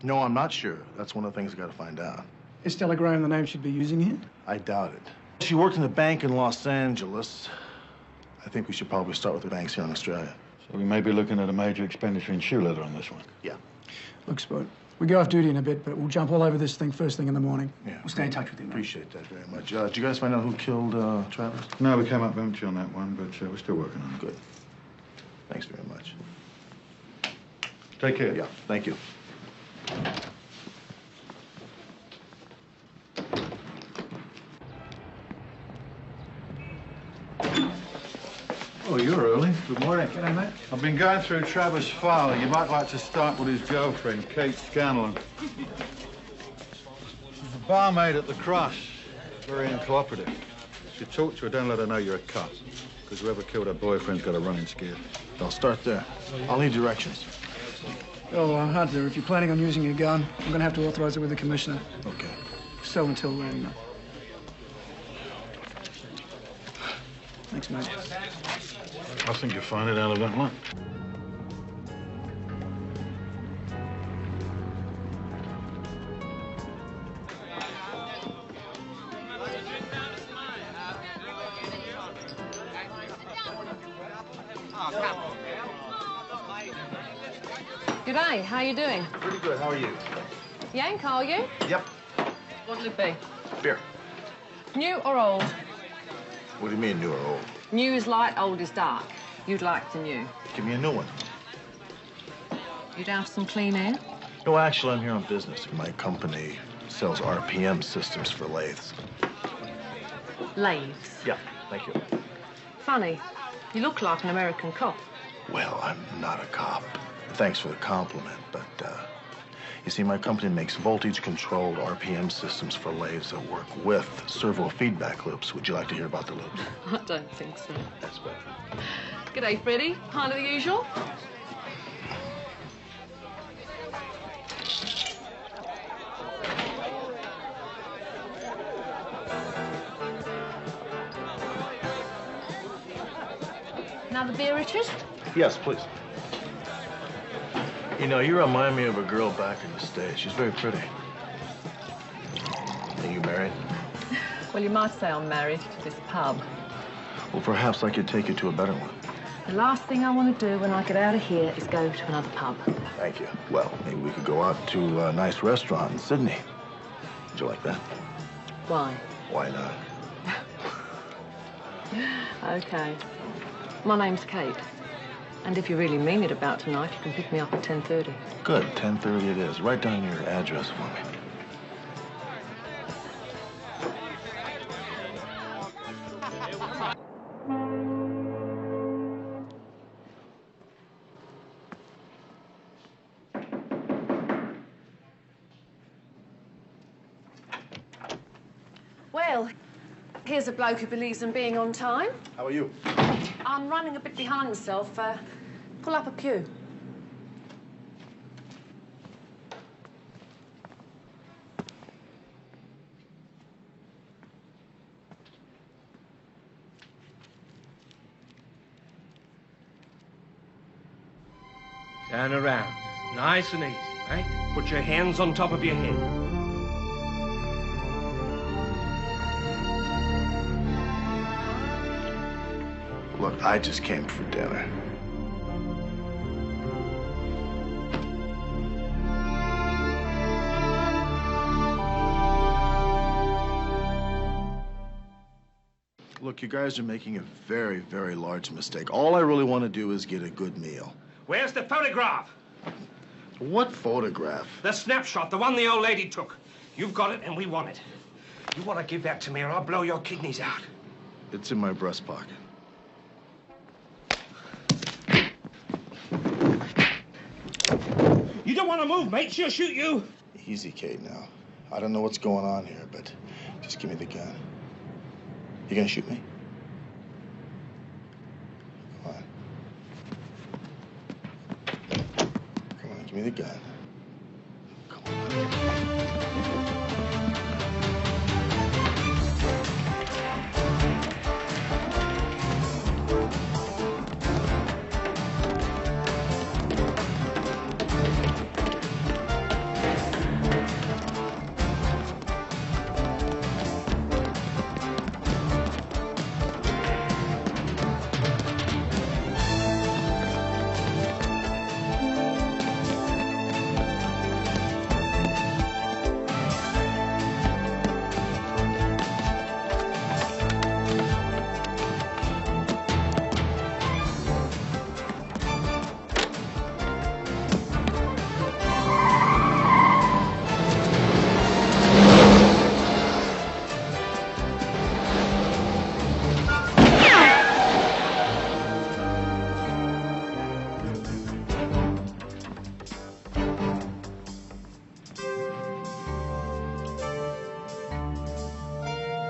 S2: No, I'm not sure. That's one of the things I gotta find out.
S14: Is Stella Graham the name she'd be using here?
S2: I doubt it. She worked in a bank in Los Angeles. I think we should probably start with the banks here in Australia.
S8: So we may be looking at a major expenditure in shoe leather on this one.
S2: Yeah.
S14: Look, Sport, we go off duty in a bit, but we'll jump all over this thing first thing in the morning.
S2: Yeah.
S14: We'll stay in touch with you, mate.
S2: Appreciate that very much. Did you guys find out who killed Travers?
S8: No, we came up empty on that one, but we're still working on it.
S2: Good. Thanks very much.
S8: Take care.
S2: Yeah, thank you.
S8: Oh, you're early. Good morning.
S14: G'day, mate.
S8: I've been going through Travers' file. You might like to start with his girlfriend, Kate Scanlon. She's a barmaid at the Cross. Very uncooperative. If you talk to her, don't let her know you're a cop. Because whoever killed her boyfriend's got a running scared.
S2: I'll start there. I'll need directions.
S14: Oh, Hunter, if you're planning on using your gun, I'm going to have to authorize it with the commissioner.
S2: Okay.
S14: So until then. Thanks, mate.
S8: I think you'll find it out of that lot.
S15: G'day, how you doing?
S2: Pretty good. How are you?
S15: Yank, are you?
S2: Yep.
S15: What'll it be?
S2: Beer.
S15: New or old?
S2: What do you mean, new or old?
S15: New is light, old is dark. You'd like the new.
S2: Give me a new one.
S15: You'd have some clean air?
S2: No, actually, I'm here on business. My company sells RPM systems for lathes.
S15: Lathes?
S2: Yeah, thank you.
S15: Funny. You look like an American cop.
S2: Well, I'm not a cop. Thanks for the compliment, but, you see, my company makes voltage-controlled RPM systems for lathes that work with servo feedback loops. Would you like to hear about the loops?
S15: I don't think so.
S2: That's better.
S15: G'day, Freddie. Kind of the usual?
S3: another beer, Richard?
S2: Yes, please. You know, you remind me of a girl back in the States. She's very pretty. Are you married?
S3: Well, you might say I'm married to this pub.
S2: Well, perhaps I could take you to a better one.
S3: The last thing I want to do when I get out of here is go to another pub.
S2: Thank you. Well, maybe we could go out to a nice restaurant in Sydney. Would you like that?
S3: Why?
S2: Why not?
S3: Okay. My name's Kate. And if you really mean it about tonight, you can pick me up at 10:30.
S2: Good, 10:30 it is. Write down your address for me.
S3: Well, here's a bloke who believes in being on time.
S2: How are you?
S3: I'm running a bit behind myself. Pull up a pew.
S9: Turn around. Nice and easy, right? Put your hands on top of your head.
S2: Look, I just came for dinner. Look, you guys are making a very, very large mistake. All I really want to do is get a good meal.
S9: Where's the photograph?
S2: What photograph?
S9: The snapshot, the one the old lady took. You've got it and we want it. You want to give that to me or I'll blow your kidneys out.
S2: It's in my breast pocket.
S9: You don't want to move, mate. She'll shoot you.
S2: Easy, Kate, now. I don't know what's going on here, but just give me the gun. You gonna shoot me? Come on. Come on, give me the gun. Come on.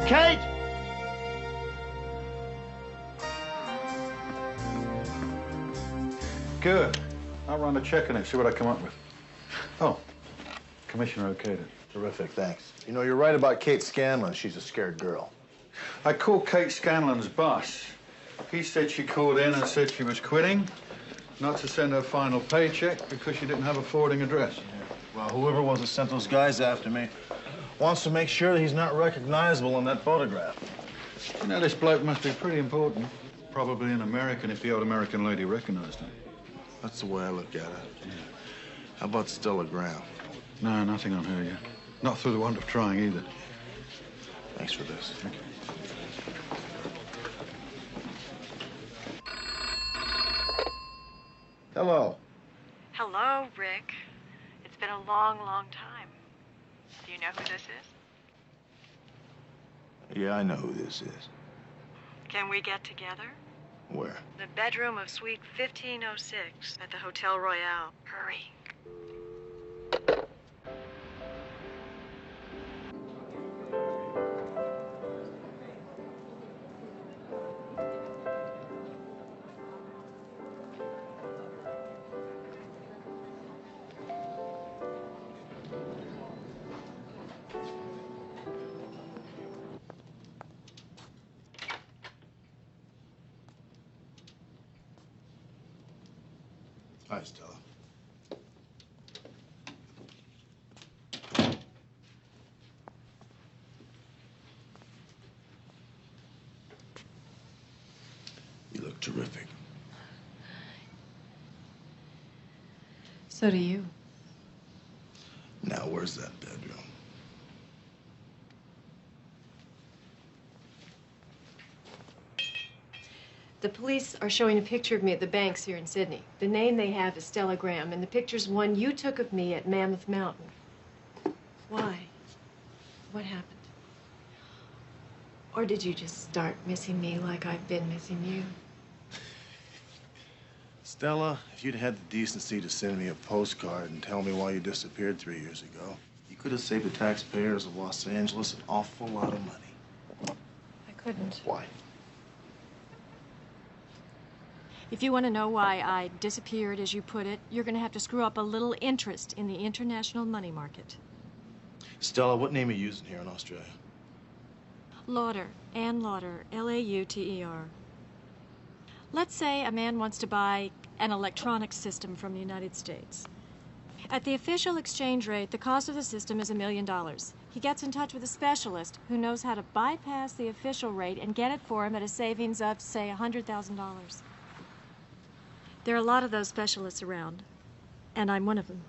S9: Kate!
S8: Good. I'll run a check on it, see what I come up with. Oh, Commissioner okayed it.
S2: Terrific, thanks. You know, you're right about Kate Scanlon. She's a scared girl.
S8: I called Kate Scanlon's boss. He said she called in and said she was quitting, not to send her final paycheck because she didn't have a forwarding address.
S2: Well, whoever was that sent those guys after me wants to make sure that he's not recognizable in that photograph.
S8: You know, this bloke must be pretty important. Probably an American if the old American lady recognized him.
S2: That's the way I look at it. Yeah. How about Stella Graham?
S8: No, nothing on her yet. Not through the want of trying either.
S2: Thanks for this.
S8: Thank you.
S2: Hello.
S21: Hello, Rick. It's been a long, long time. Do you know who this is?
S2: Yeah, I know who this is.
S21: Can we get together?
S2: Where?
S21: The bedroom of Suite 1506 at the Hotel Royale. Hurry.
S2: Hi, Stella. You look terrific.
S3: So do you.
S2: Now, where's that bedroom?
S3: The police are showing a picture of me at the banks here in Sydney. The name they have is Stella Graham, and the picture's one you took of me at Mammoth Mountain. Why? What happened? Or did you just start missing me like I've been missing you?
S2: Stella, if you'd had the decency to send me a postcard and tell me why you disappeared 3 years ago, you could have saved the taxpayers of Los Angeles an awful lot of money.
S3: I couldn't.
S2: Why?
S10: If you want to know why I disappeared, as you put it, you're going to have to screw up a little interest in the international money market.
S2: Stella, what name are you using here in Australia?
S10: Lauder, Ann Lauder, L-A-U-T-E-R. Let's say a man wants to buy an electronics system from the United States. At the official exchange rate, the cost of the system is $1 million. He gets in touch with a specialist who knows how to bypass the official rate and get it for him at a savings of, say, $100,000. There are a lot of those specialists around, and I'm one of them.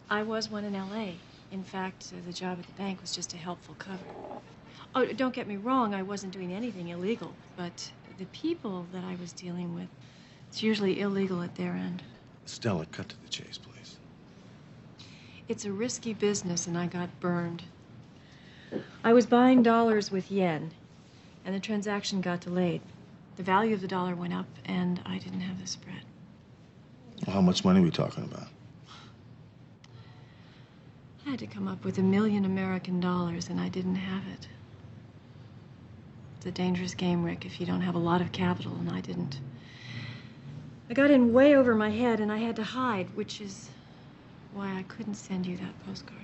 S3: I was one in L.A. In fact, the job at the bank was just a helpful cover. Oh, don't get me wrong, I wasn't doing anything illegal, but the people that I was dealing with, it's usually illegal at their end.
S2: Stella, cut to the chase, please.
S3: It's a risky business, and I got burned. I was buying dollars with yen, and the transaction got delayed. The value of the dollar went up, and I didn't have the spread.
S2: How much money are we talking about?
S3: I had to come up with $1 million American dollars, and I didn't have it. It's a dangerous game, Rick, if you don't have a lot of capital, and I didn't. I got in way over my head, and I had to hide, which is why I couldn't send you that postcard.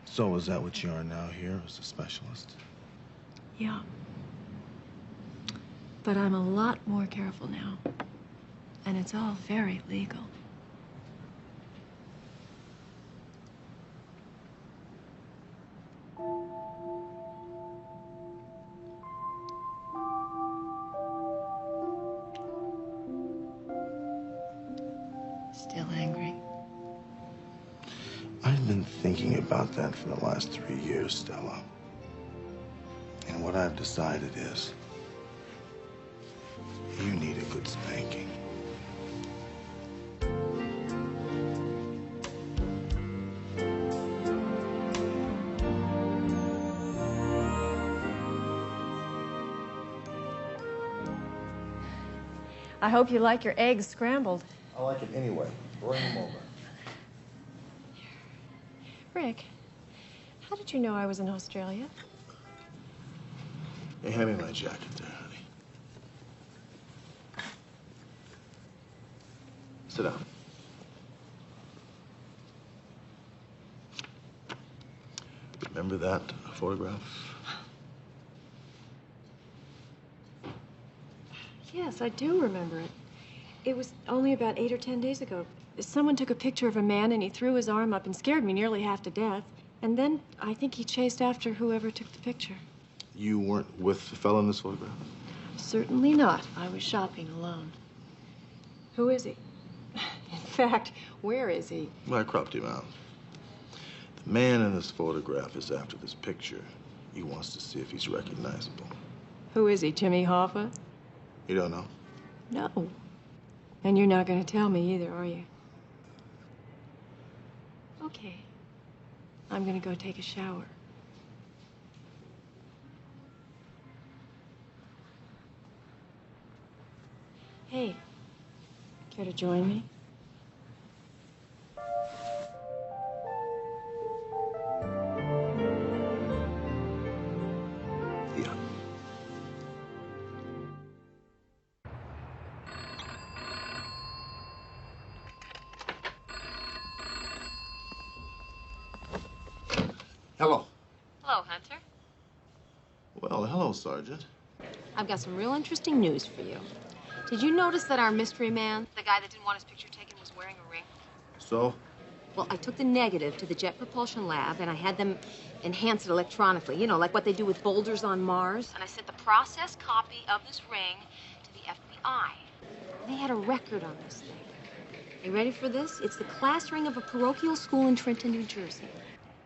S2: So is that what you are now here, as a specialist?
S3: Yeah. But I'm a lot more careful now. And it's all very legal. Still angry?
S2: I've been thinking about that for the last 3 years, Stella. And what I've decided is, you need a good spanking.
S3: I hope you like your eggs scrambled.
S2: I like it anyway. Bring them over.
S3: Rick, how did you know I was in Australia?
S2: Hey, hand me my jacket there, honey. Sit down. Remember that photograph?
S3: Yes, I do remember it. It was only about 8 or 10 days ago. Someone took a picture of a man and he threw his arm up and scared me nearly half to death. And then I think he chased after whoever took the picture.
S2: You weren't with the fellow in this photograph?
S3: Certainly not. I was shopping alone. Who is he? In fact, where is he?
S2: Well, I cropped him out. The man in this photograph is after this picture. He wants to see if he's recognizable.
S3: Who is he, Jimmy Hoffa?
S2: You don't know?
S3: No. And you're not going to tell me either, are you? Okay. I'm going to go take a shower. Hey, care to join me?
S2: Yeah. Hello.
S15: Hello, Hunter.
S2: Well, hello, Sergeant.
S10: I've got some real interesting news for you.
S15: Did you notice that our mystery man, the guy that didn't want his picture taken, was wearing a ring?
S18: So?
S15: Well, I took the negative to the Jet Propulsion Lab, and I had them enhance it electronically, you know, like what they do with boulders on Mars. And I sent the processed copy of this ring to the FBI. They had a record on this thing. Are you ready for this? It's the class ring of a parochial school in Trenton, New Jersey.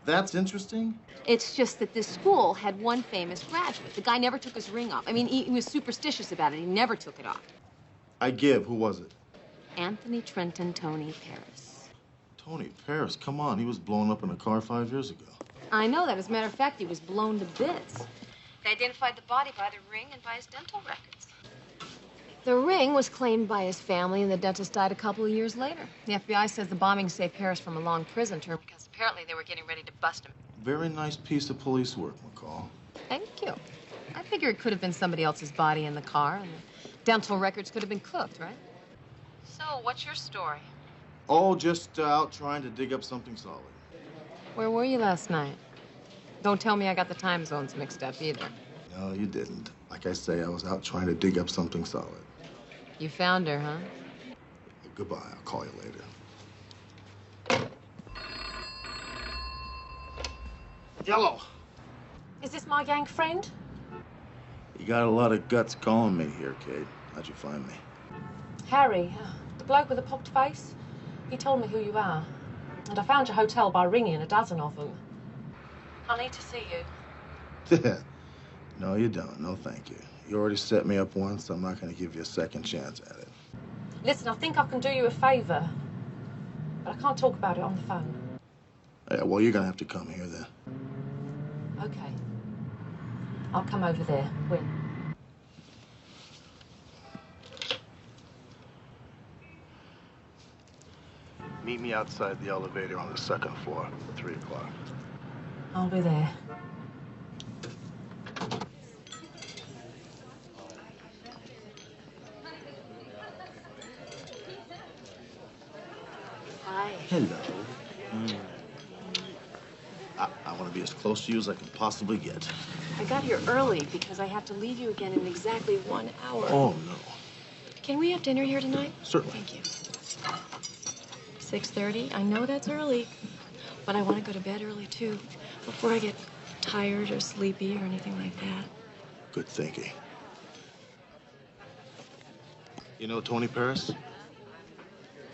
S2: That's interesting.
S15: It's just that this school had one famous graduate. The guy never took his ring off. I mean, he was superstitious about it. He never took it off.
S2: I give. Who was it?
S15: Anthony Trenton Tony Paris.
S2: Tony Paris, come on. He was blown up in a car 5 years ago.
S15: I know that. As a matter of fact, he was blown to bits. They identified the body by the ring and by his dental records. The ring was claimed by his family, and the dentist died a couple of years later. The FBI says the bombing saved Paris from a long prison term because apparently they were getting ready to bust him.
S2: Very nice piece of police work, McCall.
S15: Thank you. I figure it could have been somebody else's body in the car, and the dental records could have been cooked, right? So, what's your story?
S2: Oh, just out trying to dig up something solid.
S15: Where were you last night? Don't tell me I got the time zones mixed up either.
S2: No, you didn't. Like I say, I was out trying to dig up something solid.
S15: You found her, huh?
S2: Goodbye. I'll call you later. Yellow.
S10: Is this my gang friend?
S2: You got a lot of guts calling me here, Kate. How'd you find me?
S10: Harry, the bloke with the popped face. He told me who you are. And I found your hotel by ringing a dozen of them. I need to see you.
S2: No, you don't. No, thank you. You already set me up once. I'm not going to give you a second chance at it.
S10: Listen, I think I can do you a favor. But I can't talk about it on the phone.
S2: Yeah, well, you're going to have to come here then.
S10: Okay. I'll come over there. When?
S2: Meet me outside the elevator on the second floor at 3 o'clock.
S10: I'll be there. Hi.
S2: Hello. I want to be as close to you as I can possibly get.
S10: I got here early because I have to leave you again in exactly 1 hour.
S2: Oh, no.
S3: Can we have dinner here tonight?
S2: Certainly.
S3: Thank you. 6:30? I know that's early, but I want to go to bed early, too, before I get tired or sleepy or anything like that.
S2: Good thinking. You know Tony Paris?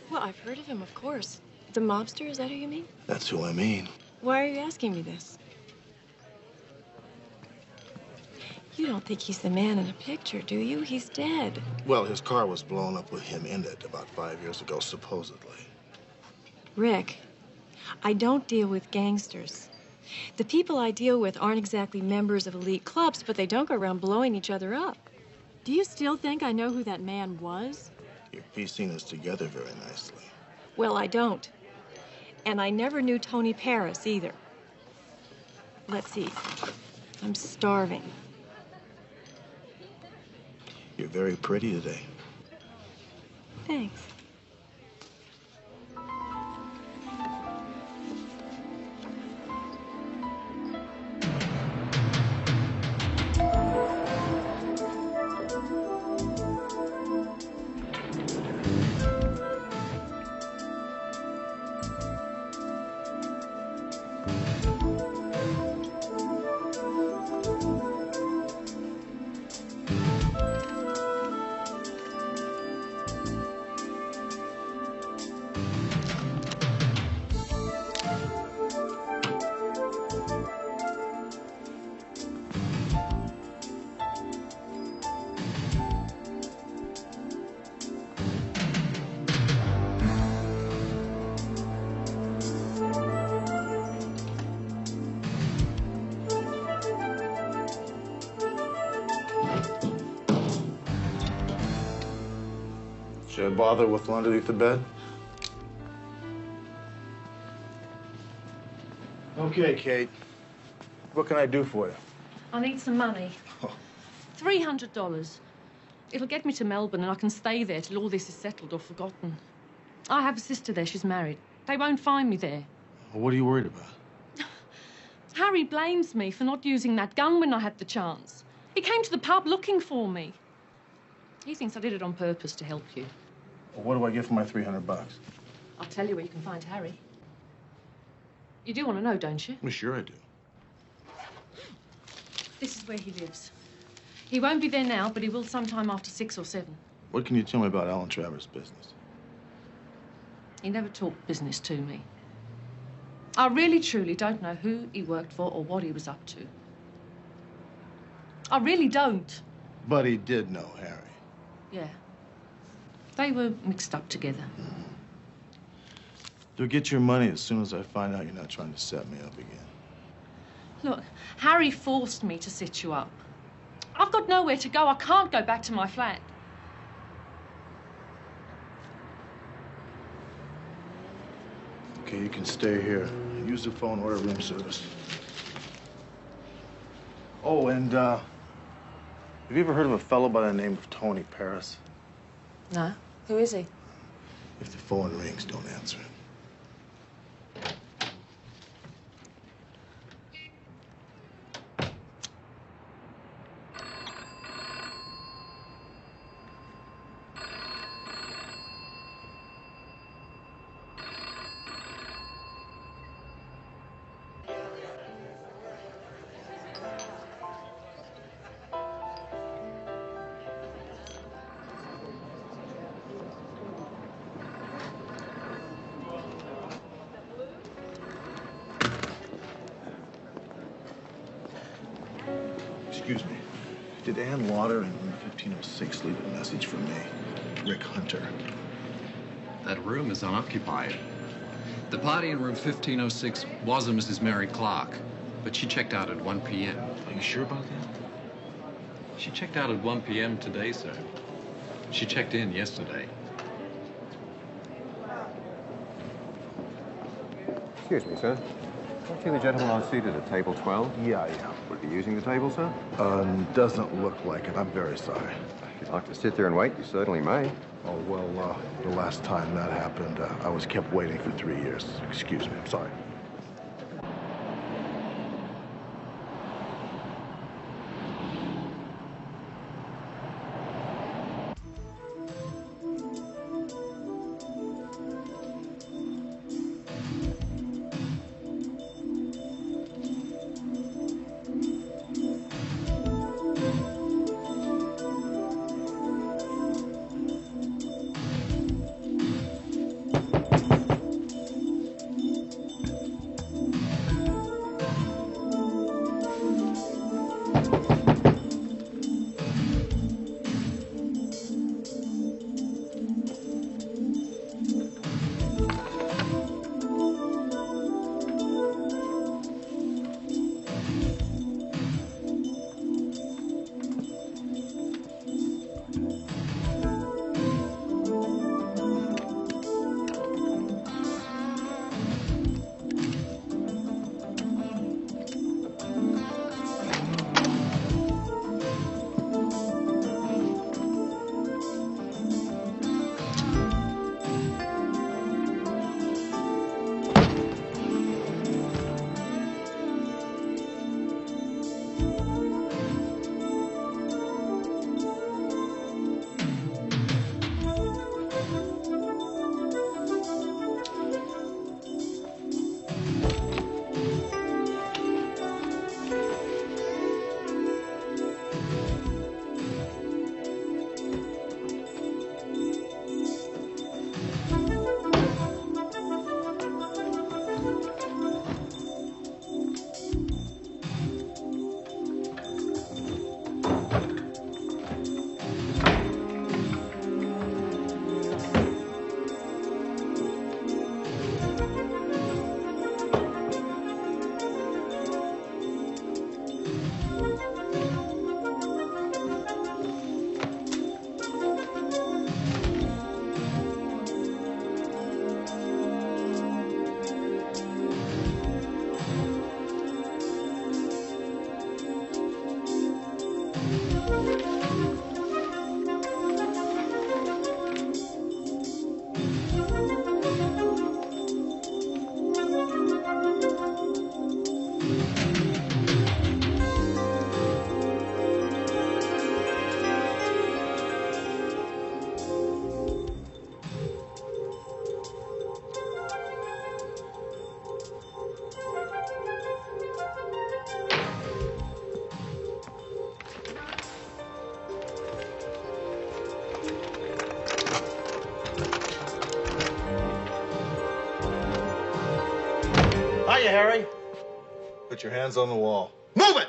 S3: Well, I've heard of him, of course. The mobster, is that who you mean?
S2: That's who I mean.
S3: Why are you asking me this? You don't think he's the man in the picture, do you? He's dead.
S2: Well, his car was blown up with him in it about 5 years ago, supposedly.
S3: Rick, I don't deal with gangsters. The people I deal with aren't exactly members of elite clubs, but they don't go around blowing each other up. Do you still think I know who that man was?
S2: You're piecing this together very nicely.
S3: Well, I don't. And I never knew Tony Paris either. Let's see. I'm starving.
S2: You're very pretty today.
S3: Thanks.
S2: Should I bother with underneath the bed? Okay, Kate. What can I do for you?
S10: I need some money. $300. It'll get me to Melbourne, and I can stay there till all this is settled or forgotten. I have a sister there. She's married. They won't find me there.
S2: Well, what are you worried about?
S10: Harry blames me for not using that gun when I had the chance. He came to the pub looking for me.
S4: He thinks I did it on purpose to help you.
S2: Well, what do I get for my $300?
S4: I'll tell you where you can find Harry. You do want to know, don't you?
S2: Well, sure I do.
S4: This is where he lives. He won't be there now, but he will sometime after 6 or 7.
S2: What can you tell me about Alan Travers' business?
S4: He never talked business to me. I really, truly don't know who he worked for or what he was up to. I really don't.
S2: But he did know Harry.
S4: Yeah. They were mixed up together.
S2: You'll get your money as soon as I find out you're not trying to set me up again.
S4: Look, Harry forced me to set you up. I've got nowhere to go. I can't go back to my flat.
S2: Okay, you can stay here. Use the phone, order room service. Oh, and, have you ever heard of a fellow by the name of Tony Paris?
S4: No. Who is he?
S2: If the phone rings, don't answer it. Excuse me. Did Ann Lauder in room 1506 leave a message for me? Rick Hunter.
S11: That room is unoccupied. The party in room 1506 was a Mrs. Mary Clark, but she checked out at 1 p.m.
S2: Are you sure about that?
S11: She checked out at 1 p.m. today, sir. She checked in yesterday.
S23: Excuse me, sir. Aren't you the gentleman I seated at table 12?
S2: Yeah.
S23: Would be using the table, sir?
S2: Doesn't look like it. I'm very sorry.
S23: If you'd like to sit there and wait, you certainly may.
S2: Oh, well, the last time that happened, I was kept waiting for 3 years. Excuse me. I'm sorry. you, Harry? Put your hands on the wall. Move it!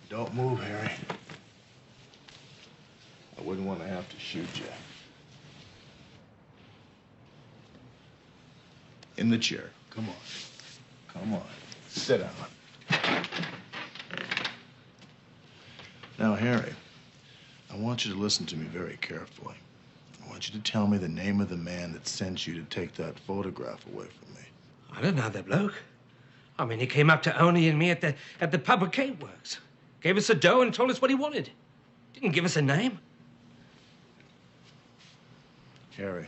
S2: Don't move, Harry. I wouldn't want to have to shoot you. In the chair. Come on. Come on. Sit down. Now, Harry, I want you to listen to me very carefully. I want you to tell me the name of the man that sent you to take that photograph away from me.
S1: I don't know that bloke. I mean, he came up to Oni and me at the pub at Cape Works. Gave us the dough and told us what he wanted. Didn't give us a name.
S2: Harry,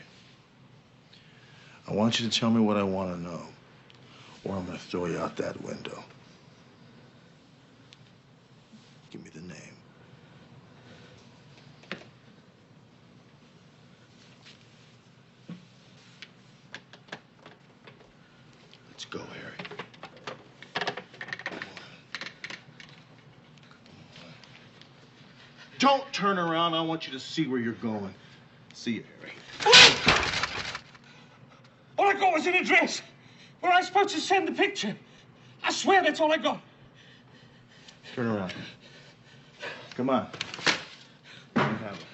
S2: I want you to tell me what I want to know, or I'm going to throw you out that window. Give me the name. Let's go, Harry. Don't turn around. I want you to see where you're going. See you, Harry.
S1: All I got was an address. Where I was supposed to send the picture. I swear that's all I got.
S2: Turn around. Come on. Let me have it.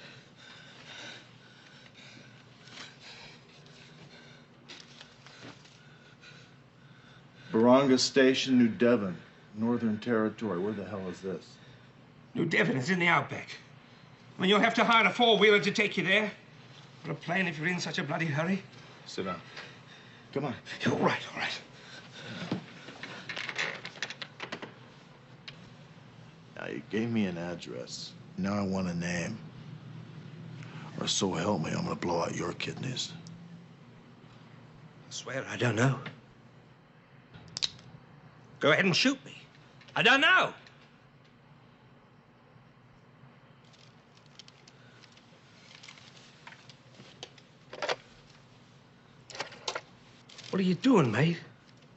S2: Baranga Station, New Devon, Northern Territory. Where the hell is this?
S1: New Devon is in the outback. I mean, you'll have to hire a four-wheeler to take you there. Or a plane if you're in such a bloody hurry.
S2: Sit down. Come on.
S1: All right, all right.
S2: Now, you gave me an address. Now I want a name. Or so help me, I'm gonna blow out your kidneys.
S1: I swear I don't know. Go ahead and shoot me. I don't know. What are you doing, mate?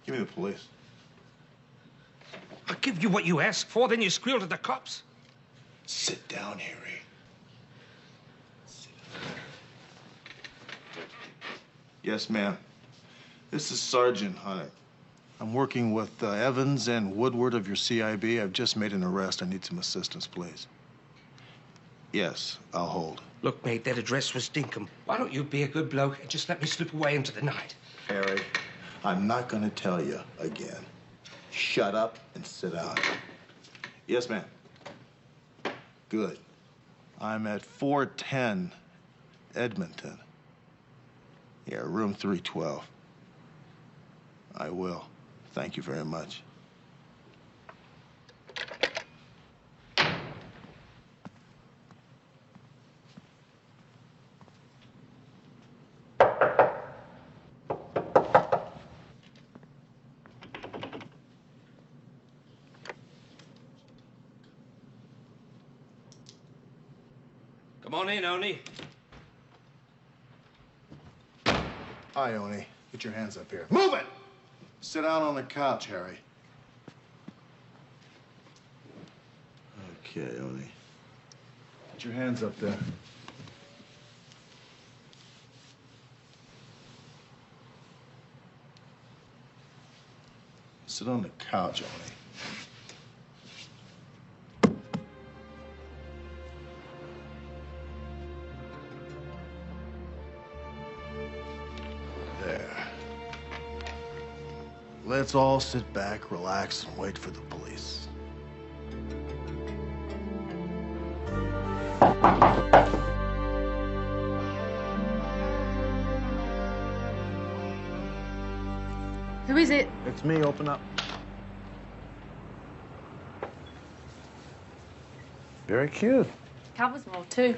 S2: Give me the police.
S1: I'll give you what you asked for, then you squeal to the cops.
S2: Sit down, Harry. Sit down. Yes, ma'am. This is Sergeant Hunter. I'm working with Evans and Woodward of your CIB. I've just made an arrest. I need some assistance, please. Yes, I'll hold.
S1: Look, mate, that address was dinkum. Why don't you be a good bloke and just let me slip away into the night?
S2: Harry, I'm not gonna tell you again. Shut up and sit down. Yes, ma'am. Good. I'm at 410 Edmonton. Yeah, room 312. I will. Thank you very much.
S1: Come on in, Oni.
S2: Hi, Oni. Get your hands up here. Move it! Sit down on the couch, Harry. Okay, Oni. Get your hands up there. Sit on the couch, Oni. Let's all sit back, relax, and wait for the police.
S4: Who is it?
S2: It's me. Open up. Very cute.
S4: Covers more, too.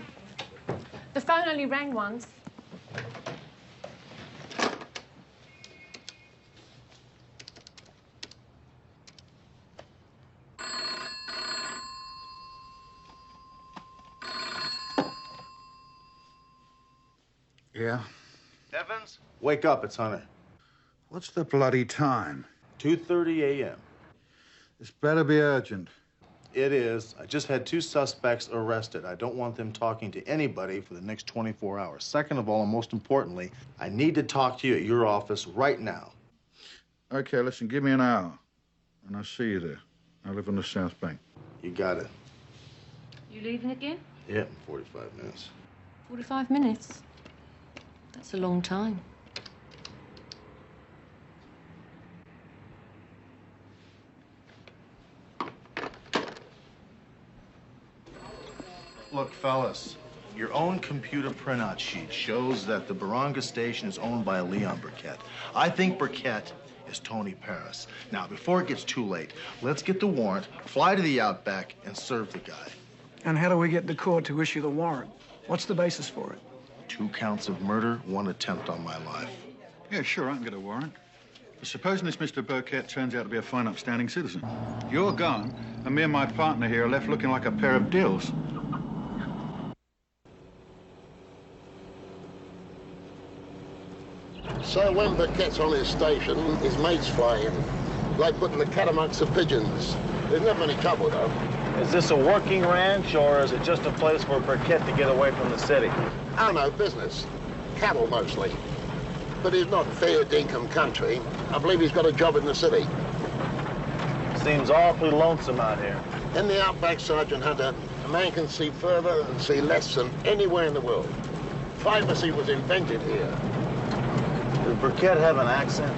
S4: The phone only rang once.
S8: Yeah?
S2: Evans? Wake up, it's Hunter.
S8: What's the bloody time?
S2: 2:30 a.m.
S8: This better be urgent.
S2: It is. I just had 2 suspects arrested. I don't want them talking to anybody for the next 24 hours. Second of all, and most importantly, I need to talk to you at your office right now.
S8: Okay, listen, give me an hour, and I'll see you there. I live on the South Bank.
S2: You got it.
S4: You leaving again?
S2: Yeah, in 45 minutes.
S4: 45 minutes? That's a long time.
S2: Look, fellas, your own computer printout sheet shows that the Baranga station is owned by Leon Burkett. I think Burkett is Tony Paris. Now, before it gets too late, let's get the warrant, fly to the Outback, and serve the guy.
S14: And how do we get the court to issue the warrant? What's the basis for it?
S2: 2 counts of murder, 1 attempt on my life.
S8: Yeah, sure, I can get a warrant. But supposing this Mr. Burkett turns out to be a fine, upstanding citizen. You're gone, and me and my partner here are left looking like a pair of dills.
S9: So when Burkett's on his station, his mates fly in. Like putting the cat amongst the pigeons. There's never any trouble, though.
S5: Is this a working ranch, or is it just a place for Burkett to get away from the city?
S9: Oh, no, business. Cattle, mostly. But he's not fair dinkum country. I believe he's got a job in the city.
S5: Seems awfully lonesome out here.
S9: In the Outback, Sergeant Hunter, a man can see further and see less than anywhere in the world. Privacy was invented here.
S5: Does Burkett have an accent?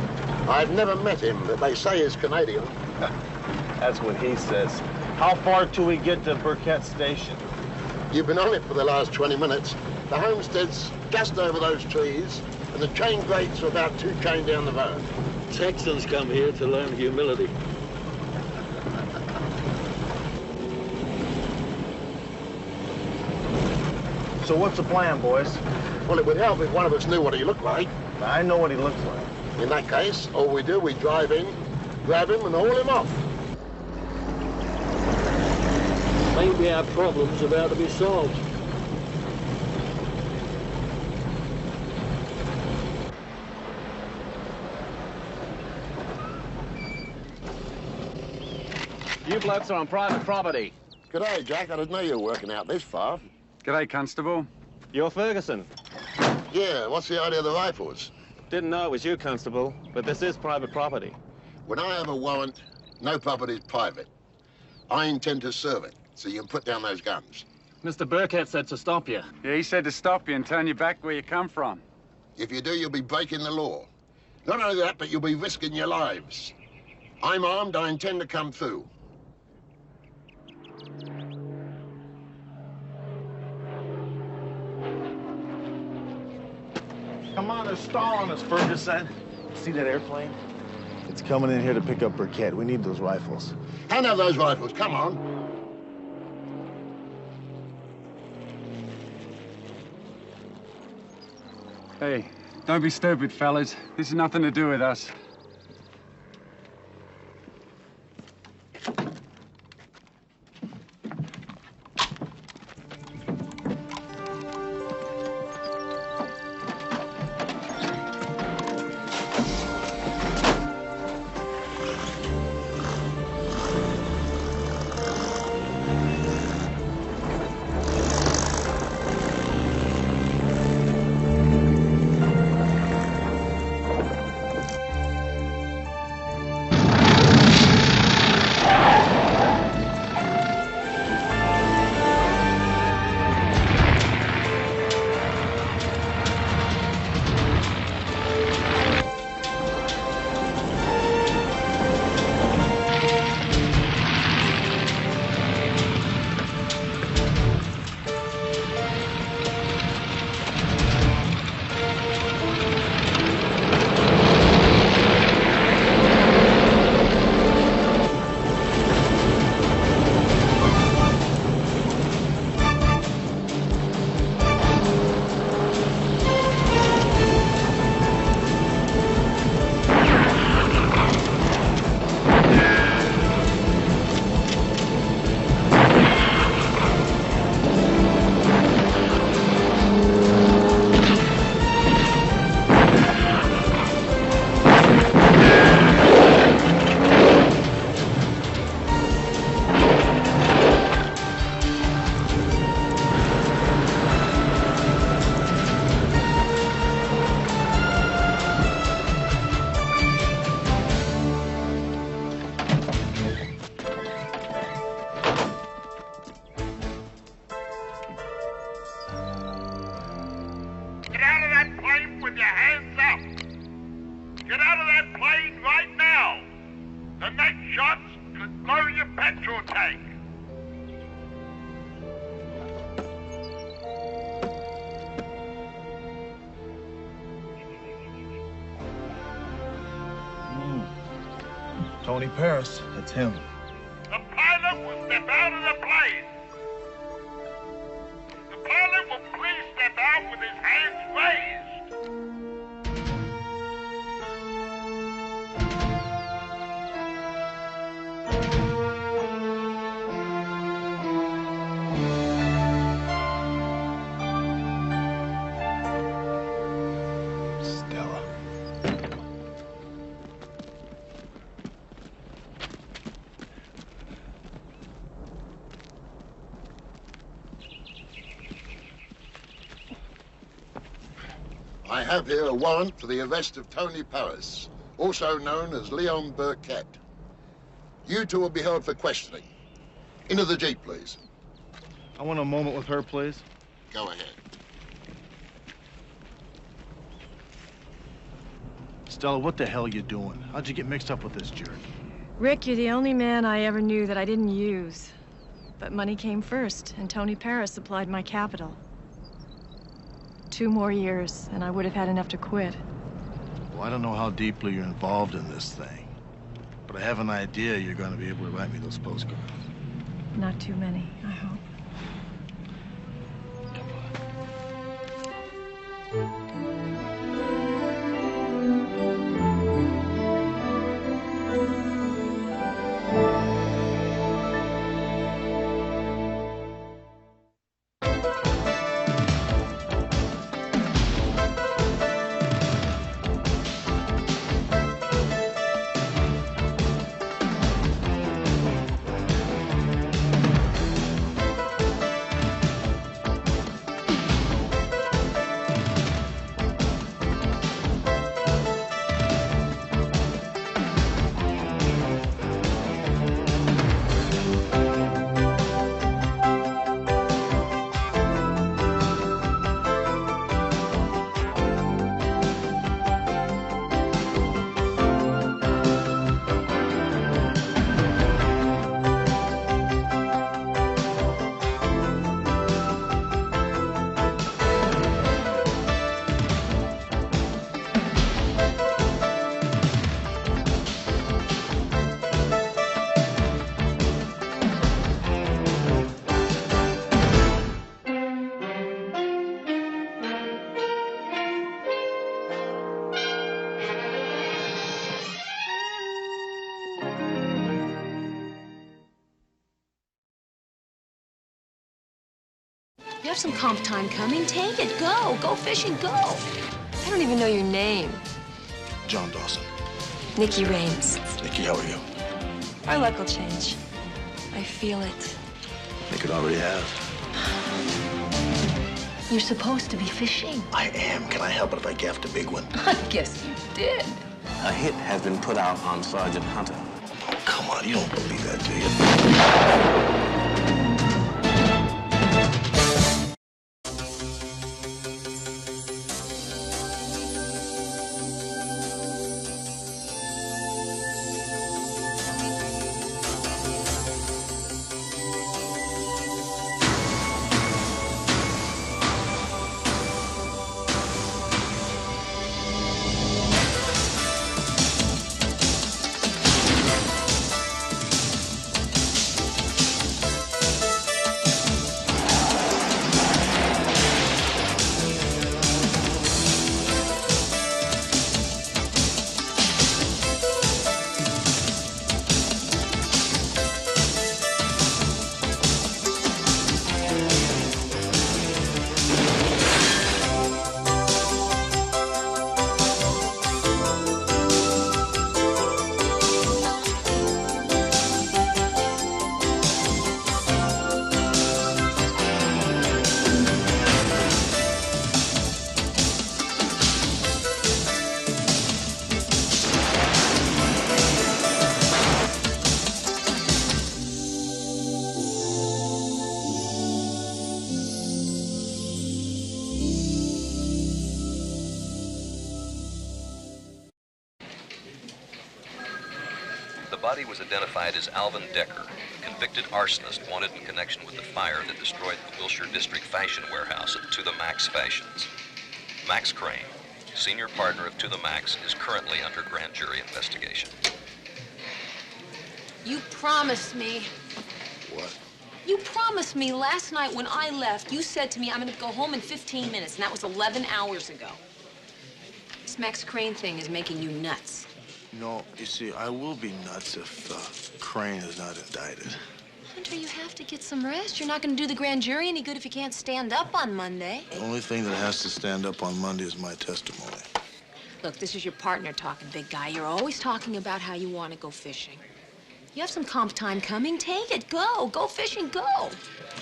S9: I've never met him, but they say he's Canadian.
S5: That's what he says. How far till we get to Burkett Station?
S9: You've been on it for the last 20 minutes. The homestead's just over those trees, and the chain gates are about 2 chain down the road.
S5: Texans come here to learn humility. So what's the plan, boys?
S9: Well, it would help if one of us knew what he looked like.
S5: I know what he looks like.
S9: In that case, all we do, we drive in, grab him, and haul him off.
S5: Maybe our problem's about to be solved. You blokes are on private property.
S9: G'day, Jack. I didn't know you were working out this far.
S7: G'day, Constable.
S5: You're Ferguson.
S9: Yeah, what's the idea of the rifles?
S5: Didn't know it was you, Constable, but this is private property.
S9: When I have a warrant, no property's private. I intend to serve it, so you can put down those guns.
S5: Mr. Burkett said to stop you.
S7: Yeah, he said to stop you and turn you back where you come from.
S9: If you do, you'll be breaking the law. Not only that, but you'll be risking your lives. I'm armed, I intend to come through.
S2: Come on, they're stalling us, Ferguson. See that airplane? It's coming in here to pick up Burkett. We need those rifles.
S9: Hand out those rifles, come on.
S7: Hey, don't be stupid, fellas. This has nothing to do with us.
S2: Tony Paris. That's him.
S6: The pilot will step out of the plane. The pilot will please step out with his hands raised.
S16: I have here a warrant for the arrest of Tony Paris, also known as Leon Burkett. You two will be held for questioning. Into the Jeep, please.
S2: I want a moment with her, please.
S16: Go ahead.
S2: Stella, what the hell you doing? How'd you get mixed up with this jerk?
S3: Rick, you're the only man I ever knew that I didn't use. But money came first, and Tony Paris supplied my capital. 2 more years, and I would have had enough to quit.
S2: Well, I don't know how deeply you're involved in this thing, but I have an idea you're going to be able to write me those postcards.
S3: Not too many, I hope.
S15: You have some comp time coming. Take it. Go. Go fishing. Go. I don't even know your name.
S2: John Dawson.
S15: Nikki Raines.
S2: Nikki, how are you?
S15: Our luck will change. I feel it.
S2: I think it already has.
S15: You're supposed to be fishing.
S2: I am. Can I help it if I gaffed a big one?
S15: I guess you did.
S5: A hit has been put out on Sergeant Hunter.
S2: Oh, come on. You don't believe that, do you?
S19: The body was identified as Alvin Decker, convicted arsonist wanted in connection with the fire that destroyed the Wilshire District Fashion Warehouse at To The Max Fashions. Max Crane, senior partner of To The Max, is currently under grand jury investigation.
S15: You promised me.
S16: What?
S15: You promised me last night when I left, you said to me, I'm gonna go home in 15 minutes, and that was 11 hours ago. This Max Crane thing is making you nuts.
S2: No, you see, I will be nuts if Crane is not indicted.
S15: Hunter, you have to get some rest. You're not gonna do the grand jury any good if you can't stand up on Monday.
S2: The only thing that has to stand up on Monday is my testimony.
S15: Look, this is your partner talking, big guy. You're always talking about how you want to go fishing. You have some comp time coming. Take it. Go. Go fishing. Go.
S2: I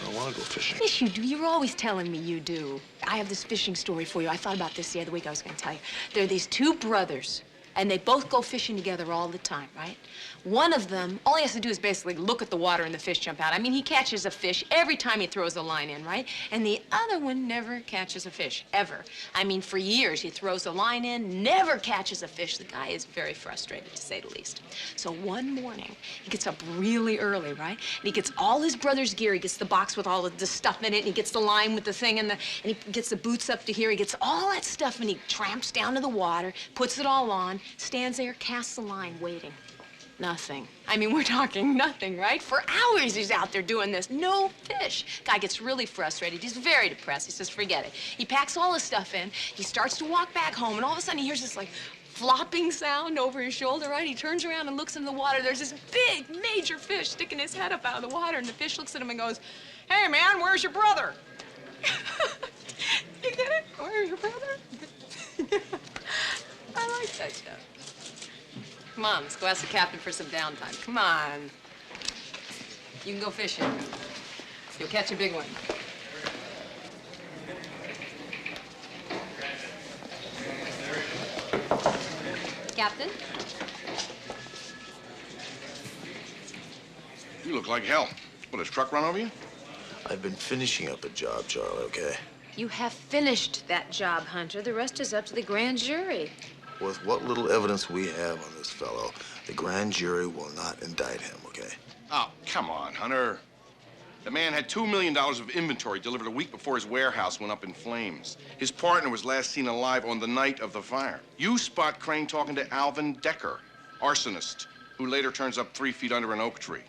S2: don't want to go fishing.
S15: Yes, you do. You're always telling me you do. I have this fishing story for you. I thought about this the other week. I was going to tell you. There are these two brothers, and they both go fishing together all the time, right? One of them, all he has to do is basically look at the water and the fish jump out. I mean, he catches a fish every time he throws a line in, right? And the other one never catches a fish, ever. I mean, for years, he throws a line in, never catches a fish. The guy is very frustrated, to say the least. So one morning, he gets up really early, right? And he gets all his brother's gear. He gets the box with all of the stuff in it, and he gets the line with the thing, and he gets the boots up to here. He gets all that stuff, and he tramps down to the water, puts it all on, stands there, casts the line, waiting. Nothing. I mean, we're talking nothing, right? For hours he's out there doing this. No fish. Guy gets really frustrated. He's very depressed. He says, forget it. He packs all his stuff in. He starts to walk back home, and all of a sudden he hears this, like, flopping sound over his shoulder, right? He turns around and looks in the water. There's this big, major fish sticking his head up out of the water, and the fish looks at him and goes, hey, man, where's your brother? You get it? Where's your brother? I like that show. Come on, let's go ask the captain for some downtime. Come on. You can go fishing. You'll catch a big one. Captain?
S13: You look like hell. What, his truck run over you?
S2: I've been finishing up a job, Charlie, okay?
S15: You have finished that job, Hunter. The rest is up to the grand jury.
S2: With what little evidence we have on this fellow, the grand jury will not indict him, okay?
S13: Oh, come on, Hunter. The man had $2 million of inventory delivered a week before his warehouse went up in flames. His partner was last seen alive on the night of the fire. You spot Crane talking to Alvin Decker, arsonist, who later turns up 3 feet under an oak tree.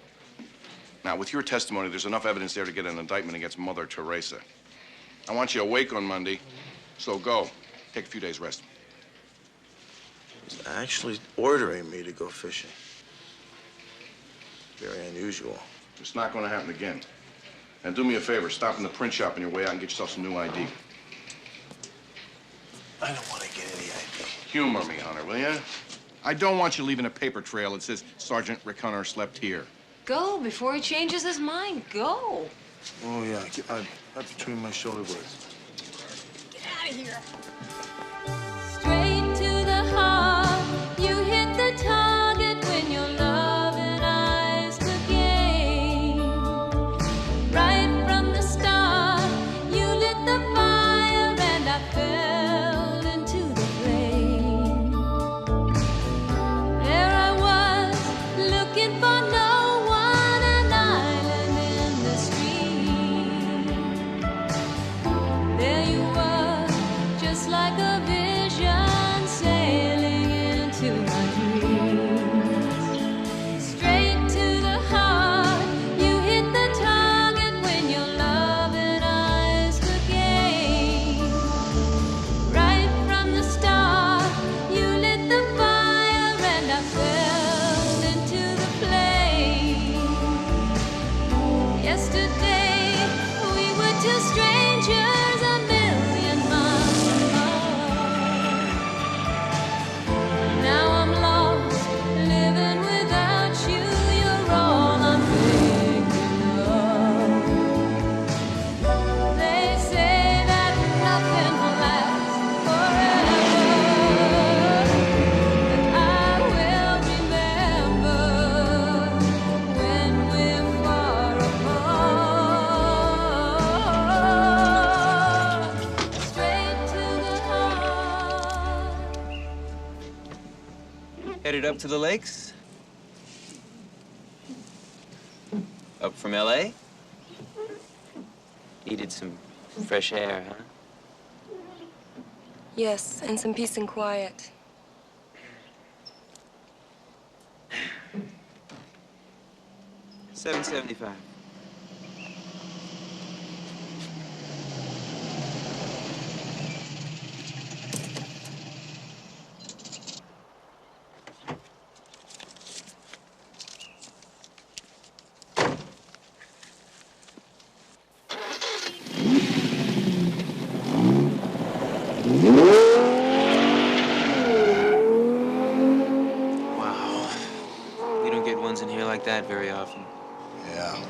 S13: Now, with your testimony, there's enough evidence there to get an indictment against Mother Teresa. I want you awake on Monday, so go. Take a few days rest.
S2: He's actually ordering me to go fishing. Very unusual.
S13: It's not going to happen again. And do me a favor, stop in the print shop on your way out and get yourself some new ID.
S2: I don't want to get any ID.
S13: Humor me, Hunter, will you? I don't want you leaving a paper trail that says Sergeant Rick Hunter slept here.
S15: Go before he changes his mind. Go.
S2: Oh, yeah. Right between my shoulder blades.
S15: Get out of here.
S17: Straight to the heart, you hit the target when your loving eyes took aim. Right from the start, you lit the fire and I fell into the flame. There I was, looking for no one, an island in the stream. There you were, just like a vision sailing into my dreams. Straight to the heart, you hit the target when your loving eyes took aim. Right from the start, you lit the fire and I fell into the flame. Yesterday, we were two strangers a million miles apart. Now I'm lost, living without you. You're all I'm thinking of. They say that nothing lasts forever, but I will remember when we're far apart. Straight to the heart.
S20: Headed up to the lakes? Up from LA? Needed some fresh air, huh?
S24: Yes, and some peace and quiet.
S20: $7.75. Wow. You don't get ones in here like that very often.
S2: Yeah.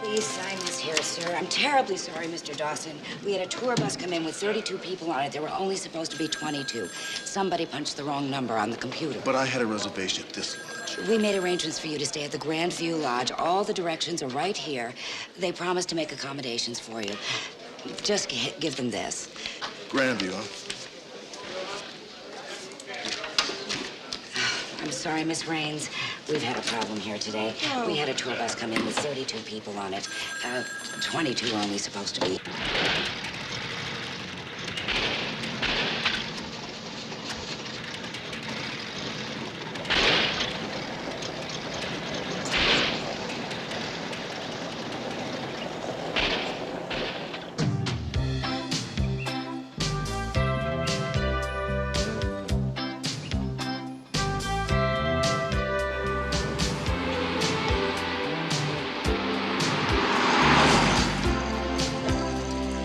S12: Please sign this here, sir. I'm terribly sorry, Mr. Dawson. We had a tour bus come in with 32 people on it. There were only supposed to be 22. Somebody punched the wrong number on the computer.
S2: But I had a reservation at this lodge.
S12: We made arrangements for you to stay at the Grand View Lodge. All the directions are right here. They promised to make accommodations for you. Just give them this.
S2: Grandview, huh?
S12: I'm sorry, Miss Raines. We've had a problem here today.
S10: Oh.
S12: We had a tour bus come in with 32 people on it. 22 were only supposed to be.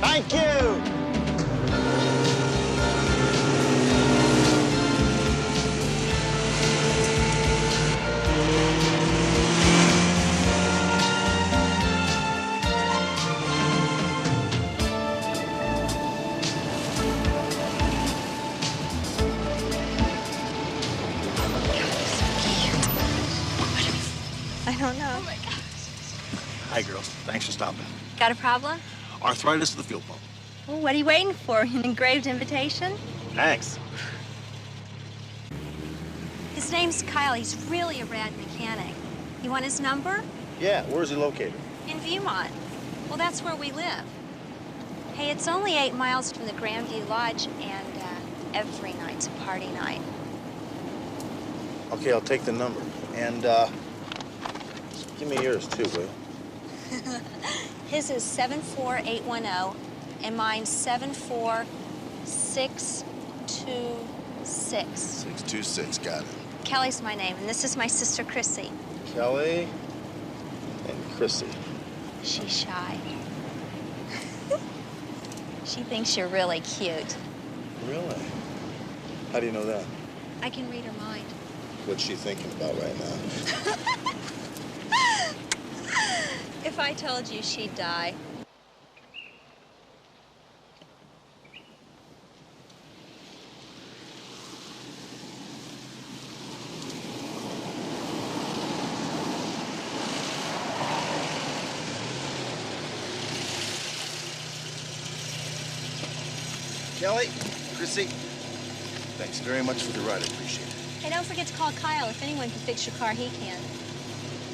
S9: Thank you.
S10: I don't know. Oh my God.
S2: Hi, girls. Thanks for stopping.
S21: Got a problem?
S2: Arthritis of the field pump.
S21: Well, what are you waiting for? An engraved invitation?
S2: Thanks.
S21: His name's Kyle. He's really a rad mechanic. You want his number?
S2: Yeah, where's he located?
S21: In Viewmont. Well, that's where we live. Hey, it's only 8 miles from the Grandview Lodge, and every night's a party night.
S2: Okay, I'll take the number. And, give me yours, too, will you?
S21: His is 74810, and mine's 74626.
S2: 626, got it.
S21: Kelly's my name, and this is my sister, Chrissy.
S2: Kelly and Chrissy.
S21: She's shy. She thinks you're really cute.
S2: Really? How do you know that?
S21: I can read her mind.
S2: What's she thinking about right now?
S21: If I told you, she'd die.
S2: Kelly, Chrissy, thanks very much for the ride. I appreciate it.
S21: Hey, don't forget to call Kyle. If anyone can fix your car, he can.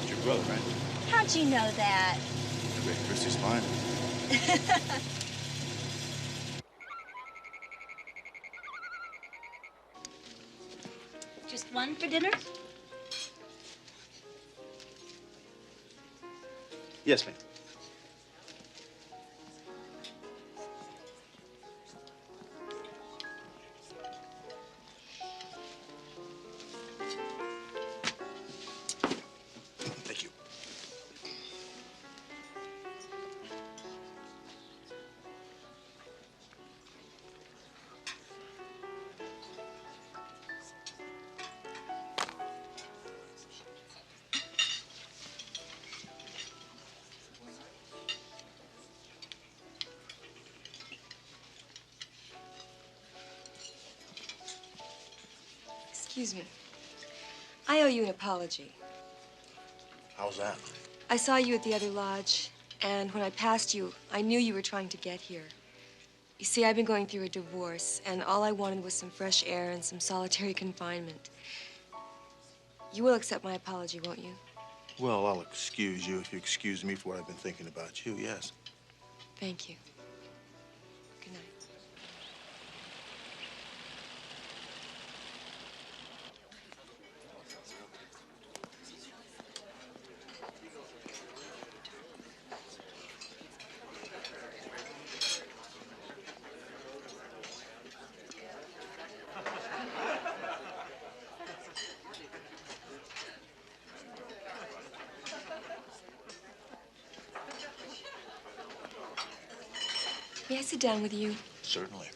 S2: It's your brother, right?
S21: How'd you know that?
S2: I bet Chrissy's fine.
S12: Just one for dinner?
S2: Yes, ma'am. Thank you.
S3: Excuse me.
S11: I owe you an apology.
S2: How's that?
S11: I saw you at the other lodge, and when I passed you, I knew you were trying to get here. You see, I've been going through a divorce, and all I wanted was some fresh air and some solitary confinement. You will accept my apology, won't you?
S2: Well, I'll excuse you if you excuse me for what I've been thinking about you, yes.
S11: Thank you. Good night. May I sit down with you?
S2: Certainly.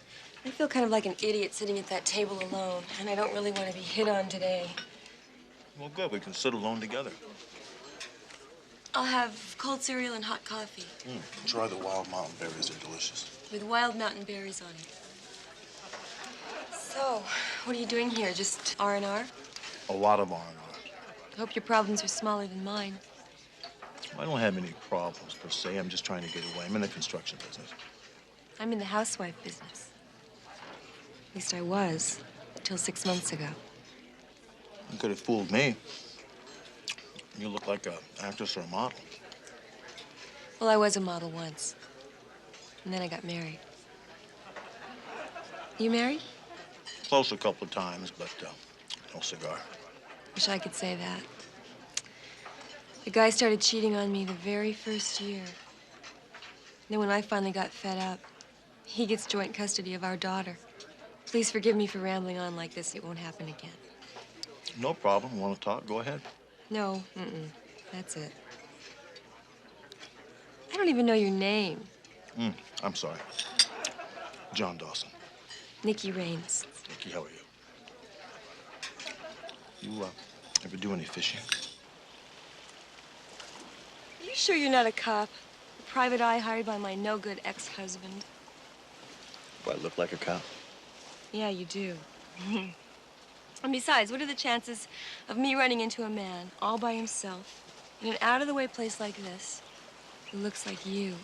S11: I feel kind of like an idiot sitting at that table alone, and I don't really want to be hit on today.
S2: Well, good. We can sit alone together.
S11: I'll have cold cereal and hot coffee.
S2: Try the wild mountain berries. They're delicious.
S11: With wild mountain berries on it. So, what are you doing here? Just R&R?
S2: A lot of R&R.
S11: I hope your problems are smaller than mine.
S2: I don't have any problems, per se. I'm just trying to get away. I'm in the construction business.
S11: I'm in the housewife business. At least I was, until 6 months ago.
S2: You could have fooled me. You look like an actress or a model.
S11: Well, I was a model once. And then I got married. You married?
S2: Close a couple of times, but no cigar.
S11: Wish I could say that. The guy started cheating on me the very first year. And then when I finally got fed up, he gets joint custody of our daughter. Please forgive me for rambling on like this. It won't happen again.
S2: No problem. Want to talk? Go ahead.
S11: No, that's it. I don't even know your name.
S2: I'm sorry. John Dawson.
S11: Nikki Raines.
S2: Nikki, how are you? You, ever do any fishing?
S11: Are you sure you're not a cop? A private eye hired by my no-good ex-husband?
S2: Do I look like a cop?
S11: Yeah, you do. And besides, what are the chances of me running into a man all by himself in an out-of-the-way place like this who looks like you?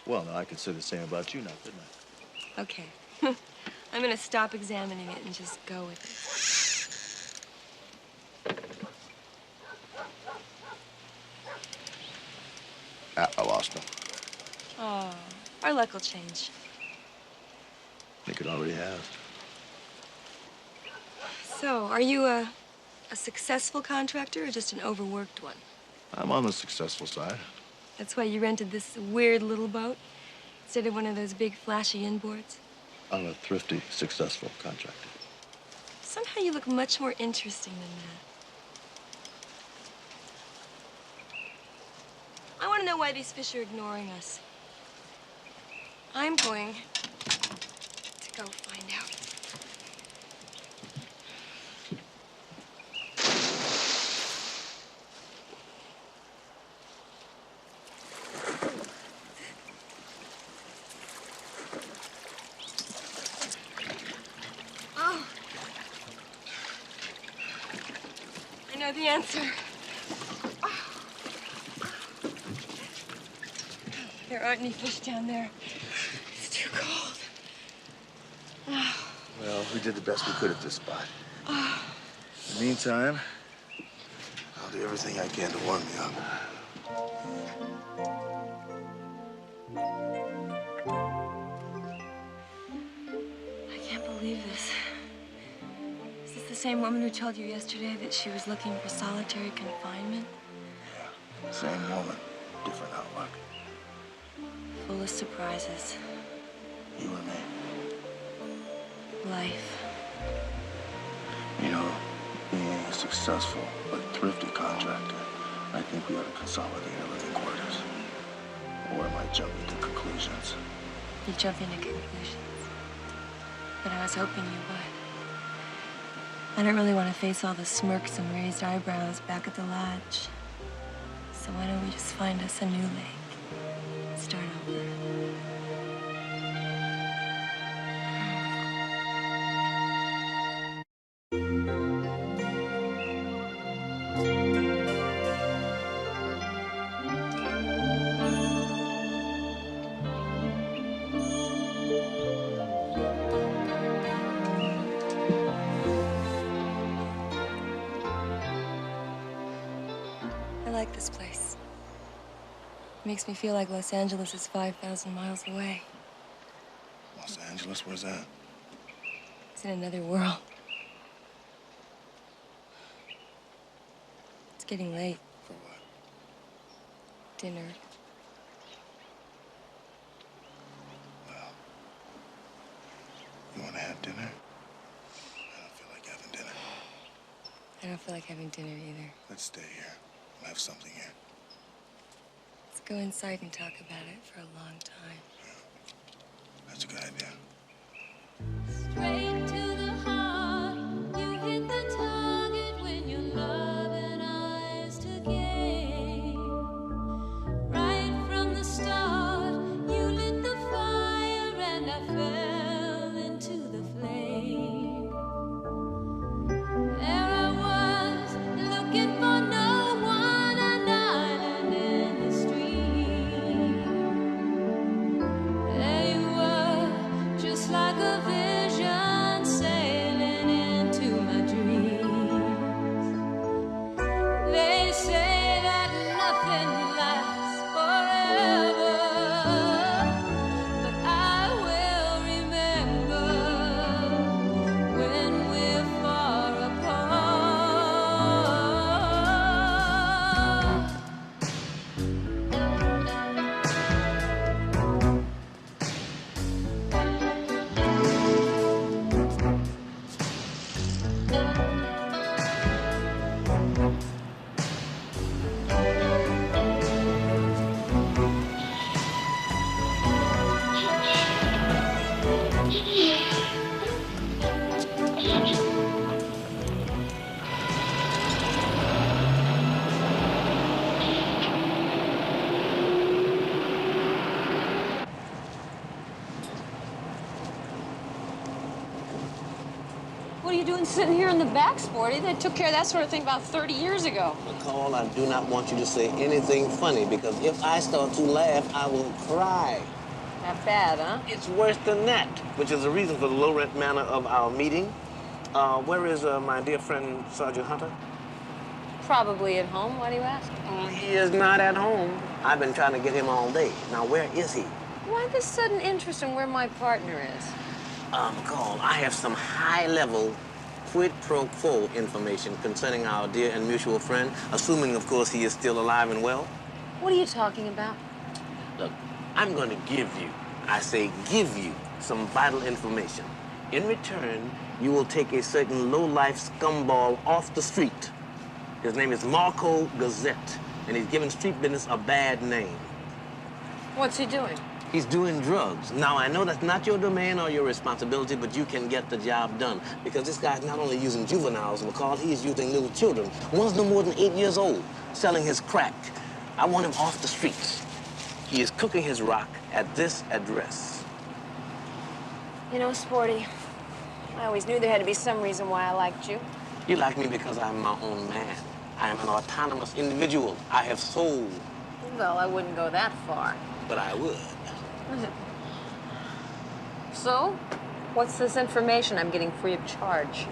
S2: Well, no, I could say the same about you now, couldn't I?
S11: Okay. I'm gonna stop examining it and just go with it.
S2: I lost him.
S11: Oh, our luck will change.
S2: I think it already has.
S11: So, are you a successful contractor or just an overworked one?
S2: I'm on the successful side.
S11: That's why you rented this weird little boat instead of one of those big flashy inboards?
S2: I'm a thrifty, successful contractor.
S11: Somehow you look much more interesting than that. I want to know why these fish are ignoring us. I'm going to go find out. I know the answer. There aren't any fish down there. It's too cold.
S2: Well, we did the best we could at this spot. In the meantime, I'll do everything I can to warm you up.
S11: I can't believe this. Is this the same woman who told you yesterday that she was looking for solitary confinement?
S2: Yeah, same woman, different outlook.
S11: Full of surprises.
S2: You and me.
S11: Life.
S2: You know, being a successful but thrifty contractor, I think we ought to consolidate our living quarters. Or I might jump into conclusions.
S11: You jump into conclusions. But I was hoping you would. I don't really want to face all the smirks and raised eyebrows back at the lodge. So why don't we just find us a new lake? Start over. Makes me feel like Los Angeles is 5,000 miles away.
S13: Los Angeles? Where's that?
S11: It's in another world. It's getting late.
S13: For what?
S11: Dinner.
S13: Well, you want to have dinner? I don't feel like having dinner.
S11: I don't feel like having dinner either.
S13: Let's stay here. We'll have something here.
S11: Let's go inside and talk about it for a long time.
S13: That's a good idea.
S17: Straight to the heart, you hit the target when your love and eyes together. Right from the start, you lit the fire and I fell into the flame. There I was, looking for no one, an island in the stream. There you were, just like a vision sailing into my dreams. They say that nothing lasts forever, but I will remember when we're far apart.
S4: What are you doing sitting here in the back, Sporty? They took care of that sort of thing about 30 years ago.
S5: McCall, I do not want you to say anything funny because if I start to laugh, I will cry.
S4: That bad, huh?
S5: It's worse than that, which is the reason for the low-rent manner of our meeting. Where is my dear friend Sergeant Hunter?
S4: Probably at home. Why do you ask?
S5: He is not at home. I've been trying to get him all day. Now, where is he?
S4: Why this sudden interest in where my partner is?
S5: McCall, I have some high-level quid pro quo information concerning our dear and mutual friend, assuming, of course, he is still alive and well.
S4: What are you talking about?
S5: Look, I'm going to give you, I say give you, some vital information. In return, you will take a certain low-life scumball off the street. His name is Marco Gazette, and he's giving street business a bad name.
S4: What's he doing?
S5: He's doing drugs. Now, I know that's not your domain or your responsibility, but you can get the job done. Because this guy's not only using juveniles, McCall, he is using little children. One's no more than 8 years old, selling his crack. I want him off the streets. He is cooking his rock at this address.
S21: You know, Sporty, I always knew there had to be some reason why I liked you.
S5: You like me because I'm my own man. I am an autonomous individual. I have soul.
S4: Well, I wouldn't go that far.
S5: But I would.
S4: So, what's this information I'm getting free of charge?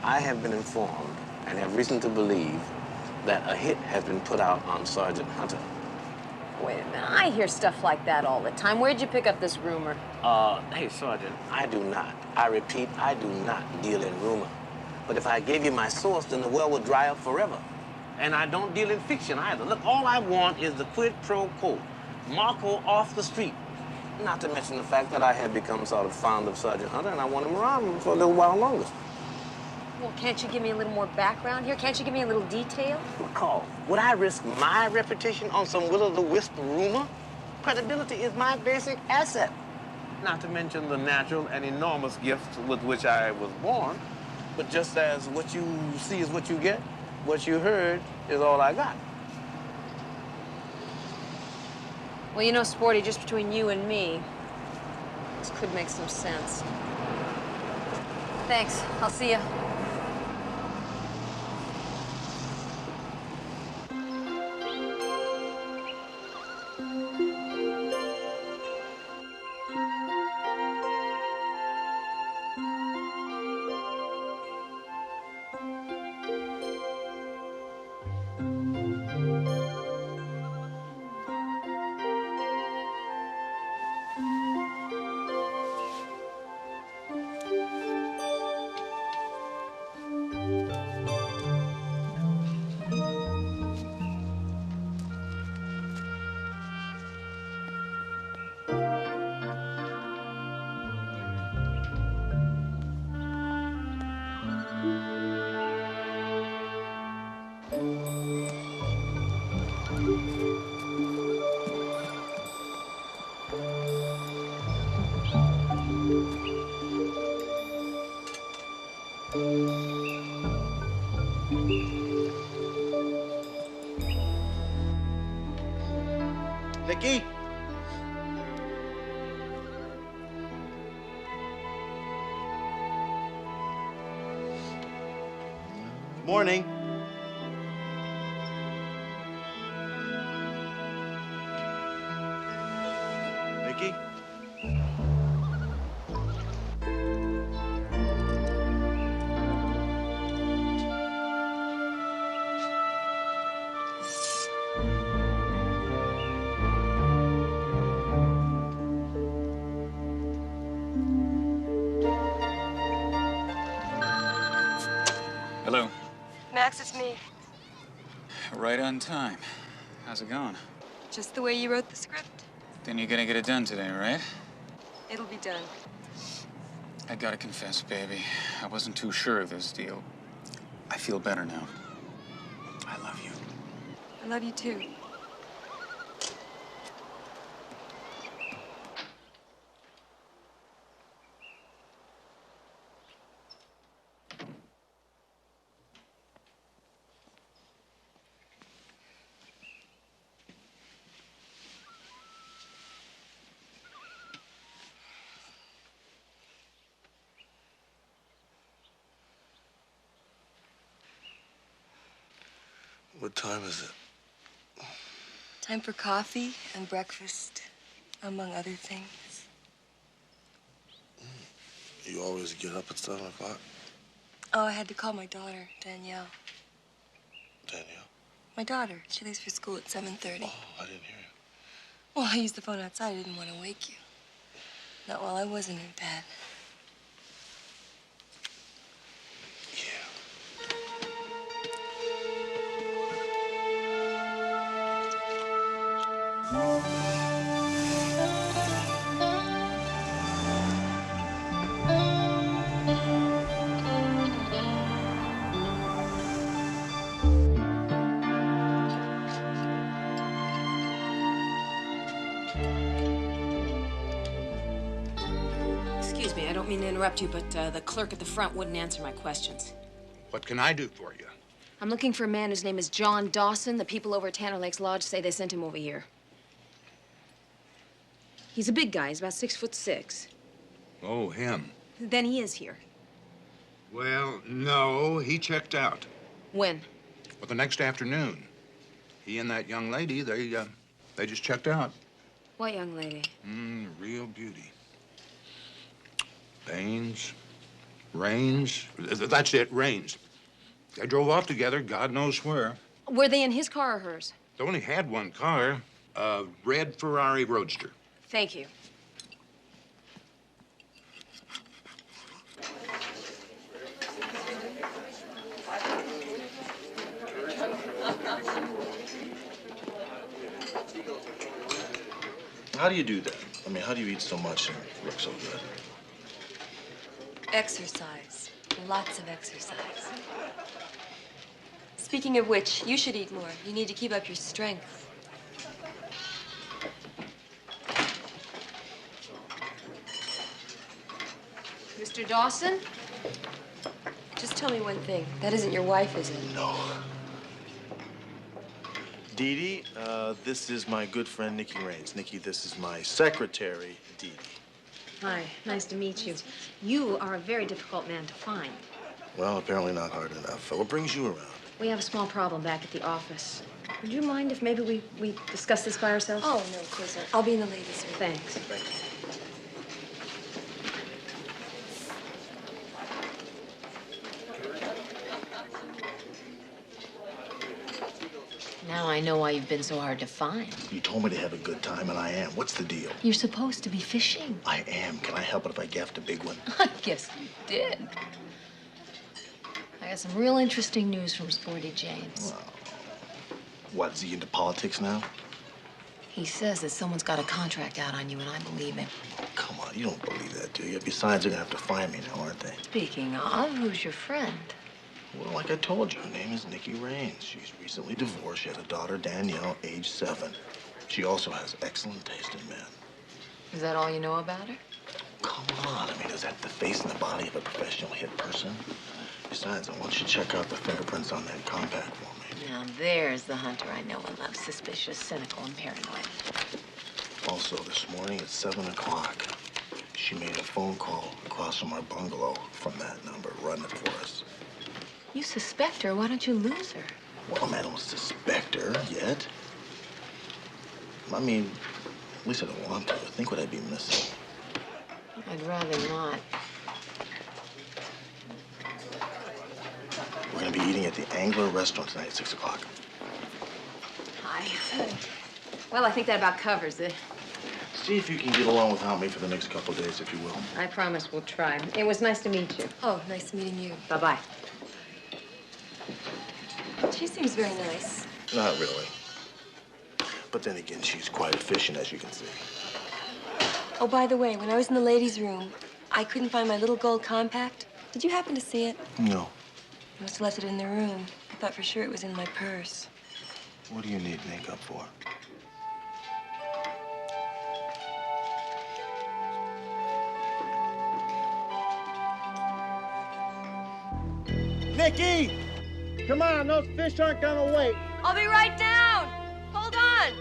S5: I have been informed and have reason to believe that a hit has been put out on Sergeant Hunter.
S4: Wait a minute, I hear stuff like that all the time. Where'd you pick up this rumor?
S5: Hey, Sergeant, I do not. I repeat, I do not deal in rumor. But if I gave you my source, then the well would dry up forever. And I don't deal in fiction either. Look, all I want is the quid pro quo. Marco off the street. Not to mention the fact that I have become sort of fond of Sergeant Hunter, and I want him around for a little while longer.
S4: Well, can't you give me a little more background here? Can't you give me a little detail?
S5: McCall, would I risk my reputation on some will-o'-the-wisp rumor? Credibility is my basic asset. Not to mention the natural and enormous gifts with which I was born. But just as what you see is what you get, what you heard is all I got.
S4: Well, you know, Sporty, just between you and me, this could make some sense. Thanks. I'll see you.
S2: Morning. Nikki?
S18: Hello.
S11: Max, it's me.
S18: Right on time. How's it going?
S11: Just the way you wrote the script.
S18: Then you're gonna get it done today, right?
S11: It'll be done.
S18: I gotta confess, baby, I wasn't too sure of this deal. I feel better now. I love you.
S11: I love you too.
S2: What time is it?
S11: Time for coffee and breakfast, among other things.
S2: You always get up at 7 o'clock?
S11: Oh, I had to call my daughter, Danielle.
S2: Danielle?
S11: My daughter. She leaves for school at 7:30.
S2: Oh, I didn't hear you.
S11: Well, I used the phone outside. I didn't want to wake you. Not while I wasn't in bed.
S15: Excuse me, I don't mean to interrupt you, but the clerk at the front wouldn't answer my questions.
S22: What can I do for you?
S15: I'm looking for a man whose name is John Dawson. The people over at Tanner Lakes Lodge say they sent him over here. He's a big guy. He's about 6'6".
S22: Oh, him.
S15: Then he is here.
S22: Well, no, he checked out.
S15: When?
S22: Well, the next afternoon. He and that young lady, they just checked out.
S15: What young lady?
S22: Real beauty. Baines, Raines, that's it, Raines. They drove off together, God knows where.
S15: Were they in his car or hers?
S22: They only had one car, a red Ferrari Roadster.
S15: Thank you.
S2: How do you do that? I mean, how do you eat so much and look so good?
S11: Exercise. Lots of exercise. Speaking of which, you should eat more. You need to keep up your strength.
S15: Mr. Dawson?
S11: Just tell me one thing. That isn't your wife, is it?
S2: No. Dee Dee, this is my good friend, Nikki Raines. Nikki, this is my secretary, Dee Dee.
S15: Hi, nice to meet you. You are a very difficult man to find.
S2: Well, apparently not hard enough. What brings you around?
S15: We have a small problem back at the office. Would you mind if maybe we discuss this by ourselves?
S11: Oh, no, of course not. I'll be in the ladies' room.
S15: Thanks.
S2: Thank you.
S15: Now I know why you've been so hard to find.
S2: You told me to have a good time, and I am. What's the deal?
S15: You're supposed to be fishing.
S2: I am. Can I help it if I gaffed a big one?
S15: I guess you did. I got some real interesting news from Sporty James.
S2: Well, what, is he into politics now?
S15: He says that someone's got a contract out on you, and I believe him.
S2: Oh, come on, you don't believe that, do you? Besides, they're gonna have to fire me now, aren't they?
S15: Speaking of, who's your friend?
S2: Well, like I told you, her name is Nikki Raines. She's recently divorced. She has a daughter, Danielle, age 7. She also has excellent taste in men.
S15: Is that all you know about her?
S2: Come on, I mean, is that the face and the body of a professional hit person? Besides, I want you to check out the fingerprints on that compact for me.
S15: Now, there's the hunter I know and love. Suspicious, cynical, and paranoid.
S2: Also, this morning at 7 o'clock, she made a phone call across from our bungalow from that number. Run it for us.
S15: You suspect her. Why don't you lose her?
S2: Well, I don't suspect her yet. I mean, at least I don't want to. Think what I'd be missing.
S15: I'd rather not.
S2: We're gonna be eating at the Angler restaurant tonight at 6 o'clock.
S15: Hi. Well, I think that about covers it.
S2: See if you can get along without me for the next couple of days, if you will.
S15: I promise we'll try. It was nice to meet you.
S11: Oh, nice meeting you.
S15: Bye-bye.
S11: She seems very nice.
S2: Not really. But then again, she's quite efficient, as you can see.
S11: Oh, by the way, when I was in the ladies' room, I couldn't find my little gold compact. Did you happen to see it?
S2: No.
S11: I must have left it in the room. I thought for sure it was in my purse.
S2: What do you need makeup for?
S1: Nikki! Come on, those fish aren't gonna wait.
S11: I'll be right down. Hold on.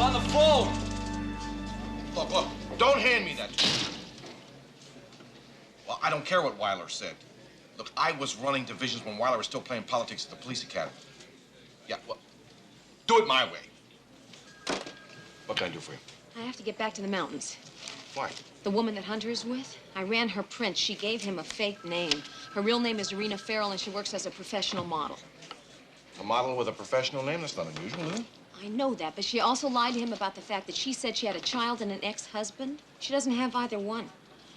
S13: On the phone. Look, don't hand me that. Well, I don't care what Weiler said. Look, I was running divisions when Weiler was still playing politics at the police academy. Yeah, well, do it my way. What can I do for you?
S15: I have to get back to the mountains.
S13: Why?
S15: The woman that Hunter is with, I ran her print. She gave him a fake name. Her real name is Irina Farrell, and she works as a professional model.
S13: A model with a professional name? That's not unusual, is it?
S15: I know that, but she also lied to him about the fact that she said she had a child and an ex-husband. She doesn't have either one.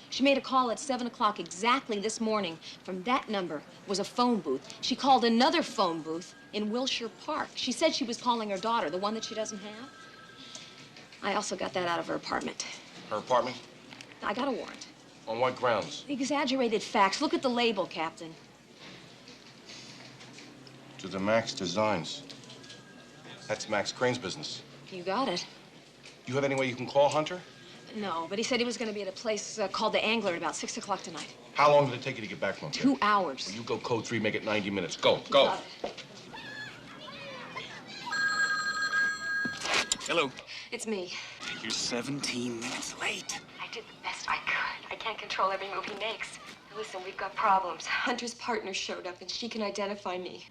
S15: She made a call at 7 o'clock exactly this morning. From that number was a phone booth. She called another phone booth in Wilshire Park. She said she was calling her daughter, the one that she doesn't have. I also got that out of her apartment.
S13: Her apartment?
S15: I got a warrant.
S13: On what grounds?
S15: Exaggerated facts. Look at the label, Captain.
S13: To the Max Designs. That's Max Crane's business.
S15: You got it.
S13: You have any way you can call Hunter?
S15: No, but he said he was going to be at a place called the Angler at about 6 o'clock tonight.
S13: How long did it take you to get back from there?
S15: 2 hours.
S13: Well, you go code 3, make it 90 minutes. Go, go.
S18: Hello.
S11: It's me.
S18: You're 17 minutes late.
S11: I did the best I could. I can't control every move he makes. Now listen, we've got problems. Hunter's partner showed up, and she can identify me.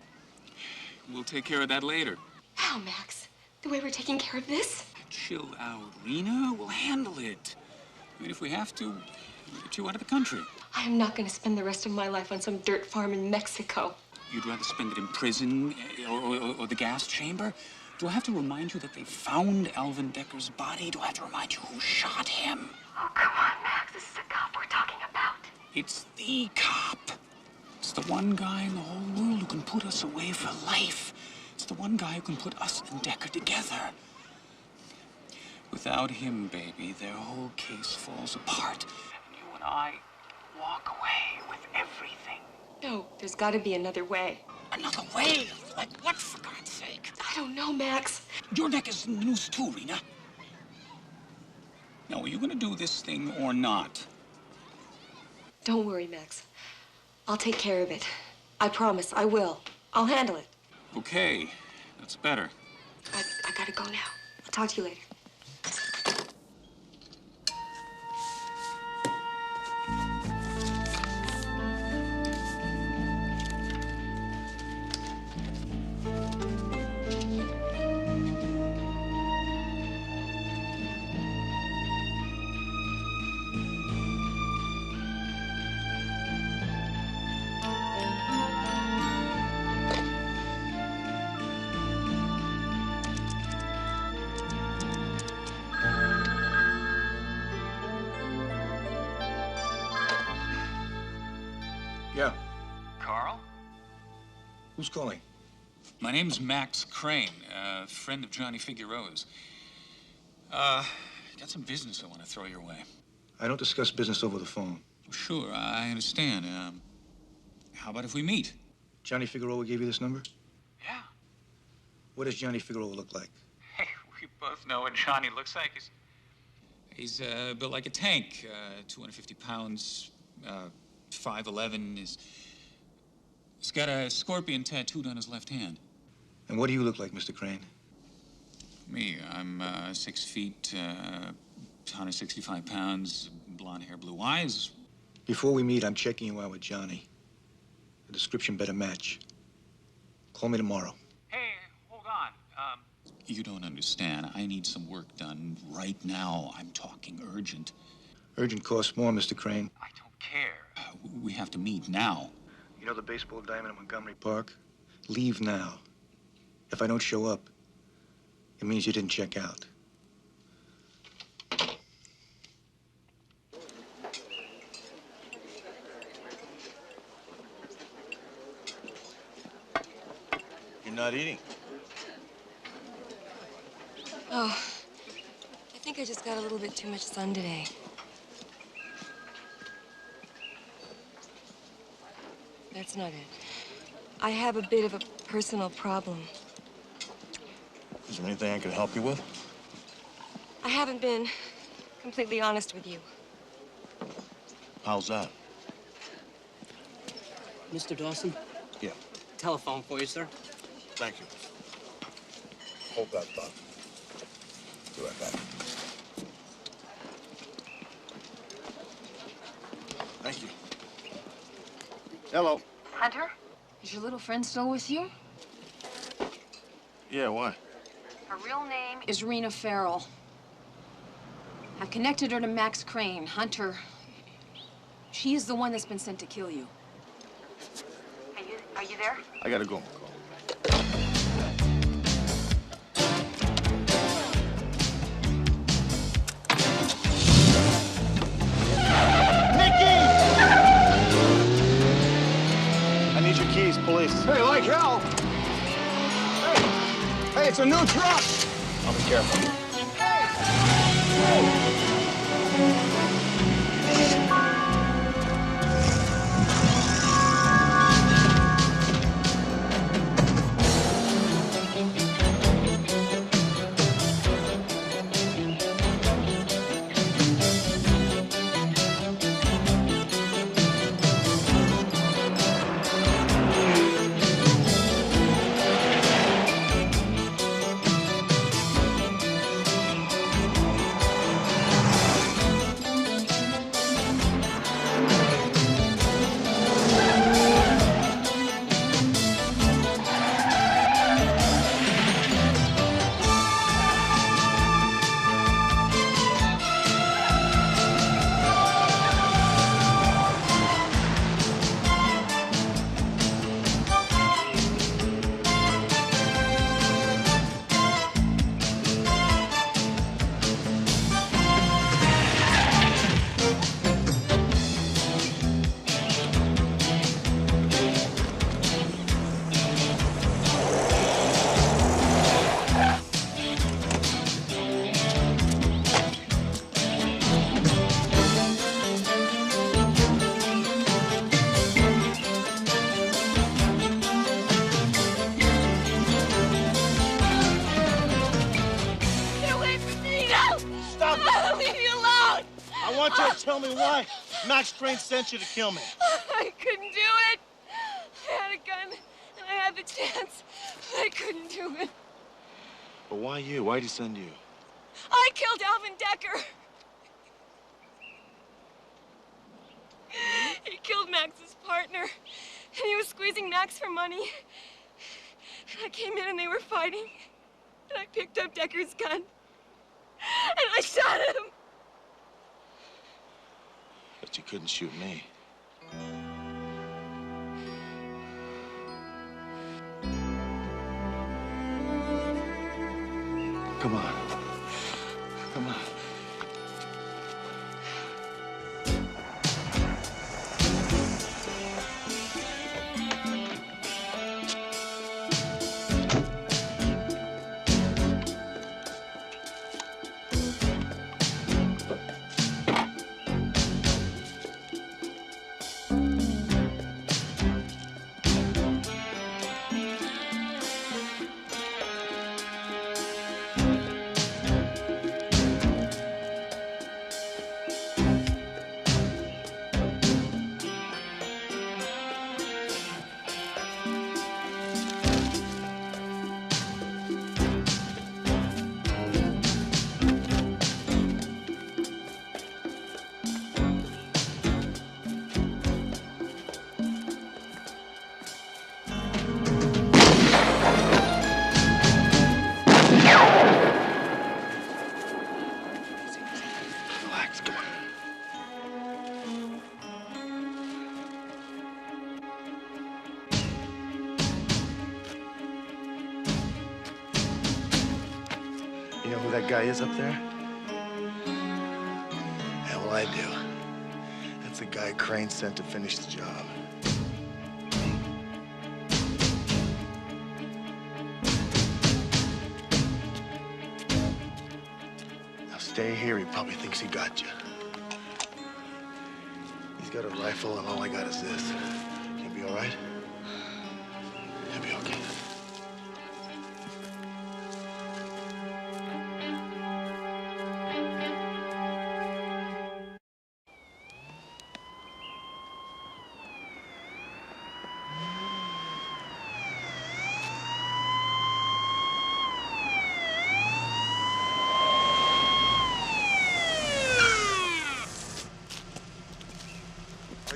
S18: We'll take care of that later.
S11: How, Max? The way we're taking care of this?
S18: Chill out, Rena. We'll handle it. I mean, if we have to, we'll get you out of the country.
S11: I am not going to spend the rest of my life on some dirt farm in Mexico.
S18: You'd rather spend it in prison or the gas chamber? Do I have to remind you that they found Alvin Decker's body? Do I have to remind you who shot him?
S11: Oh, come on, Max. This is the cop we're talking about.
S18: It's the cop. It's the one guy in the whole world who can put us away for life. It's the one guy who can put us and Decker together. Without him, baby, their whole case falls apart. And you and I walk away with everything.
S11: No, there's got to be another way.
S18: Another way? Like what, for God's sake?
S11: I don't know, Max.
S18: Your neck is in the noose too, Rena. Now, are you going to do this thing or not?
S11: Don't worry, Max. I'll take care of it. I promise, I will. I'll handle it.
S18: Okay, that's better.
S11: I gotta go now. I'll talk to you later.
S22: Yeah.
S18: Carl?
S22: Who's calling?
S18: My name's Max Crane, a friend of Johnny Figueroa's. Got some business I want to throw your way.
S22: I don't discuss business over the phone.
S18: Sure, I understand. How about if we meet?
S22: Johnny Figueroa gave you this number?
S18: Yeah.
S22: What does Johnny Figueroa look like?
S18: Hey, we both know what Johnny looks like. He's built like a tank, 250 pounds, 5'11". He's got a scorpion tattooed on his left hand.
S22: And what do you look like, Mr. Crane?
S18: Me, I'm 6 feet, 165 pounds, blonde hair, blue eyes.
S22: Before we meet, I'm checking you out with Johnny. The description better match. Call me tomorrow.
S18: Hey, hold on. You don't understand. I need some work done right now. I'm talking urgent.
S22: Urgent costs more, Mr. Crane.
S18: I don't care. We have to meet now.
S22: You know the baseball diamond in Montgomery Park? Leave now. If I don't show up, it means you didn't check out.
S2: You're not eating.
S11: Oh, I think I just got a little bit too much sun today. That's not it. I have a bit of a personal problem.
S2: Is there anything I can help you with?
S11: I haven't been completely honest with you.
S2: How's that?
S8: Mr. Dawson?
S2: Yeah.
S8: Telephone for you, sir.
S2: Thank you. Hold that thought. Be right back. Thank you. Hello.
S15: Hunter, is your little friend still with you?
S2: Yeah, why?
S15: Her real name is Rena Farrell. I've connected her to Max Crane. Hunter, she is the one that's been sent to kill you. Are you there?
S2: I gotta go. I need your keys, police.
S22: Hey, like hell! Hey, it's a new truck!
S2: I'll be careful.
S1: Tell me why.
S2: Max Crane sent you to kill me.
S21: I couldn't do it. I had a gun, and I had the chance, but I couldn't do it.
S2: But why you? Why'd he send you?
S21: I killed Alvin Decker. He killed Max's partner, and he was squeezing Max for money. And I came in and they were fighting, and I picked up Decker's gun, and I shot him.
S2: But you couldn't shoot me. Come on. Come on. You know who that guy is up there? Yeah, well, I do. That's the guy Crane sent to finish the job. Now stay here. He probably thinks he got you. He's got a rifle, and all I got is this. You'll be all right? You'll be okay.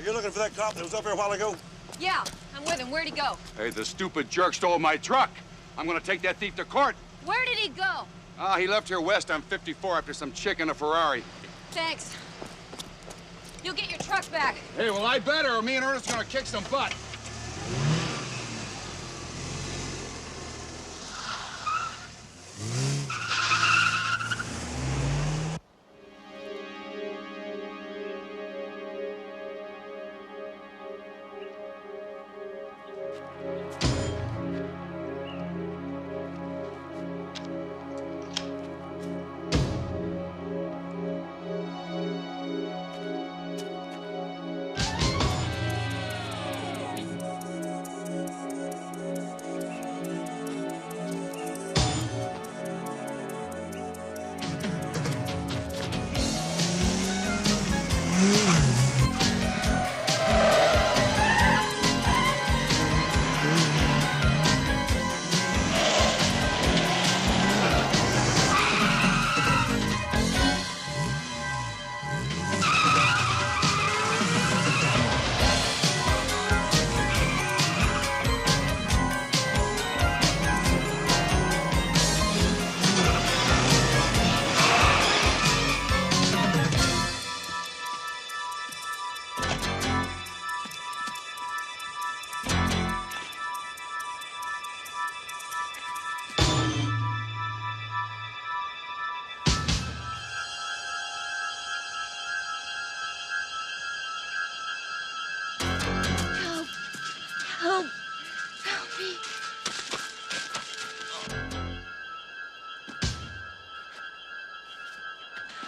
S7: You're looking for that cop that was up here a while ago?
S21: Yeah, I'm with him. Where'd he go?
S7: Hey, the stupid jerk stole my truck. I'm gonna take that thief to court.
S21: Where did he go?
S7: He left here west on 54 after some chick in a Ferrari.
S21: Thanks. You'll get your truck back.
S7: Hey, well, I better, or me and Ernest are gonna kick some butt.
S21: Help! Help me!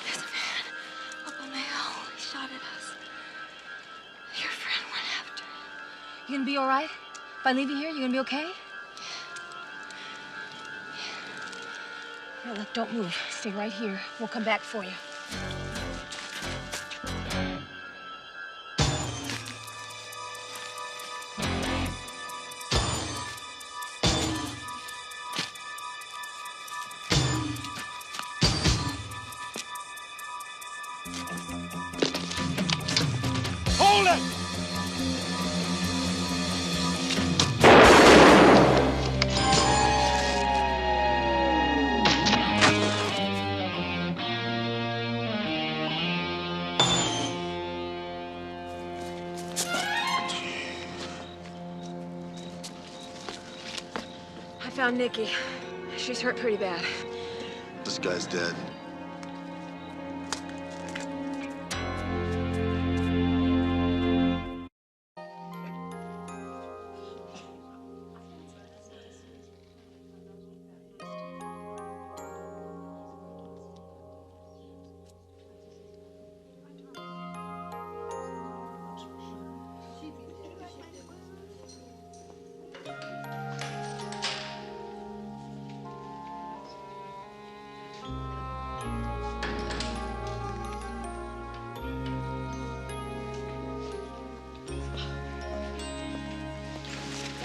S21: There's a man up on the hill. He shot at us. Your friend went after him.
S15: You gonna be all right? If I leave you here, you gonna be okay? Here, look, don't move. Stay right here. We'll come back for you.
S9: Hold it!
S21: I found Nikki. She's hurt pretty bad.
S2: This guy's dead.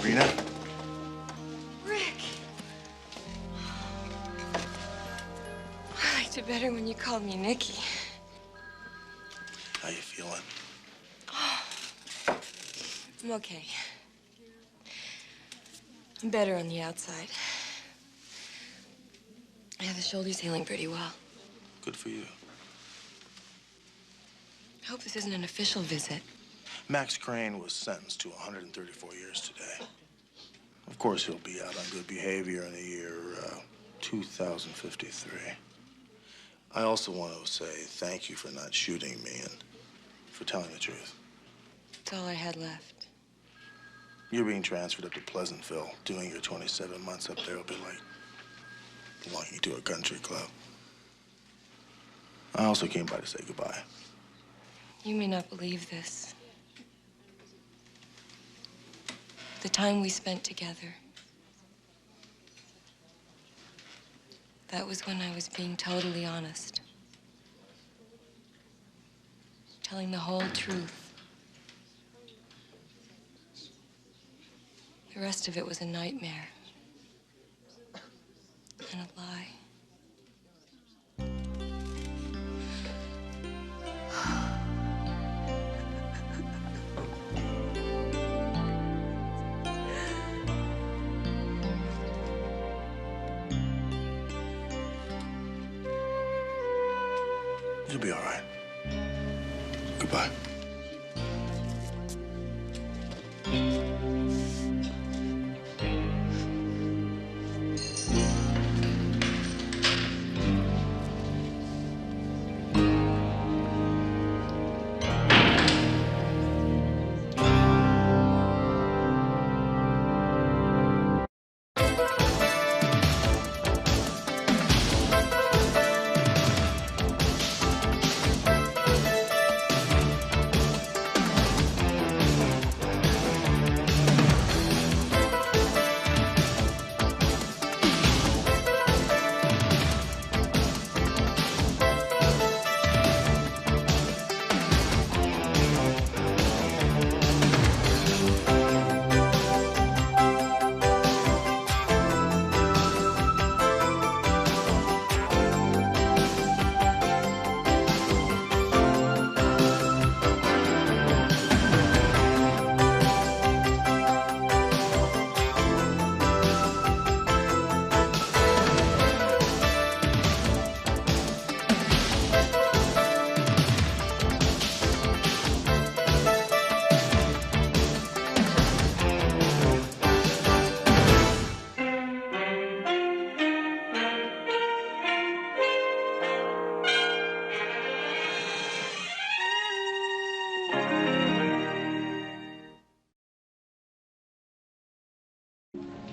S2: Rena?
S21: Rick! I liked it better when you called me Nikki.
S2: How you feeling?
S21: I'm okay. I'm better on the outside. Yeah, the shoulder's healing pretty well.
S2: Good for you.
S21: I hope this isn't an official visit.
S2: Max Crane was sentenced to 134 years today. Of course, he'll be out on good behavior in the year 2053. I also want to say thank you for not shooting me and for telling the truth.
S21: That's all I had left.
S2: You're being transferred up to Pleasantville. Doing your 27 months up there will be like belonging to a country club. I also came by to say goodbye.
S21: You may not believe this. The time we spent together, that was when I was being totally honest. Telling the whole truth. The rest of it was a nightmare. And a lie.
S2: You'll be all right. Goodbye.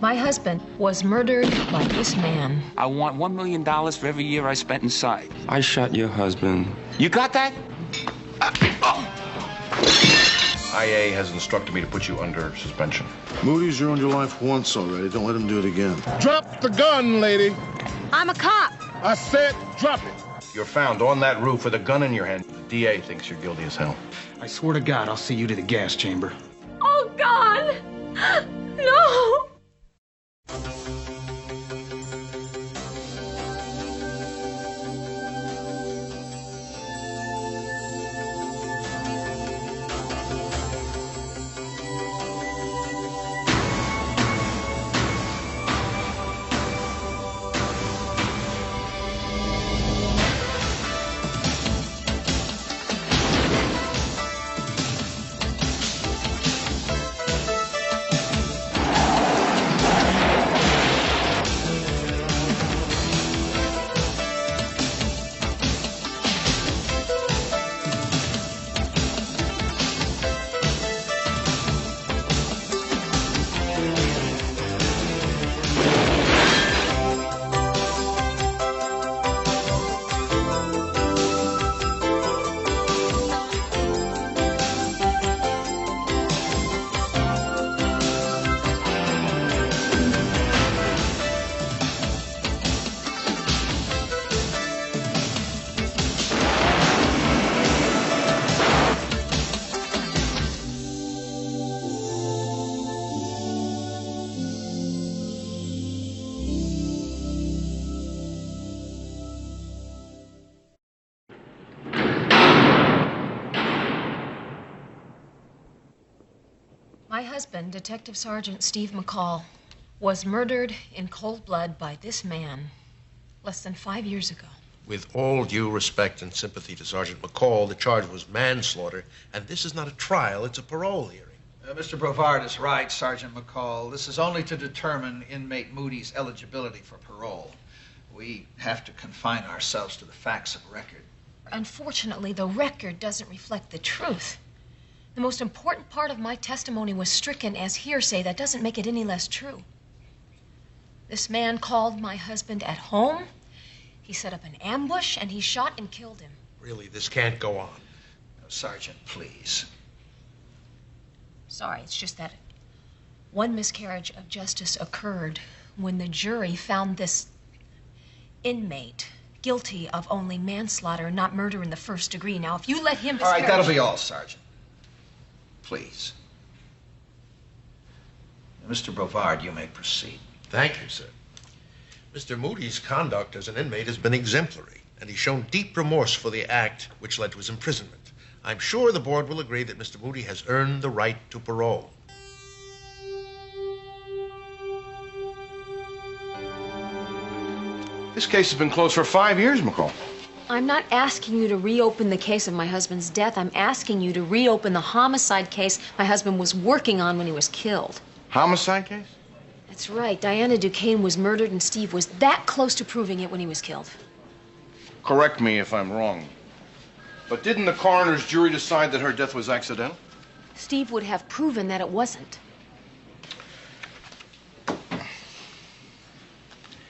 S4: My husband was murdered by this man.
S6: I want $1 million for every year I spent inside.
S14: I shot your husband.
S6: You got that?
S13: IA has instructed me to put you under suspension.
S2: Moody's ruined your life once already. Don't let him do it again.
S1: Drop the gun, lady.
S21: I'm a cop.
S1: I said drop it.
S13: You're found on that roof with a gun in your hand. The DA thinks you're guilty as hell.
S22: I swear to God, I'll see you to the gas chamber.
S21: Oh, God! No!
S4: My husband, Detective Sergeant Steve McCall, was murdered in cold blood by this man less than 5 years ago.
S14: With all due respect and sympathy to Sergeant McCall, the charge was manslaughter, and this is not a trial, it's a parole hearing.
S19: Mr. Brevard is right, Sergeant McCall. This is only to determine inmate Moody's eligibility for parole. We have to confine ourselves to the facts of record.
S4: Unfortunately, the record doesn't reflect the truth. The most important part of my testimony was stricken as hearsay. That doesn't make it any less true. This man called my husband at home. He set up an ambush, and he shot and killed him.
S14: Really, this can't go on.
S19: Sergeant, please.
S4: Sorry, it's just that one miscarriage of justice occurred when the jury found this inmate guilty of only manslaughter, not murder in the first degree. Now, if you let him miscarry...
S19: All right, that'll be all, Sergeant. Please. Mr. Brevard, you may proceed.
S14: Thank you, sir. Mr. Moody's conduct as an inmate has been exemplary, and he's shown deep remorse for the act which led to his imprisonment. I'm sure the board will agree that Mr. Moody has earned the right to parole.
S13: This case has been closed for 5 years, McCall.
S4: I'm not asking you to reopen the case of my husband's death. I'm asking you to reopen the homicide case my husband was working on when he was killed.
S13: Homicide case?
S4: That's right. Diana Duquesne was murdered, and Steve was that close to proving it when he was killed.
S13: Correct me if I'm wrong. But didn't the coroner's jury decide that her death was accidental?
S4: Steve would have proven that it wasn't.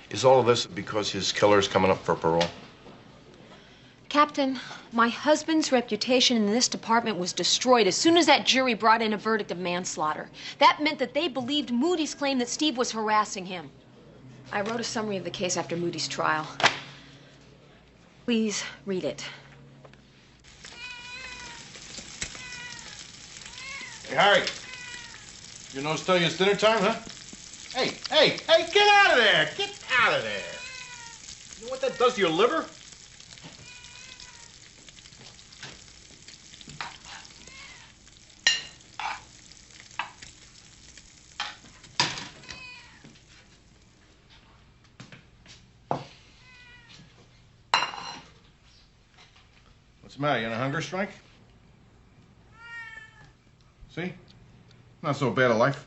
S14: Is all of this because his killer's coming up for parole?
S4: Captain, my husband's reputation in this department was destroyed as soon as that jury brought in a verdict of manslaughter. That meant that they believed Moody's claim that Steve was harassing him. I wrote a summary of the case after Moody's trial. Please read it.
S13: Hey, Harry. Your nose tell you it's dinner time, huh? Hey, get out of there! Get out of there! You know what that does to your liver? What's the matter? You on a hunger strike? See? Not so bad a life.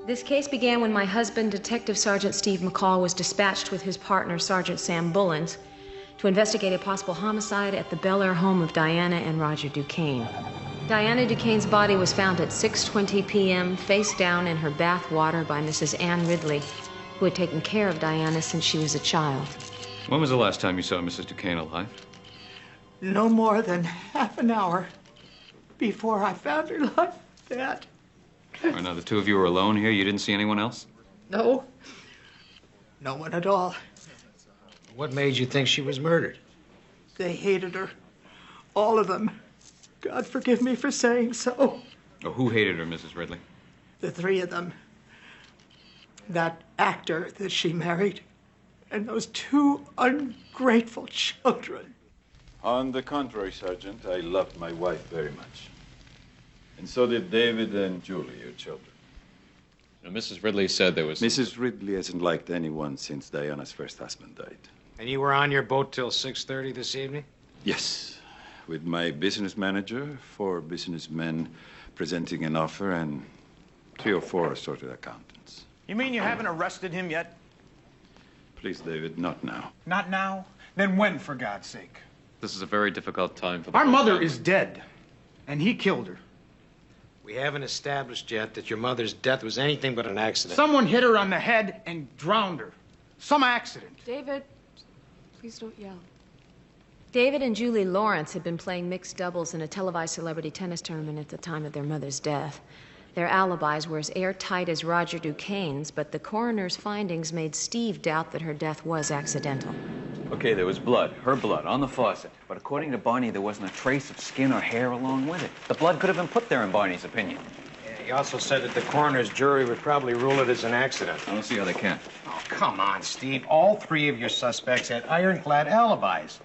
S4: This case began when my husband, Detective Sergeant Steve McCall, was dispatched with his partner, Sergeant Sam Bullens, to investigate a possible homicide at the Bel Air home of Diana and Roger Duquesne. Diana Duquesne's body was found at 6:20 p.m., face down in her bath water by Mrs. Ann Ridley, who had taken care of Diana since she was a child.
S23: When was the last time you saw Mrs. Duquesne alive?
S24: No more than half an hour before I found her like that.
S23: All right, now the two of you were alone here. You didn't see anyone else?
S24: No. No one at all.
S25: What made you think she was murdered?
S24: They hated her. All of them. God forgive me for saying so.
S23: Oh, who hated her, Mrs. Ridley?
S24: The three of them. That actor that she married. And those two ungrateful children.
S26: On the contrary, Sergeant, I loved my wife very much. And so did David and Julie, your children.
S23: Now, Mrs. Ridley said there was...
S26: Mrs. Ridley hasn't liked anyone since Diana's first husband died.
S25: And you were on your boat till 6:30 this evening?
S26: Yes, with my business manager, 4 businessmen presenting an offer, and 3 or 4 assorted accountants.
S9: You mean you haven't arrested him yet?
S26: Please, David, not now.
S9: Not now? Then when, for God's sake?
S23: This is a very difficult time for the...
S9: Our mother is dead, and he killed her.
S25: We haven't established yet that your mother's death was anything but an accident.
S9: Someone hit her on the head and drowned her. Some accident.
S4: David, please don't yell. David and Julie Lawrence had been playing mixed doubles in a televised celebrity tennis tournament at the time of their mother's death. Their alibis were as airtight as Roger Duquesne's, but the coroner's findings made Steve doubt that her death was accidental.
S20: Okay, there was blood, her blood, on the faucet. But according to Barney, there wasn't a trace of skin or hair along with it. The blood could have been put there in Barney's opinion.
S25: Yeah, he also said that the coroner's jury would probably rule it as an accident.
S20: I don't see how they can.
S9: Oh, come on, Steve. All 3 of your suspects had ironclad alibis.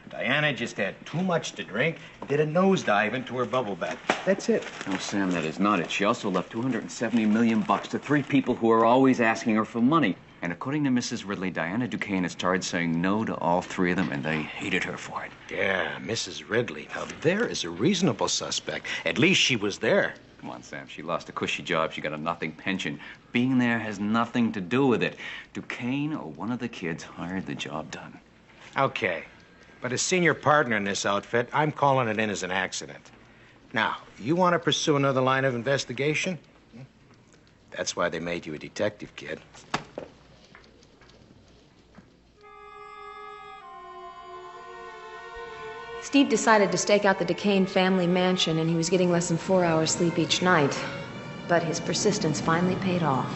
S25: Diana just had too much to drink, did a nosedive into her bubble bath. That's it.
S20: No, Sam, that is not it. She also left $270 million to 3 people who are always asking her for money. And according to Mrs. Ridley, Diana Duquesne has started saying no to all 3 of them, and they hated her for it.
S25: Yeah, Mrs. Ridley. Now, there is a reasonable suspect. At least she was there.
S20: Come on, Sam. She lost a cushy job. She got a nothing pension. Being there has nothing to do with it. Duquesne or one of the kids hired the job done.
S25: Okay. But as senior partner in this outfit, I'm calling it in as an accident. Now, you want to pursue another line of investigation? That's why they made you a detective, kid.
S4: Steve decided to stake out the Duquesne family mansion, and he was getting less than 4 hours sleep each night. But his persistence finally paid off.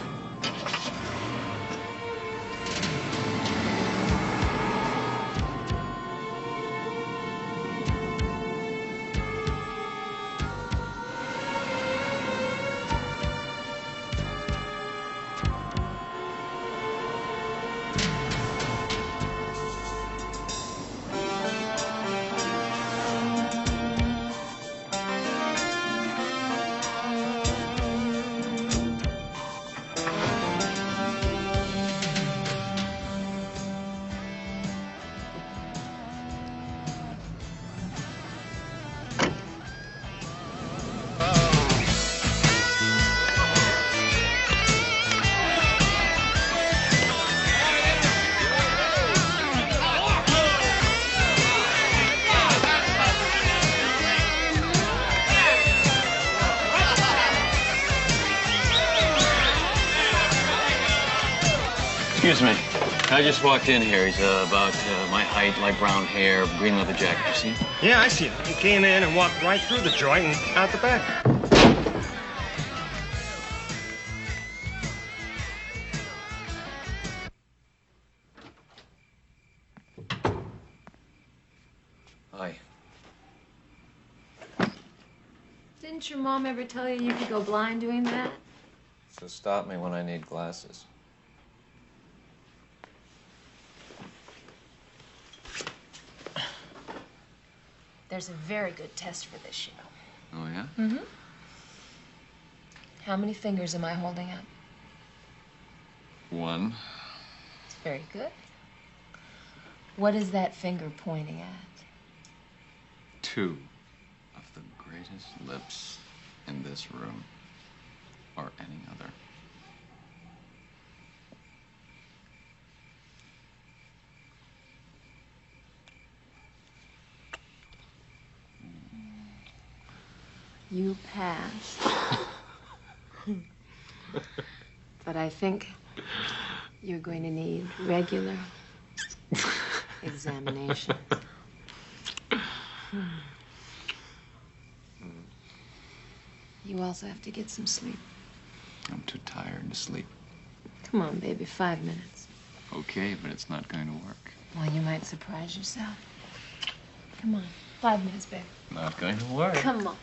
S20: Excuse me. I just walked in here. He's about my height, light brown hair, green leather jacket. You see him?
S25: Yeah, I see him. He came in and walked right through the joint and out the back.
S20: Hi.
S4: Didn't your mom ever tell you could go blind doing that?
S3: So stop me when I need glasses.
S4: There's a very good test for this show.
S20: Oh, yeah?
S4: Mm-hmm. How many fingers am I holding up?
S3: 1.
S4: It's very good. What is that finger pointing at?
S3: 2 of the greatest lips in this room or any other.
S4: You pass. But I think you're going to need regular examination. You also have to get some sleep.
S3: I'm too tired to sleep.
S4: Come on, baby, 5 minutes.
S3: Okay, but it's not going to work.
S4: Well, you might surprise yourself. Come on, 5 minutes, baby.
S3: Not going to work.
S4: Come on.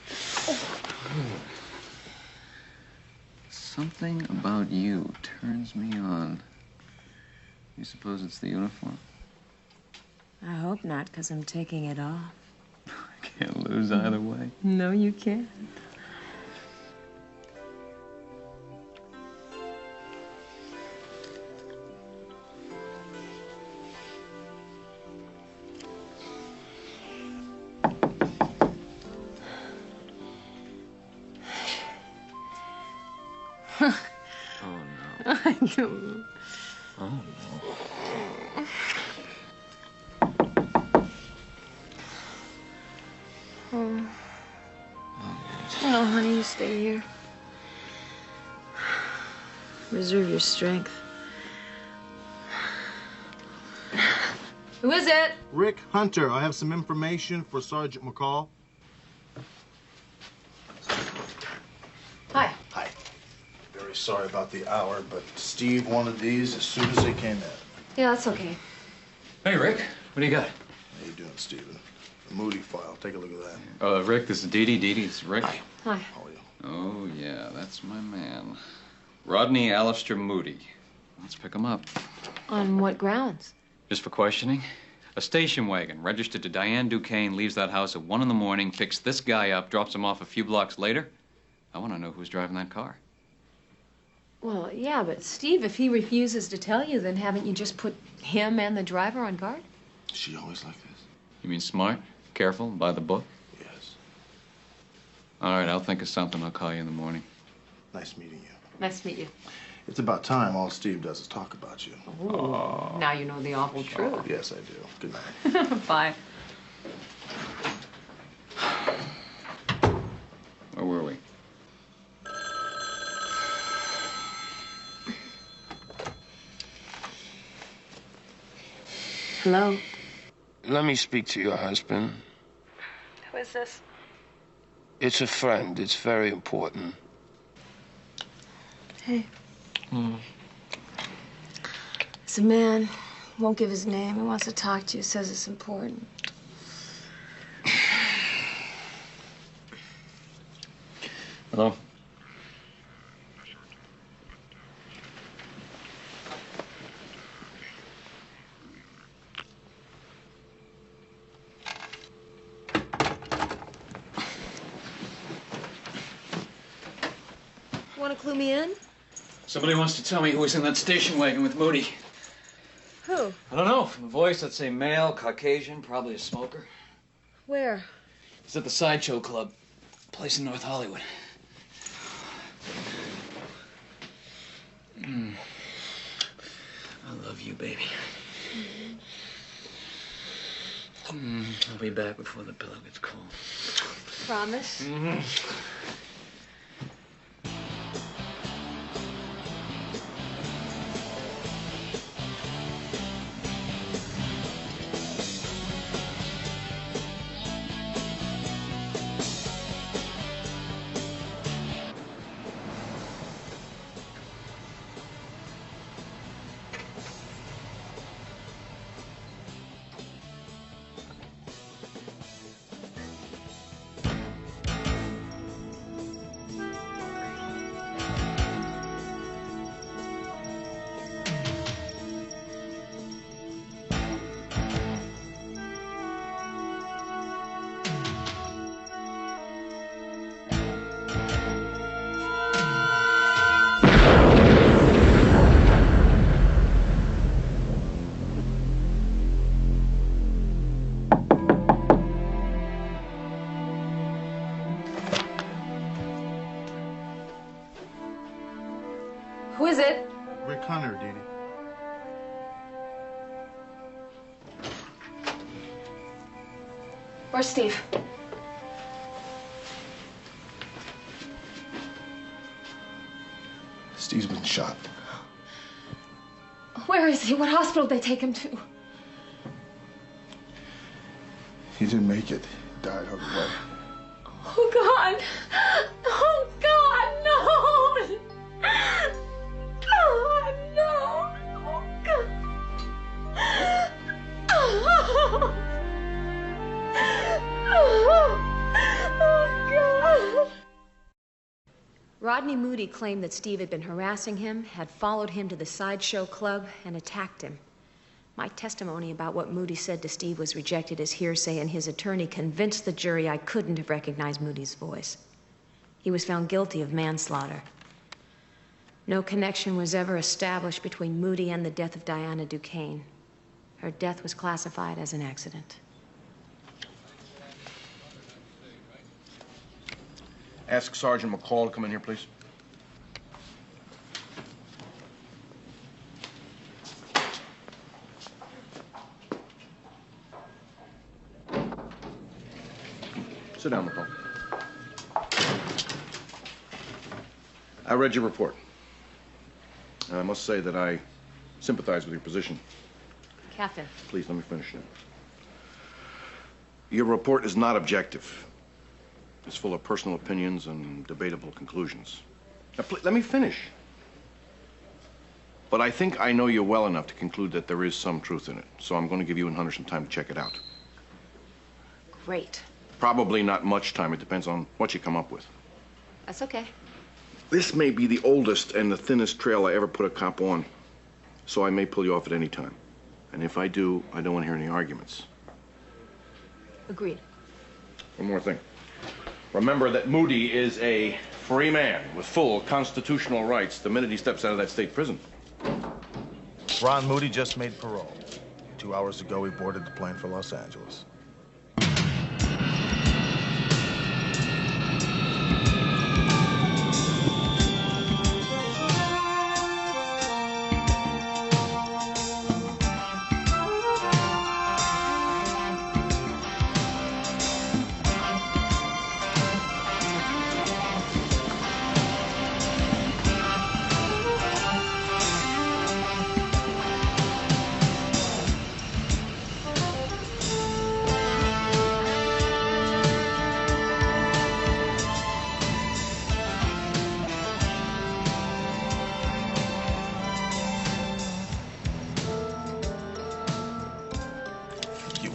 S3: Something about you turns me on. You suppose it's the uniform?
S4: I hope not, because I'm taking it off.
S3: I can't lose either way.
S4: No, you can't. I don't know.
S3: Oh, no.
S4: Oh. Oh, honey, you stay here. Reserve your strength. Who is it?
S5: Rick Hunter. I have some information for Sergeant McCall.
S4: Hi.
S2: Hi. Very sorry about the hour, but Steve wanted these as soon as they came in.
S4: Yeah, that's okay.
S20: Hey, Rick. What do you got?
S2: How you doing, Steven? The Moody file. Take a look at that.
S20: Rick, this is Dee Dee. Dee Dee, it's Rick.
S2: Hi.
S4: Hi.
S2: How are you?
S3: Oh, yeah, that's my man. Rodney Alistair Moody. Let's pick him up.
S4: On what grounds?
S3: Just for questioning. A station wagon registered to Diane Duquesne leaves that house at 1 in the morning, picks this guy up, drops him off a few blocks later. I want to know who's driving that car.
S4: Well, yeah, but Steve, if he refuses to tell you, then haven't you just put him and the driver on guard?
S13: Is she always like this?
S3: You mean smart, careful, by the book?
S13: Yes.
S3: All right, I'll think of something. I'll call you in the morning.
S13: Nice meeting you.
S4: Nice to meet you.
S2: It's about time all Steve does is talk about you.
S4: Ooh, now you know the awful truth.
S2: Oh, yes, I do. Good night.
S4: Bye.
S3: Where were we?
S4: Hello?
S10: Let me speak to your husband.
S21: Who is this?
S10: It's a friend. It's very important.
S4: Hey. It's a man. Won't give his name. He wants to talk to you. Says it's important.
S3: Hello?
S4: Want to clue me in?
S3: Somebody wants to tell me who was in that station wagon with Moody.
S4: Who?
S3: I don't know. From the voice, I'd say male, Caucasian, probably a smoker.
S4: Where?
S3: It's at the Sideshow Club, place in North Hollywood. I love you, baby. I'll be back before the pillow gets cold.
S4: Promise? Who is it?
S5: Rick Hunter, Dee Dee.
S4: Where's Steve?
S2: Steve's been shot.
S4: Where is he? What hospital did they take him to?
S2: He didn't make it. He died on the way.
S4: Oh, God. Oh, God, no. Oh, no. Oh, God. Oh, oh, God. Rodney Moody claimed that Steve had been harassing him, had followed him to the Sideshow Club, and attacked him. My testimony about what Moody said to Steve was rejected as hearsay, and his attorney convinced the jury I couldn't have recognized Moody's voice. He was found guilty of manslaughter. No connection was ever established between Moody and the death of Diana Duquesne. Her death was classified as an accident.
S13: Ask Sergeant McCall to come in here, please. Sit down, McCall. I read your report. I must say that I sympathize with your position.
S4: Captain.
S13: Please, let me finish now. Your report is not objective. It's full of personal opinions and debatable conclusions. Now, let me finish. But I think I know you well enough to conclude that there is some truth in it. So I'm going to give you and Hunter some time to check it out.
S4: Great.
S13: Probably not much time. It depends on what you come up with.
S4: That's okay.
S13: This may be the oldest and the thinnest trail I ever put a cop on. So I may pull you off at any time. And if I do, I don't want to hear any arguments.
S4: Agreed.
S13: One more thing. Remember that Moody is a free man with full constitutional rights the minute he steps out of that state prison.
S5: Ron Moody just made parole. 2 hours ago, he boarded the plane for Los Angeles.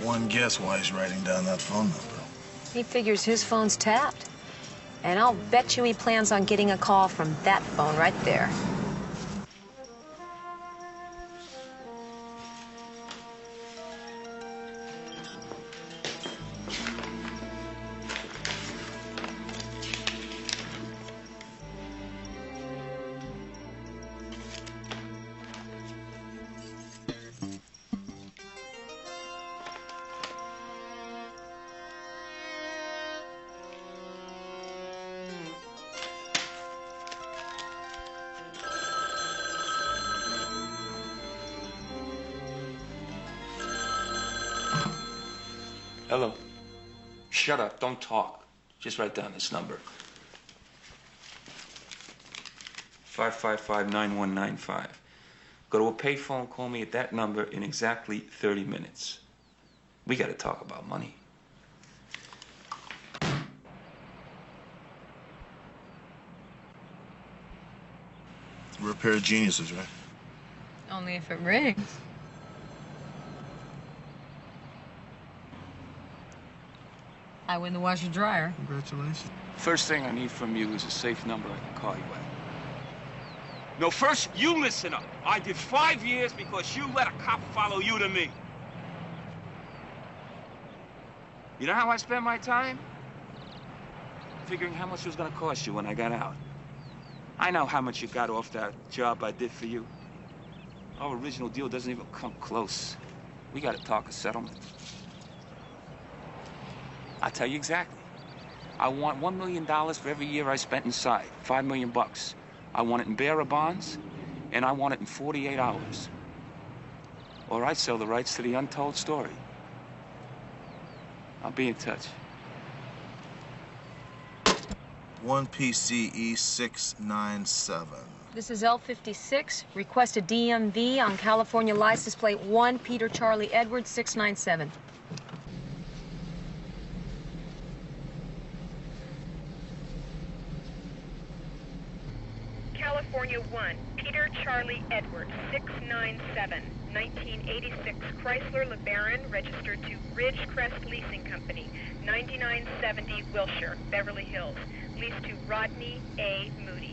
S2: One guess why he's writing down that phone number.
S4: He figures his phone's tapped. And I'll bet you he plans on getting a call from that phone right there.
S6: Hello. Shut up. Don't talk. Just write down this number. 555-9195. Go to a payphone, call me at that number in exactly 30 minutes. We got to talk about money.
S2: We're a pair of geniuses, right?
S4: Only if it rings. I win the washer dryer.
S2: Congratulations.
S6: First thing I need from you is a safe number I can call you at. No, first, you listen up. I did 5 years because you let a cop follow you to me. You know how I spend my time? Figuring how much it was gonna cost you when I got out. I know how much you got off that job I did for you. Our original deal doesn't even come close. We gotta talk a settlement. I'll tell you exactly. I want $1 million for every year I spent inside. $5 million. I want it in bearer bonds, and I want it in 48 hours. Or I sell the rights to the untold story. I'll be in touch.
S2: 1 PCE 697.
S4: This is L56. Request a DMV on California license plate 1 Peter Charlie Edwards 697.
S8: California 1, Peter Charlie Edwards, 697, 1986 Chrysler LeBaron, registered to Ridgecrest Leasing Company, 9970 Wilshire, Beverly Hills, leased to Rodney A. Moody.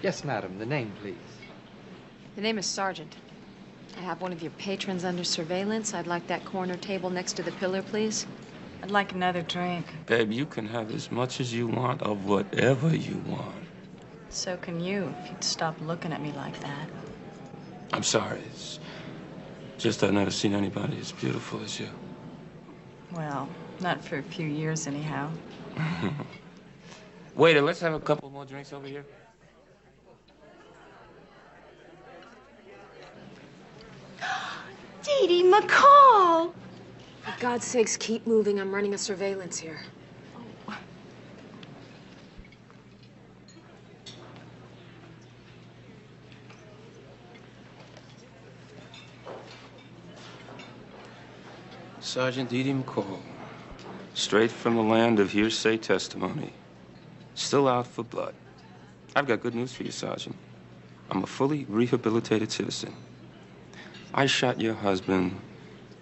S11: Yes, madam. The name, please.
S4: The name is Sergeant. I have one of your patrons under surveillance. I'd like that corner table next to the pillar, please.
S12: I'd like another drink.
S6: Babe, you can have as much as you want of whatever you want.
S12: So can you, if you'd stop looking at me like that.
S6: I'm sorry. It's just I've never seen anybody as beautiful as you.
S12: Well, not for a few years, anyhow.
S6: Waiter, let's have a couple more drinks over here.
S4: Dee McCall! For God's sakes, keep moving. I'm running a surveillance here.
S6: Sergeant Dee McCall, straight from the land of hearsay testimony, still out for blood. I've got good news for you, Sergeant. I'm a fully rehabilitated citizen.
S1: I shot your husband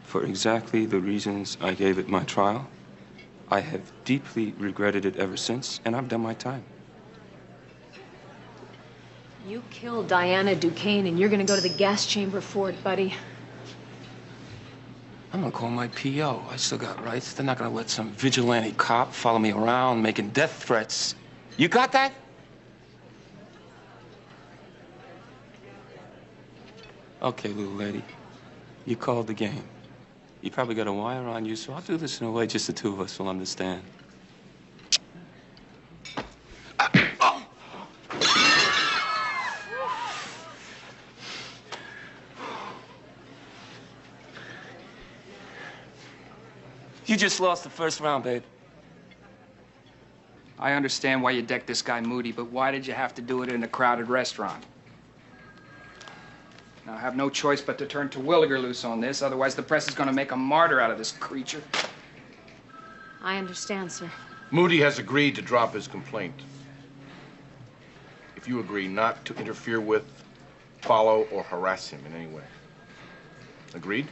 S1: for exactly the reasons I gave at my trial. I have deeply regretted it ever since, and I've done my time.
S4: You killed Diana Duquesne, and you're gonna go to the gas chamber for it, buddy.
S1: I'm gonna call my PO. I still got rights. They're not gonna let some vigilante cop follow me around making death threats. You got that? Okay, little lady. You called the game. You probably got a wire on you, so I'll do this in a way just the two of us will understand. You just lost the first round, babe.
S7: I understand why you decked this guy Moody, but why did you have to do it in a crowded restaurant? Now, I have no choice but to turn Terwilliger loose on this, otherwise the press is going to make a martyr out of this creature.
S4: I understand, sir.
S14: Moody has agreed to drop his complaint. If you agree not to interfere with, follow, or harass him in any way. Agreed?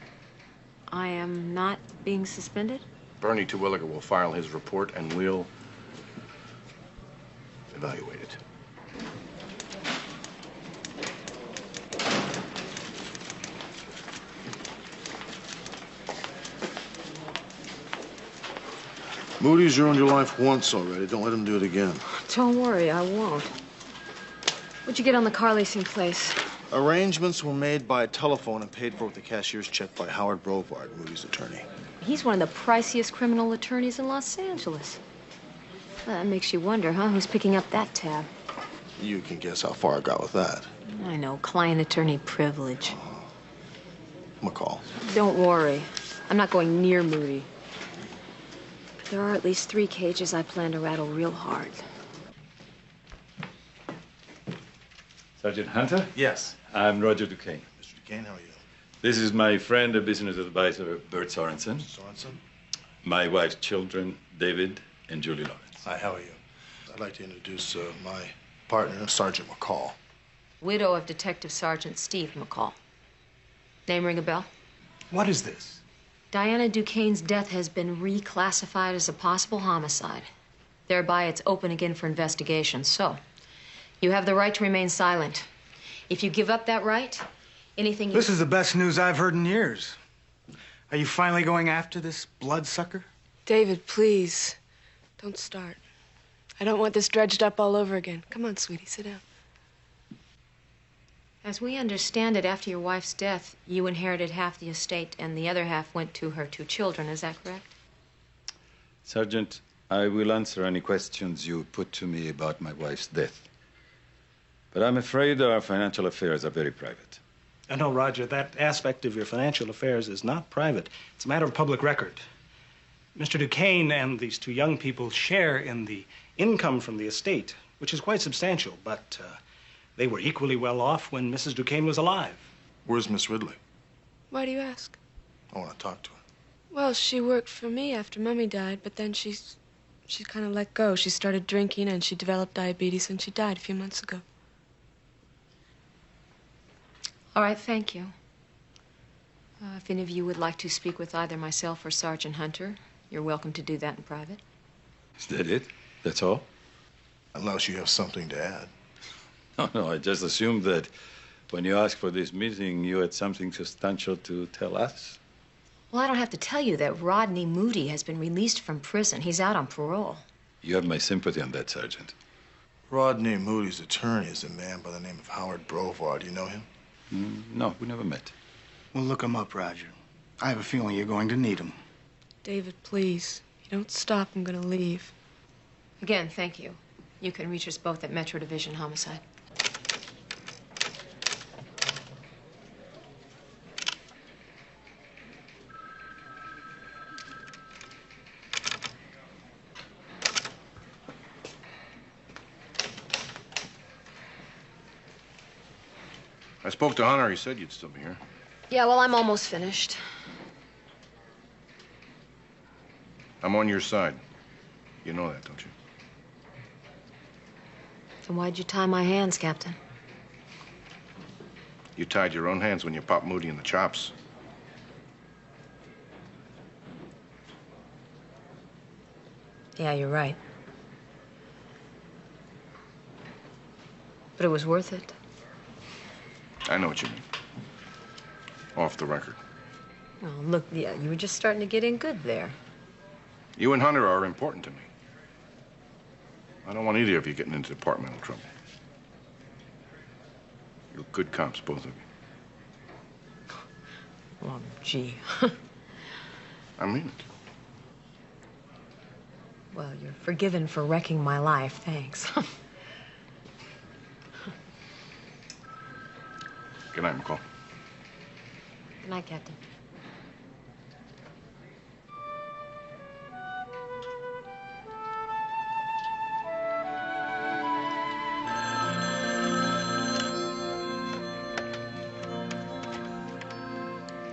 S4: I am not being suspended?
S14: Bernie Terwilliger will file his report and we'll evaluate it.
S5: Moody's ruined your life once already. Don't let him do it again.
S4: Don't worry, I won't. What'd you get on the car leasing place?
S2: Arrangements were made by telephone and paid for with a cashier's check by Howard Brovard, Moody's attorney.
S4: He's one of the priciest criminal attorneys in Los Angeles. Well, that makes you wonder, huh? Who's picking up that tab?
S2: You can guess how far I got with that.
S4: I know, client-attorney privilege.
S2: McCall.
S4: Don't worry. I'm not going near Moody. There are at least 3 cages I plan to rattle real hard.
S26: Sergeant Hunter?
S2: Yes.
S26: I'm Roger Duquesne.
S2: Mr. Duquesne, how are you?
S26: This is my friend and business advisor, Bert Sorensen.
S2: Sorensen?
S26: My wife's children, David and Julie Lawrence.
S2: Hi, how are you? I'd like to introduce my partner, Sergeant McCall.
S4: Widow of Detective Sergeant Steve McCall. Name ring a bell?
S22: What is this?
S4: Diana Duquesne's death has been reclassified as a possible homicide. Thereby, it's open again for investigation. So, you have the right to remain silent. If you give up that right, anything you...
S22: This is the best news I've heard in years. Are you finally going after this bloodsucker?
S15: David, please. Don't start. I don't want this dredged up all over again. Come on, sweetie, sit down.
S4: As we understand it, after your wife's death, you inherited half the estate and the other half went to her 2 children. Is that correct?
S26: Sergeant, I will answer any questions you put to me about my wife's death. But I'm afraid our financial affairs are very private.
S22: No, Roger, that aspect of your financial affairs is not private. It's a matter of public record. Mr. Duquesne and these 2 young people share in the income from the estate, which is quite substantial, but they were equally well off when Mrs. Duquesne was alive.
S2: Where's Miss Ridley?
S15: Why do you ask?
S2: I want to talk to her.
S15: Well, she worked for me after Mummy died, but then she kind of let go. She started drinking and she developed diabetes and she died a few months ago.
S4: All right, thank you. If any of you would like to speak with either myself or Sergeant Hunter, you're welcome to do that in private.
S26: Is that it? That's all?
S2: Unless you have something to add.
S26: No, I just assumed that when you asked for this meeting, you had something substantial to tell us.
S4: Well, I don't have to tell you that Rodney Moody has been released from prison. He's out on parole.
S26: You have my sympathy on that, Sergeant.
S2: Rodney Moody's attorney is a man by the name of Howard Brovard. You know him?
S26: No, we never met.
S22: We'll look him up, Roger. I have a feeling you're going to need him.
S15: David, please. If you don't stop, I'm going to leave.
S4: Again, thank you. You can reach us both at Metro Division Homicide.
S14: I spoke to Hunter. He said you'd still be here.
S4: Yeah, well, I'm almost finished.
S14: I'm on your side. You know that, don't you?
S4: Then why'd you tie my hands, Captain?
S13: You tied your own hands when you popped Moody in the chops.
S4: Yeah, you're right. But it was worth it.
S13: I know what you mean. Off the record.
S4: Oh, look, yeah, you were just starting to get in good there.
S13: You and Hunter are important to me. I don't want either of you getting into departmental trouble. You're good cops, both of you.
S4: Well, gee.
S13: I mean it.
S4: Well, you're forgiven for wrecking my life, thanks.
S13: Good night, McCall.
S4: Good night, Captain.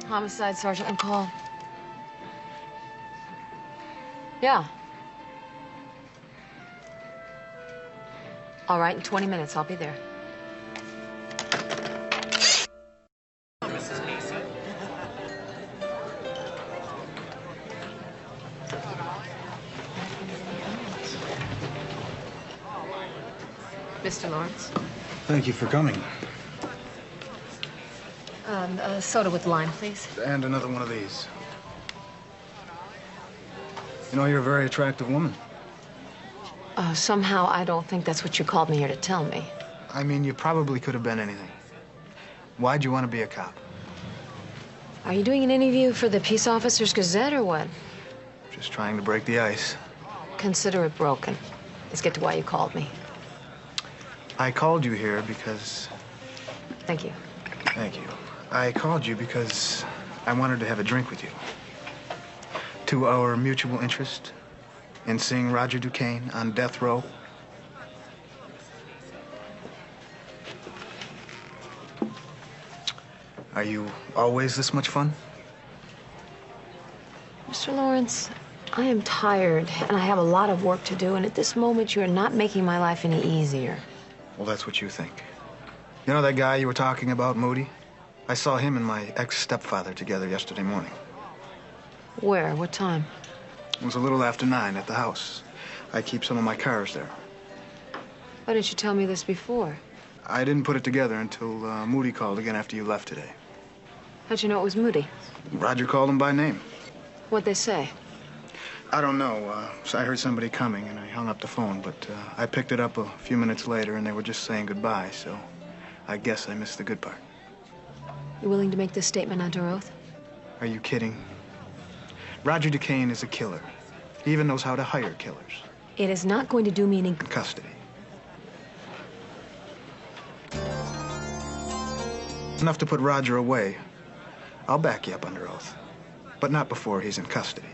S4: Homicide, Sergeant McCall. Yeah. All right, in 20 minutes, I'll be there. Mr. Lawrence.
S16: Thank you for coming.
S4: Soda with lime, please.
S16: And another one of these. You know, you're a very attractive woman.
S4: Somehow, I don't think that's what you called me here to tell me.
S16: I mean, you probably could have been anything. Why'd you want to be a cop?
S4: Are you doing an interview for the Peace Officers Gazette or what?
S16: Just trying to break the ice.
S4: Consider it broken. Let's get to why you called me.
S16: I called you here because...
S4: Thank you.
S16: Thank you. I called you because I wanted to have a drink with you. To our mutual interest in seeing Roger Duquesne on death row. Are you always this much fun?
S4: Mr. Lawrence, I am tired, and I have a lot of work to do, and at this moment, you are not making my life any easier.
S16: Well, that's what you think. You know that guy you were talking about, Moody? I saw him and my ex-stepfather together yesterday morning.
S4: Where? What time?
S16: It was a little after 9 at the house. I keep some of my cars there.
S4: Why didn't you tell me this before?
S16: I didn't put it together until Moody called again after you left today.
S4: How'd you know it was Moody?
S16: Roger called him by name.
S4: What'd they say?
S16: I don't know. So I heard somebody coming, and I hung up the phone, but I picked it up a few minutes later, and they were just saying goodbye, so I guess I missed the good part.
S4: You willing to make this statement under oath?
S16: Are you kidding? Roger Duquesne is a killer. He even knows how to hire killers.
S4: It is not going to do me any good.
S16: Custody. Enough to put Roger away. I'll back you up under oath, but not before he's in custody.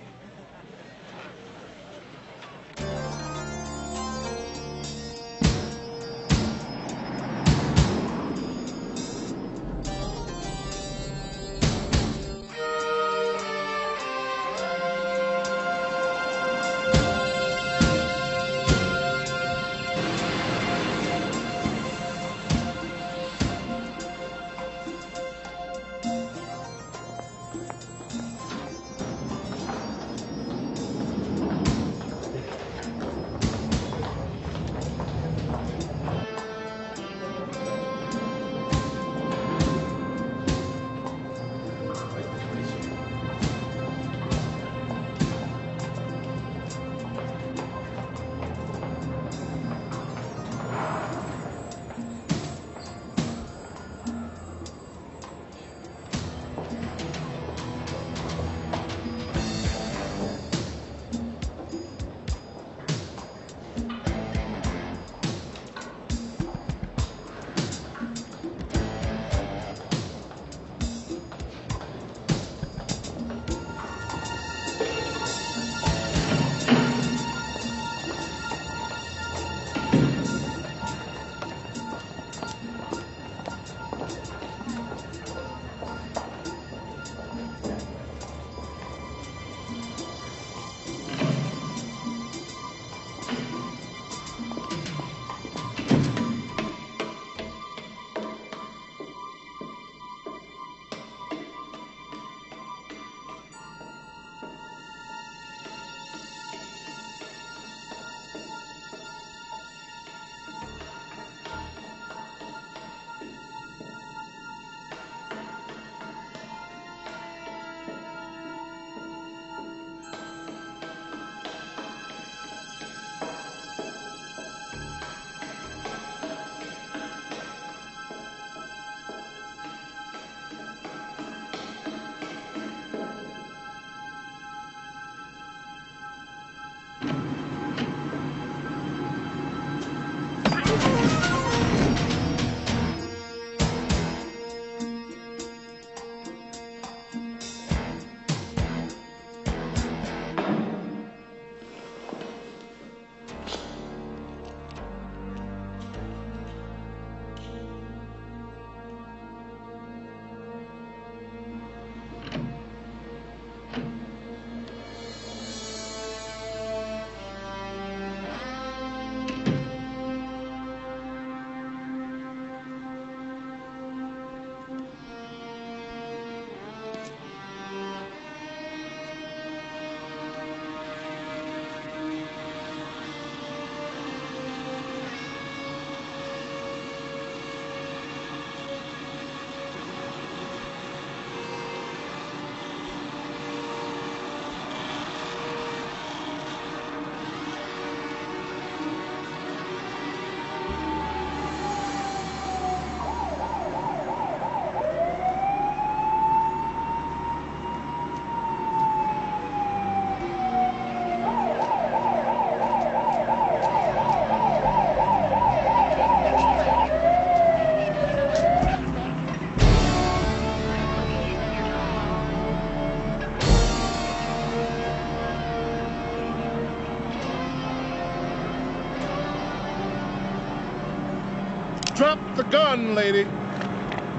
S9: Drop the gun, lady.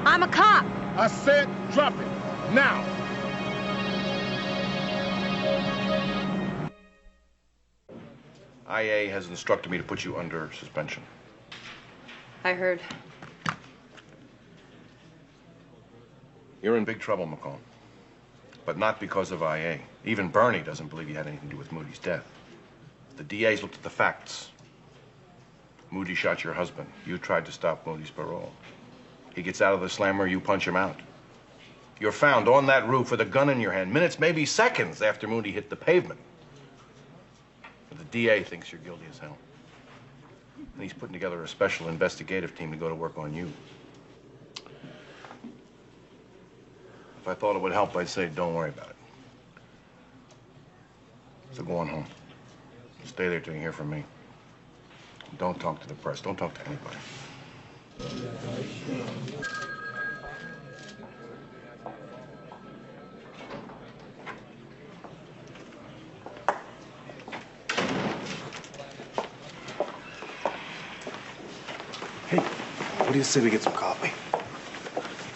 S21: I'm a cop.
S9: I said drop it. Now.
S17: IA has instructed me to put you under suspension.
S21: I heard.
S17: You're in big trouble, McCall. But not because of IA. Even Bernie doesn't believe you had anything to do with Moody's death. The DA's looked at the facts. Moody shot your husband. You tried to stop Moody's parole. He gets out of the slammer, you punch him out. You're found on that roof with a gun in your hand, minutes, maybe seconds after Moody hit the pavement. But the DA thinks you're guilty as hell. And he's putting together a special investigative team to go to work on you. If I thought it would help, I'd say don't worry about it. So go on home. Stay there till you hear from me. Don't talk to the press. Don't talk to anybody.
S5: Hey, what do you say we get some coffee?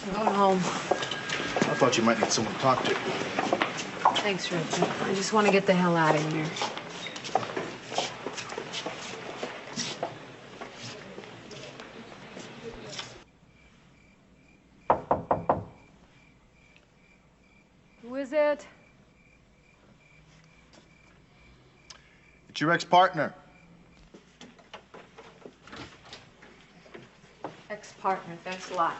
S4: I'm going home.
S5: I thought you might need someone to talk to.
S4: Thanks, Richard. I just want to get the hell out of here. Who is it?
S5: It's your ex-partner.
S4: Ex-partner, thanks a lot.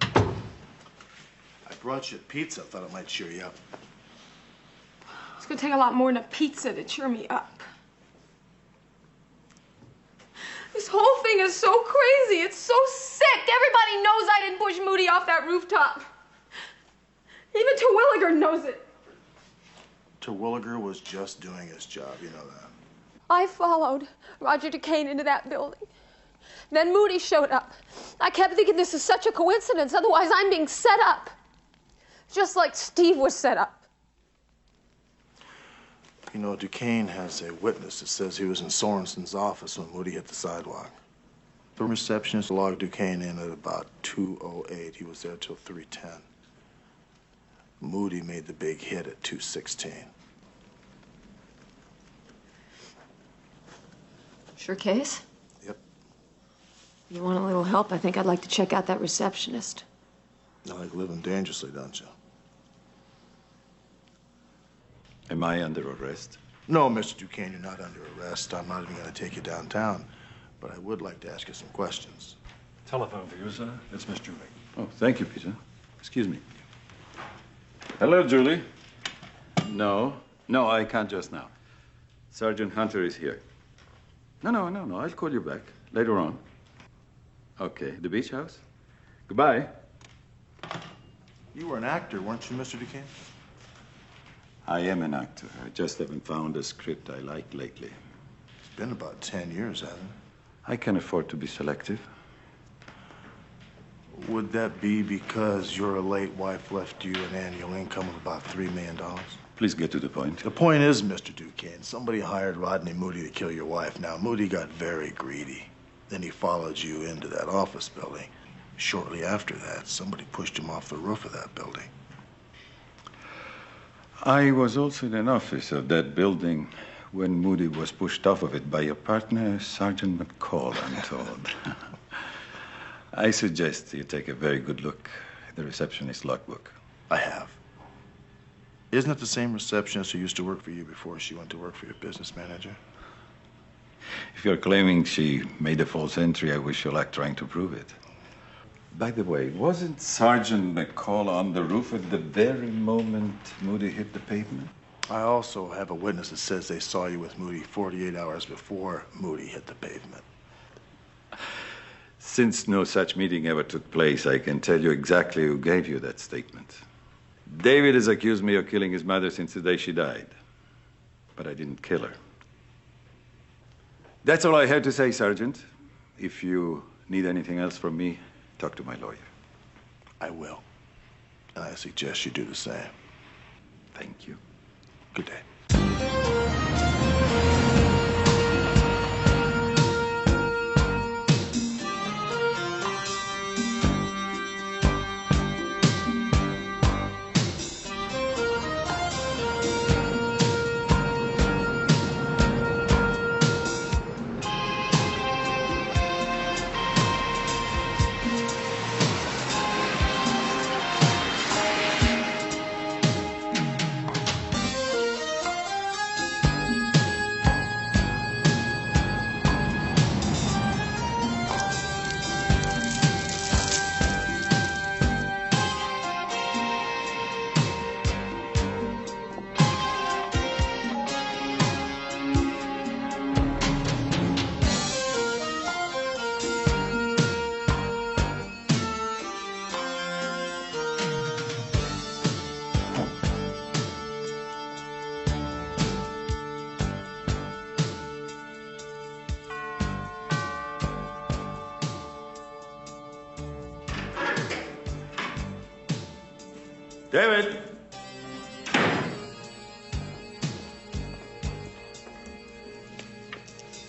S5: I brought you a pizza. Thought it might cheer you up.
S21: It's gonna take a lot more than a pizza to cheer me up. This whole thing is so crazy. It's so sick. Everybody knows I didn't push Moody off that rooftop. Even Terwilliger knows it.
S5: Terwilliger was just doing his job. You know that.
S21: I followed Roger Duquesne into that building. Then Moody showed up. I kept thinking this is such a coincidence. Otherwise, I'm being set up. Just like Steve was set up.
S5: You know, Duquesne has a witness that says he was in Sorensen's office when Moody hit the sidewalk. The receptionist logged Duquesne in at about 2:08. He was there till 3:10. Moody made the big hit at 2:16.
S4: Sure case?
S5: Yep.
S4: You want a little help? I think I'd like to check out that receptionist.
S5: You like living dangerously, don't you?
S26: Am I under arrest?
S5: No, Mr. Duquesne, you're not under arrest. I'm not even going to take you downtown. But I would like to ask you some questions.
S26: Telephone for you, sir. It's Miss Julie. Oh, thank you, Peter. Excuse me. Hello, Julie. No, I can't just now. Sergeant Hunter is here. No. I'll call you back later on. Okay, the beach house? Goodbye.
S5: You were an actor, weren't you, Mr. Duquesne?
S26: I am an actor. I just haven't found a script I like lately.
S5: It's been about 10 years, hasn't it?
S26: I can afford to be selective.
S5: Would that be because your late wife left you an annual income of about $3 million?
S26: Please get to the point.
S5: The point is, Mr. Duquesne, somebody hired Rodney Moody to kill your wife. Now, Moody got very greedy. Then he followed you into that office building. Shortly after that, somebody pushed him off the roof of that building.
S26: I was also in an office of that building when Moody was pushed off of it by your partner, Sergeant McCall, I'm told. I suggest you take a very good look at the receptionist's logbook.
S5: I have. Isn't it the same receptionist who used to work for you before she went to work for your business manager?
S26: If you're claiming she made a false entry, I wish you luck trying to prove it. By the way, wasn't Sergeant McCall on the roof at the very moment Moody hit the pavement?
S5: I also have a witness that says they saw you with Moody 48 hours before Moody hit the pavement.
S26: Since no such meeting ever took place, I can tell you exactly who gave you that statement. David has accused me of killing his mother since the day she died. But I didn't kill her. That's all I had to say, Sergeant. If you need anything else from me, talk to my lawyer.
S5: I will. And I suggest you do the same.
S26: Thank you.
S5: Good day.
S26: David!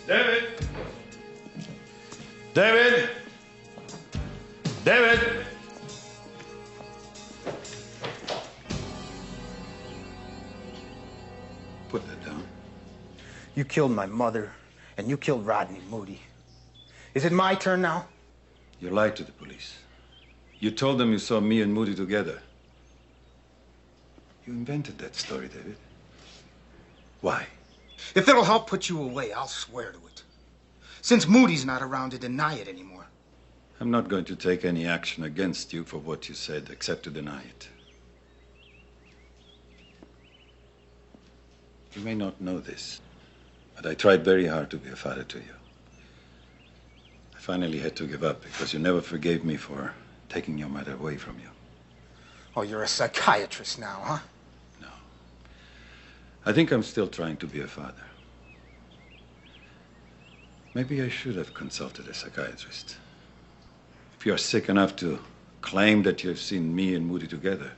S26: David! David! David!
S16: Put that down. You killed my mother, and you killed Rodney Moody. Is it my turn now?
S26: You lied to the police. You told them you saw me and Moody together. You invented that story, David. Why?
S16: If it'll help put you away, I'll swear to it. Since Moody's not around to deny it anymore.
S26: I'm not going to take any action against you for what you said, except to deny it. You may not know this, but I tried very hard to be a father to you. I finally had to give up because you never forgave me for taking your mother away from you.
S16: Oh, you're a psychiatrist now, huh?
S26: I think I'm still trying to be a father. Maybe I should have consulted a psychiatrist. If you're sick enough to claim that you've seen me and Moody together,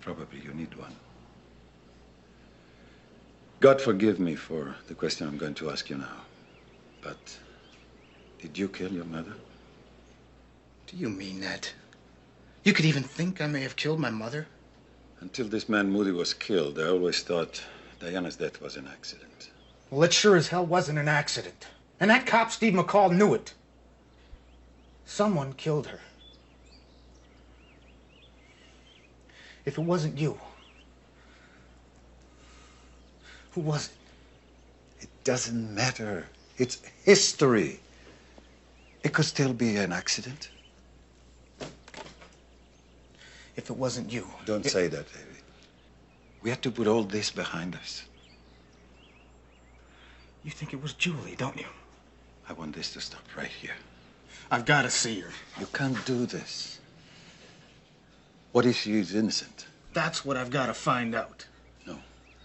S26: probably you need one. God forgive me for the question I'm going to ask you now, but did you kill your mother?
S16: Do you mean that? You could even think I may have killed my mother?
S26: Until this man Moody was killed, I always thought Diana's death was an accident.
S16: Well, it sure as hell wasn't an accident. And that cop, Steve McCall, knew it. Someone killed her. If it wasn't you, who was it?
S26: It doesn't matter. It's history. It could still be an accident.
S16: If it wasn't you.
S26: Don't say that, David. We had to put all this behind us.
S16: You think it was Julie, don't you?
S26: I want this to stop right here.
S16: I've got to see her.
S26: You can't do this. What if she is innocent?
S16: That's what I've got to find out.
S26: No,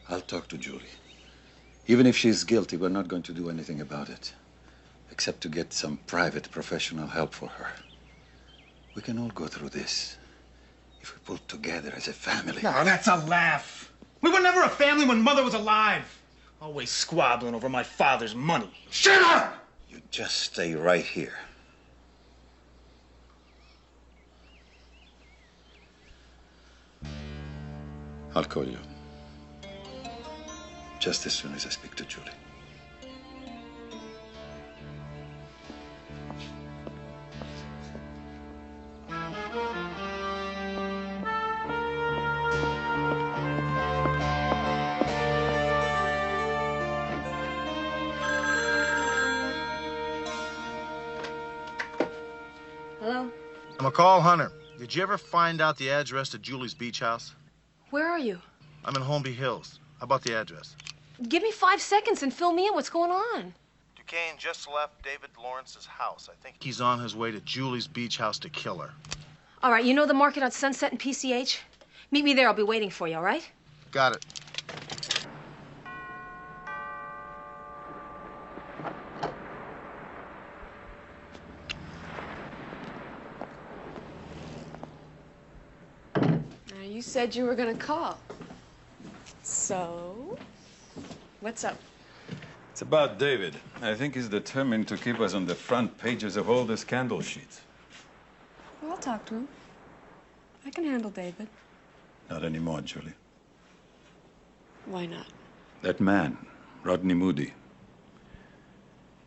S26: I'll talk to Julie. Even if she's guilty, we're not going to do anything about it, except to get some private professional help for her. We can all go through this if we pull together as a family.
S16: No, that's a laugh. We were never a family when Mother was alive. Always squabbling over my father's money. Shut up!
S26: You just stay right here. I'll call you. Just as soon as I speak to Julie.
S4: Hello?
S2: McCall, Hunter. Did you ever find out the address to Julie's beach house?
S15: Where are you?
S2: I'm in Holmby Hills. How about the address?
S4: Give me 5 seconds and fill me in. What's going on?
S2: Duquesne just left David Lawrence's house. I think he's on his way to Julie's beach house to kill her.
S4: All right, you know the market on Sunset and PCH? Meet me there. I'll be waiting for you, all right?
S2: Got it.
S15: You said you were gonna call. So, what's up?
S26: It's about David. I think he's determined to keep us on the front pages of all the scandal sheets.
S15: Well, I'll talk to him. I can handle David.
S26: Not anymore, Julie.
S15: Why not?
S26: That man, Rodney Moody,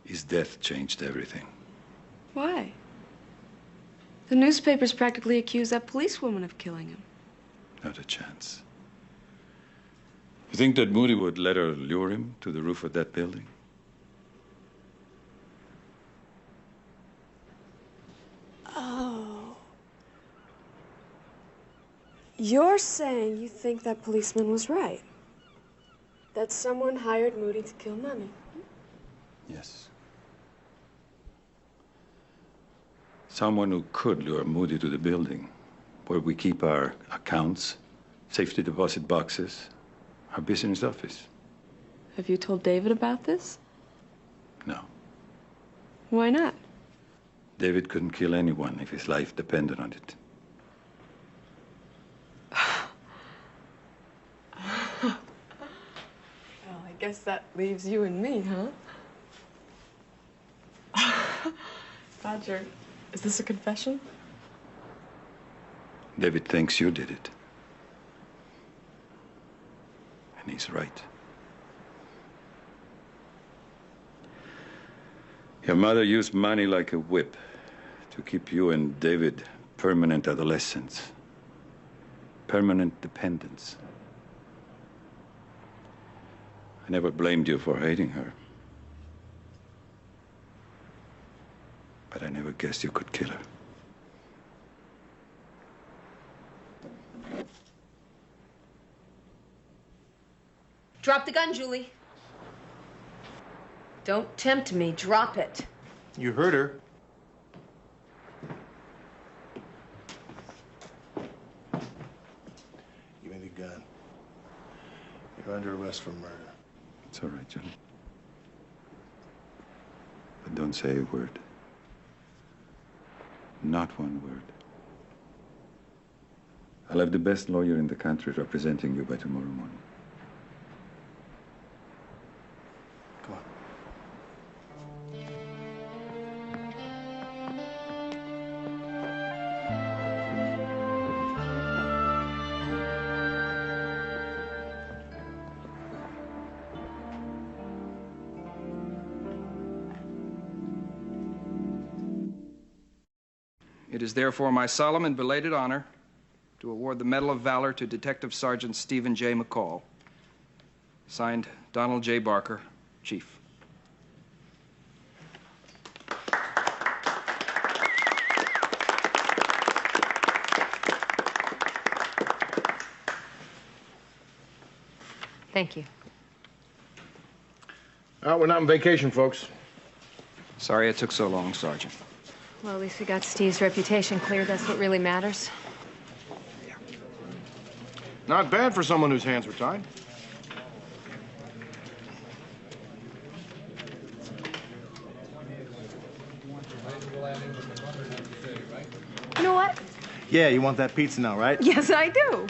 S26: his death changed everything.
S15: Why? The newspapers practically accuse that policewoman of killing him.
S26: Not a chance. You think that Moody would let her lure him to the roof of that building?
S15: Oh. You're saying you think that policeman was right? That someone hired Moody to kill Mommy?
S26: Yes. Someone who could lure Moody to the building where we keep our accounts, safety deposit boxes, our business office.
S15: Have you told David about this?
S26: No.
S15: Why not?
S26: David couldn't kill anyone if his life depended on it.
S15: guess that leaves you and me, huh? Roger, is this a confession?
S26: David thinks you did it. And he's right. Your mother used money like a whip to keep you and David permanent adolescents. Permanent dependence. I never blamed you for hating her. But I never guessed you could kill her.
S4: Drop the gun, Julie. Don't tempt me. Drop it.
S5: You heard her. Give me the gun. You're under arrest for murder.
S26: It's all right, Johnny. But don't say a word. Not one word. I'll have the best lawyer in the country representing you by tomorrow morning.
S5: Come on.
S7: It is therefore my solemn and belated honor to award the Medal of Valor to Detective Sergeant Stephen J. McCall. Signed, Donald J. Barker, Chief.
S4: Thank you.
S17: We're not on vacation, folks.
S7: Sorry it took so long, Sergeant.
S4: Well, at least we got Steve's reputation cleared. That's what really matters.
S17: Not bad for someone whose hands were tied.
S15: You know what?
S5: Yeah, you want that pizza now, right?
S15: Yes, I do.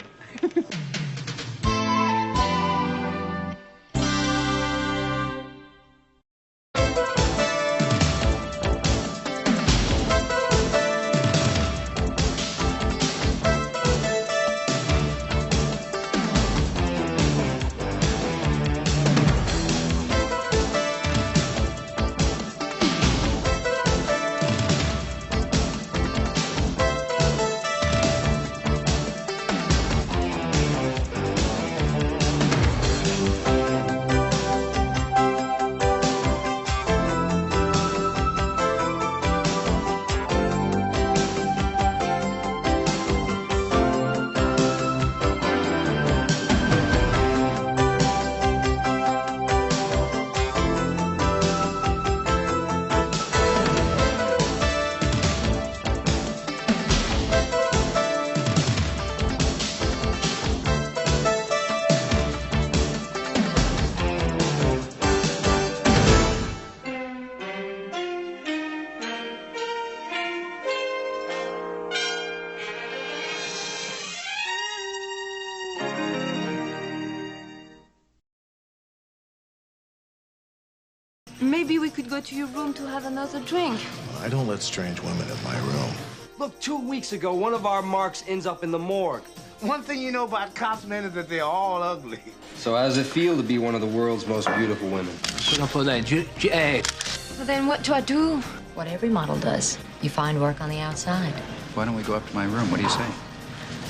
S15: Maybe we could go to your room to have another drink.
S5: I don't let strange women in my room.
S18: Look, 2 weeks ago, one of our marks ends up in the morgue.
S19: One thing you know about cops, man, is that they're all ugly.
S11: So how does it feel to be one of the world's most beautiful women?
S4: Well, then what do I do? What every model does. You find work on the outside.
S3: Why don't we go up to my room? What do you say?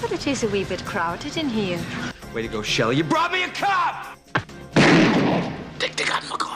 S4: But it is a wee bit crowded in here.
S18: Way to go, Shelley. You brought me a cop!
S19: Take the gun, McCall.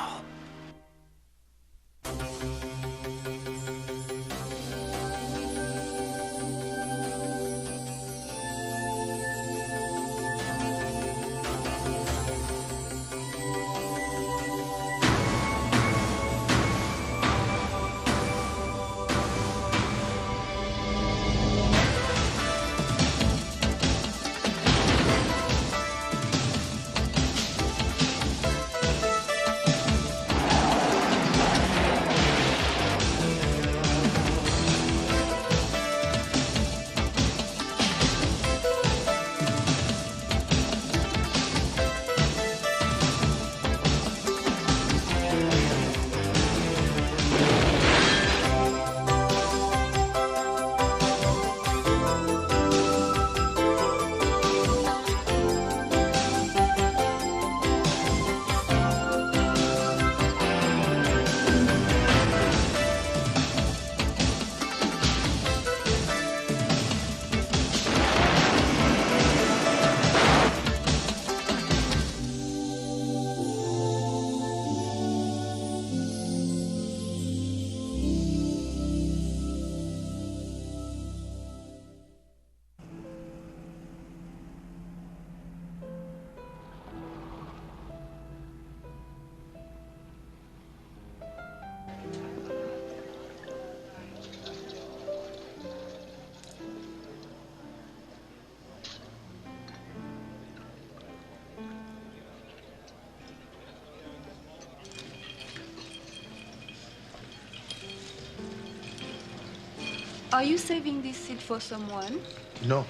S21: Are you saving this seat for someone?
S5: No.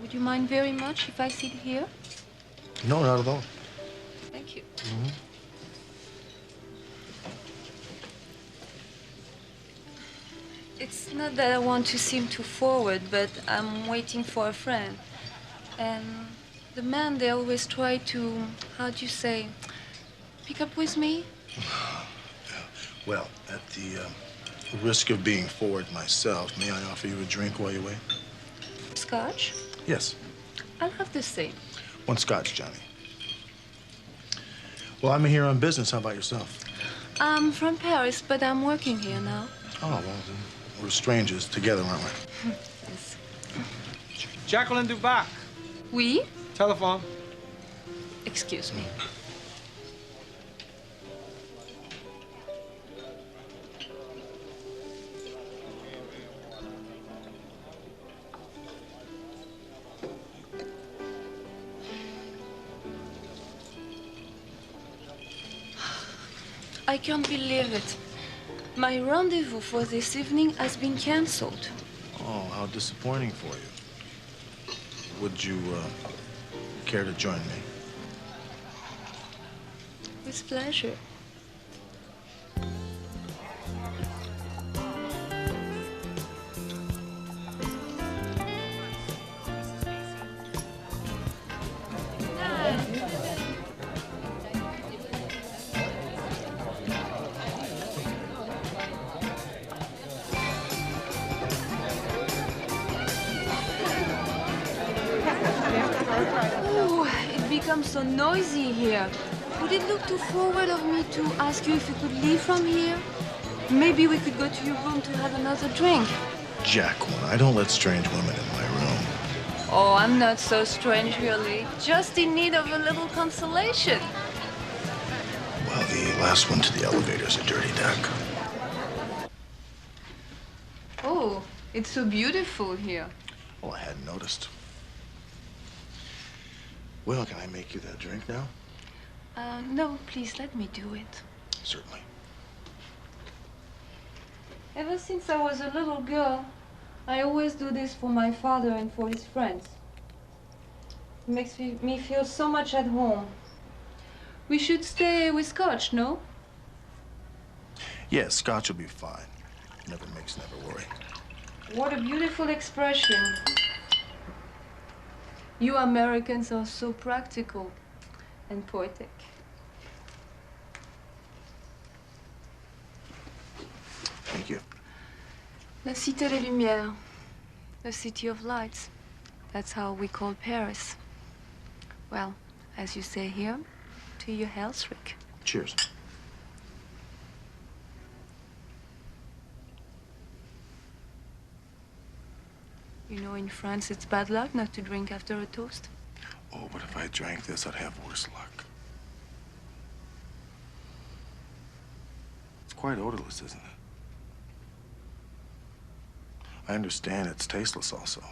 S21: Would you mind very much if I sit here?
S5: No, not at all.
S21: Thank you.
S5: Mm-hmm.
S21: It's not that I want to seem too forward, but I'm waiting for a friend. And the men, they always try to, how do you say, pick up with me?
S5: Well, at the risk of being forward myself, may I offer you a drink while you wait?
S21: Scotch?
S5: Yes.
S21: I'll have the same.
S5: One scotch, Johnny. Well, I'm here on business. How about yourself?
S21: I'm from Paris, but I'm working here now.
S5: Oh, well, then we're strangers together, aren't we?
S21: Yes.
S22: Jacqueline Dubac.
S21: Oui?
S22: Telephone.
S21: Excuse me. I can't believe it. My rendezvous for this evening has been cancelled.
S5: Oh, how disappointing for you. Would you care to join me?
S21: With pleasure. Oh, it becomes so noisy here. Would it look too forward of me to ask you if you could leave from here? Maybe we could go to your room to have another drink.
S5: Jacqueline, I don't let strange women in my room.
S21: Oh, I'm not so strange, really. Just in need of a little consolation.
S5: Well, the last one to the elevator's a dirty deck.
S21: Oh, it's so beautiful here.
S5: Well, I hadn't noticed. Well, can I make you that drink now?
S21: No, please let me do it.
S5: Certainly.
S21: Ever since I was a little girl, I always do this for my father and for his friends. It makes me feel so much at home. We should stay with Scotch, no?
S5: Yes, scotch will be fine. Never makes never worry.
S21: What a beautiful expression. You Americans are so practical and poetic.
S5: Thank you.
S21: La Cité des Lumières, the city of lights. That's how we call Paris. Well, as you say here, to your health, Rick.
S5: Cheers.
S21: You know, in France, it's bad luck not to drink after a toast.
S5: Oh, but if I drank this, I'd have worse luck. It's quite odorless, isn't it? I understand it's tasteless also.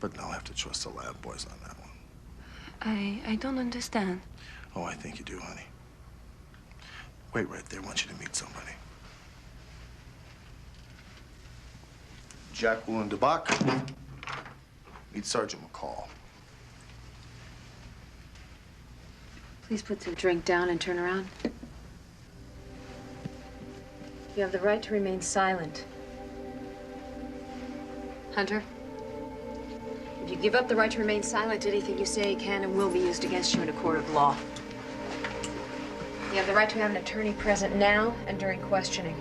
S5: But I'll have to trust the lab boys on that one.
S21: I don't understand.
S5: Oh, I think you do, honey. Wait right there. I want you to meet somebody. Jacqueline Dubac. Meet Sergeant McCall.
S4: Please put the drink down and turn around. You have the right to remain silent. Hunter, if you give up the right to remain silent, anything you say can and will be used against you in a court of law. You have the right to have an attorney present now and during questioning.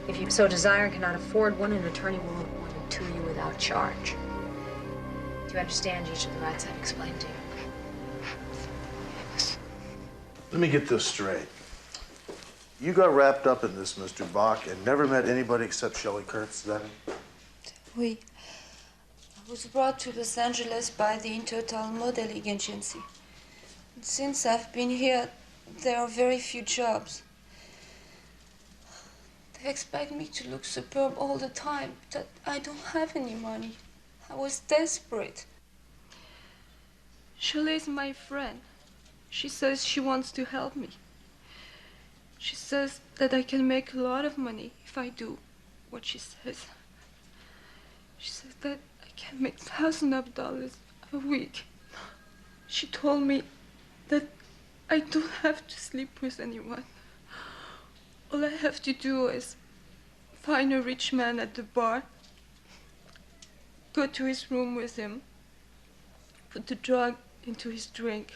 S4: If you so desire and cannot afford one, an attorney will appoint to you without charge. Do you understand each of the rights I've explained to you?
S5: Let me get this straight. You got wrapped up in this, Mr. Bach, and never met anybody except Shelley Kurtz, then?
S21: Oui. I was brought to Los Angeles by the Intertal Modeling Agency. And since I've been here, there are very few jobs. They expect me to look superb all the time, but I don't have any money. I was desperate. Shelley is my friend. She says she wants to help me. She says that I can make a lot of money if I do
S15: what she says. She says that I can make thousands of dollars a week. She told me that I don't have to sleep with anyone. All I have to do is find a rich man at the bar, go to his room with him, put the drug into his drink,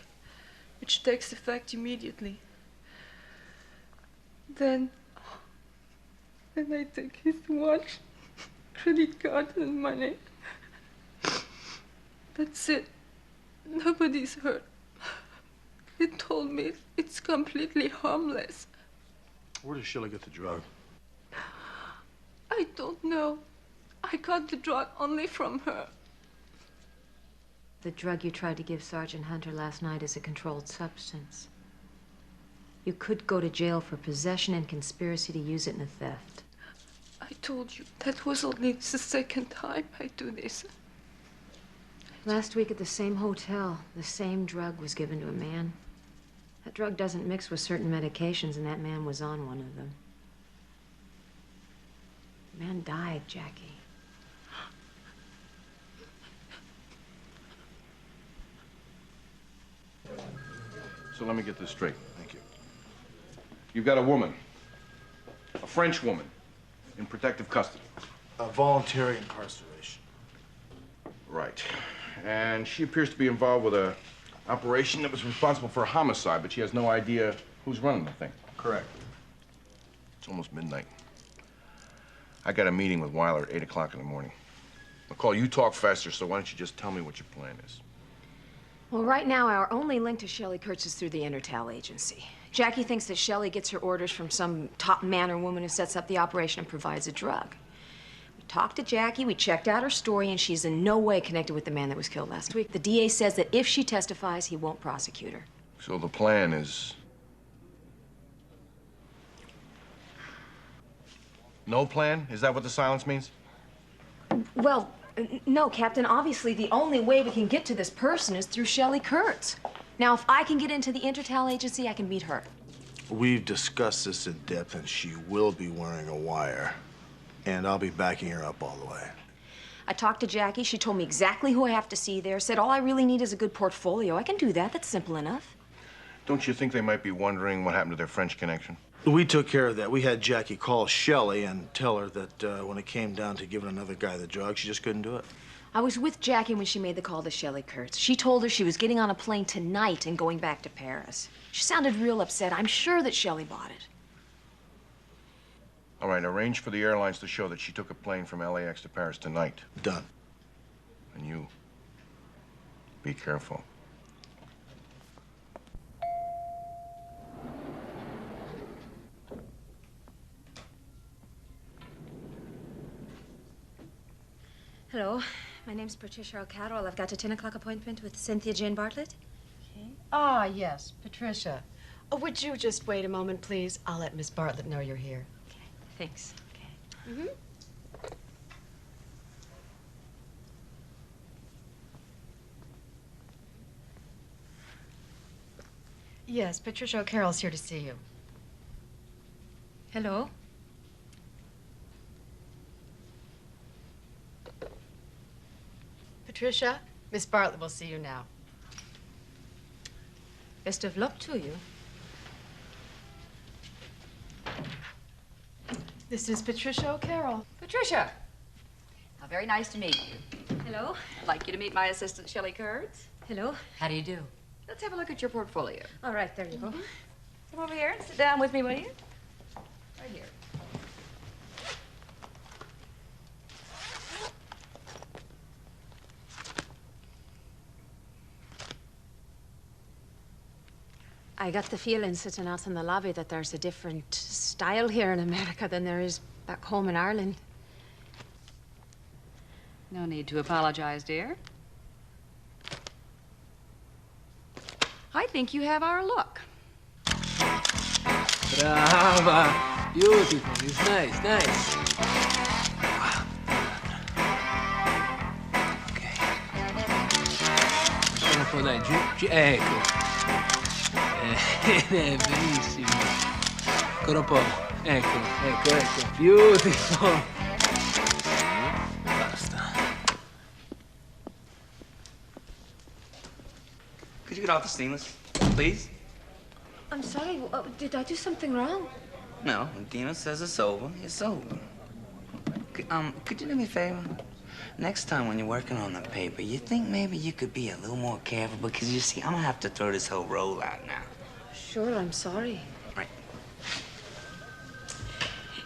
S15: which takes effect immediately. Then I take his watch, credit card, and money. That's it. Nobody's hurt. They told me it's completely harmless.
S5: Where does Shelley get the drug?
S15: I don't know. I got the drug only from her.
S4: The drug you tried to give Sergeant Hunter last night is a controlled substance. You could go to jail for possession and conspiracy to use it in a theft.
S15: I told you, that was only the second time I do this.
S4: Last week at the same hotel, the same drug was given to a man. That drug doesn't mix with certain medications, and that man was on one of them. The man died, Jackie.
S17: So let me get this straight. Thank you. You've got a woman, a French woman, in protective custody.
S5: A voluntary incarceration.
S17: Right. And she appears to be involved with a operation that was responsible for a homicide, but she has no idea who's running the thing.
S5: Correct.
S17: It's almost midnight. I got a meeting with Weiler at 8 o'clock in the morning. McCall, you talk faster, so why don't you just tell me what your plan is?
S4: Well, right now, our only link to Shelley Kurtz is through the Intertal agency. Jackie thinks that Shelley gets her orders from some top man or woman who sets up the operation and provides a drug. We talked to Jackie, we checked out her story, and she's in no way connected with the man that was killed last week. The DA says that if she testifies, he won't prosecute her.
S17: So the plan is... no plan? Is that what the silence means?
S4: Well, no, Captain. Obviously, the only way we can get to this person is through Shelley Kurtz. Now, if I can get into the Intertal agency, I can meet her.
S5: We've discussed this in depth, and she will be wearing a wire. And I'll be backing her up all the way.
S4: I talked to Jackie. She told me exactly who I have to see there. Said all I really need is a good portfolio. I can do that. That's simple enough.
S17: Don't you think they might be wondering what happened to their French connection?
S5: We took care of that. We had Jackie call Shelley and tell her that when it came down to giving another guy the drug, she just couldn't do it.
S4: I was with Jackie when she made the call to Shelley Kurtz. She told her she was getting on a plane tonight and going back to Paris. She sounded real upset. I'm sure that Shelley bought it.
S17: All right, arrange for the airlines to show that she took a plane from LAX to Paris tonight.
S5: Done.
S17: And you, be careful.
S4: Hello, my name's Patricia Cradle. I've got a 10 o'clock appointment with Cynthia Jane Bartlett.
S12: Okay. Ah, yes, Patricia. Oh, would you just wait a moment, please? I'll let Miss Bartlett know you're here.
S4: Okay, thanks. Okay.
S12: Mm-hmm. Yes, Patricia O'Carroll's here to see you.
S4: Hello?
S12: Patricia, Miss Bartlett will see you now.
S4: Best of luck to you.
S12: This is Patricia O'Carroll.
S8: Patricia, how very nice to meet you.
S4: Hello?
S8: I'd like you to meet my assistant, Shelley Kurtz.
S4: Hello?
S8: How do you do? Let's have a look at your portfolio.
S4: All right, there you go.
S8: Come over here and sit down with me, will you? Right here.
S4: I got the feeling sitting out in the lobby that there's a different style here in America than there is back home in Ireland.
S8: No need to apologize, dear. I think you have our look.
S10: Brava! Beautiful. It's nice, nice. Ok. Sono un po' dai, giù. Ecco. Benissimo. Ancora un po'. Ecco, ecco, ecco. Beautiful.
S1: could you get off the stainless, please?
S4: I'm sorry. Did I do something wrong?
S1: No, when Dina says it's over, it's over. Could you do me a favor? Next time when you're working on the paper, you think maybe you could be a little more careful? Because you see, I'm gonna have to throw this whole roll out now.
S4: Sure, I'm sorry.
S1: Right.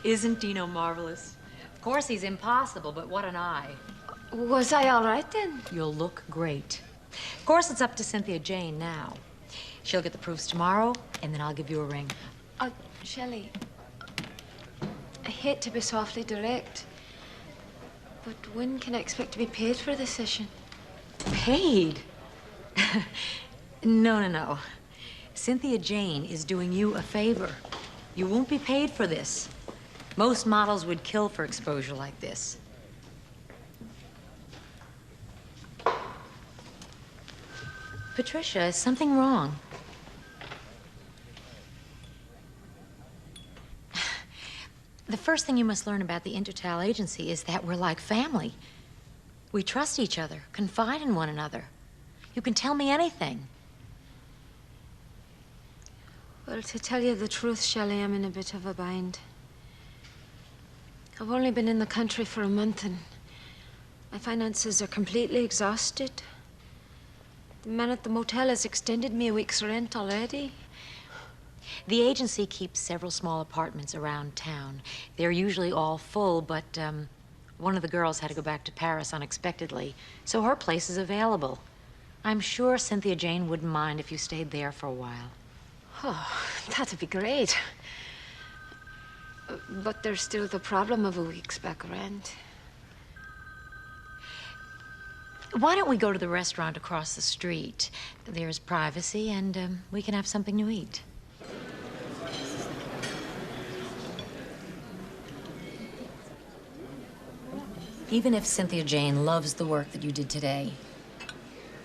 S6: Isn't Dino marvelous? Of course, he's impossible, but what an eye.
S4: Was I all right then?
S6: You'll look great. Of course, it's up to Cynthia Jane now. She'll get the proofs tomorrow, and then I'll give you a ring.
S4: Shelley, I hate to be so awfully direct, but when can I expect to be paid for this session?
S6: Paid? No. Cynthia Jane is doing you a favor. You won't be paid for this. Most models would kill for exposure like this. Patricia, is something wrong? The first thing you must learn about the Intertal Agency is that we're like family. We trust each other, confide in one another. You can tell me anything.
S4: Well, to tell you the truth, Shelley, I'm in a bit of a bind. I've only been in the country for a month, and my finances are completely exhausted. The man at the motel has extended me a week's rent already.
S6: The agency keeps several small apartments around town. They're usually all full, but one of the girls had to go back to Paris unexpectedly, so her place is available. I'm sure Cynthia Jane wouldn't mind if you stayed there for a while.
S4: Oh, that'd be great. But there's still the problem of a week's back rent.
S6: Why don't we go to the restaurant across the street? There's privacy, and we can have something to eat. Even if Cynthia Jane loves the work that you did today,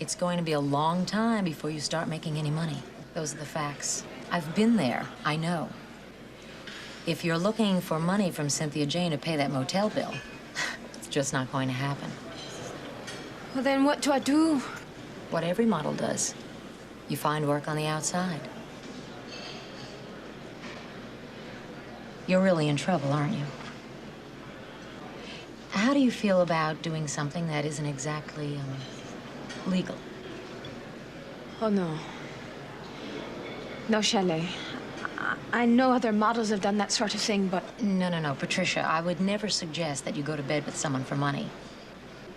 S6: it's going to be a long time before you start making any money. Those are the facts. I've been there. I know. If you're looking for money from Cynthia Jane to pay that motel bill, it's just not going to happen.
S4: Well, then what do I do?
S6: What every model does. You find work on the outside. You're really in trouble, aren't you? How do you feel about doing something that isn't exactly, legal?
S4: Oh, no. No, Shelley. I know other models have done that sort of thing, but...
S6: No, Patricia. I would never suggest that you go to bed with someone for money.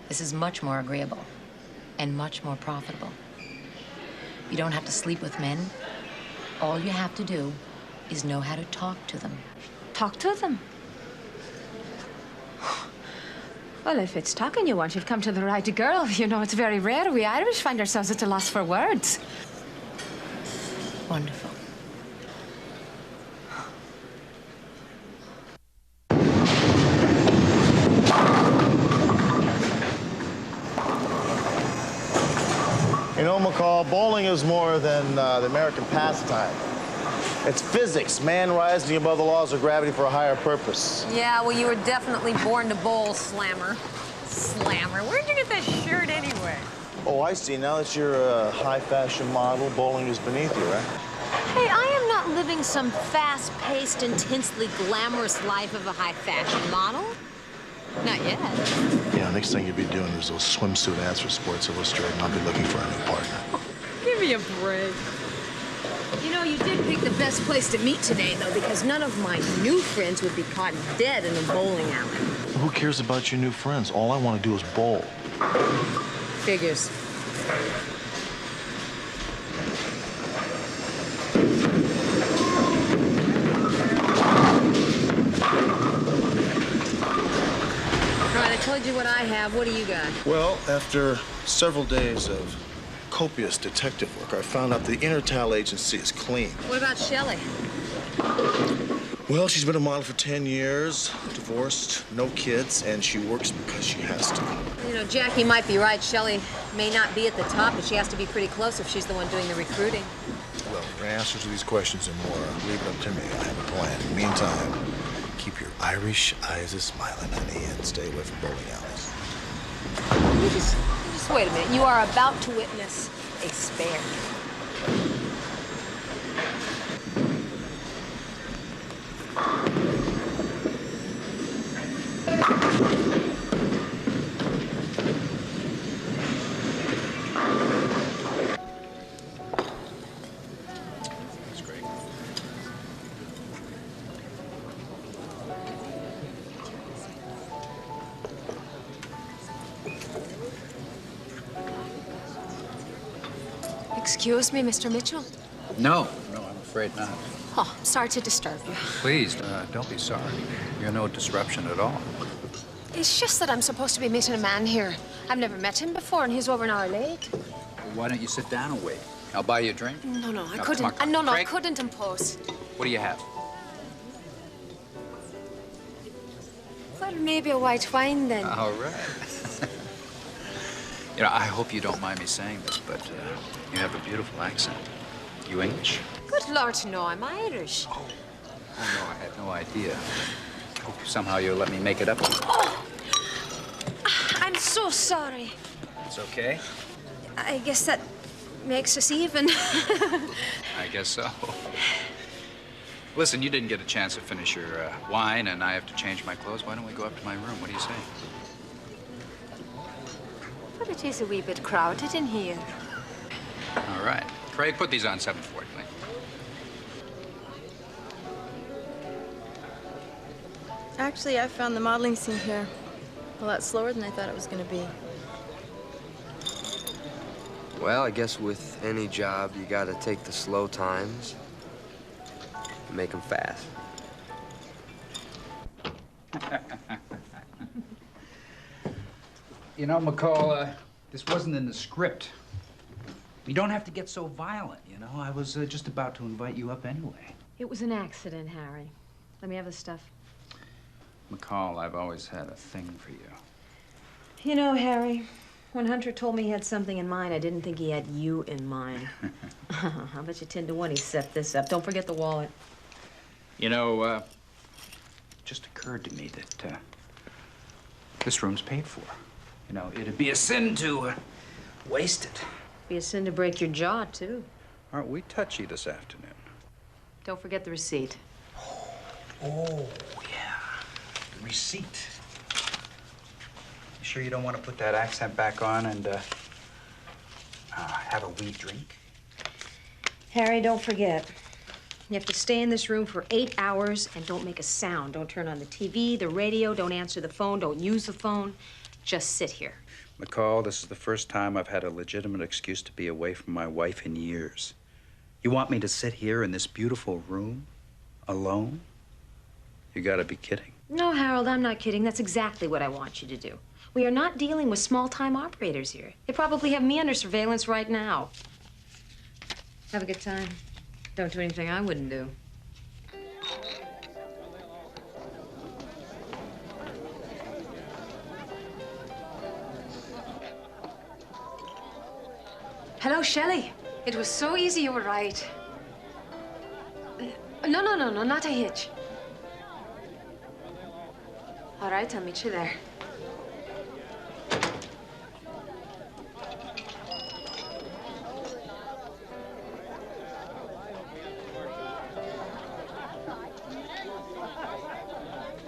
S6: This is much more agreeable and much more profitable. You don't have to sleep with men. All you have to do is know how to talk to them.
S4: Talk to them? Well, if it's talking you want, you've come to the right girl. You know, it's very rare. We Irish find ourselves at a loss for words.
S6: Wonderful.
S2: You know, McCall, bowling is more than the American pastime. It's physics, man rising above the laws of gravity for a higher purpose.
S20: Yeah, well, you were definitely born to bowl, Slammer. Slammer, where'd you get that shirt anyway?
S2: Oh, I see. Now that you're a high-fashion model, bowling is beneath you, right?
S20: Hey, I am not living some fast-paced, intensely glamorous life of a high-fashion model. Not yet.
S2: Yeah, next thing you'll be doing is those swimsuit ads for Sports Illustrated, and I'll be looking for a new partner.
S20: Give me a break. You know, you did pick the best place to meet today, though, because none of my new friends would be caught dead in a bowling alley.
S2: Who cares about your new friends? All I want to do is bowl.
S20: Figures. All right, I told you what I have. What do you got?
S2: Well, after several days of copious detective work, I found out the Intertal Agency is clean.
S20: What about Shelley?
S2: Well, she's been a model for 10 years, divorced, no kids, and she works because she has to.
S20: You know, Jackie might be right. Shelley may not be at the top, but she has to be pretty close if she's the one doing the recruiting.
S2: Well, for answers to these questions and more, leave it up to me. I have a plan. In the meantime, keep your Irish eyes a-smiling, honey, and stay away from bowling alleys.
S20: You just wait a minute. You are about to witness a spare.
S9: Excuse me, Mr. Mitchell.
S13: No, I'm afraid not.
S9: Oh, sorry to disturb you.
S13: Please, don't be sorry. You're no disruption at all.
S9: It's just that I'm supposed to be meeting a man here. I've never met him before, and he's over an hour late.
S13: Well, why don't you sit down and wait? I'll buy you a drink.
S9: No, I
S13: No,
S9: couldn't.
S13: come on.
S9: I
S13: Craig?
S9: couldn't impose.
S13: What do you have?
S9: Well, maybe a white wine then.
S13: All right. You know, I hope you don't mind me saying this, but you have a beautiful accent. You English?
S9: Good Lord, no, I'm Irish.
S13: Oh, no, I had no idea. Hope somehow you'll let me make it up.
S9: Oh, I'm so sorry.
S13: It's okay.
S9: I guess that makes us even.
S13: I guess so. Listen, you didn't get a chance to finish your wine, and I have to change my clothes. Why don't we go up to my room? What do you say?
S9: But it is a wee bit crowded in here.
S13: All right. Craig, put these on 740, please.
S15: Actually, I found the modeling scene here a lot slower than I thought it was going to be.
S11: Well, I guess with any job, you gotta take the slow times and make them fast.
S13: You know, McCall, this wasn't in the script. You don't have to get so violent, you know? I was just about to invite you up anyway.
S4: It was an accident, Harry. Let me have the stuff.
S13: McCall, I've always had a thing for you.
S4: You know, Harry, when Hunter told me he had something in mind, I didn't think he had you in mind. I'll bet you 10 to 1 he set this up. Don't forget the wallet.
S13: You know, it just occurred to me that this room's paid for. You know, it'd be a sin to waste it.
S4: Be a sin to break your jaw, too.
S13: Aren't we touchy this afternoon?
S4: Don't forget the receipt.
S13: Oh, yeah. The receipt. You sure you don't want to put that accent back on and have a wee drink?
S4: Harry, don't forget. You have to stay in this room for 8 hours and don't make a sound. Don't turn on the TV, the radio, don't answer the phone, don't use the phone. Just sit here.
S13: McCall, this is the first time I've had a legitimate excuse to be away from my wife in years. You want me to sit here in this beautiful room, alone? You gotta be kidding.
S4: No, Harold, I'm not kidding. That's exactly what I want you to do. We are not dealing with small-time operators here. They probably have me under surveillance right now. Have a good time. Don't do anything I wouldn't do. Hello, Shelley. It was so easy, you were right. No, not a hitch. All right, I'll meet you there.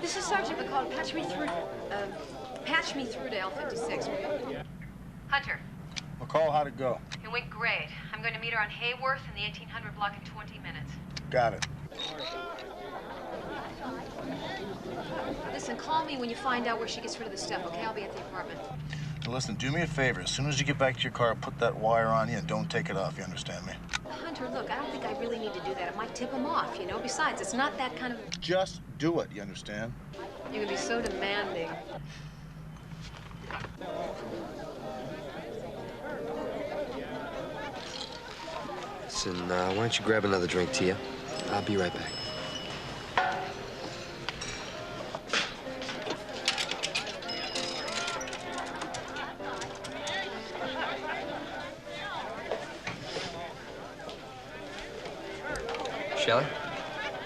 S4: This is Sergeant McCall. Patch me through to L56, will you? Hunter.
S5: McCall, how'd it go?
S4: It went great. I'm going to meet her on Hayworth in the 1800 block in 20 minutes.
S5: Got it.
S4: Listen, call me when you find out where she gets rid of the stuff, okay? I'll be at the apartment.
S5: Now listen, do me a favor. As soon as you get back to your car, put that wire on you and don't take it off. You understand me?
S4: Hunter, look, I don't think I really need to do that. It might tip him off, you know? Besides, it's not that kind of...
S5: Just do it. You understand?
S4: You can be so demanding.
S11: Listen, why don't you grab another drink, Tia? I'll be right back. Shelley?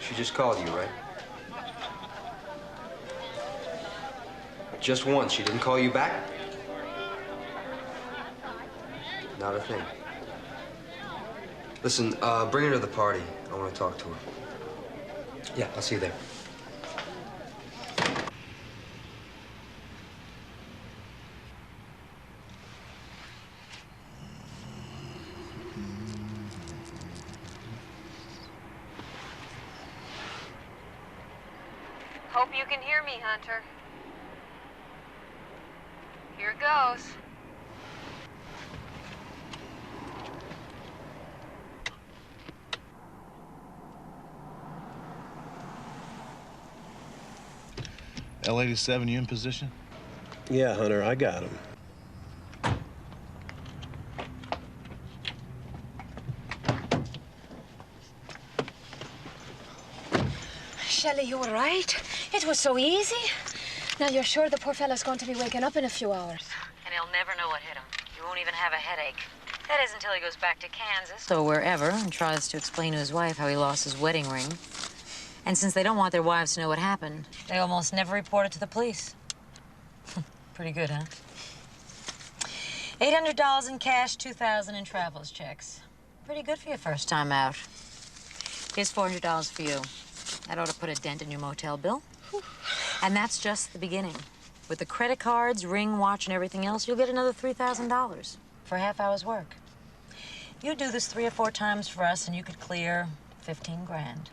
S11: She just called you, right? Just once. She didn't call you back? Not a thing. Listen, bring her to the party. I want to talk to her. Yeah, I'll see you there.
S20: Hope you can hear me, Hunter. Here goes.
S2: L87, you in position?
S14: Yeah, Hunter, I got him.
S9: Shelley, you were right. It was so easy. Now, you're sure the poor fellow's going to be waking up in a few hours?
S6: And he'll never know what hit him. He won't even have a headache. That is until he goes back to Kansas or wherever and tries to explain to his wife how he lost his wedding ring. And since they don't want their wives to know what happened, they almost never report it to the police. Pretty good, huh? $800 in cash, $2,000 in traveler's checks. Pretty good for your first time out. Here's $400 for you. That ought to put a dent in your motel bill. And that's just the beginning. With the credit cards, ring, watch, and everything else, you'll get another $3,000 for a half hour's work. You do this 3 or 4 times for us, and you could clear 15 grand.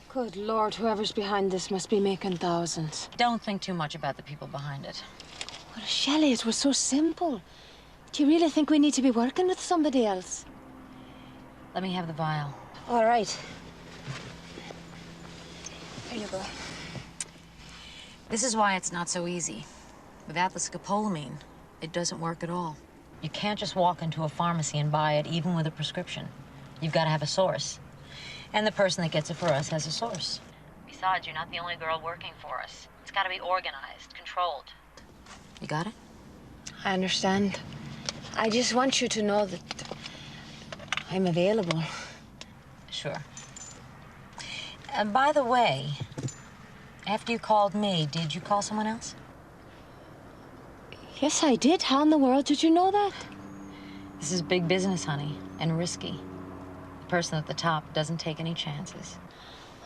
S9: Good Lord, whoever's behind this must be making thousands.
S6: Don't think too much about the people behind it.
S9: Well, Shelley, it was so simple. Do you really think we need to be working with somebody else?
S6: Let me have the vial.
S9: All right. Here you go.
S6: This is why it's not so easy. Without the scopolamine, it doesn't work at all. You can't just walk into a pharmacy and buy it, even with a prescription. You've got to have a source. And the person that gets it for us has a source. Besides, you're not the only girl working for us. It's got to be organized, controlled. You got it?
S9: I understand. I just want you to know that I'm available.
S6: Sure. By the way, after you called me, did you call someone else?
S9: Yes, I did. How in the world did you know that?
S6: This is big business, honey, and risky. The person at the top doesn't take any chances.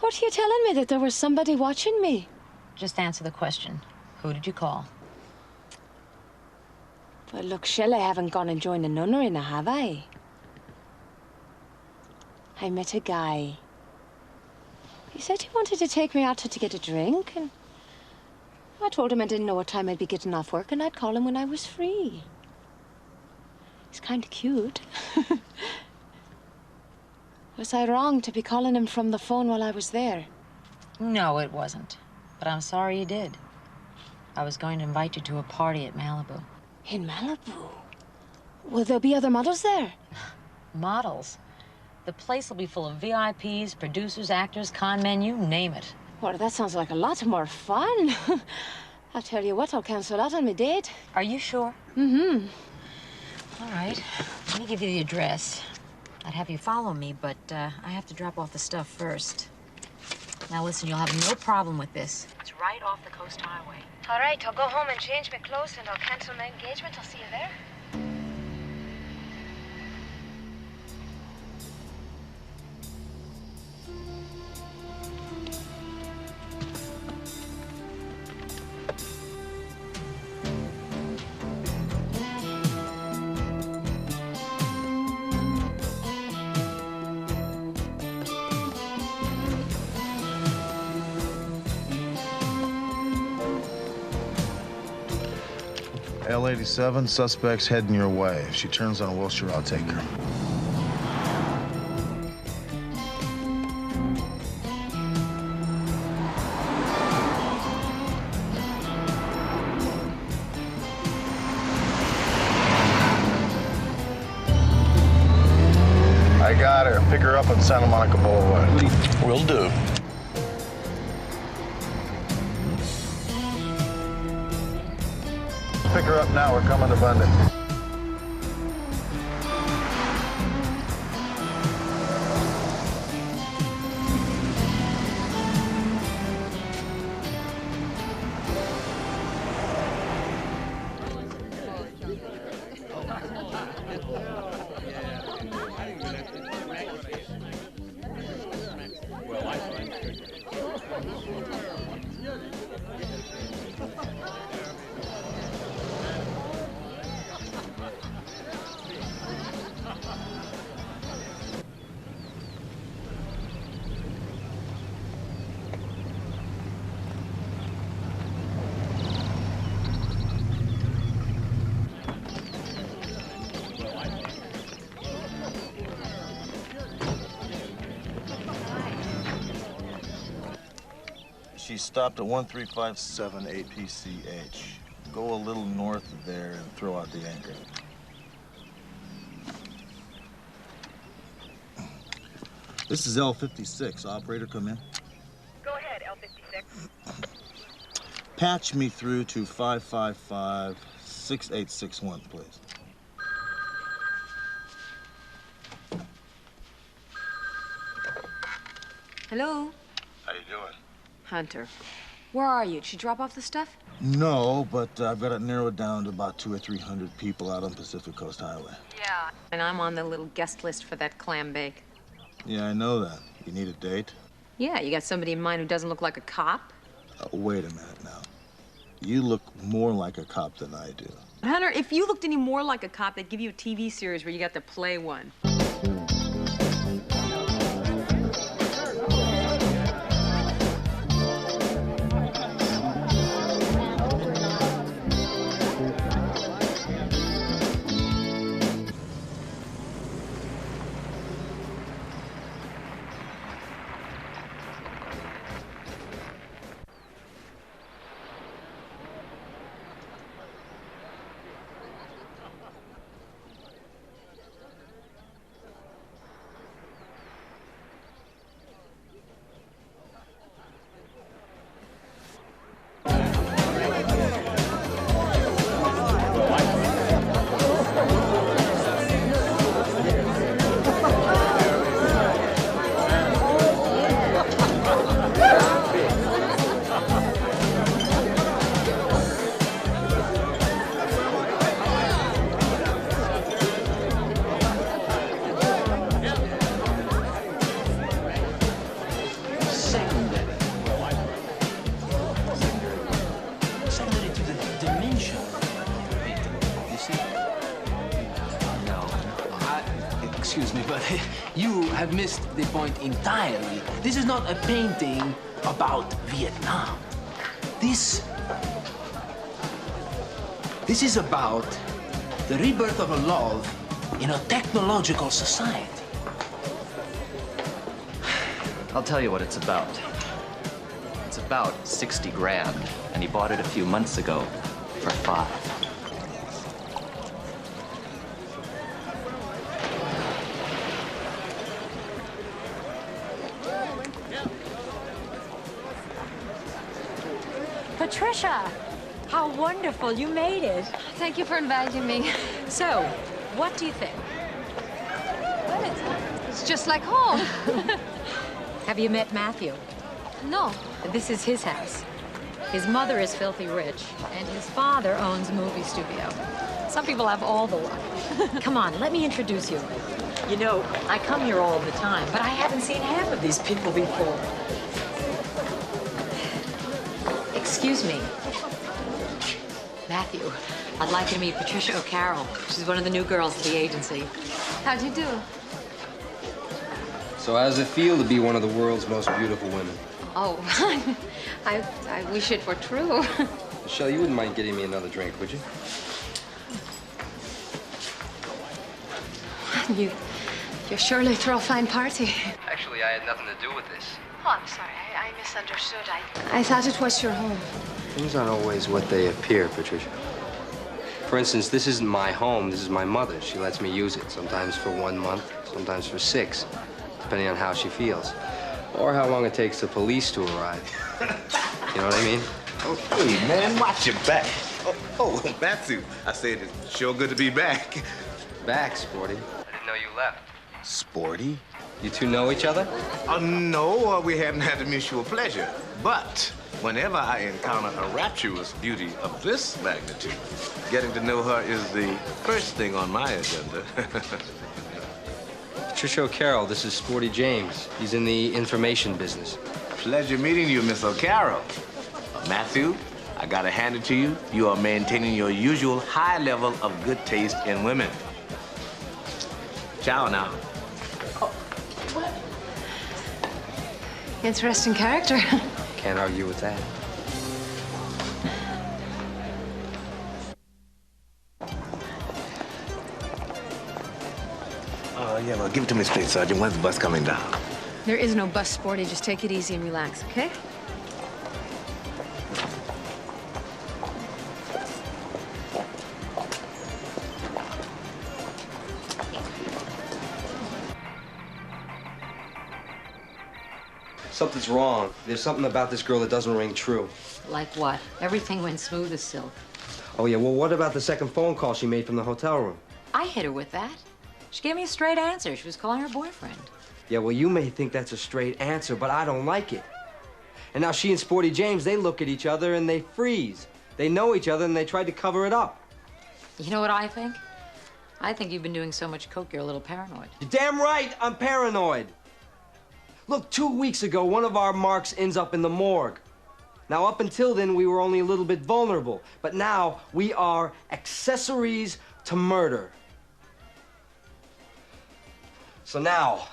S9: What are you telling me, that there was somebody watching me?
S6: Just answer the question. Who did you call?
S9: Well, look, Shelley, I haven't gone and joined a nunnery now, have I? I met a guy. He said he wanted to take me out to get a drink, and I told him I didn't know what time I'd be getting off work, and I'd call him when I was free. He's kind of cute. Was I wrong to be calling him from the phone while I was there?
S6: No, it wasn't. But I'm sorry you did. I was going to invite you to a party at Malibu.
S9: In Malibu? Will there be other models there?
S6: Models? The place will be full of VIPs, producers, actors, con men, you name it.
S9: Well, that sounds like a lot more fun. I'll tell you what, I'll cancel out on my date.
S6: Are you sure?
S9: Mm-hmm.
S6: All right. Let me give you the address. I'd have you follow me, but I have to drop off the stuff first. Now listen, you'll have no problem with this. It's right off the Coast Highway.
S9: All right, I'll go home and change my clothes, and I'll cancel my engagement. I'll see you there.
S2: L87, suspect's heading your way. If she turns on Wilshire, I'll take her. I got her. Pick her up on Santa Monica Boulevard.
S14: Will do.
S2: Pick her up now. We're coming to Bundy.
S5: She stopped at 13578 PCH. Go a little north of there and throw out the anchor. This is L56. Operator, come in.
S21: Go ahead, L56.
S5: Patch me through to 555-6861, please.
S4: Hello?
S5: How you doing?
S4: Hunter. Where are you? Did she drop off the stuff?
S5: No, but I've got it narrowed down to about 200 or 300 people out on Pacific Coast Highway.
S4: Yeah. And I'm on the little guest list for that clam bake.
S5: Yeah, I know that. You need a date?
S4: Yeah, you got somebody in mind who doesn't look like a cop?
S5: Wait a minute now. You look more like a cop than I do.
S4: Hunter, if you looked any more like a cop, they'd give you a TV series where you got to play one.
S10: Missed the point entirely. This is not a painting about Vietnam. This is about the rebirth of a love in a technological society.
S7: I'll tell you what it's about. It's about 60 grand, and he bought it a few months ago for 5.
S4: Patricia, how wonderful. You made it.
S20: Thank you for inviting me.
S4: So, what do you think?
S20: Well, it's just like home.
S4: Have you met Matthew?
S20: No.
S4: This is his house. His mother is filthy rich, and his father owns a movie studio. Some people have all the luck. Come on, let me introduce you. You know, I come here all the time, but I haven't seen half of these people before. Excuse me. Matthew, I'd like you to meet Patricia O'Carroll. She's one of the new girls at the agency.
S20: How'd you do?
S11: So how does it feel to be one of the world's most beautiful women?
S20: Oh, I wish it were true.
S11: Michelle, you wouldn't mind getting me another drink, would you?
S20: You surely throw a fine party.
S11: Actually, I had nothing to do with this.
S20: Oh, I'm sorry. I misunderstood. I thought it was your home.
S11: Things aren't always what they appear, Patricia. For instance, this isn't my home. This is my mother. She lets me use it, sometimes for 1 month, sometimes for 6, depending on how she feels. Or how long it takes the police to arrive. You know what I mean?
S19: Oh, hey, man, watch your back. Oh, Matthew, I said it's sure good to be back.
S11: Back, Sporty. I didn't know you left.
S19: Sporty?
S11: You two know each other?
S19: No, we haven't had the mutual pleasure. But whenever I encounter a rapturous beauty of this magnitude, getting to know her is the first thing on my agenda.
S11: Patricia O'Carroll, this is Sporty James. He's in the information business.
S19: Pleasure meeting you, Miss O'Carroll. Matthew, I gotta hand it to you. You are maintaining your usual high level of good taste in women. Ciao now.
S20: Interesting character.
S11: Can't argue with that.
S19: Yeah, well, give it to me straight, Sergeant. When's the bus coming down?
S20: There is no bus, Sporty. Just take it easy and relax, okay?
S11: Something's wrong. There's something about this girl that doesn't ring true.
S6: Like what? Everything went smooth as silk.
S11: Oh, yeah, well, what about the second phone call she made from the hotel room?
S6: I hit her with that. She gave me a straight answer. She was calling her boyfriend.
S11: Yeah, well, you may think that's a straight answer, but I don't like it. And now she and Sporty James, they look at each other and they freeze. They know each other and they tried to cover it up.
S6: You know what I think? I think you've been doing so much coke, you're a little paranoid.
S11: You're damn right, I'm paranoid. Look, 2 weeks ago, one of our marks ends up in the morgue. Now, up until then, we were only a little bit vulnerable, but now we are accessories to murder. So now,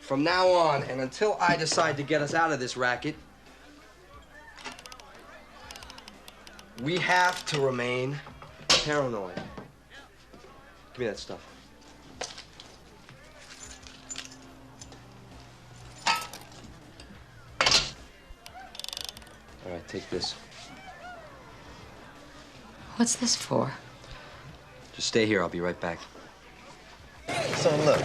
S11: from now on, and until I decide to get us out of this racket, we have to remain paranoid. Give me that stuff. All right, take this.
S6: What's this for?
S11: Just stay here. I'll be right back.
S19: So look,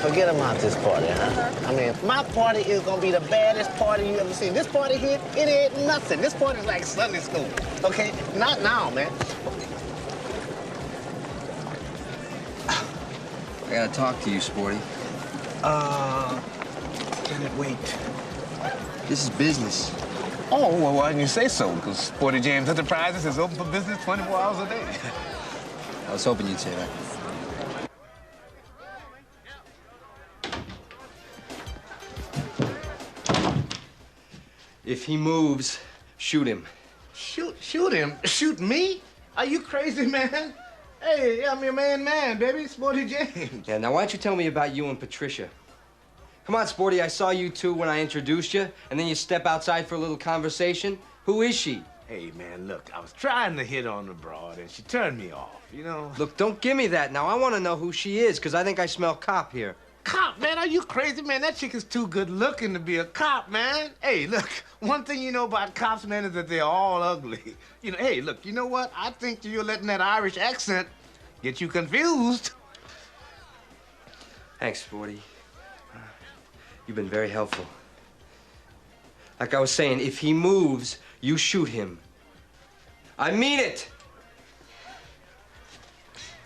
S19: forget about this party, huh? I mean, my party is gonna be the baddest party you ever seen. This party here, it ain't nothing. This party's like Sunday school, okay? Not now, man.
S11: I gotta talk to you, Sporty.
S19: Can it wait?
S11: This is business.
S19: Oh, well, why didn't you say so? Because Sporty James Enterprises is open for business 24 hours a day.
S11: I was hoping you'd say that. If he moves, shoot him.
S19: Shoot him? Shoot me? Are you crazy, man? Hey, I'm your man, baby. Sporty James.
S11: Yeah, now why don't you tell me about you and Patricia? Come on, Sporty, I saw you two when I introduced you, and then you step outside for a little conversation. Who is she?
S19: Hey, man, look, I was trying to hit on the broad, and she turned me off, you know?
S11: Look, don't give me that. Now, I want to know who she is, because I think I smell cop here.
S19: Cop, man, are you crazy, man? That chick is too good looking to be a cop, man. Hey, look, one thing you know about cops, man, is that they're all ugly. You know, hey, look, you know what? I think you're letting that Irish accent get you confused.
S11: Thanks, Sporty. You've been very helpful. Like I was saying, if he moves, you shoot him. I mean it!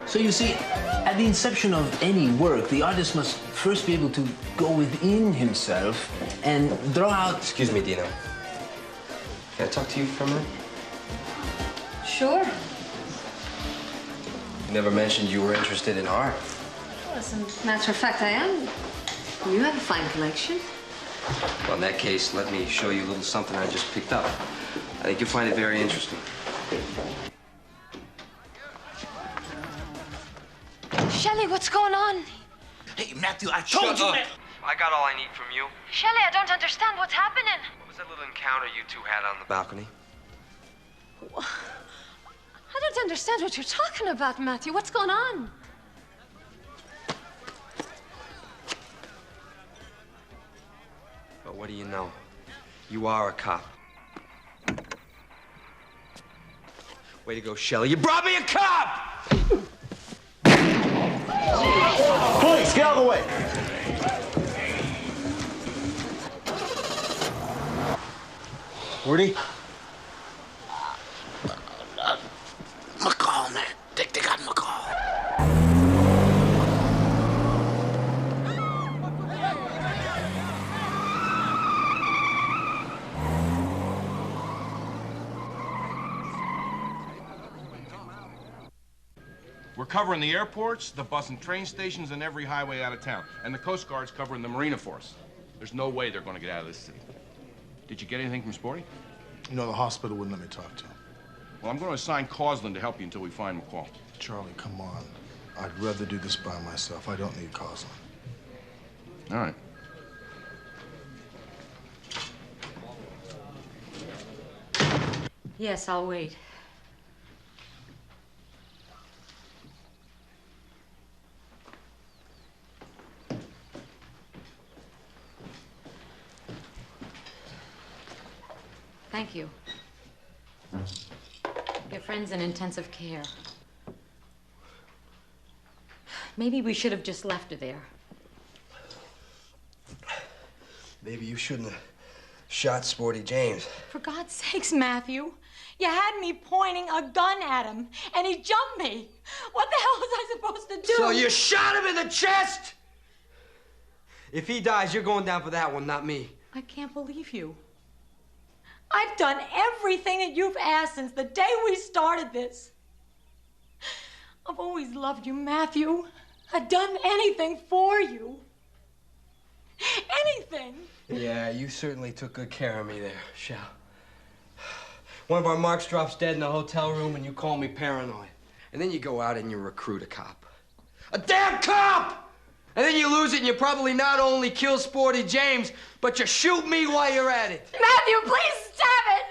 S10: So you see, at the inception of any work, the artist must first be able to go within himself and draw out...
S11: Excuse me, Dino. Can I talk to you for a minute?
S4: Sure.
S11: You never mentioned you were interested in art.
S4: Well, as a matter of fact, I am. You have a fine collection.
S11: Well, in that case, let me show you a little something I just picked up. I think you'll find it very interesting.
S9: Shelley, what's going on?
S19: Hey, Matthew, I told you, man.
S11: I got all I need from you.
S9: Shelley, I don't understand what's happening.
S11: What was that little encounter you two had on the balcony?
S9: I don't understand what you're talking about, Matthew. What's going on?
S11: But what do you know? You are a cop. Way to go, Shelley. You brought me a cop!
S2: Police, get out of the way!
S19: Sporty? McCall, man. They got McCall.
S17: We're covering the airports, the bus and train stations, and every highway out of town. And the Coast Guard's covering the Marina Force. There's no way they're going to get out of this city. Did you get anything from Sporty?
S5: You know, the hospital wouldn't let me talk to him.
S17: Well, I'm going to assign Causland to help you until we find McCall.
S5: Charlie, come on. I'd rather do this by myself. I don't need Causland.
S17: All right.
S4: Yes, I'll wait. Thank you. Your friend's in intensive care. Maybe we should have just left her there.
S11: Maybe you shouldn't have
S18: shot Sporty James.
S21: For God's sakes, Matthew. You had me pointing a gun at him, and he jumped me. What the hell was I supposed to do?
S18: So you shot him in the chest? If he dies, you're going down for that one, not me.
S21: I can't believe you. I've done everything that you've asked since the day we started this. I've always loved you, Matthew. I've done anything for you. Anything.
S18: Yeah, you certainly took good care of me there, Shell. One of our marks drops dead in the hotel room and you call me paranoid. And then you go out and you recruit a cop. A damn cop! And then you lose it and you probably not only kill Sporty James, but you shoot me while you're at it.
S21: Matthew, please stop it!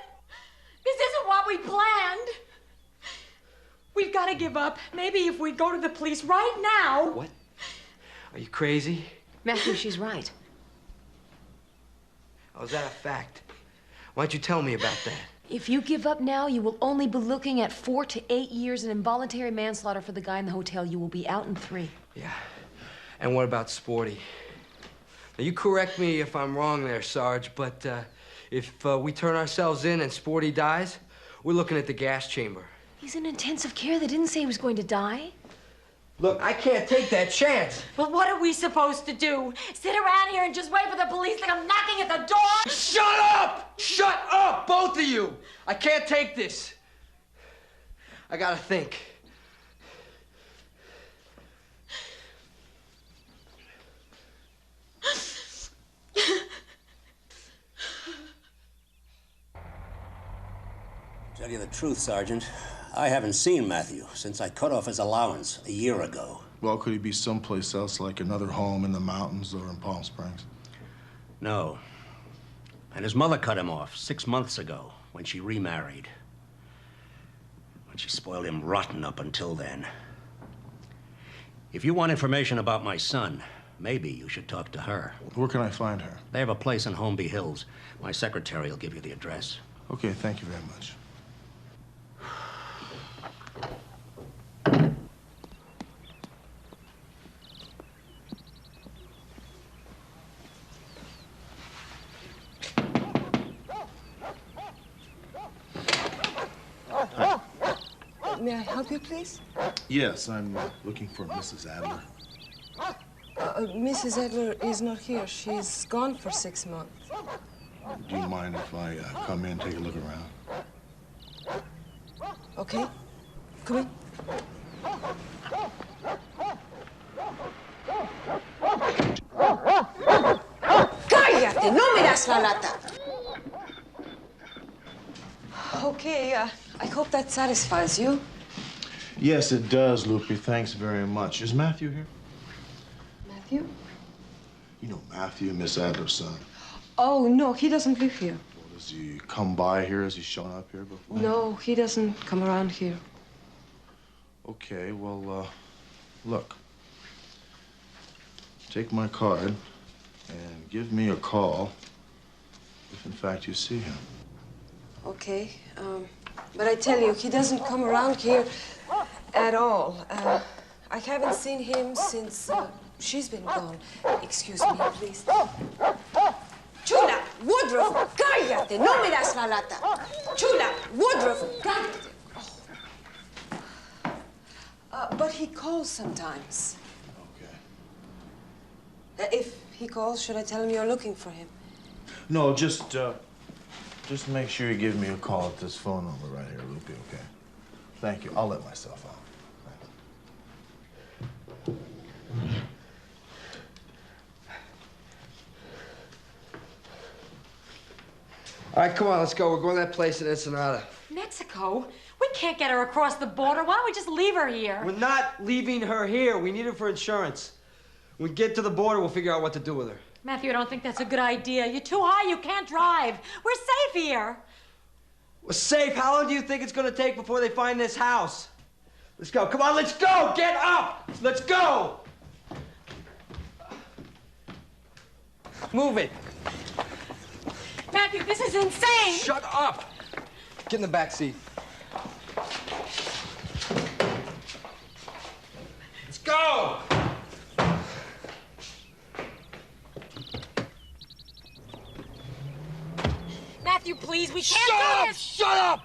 S21: This isn't what we planned. We've got to give up. Maybe if we go to the police right now.
S18: What? Are you crazy?
S4: Matthew, she's right.
S18: Oh, is that a fact? Why don't you tell me about that?
S4: If you give up now, you will only be looking at 4 to 8 years in involuntary manslaughter for the guy in the hotel. You will be out in 3.
S18: Yeah. And what about Sporty? Now, you correct me if I'm wrong there, Sarge, but if we turn ourselves in and Sporty dies, we're looking at the gas chamber.
S4: He's in intensive care. They didn't say he was going to die.
S18: Look, I can't take that chance.
S21: Well, what are we supposed to do? Sit around here and just wait for the police to come knocking at the door?
S18: Shut up! Shut up, both of you! I can't take this. I gotta think.
S3: Tell you the truth, Sergeant, I haven't seen Matthew since I cut off his allowance a year ago.
S5: Well, could he be someplace else, like another home in the mountains or in Palm Springs?
S3: No. And his mother cut him off 6 months ago when she remarried. But she spoiled him rotten up until then. If you want information about my son, maybe you should talk to her.
S5: Where can I find her?
S3: They have a place in Holmby Hills. My secretary will give you the address.
S5: Okay, thank you very much.
S16: May I help you, please?
S5: Yes, I'm looking for Mrs. Adler.
S16: Mrs. Adler is not here. She's gone for 6 months.
S5: Do you mind if I come in and take a look around?
S16: Okay. Come in.
S9: ¡Cállate! ¡No me das la lata!
S16: Okay, I hope that satisfies you.
S5: Yes, it does, Lupe. Thanks very much. Is Matthew here?
S16: Matthew?
S5: You know Matthew, Miss Adler's son.
S16: Oh, no, he doesn't live here.
S5: Well, does he come by here? Has he shown up here before?
S16: No, he doesn't come around here.
S5: Okay, well, look. Take my card and give me a call if, in fact, you see him.
S16: Okay, but I tell you, he doesn't come around here at all. I haven't seen him since she's been gone. Excuse me, please.
S9: Chula, Woodruff, cállate, no me das la lata. Chula, Woodruff, cállate.
S16: But he calls sometimes.
S5: Okay.
S16: If he calls, should I tell him you're looking for him?
S5: No, just make sure you give me a call at this phone number right here, Lupe, okay? Thank you. I'll let myself out.
S18: All right, come on, let's go. We're going to that place in Ensenada.
S21: Mexico? We can't get her across the border. Why don't we just leave her here?
S18: We're not leaving her here. We need her for insurance. When we get to the border, we'll figure out what to do with her.
S21: Matthew, I don't think that's a good idea. You're too high. You can't drive. We're safe here.
S18: We're safe. How long do you think it's going to take before they find this house? Let's go. Come on, let's go. Get up. Let's go. Move it.
S21: Matthew, this is insane.
S18: Shut up. Get in the back seat. Let's go.
S20: please. We can't do this.
S18: Shut up!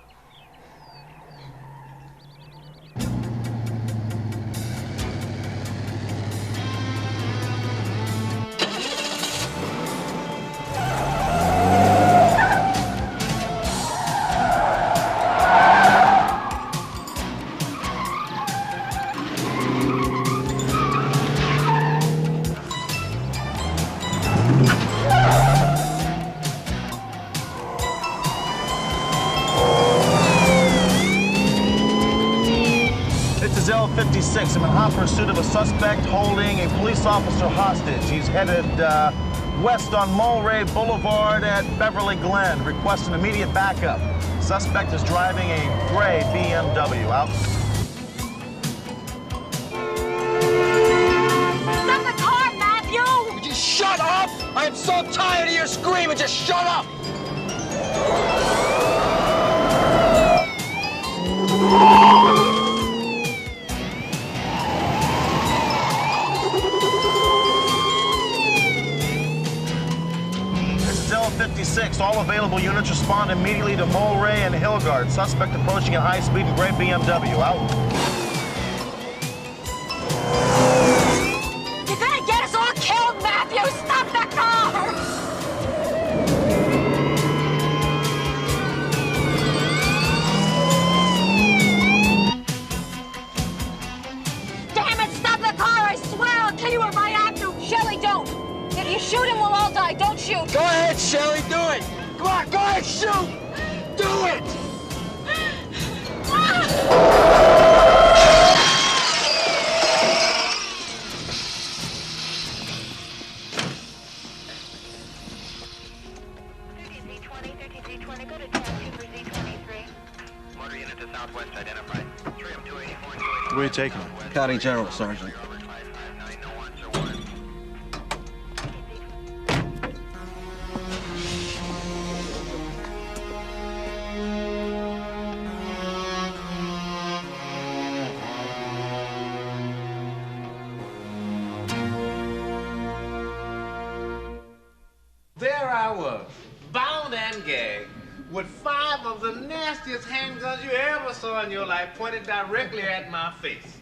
S2: I'm in hot pursuit of a suspect holding a police officer hostage. He's headed west on Mulray Boulevard at Beverly Glen, requesting immediate backup. Suspect is driving a gray BMW. Out.
S20: Stop the car, Matthew!
S18: Would you shut up? I am so tired of your screaming. Just shut up!
S2: All available units respond immediately to Mulray and Hillgard. Suspect approaching at high speed in gray BMW. Out.
S20: You're gonna get us all killed, Matthew! Stop the car! Damn it, stop the car! I swear I'll kill you if I have to! Shelley, don't! If you shoot him, we'll all die. Don't shoot!
S18: Go ahead, Shelley, do it! Come on, go ahead, shoot! Do it!
S2: Where are you taking him?
S12: County General, Sergeant.
S22: There I was, bound and gagged, with 5 of the nastiest handguns you ever saw in your life pointed directly at my face.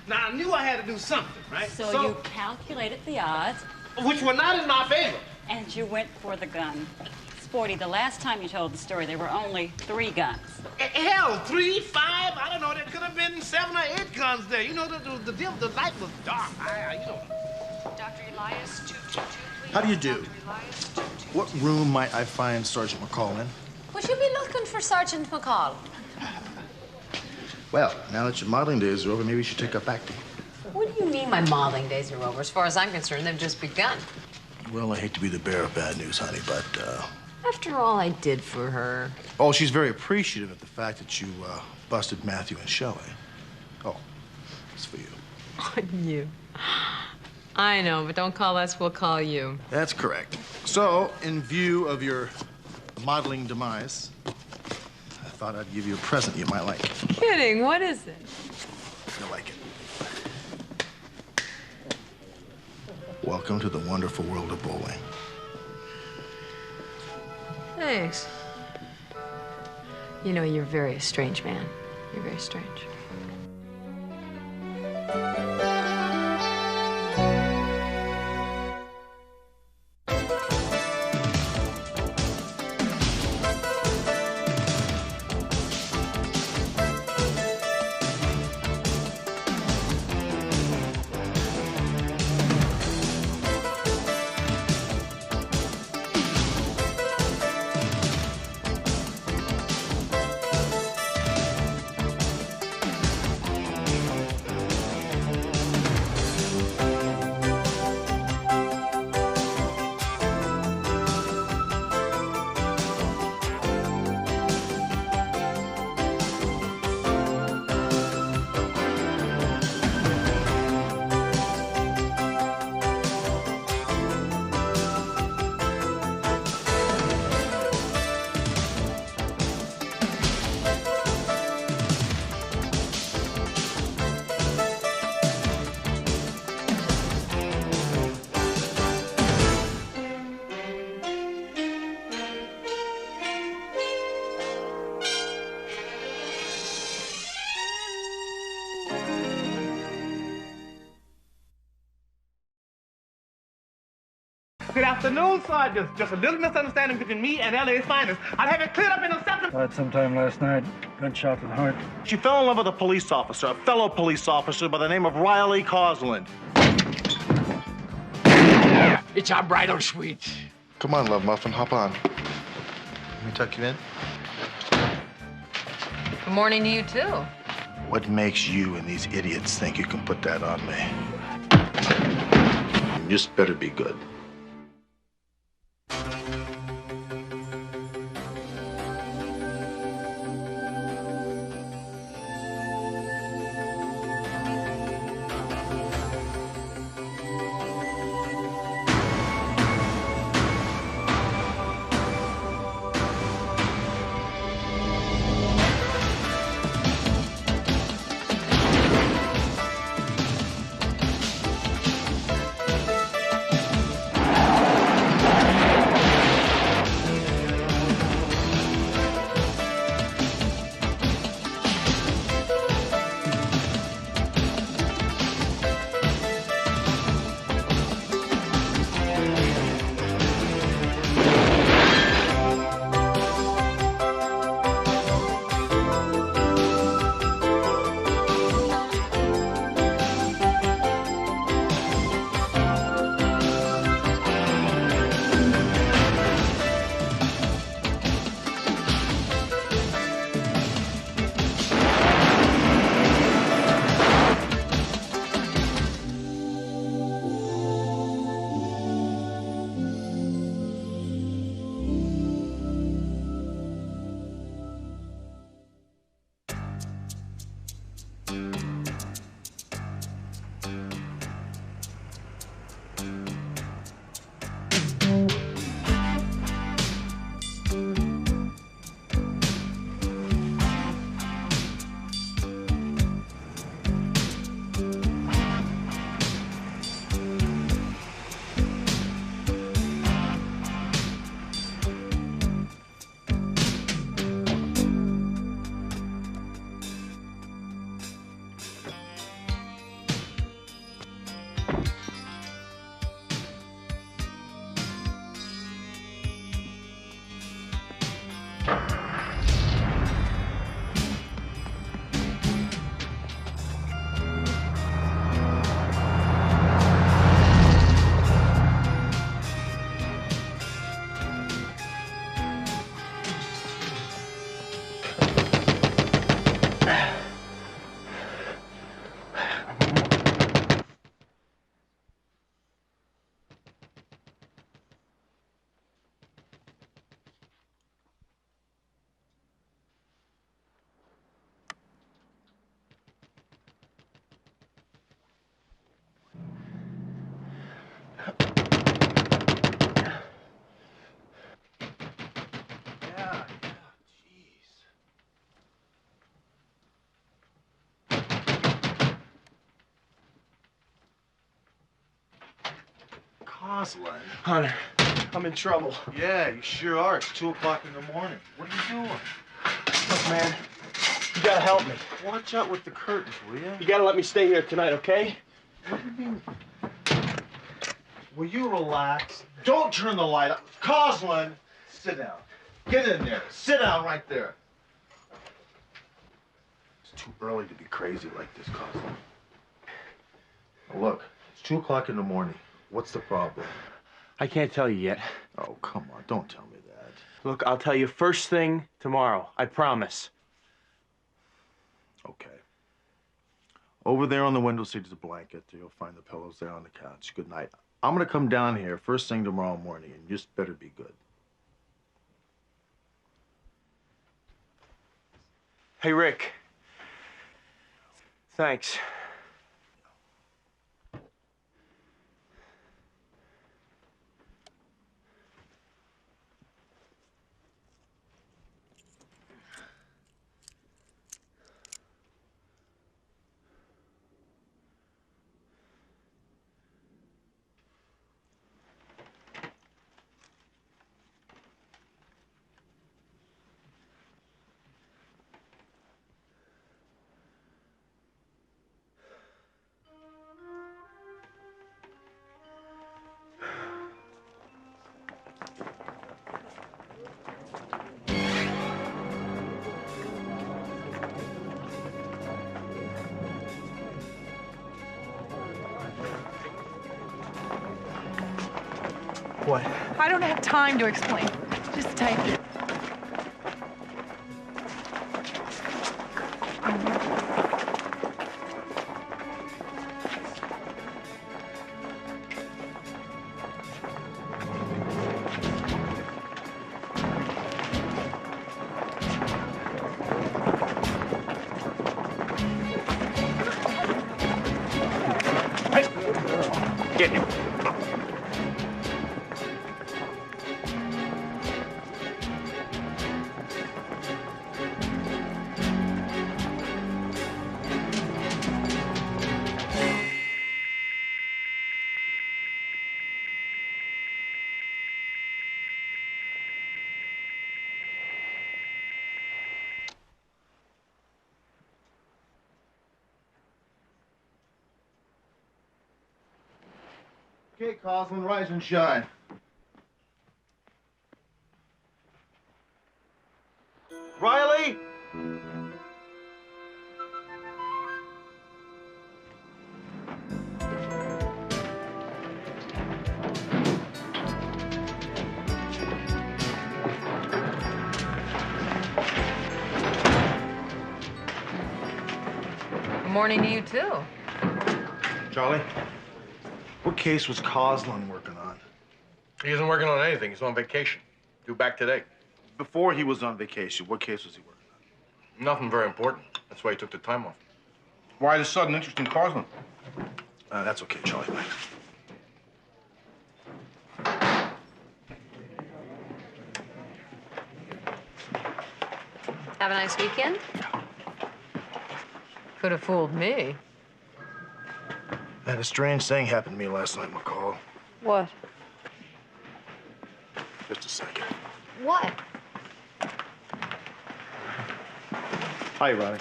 S22: Now, I knew I had to do something, right?
S23: So you calculated the odds.
S22: Which were not in my favor.
S23: And you went for the gun. Sporty, the last time you told the story, there were only 3 guns.
S22: Hell, 3, 5, I don't know, there could have been 7 or 8 guns there. You know, the light was dark. You know.
S24: Dr. Elias, 222, please.
S5: How do you do? What room might I find Sergeant McCall in?
S9: Would you be looking for Sergeant McCall?
S5: Well, now that your modeling days are over, maybe you should take up acting.
S9: What do you mean my modeling days are over? As far as I'm concerned, they've just begun.
S5: Well, I hate to be the bearer of bad news, honey, but,
S9: After all I did for her.
S5: Oh, she's very appreciative of the fact that you, busted Matthew and Shelley. Oh, it's for you.
S9: On you. I know, but don't call us, we'll call you.
S5: That's correct. So, in view of your modeling demise, I thought I'd give you a present you might like.
S9: Kidding, what is it?
S5: You'll like it. Welcome to the wonderful world of bowling.
S9: Thanks. You know, you're very strange, man. You're very strange.
S22: Good afternoon, Sergeant. Just a little misunderstanding between me and LA's finest. I'll have it cleared up in a second.
S1: Died sometime last night. Gunshot to the heart.
S2: She fell in love with a police officer, a fellow police officer by the name of Riley Cosland.
S22: It's our bridal suite.
S5: Come on, Love Muffin, hop on. Let me tuck you in.
S6: Good morning to you, too.
S5: What makes you and these idiots think you can put that on me? You just better be good.
S2: Cosland.
S8: Hunter, I'm in trouble.
S2: Yeah, you sure are. It's 2 o'clock in the morning. What are you doing?
S8: Look, man, you gotta help me.
S2: Watch out with the curtains, will you?
S8: You gotta let me stay here tonight, okay?
S2: What do you mean? Will you relax? Don't turn the light up. Cosland, sit down. Get in there. Sit down right there. It's too early to be crazy like this, Cosland. Now look, it's 2 o'clock in the morning. What's the problem?
S8: I can't tell you yet.
S2: Oh, come on. Don't tell me that.
S8: Look, I'll tell you first thing tomorrow. I promise.
S2: Okay. Over there on the window seat is a blanket. You'll find the pillows there on the couch. Good night. I'm gonna come down here first thing tomorrow morning, and you just better be good.
S8: Hey, Rick. Thanks. What?
S12: I don't have time to explain. Just type it.
S17: Get him.
S5: Okay, Coslin, rise and shine. Riley!
S6: Good morning to you, too.
S5: Charlie, what case was Coslin working on?
S17: He isn't working on anything. He's on vacation. Due back today.
S5: Before he was on vacation, what case was he working on?
S17: Nothing very important. That's why he took the time off. Why the sudden interest in Coslin?
S5: That's okay, Charlie.
S6: Have a nice weekend? Could have fooled me.
S5: I had a strange thing happen to me last night, McCall.
S6: What?
S5: Just a second.
S6: What?
S5: Hi, Riley.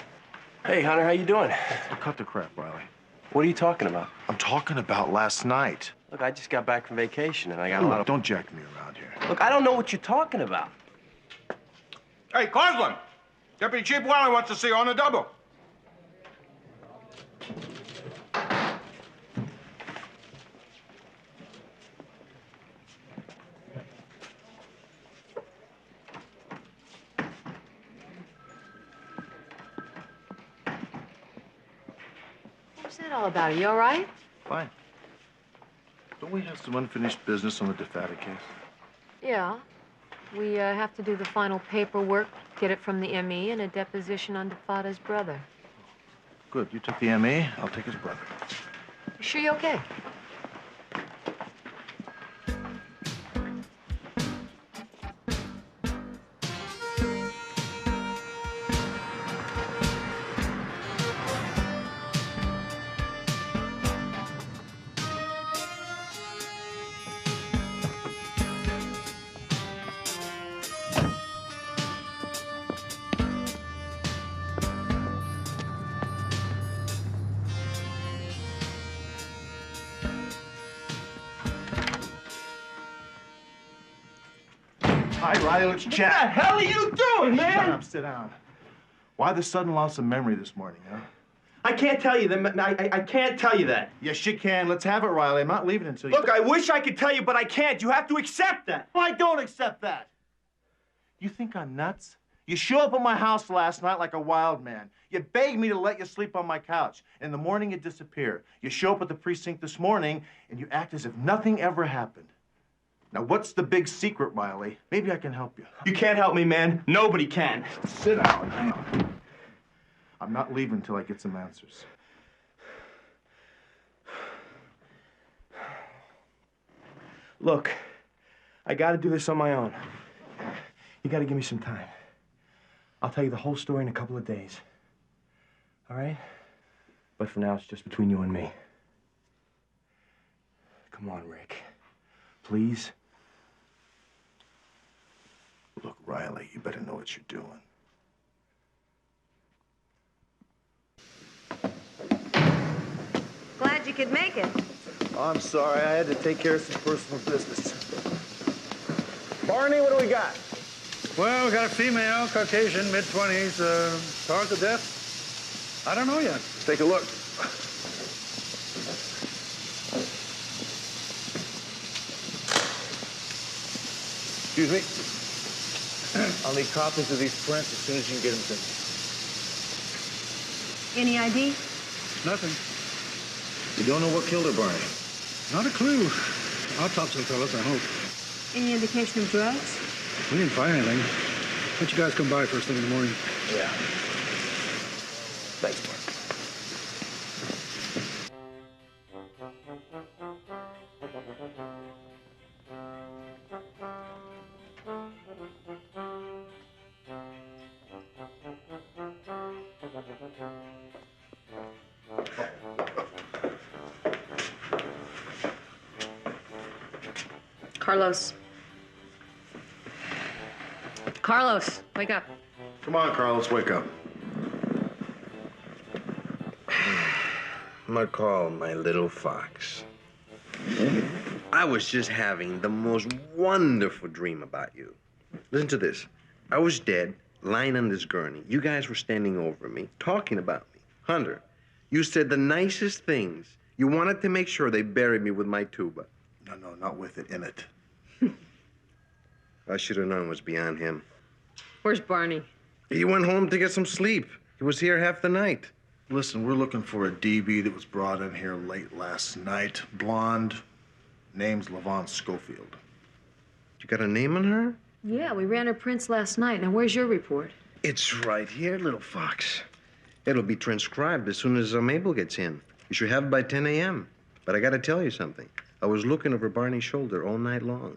S8: Hey, Hunter, how you doing?
S5: Well, cut the crap, Riley.
S8: What are you talking about?
S5: I'm talking about last night.
S8: Look, I just got back from vacation, and I got a
S5: Look,
S8: lot of...
S5: don't jack me around here.
S8: Look, I don't know what you're talking about.
S17: Hey, Coslin! Deputy Chief Wiley wants to see you on the double.
S6: What's that all about? Are you all right?
S5: Fine. Don't we have some unfinished business on the DeFatta case?
S4: Yeah. We have to do the final paperwork, get it from the ME, and a deposition on DeFatta's brother.
S5: Good. You took the ME, I'll take his brother.
S4: You sure you're okay?
S5: Hi, Riley, let's chat.
S8: What the hell are you doing, man?
S5: Shut up, sit down. Why the sudden loss of memory this morning, huh?
S8: I can't tell you that. I can't tell you that.
S5: Yes, you can. Let's have it, Riley. I'm not leaving until you...
S8: Look, I wish I could tell you, but I can't. You have to accept that.
S5: I don't accept that. You think I'm nuts? You show up at my house last night like a wild man. You begged me to let you sleep on my couch. In the morning, you disappear. You show up at the precinct this morning, and you act as if nothing ever happened. Now, what's the big secret, Riley? Maybe I can help you.
S8: You can't help me, man. Nobody can.
S5: Sit down. I'm not leaving until I get some answers.
S8: Look, I gotta do this on my own. You gotta give me some time. I'll tell you the whole story in a couple of days. All right? But for now, it's just between you and me. Come on, Rick. Please?
S5: Look, Riley, you better know what you're doing.
S4: Glad you could make it.
S5: Oh, I'm sorry. I had to take care of some personal business.
S1: Barney, what do we got? Well, we got a female, Caucasian, mid-20s, cause of death? I don't know yet.
S5: Let's take a look. Excuse me. I'll need copies of these prints as soon as you can get them to me.
S4: Any ID?
S1: Nothing.
S5: You don't know what killed her, Barney?
S1: Not a clue. Autopsy will tell us, I hope.
S4: Any indication of drugs?
S1: We didn't find anything. Why don't you guys come by first thing in the morning?
S5: Yeah. Thanks, Mark.
S4: Carlos. Carlos, wake up.
S5: Come on, Carlos, wake up.
S7: McCall, my little fox. I was just having the most wonderful dream about you. Listen to this. I was dead, lying on this gurney. You guys were standing over me, talking about me. Hunter, you said the nicest things. You wanted to make sure they buried me with my tuba.
S5: No, not with it in it.
S7: I should have known it was beyond him.
S4: Where's Barney?
S7: He went home to get some sleep. He was here half the night.
S5: Listen, we're looking for a DB that was brought in here late last night. Blonde. Name's Levon Schofield.
S7: You got a name on her?
S4: Yeah, we ran her prints last night. Now, where's your report?
S7: It's right here, little fox. It'll be transcribed as soon as Mabel gets in. You should have it by 10 a.m. But I gotta tell you something. I was looking over Barney's shoulder all night long.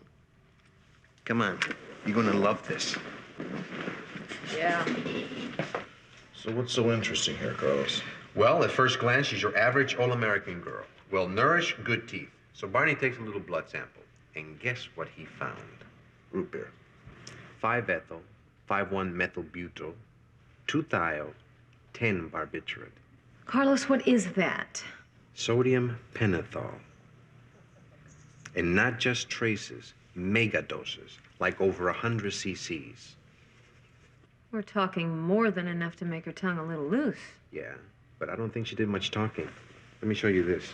S7: Come on, you're gonna love this.
S4: Yeah.
S5: So what's so interesting here, Carlos?
S7: Well, at first glance, she's your average all-American girl. Well-nourished, good teeth. So Barney takes a little blood sample. And guess what he found?
S5: Root beer.
S7: 5-ethyl, 5,1-methyl-butyl, 2-thiol, 10-barbiturate.
S4: Carlos, what is that?
S7: Sodium pentothal. And not just traces, mega doses, like over 100 cc's.
S4: We're talking more than enough to make her tongue a little loose.
S7: Yeah, but I don't think she did much talking. Let me show you this.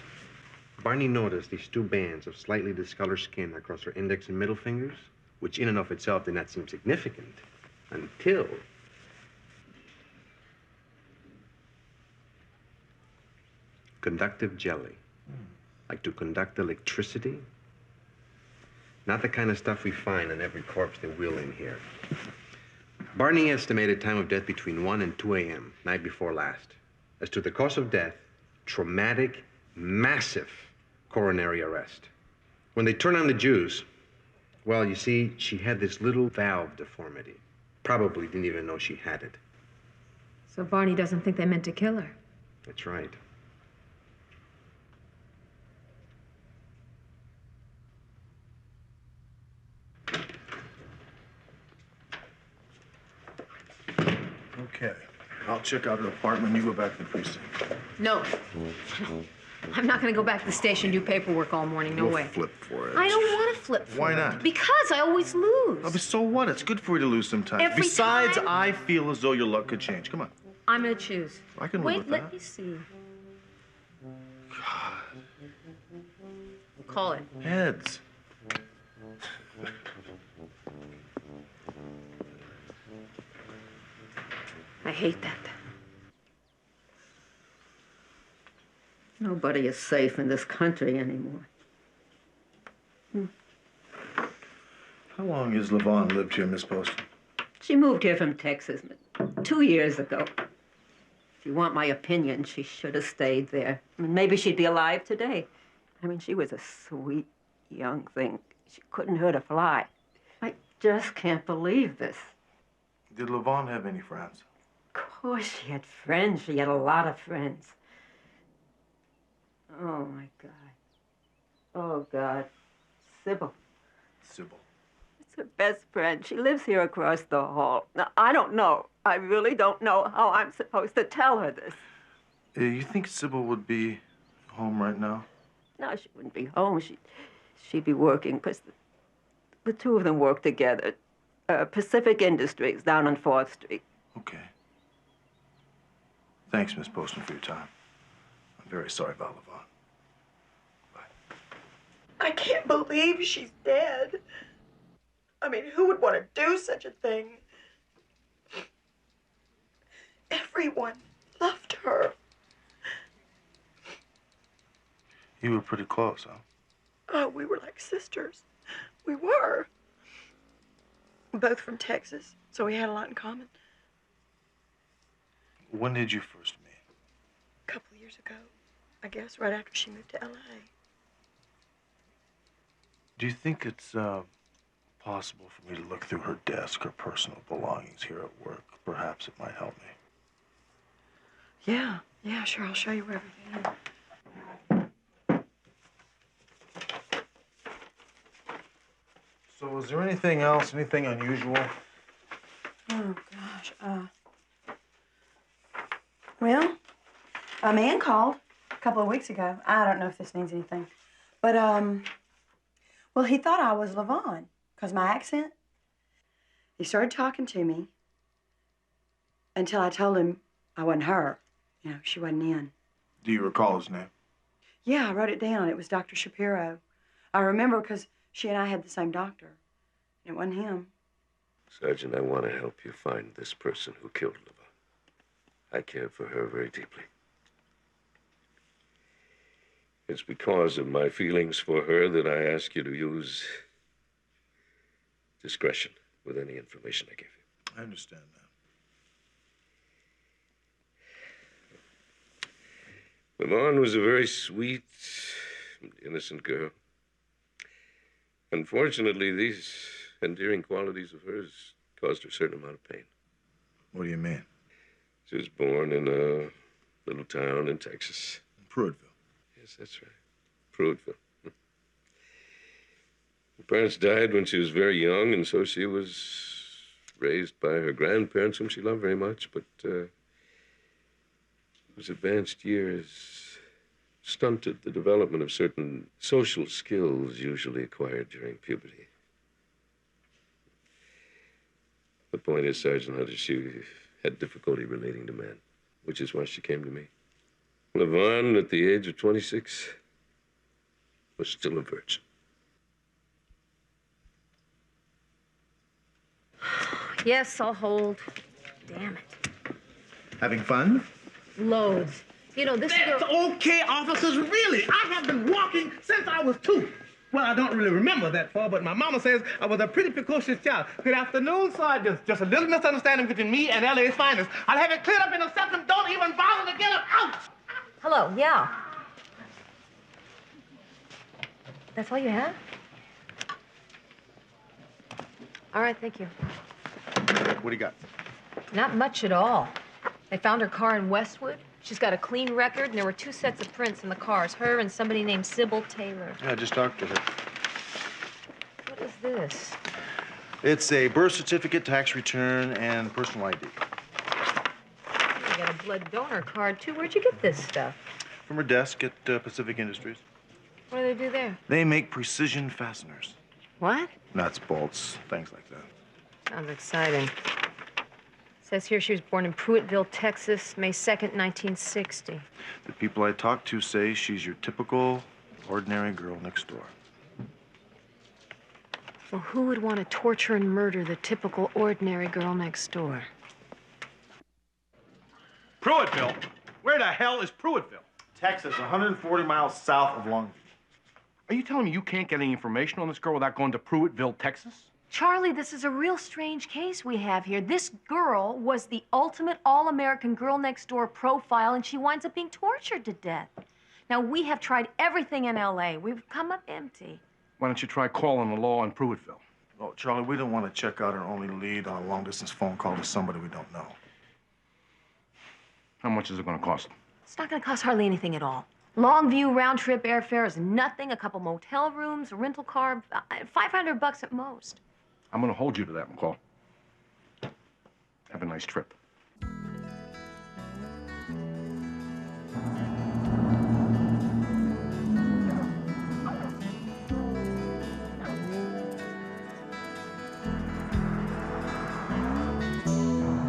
S7: Barney noticed these two bands of slightly discolored skin across her index and middle fingers, which in and of itself did not seem significant until conductive jelly, like to conduct electricity. Not the kind of stuff we find on every corpse they wheel in here. Barney estimated time of death between 1 and 2 a.m., night before last. As to the cause of death, traumatic, massive coronary arrest. When they turned on the juice, well, you see, she had this little valve deformity. Probably didn't even know she had it.
S4: So Barney doesn't think they meant to kill her.
S7: That's right.
S5: Okay. I'll check out her apartment. You go back to the precinct.
S4: No. I'm not going to go back to the station and do paperwork all morning. No
S5: We'll
S4: way.
S5: flip for it.
S4: I don't want to flip for
S5: Why
S4: it.
S5: not?
S4: Because I always lose.
S5: Oh, but so what? It's good for you to lose sometimes.
S4: Every
S5: Besides,
S4: time?
S5: I feel as though your luck could change. Come on.
S4: I'm going to choose.
S5: I can live
S4: Wait,
S5: with
S4: let
S5: that.
S4: me see. We'll call it.
S5: Heads.
S4: I hate that.
S13: Nobody is safe in this country anymore.
S5: How long has Levon lived here, Miss Poston?
S13: She moved here from Texas 2 years ago. If you want my opinion, she should have stayed there. I mean, maybe she'd be alive today. I mean, she was a sweet young thing. She couldn't hurt a fly. I just can't believe this.
S5: Did Levon have any friends?
S13: Of course she had friends. She had a lot of friends. Oh, my God. Oh, God. Sybil.
S5: Sybil.
S13: It's her best friend. She lives here across the hall. Now, I don't know. I really don't know how I'm supposed to tell her this.
S5: You think Sybil would be home right now?
S13: No, she wouldn't be home. She'd be working, because the two of them work together. Pacific Industries down on 4th Street.
S5: Okay. Thanks, Miss Poston, for your time. I'm very sorry about Levon.
S13: I can't believe she's dead.
S12: I mean, who would want to do such a thing? Everyone loved her.
S5: You were pretty close, huh?
S12: Oh, we were like sisters. We were. Both from Texas, so we had a lot in common.
S5: When did you first meet?
S12: A couple of years ago, I guess, right after she moved to L.A.
S5: Do you think it's possible for me to look through her desk, her personal belongings here at work? Perhaps it might help me.
S12: Yeah, sure. I'll show you where everything is.
S5: So is there anything else, anything unusual?
S12: Oh, gosh. Well, a man called a couple of weeks ago. I don't know if this means anything. But, well, he thought I was Levon, because my accent. He started talking to me until I told him I wasn't her. You know, she wasn't in.
S5: Do you recall his name?
S12: Yeah, I wrote it down. It was Dr. Shapiro. I remember because she and I had the same doctor. It wasn't him.
S10: Sergeant, I want to help you find this person who killed Leva. I cared for her very deeply. It's because of my feelings for her that I ask you to use discretion with any information I give you.
S5: I understand that.
S10: Levon was a very sweet, innocent girl. Unfortunately, these endearing qualities of hers caused her a certain amount of pain.
S5: What do you mean?
S10: She was born in a little town in Texas.
S5: Pruittville.
S10: Yes, that's right. Pruittville. Her parents died when she was very young, and so she was raised by her grandparents, whom she loved very much, but those advanced years stunted the development of certain social skills usually acquired during puberty. The point is, Sergeant Hunter, she had difficulty relating to men, which is why she came to me. Levon, at the age of 26, was still a virgin.
S4: Yes, I'll hold. Damn it.
S1: Having fun?
S4: Loads. You know, this
S22: That's okay, officers. Really, I have been walking since I was 2. Well, I don't really remember that far, but my mama says I was a pretty precocious child. Good afternoon, Sergeant. Just a little misunderstanding between me and LA's finest. I'll have it cleared up in a second. Don't even bother to get up out.
S4: Hello, yeah. That's all you have? All right, thank you.
S5: What do you got?
S4: Not much at all. They found her car in Westwood. She's got a clean record, and there were 2 sets of prints in the cars, her and somebody named Sybil Taylor.
S5: Yeah, I just talked to her.
S4: What is this?
S5: It's a birth certificate, tax return, and personal ID.
S4: You got a blood donor card, too. Where'd you get this stuff?
S5: From her desk at Pacific Industries.
S4: What do they do there?
S5: They make precision fasteners.
S4: What?
S5: Nuts, bolts, things like that.
S4: Sounds exciting. Says here she was born in Pruittville, Texas, May 2nd, 1960.
S5: The people I talked to say she's your typical, ordinary girl next door.
S4: Well, who would want to torture and murder the typical, ordinary girl next door?
S1: Pruittville? Where the hell is Pruittville?
S5: Texas, 140 miles south of Longview.
S1: Are you telling me you can't get any information on this girl without going to Pruittville, Texas?
S4: Charlie, this is a real strange case we have here. This girl was the ultimate all-American girl next door profile, and she winds up being tortured to death. Now, we have tried everything in L.A. We've come up empty.
S1: Why don't you try calling the law in Pruittville?
S5: Oh, Charlie, we don't want to check out our only lead on a long-distance phone call to somebody we don't know.
S1: How much is it going to cost?
S4: It's not going to cost hardly anything at all. Longview round-trip airfare is nothing. A couple motel rooms, a rental car, $500 at most.
S1: I'm going to hold you to that, McCall. Have a nice trip.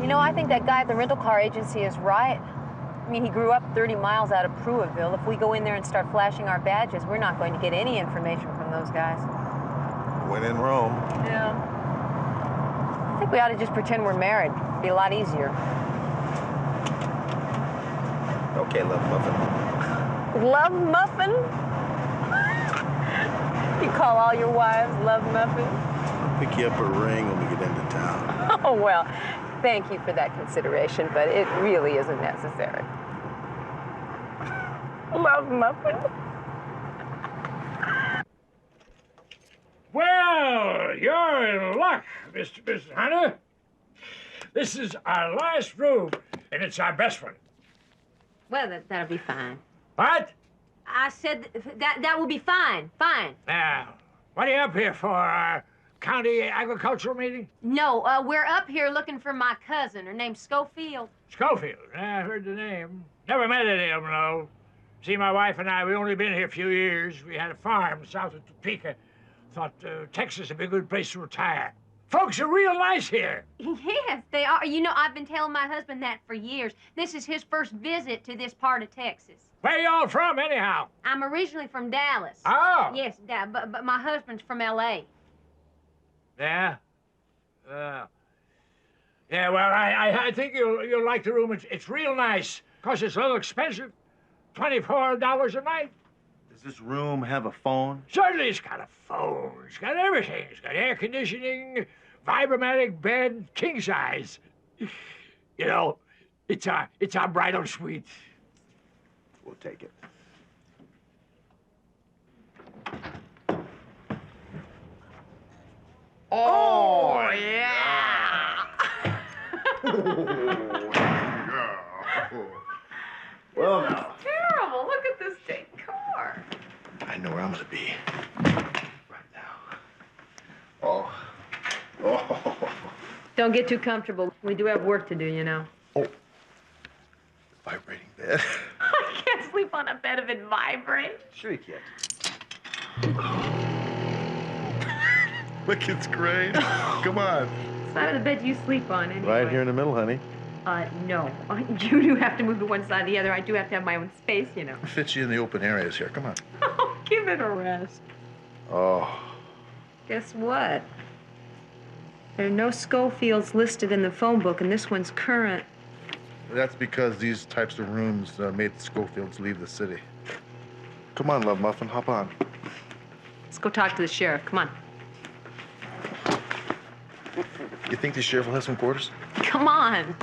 S4: You know, I think that guy at the rental car agency is right. I mean, he grew up 30 miles out of Pruittville. If we go in there and start flashing our badges, we're not going to get any information from those guys.
S5: When in Rome.
S4: Yeah.
S6: think we ought to just pretend we're married. Be a lot easier.
S8: Okay, Love Muffin.
S6: Love muffin? You call all your wives love muffins?
S5: I'll pick you up a ring when we get into town.
S6: Oh, well, thank you for that consideration, but it really isn't necessary. Love muffin?
S11: Well, you're in luck, Mr. Hunter. This is our last room, and it's our best one.
S4: Well, that'll be fine.
S11: What?
S4: I said that will be fine. Fine.
S11: Now, what are you up here for? Our county agricultural meeting?
S4: No, we're up here looking for my cousin. Her name's Schofield.
S11: Schofield. I heard the name. Never met any of them, though. See, my wife and I, we only been here a few years. We had a farm south of Topeka. Thought Texas would be a good place to retire. Folks are real nice here.
S4: Yes, they are. You know, I've been telling my husband that for years. This is his first visit to this part of Texas.
S11: Where y'all from, anyhow?
S4: I'm originally from Dallas.
S11: Oh.
S4: Yes, but my husband's from L.A.
S11: Yeah? Yeah, well, I think you'll like the room. It's real nice. Of course, it's a little expensive. $24 a night.
S5: Does this room have a phone?
S11: Certainly, it's got a phone. It's got everything. It's got air conditioning, vibromatic bed, king size. You know, it's our bridal suite.
S5: We'll take it.
S11: Oh,
S4: yeah.
S5: Well, now.
S4: Terrible. Look at this decor.
S5: I know where I'm gonna be. Right now. Oh.
S4: Don't get too comfortable. We do have work to do, you know.
S5: Vibrating bed.
S4: I can't sleep on a bed if it vibrates.
S5: Sure you can. Look, it's great. Come on.
S4: Side of the bed you sleep on, anyway.
S5: Right here in the middle, honey.
S4: No. You do have to move to one side or the other. I do have to have my own space, you know.
S5: Fits you in the open areas here. Come on.
S4: Oh, give it a rest.
S5: Oh.
S4: Guess what? There are no Schofields listed in the phone book, and this one's current.
S5: That's because these types of rooms made the Schofields leave the city. Come on, Love Muffin, hop on.
S4: Let's go talk to the sheriff. Come on.
S5: You think the sheriff will have some quarters?
S4: Come on.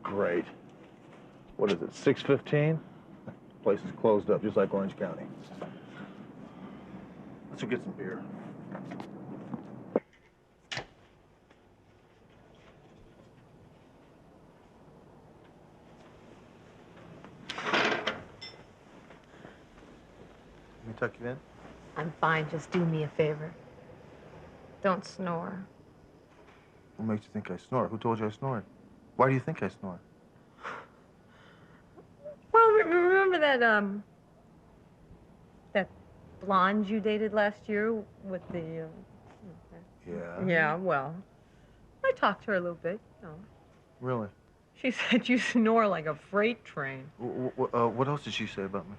S5: Great. What is it, 6:15? Place is closed up, just like Orange County. Let's go get some beer. Let me tuck you in.
S4: I'm fine. Just do me a favor. Don't snore.
S5: What makes you think I snore? Who told you I snored? Why do you think I snore?
S4: Well, remember that blonde you dated last year with the...
S5: Yeah?
S4: Yeah, well, I talked to her a little bit, you know.
S5: Really?
S4: She said you snore like a freight train.
S5: What else did she say about me?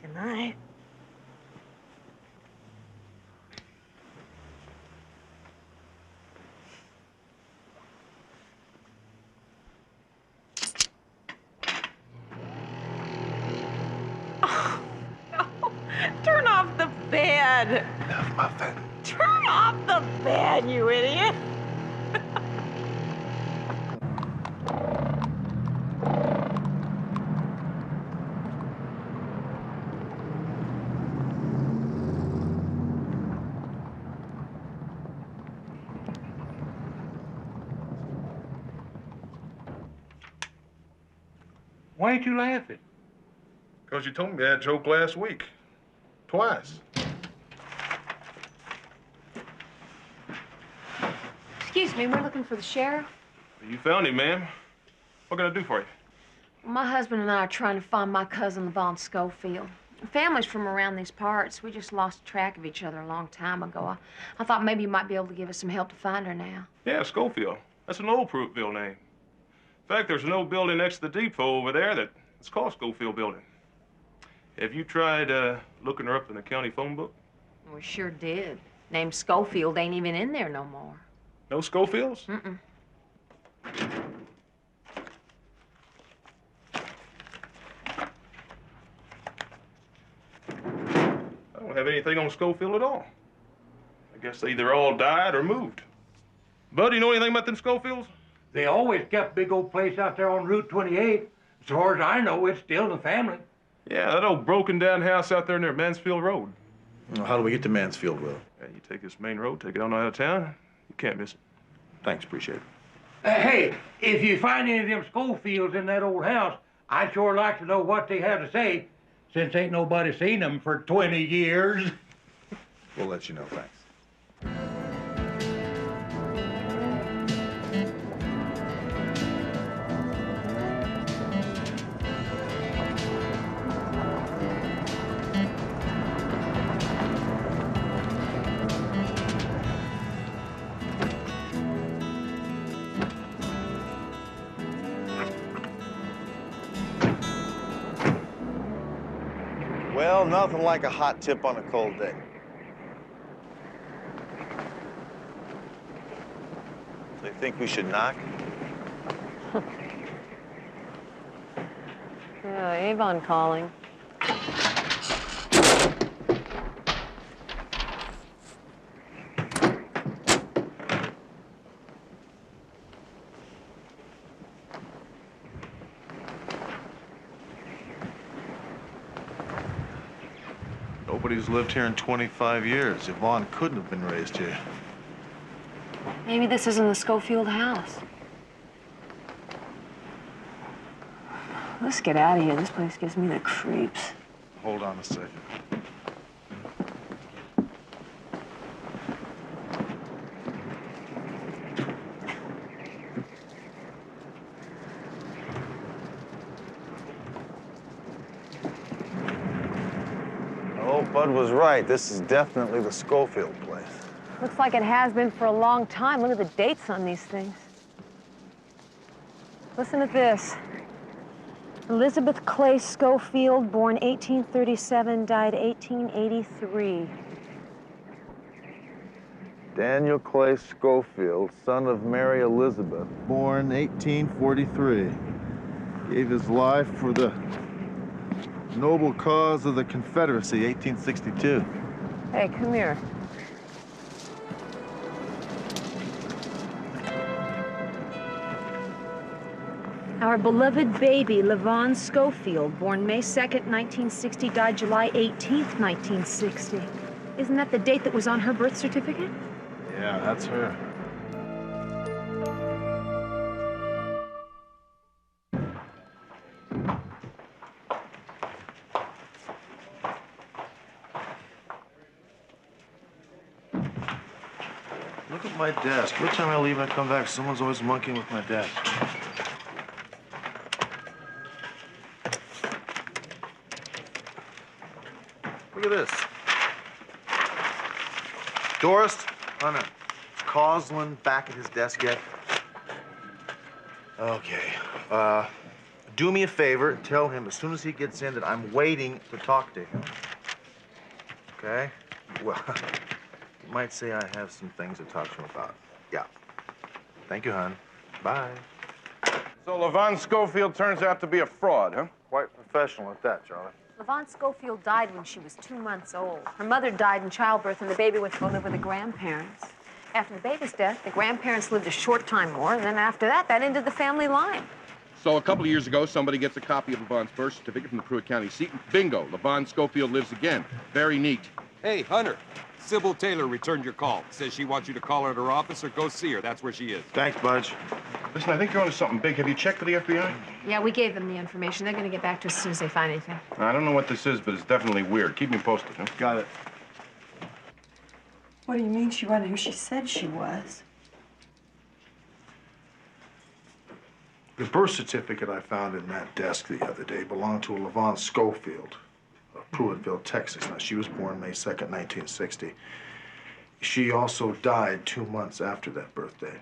S4: Good night. Turn off the bed.
S5: Love Muffin.
S4: Turn off the bed, you idiot.
S1: Why ain't you laughing?
S5: Because you told me that joke last week. Twice.
S4: Excuse me, we're looking for the sheriff.
S17: You found him, ma'am. What can I do for you?
S4: My husband and I are trying to find my cousin, Levon Schofield. Family's from around these parts. We just lost track of each other a long time ago. I thought maybe you might be able to give us some help to find her now.
S17: Yeah, Schofield. That's an old Pruittville name. In fact, there's an old building next to the depot over there that's called Schofield Building. Have you tried looking her up in the county phone book?
S4: We sure did. Name Schofield ain't even in there no more.
S17: No Schofields?
S4: Mm-mm.
S17: I don't have anything on Schofield at all. I guess they either all died or moved. Bud, you know anything about them Schofields?
S11: They always kept a big old place out there on Route 28. As far as I know, it's still the family.
S17: Yeah, that old broken down house out there near Mansfield Road.
S5: Well, how do we get to Mansfield Road?
S17: Yeah, you take this main road, take it on out of town, you can't miss it. Thanks, appreciate it.
S11: Hey, if you find any of them Schofields in that old house, I'd sure like to know what they have to say, since ain't nobody seen them for 20 years.
S5: We'll let you know, thanks. Well, nothing like a hot tip on a cold day. They think we should knock?
S4: Avon calling.
S5: Nobody's lived here in 25 years. Yvonne couldn't have been raised here.
S4: Maybe this isn't the Schofield house. Let's get out of here. This place gives me the creeps.
S5: Hold on a second. Oh, Bud was right. This is definitely the Schofield place.
S4: Looks like it has been for a long time. Look at the dates on these things. Listen to this. Elizabeth Clay Schofield, born 1837, died 1883.
S5: Daniel Clay Schofield, son of Mary Elizabeth, born 1843. Gave his life for the noble cause of the Confederacy, 1862.
S4: Hey, come here. Our beloved baby, Levon Schofield, born May 2nd, 1960, died July 18th, 1960. Isn't that the date that was on her birth certificate?
S5: Yeah, that's her. Look at my desk. Every time I leave, I come back, someone's always monkeying with my desk. Look at this. Doris, Hunter, is Causland back at his desk yet? Okay. Do me a favor and tell him as soon as he gets in that I'm waiting to talk to him. Okay? Well, you might say I have some things to talk to him about. Yeah. Thank you, hon. Bye.
S17: So Levon Schofield turns out to be a fraud, huh?
S5: Quite professional at that, Charlie.
S4: Levon Schofield died when she was 2 months old. Her mother died in childbirth, and the baby went to live with the grandparents. After the baby's death, the grandparents lived a short time more, and then after that, that ended the family line.
S17: So a couple of years ago, somebody gets a copy of Levon's birth certificate from the Pruitt County seat. Bingo, Levon Schofield lives again. Very neat.
S3: Hey, Hunter. Sybil Taylor returned your call. Says she wants you to call her at her office or go see her. That's where she is.
S5: Thanks, Budge.
S17: Listen, I think you're onto something big. Have you checked with the FBI?
S4: Yeah, we gave them the information. They're going to get back to us as soon as they find anything.
S17: I don't know what this is, but it's definitely weird. Keep me posted, huh?
S5: Got it.
S12: What do you mean she wasn't who she said she was?
S5: The birth certificate I found in that desk the other day belonged to a Levon Schofield of Pruittville, Texas. Now, she was born May 2nd, 1960. She also died 2 months after that birthday.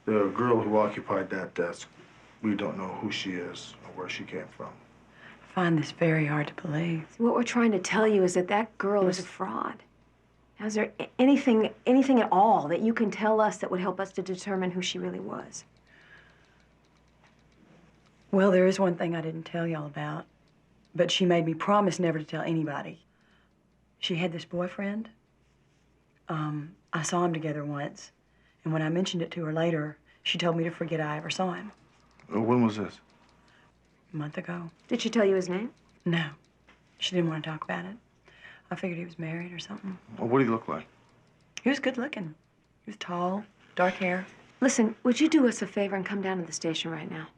S5: The girl who occupied that desk, we don't know who she is or where she came from.
S12: I find this very hard to believe.
S4: What we're trying to tell you is that that girl is a fraud. Now, is there anything at all that you can tell us that would help us to determine who she really was?
S12: Well, there is one thing I didn't tell y'all about, but she made me promise never to tell anybody. She had this boyfriend. I saw them together once, and when I mentioned it to her later, she told me to forget I ever saw him.
S5: When was this?
S12: A month ago.
S4: Did she tell you his name?
S12: No. She didn't want to talk about it. I figured he was married or something.
S5: Well, what did he look like?
S12: He was good looking. He was tall, dark hair.
S4: Listen, would you do us a favor and come down to the station right now?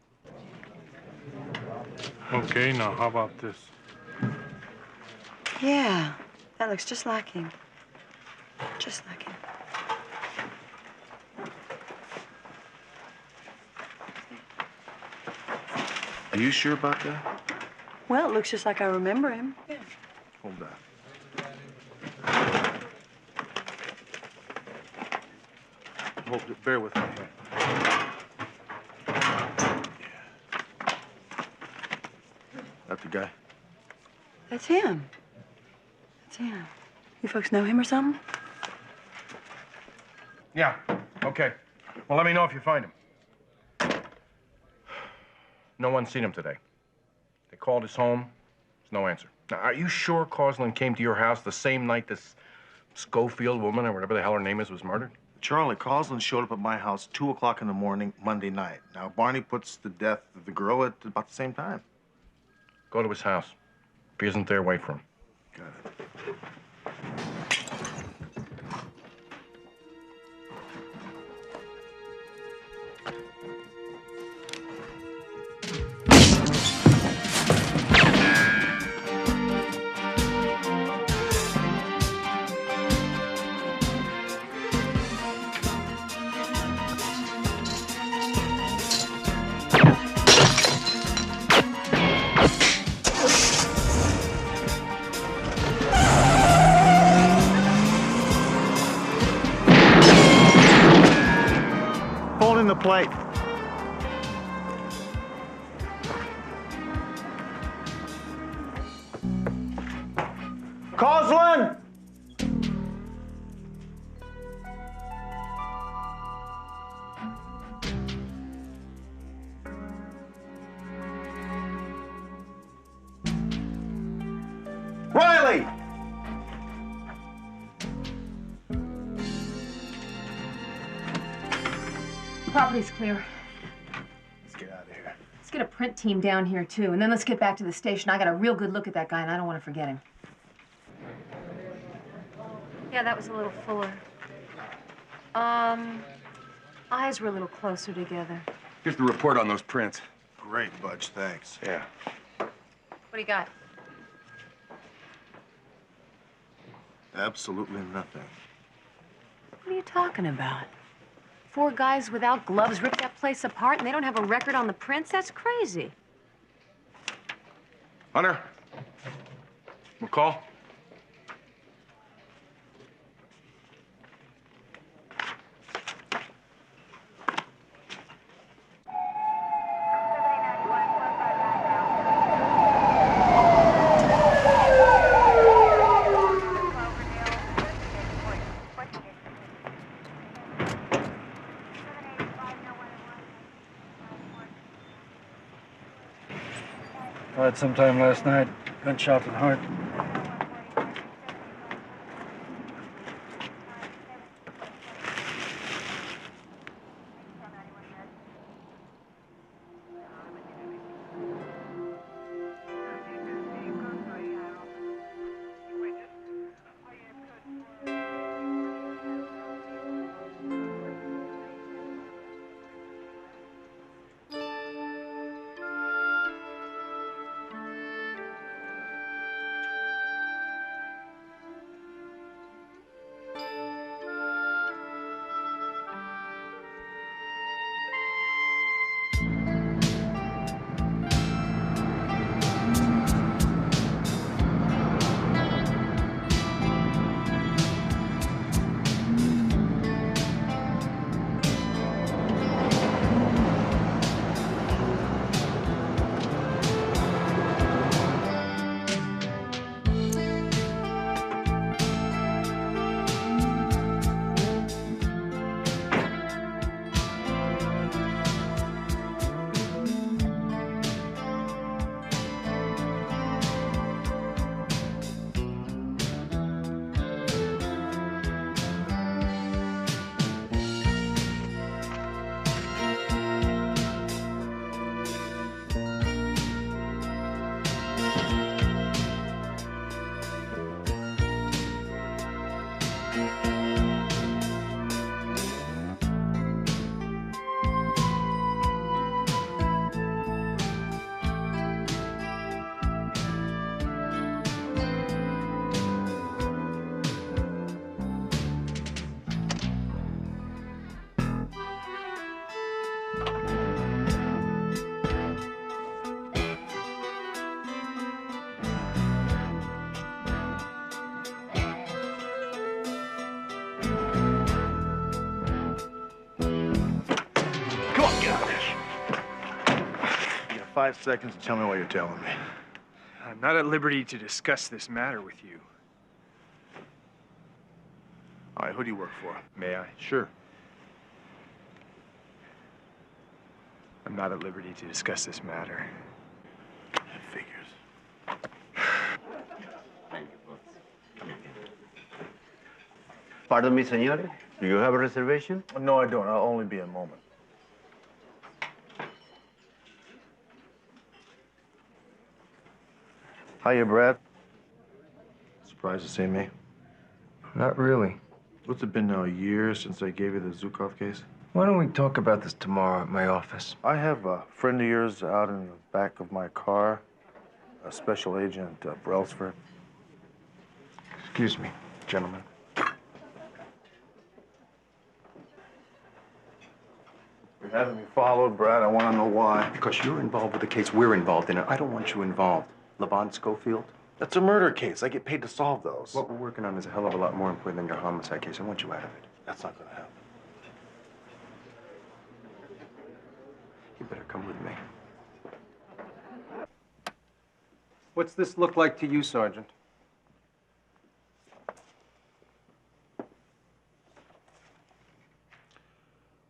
S1: Okay, now how about this?
S12: Yeah, that looks just like him. Just like him.
S5: Are you sure about that?
S12: Well, it looks just like I remember him. Yeah.
S5: Hold that. Hold it. Bear with me here. That the guy?
S12: That's him. That's him. You folks know him or something?
S17: Yeah, okay. Well, let me know if you find him. No one's seen him today. They called his home. There's no answer. Now, are you sure Causland came to your house the same night this Schofield woman, or whatever the hell her name is, was murdered?
S5: Charlie, Causland showed up at my house 2 o'clock in the morning, Monday night. Now, Barney puts the death of the girl at about the same time.
S17: Go to his house. If he isn't there, wait for him.
S5: Got it. Holding the plate. Causland! Riley!
S4: Property's clear.
S5: Let's get out of here.
S4: Let's get a print team down here, too, and then let's get back to the station. I got a real good look at that guy, and I don't want to forget him. Yeah, that was a little fuller. Eyes were a little closer together.
S3: Here's the report on those prints.
S5: Great, Budge, thanks.
S3: Yeah.
S4: What do you got?
S5: Absolutely nothing.
S4: What are you talking about? 4 guys without gloves ripped that place apart, and they don't have a record on the prints? That's crazy.
S17: Hunter? McCall?
S1: Died sometime last night. Gunshot to the heart.
S5: 5 seconds to tell me what you're telling me.
S8: I'm not at liberty to discuss this matter with you.
S5: All right, who do you work for?
S8: May I?
S5: Sure.
S8: I'm not at liberty to discuss this matter.
S5: It figures.
S14: Pardon me, senor. Do you have a reservation?
S5: No, I don't. I'll only be a moment. Hiya, Brad. Surprised to see me?
S15: Not really.
S5: What's it been now, a year since I gave you the Zukov case?
S15: Why don't we talk about this tomorrow at my office?
S5: I have a friend of yours out in the back of my car, a special agent, Brailsford.
S15: Excuse me, gentlemen.
S5: You're having me followed, Brad. I want to know why.
S15: Because you're involved with the case we're involved in, and I don't want you involved. Levon Schofield?
S5: That's a murder case. I get paid to solve those.
S15: What we're working on is a hell of a lot more important than your homicide case. I want you out of it.
S5: That's not going to happen.
S15: You better come with me.
S18: What's this look like to you, Sergeant?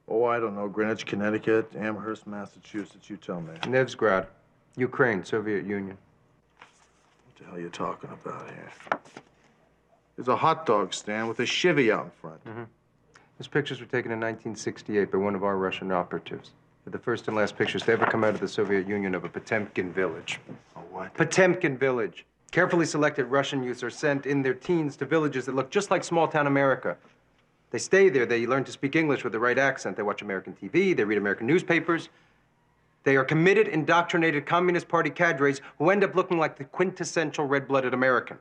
S5: Oh, I don't know. Greenwich, Connecticut, Amherst, Massachusetts. You tell me.
S15: Nevsgrad, Ukraine, Soviet Union.
S5: What the hell are you talking about here? There's a hot dog stand with a chivy out in front.
S15: Those pictures were taken in 1968 by one of our Russian operatives. They're the first and last pictures to ever come out of the Soviet Union of a Potemkin village.
S5: A what?
S15: Potemkin village. Carefully selected Russian youths are sent in their teens to villages that look just like small-town America. They stay there. They learn to speak English with the right accent. They watch American TV. They read American newspapers. They are committed, indoctrinated Communist Party cadres who end up looking like the quintessential red-blooded American.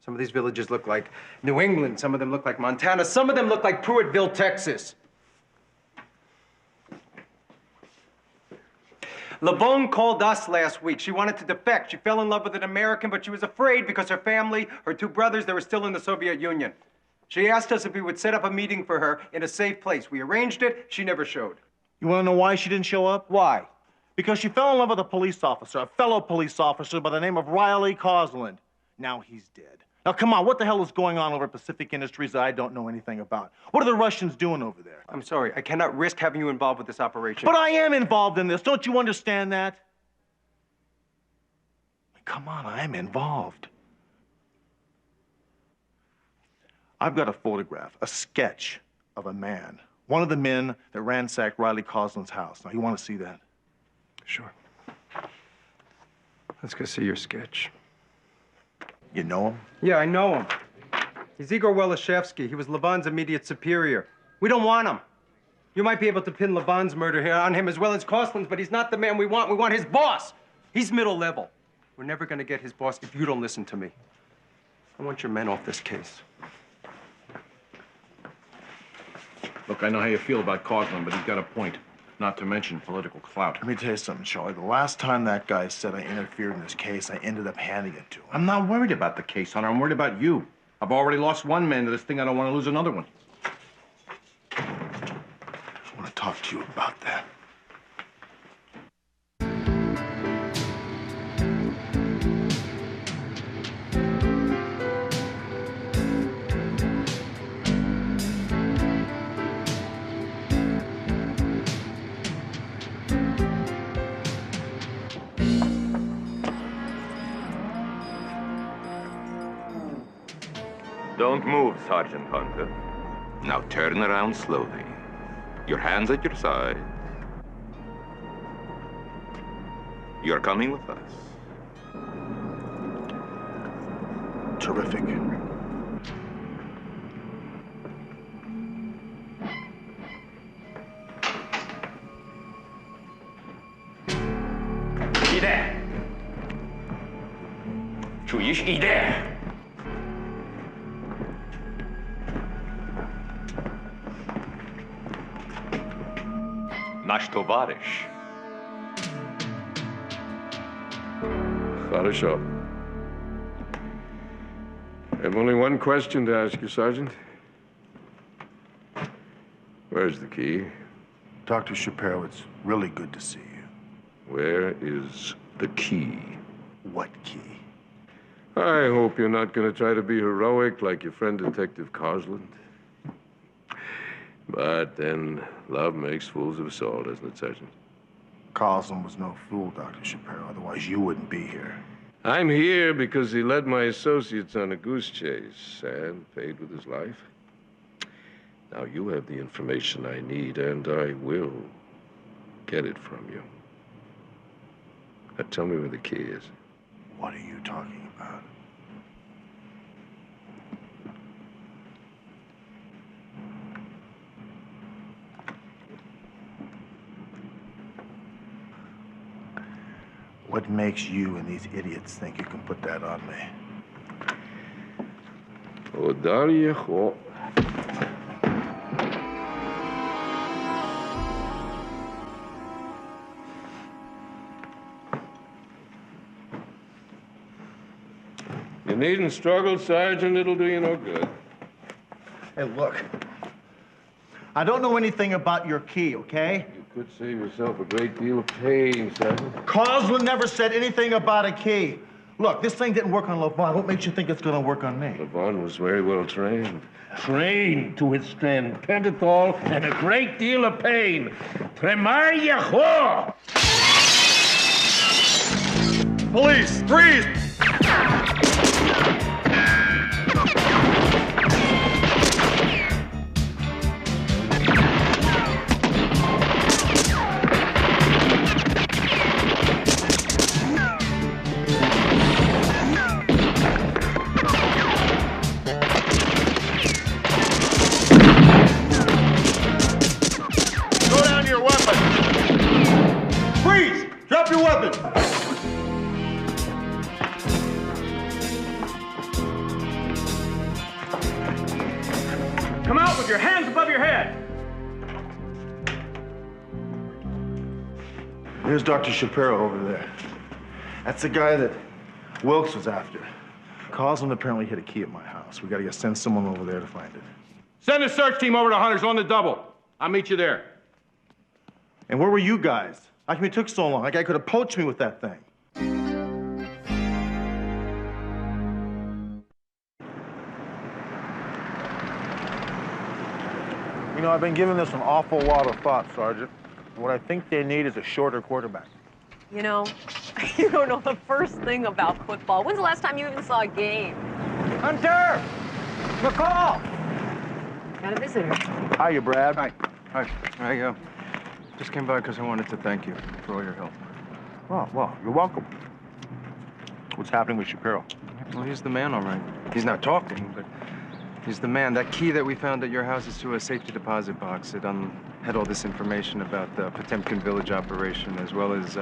S15: Some of these villages look like New England. Some of them look like Montana. Some of them look like Pruittville, Texas. LeBone called us last week. She wanted to defect. She fell in love with an American, but she was afraid because her family, her two brothers, they were still in the Soviet Union. She asked us if we would set up a meeting for her in a safe place. We arranged it. She never showed.
S22: You want to know why she didn't show up?
S15: Why?
S22: Because she fell in love with a police officer, a fellow police officer by the name of Riley Cosland. Now he's dead. Now, come on, what the hell is going on over at Pacific Industries that I don't know anything about? What are the Russians doing over there?
S15: I'm sorry. I cannot risk having you involved with this operation.
S22: But I am involved in this. Don't you understand that? Come on, I am involved. I've got a photograph, a sketch of a man, one of the men that ransacked Riley Cosland's house. Now, you want to see that?
S15: Sure. Let's go see your sketch.
S22: You know him?
S15: Yeah, I know him. He's Igor Welishevsky. He was Levon's immediate superior. We don't want him. You might be able to pin Levon's murder here on him as well as Costland's, but he's not the man we want. We want his boss. He's middle level. We're never going to get his boss if you don't listen to me. I want your men off this case.
S17: Look, I know how you feel about Cosland, but he's got a point. Not to mention political clout.
S5: Let me tell you something, Charlie. The last time that guy said I interfered in this case, I ended up handing it to him.
S17: I'm not worried about the case, Hunter. I'm worried about you. I've already lost one man to this thing. I don't want to lose another one.
S5: I want to talk to you about that.
S16: Don't move, Sergeant Hunter. Now turn around slowly. Your hands at your side. You're coming with us.
S5: Terrific.
S16: 이대! 주의시 이대! Наш товарищ.
S10: Хорошо. I have only one question to ask you, Sergeant. Where's the key?
S5: Dr. Shapiro, it's really good to see you.
S10: Where is the key?
S5: What key?
S10: I hope you're not going to try to be heroic like your friend Detective Carsland. But then love makes fools of us all, doesn't it, Sergeant?
S5: Carlson was no fool, Dr. Shapiro. Otherwise, you wouldn't be here.
S10: I'm here because he led my associates on a goose chase and paid with his life. Now you have the information I need, and I will get it from you. Now tell me where the key is.
S5: What are you talking about? What makes you and these idiots think you can put that on me?
S10: You needn't struggle, Sergeant. It'll do you no good.
S5: Hey, look. I don't know anything about your key, okay?
S10: You could save yourself a great deal of pain, Sergeant.
S5: Carsland never said anything about a key. Look, this thing didn't work on Levon. What makes you think it's gonna work on me?
S10: Levon was very well trained.
S11: Trained to withstand pentothal and a great deal of pain. Tremaille.
S22: Police, freeze!
S5: Drop your weapon!
S22: Come out with your hands above your head!
S5: Here's Dr. Shapiro over there. That's the guy that Wilkes was after. Carsland apparently hid a key at my house. We gotta send someone over there to find it.
S22: Send a search team over to Hunter's on the double. I'll meet you there.
S5: And where were you guys? How come it took so long? That guy could have poached me with that thing. You know, I've been giving this an awful lot of thought, Sergeant. What I think they need is a shorter quarterback.
S19: You know, you don't know the first thing about football. When's the last time you even saw a game?
S22: Hunter! McCall!
S19: Got a visitor.
S15: Hiya, Brad. Hi. I just came by because I wanted to thank you for all your help.
S5: Oh, well, you're welcome. What's happening with Shapiro?
S15: Well, he's the man, all right. He's not talking, but he's the man. That key that we found at your house is to a safety deposit box. It had all this information about the Potemkin Village operation, as well as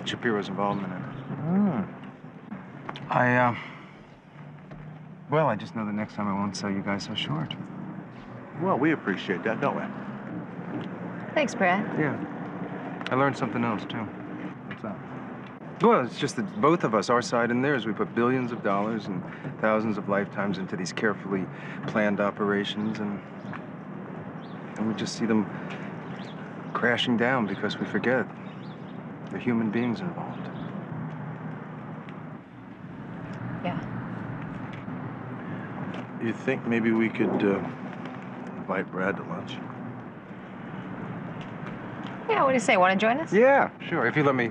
S15: Shapiro's involvement in it. Well, I just know the next time I won't sell you guys so short.
S5: Well, we appreciate that, don't we?
S19: Thanks, Brad.
S15: Yeah. I learned something else, too.
S5: What's that?
S15: Well, it's just that both of us, our side and theirs, we put billions of dollars and thousands of lifetimes into these carefully planned operations, and we just see them crashing down because we forget there are human beings involved.
S19: Yeah.
S5: You think maybe we could invite Brad to lunch?
S19: Yeah, what do you say? Want to join us?
S15: Yeah, sure. If you let me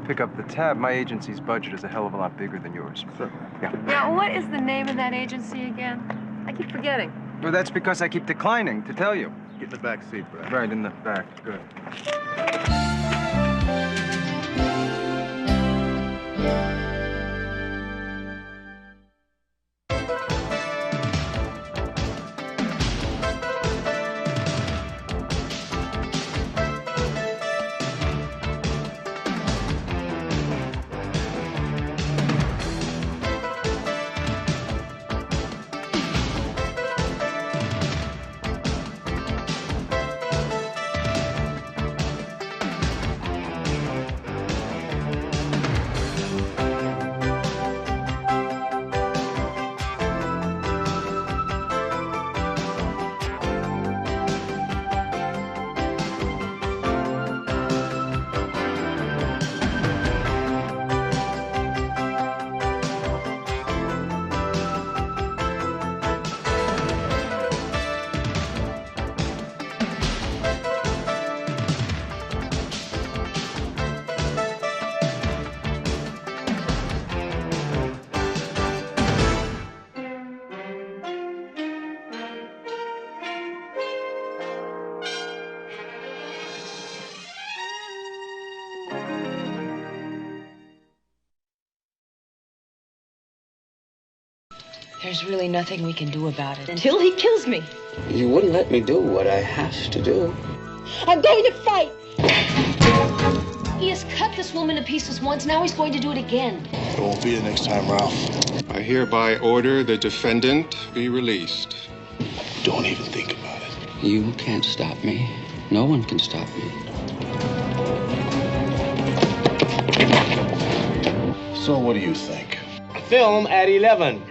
S15: pick up the tab, my agency's budget is a hell of a lot bigger than yours.
S5: Certainly.
S15: Yeah.
S19: Yeah, what is the name of that agency again? I keep forgetting.
S15: Well, that's because I keep declining to tell you.
S5: Get in the back seat, Brad.
S15: Right, in the back. Good.
S4: There's really nothing we can do about it until he kills me.
S20: You wouldn't let me do what I have to do.
S4: I'm going to fight! He has cut this woman to pieces once, now he's going to do it again.
S5: It won't be the next time, Ralph.
S21: I hereby order the defendant be released.
S5: Don't even think about it.
S20: You can't stop me. No one can stop me.
S5: So what do you think?
S22: Film at 11.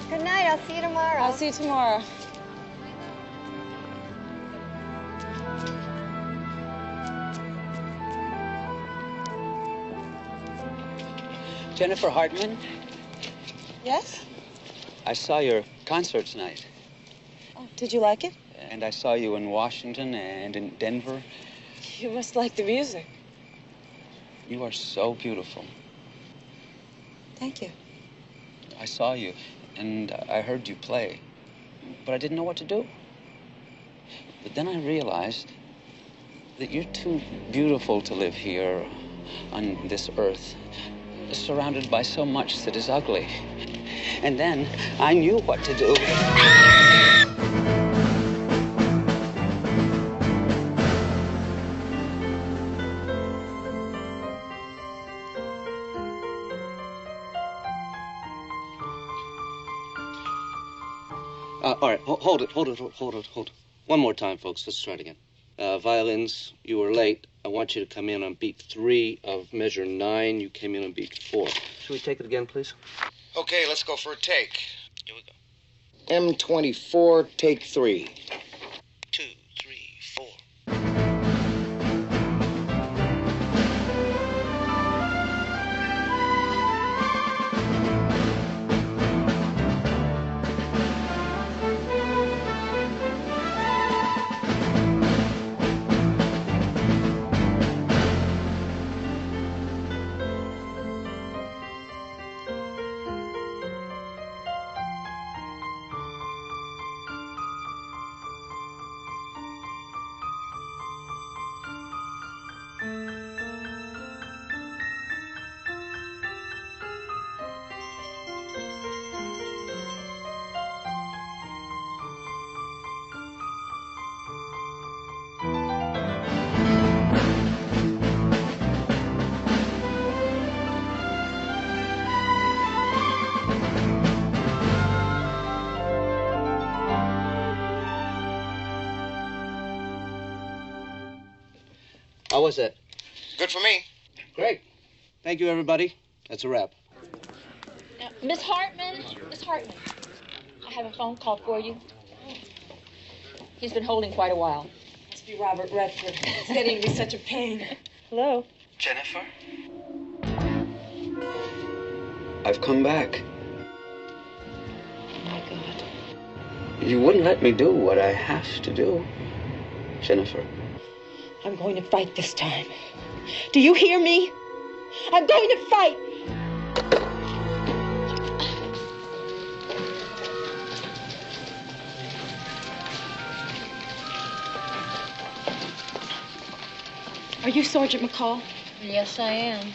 S9: Good night. I'll see you tomorrow.
S19: I'll see you tomorrow.
S20: Jennifer Hartman,
S19: Yes?
S20: I saw your concert tonight.
S19: Oh, did you like it?
S20: And I saw you in Washington and in Denver.
S19: You must like the music.
S20: You are so beautiful.
S19: Thank you.
S20: I saw you, and I heard you play, but I didn't know what to do. But then I realized that you're too beautiful to live here on this earth, surrounded by so much that is ugly. And then I knew what to do. All right, hold it. One more time, folks. Let's try it again. Violins, you were late. I want you to come in on beat 3 of measure 9. You came in on beat 4. Should we take it again, please?
S23: Okay, let's go for a take. Here we go. M24, take 3.
S20: 2, 3, 4. How was that?
S23: Good for me.
S20: Great. Thank you, everybody. That's a wrap.
S24: Miss Hartman, I have a phone call for you. He's been holding quite a while.
S4: Must be Robert Redford. It's getting to be such a pain.
S24: Hello?
S20: Jennifer? I've come back.
S4: Oh, my God.
S20: You wouldn't let me do what I have to do, Jennifer.
S2: I'm going to fight this time. Do you hear me? I'm going to fight! Are you Sergeant McCall?
S4: Yes, I am.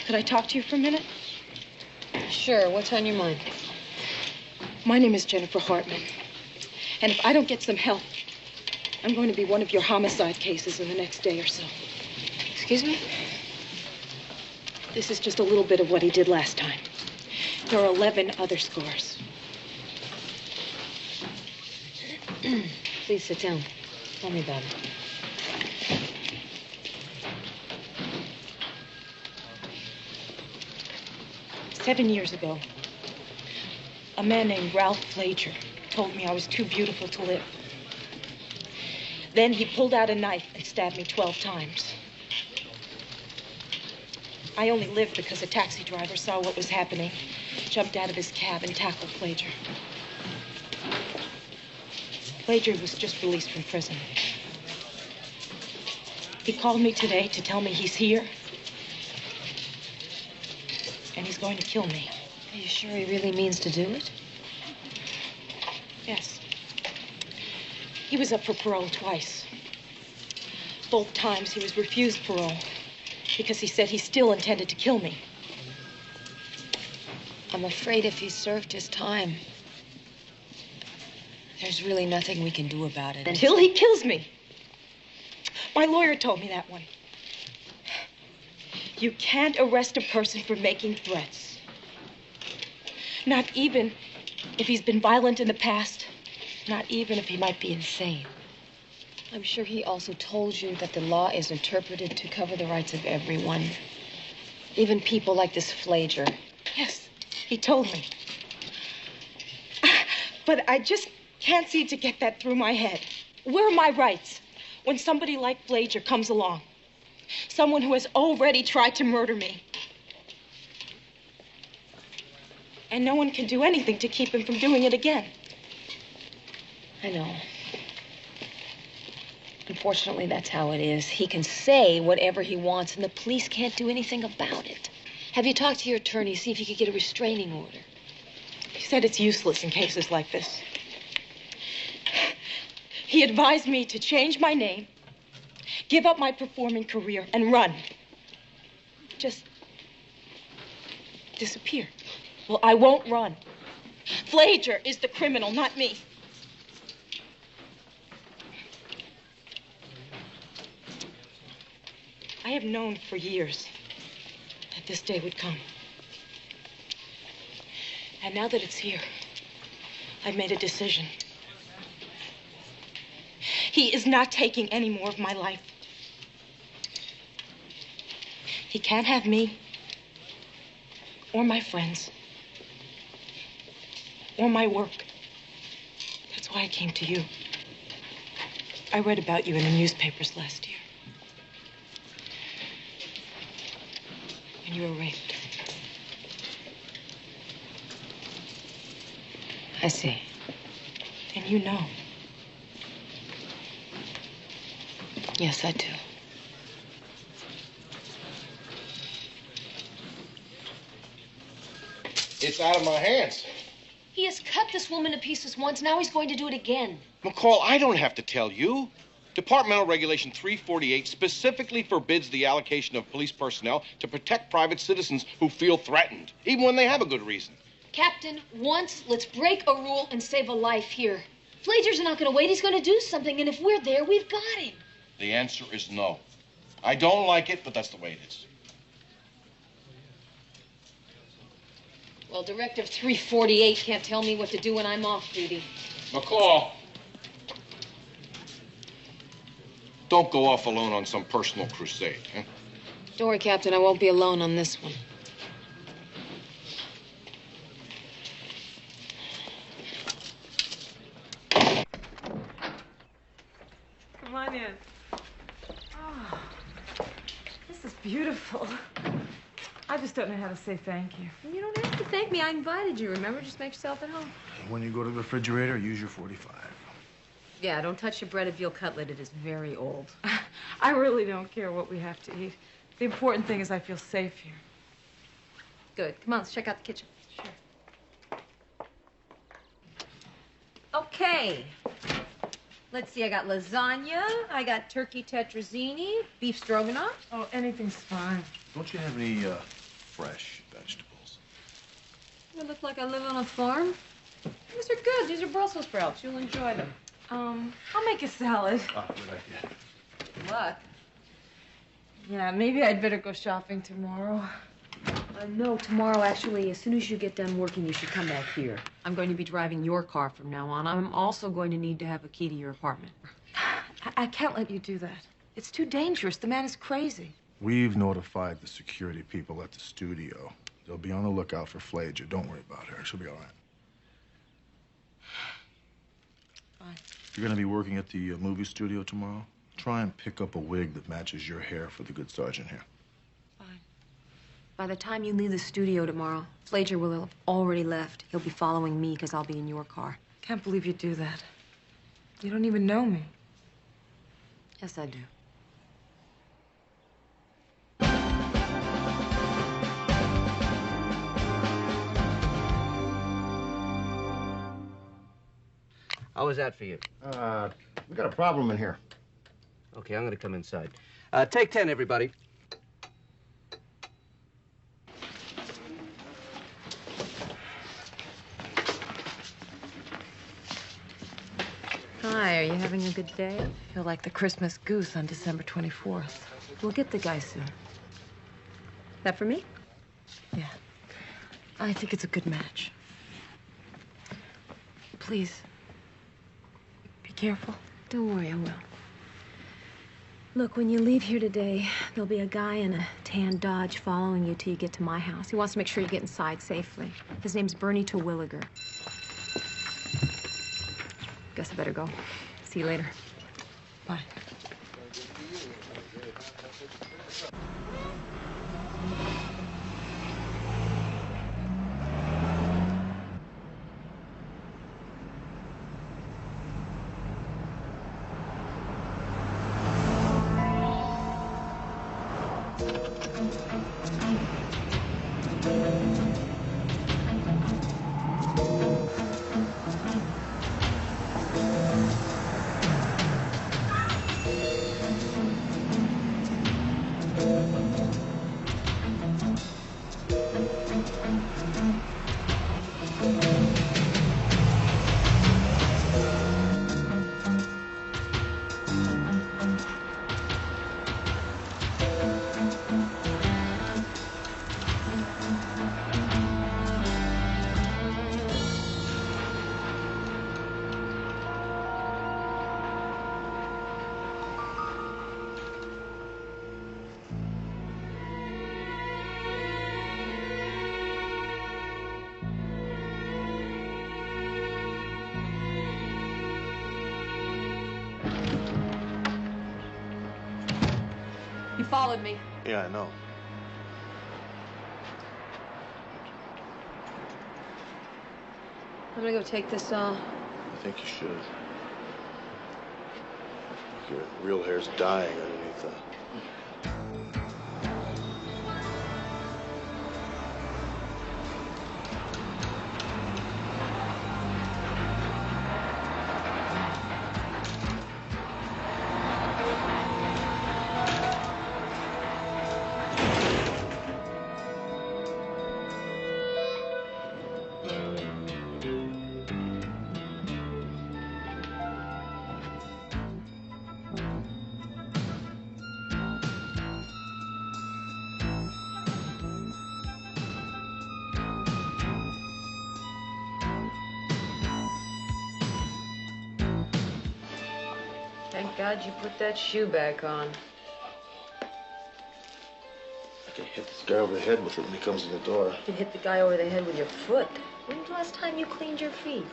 S2: Could I talk to you for a minute?
S4: Sure. What's on your mind?
S2: My name is Jennifer Hartman. And if I don't get some help, I'm going to be one of your homicide cases in the next day or so.
S4: Excuse me?
S2: This is just a little bit of what he did last time. There are 11 other scores.
S4: Please sit down. Tell me about it.
S2: Seven years ago, a man named Ralph Flager told me I was too beautiful to live. Then he pulled out a knife and stabbed me 12 times. I only lived because a taxi driver saw what was happening, jumped out of his cab and tackled Flager. Flager was just released from prison. He called me today to tell me he's here, and he's going to kill me.
S4: Are you sure he really means to do it?
S2: Yes. He was up for parole twice. Both times he was refused parole because he said he still intended to kill me.
S4: I'm afraid if he served his time, there's really nothing we can do about it.
S2: Until he kills me. My lawyer told me that one. You can't arrest a person for making threats. Not even if he's been violent in the past. Not even if he might be insane.
S4: I'm sure he also told you that the law is interpreted to cover the rights of everyone. Even people like this Flager.
S2: Yes, he told me. But I just can't seem to get that through my head. Where are my rights when somebody like Flager comes along? Someone who has already tried to murder me. And no one can do anything to keep him from doing it again.
S4: I know. Unfortunately, that's how it is. He can say whatever he wants, and the police can't do anything about it. Have you talked to your attorney, see if you could get a restraining order?
S2: He said it's useless in cases like this. He advised me to change my name, give up my performing career, and run. Just disappear. Well, I won't run. Flager is the criminal, not me. I have known for years that this day would come. And now that it's here, I've made a decision. He is not taking any more of my life. He can't have me, or my friends, or my work. That's why I came to you. I read about you in the newspapers last year. And you were raped.
S4: I see.
S2: And you know.
S4: Yes, I do.
S17: It's out of my hands.
S24: He has cut this woman to pieces once. Now he's going to do it again.
S17: McCall, I don't have to tell you. Departmental Regulation 348 specifically forbids the allocation of police personnel to protect private citizens who feel threatened, even when they have a good reason.
S24: Captain, once, let's break a rule and save a life here. Flager's not going to wait. He's going to do something, and if we're there, we've got him.
S17: The answer is no. I don't like it, but that's the way it is.
S24: Well, Directive 348 can't tell me what to do when I'm off duty.
S17: McCall. Don't go off alone on some personal crusade, huh?
S24: Don't worry, Captain. I won't be alone on this one.
S6: Come on in. Oh, this is beautiful. I just don't know how to say thank you.
S4: You don't have to thank me. I invited you, remember? Just make yourself at home.
S5: When you go to the refrigerator, use your 45.
S4: Yeah, don't touch your breaded veal cutlet. It is very old.
S6: I really don't care what we have to eat. The important thing is I feel safe here.
S4: Good. Come on, let's check out the kitchen.
S6: Sure.
S4: Okay. Let's see, I got lasagna, I got turkey tetrazzini, beef stroganoff.
S6: Oh, anything's fine.
S5: Don't you have any fresh vegetables?
S4: I look like I live on a farm. These are good. These are Brussels sprouts. You'll enjoy them.
S6: I'll make a salad.
S5: Ah, good idea.
S4: Good luck.
S6: Yeah, maybe I'd better go shopping tomorrow.
S4: No, tomorrow, actually, as soon as you get done working, you should come back here. I'm going to be driving your car from now on. I'm also going to need to have a key to your apartment.
S6: I can't let you do that. It's too dangerous. The man is crazy.
S5: We've notified the security people at the studio. They'll be on the lookout for Flager. Don't worry about her. She'll be all right.
S6: Fine.
S5: You're going to be working at the movie studio tomorrow? Try and pick up a wig that matches your hair for the good sergeant here.
S4: By the time you leave the studio tomorrow, Flager will have already left. He'll be following me because I'll be in your car.
S6: Can't believe you do that. You don't even know me.
S4: Yes, I do.
S3: How was that for you?
S23: We got a problem in here.
S3: Okay, I'm gonna come inside. Take 10, everybody.
S4: Hi, are you having a good day?
S6: I feel like the Christmas goose on December 24th.
S4: We'll get the guy soon. That for me?
S6: Yeah. I think it's a good match. Please, be careful.
S4: Don't worry, I will. Look, when you leave here today, there'll be a guy in a tan Dodge following you till you get to my house. He wants to make sure you get inside safely. His name's Bernie Terwilliger. Guess I better go. See you later.
S6: Bye.
S4: You followed me.
S5: Yeah, I know.
S4: I'm gonna go take this off.
S5: I think you should. Your real hair's dying underneath that.
S4: Thank God you put that shoe back on.
S5: I can hit this guy over the head with it when he comes in the door.
S4: You can hit the guy over the head with your foot. When's the last time you cleaned your feet?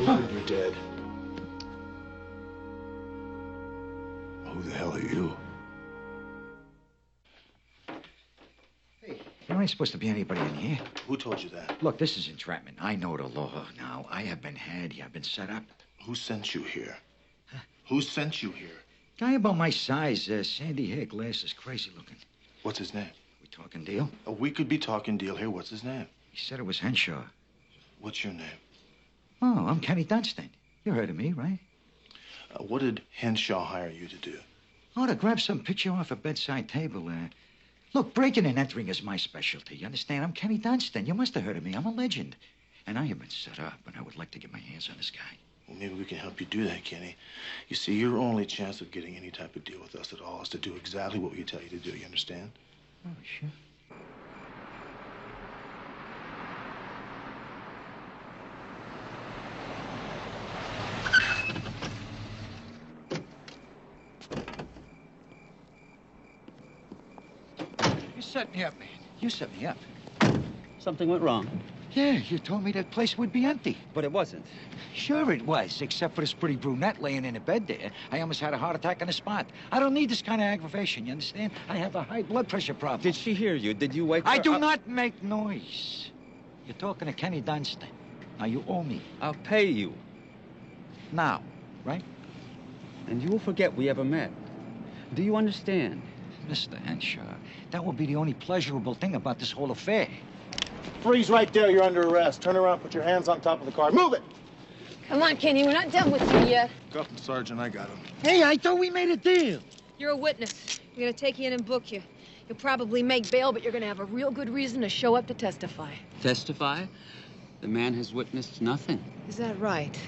S5: believe you're dead. Who the hell are you?
S1: There ain't supposed to be anybody in here.
S5: Who told you that?
S1: Look, this is entrapment. I know the law now. I have been had here. I've been set up.
S5: Who sent you here? Huh? Who sent you here?
S1: Guy about my size, sandy hair, glasses, crazy looking.
S5: What's his name?
S1: We talking deal?
S5: We could be talking deal here. What's his name?
S1: He said it was Henshaw.
S5: What's your name?
S1: Oh, I'm Kenny Dunstan. You heard of me, right?
S5: What did Henshaw hire you to do?
S1: Oh, to grab some picture off a bedside table. Look, breaking and entering is my specialty. You understand? I'm Kenny Dunstan. You must have heard of me. I'm a legend. And I have been set up, and I would like to get my hands on this guy.
S5: Well, maybe we can help you do that, Kenny. You see, your only chance of getting any type of deal with us at all is to do exactly what we tell you to do. You understand?
S1: Oh, sure. You set me up, man. You set me up.
S20: Something went wrong.
S1: Yeah, you told me that place would be empty.
S20: But it wasn't.
S1: Sure it was, except for this pretty brunette laying in a bed there. I almost had a heart attack on the spot. I don't need this kind of aggravation, you understand? I have a high blood pressure problem.
S20: Did she hear you? Did you wake her
S1: I do
S20: up?
S1: not make noise. You're talking to Kenny Dunstan. Now, you owe me.
S20: I'll pay you.
S1: Now, right?
S20: And you will forget we ever met. Do you understand?
S1: Mr. Henshaw, that will be the only pleasurable thing about this whole affair.
S5: Freeze right there. You're under arrest. Turn around, put your hands on top of the car. Move it!
S9: Come on, Kenny, we're not done with you yet.
S5: Cuff him, Sergeant. I got him.
S1: Hey, I thought we made a deal.
S4: You're a witness. We're gonna take you in and book you. You'll probably make bail, but you're gonna have a real good reason to show up to testify.
S20: Testify? The man has witnessed nothing.
S4: Is that right?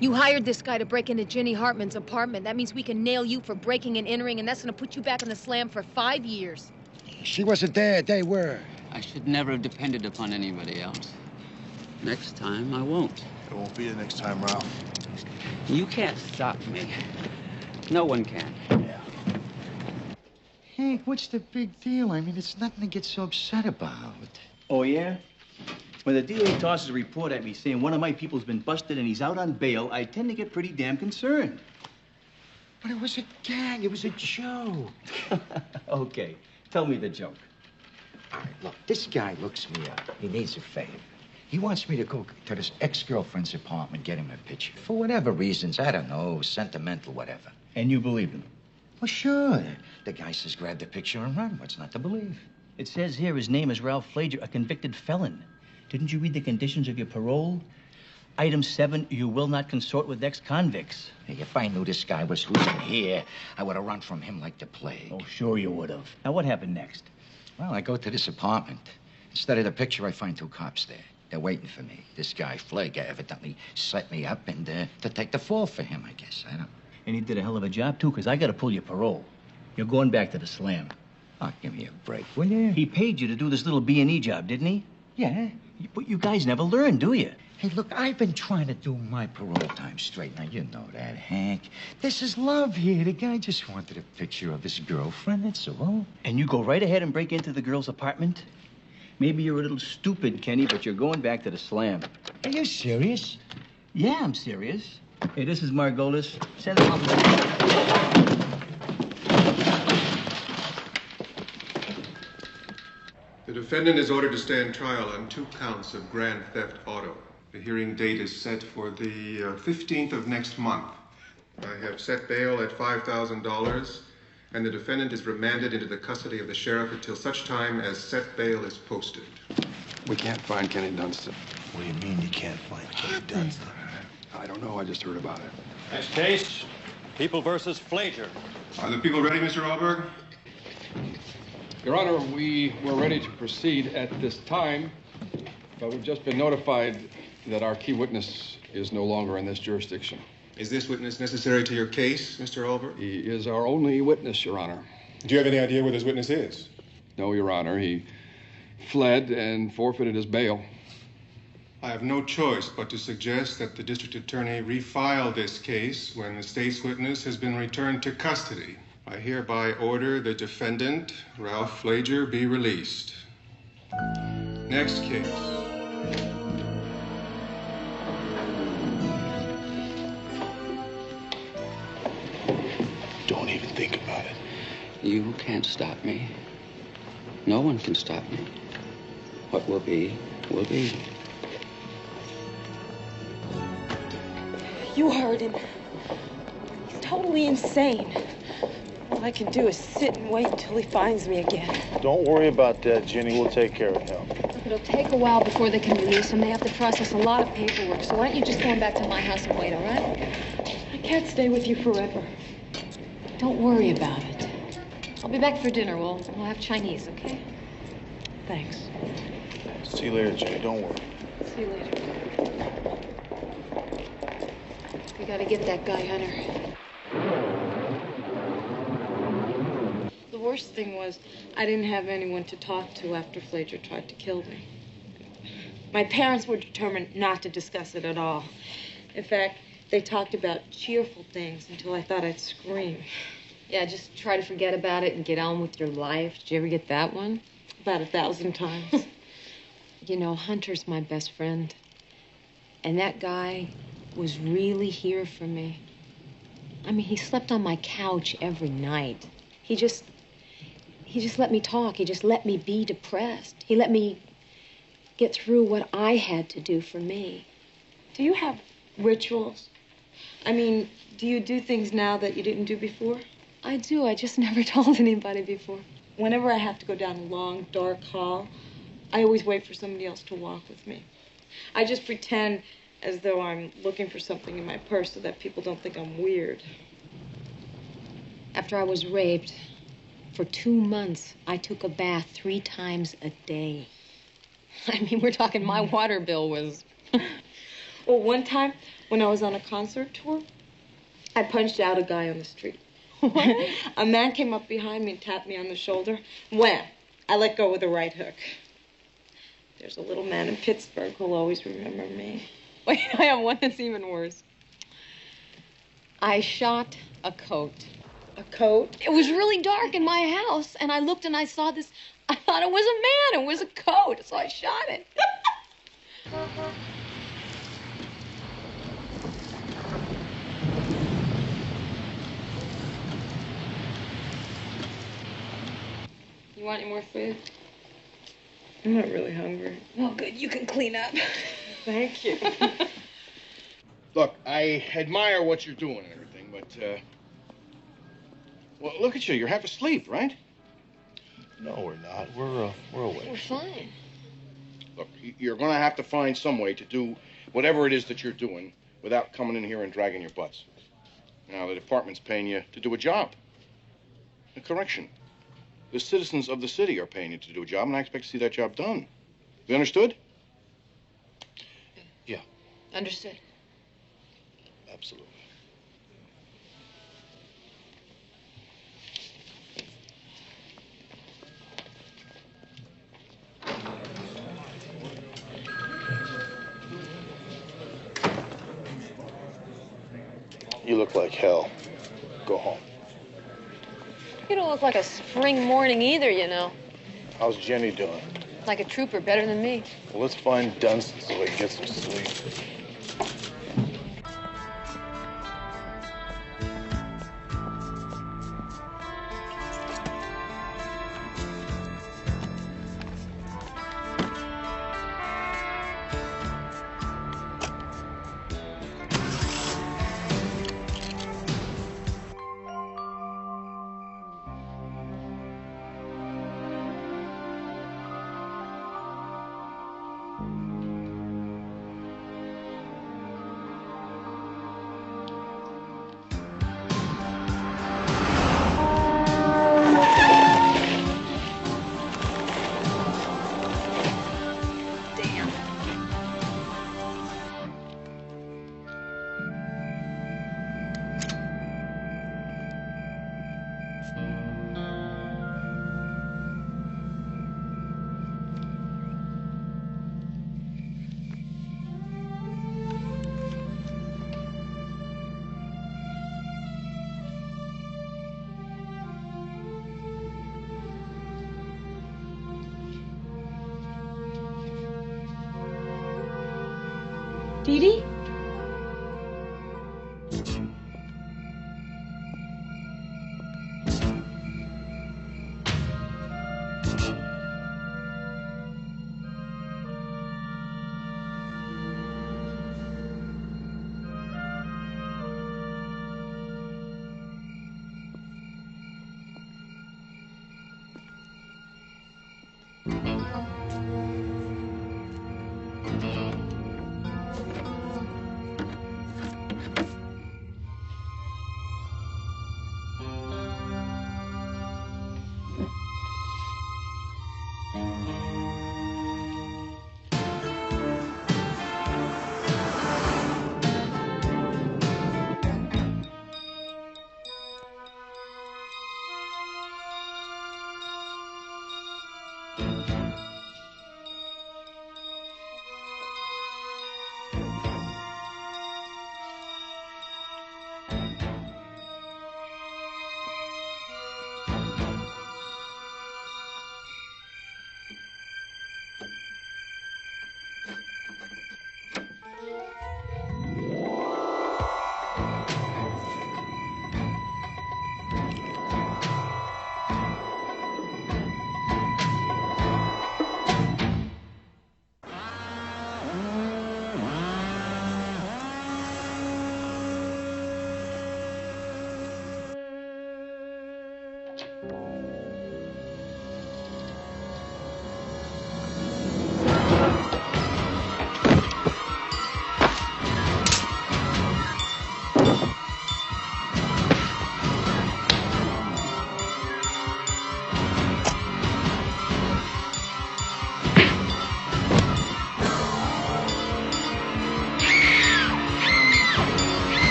S4: You hired this guy to break into Jenny Hartman's apartment. That means we can nail you for breaking and entering, and that's gonna put you back on the slam for 5 years.
S1: She wasn't there. They were.
S20: I should never have depended upon anybody else. Next time, I won't.
S5: It won't be the next time, Ralph.
S20: You can't stop me. No one can.
S5: Yeah.
S1: Hank, what's the big deal? I mean, it's nothing to get so upset about.
S7: Oh, yeah? When the DA tosses a report at me saying one of my people's been busted and he's out on bail, I tend to get pretty damn concerned.
S1: But it was a gag. It was a joke.
S7: Okay, tell me the joke.
S1: All right, look, this guy looks me up. He needs a favor. He wants me to go to this ex-girlfriend's apartment, get him a picture. For whatever reasons, I don't know, sentimental, whatever.
S7: And you believe him?
S1: Well, sure. The guy says grab the picture and run. What's not to believe?
S7: It says here his name is Ralph Flager, a convicted felon. Didn't you read the conditions of your parole? Item 7, you will not consort with ex-convicts.
S1: Hey, if I knew this guy was who's in here, I would have run from him like the plague.
S7: Oh, sure you would have. Now, what happened next?
S1: Well, I go to this apartment. Instead of the picture, I find 2 cops there. They're waiting for me. This guy, Flager, evidently set me up and to take the fall for him, I guess. I don't know.
S7: And he did a hell of a job, too, because I got to pull your parole. You're going back to the slam.
S1: Oh, give me a break, will you?
S7: He paid you to do this little B&E job, didn't he?
S1: Yeah.
S7: But you guys never learn, do you?
S1: Hey, look, I've been trying to do my parole time straight. Now, you know that, Hank. This is love here. The guy just wanted a picture of his girlfriend, that's all.
S7: And you go right ahead and break into the girl's apartment? Maybe you're a little stupid, Kenny, but you're going back to the slam.
S1: Are you serious?
S7: Yeah, I'm serious. Hey, this is Margolis. Send him off.
S21: The defendant is ordered to stand trial on 2 counts of grand theft auto. The hearing date is set for the 15th of next month. I have set bail at $5,000, and the defendant is remanded into the custody of the sheriff until such time as set bail is posted.
S12: We can't find Kenny Dunstan.
S5: What do you mean you can't find Kenny Dunstan?
S12: I don't know. I just heard about it.
S13: Next case, People versus Flager.
S21: Are the people ready, Mr. Alberg?
S12: Your Honor, we were ready to proceed at this time, but we've just been notified that our key witness is no longer in this jurisdiction.
S21: Is this witness necessary to your case, Mr. Alberg?
S12: He is our only witness, Your Honor.
S21: Do you have any idea where this witness is?
S12: No, Your Honor. He fled and forfeited his bail.
S21: I have no choice but to suggest that the district attorney refile this case when the state's witness has been returned to custody. I hereby order the defendant, Ralph Flager, be released. Next case.
S20: You can't stop me. No one can stop me. What will be, will be.
S2: You heard him. He's totally insane. All I can do is sit and wait until he finds me again.
S5: Don't worry about that, Jenny. We'll take care of him.
S4: Look, it'll take a while before they can release him. They have to process a lot of paperwork. So why don't you just go on back to my house and wait, all right?
S2: I can't stay with you forever.
S4: Don't worry about it. I'll be back for dinner. We'll have Chinese, okay?
S2: Thanks.
S5: See you later, Jenny. Don't worry.
S4: See you later. We gotta get that guy, Hunter.
S2: The worst thing was I didn't have anyone to talk to after Flager tried to kill me. My parents were determined not to discuss it at all. In fact, they talked about cheerful things until I thought I'd scream.
S4: Yeah, just try to forget about it and get on with your life. Did you ever get that one?
S2: About 1,000 times.
S4: You know, Hunter's my best friend. And that guy was really here for me. I mean, he slept on my couch every night. He just let me talk. He just let me be depressed. He let me get through what I had to do for me.
S2: Do you have rituals? I mean, do you do things now that you didn't do before?
S4: I do. I just never told anybody before.
S2: Whenever I have to go down a long, dark hall, I always wait for somebody else to walk with me. I just pretend as though I'm looking for something in my purse so that people don't think I'm weird.
S4: After I was raped, for 2 months, I took a bath 3 times a day. I mean, we're talking my water bill was...
S2: Well, one time, when I was on a concert tour, I punched out a guy on the street. A man came up behind me and tapped me on the shoulder. Wham! I let go with a right hook. There's a little man in Pittsburgh who'll always remember me.
S4: Wait, I have one that's even worse. I shot a coat.
S2: A coat?
S4: It was really dark in my house, and I looked and I saw this. I thought it was a man. It was a coat, so I shot it.
S2: You want any more food? I'm not really hungry.
S4: Well, good. You can clean up.
S2: Thank you.
S17: Look, I admire what you're doing and everything, but, well, look at you. You're half asleep, right?
S5: No, we're not. We're awake.
S4: We're fine.
S17: Look, you're going to have to find some way to do whatever it is that you're doing without coming in here and dragging your butts. Now, the department's paying you to do a job. A correction. The citizens of the city are paying you to do a job, and I expect to see that job done. You understood?
S5: Yeah.
S4: Understood.
S5: Absolutely. You look like hell. Go home.
S4: You don't look like a spring morning either, you know.
S5: How's Jenny doing?
S4: Like a trooper, better than me.
S5: Well, let's find Dunstan so he can get some sleep.
S2: Dee Dee?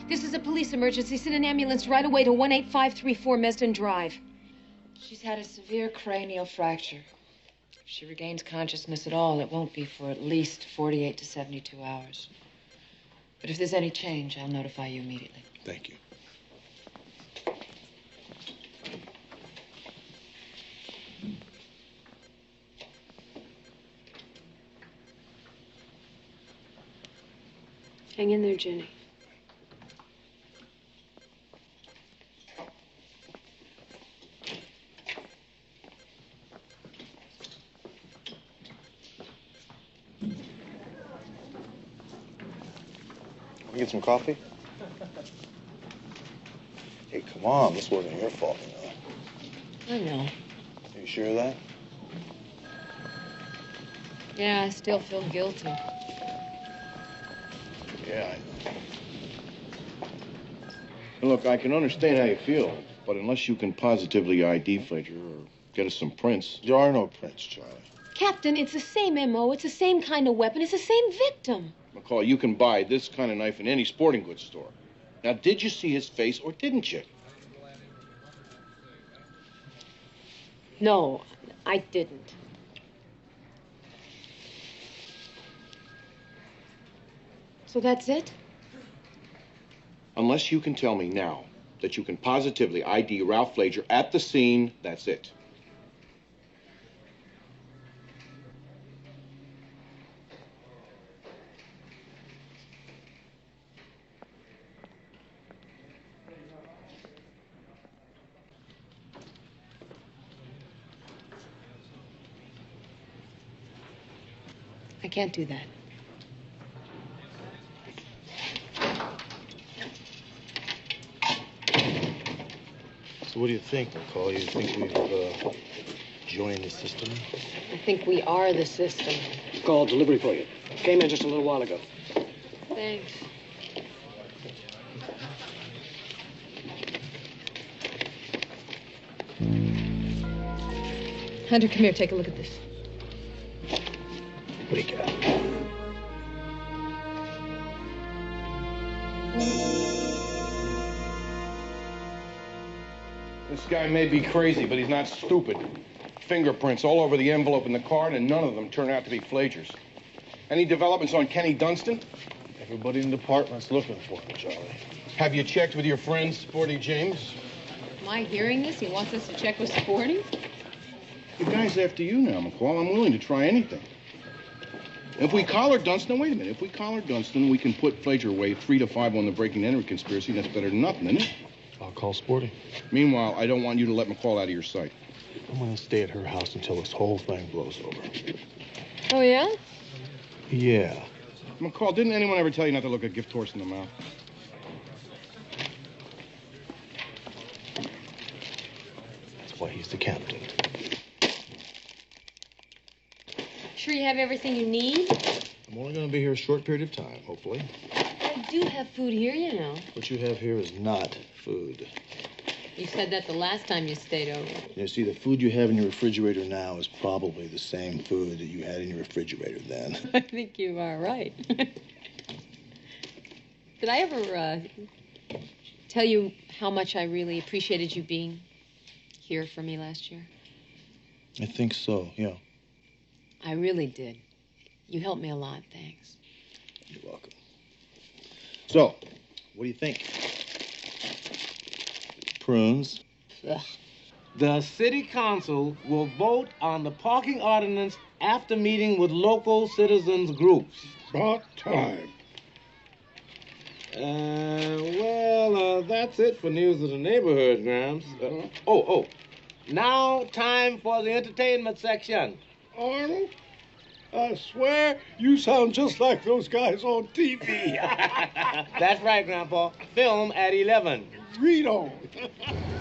S4: This is a police emergency. Send an ambulance right away to 18534 Mesden Drive.
S9: She's had a severe cranial fracture. If she regains consciousness at all, it won't be for at least 48 to 72 hours. But if there's any change, I'll notify you immediately.
S5: Thank you.
S4: Hang in there, Jenny.
S5: Get some coffee? Hey, come on. This wasn't your fault, you know.
S9: I know.
S5: Are you sure of that?
S9: Yeah, I still feel guilty.
S5: Yeah, I know.
S17: Look, I can understand how you feel, but unless you can positively ID Fletcher or get us some prints...
S5: There are no prints, Charlie.
S4: Captain, it's the same MO. It's the same kind of weapon. It's the same victim.
S17: McCall, you can buy this kind of knife in any sporting goods store. Now, did you see his face or didn't you?
S4: No, I didn't. So that's it?
S17: Unless you can tell me now that you can positively ID Ralph Flager at the scene, that's it.
S4: I can't do that.
S5: So what do you think, McCall? You think we've joined the system?
S9: I think we are the system.
S8: Call delivery for you. Came in just a little while ago.
S9: Thanks.
S4: Hunter, come here. Take a look at this.
S5: What do you got?
S17: This guy may be crazy, but he's not stupid. Fingerprints all over the envelope and the card, and none of them turn out to be Flager's. Any developments on Kenny Dunstan?
S5: Everybody in the department's looking for him, Charlie.
S17: Have you checked with your friend, Sporty James?
S9: Am I hearing this? He wants us to check with Sporty?
S17: The guy's after you now, McCall. I'm willing to try anything. If we collar Dunstan, wait a minute. If we collar Dunstan, we can put Flager away 3 to 5 on the breaking and entering conspiracy. That's better than nothing, isn't it?
S5: I'll call Sporty.
S17: Meanwhile, I don't want you to let McCall out of your sight.
S5: I'm going to stay at her house until this whole thing blows over.
S9: Oh, yeah?
S5: Yeah.
S17: McCall, didn't anyone ever tell you not to look a gift horse in the mouth?
S5: That's why he's the captain.
S4: Sure you have everything you need?
S5: I'm only going to be here a short period of time, hopefully.
S4: I do have food here, you know.
S5: What you have here is not food.
S9: You said that the last time you stayed over.
S5: You see, the food you have in your refrigerator now is probably the same food that you had in your refrigerator then.
S9: I think you are right. Did I ever tell you how much I really appreciated you being here for me last year?
S5: I think so, yeah.
S9: I really did. You helped me a lot, thanks.
S5: You're welcome. So, what do you think? Prunes?
S9: Ugh.
S22: The city council will vote on the parking ordinance after meeting with local citizens groups.
S10: About time.
S22: That's it for news of the neighborhood, Grams. Now time for the entertainment section.
S10: Arnold, I swear you sound just like those guys on TV.
S22: That's right, Grandpa. Film at 11.
S10: Read on.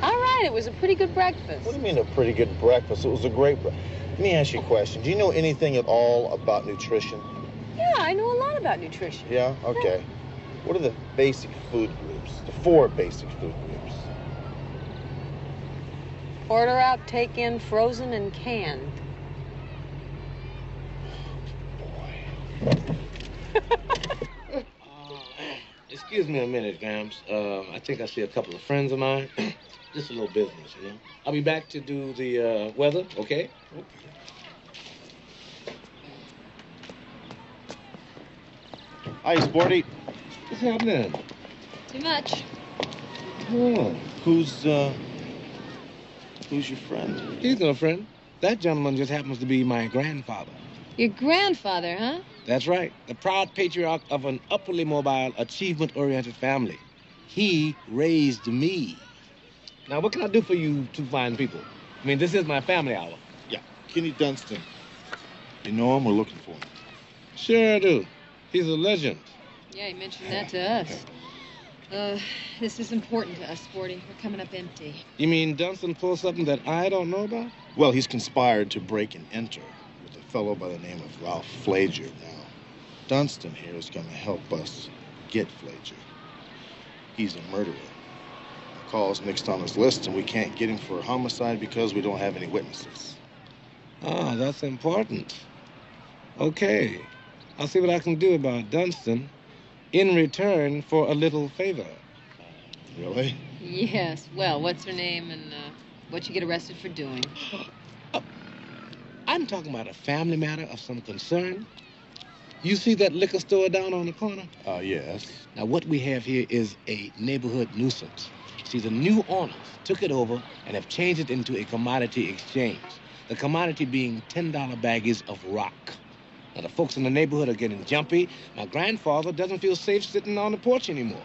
S19: All right, it was a pretty good breakfast.
S5: What do you mean a pretty good breakfast? It was a great breakfast. Let me ask you a question. Do you know anything at all about nutrition?
S19: Yeah, I know a lot about nutrition.
S5: Yeah? Okay. What are the basic food groups? The 4 basic food groups.
S19: Order out, take in, frozen, and canned.
S22: Excuse me a minute, Grams. I think I see a couple of friends of mine. Just a little business, you know. I'll be back to do the weather, okay?
S5: Hi, Sporty.
S22: What's happening?
S24: Too much.
S22: Oh.
S5: Who's your friend?
S22: He's no friend. That gentleman just happens to be my grandfather.
S24: Your grandfather, huh?
S22: That's right. The proud patriarch of an upwardly mobile, achievement-oriented family. He raised me. Now, what can I do for you two fine people? I mean, this is my family hour.
S5: Yeah, Kenny Dunstan. You know him? We're looking for him.
S22: Sure I do. He's a legend.
S24: Yeah, he mentioned that to us. This is important to us, Sporty. We're coming up empty.
S22: You mean Dunstan pulled something that I don't know about?
S5: Well, he's conspired to break and enter with a fellow by the name of Ralph Flager. Now, Dunstan here is going to help us get Flager. He's a murderer. McCall's mixed on his list, and we can't get him for a homicide because we don't have any witnesses.
S22: Ah, that's important. Okay. I'll see what I can do about Dunstan in return for a little favor.
S5: Really?
S24: Yes. Well, what's her name and what you get arrested for doing?
S22: I'm talking about a family matter of some concern. You see that liquor store down on the corner?
S5: Yes.
S22: Now, what we have here is a neighborhood nuisance. See, the new owners took it over and have changed it into a commodity exchange. The commodity being $10 baggies of rock. Now, the folks in the neighborhood are getting jumpy. My grandfather doesn't feel safe sitting on the porch anymore.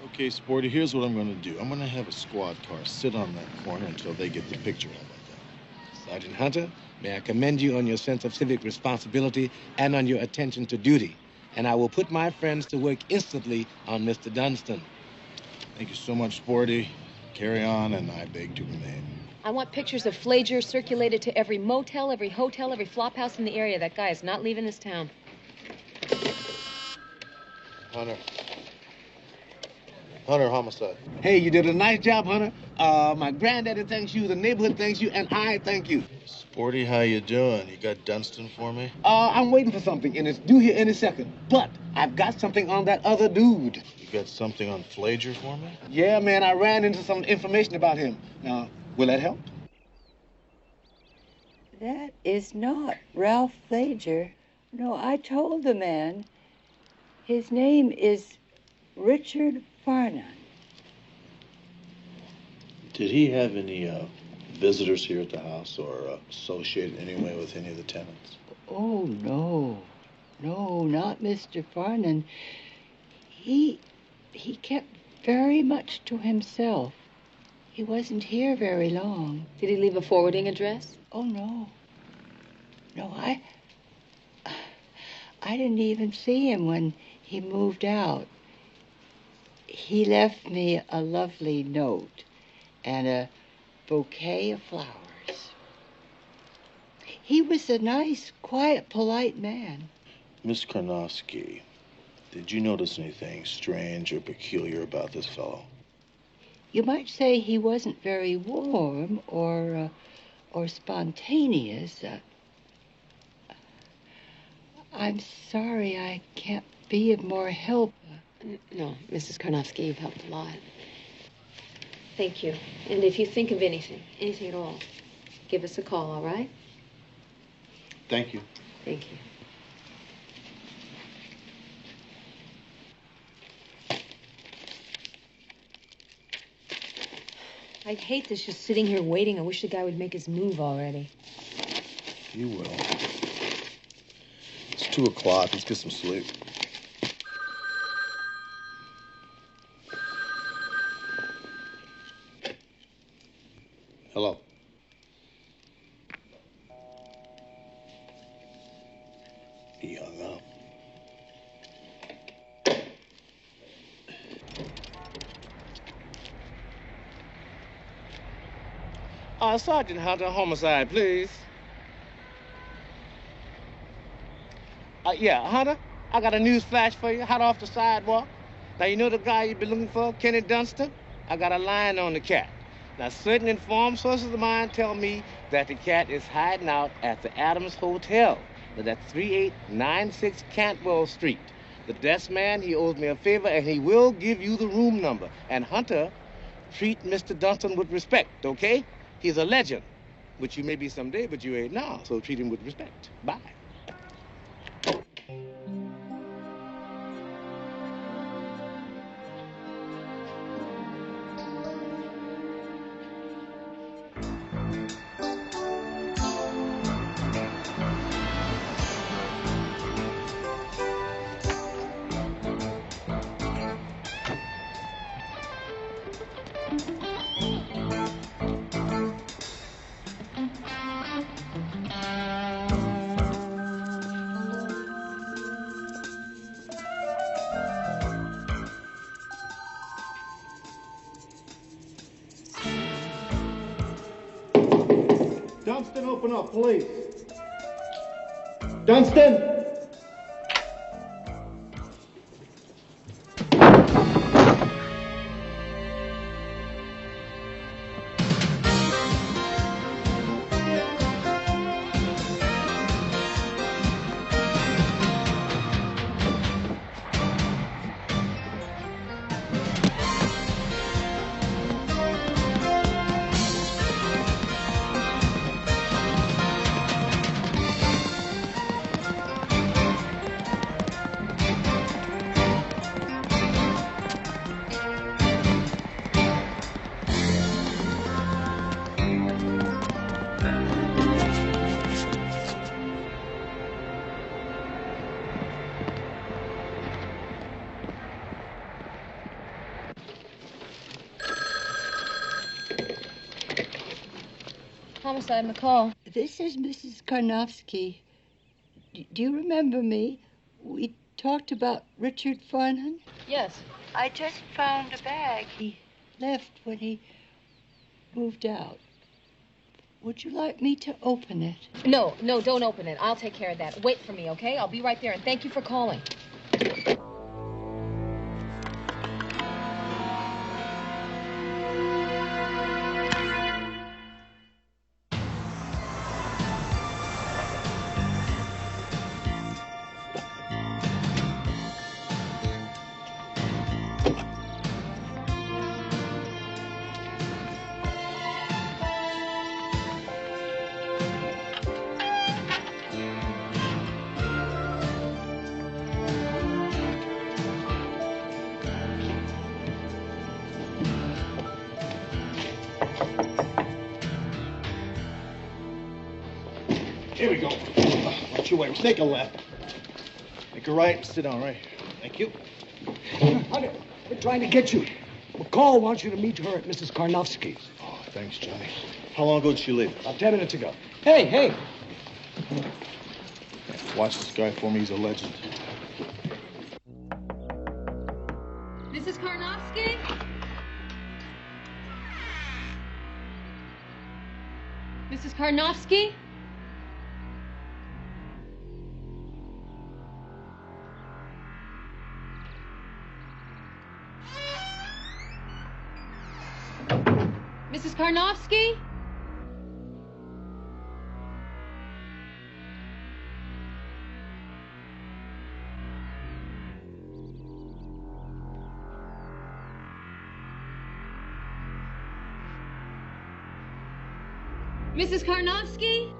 S5: Okay, Sporty, here's what I'm going to do. I'm going to have a squad car sit on that corner until they get the picture of it.
S22: Sergeant Hunter, may I commend you on your sense of civic responsibility and on your attention to duty. And I will put my friends to work instantly on Mr. Dunstan.
S5: Thank you so much, Sporty. Carry on, and I beg to remain.
S4: I want pictures of Flager circulated to every motel, every hotel, every flop house in the area. That guy is not leaving this town.
S5: Hunter. Hunter, homicide.
S22: Hey, you did a nice job, Hunter. My granddaddy thanks you, the neighborhood thanks you, and I thank you.
S5: Sporty, how you doing? You got Dunstan for me?
S22: I'm waiting for something, and it's due here any second. But I've got something on that other dude.
S5: You got something on Flager for me?
S22: Yeah, man, I ran into some information about him. Now, will that help?
S14: That is not Ralph Flager. No, I told the man. His name is Richard Farnan.
S5: Did he have any visitors here at the house or associated in any way with any of the tenants?
S14: Oh, no. No, not Mr. Farnan. He kept very much to himself. He wasn't here very long.
S4: Did he leave a forwarding address?
S14: Oh, no. No, I didn't even see him when he moved out. He left me a lovely note and a bouquet of flowers. He was a nice, quiet, polite man.
S5: Miss Karnofsky, did you notice anything strange or peculiar about this fellow?
S14: You might say he wasn't very warm or spontaneous. I'm sorry I can't be of more help.
S4: No, Mrs. Karnofsky, you've helped a lot. Thank you. And if you think of anything at all, give us a call, all right?
S5: Thank you.
S4: Thank you. I'd hate this just sitting here waiting. I wish the guy would make his move already.
S5: You will. It's 2 o'clock. Let's get some sleep. Hello. He hung up.
S22: Sergeant Hunter, homicide, please. Yeah, Hunter, I got a news flash for you, hot off the sidewalk. Now, you know the guy you've been looking for, Kenny Dunstan? I got a line on the cat. Now, certain informed sources of mine tell me that the cat is hiding out at the Adams Hotel. That's 3896 Cantwell Street. The desk man, he owes me a favor, and he will give you the room number. And Hunter, treat Mr. Dunstan with respect, okay? He's a legend, which you may be someday, but you ain't now, so treat him with respect. Bye. Dunstan, open up, please. Dunstan!
S4: Homicide, McCall.
S14: This is Mrs. Karnofsky. Do you remember me? We talked about Richard Farnham.
S4: Yes.
S14: I just found a bag. He left when he moved out. Would you like me to open it?
S4: No, don't open it. I'll take care of that. Wait for me, okay? I'll be right there, and thank you for calling.
S22: Here we go. Watch your way. Take a left. Make a right and sit down right here. Thank you.
S8: Hunter, we're trying to get you. McCall wants you to meet her at Mrs. Karnofsky's.
S5: Oh, thanks, Johnny. How long ago did she leave?
S8: About 10 minutes ago. Hey!
S5: Watch this guy for me. He's a legend.
S4: Mrs. Karnofsky? Mrs. Karnofsky? Mrs. Karnofsky? Mrs. Karnofsky?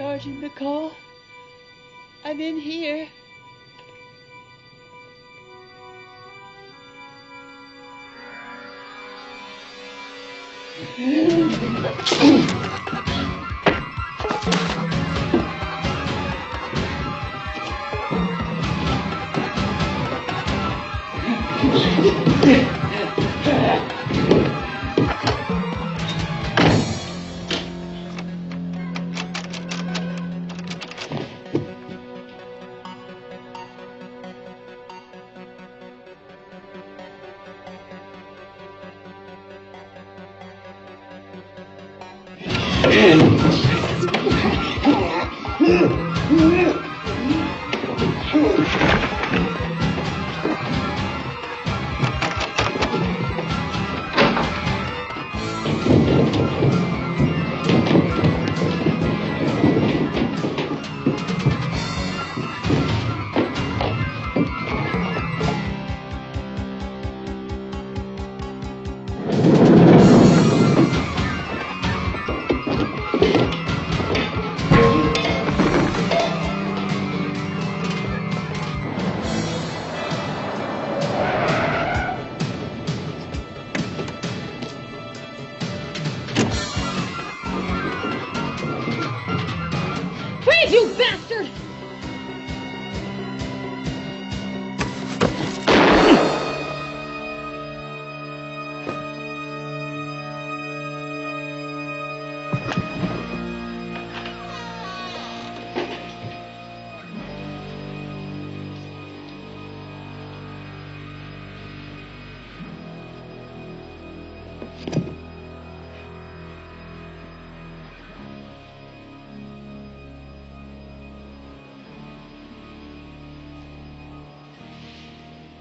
S14: Sergeant McCall, I'm in here.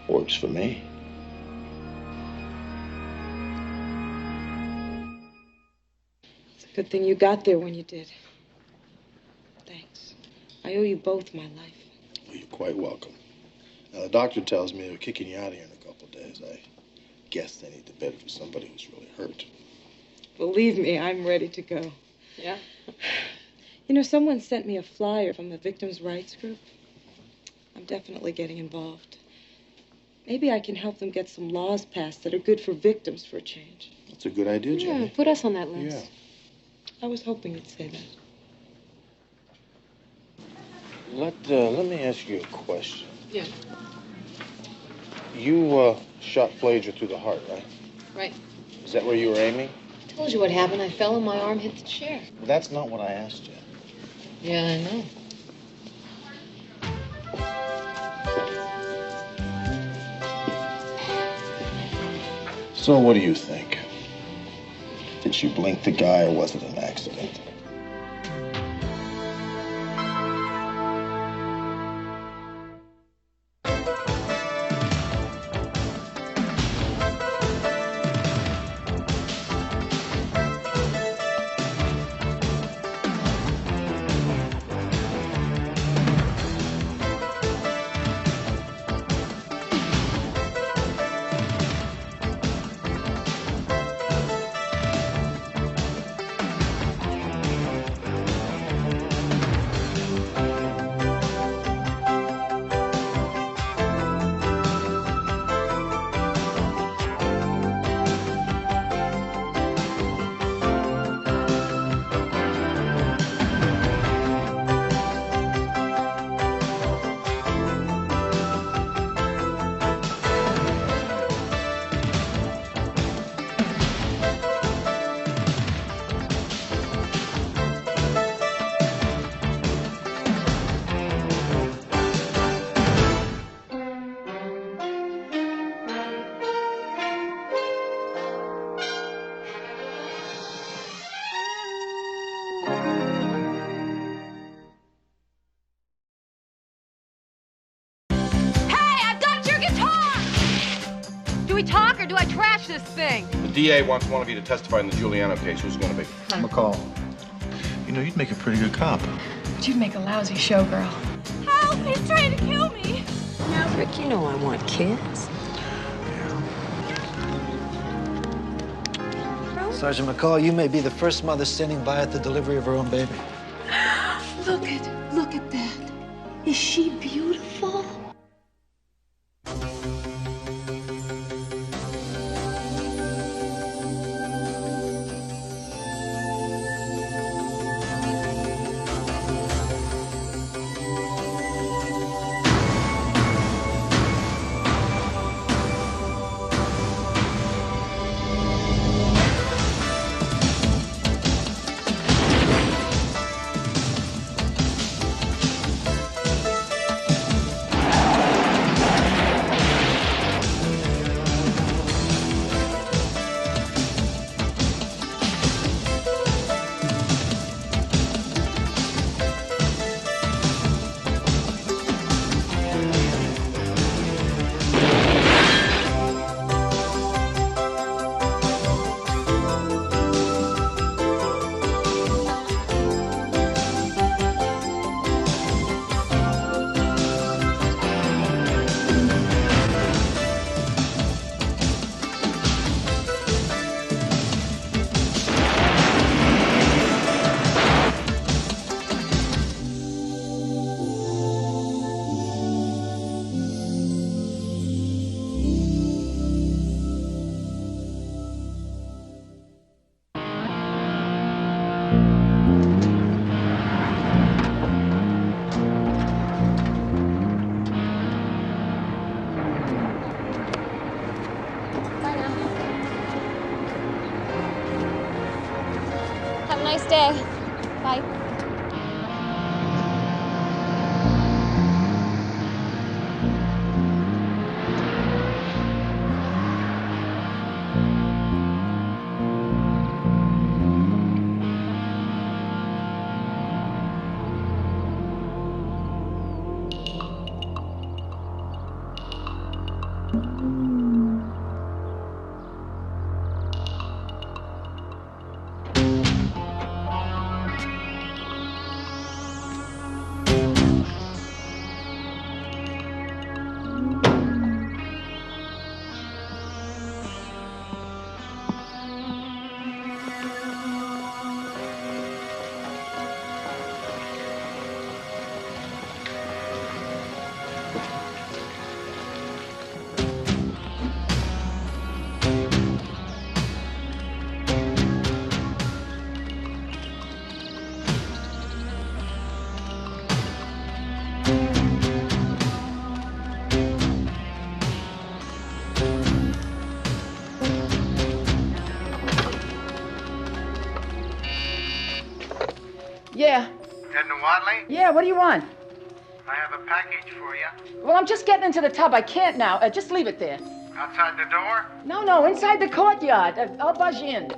S5: Works for me.
S2: It's a good thing you got there when you did. Thanks. I owe you both my life.
S5: Well, you're quite welcome. Now, the doctor tells me they're kicking you out of here in a couple of days. I guess they need to bed for somebody who's really hurt.
S2: Believe me, I'm ready to go.
S19: Yeah?
S2: You know, someone sent me a flyer from the victims' rights group. I'm definitely getting involved. Maybe I can help them get some laws passed that are good for victims for a change.
S5: That's a good idea, Jenny.
S4: Yeah, put us on that list.
S5: Yeah.
S2: I was hoping you'd say that.
S5: Let me ask you a question.
S4: Yeah.
S5: You shot Flager through the heart, right?
S4: Right.
S5: Is that where you were aiming?
S4: I told you what happened. I fell and my arm hit the chair.
S5: Well, that's not what I asked you.
S4: Yeah, I know.
S5: So what do you think? Did you blink the guy or was it an accident?
S19: Talk or do I trash this thing?
S17: The DA wants one of you to testify in the Giuliano case. Who's going to be?
S5: McCall. You know, you'd make a pretty good cop.
S11: But you'd make a lousy showgirl.
S24: Help! He's trying to kill me.
S4: Now, Rick, you know I want kids.
S15: Sergeant McCall, you may be the first mother standing by at the delivery of her own baby. Look at that. Is she beautiful?
S9: Nice day. Bye.
S16: Yeah.
S18: Edna Wadley?
S16: Yeah, what do you want?
S18: I have a package for you.
S16: Well, I'm just getting into the tub. I can't now. Just leave it there.
S18: Outside the door?
S16: No, inside the courtyard. I'll buzz you in.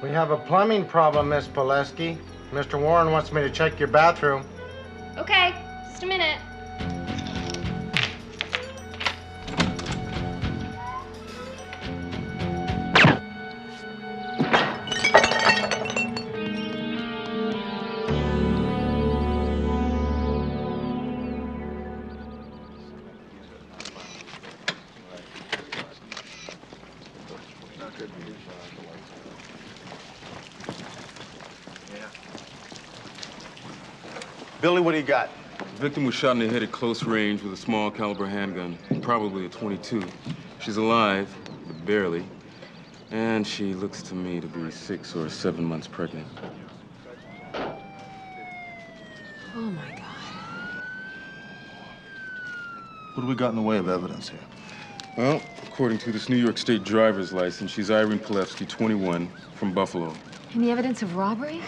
S18: We have a plumbing problem, Miss Pileski. Mr. Warren wants me to check your bathroom.
S9: Okay, just a minute.
S18: Billy, what do you got?
S23: The victim was shot in the head at close range with a small caliber handgun, probably a .22. She's alive, but barely. And she looks to me to be 6 or 7 months pregnant.
S9: Oh, my God.
S5: What do we got in the way of evidence here?
S23: Well, according to this New York State driver's license, she's Irene Pilevsky, 21, from Buffalo.
S4: Any evidence of robbery?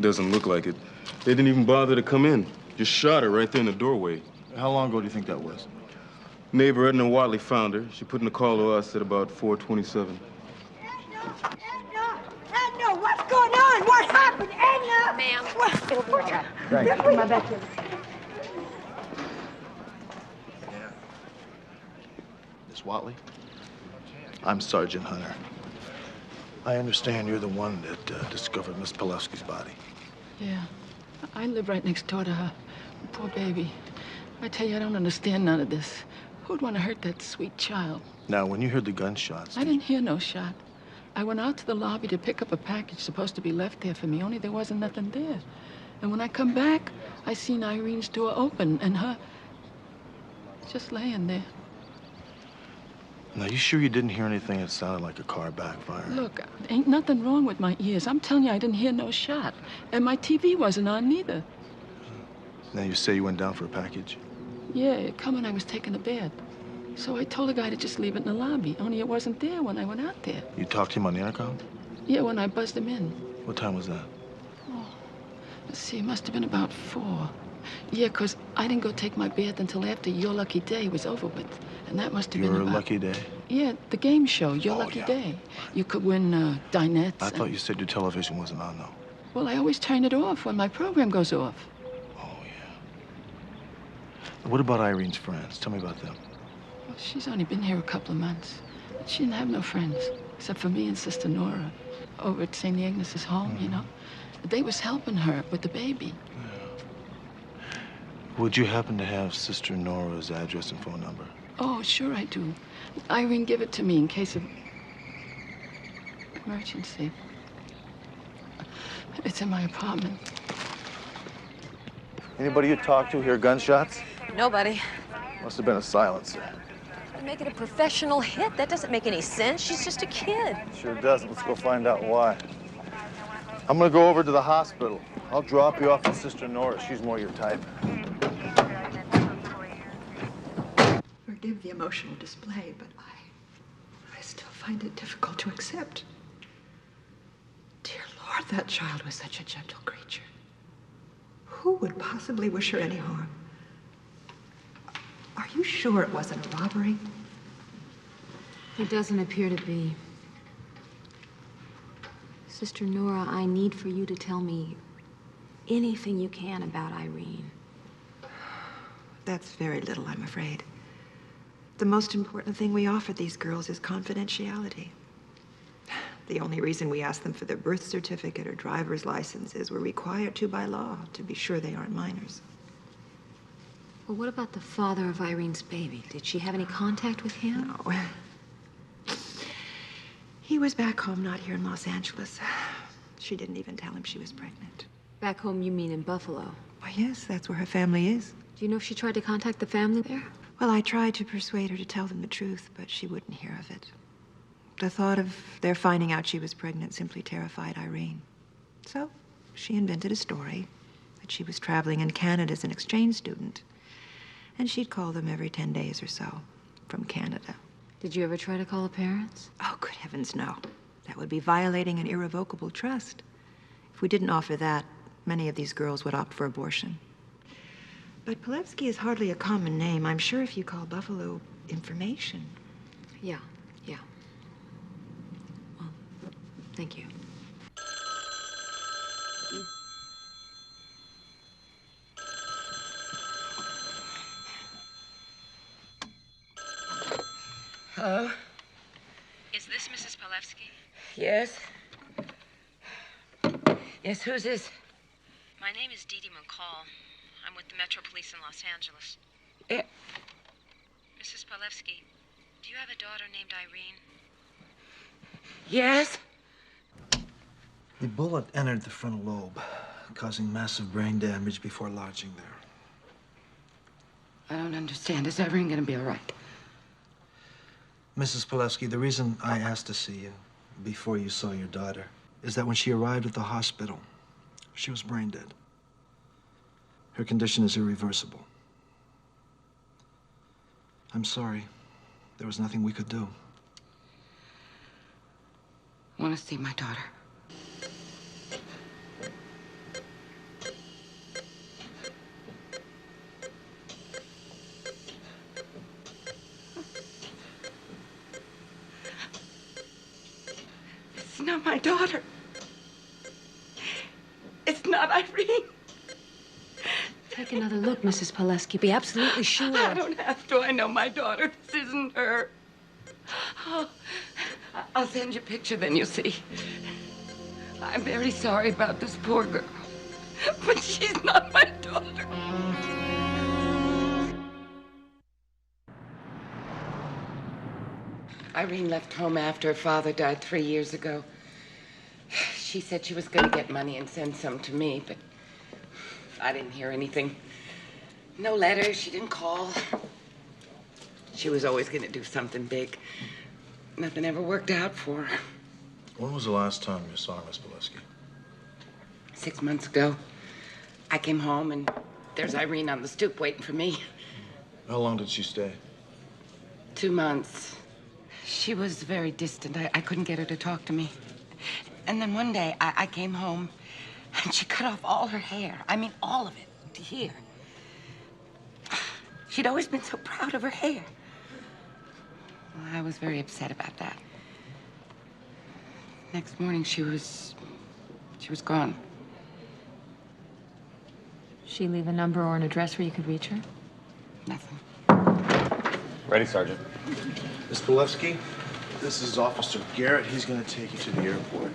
S23: Doesn't look like it. They didn't even bother to come in. Just shot her right there in the doorway.
S5: How long ago do you think that was?
S23: Neighbor Edna Watley found her. She put in a call to us at about 4:27.
S15: Edna, what's going on? What happened, Edna?
S19: Ma'am.
S15: It'll be all right.
S23: Thanks.
S15: Come on back here.
S5: Miss Watley? I'm Sergeant Hunter. I understand you're the one that discovered Miss Pilevsky's body.
S1: Yeah. I live right next door to her. Poor baby. I tell you, I don't understand none of this. Who'd want to hurt that sweet child?
S5: Now, when you heard the gunshots...
S1: I didn't hear no shot. I went out to the lobby to pick up a package supposed to be left there for me, only there wasn't nothing there. And when I come back, I seen Irene's door open and her just laying there.
S5: Now, you sure you didn't hear anything that sounded like a car backfire?
S1: Look, ain't nothing wrong with my ears. I'm telling you, I didn't hear no shot. And my TV wasn't on neither.
S5: Now, you say you went down for a package?
S1: Yeah, it come when I was taking a bed. So I told the guy to just leave it in the lobby, only it wasn't there when I went out there.
S5: You talked to him on the intercom?
S1: Yeah, when I buzzed him in.
S5: What time was that?
S1: Oh, let's see, it must have been about 4. Yeah, 'cause I didn't go take my bath until after Your Lucky Day was over with. And that must have been
S5: Your
S1: about...
S5: lucky day?
S1: Yeah, the game show, Your Lucky Day. You could win dinettes.
S5: I thought you said your television wasn't on, though.
S1: Well, I always turn it off when my program goes off.
S5: What about Irene's friends? Tell me about them.
S1: Well, she's only been here a couple of months. She didn't have no friends, except for me and Sister Nora over at St. Agnes's home, you know. They was helping her with the baby.
S5: Would you happen to have Sister Nora's address and phone number?
S1: Oh, sure I do. Irene, give it to me in case of emergency. It's in my apartment.
S5: Anybody you talked to hear gunshots?
S19: Nobody.
S5: Must have been a silencer.
S19: Make it a professional hit? That doesn't make any sense. She's just a kid.
S5: Sure doesn't. Let's go find out why. I'm gonna go over to the hospital. I'll drop you off with Sister Nora. She's more your type.
S3: Forgive the emotional display, but I still find it difficult to accept. Dear Lord, that child was such a gentle creature. Who would possibly wish her any harm? Are you sure it wasn't a robbery?
S4: It doesn't appear to be. Sister Nora, I need for you to tell me anything you can about Irene.
S3: That's very little, I'm afraid. The most important thing we offer these girls is confidentiality. The only reason we ask them for their birth certificate or driver's license is we're required to by law to be sure they aren't minors.
S4: Well, what about the father of Irene's baby? Did she have any contact with him?
S3: No. He was back home, not here in Los Angeles. She didn't even tell him she was pregnant.
S4: Back home, you mean in Buffalo?
S3: Well, yes, that's where her family is.
S4: Do you know if she tried to contact the family there?
S3: Well, I tried to persuade her to tell them the truth, but she wouldn't hear of it. The thought of their finding out she was pregnant simply terrified Irene. So she invented a story that she was traveling in Canada as an exchange student, and she'd call them every 10 days or so from Canada.
S4: Did you ever try to call the parents?
S3: Oh, good heavens, no. That would be violating an irrevocable trust. If we didn't offer that, many of these girls would opt for abortion. But Pilevsky is hardly a common name. I'm sure if you call Buffalo Information.
S4: Yeah. Well, thank you.
S6: Hello?
S4: Is this Mrs. Pilevsky?
S6: Yes? Yes, who's this?
S4: My name is Dee Dee McCall. I'm with the Metro Police in Los Angeles. Mrs. Pilevsky, do you have a daughter named Irene?
S6: Yes?
S7: The bullet entered the frontal lobe, causing massive brain damage before lodging there.
S6: I don't understand. Is Irene gonna be all right?
S7: Mrs. Pilevsky, the reason I asked to see you before you saw your daughter is that when she arrived at the hospital, she was brain dead. Her condition is irreversible. I'm sorry. There was nothing we could do.
S6: I want to see my daughter. not my daughter. It's not Irene.
S4: Take another look, Mrs. Pileski. Be absolutely sure.
S6: I don't have to. I know my daughter. This isn't her. Oh, I'll send you a picture, then you'll see. I'm very sorry about this poor girl, but she's not my daughter. Irene left home after her father died 3 years ago. She said she was going to get money and send some to me, but I didn't hear anything. No letters, she didn't call. She was always going to do something big. Nothing ever worked out for her.
S5: When was the last time you saw Miss Pileski?
S6: 6 months ago. I came home and there's Irene on the stoop waiting for me.
S5: How long did she stay?
S6: 2 months. She was very distant. I couldn't get her to talk to me. And then one day I came home and she cut off all her hair. I mean, all of it to here. She'd always been so proud of her hair. Well, I was very upset about that. Next morning, she was gone.
S4: She leave a number or an address where you could reach her?
S6: Nothing.
S17: Ready, Sergeant.
S5: Miss Pileski, this is Officer Garrett. He's going to take you to the airport.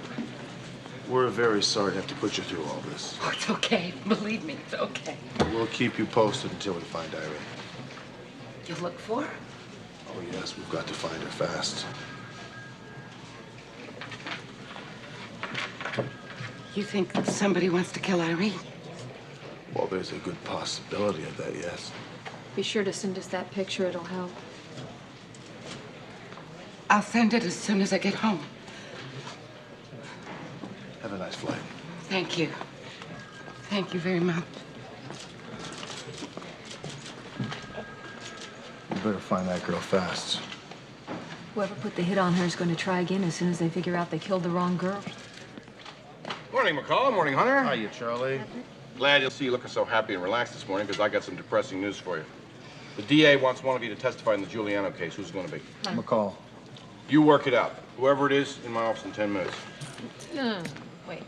S5: We're very sorry to have to put you through all this.
S6: Oh, it's okay. Believe me, it's okay.
S5: We'll keep you posted until we find Irene.
S6: You'll look for her?
S5: Oh, yes, we've got to find her fast.
S6: You think somebody wants to kill Irene?
S5: Well, there's a good possibility of that, yes.
S4: Be sure to send us that picture. It'll help.
S6: I'll send it as soon as I get home.
S5: Have a nice flight.
S6: Thank you. Thank you very much.
S5: You better find that girl fast.
S4: Whoever put the hit on her is going to try again as soon as they figure out they killed the wrong girl.
S17: Morning, McCall. Morning, Hunter.
S5: Hiya, Charlie.
S17: Glad to see you looking so happy and relaxed this morning, because I got some depressing news for you. The DA wants one of you to testify in the Giuliano case. Who's it going to be?
S7: McCall.
S17: You work it out. Whoever it is, in my office in 10 minutes.
S4: Wait.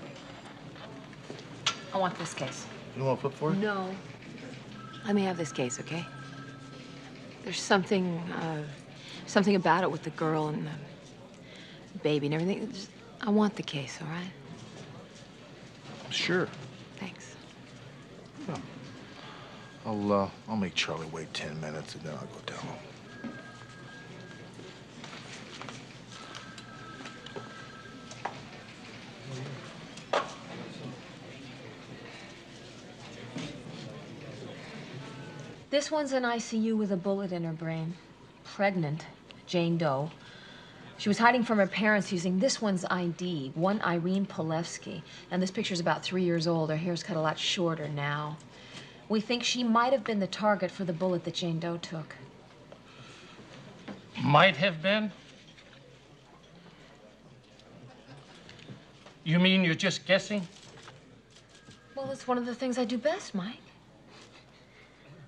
S4: I want this case.
S5: You don't want to flip for it?
S4: No. Let me have this case, okay? There's something about it with the girl and the baby and everything. I want the case, all right?
S5: Sure.
S4: Thanks.
S5: Well, I'll make Charlie wait 10 minutes and then I'll go tell him.
S4: This one's in ICU with a bullet in her brain. Pregnant. Jane Doe. She was hiding from her parents using this one's ID, one Irene Pileski. And this picture's about 3 years old. Her hair's cut a lot shorter now. We think she might have been the target for the bullet that Jane Doe took.
S22: Might have been? You mean you're just guessing?
S4: Well, it's one of the things I do best, Mike.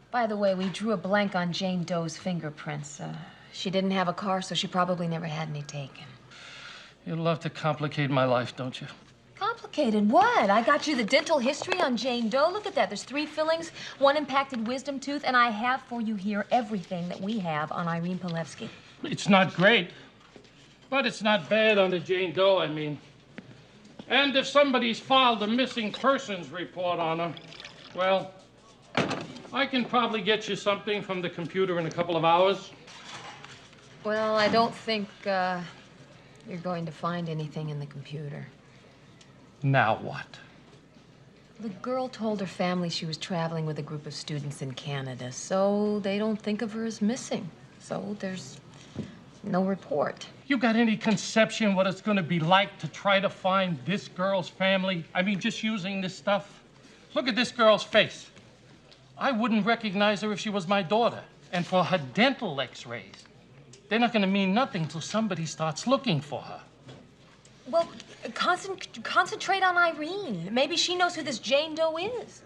S4: By the way, we drew a blank on Jane Doe's fingerprints. She didn't have a car, so she probably never had any taken.
S22: You love to complicate my life, don't you?
S4: Complicated what? I got you the dental history on Jane Doe. Look at that. There's 3 fillings, 1 impacted wisdom tooth, and I have for you here everything that we have on Irene Pileski.
S22: It's not great, but it's not bad on the Jane Doe, I mean. And if somebody's filed a missing persons report on her, well, I can probably get you something from the computer in a couple of hours.
S4: Well, I don't think you're going to find anything in the computer.
S22: Now what?
S4: The girl told her family she was traveling with a group of students in Canada, so they don't think of her as missing. So there's no report.
S22: You got any conception what it's going to be like to try to find this girl's family? I mean, just using this stuff? Look at this girl's face. I wouldn't recognize her if she was my daughter. And for her dental x-rays, they're not going to mean nothing till somebody starts looking for her.
S4: Well, concentrate on Irene. Maybe she knows who this Jane Doe is.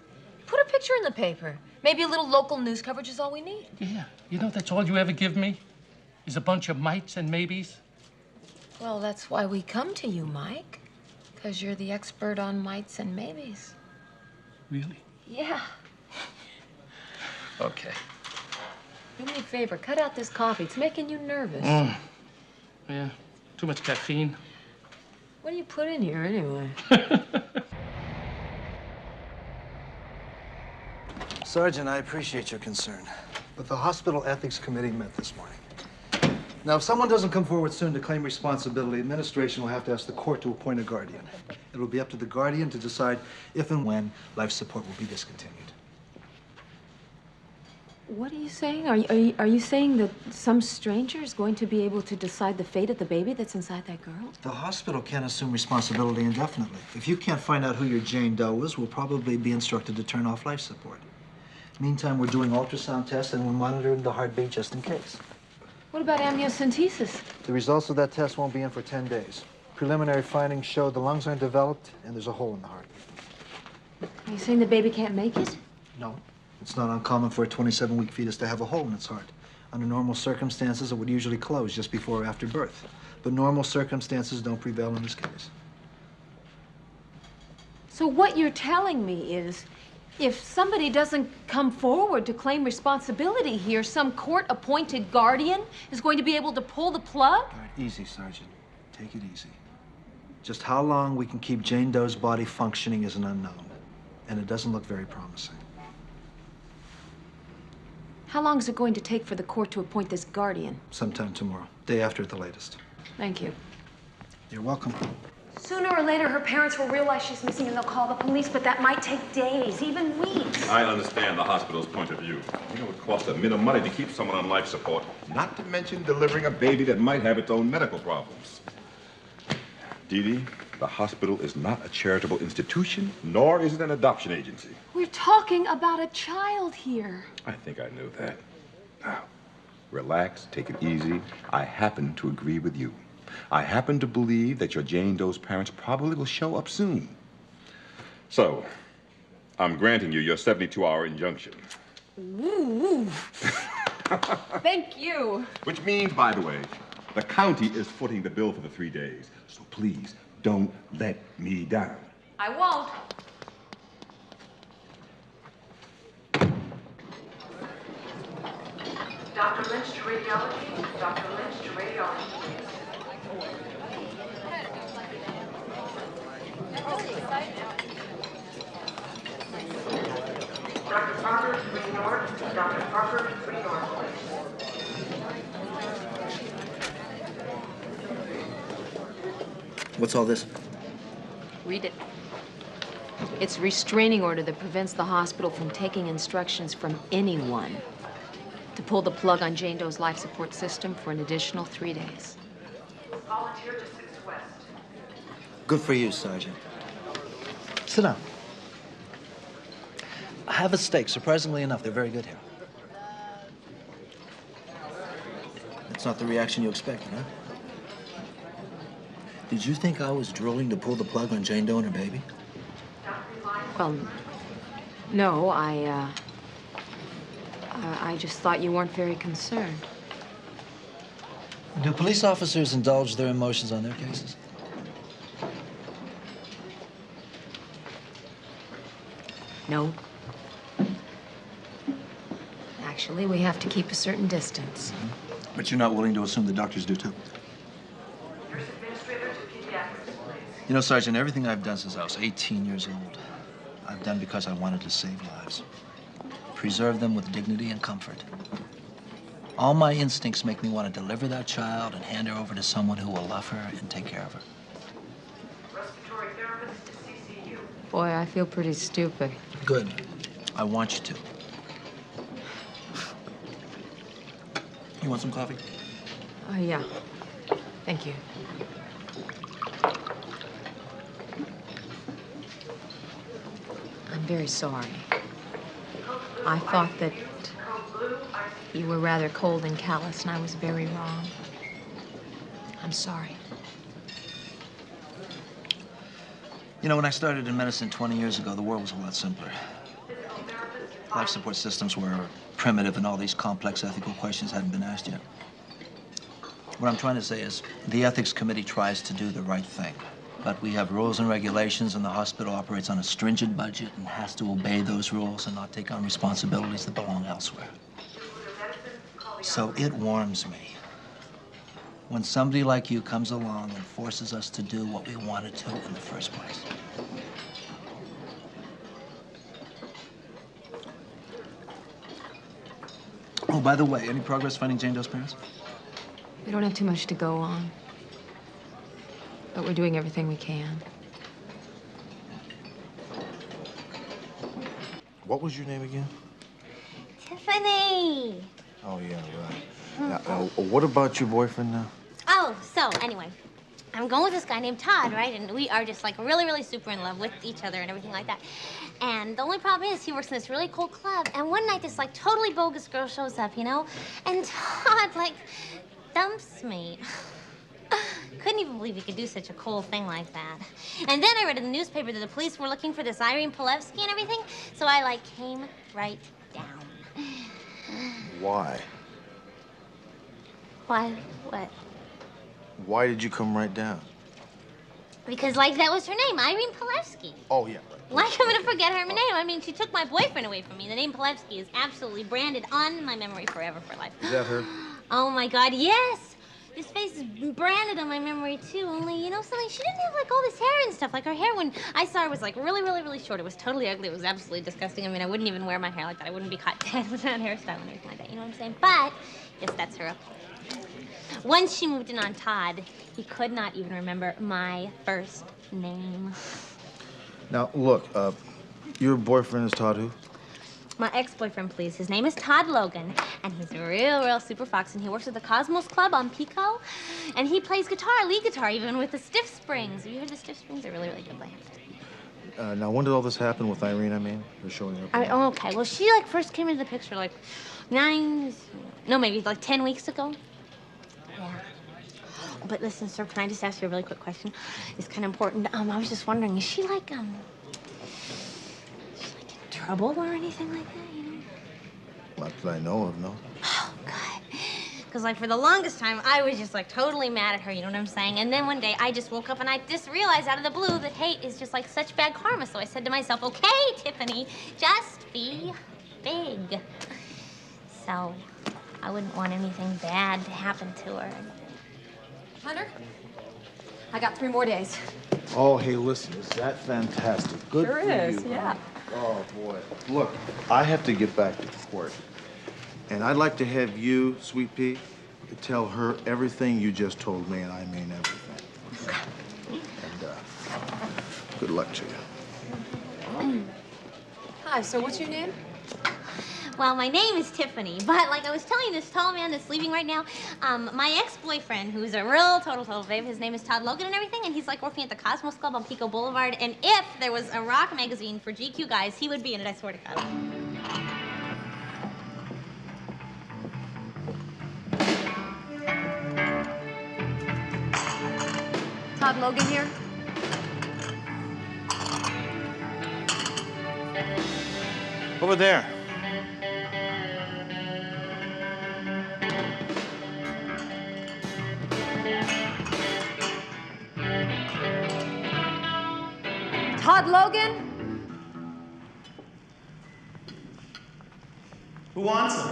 S4: Put her picture in the paper. Maybe a little local news coverage is all we need.
S22: Yeah, you know that's all you ever give me? Is a bunch of mights and maybes?
S4: Well, that's why we come to you, Mike. Because you're the expert on mights and maybes.
S12: Really?
S4: Yeah.
S12: Okay.
S4: Do me a favor, cut out this coffee. It's making you nervous.
S12: Yeah, too much caffeine.
S4: What do you put in here, anyway?
S7: Sergeant, I appreciate your concern, but the hospital ethics committee met this morning. Now, if someone doesn't come forward soon to claim responsibility, administration will have to ask the court to appoint a guardian. It will be up to the guardian to decide if and when life support will be discontinued.
S4: What are you saying? Are you saying that some stranger is going to be able to decide the fate of the baby that's inside that girl?
S7: The hospital can't assume responsibility indefinitely. If you can't find out who your Jane Doe is, we'll probably be instructed to turn off life support. Meantime, we're doing ultrasound tests and we're monitoring the heartbeat just in case.
S4: What about amniocentesis?
S7: The results of that test won't be in for 10 days. Preliminary findings show the lungs aren't developed and there's a hole in the heart.
S4: Are you saying the baby can't make it?
S7: No. It's not uncommon for a 27-week fetus to have a hole in its heart. Under normal circumstances, it would usually close just before or after birth. But normal circumstances don't prevail in this case.
S4: So what you're telling me is, if somebody doesn't come forward to claim responsibility here, some court-appointed guardian is going to be able to pull the plug?
S7: All right, easy, Sergeant. Take it easy. Just how long we can keep Jane Doe's body functioning is an unknown, and it doesn't look very promising.
S4: How long is it going to take for the court to appoint this guardian?
S7: Sometime tomorrow. Day after at the latest.
S4: Thank you.
S7: You're welcome.
S4: Sooner or later, her parents will realize she's missing and they'll call the police, but that might take days, even weeks.
S13: I understand the hospital's point of view. You know, it costs a mint of money to keep someone on life support, not to mention delivering a baby that might have its own medical problems. Dee Dee, the hospital is not a charitable institution, nor is it an adoption agency.
S4: We're talking about a child here.
S13: I think I knew that. Now, relax, take it easy. I happen to agree with you. I happen to believe that your Jane Doe's parents probably will show up soon. So, I'm granting you your 72-hour injunction.
S4: Ooh. Thank you.
S13: Which means, by the way, the county is footing the bill for the 3 days. So please, don't let me down.
S4: I won't.
S20: Dr. Lynch to radiology. Dr. Lynch to radiology. Dr. Parker, 3 North. Dr. Parker, 3 North, please.
S7: What's all this?
S4: Read it. It's a restraining order that prevents the hospital from taking instructions from anyone to pull the plug on Jane Doe's life support system for an additional 3 days.
S20: Volunteer to 6 West.
S7: Good for you, Sergeant. Sit down. Have a steak. Surprisingly enough, they're very good here. That's not the reaction you expected, huh? Did you think I was drooling to pull the plug on Jane Doe and her baby?
S4: Well, no, I just thought you weren't very concerned.
S7: Do police officers indulge their emotions on their cases?
S4: No. Actually, we have to keep a certain distance.
S7: But you're not willing to assume the doctors do, too?
S20: Nurse administrator to pediatrics, please.
S7: You know, Sergeant, everything I've done since I was 18 years old, I've done because I wanted to save lives. Preserve them with dignity and comfort. All my instincts make me want to deliver that child and hand her over to someone who will love her and take care of her.
S20: Respiratory therapist to CCU.
S4: Boy, I feel pretty stupid.
S7: Good. I want you to. You want some coffee?
S4: Yeah. Thank you. I'm very sorry. I thought that you were rather cold and callous, and I was very wrong. I'm sorry.
S7: You know, when I started in medicine 20 years ago, the world was a lot simpler. Life support systems were primitive, and all these complex ethical questions hadn't been asked yet.
S8: What I'm trying to say is the ethics committee tries to do the right thing. But we have rules and regulations, and the hospital operates on a stringent budget and has to obey those rules and not take on responsibilities that belong elsewhere. So it warms me when somebody like you comes along and forces us to do what we wanted to in the first place. Oh, by the way, any progress finding Jane Doe's parents?
S4: We don't have too much to go on. But we're doing everything we can.
S5: What was your name again?
S10: Tiffany!
S5: Oh, yeah, right. Now, what about your boyfriend now?
S10: Oh, so, anyway, I'm going with this guy named Todd, right? And we are just, like, really, really super in love with each other and everything like that. And the only problem is he works in this really cool club. And one night, this, like, totally bogus girl shows up, you know? And Todd, like, dumps me. Couldn't even believe he could do such a cool thing like that. And then I read in the newspaper that the police were looking for this Irene Polevsky and everything, so I, like, came right down.
S5: Why?
S10: Why? What?
S5: Why did you come right down?
S10: Because, like, that was her name, Irene Polevsky.
S5: Oh, yeah, right.
S10: Like, I'm gonna forget her name. I mean, she took my boyfriend away from me. The name Polevsky is absolutely branded on my memory forever for life.
S5: Is that her?
S10: Oh, my God, yes! This face is branded on my memory, too. Only, you know something? She didn't have, like, all this hair and stuff. Like, her hair, when I saw her, was, like, really, really, really short. It was totally ugly. It was absolutely disgusting. I mean, I wouldn't even wear my hair like that. I wouldn't be caught dead with that hairstyle and everything like that. You know what I'm saying? But, yes, that's her. Once she moved in on Todd, he could not even remember my first name.
S5: Now, look, your boyfriend is Todd who?
S10: My ex-boyfriend, please. His name is Todd Logan, and he's a real super fox, and he works at the Cosmos Club on Pico, and he plays guitar, lead guitar, even with the Stiff Springs. Have you heard the Stiff Springs? They're really, really good band.
S5: Now, when did all this happen with Irene, I mean? Her showing up?
S10: Oh, okay. Well, she, like, first came into the picture, like, maybe, like, 10 weeks ago. Yeah. But listen, sir, can I just ask you a really quick question? It's kind of important. I was just wondering, is she, like, in trouble or anything like that, you know?
S5: Not that I know of, no.
S10: Oh, God. Because, like, for the longest time, I was just, like, totally mad at her, you know what I'm saying? And then one day, I just woke up and I just realized out of the blue that hate is just, like, such bad karma. So I said to myself, okay, Tiffany, just be big. So I wouldn't want anything bad to happen to her.
S19: Hunter, I got 3 more days.
S5: Oh, hey, listen, is that fantastic? Good
S19: Sure
S5: for
S19: is,
S5: you.
S19: yeah.
S5: Oh, boy. Look, I have to get back to court. And I'd like to have you, Sweet Pea, tell her everything you just told me, and I mean everything. And good luck to you.
S19: Hi, so what's your name?
S10: Well, my name is Tiffany, but like I was telling this tall man that's leaving right now, my ex-boyfriend, who's a real total babe, his name is Todd Logan and everything, and he's like working at the Cosmos Club on Pico Boulevard, and if there was a rock magazine for GQ guys, he would be in it, I swear to God.
S19: Todd Logan here.
S5: Over there.
S19: Todd Logan?
S14: Who wants him?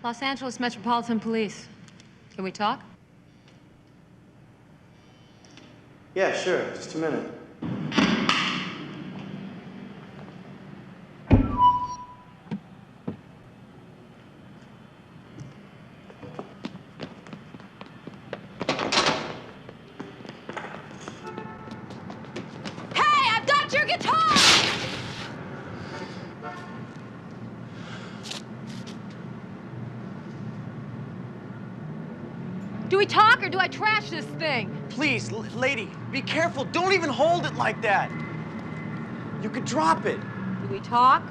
S4: Los Angeles Metropolitan Police. Can we talk?
S14: Yeah, sure. Just a minute.
S19: Hey, I've got your guitar! Do we talk or do I trash this thing?
S14: Please, lady, be careful. Don't even hold it like that. You could drop it.
S19: Do we talk?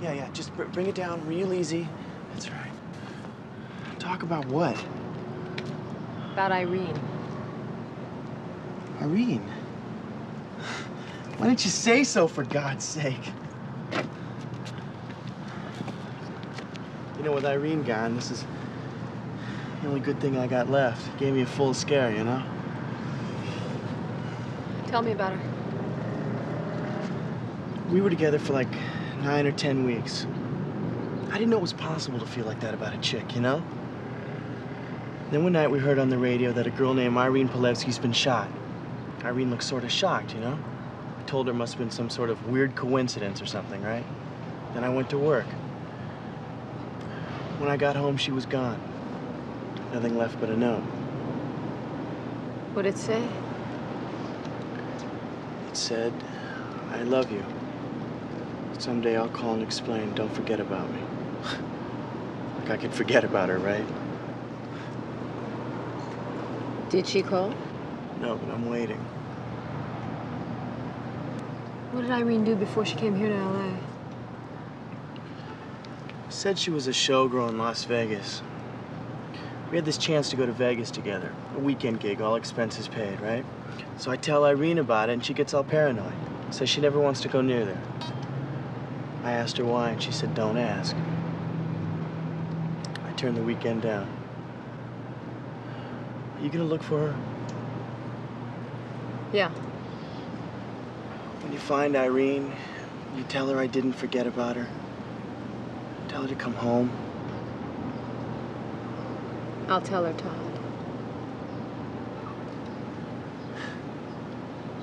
S14: Yeah, just bring it down real easy. That's right. Talk about what?
S19: About Irene.
S14: Irene? Why didn't you say so, for God's sake? You know, with Irene gone, this is The only good thing I got left. Gave me a full scare, you know?
S19: Tell me about her.
S14: We were together for like 9 or 10 weeks. I didn't know it was possible to feel like that about a chick, you know? Then one night we heard on the radio that a girl named Irene Polevsky's been shot. Irene looked sort of shocked, you know? I told her it must have been some sort of weird coincidence or something, right? Then I went to work. When I got home, she was gone. Nothing left but a note.
S19: What'd it say?
S14: It said, I love you. Someday I'll call and explain. Don't forget about me. Like I could forget about her, right?
S19: Did she call?
S14: No, but I'm waiting.
S19: What did Irene do before she came here to L.A.?
S14: Said she was a showgirl in Las Vegas. We had this chance to go to Vegas together. A weekend gig, all expenses paid, right? So I tell Irene about it, and she gets all paranoid. Says she never wants to go near there. I asked her why, and she said, don't ask. I turned the weekend down. Are you gonna look for her?
S19: Yeah.
S14: When you find Irene, you tell her I didn't forget about her. Tell her to come home.
S19: I'll tell her, Todd.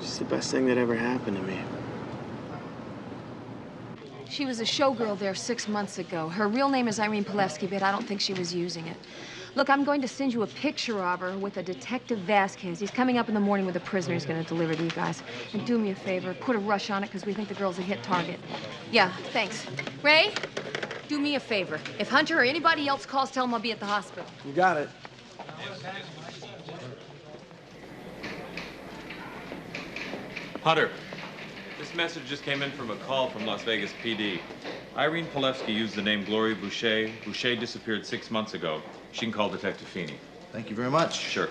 S14: She's the best thing that ever happened to me.
S4: She was a showgirl there 6 months ago. Her real name is Irene Polevsky, but I don't think she was using it. Look, I'm going to send you a picture of her with a Detective Vasquez. He's coming up in the morning with a prisoner he's going to deliver to you guys. And do me a favor, put a rush on it because we think the girl's a hit target. Yeah, thanks. Ray, do me a favor. If Hunter or anybody else calls, tell them I'll be at the hospital.
S14: You got it.
S2: Hunter, this message just came in from McCall from Las Vegas PD. Irene Polevsky used the name Gloria Boucher. Boucher disappeared 6 months ago. She can call Detective Feeney.
S5: Thank you very much.
S2: Sure.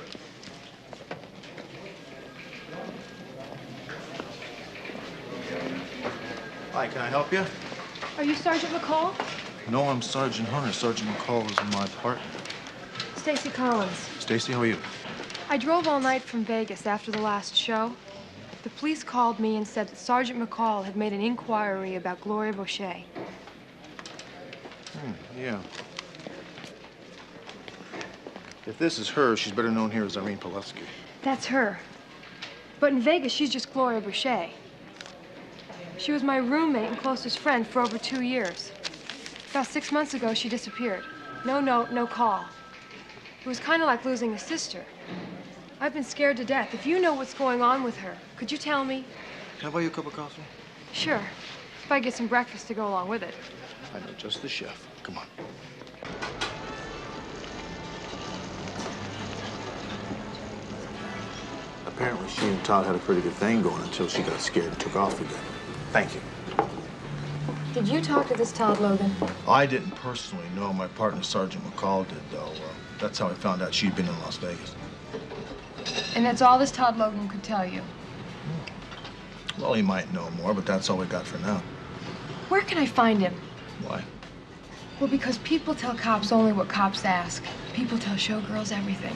S5: Hi, can I help you?
S19: Are you Sergeant McCall?
S5: No, I'm Sergeant Hunter. Sergeant McCall is my partner.
S19: Stacy Collins.
S5: Stacy, how are you?
S19: I drove all night from Vegas after the last show. The police called me and said that Sergeant McCall had made an inquiry about Gloria Boucher.
S5: Yeah. If this is her, she's better known here as Irene Polevsky.
S19: That's her. But in Vegas, she's just Gloria Boucher. She was my roommate and closest friend for over 2 years. About 6 months ago, she disappeared. No note, no call. It was kind of like losing a sister. I've been scared to death. If you know what's going on with her, could you tell me?
S5: Can I buy you a cup of coffee?
S19: Sure. If I get some breakfast to go along with it.
S5: I know just the chef. Come on. Apparently, she and Todd had a pretty good thing going until she got scared and took off again. Thank you.
S19: Did you talk to this Todd Logan?
S5: I didn't personally know. My partner, Sergeant McCall, did, though. That's how I found out she'd been in Las Vegas.
S19: And that's all this Todd Logan could tell you?
S5: Well, he might know more, but that's all we got for now.
S19: Where can I find him?
S5: Why?
S19: Well, because people tell cops only what cops ask. People tell showgirls everything.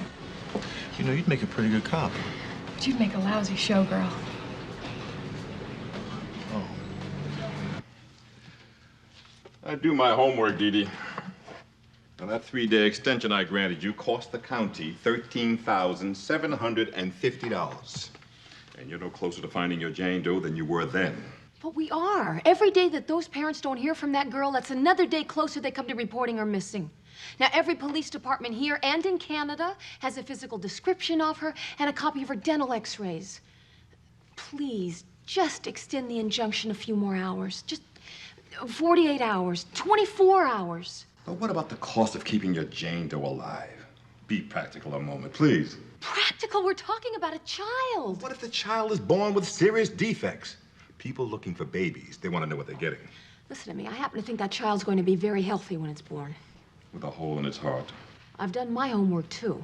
S5: You know, you'd make a pretty good cop.
S19: But you'd make a lousy showgirl.
S13: I do my homework, Dee Dee. Now, that 3-day extension I granted you cost the county $13,750. And you're no closer to finding your Jane Doe than you were then.
S4: But we are. Every day that those parents don't hear from that girl, that's another day closer they come to reporting her missing. Now, every police department here and in Canada has a physical description of her and a copy of her dental x-rays. Please, just extend the injunction a few more hours. Just 48 hours, 24 hours.
S13: But what about the cost of keeping your Jane Doe alive? Be practical a moment, please.
S4: Practical? We're talking about a child.
S13: What if the child is born with serious defects? People looking for babies, they want to know what they're getting.
S4: Listen to me. I happen to think that child's going to be very healthy when it's born.
S13: With a hole in its heart.
S4: I've done my homework, too.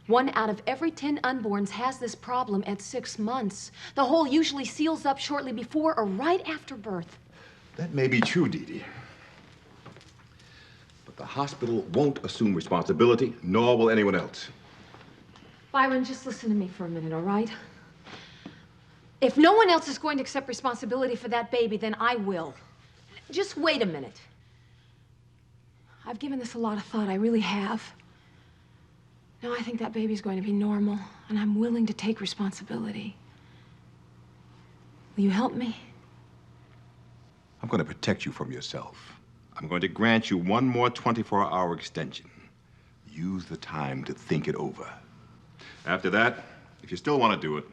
S4: 1 out of every 10 unborns has this problem at 6 months. The hole usually seals up shortly before or right after birth.
S13: That may be true, Dee Dee. But The hospital won't assume responsibility, nor will anyone else.
S4: Byron, just listen to me for a minute, all right? If no one else is going to accept responsibility for that baby, then I will. Just wait a minute. I've given this a lot of thought, I really have. Now I think that baby's going to be normal, and I'm willing to take responsibility. Will you help me?
S13: I'm going to protect you from yourself. I'm going to grant you one more 24-hour extension. Use the time to think it over. After that, if you still want to do it,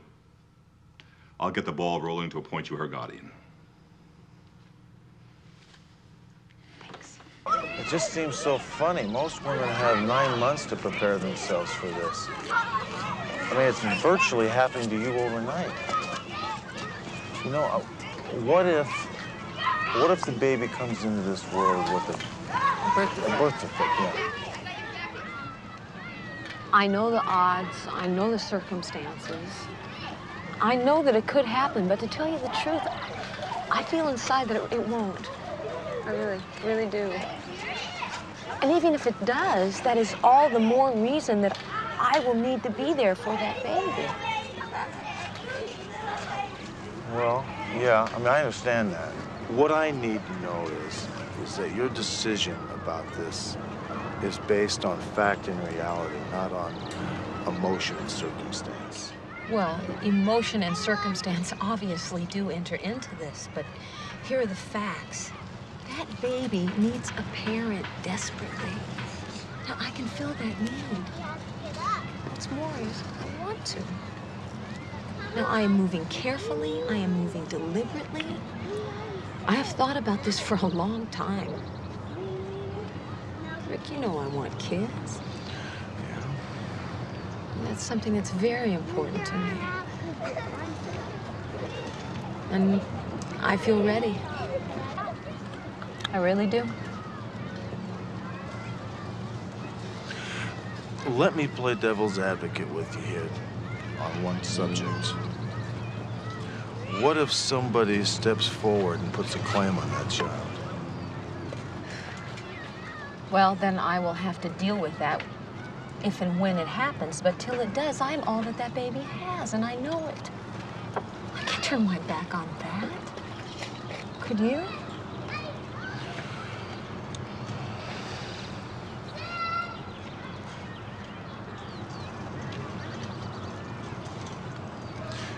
S13: I'll get the ball rolling to appoint you her guardian.
S7: It just seems so funny. Most women have 9 months to prepare themselves for this. I mean, it's virtually happening to you overnight. You know, what if the baby comes into this world with a birth defect? Yeah.
S4: I know the odds, I know the circumstances. I know that it could happen, but to tell you the truth, I feel inside that it won't. I really, really do. And even if it does, that is all the more reason that I will need to be there for that baby.
S7: Well, yeah, I mean, I understand that. What I need to know is that your decision about this is based on fact and reality, not on emotion and circumstance.
S4: Well, emotion and circumstance obviously do enter into this, but here are the facts. That baby needs a parent desperately. Now, I can fill that need. What's more is I want to. Now, I am moving carefully. I am moving deliberately. I have thought about this for a long time. Rick, you know I want kids.
S7: Yeah.
S4: And that's something that's very important to me. And I feel ready. I really do.
S7: Let me play devil's advocate with you here on one subject. What if somebody steps forward and puts a claim on that child?
S4: Well, then I will have to deal with that if and when it happens. But till it does, I'm all that that baby has, and I know it. I can't turn my back on that. Could you?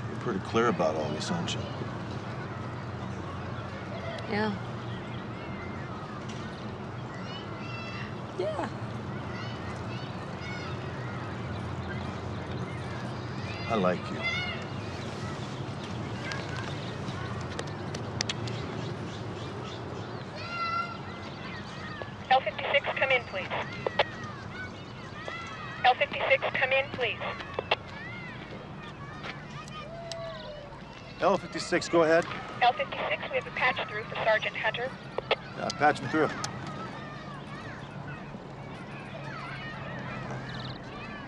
S7: You're pretty clear about all this, aren't you?
S4: Yeah. Yeah.
S7: I like you.
S11: L56, come in, please. L56, come in, please.
S7: L56, go ahead.
S11: L56, we have a patch through for Sergeant Hunter.
S7: Yeah, patch him through.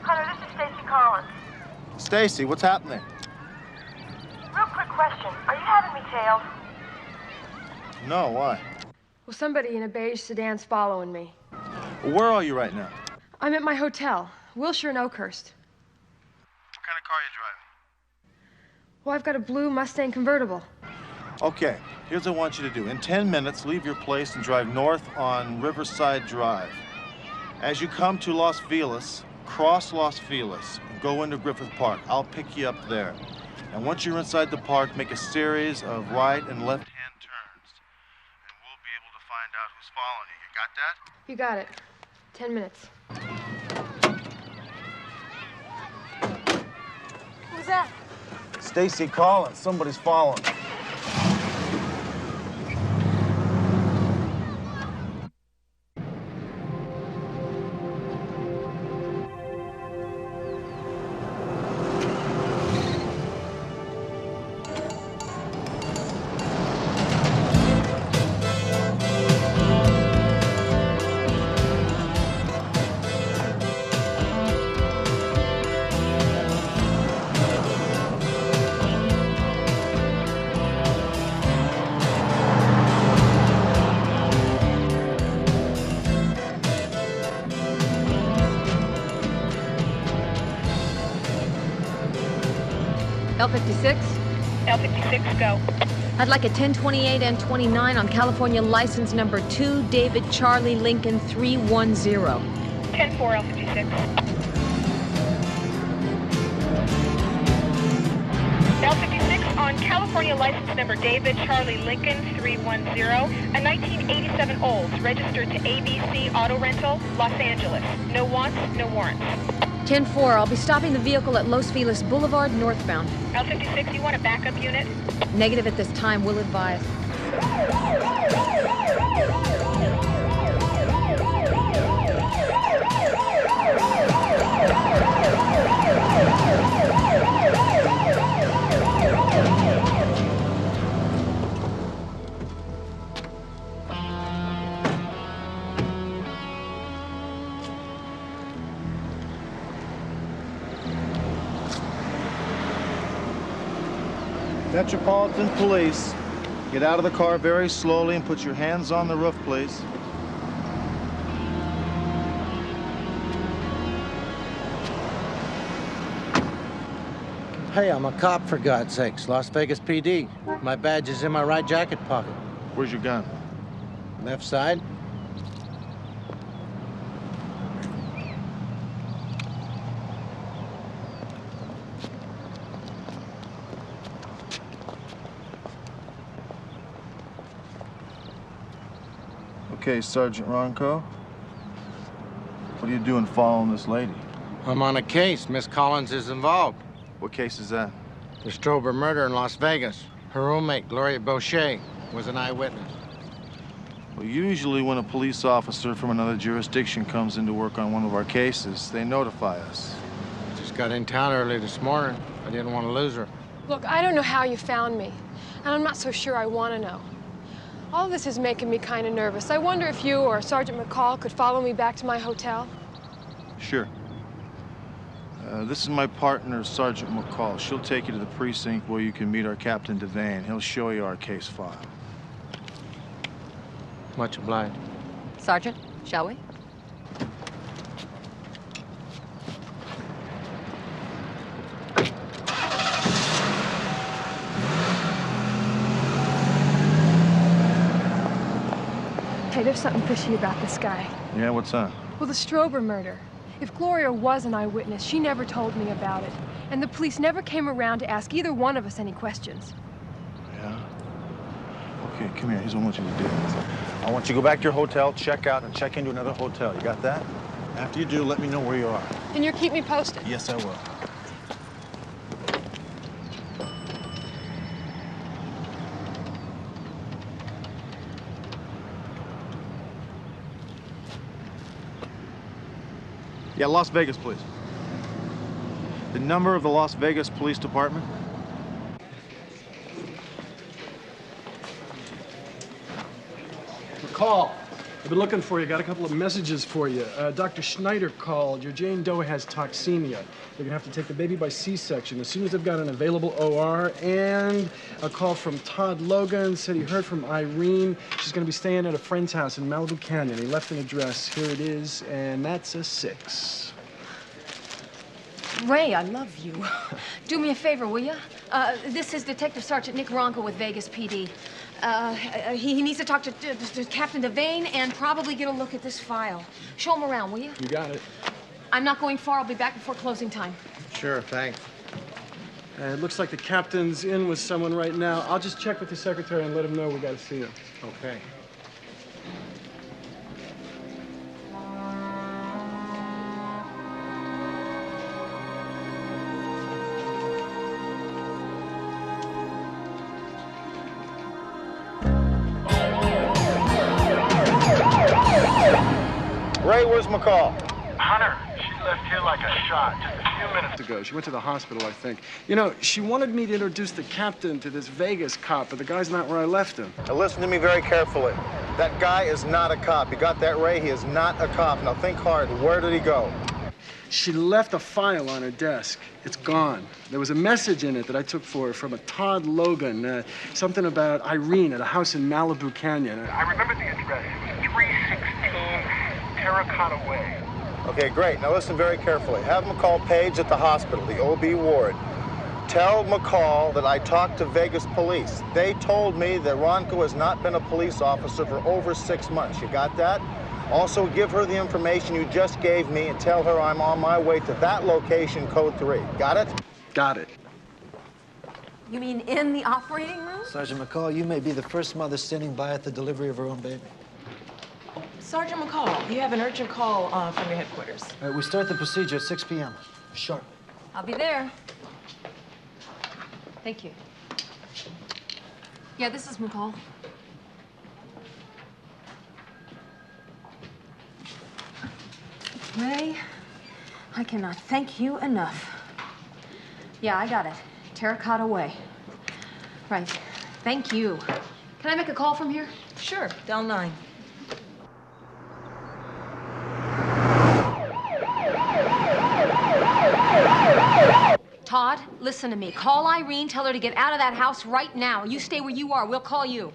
S20: Hunter, this is Stacy Collins.
S7: Stacy, what's happening?
S20: Real quick question. Are you having me tailed?
S7: No, why?
S19: Well, somebody in a beige sedan's following me.
S7: Where are you right now?
S19: I'm at my hotel, Wilshire and Oakhurst.
S7: What kind of car are you driving?
S19: Well, I've got a blue Mustang convertible.
S7: Okay, here's what I want you to do. In 10 minutes, leave your place and drive north on Riverside Drive. As you come to Los Feliz, cross Los Feliz and go into Griffith Park. I'll pick you up there. And once you're inside the park, make a series of right and left-hand turns. And we'll be able to find out who's following you. You got that?
S19: You got it. 10 minutes.
S10: Who's that?
S7: Stacy Collins, somebody's following.
S4: L56?
S11: L56, go.
S4: I'd like a 1028 and 29 on California license number 2, David Charlie Lincoln 310.
S11: 10-4, L56. L56 on California license number David Charlie Lincoln 310, a 1987 Olds registered to ABC Auto Rental, Los Angeles. No wants, no warrants.
S4: 10-4, I'll be stopping the vehicle at Los Feliz Boulevard, northbound.
S11: L56, you want a backup unit?
S4: Negative at this time, will advise.
S7: Metropolitan Police. Get out of the car very slowly and put your hands on the roof, please.
S16: Hey, I'm a cop, for God's sakes. Las Vegas PD. My badge is in my right jacket pocket.
S7: Where's your gun?
S16: Left side.
S7: Okay, Sergeant Ronco. What are you doing following this lady?
S16: I'm on a case. Miss Collins is involved.
S7: What case is that?
S16: The Strober murder in Las Vegas. Her roommate, Gloria Boucher, was an eyewitness.
S7: Well, usually when a police officer from another jurisdiction comes in to work on one of our cases, they notify us.
S16: Just got in town early this morning. I didn't want to lose her.
S19: Look, I don't know how you found me, and I'm not so sure I want to know. All of this is making me kind of nervous. I wonder if you or Sergeant McCall could follow me back to my hotel?
S7: Sure. This is my partner, Sergeant McCall. She'll take you to the precinct where you can meet our Captain Devane. He'll show you our case file.
S16: Much obliged.
S4: Sergeant, shall we?
S19: Hey, there's something fishy about this guy.
S7: Yeah, what's that?
S19: Well, the Strober murder. If Gloria was an eyewitness, she never told me about it. And the police never came around to ask either one of us any questions.
S7: Yeah? Okay, come here. Here's what I want you to do. I want you to go back to your hotel, check out, and check into another hotel. You got that? After you do, let me know where you are.
S19: And you'll keep me posted?
S7: Yes, I will. Yeah, Las Vegas, please. The number of the Las Vegas Police Department?
S18: McCall, I've been looking for you. Got a couple of messages for you. Dr. Schneider called. Your Jane Doe has toxemia. They're gonna have to take the baby by C-section as soon as they've got an available OR. And a call from Todd Logan, said he heard from Irene. She's gonna be staying at a friend's house in Malibu Canyon. He left an address. Here it is, and that's a 6.
S4: Ray, I love you. Do me a favor, will you? This is Detective Sergeant Nick Ronco with Vegas PD. He needs to talk to Captain Devane and probably get a look at this file. Show him around, will you?
S18: You got it.
S4: I'm not going far. I'll be back before closing time.
S16: Sure, thanks.
S18: It looks like the captain's in with someone right now. I'll just check with the secretary and let him know we got to see him.
S16: Okay.
S7: Ray, where's McCall?
S22: Hunter, she left here like a shot just a few minutes
S18: ago. She went to the hospital, I think. You know, she wanted me to introduce the captain to this Vegas cop, but the guy's not where I left him.
S7: Now listen to me very carefully. That guy is not a cop. You got that, Ray? He is not a cop. Now think hard. Where did he go?
S18: She left a file on her desk. It's gone. There was a message in it that I took for her from a Todd Logan. Something about Irene at a house in Malibu Canyon.
S22: I remember the address. It was 316 Terracotta Way.
S7: Okay, great. Now listen very carefully. Have McCall Page at the hospital, the OB ward.
S5: Tell McCall that I talked to Vegas police. They told me that Ronco has not been a police officer for over 6 months. You got that? Also, give her the information you just gave me and tell her I'm on my way to that location, code 3. Got it?
S7: Got it.
S4: You mean in the operating room?
S7: Sergeant McCall, you may be the first mother standing by at the delivery of her own baby.
S9: Sergeant McCall, you have an urgent call from your headquarters.
S7: All right, we start the procedure at 6 p.m. Sharp.
S19: I'll be there. Thank you. Yeah, this is McCall.
S4: Ray, I cannot thank you enough. Yeah, I got it. Terracotta Way. Right. Thank you.
S19: Can I make a call from here?
S9: Sure, dial 9.
S4: Todd, listen to me. Call Irene, tell her to get out of that house right now. You stay where you are. We'll call you.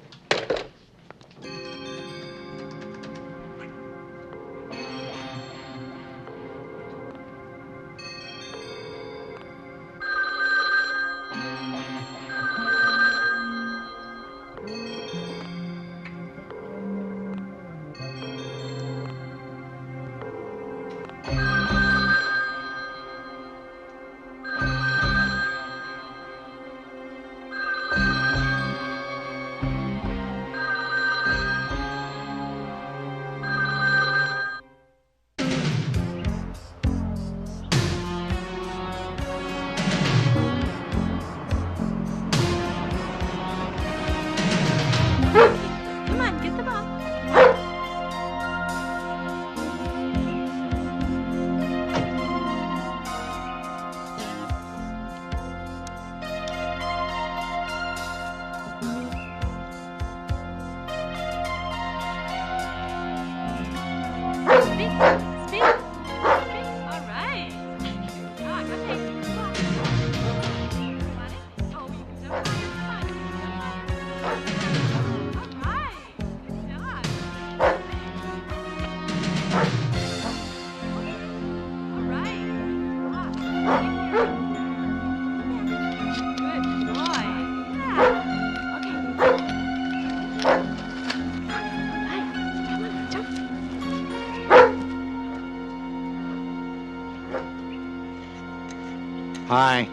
S16: Hi.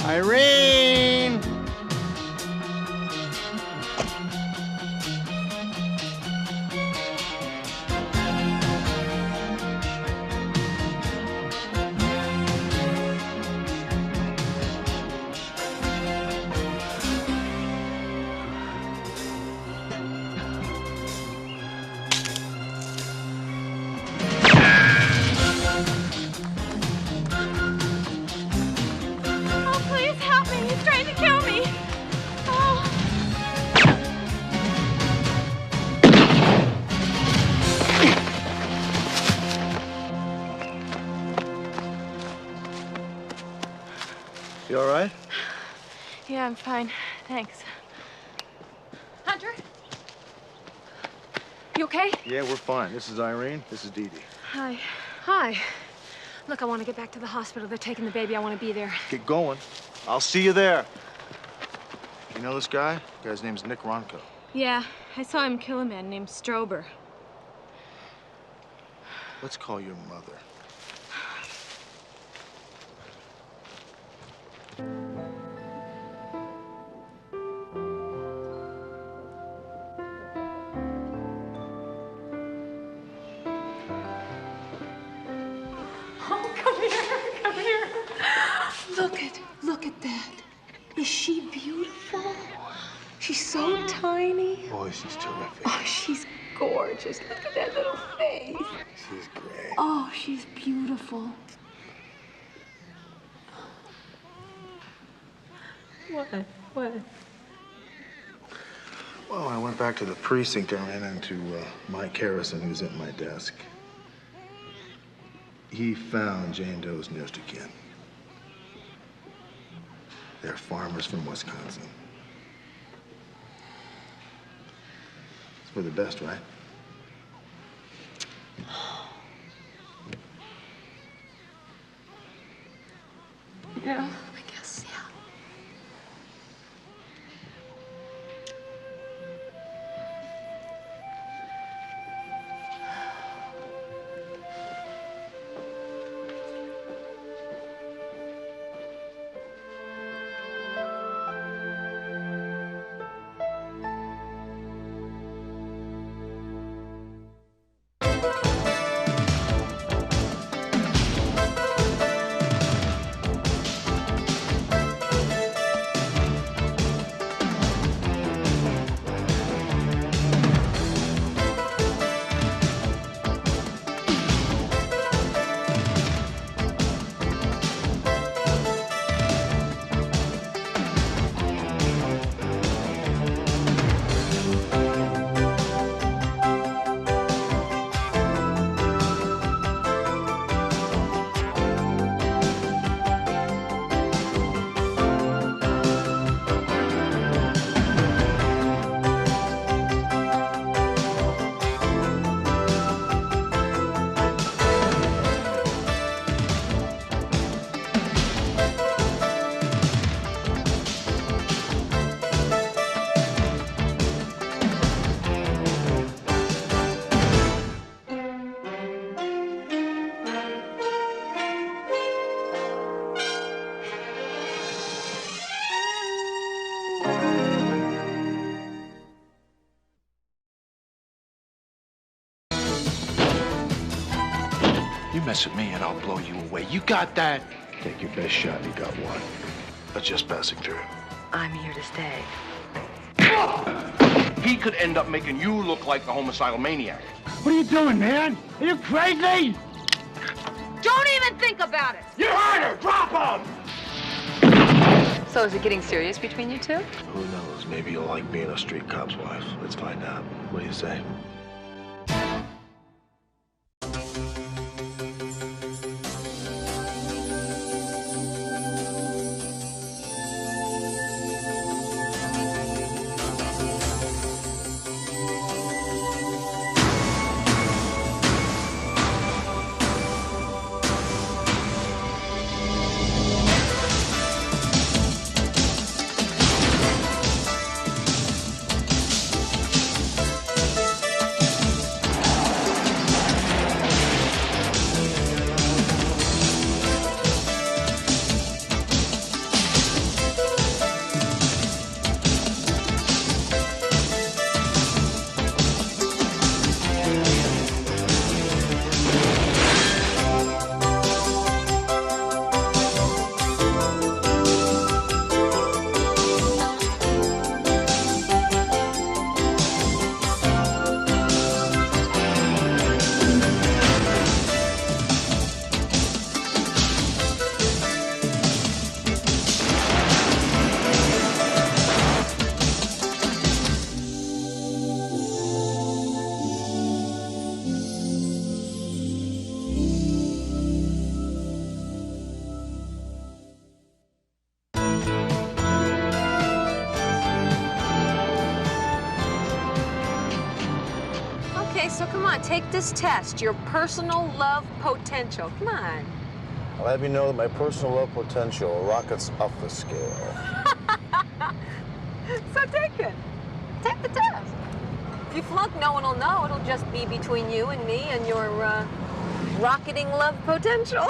S16: Irene!
S10: Oh, please help me.
S19: I'm fine. Thanks. Hunter? You okay?
S7: Yeah, we're fine. This is Irene. This is Dee Dee.
S19: Hi. Hi. Look, I want to get back to the hospital. They're taking the baby. I want to be there.
S7: Get going. I'll see you there. You know this guy? The guy's name's Nick Ronco.
S19: Yeah, I saw him kill a man named Strober.
S7: Let's call your mother.
S19: Oh, come here, come here. Look at that. Is she beautiful? She's so tiny.
S7: Boy, she's terrific.
S19: Oh, she's gorgeous. Look at that little face.
S7: She's great.
S19: Oh, she's beautiful. What? What?
S5: Well, I went back to the precinct and ran into Mike Harrison, who was at my desk. He found Jane Doe's nearest of kin. They're farmers from Wisconsin. It's for the best, right?
S19: Yeah, I guess, yeah.
S17: You mess with me and I'll blow you away. You got that?
S5: Take your best shot, you got one. That's just passing through.
S20: I'm here to stay.
S17: He could end up making you look like the homicidal maniac.
S22: What are you doing, man? Are you crazy?
S20: Don't even think about it!
S17: You heard her! Drop him!
S20: So is it getting serious between you two?
S5: Who knows? Maybe you'll like being a street cop's wife. Let's find out. What do you say?
S4: Okay, so come on, take this test. Your personal love potential. Come on.
S5: I'll have you know that my personal love potential rockets up the scale.
S4: So take it. Take the test. If you flunk, no one will know. It'll just be between you and me and your rocketing love potential.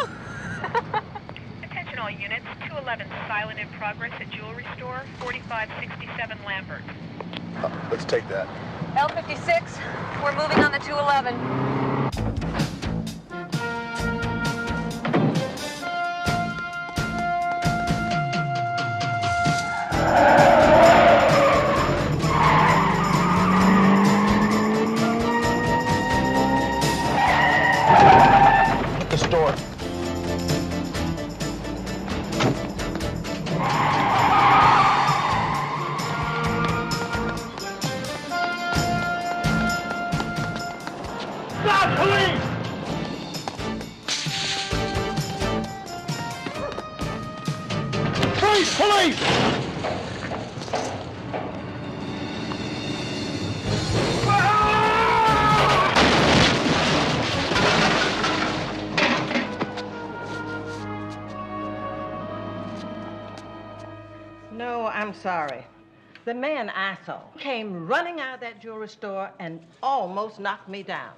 S11: Attention all units. 211 silent in progress at jewelry store, 4567 Lambert.
S5: Let's take that.
S4: L56, we're moving on the 211.
S5: At the store.
S22: Stop, police! Freeze, police!
S15: No, I'm sorry. The man I saw came running out of that jewelry store and almost knocked me down.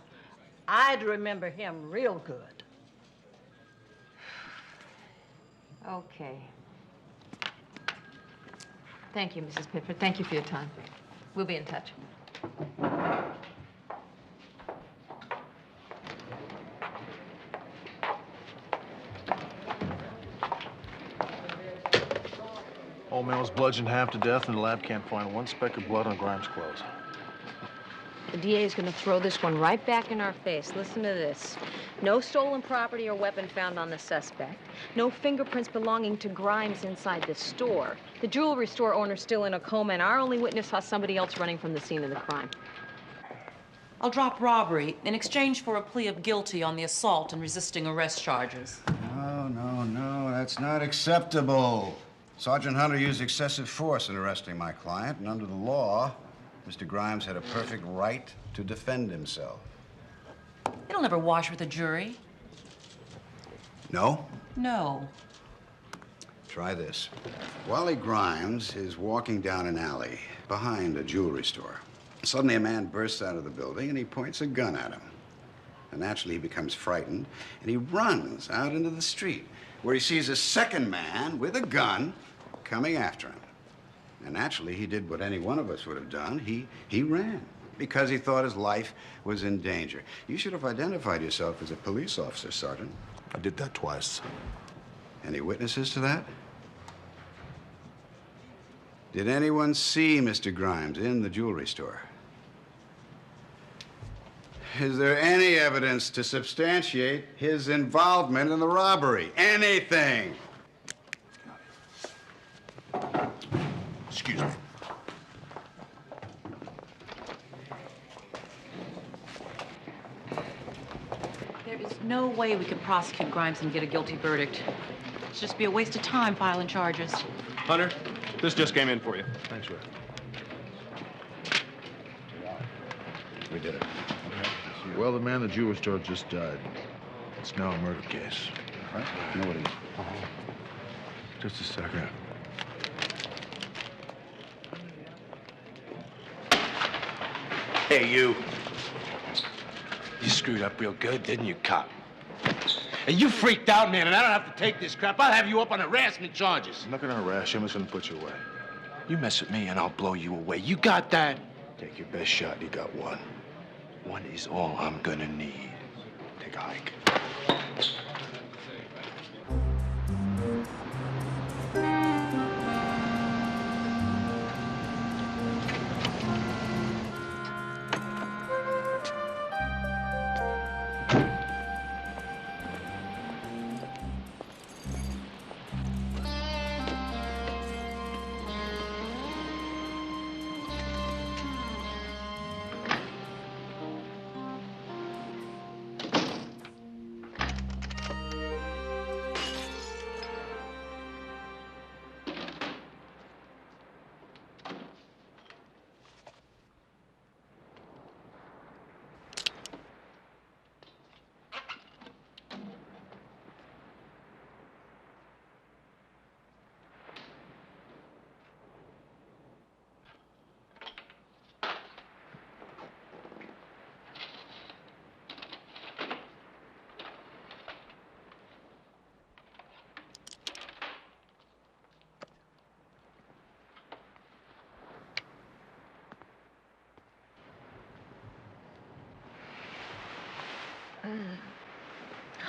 S15: I'd remember him real good.
S4: Okay. Thank you, Mrs. Pifford. Thank you for your time. We'll be in touch.
S7: Old man was bludgeoned half to death, and the lab can't find one speck of blood on Grimes' clothes.
S4: The DA is going to throw this one right back in our face. Listen to this. No stolen property or weapon found on the suspect. No fingerprints belonging to Grimes inside the store. The jewelry store owner's still in a coma, and our only witness saw somebody else running from the scene of the crime.
S21: I'll drop robbery in exchange for a plea of guilty on the assault and resisting arrest charges.
S23: No, that's not acceptable. Sergeant Hunter used excessive force in arresting my client, and under the law, Mr. Grimes had a perfect right to defend himself.
S21: It'll never wash with a jury.
S23: No?
S21: No.
S23: Try this. Wally Grimes is walking down an alley behind a jewelry store. Suddenly, a man bursts out of the building, and he points a gun at him. And naturally, he becomes frightened, and he runs out into the street, where he sees a second man with a gun coming after him. And naturally, he did what any one of us would have done. He ran because he thought his life was in danger. You should have identified yourself as a police officer, Sergeant.
S5: I did that twice.
S23: Any witnesses to that? Did anyone see Mr. Grimes in the jewelry store? Is there any evidence to substantiate his involvement in the robbery? Anything?
S5: Excuse me.
S21: There is no way we can prosecute Grimes and get a guilty verdict. It'd just be a waste of time filing charges.
S24: Hunter, this just came in for you.
S5: Thanks, Rick.
S23: We did it.
S5: Well, the man in the jewelry store just died. It's now a murder case.
S23: Right? You know what it is?
S5: Just a second.
S25: Hey, you. You screwed up real good, didn't you, cop? And you freaked out, man, and I don't have to take this crap. I'll have you up on harassment charges.
S5: I'm not gonna harass you. I'm just gonna put you away.
S25: You mess with me, and I'll blow you away. You got that?
S5: Take your best shot. You got one.
S25: One is all I'm gonna need.
S5: Take a hike.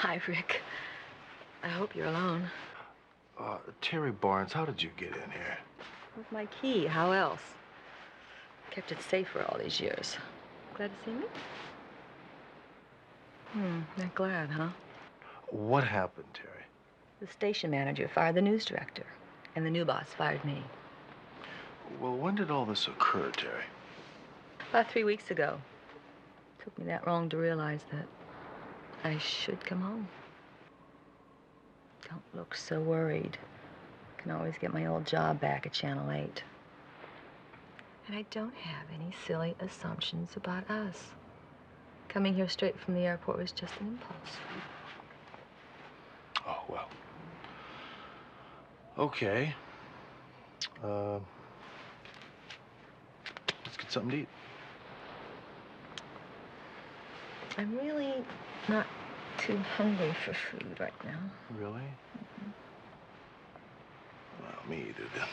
S9: Hi, Rick. I hope you're alone.
S5: Terry Barnes, how did you get in here?
S9: With my key. How else? Kept it safe for all these years. Glad to see me? Not glad, huh?
S5: What happened, Terry?
S9: The station manager fired the news director, and the new boss fired me.
S5: Well, when did all this occur, Terry?
S9: About 3 weeks ago. Took me that long to realize that I should come home. Don't look so worried. Can always get my old job back at Channel 8. And I don't have any silly assumptions about us. Coming here straight from the airport was just an impulse.
S5: Oh, well. Okay. Let's get something to eat.
S9: I'm really not too hungry for food right now.
S5: Really? Well, me either, then.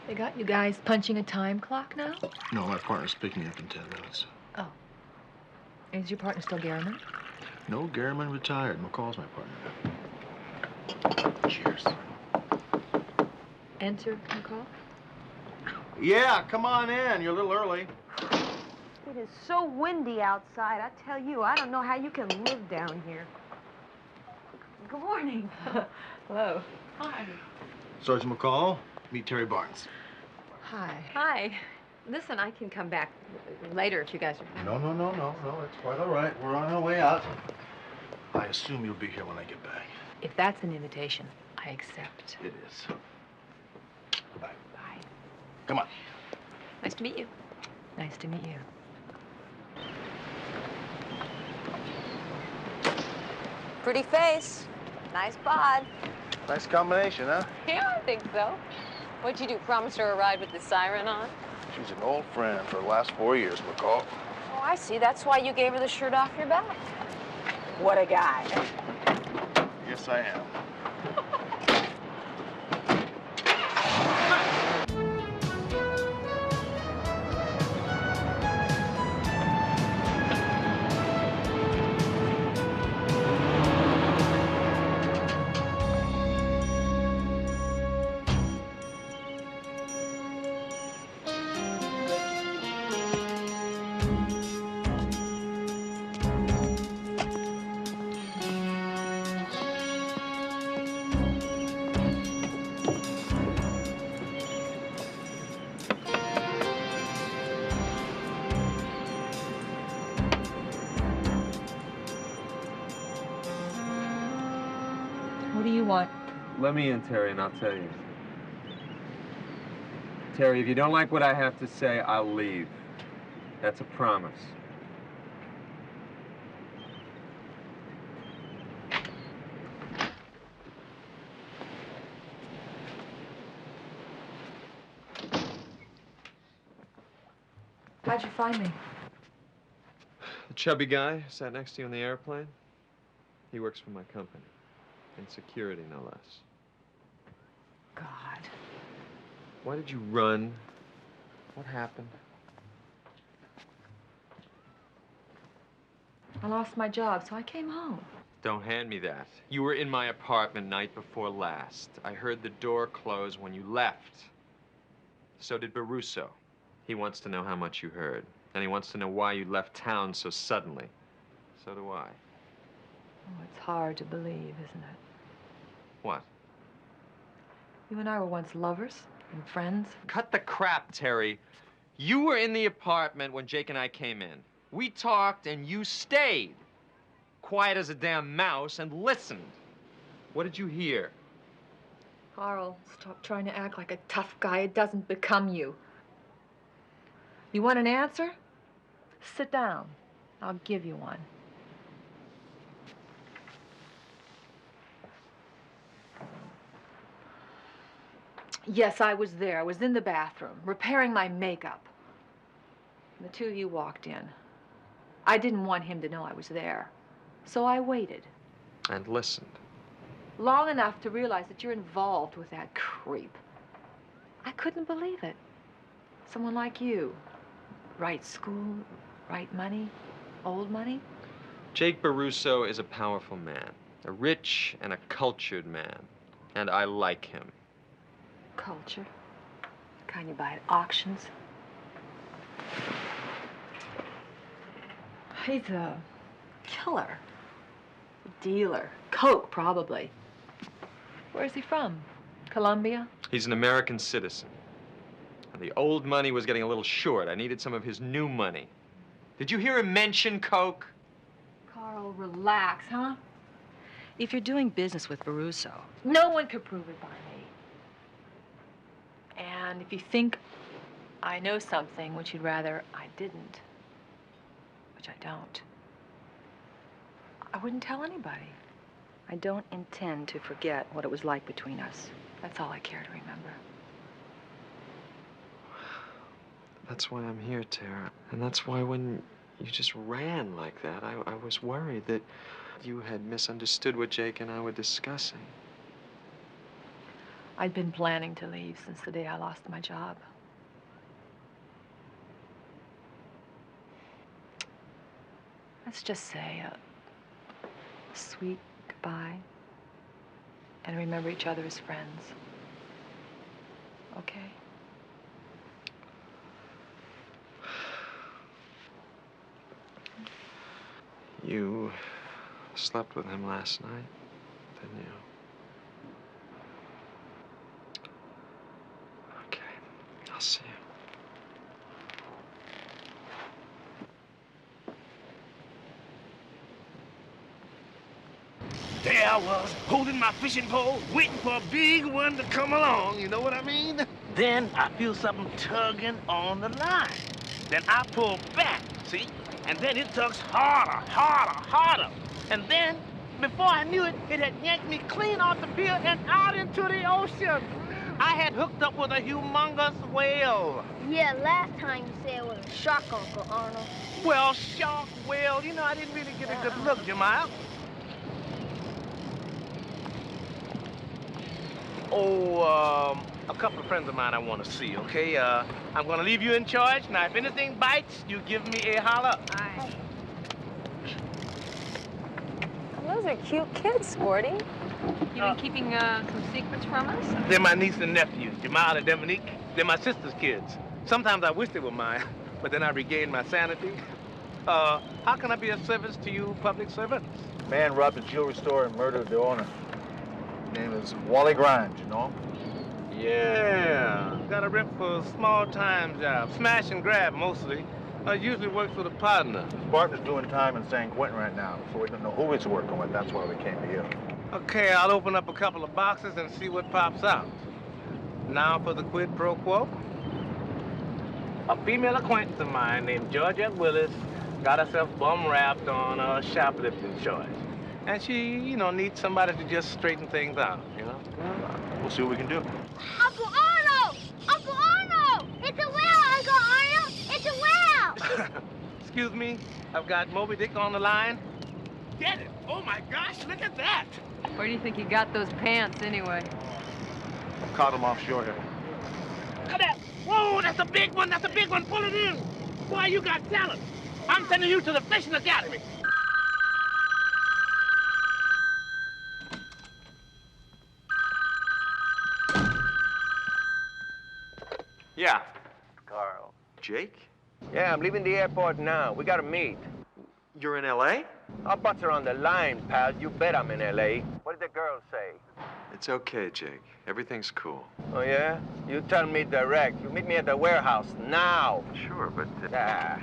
S9: They got you guys punching a time clock now?
S5: No, my partner's picking me up in 10 minutes.
S9: Oh. Is your partner still Garriman?
S5: No, Garriman retired. McCall's my partner now. Cheers.
S9: Enter, McCall.
S5: Yeah, come on in. You're a little early.
S4: It is so windy outside. I tell you, I don't know how you can live down here. Good morning.
S9: Hello. Hi.
S5: Sergeant McCall, meet Terry Barnes.
S9: Hi.
S4: Hi. Listen, I can come back later if you guys are...
S5: No, it's quite all right. We're on our way out. I assume you'll be here when I get back.
S9: If that's an invitation, I accept.
S5: It is. Goodbye.
S9: Bye.
S5: Come on.
S4: Nice to meet you.
S9: Nice to meet you.
S1: Pretty face. Nice bod.
S5: Nice combination, huh?
S1: Yeah, I think so. What'd you do, promise her a ride with the siren on?
S5: She's an old friend for the last 4 years, McCall.
S1: Oh, I see. That's why you gave her the shirt off your back. What a guy.
S5: Yes, I am.
S9: What do you want?
S2: Let me in, Terry, and I'll tell you. Terry, if you don't like what I have to say, I'll leave. That's a promise.
S9: How'd you find me?
S2: The chubby guy sat next to you on the airplane, he works for my company. In security, no less.
S9: God.
S2: Why did you run? What happened?
S9: I lost my job, so I came home.
S2: Don't hand me that. You were in my apartment night before last. I heard the door close when you left. So did Baruso. He wants to know how much you heard. And he wants to know why you left town so suddenly. So do I.
S9: Oh, it's hard to believe, isn't it?
S2: What?
S9: You and I were once lovers and friends.
S2: Cut the crap, Terry. You were in the apartment when Jake and I came in. We talked and you stayed. Quiet as a damn mouse and listened. What did you hear?
S9: Carl, stop trying to act like a tough guy. It doesn't become you. You want an answer? Sit down. I'll give you one. Yes, I was there. I was in the bathroom, repairing my makeup. And the two of you walked in. I didn't want him to know I was there. So I waited.
S2: And listened.
S9: Long enough to realize that you're involved with that creep. I couldn't believe it. Someone like you. Right school, right money, old money.
S3: Jake Baruso is a powerful man, a rich and a cultured man, and I like him.
S9: Culture. The kind you buy at auctions. He's a killer. A dealer. Coke, probably. Where's he from? Colombia?
S3: He's an American citizen. And the old money was getting a little short. I needed some of his new money. Did you hear him mention Coke?
S9: Carl, relax, huh? If you're doing business with Baruso, no one could prove it by me. And if you think I know something which you'd rather I didn't, which I don't, I wouldn't tell anybody. I don't intend to forget what it was like between us. That's all I care to remember.
S3: That's why I'm here, Tara. And that's why when you just ran like that, I was worried that you had misunderstood what Jake and I were discussing.
S9: I'd been planning to leave since the day I lost my job. Let's just say a sweet goodbye and remember each other as friends. Okay?
S3: You slept with him last night, didn't you? Okay, I'll see you.
S22: There I was, holding my fishing pole, waiting for a big one to come along, you know what I mean? Then I feel something tugging on the line. Then I pull back, see? And then it tugs harder, harder, harder. And then, before I knew it, it had yanked me clean off the pier and out into the ocean. I had hooked up with a humongous whale.
S10: Yeah, last time you said it was a shark, Uncle Arnold.
S22: Well, shark, whale, you know, I didn't really get a good look, Jemima. Oh, a couple of friends of mine I want to see, okay? I'm going to leave you in charge. Now, if anything bites, you give me a holler.
S1: All right. Those are cute kids, Sporty.
S19: You been keeping some secrets from us?
S22: They're my niece and nephew, Jamal and Dominique. They're my sister's kids. Sometimes I wish they were mine, but then I regain my sanity. How can I be of service to you public servants?
S5: Man robbed a jewelry store and murdered the owner. His name is Wally Grimes, you know?
S22: Yeah, got a rep for small-time jobs. Smash and grab, mostly. Usually works with a partner.
S5: His partner's doing time in San Quentin right now, so we don't know who he's working with. That's why we came to you.
S22: Okay, I'll open up a couple of boxes and see what pops out. Now for the quid pro quo. A female acquaintance of mine named Georgette Willis got herself bum-wrapped on a shoplifting charge. And she, you know, needs somebody to just straighten things out, you know?
S5: We'll see what we can do.
S10: Uncle Arnold! Uncle Arnold! It's a whale, Uncle Arnold! It's a whale!
S22: Excuse me, I've got Moby Dick on the line. Get it! Oh my gosh, look at that!
S19: Where do you think you got those pants, anyway?
S5: Caught him offshore here.
S22: Look at that! Whoa, that's a big one! That's a big one! Pull it in! Boy, you got talent! I'm sending you to the Fishing Academy!
S3: Yeah.
S6: Carl.
S3: Jake?
S6: Yeah, I'm leaving the airport now. We gotta meet.
S3: You're in L.A.?
S6: Our butts are on the line, pal. You bet I'm in L.A. What did the girl say?
S3: It's okay, Jake. Everything's cool.
S6: Oh, yeah? You tell me direct. You meet me at the warehouse now.
S3: Sure, but...
S6: Ah.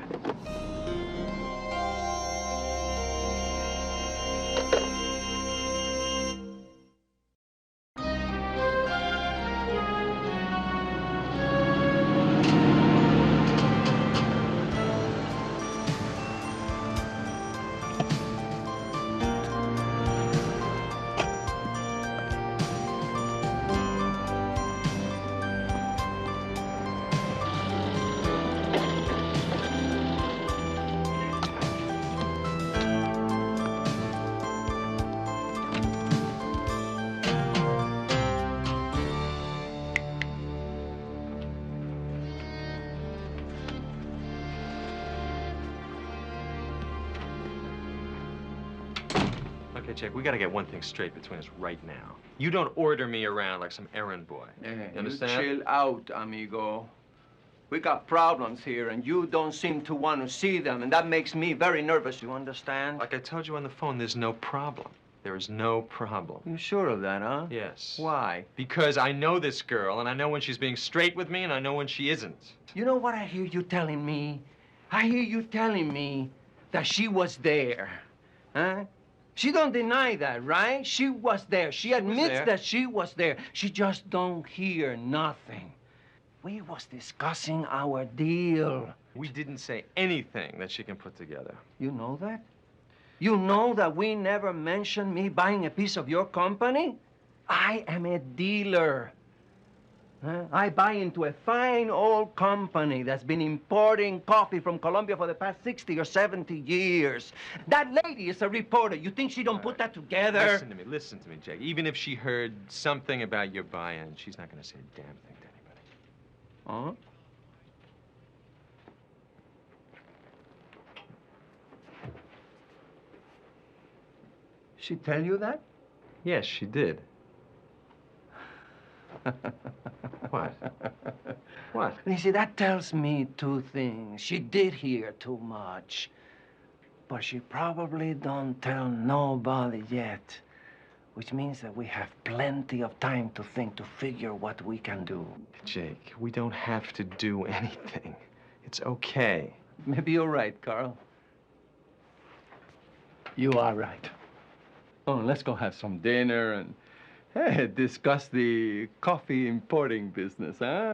S3: Jake, we gotta get one thing straight between us right now. You don't order me around like some errand boy.
S6: Hey,
S3: you understand?
S6: You chill out, amigo. We got problems here, and you don't seem to want to see them, and that makes me very nervous, you understand?
S3: Like I told you on the phone, there's no problem. There is no problem.
S6: You sure of that, huh?
S3: Yes.
S6: Why?
S3: Because I know this girl, and I know when she's being straight with me, and I know when she isn't.
S6: You know what I hear you telling me? I hear you telling me that she was there, huh? She don't deny that, right? She was there. She admits that she was there. She just don't hear nothing. We was discussing our deal.
S3: We didn't say anything that she can put together.
S6: You know that? You know that we never mentioned me buying a piece of your company? I am a dealer. Huh? I buy into a fine old company that's been importing coffee from Colombia for the past 60 or 70 years. That lady is a reporter. You think she don't put that together?
S3: Listen to me, Jake. Even if she heard something about your buy-in, she's not gonna say a damn thing to anybody.
S6: Huh? She tell you that?
S3: Yes, she did. What? What?
S6: You see, that tells me two things. She did hear too much, but she probably don't tell nobody yet, which means that we have plenty of time to think, to figure what we can do.
S3: Jake, we don't have to do anything. It's okay.
S6: Maybe you're right, Carl. You are right. Oh, let's go have some dinner and, hey, discuss the coffee importing business, huh?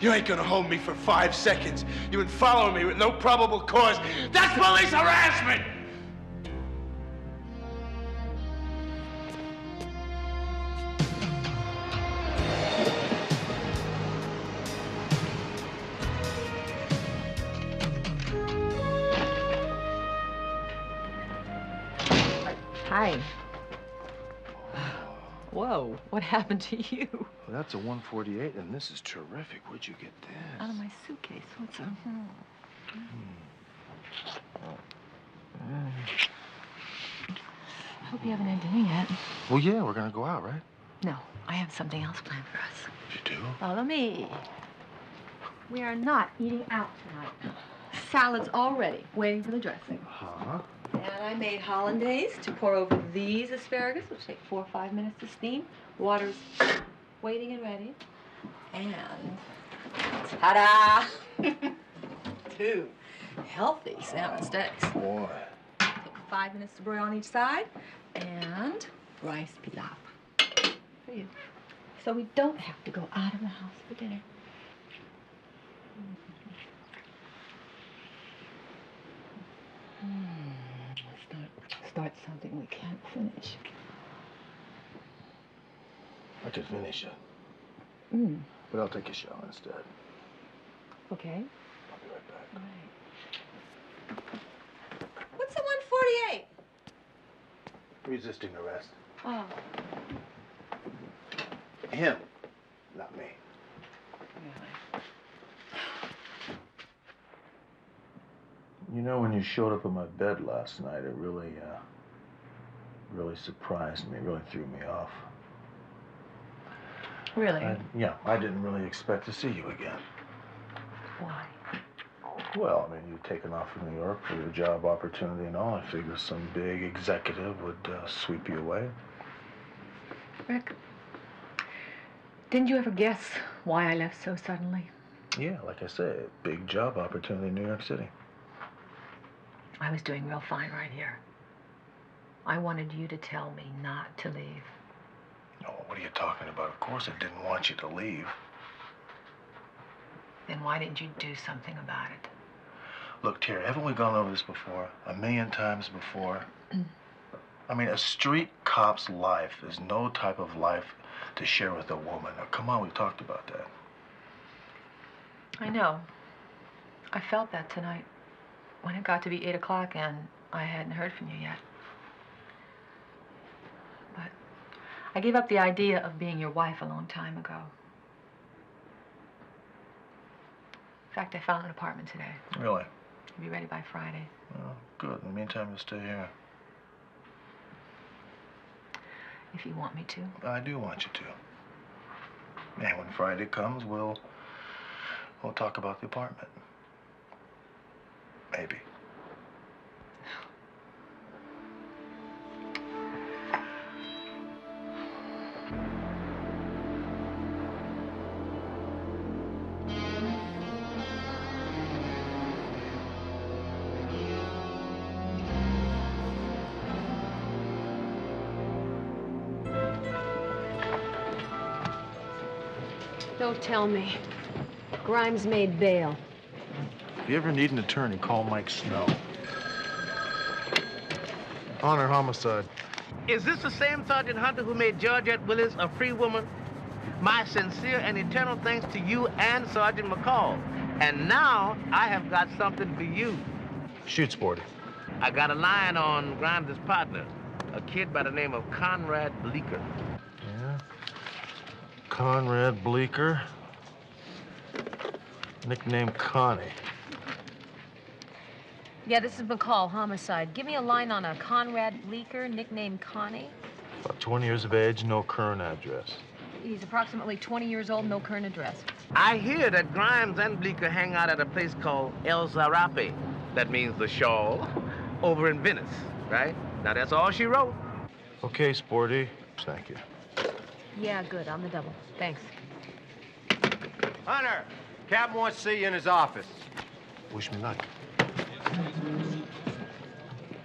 S25: You ain't gonna hold me for 5 seconds. You've been following me with no probable cause. That's police harassment!
S9: Hi. Whoa, what happened to you?
S5: Well, that's a 148, and this is terrific. Where'd you get this?
S9: Out of my suitcase. What's up? I hope you haven't had dinner yet.
S5: Well, yeah, we're gonna go out, right?
S9: No, I have something else planned for us.
S5: You do?
S9: Follow me. We are not eating out tonight. Salad's all ready, waiting for the dressing.
S5: Huh?
S9: And I made hollandaise to pour over these asparagus, which take 4 or 5 minutes to steam. Water's waiting and ready. And ta-da! 2 healthy salmon steaks.
S5: Boy.
S9: Take 5 minutes to broil on each side. And rice pilaf for you. So we don't have to go out of the house for dinner. Start something we can't finish.
S5: I could finish it.
S4: Mm.
S5: But I'll take a shower instead.
S4: Okay.
S5: I'll be right back.
S9: What's the 148?
S5: Resisting arrest.
S9: Oh.
S5: Him, not me. You know, when you showed up at my bed last night, it really surprised me. It really threw me off.
S9: Really?
S5: I didn't really expect to see you again.
S9: Why?
S5: Well, I mean, you'd taken off from New York for your job opportunity and all. I figured some big executive would sweep you away.
S9: Rick, didn't you ever guess why I left so suddenly?
S5: Yeah, like I said, big job opportunity in New York City.
S9: I was doing real fine right here. I wanted you to tell me not to leave.
S5: Oh, what are you talking about? Of course I didn't want you to leave.
S9: Then why didn't you do something about it?
S5: Look, Terry, haven't we gone over this before? 1,000,000 times before? I mean, a street cop's life is no type of life to share with a woman. Now, come on, we talked about that.
S9: I know. I felt that tonight when it got to be 8 o'clock and I hadn't heard from you yet. But I gave up the idea of being your wife a long time ago. In fact, I found an apartment today.
S5: Really?
S9: I'll be ready by Friday.
S5: Well, good. In the meantime, you'll stay here.
S9: If you want me to.
S5: I do want you to. And when Friday comes, we'll talk about the apartment. Maybe.
S4: Don't tell me. Grimes made bail.
S5: If you ever need an attorney, call Mike Snow. Honor homicide.
S22: Is this the same Sergeant Hunter who made Georgette Willis a free woman? My sincere and eternal thanks to you and Sergeant McCall. And now I have got something for you.
S5: Shoot, Sporty.
S22: I got a line on Grimes' partner, a kid by the name of Conrad Bleeker.
S5: Yeah? Conrad Bleeker. Nicknamed Connie.
S4: Yeah, this is McCall, homicide. Give me a line on a Conrad Bleeker, nicknamed Connie.
S5: About 20 years of age, no current address.
S4: He's approximately 20 years old, no current address.
S22: I hear that Grimes and Bleeker hang out at a place called El Zarape. That means the shawl, over in Venice, right? Now, that's all she wrote.
S5: Okay, Sporty. Thank you.
S4: Yeah, good, on the double. Thanks.
S16: Hunter, Captain wants to see you in his office.
S5: Wish me luck.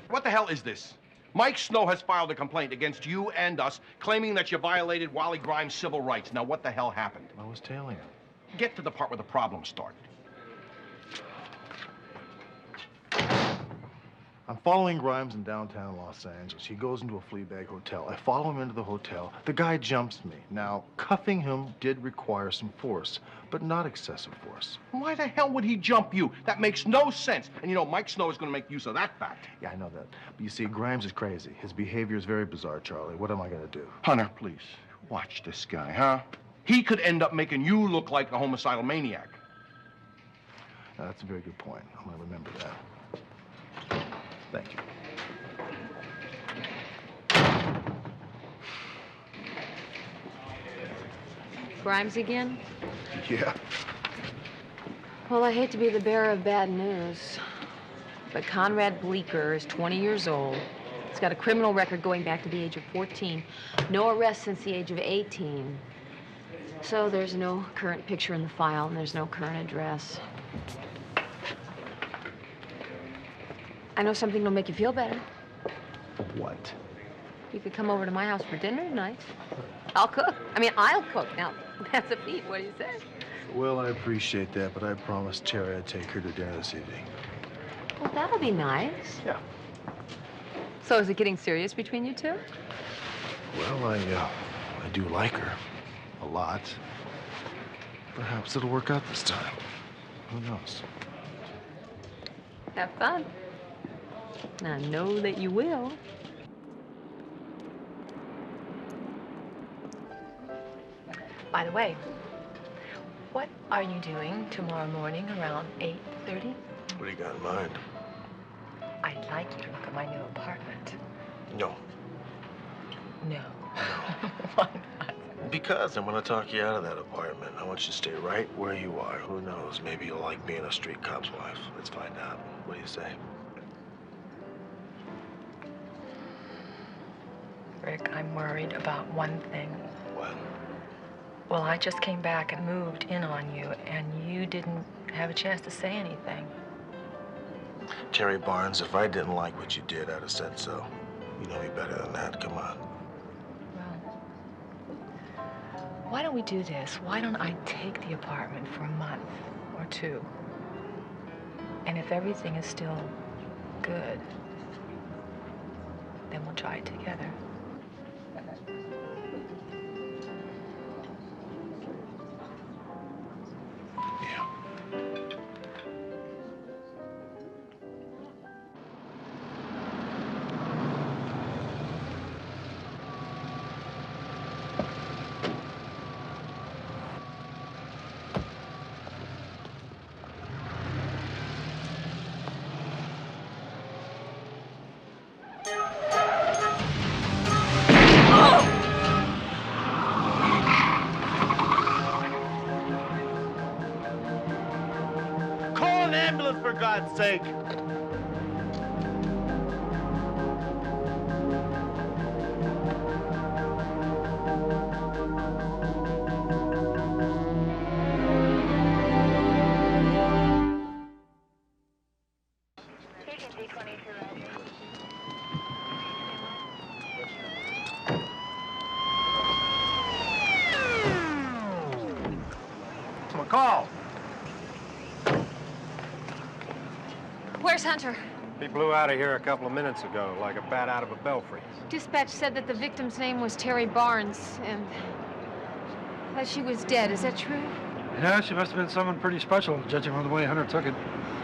S17: What the hell is this? Mike Snow has filed a complaint against you and us, claiming that you violated Wally Grimes' civil rights. Now, what the hell happened?
S5: I was tailing him.
S17: Get to the part where the problem started.
S5: I'm following Grimes in downtown Los Angeles. He goes into a flea bag hotel. I follow him into the hotel. The guy jumps me. Now, cuffing him did require some force, but not excessive force.
S17: Why the hell would he jump you? That makes no sense. And you know, Mike Snow is going to make use of that fact.
S5: Yeah, I know that. But you see, Grimes is crazy. His behavior is very bizarre, Charlie. What am I going to do?
S17: Hunter, please, watch this guy, huh? He could end up making you look like a homicidal maniac.
S5: Now, that's a very good point. I'm going to remember that. Thank you.
S4: Grimes again?
S5: Yeah.
S4: Well, I hate to be the bearer of bad news, but Conrad Bleeker is 20 years old. He's got a criminal record going back to the age of 14. No arrests since the age of 18. So there's no current picture in the file, and there's no current address. I know something that'll make you feel better.
S5: What?
S4: You could come over to my house for dinner tonight. I'll cook. I mean, I'll cook. Now, that's a feat. What do you say?
S5: Well, I appreciate that, but I promised Terry I'd take her to dinner this evening.
S4: Well, that'll be nice.
S5: Yeah.
S4: So is it getting serious between you two?
S5: Well, I do like her. A lot. Perhaps it'll work out this time. Who knows?
S9: Have fun. I know that you will. By the way, what are you doing tomorrow morning around 8:30?
S5: What do you got in mind?
S9: I'd like you to look at my new apartment.
S5: No.
S9: No.
S5: Because I'm gonna talk you out of that apartment. I want you to stay right where you are. Who knows? Maybe you'll like being a street cop's wife. Let's find out. What do you say?
S9: Rick, I'm worried about one thing.
S5: What?
S9: Well, I just came back and moved in on you, and you didn't have a chance to say anything.
S5: Terry Barnes, if I didn't like what you did, I'd have said so. You know me better than that. Come on.
S9: Why don't we do this? Why don't I take the apartment for a month or two? And if everything is still good, then we'll try it together.
S25: For God's sake. McCall.
S19: Where's Hunter?
S16: He blew out of here a couple of minutes ago, like a bat out of a belfry.
S19: Dispatch said that the victim's name was Terry Barnes, and that she was dead. Is that true?
S8: Yeah, she must have been someone pretty special, judging from the way Hunter took it.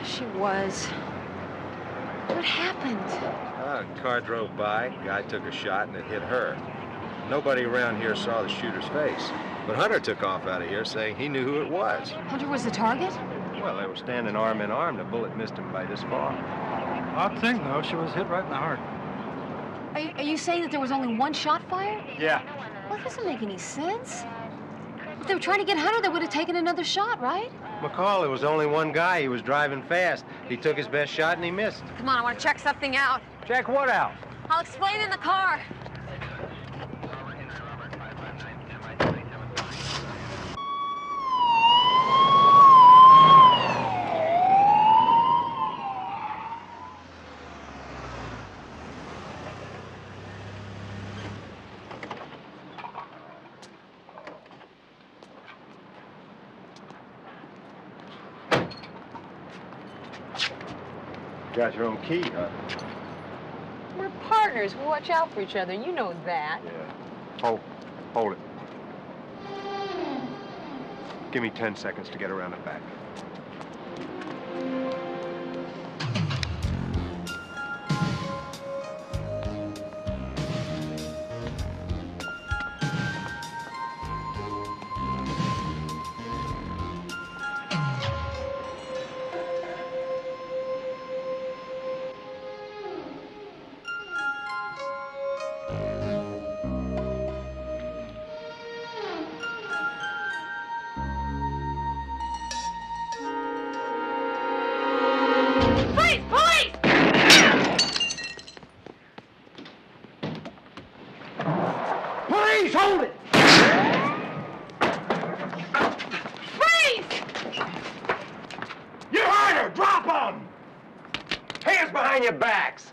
S19: She was. What happened?
S12: A car drove by, guy took a shot, and it hit her. Nobody around here saw the shooter's face, but Hunter took off out of here saying he knew who it was.
S19: Hunter was the target?
S16: Well, they were standing arm in arm. The bullet missed him by this far.
S8: Odd thing, though, she was hit right in the heart.
S19: Are you saying that there was only one shot fired?
S16: Yeah.
S19: Well, that doesn't make any sense. If they were trying to get Hunter, they would have taken another shot, right?
S16: McCall, there was only one guy. He was driving fast. He took his best shot and he missed.
S19: Come on, I want to check something out.
S16: Check what out?
S19: I'll explain in the car.
S16: Got your own key, huh?
S1: We're partners. We watch out for each other. You know that.
S16: Yeah. Hold it. Give me 10 seconds to get around the back.
S15: Please hold it!
S19: Freeze!
S15: You heard her! Drop 'em! Hands behind your backs!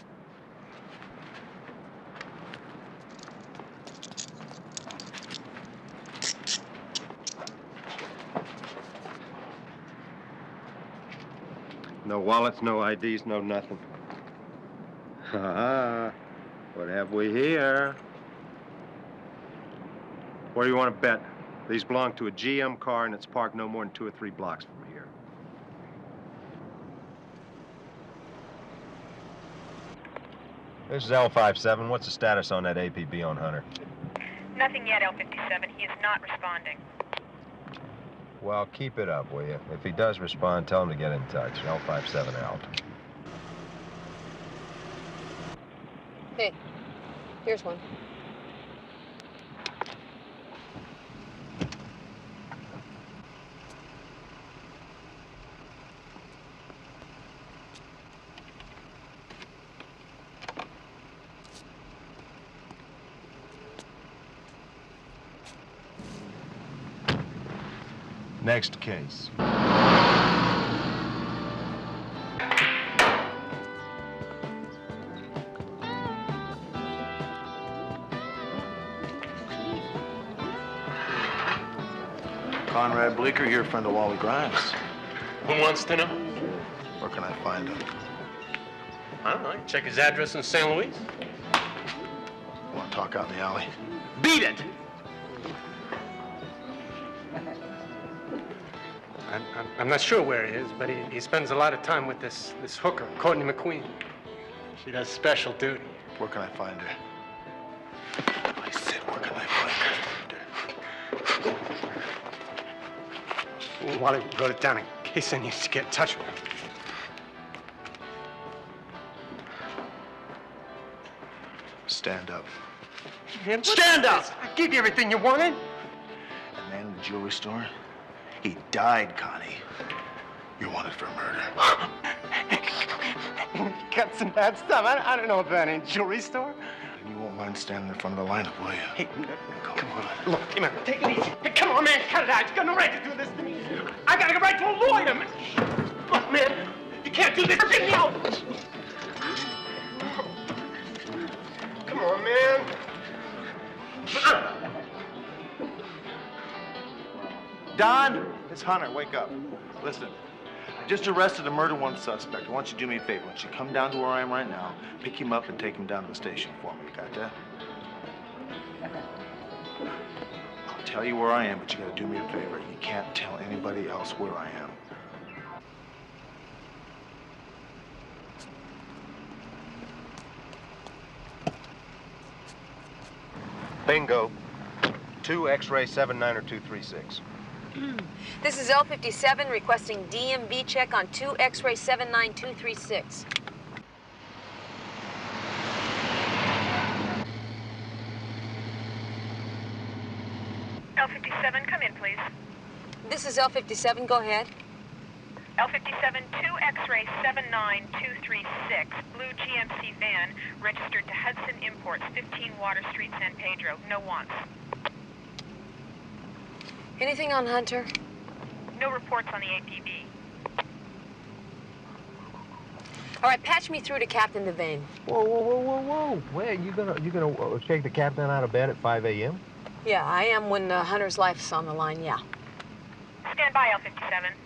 S16: No wallets, no IDs, no nothing. What have we here? What do you want to bet?
S12: These belong to a GM car, and it's parked no more than 2 or 3 blocks from here.
S11: This is L57. What's the status on that APB on Hunter?
S13: Nothing yet, L57. He is not responding.
S11: Well, keep it up, will you? If he does respond, tell him to get in touch. L57 out.
S4: Hey, here's one.
S11: Next case.
S5: Conrad Bleecker here, friend of Wally Grimes.
S25: Who wants to know?
S5: Where can I find him?
S25: I don't know. Check his address in St. Louis.
S5: Want to talk out in the alley?
S25: Beat it! I'm not sure where he is, but he spends a lot of time with this hooker, Courtney McQueen. She does special duty.
S5: Where can I find her? I said, where can I find her?
S25: Wally wrote it down in case I need to get in touch with him.
S5: Stand up.
S25: Man, stand up! I gave you everything you wanted.
S5: The man in the jewelry store? He died, Connie. You're wanted for murder.
S25: Got some bad stuff. I don't know if that ain't jewelry store.
S5: And you won't mind standing in front of the lineup, will you?
S25: Hey, come on. Look, come on, take it easy. Hey, come on, man, cut it out. You got no right to do this to me. I gotta go right to a lawyer, man. Look, man, you can't do this. Get me out. Come on, man.
S5: Don, it's Hunter. Wake up. Listen, I just arrested a murder one suspect. I want you to do me a favor. I want you to come down to where I am right now, pick him up, and take him down to the station for me. You got that? I'll tell you where I am, but you got to do me a favor. You can't tell anybody else where I am.
S11: Bingo. 2 X-ray 79236.
S4: This is L57 requesting DMV check on 2 X-ray 79236.
S13: L57, come in, please.
S4: This is L57. Go ahead.
S13: L57, 2 X-ray 79236, blue GMC van, registered to Hudson Imports, 15 Water Street, San Pedro. No wants.
S4: Anything on Hunter?
S13: No reports on the APB.
S4: All right, patch me through to Captain Devane.
S11: Whoa. Wait, you gonna shake the captain out of bed at 5 a.m.?
S4: Yeah, I am when Hunter's life's on the line, yeah.
S13: Stand by, L57.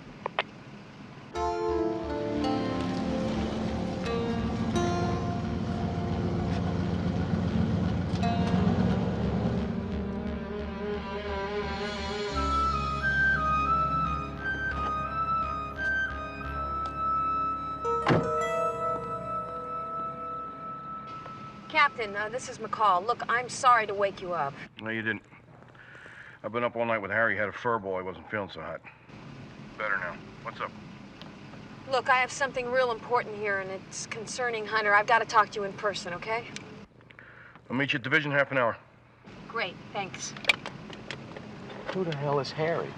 S4: Captain, this is McCall. Look, I'm sorry to wake you up.
S17: No, you didn't. I've been up all night with Harry. Had a fur ball. He wasn't feeling so hot. Better now. What's up?
S4: Look, I have something real important here, and it's concerning Hunter. I've got to talk to you in person, okay?
S17: I'll meet you at Division, half an hour.
S4: Great, thanks.
S11: Who the hell is Harry?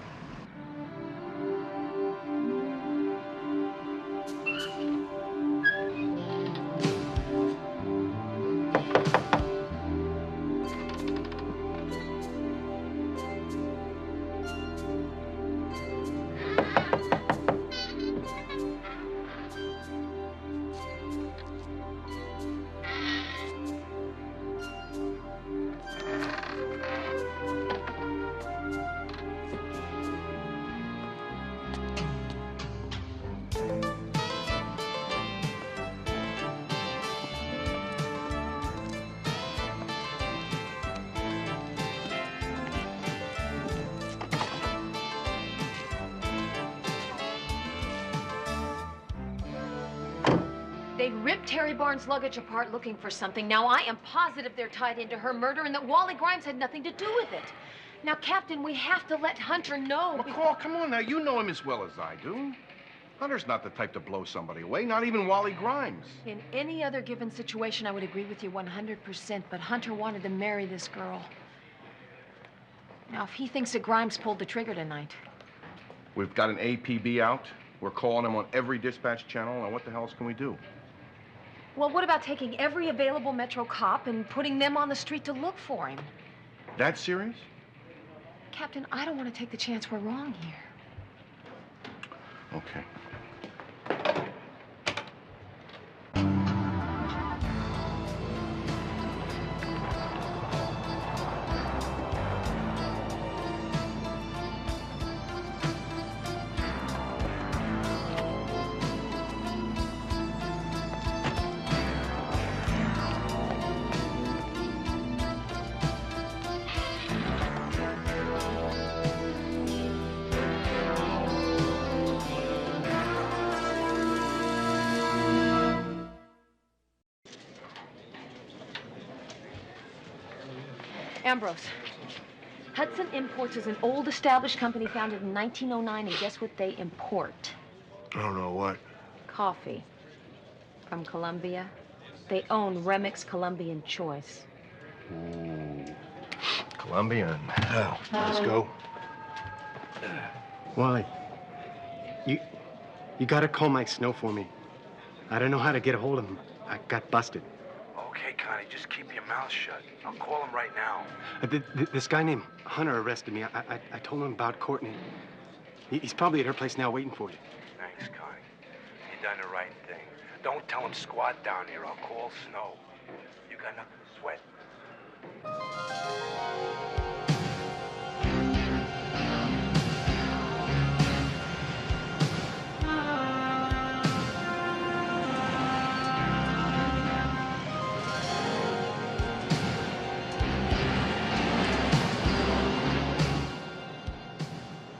S4: They ripped Terry Barnes' luggage apart looking for something. Now, I am positive they're tied into her murder and that Wally Grimes had nothing to do with it. Now, Captain, we have to let Hunter know.
S17: McCall, come on now. You know him as well as I do. Hunter's not the type to blow somebody away, not even Wally Grimes.
S4: In any other given situation, I would agree with you 100%, but Hunter wanted to marry this girl. Now, if he thinks that Grimes pulled the trigger tonight...
S17: We've got an APB out. We're calling him on every dispatch channel. Now, what the hell else can we do?
S4: Well, what about taking every available Metro cop and putting them on the street to look for him?
S17: That serious?
S4: Captain, I don't want to take the chance we're wrong here.
S17: Okay.
S4: Ambrose, Hudson Imports is an old established company founded in 1909, and guess what they import?
S16: I don't know what.
S4: Coffee. From Colombia. They own Remix Colombian Choice.
S11: Ooh. Colombian. Oh, let's go.
S7: Wally, you gotta call Mike Snow for me. I don't know how to get a hold of him. I got busted.
S25: Okay, Connie, just keep your mouth shut. I'll call him right now.
S7: This guy named Hunter arrested me. I told him about Courtney. He's probably at her place now waiting for you.
S25: Thanks, Connie. You done the right thing. Don't tell him squat down here. I'll call Snow. You got nothing to sweat.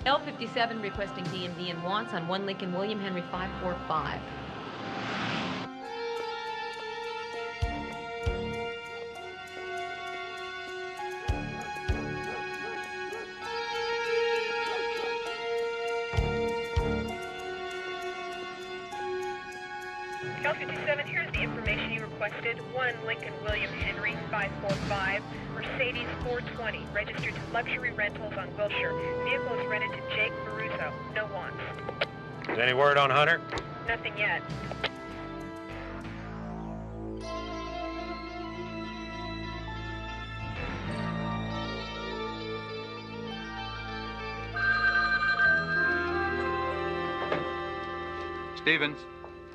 S4: L57 requesting DMV and wants on 1 Lincoln William Henry 545.
S13: L57, here's the information you requested. 1 Lincoln William Henry 545, Mercedes 420, registered to Luxury Rentals on Wilshire. Vehicle is rented to Jake Baruzzo. No wants.
S24: Is any word on Hunter?
S13: Nothing yet.
S14: Stevens.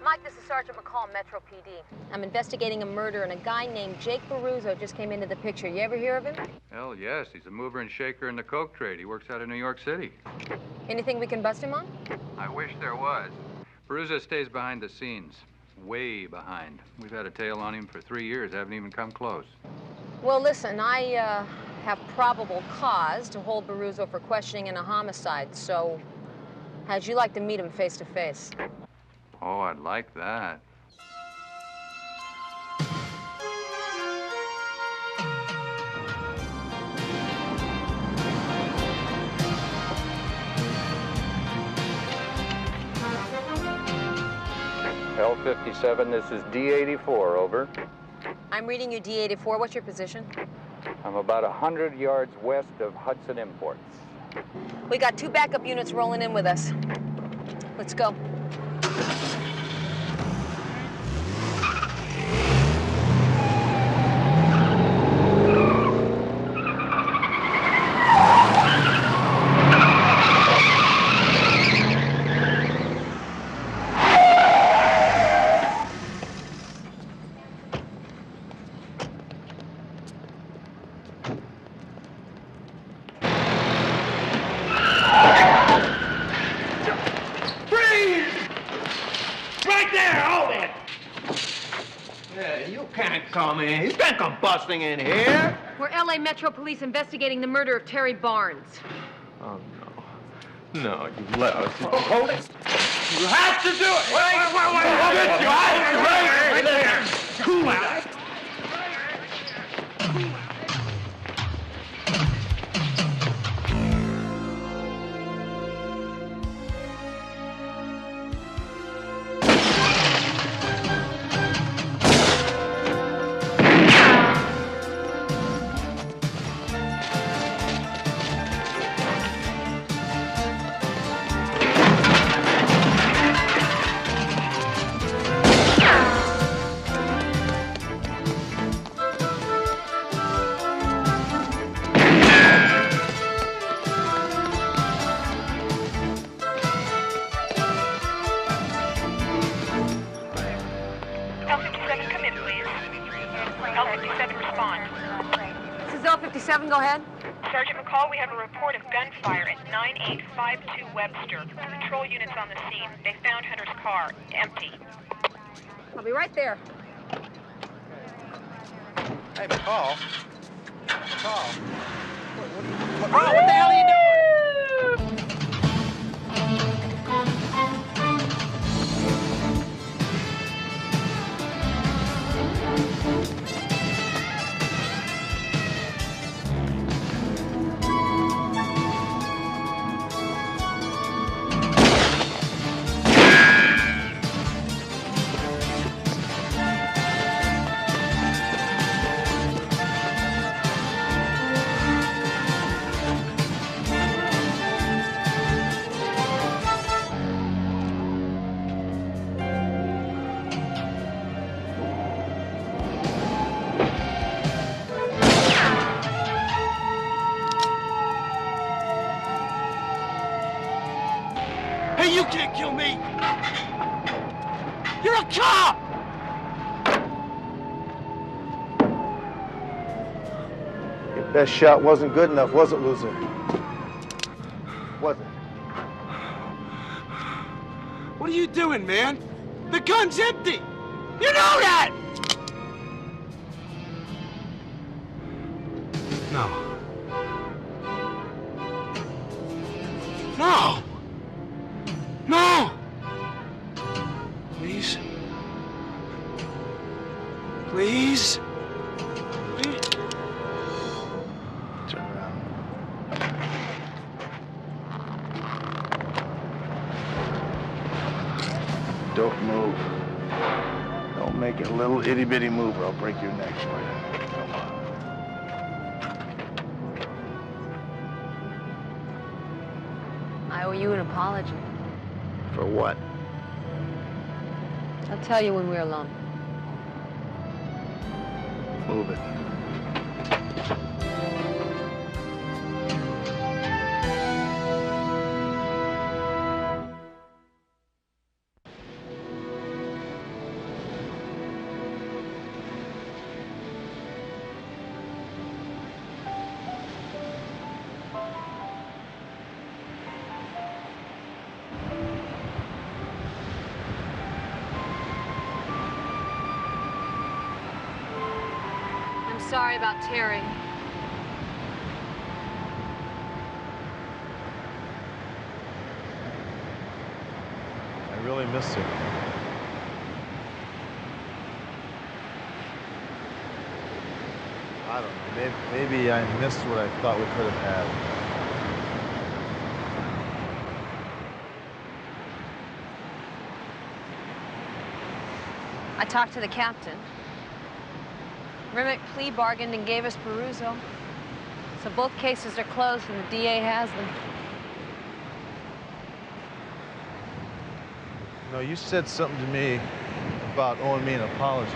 S4: Mike, this is Sergeant McCall, Metro PD. I'm investigating a murder, and a guy named Jake Baruzzo just came into the picture. You ever hear of him?
S14: Hell, yes. He's a mover and shaker in the coke trade. He works out of New York City.
S4: Anything we can bust him on?
S14: I wish there was. Baruzzo stays behind the scenes. Way behind. We've had a tail on him for 3 years. Haven't even come close.
S4: Well, listen, I have probable cause to hold Baruzzo for questioning in a homicide, so how'd you like to meet him face to face?
S14: Oh, I'd like that. L57, this is D84, over.
S4: I'm reading you D84. What's your position?
S14: I'm about 100 yards west of Hudson Imports.
S4: We got 2 backup units rolling in with us. Let's go.
S6: You can't come busting in here.
S4: We're LA Metro Police investigating the murder of Terry Barnes.
S3: Oh, no. No, you let us.
S6: Hold it. You have to do it. Wait. You have to
S1: 27, go ahead.
S13: Sergeant McCall, we have a report of gunfire at 9852 Webster. Patrol units on the scene. They found Hunter's car, empty.
S1: I'll be right there.
S25: Hey, McCall. McCall. What the hell are you doing? Hey, you can't kill me! You're a cop!
S5: Your best shot wasn't good enough, was it, loser? Was it?
S25: What are you doing, man? The gun's empty! You know that! No. No! No! Please? Please? Please?
S5: Turn around. Don't move. Don't make a little itty-bitty move or I'll break your neck for you. Come on.
S4: I owe you an apology.
S5: For what?
S4: I'll tell you when we're alone.
S5: Move it.
S4: Sorry about Terry.
S5: I really miss her. I don't know. Maybe I missed what I thought we could have had.
S4: I talked to the captain. Remick plea bargained and gave us Peruzzo. So both cases are closed and the DA has them.
S5: No, you said something to me about owing me an apology.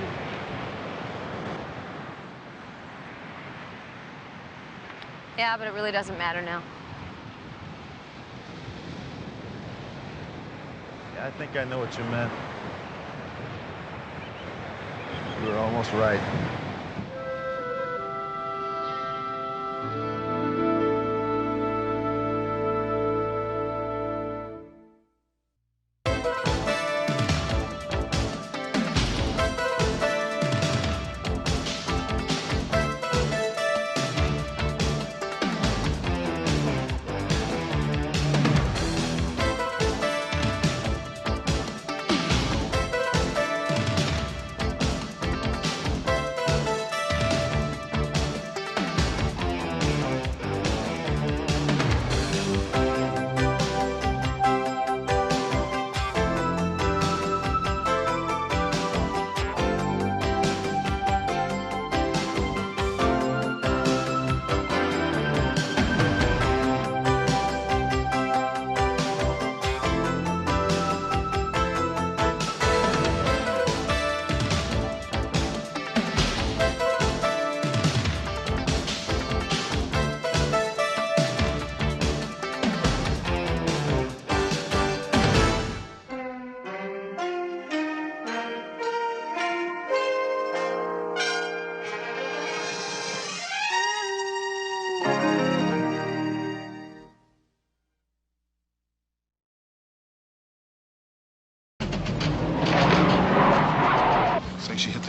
S4: Yeah, but it really doesn't matter now.
S5: Yeah, I think I know what you meant. You were almost right.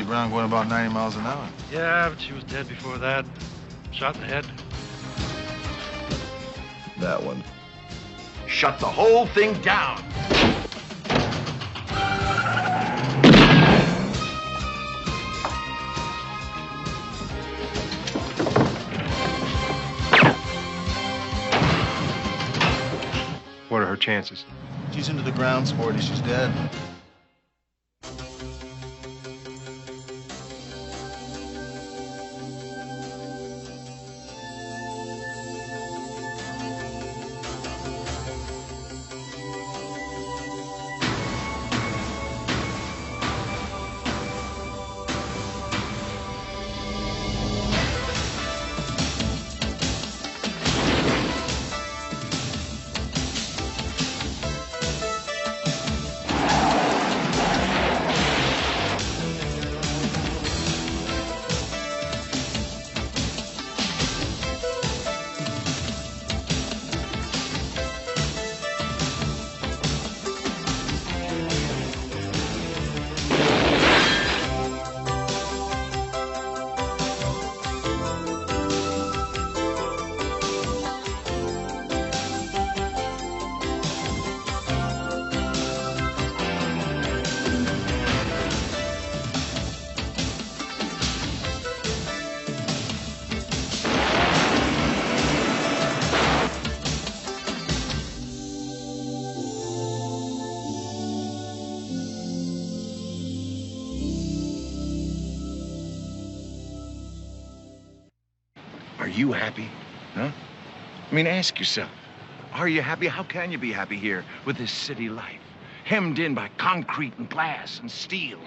S5: ground going about 90 miles an hour.
S8: Yeah, but she was dead before that. Shot in the head.
S17: That one. Shut the whole thing down.
S11: What are her chances?
S5: She's into the ground, Sporty. She's dead.
S17: Are you happy? Huh? I mean, ask yourself. Are you happy? How can you be happy here with this city life? Hemmed in by concrete and glass and steel.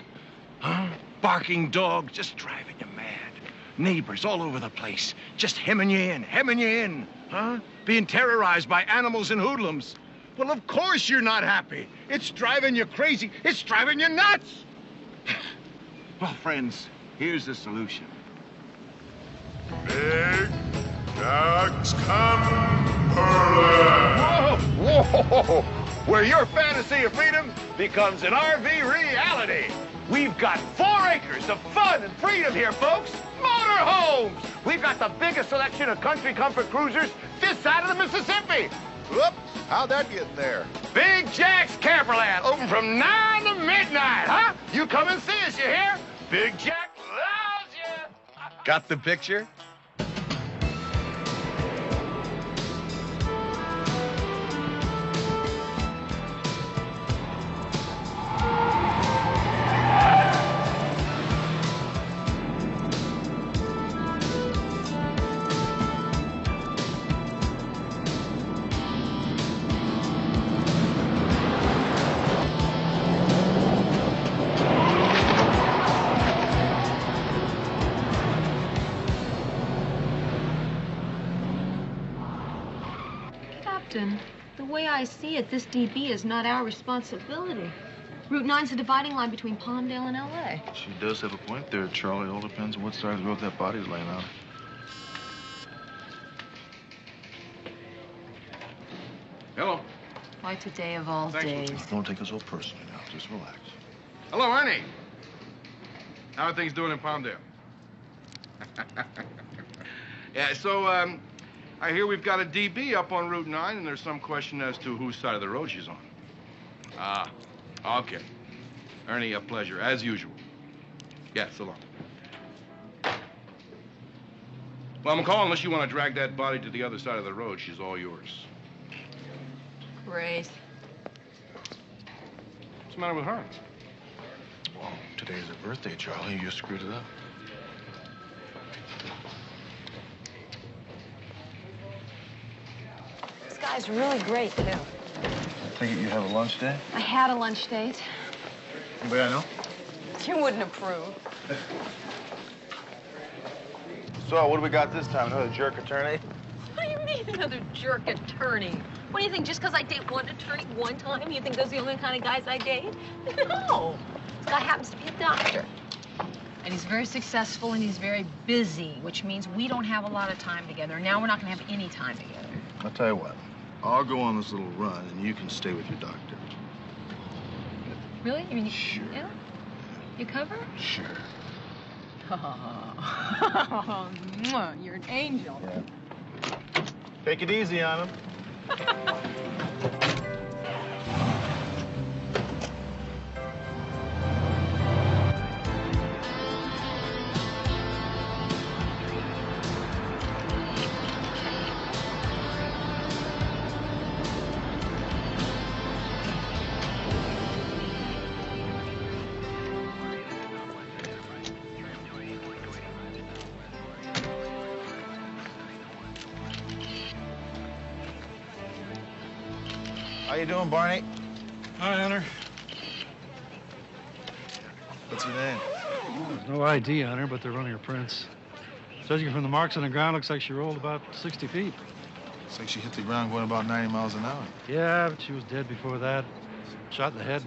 S17: Huh? Barking dogs just driving you mad. Neighbors all over the place just hemming you in. Huh? Being terrorized by animals and hoodlums. Well, of course you're not happy. It's driving you crazy. It's driving you nuts. Well, friends, here's the solution.
S2: Big Jack's Camperland.
S17: Whoa, whoa! Where your fantasy of freedom becomes an RV reality. We've got 4 acres of fun and freedom here, folks. Motorhomes. We've got the biggest selection of country comfort cruisers this side of the Mississippi.
S2: Whoops, how'd that get there?
S17: Big Jack's Camperland, open from 9 to midnight, huh? You come and see us, you hear? Big Jack loves you. Got the picture?
S4: The way I see it, this DB is not our responsibility. Route 9's the dividing line between Palmdale and L.A.
S5: She does have a point there, Charlie. It all depends on what side of the road that body's laying on.
S17: Hello.
S4: Why today of all days?
S5: Don't take it so personally now. Just relax.
S17: Hello, Ernie. How are things doing in Palmdale? Yeah, so, I hear we've got a DB up on Route 9, and there's some question as to whose side of the road she's on. Ah, okay. Ernie, a pleasure, as usual. Yeah, so long. Well, McCall, unless you want to drag that body to the other side of the road, she's all yours.
S4: Grace.
S17: What's the matter with her?
S5: Well, today's her birthday, Charlie. You screwed it up.
S4: This guy's really great, too.
S5: I take it you have a lunch date?
S4: I had a lunch date.
S5: Anybody I know?
S4: You wouldn't approve.
S5: So, what do we got this time? Another jerk attorney?
S4: What do you mean, another jerk attorney? What do you think, just because I date one attorney one time, you think those are the only kind of guys I date? No. This guy happens to be a doctor. And he's very successful and he's very busy, which means we don't have a lot of time together. Now we're not going to have any time together.
S5: I'll tell you what. I'll go on this little run and you can stay with your doctor.
S4: Really? You mean,
S5: sure.
S4: Yeah? You cover?
S5: Sure.
S9: Oh, you're an angel.
S5: Yeah. Take it easy on him. How you doing, Barney?
S8: Hi, Hunter.
S5: What's your name?
S8: There's no ID on her, but they're running her prints. Judging from the marks on the ground, looks like she rolled about 60 feet.
S5: Looks like she hit the ground going about 90 miles an hour.
S8: Yeah, but she was dead before that. Shot in the head.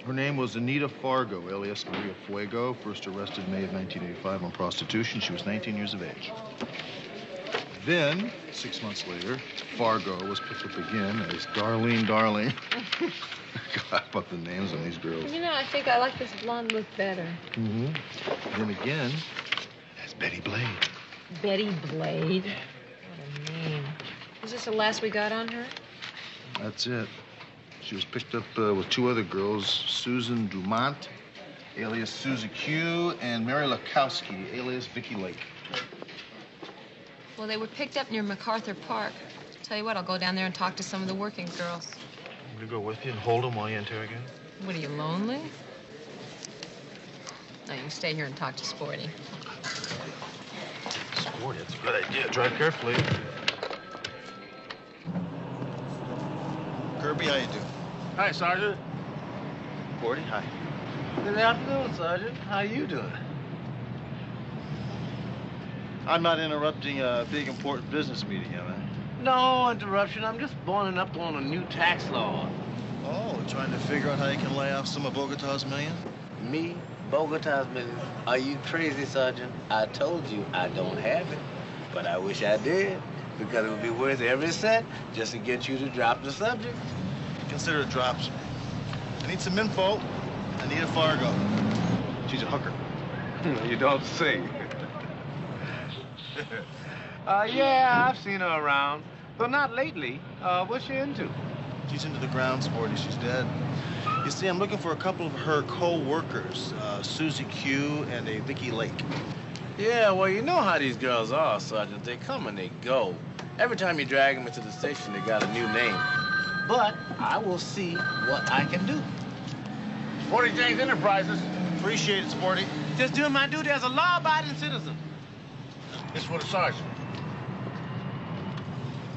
S5: Her name was Anita Fargo, alias Maria Fuego. First arrested May of 1985 on prostitution. She was 19 years of age. Then, 6 months later, Fargo was picked up again as Darlene Darling. God, about the names on these girls.
S9: You know, I think I like this blonde look better.
S5: Mm-hmm. Then again, as Betty Blade.
S9: Betty Blade? What a name.
S4: Was this the last we got on her?
S5: That's it. She was picked up with two other girls, Susan Dumont, alias Susie Q, and Mary Lakowski, alias Vicky Lake.
S4: Well, they were picked up near MacArthur Park. Tell you what, I'll go down there and talk to some of the working girls.
S5: I'm gonna go with you and hold them while you interrogate.
S4: What, are you lonely? No, you can stay here and talk to Sporty.
S5: Sporty, that's a good idea. Drive carefully. Kirby, how you doing?
S22: Hi, Sergeant.
S5: Sporty, hi.
S22: Good afternoon, Sergeant. How you doing?
S5: I'm not interrupting a big, important business meeting, am I?
S22: No interruption. I'm just boning up on a new tax law.
S5: Oh, trying to figure out how you can lay off some of Bogota's million?
S22: Me? Bogota's million? Are you crazy, Sergeant? I told you I don't have it, but I wish I did, because it would be worth every cent just to get you to drop the subject.
S5: Consider it dropped. I need some info. Anita Fargo. She's a hooker.
S22: You don't sing. Yeah, I've seen her around, but not lately. What's she into?
S5: She's into the ground, Sporty. She's dead. You see, I'm looking for a couple of her co-workers, Susie Q and a Vicky Lake.
S22: Yeah, well, you know how these girls are, Sergeant. They come and they go. Every time you drag them into the station, they got a new name. But I will see what I can do.
S5: Sporty James Enterprises. Appreciate it, Sporty.
S22: Just doing my duty as a law-abiding citizen.
S5: This for the sergeant.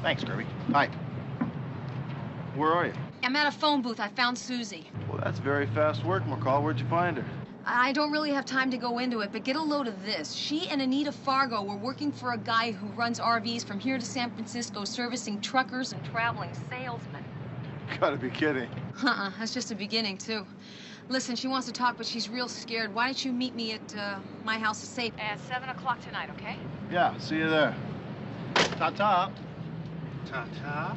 S5: Thanks, Kirby. Hi. Where are you?
S4: I'm at a phone booth. I found Susie.
S5: Well, that's very fast work, McCall. Where'd you find her?
S4: I don't really have time to go into it, but get a load of this. She and Anita Fargo were working for a guy who runs RVs from here to San Francisco, servicing truckers and traveling salesmen.
S5: Gotta be kidding.
S4: That's just the beginning, too. Listen, she wants to talk, but she's real scared. Why don't you meet me at my house of safe at 7 o'clock tonight, okay?
S5: Yeah, see you there. Ta-ta.
S22: Ta-ta.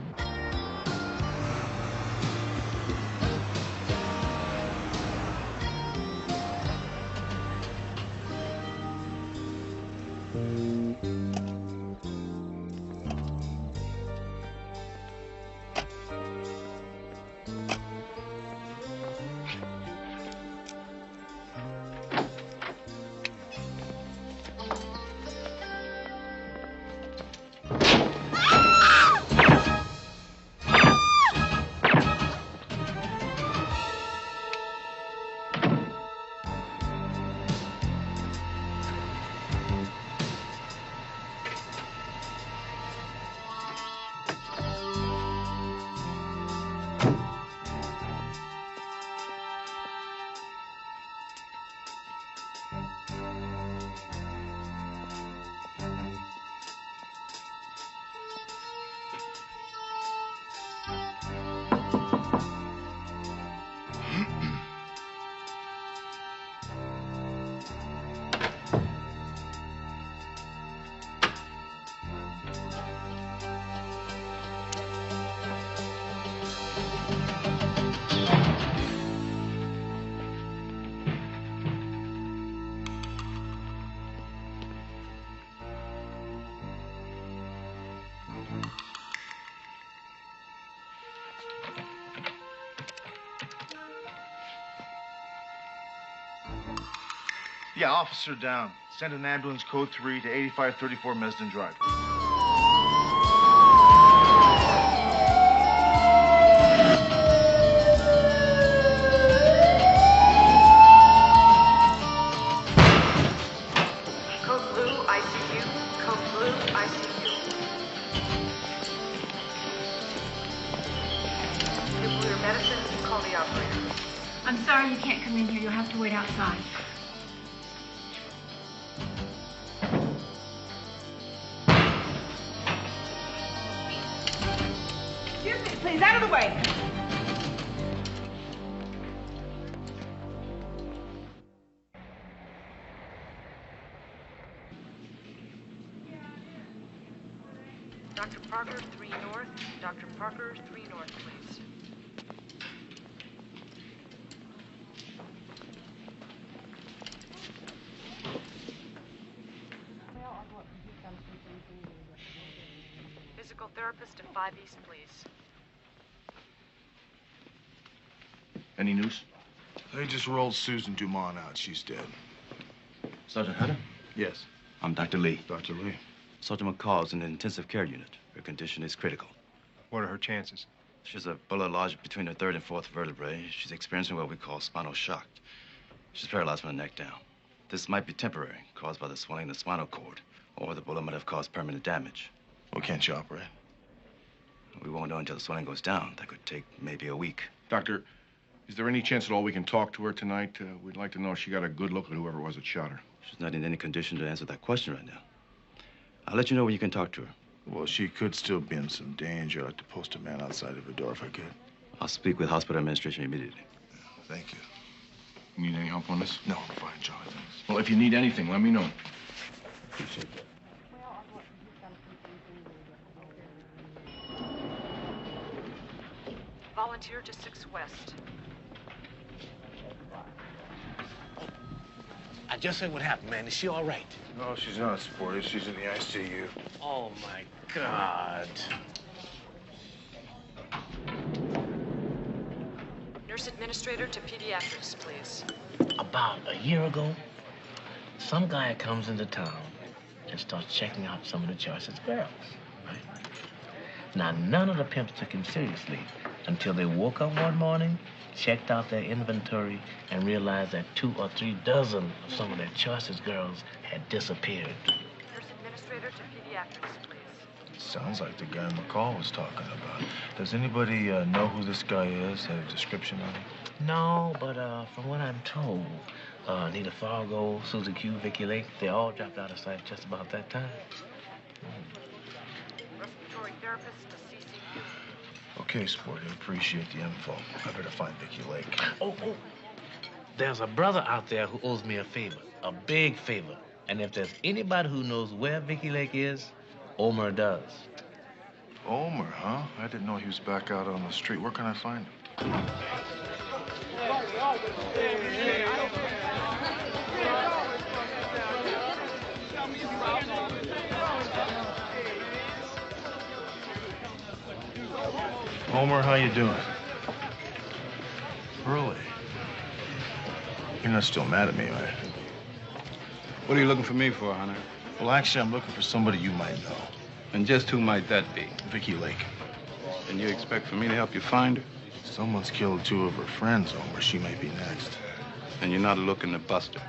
S5: Yeah, officer down. Send an ambulance code 3 to 8534 Mesden Drive.
S10: Code blue, ICU. Code blue, ICU. Give blue your medicines and call the operator.
S4: I'm sorry you can't come in here. You'll have to wait outside.
S15: Excuse me, please, out of the way.
S10: Dr. Parker, 3 North. Dr. Parker, 3 North, please. Physical therapist to 5 East, please.
S5: Any news? They just rolled Susan Dumont out. She's dead.
S17: Sergeant Hunter?
S5: Yes.
S17: I'm Dr. Lee.
S5: Dr. Lee.
S17: Sergeant McCall's in the intensive care unit. Her condition is critical.
S24: What are her chances?
S17: She's a bullet lodged between her 3rd and 4th vertebrae. She's experiencing what we call spinal shock. She's paralyzed from the neck down. This might be temporary, caused by the swelling of the spinal cord, or the bullet might have caused permanent damage.
S5: Well, can't you operate?
S17: We won't know until the swelling goes down. That could take maybe a week. Doctor, is there any chance at all we can talk to her tonight? We'd like to know if she got a good look at whoever it was that shot her. She's not in any condition to answer that question right now. I'll let you know when you can talk to her.
S5: Well, she could still be in some danger. I'd like to post a man outside of her door if I could.
S17: I'll speak with hospital administration immediately.
S5: Thank you.
S17: You need any help on this?
S5: No, I'm fine, Charlie. Thanks.
S17: Well, if you need anything, let me know. Appreciate that.
S10: Volunteer to 6 West.
S25: I just heard what happened, man. Is she all right?
S5: No, she's not, Sporty. She's in the ICU.
S25: Oh, my God.
S10: Nurse administrator to pediatrics, please.
S25: About a year ago, some guy comes into town and starts checking out some of the choicest girls, right? Now, none of the pimps took him seriously until they woke up one morning, checked out their inventory, and realized that 2 or 3 dozen of some of their choicest girls had disappeared.
S10: Nurse administrator to pediatrics, please.
S5: Sounds like the guy McCall was talking about. Does anybody know who this guy is? Have a description on him?
S25: No, but from what I'm told, Nita Fargo, Susie Q, Vicky Lake, they all dropped out of sight just about that time.
S10: Respiratory therapist to CCU.
S5: Okay, Sporty. Appreciate the info. I better find Vicky Lake.
S25: Oh, there's a brother out there who owes me a favor, a big favor. And if there's anybody who knows where Vicky Lake is, Omer does.
S5: Omer, huh? I didn't know he was back out on the street. Where can I find him? Omer, how you doing? Really? You're not still mad at me, right?
S24: What are you looking for me for, Hunter?
S5: Well, actually, I'm looking for somebody you might know.
S24: And just who might that be?
S5: Vicky Lake.
S24: And you expect for me to help you find her?
S5: Someone's killed 2 of her friends, Omer. She may be next.
S24: And you're not looking to bust her?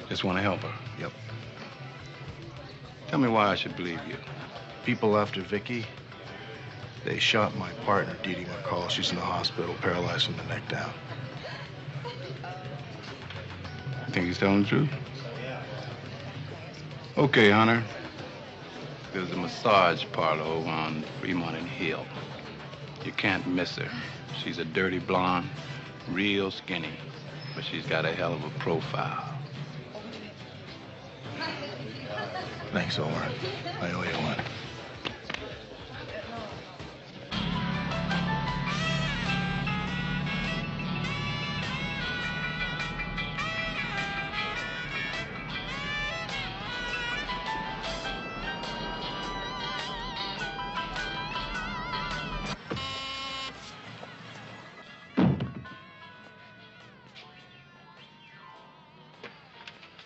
S24: Just want to help her?
S5: Yep.
S24: Tell me why I should believe you.
S5: People after Vicky, they shot my partner, Dee Dee McCall. She's in the hospital, paralyzed from the neck down.
S24: Think he's telling the truth? Okay, Hunter. There's a massage parlor over on Fremont and Hill. You can't miss her. She's a dirty blonde, real skinny, but she's got a hell of a profile.
S5: Thanks, Omer. I owe you one.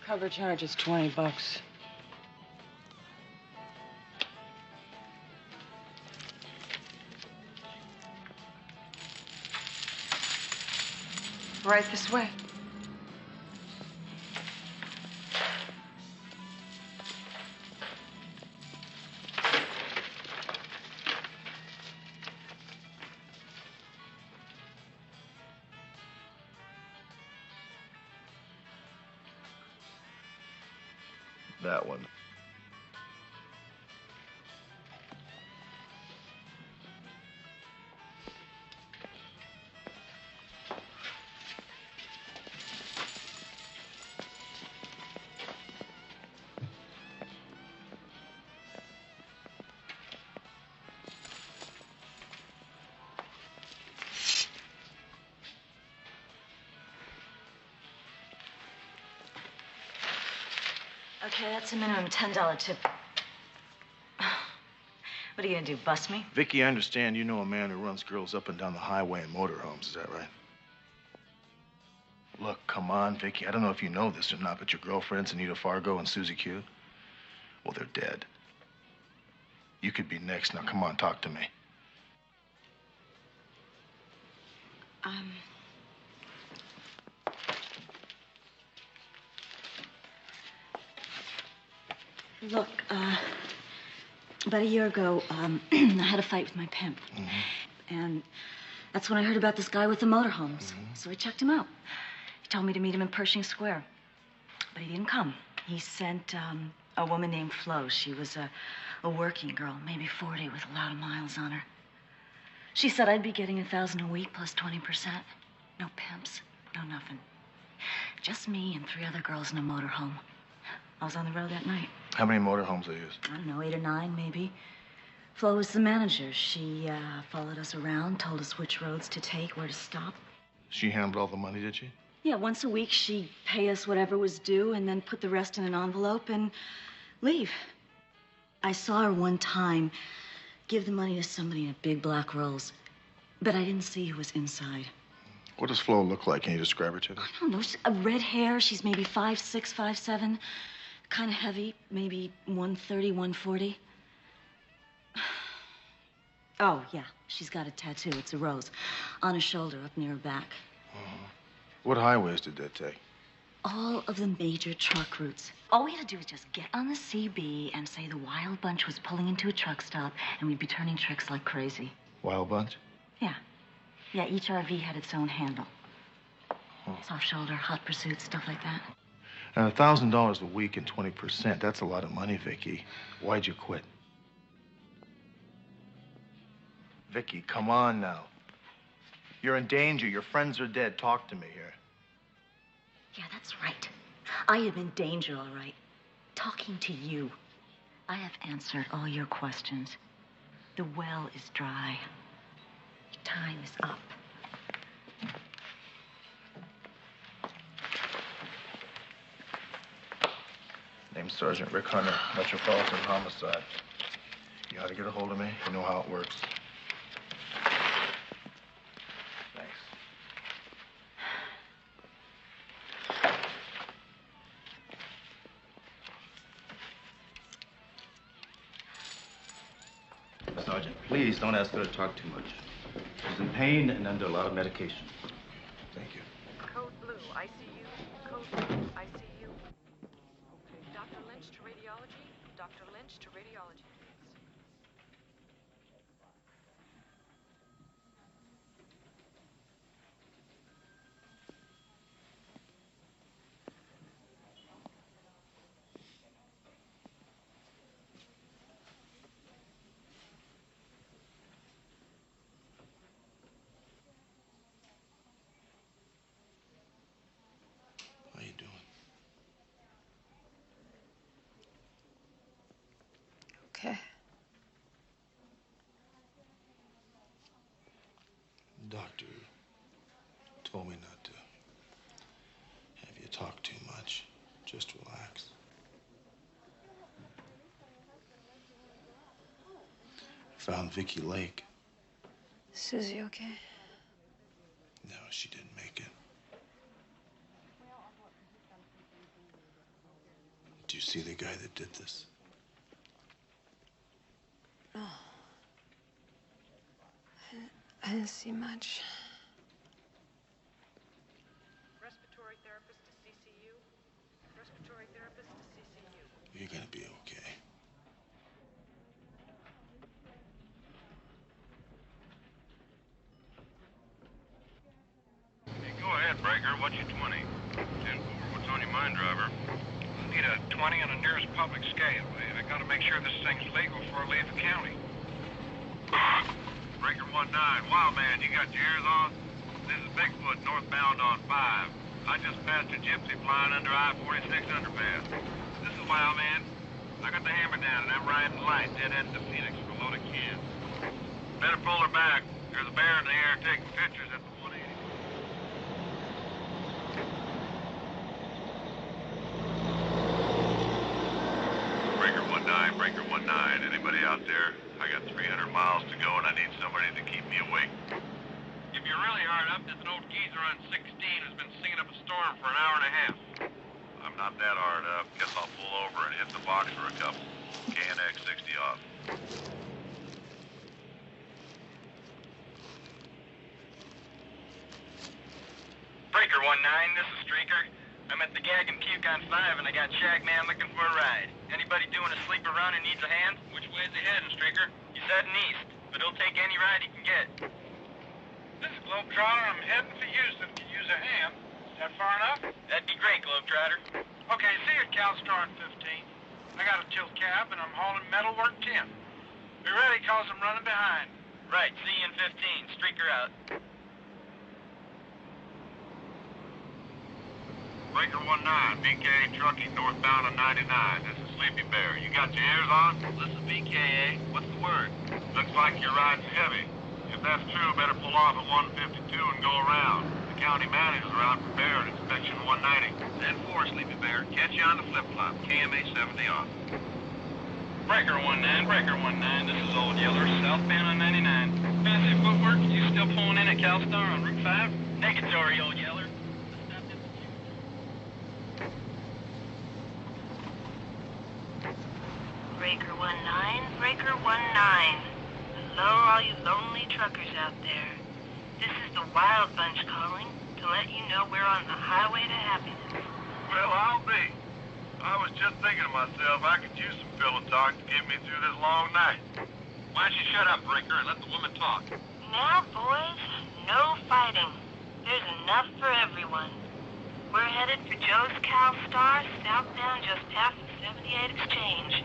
S18: Cover charge is $20. Right this way.
S5: That one.
S19: Okay, that's a minimum $10 tip. What are you gonna do, bust me?
S5: Vicky, I understand you know a man who runs girls up and down the highway in motorhomes, is that right? Look, come on, Vicky. I don't know if you know this or not, but your girlfriends, Anita Fargo and Susie Q, well, they're dead. You could be next. Now, come on, talk to me.
S19: Look, about a year ago, I had a fight with my pimp. And that's when I heard about this guy with the motorhomes. So I checked him out. He told me to meet him in Pershing Square. But he didn't come. He sent a woman named Flo. She was a working girl, maybe 40, with a lot of miles on her. She said I'd be getting $1,000 a week plus 20%. No pimps, no nothing. Just me and 3 other girls in a motorhome. I was on the road that night.
S5: How many motorhomes they use?
S19: I don't know, 8 or 9, maybe. Flo was the manager. She followed us around, told us which roads to take, where to stop.
S5: She handled all the money, did she?
S19: Yeah, once a week she'd pay us whatever was due and then put the rest in an envelope and leave. I saw her one time give the money to somebody in a big black Rolls, but I didn't see who was inside.
S5: What does Flo look like? Can you describe her to me?
S19: I don't know. Red hair. She's maybe 5'6", 5'7". Kind of heavy, maybe 130, 140. Oh, yeah, she's got a tattoo. It's a rose on her shoulder up near her back.
S5: What highways did that take?
S19: All of the major truck routes. All we had to do was just get on the CB and say the Wild Bunch was pulling into a truck stop and we'd be turning tricks like crazy.
S5: Wild Bunch?
S19: Yeah. Yeah, each RV had its own handle. Soft shoulder, hot pursuit, stuff like that.
S5: And $1,000 a week and 20%, that's a lot of money, Vicky. Why'd you quit? Vicky, come on now. You're in danger. Your friends are dead. Talk to me here.
S19: Yeah, that's right. I am in danger, all right. Talking to you. I have answered all your questions. The well is dry. Your time is up.
S5: Name's Sergeant Rick Hunter, Metropolitan Homicide. You know how to get a hold of me? You know how it works. Thanks.
S20: Sergeant, please don't ask her to talk too much. She's in pain and under a lot of medication.
S5: Thank you.
S10: Code blue, ICU. Code blue, ICU. Dr. Lynch to radiology. Dr. Lynch to radiology.
S5: How you doing?
S18: Okay.
S5: Doctor told me not to have you talk too much. Just relax. Found Vicky Lake.
S18: Susie, okay?
S5: No, she didn't make it. Do you see the guy that did this?
S18: Oh. I didn't see much.
S10: Respiratory therapist to CCU. Respiratory therapist to CCU.
S5: You're gonna be okay.
S7: Hey, go ahead, Breaker. What's your 20? 10-4. What's on your mind, driver? I need a 20 on the nearest public scale. I gotta make sure this thing's legal before I leave the county. Breaker 19. Wow, man, you got your ears on? This is Bigfoot northbound on 5. I just passed a gypsy flying under I-46 underpass. This is Wild Man. I got the hammer down and I'm riding light dead end to Phoenix for a load of cans. Better pull her back. There's a bear in the air taking pictures at the 180. Breaker 19, Breaker 19. Anybody out there? I got 300 miles to go and I need somebody to keep me awake. If you're really hard up, there's an old geezer on 16 who's been singing up a storm for an hour and a half. I'm not that hard up. Guess I'll pull over and hit the box for a couple. KNX 60 off. Breaker 19, this is Streaker. I'm at the Gag and Puke on 5 and I got Shagman looking for a ride. Anybody doing a sleeper run and needs a hand? Which way's he heading, Streaker? He's heading east, but he'll take any ride he can get. This is Globetrotter. I'm heading for Houston. Can use a hand. Is that far enough? That'd be great, Globetrotter. Okay, see you at CalStar on 15. I got a tilt cab and I'm hauling metalwork tin. Be ready, cause I'm running behind. Right, see you in 15. Streaker out. Breaker 19, BKA trucking northbound on 99. This is Sleepy Bear. You got your ears on? This is BKA. What's the word? Looks like you're riding heavy. If that's true, better pull off at 152 and go around. The county manager's out for bear at inspection 190. 10-4, Sleepy Bear. Catch you on the flip-flop. KMA 70 off. Breaker 19, Breaker 19. This is Old Yeller, southbound on 99. Fancy footwork? You still pulling in at CalStar on Route 5? Negatory, Old Yeller.
S12: Breaker 19, Breaker 19. Hello, all you lonely truckers out there. This is the Wild Bunch calling to let you know we're on the highway to happiness.
S7: Well, I'll be. I was just thinking to myself, I could use some pillow talk to get me through this long night. Why don't you shut up, Breaker, and let the woman talk?
S12: Now, boys, no fighting. There's enough for everyone. We're headed for Joe's CalStar, southbound just past the 78 exchange.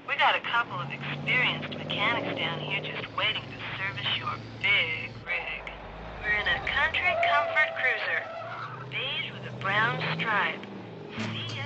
S12: We got a couple of experienced mechanics down here just waiting to service your big rig. We're in a country comfort cruiser, beige with a brown stripe. See ya.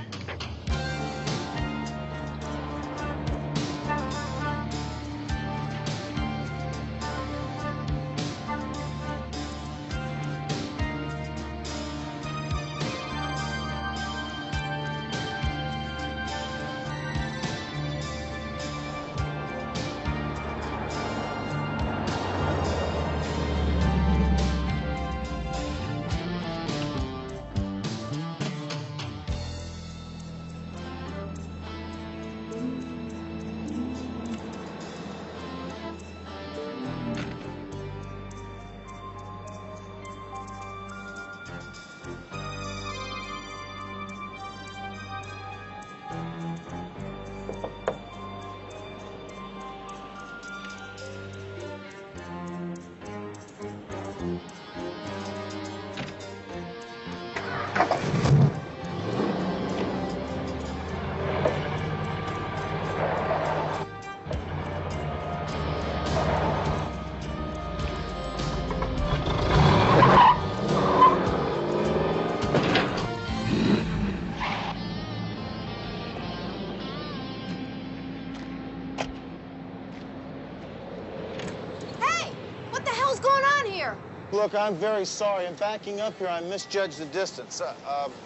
S5: Look, I'm very sorry. In backing up here, I misjudged the distance.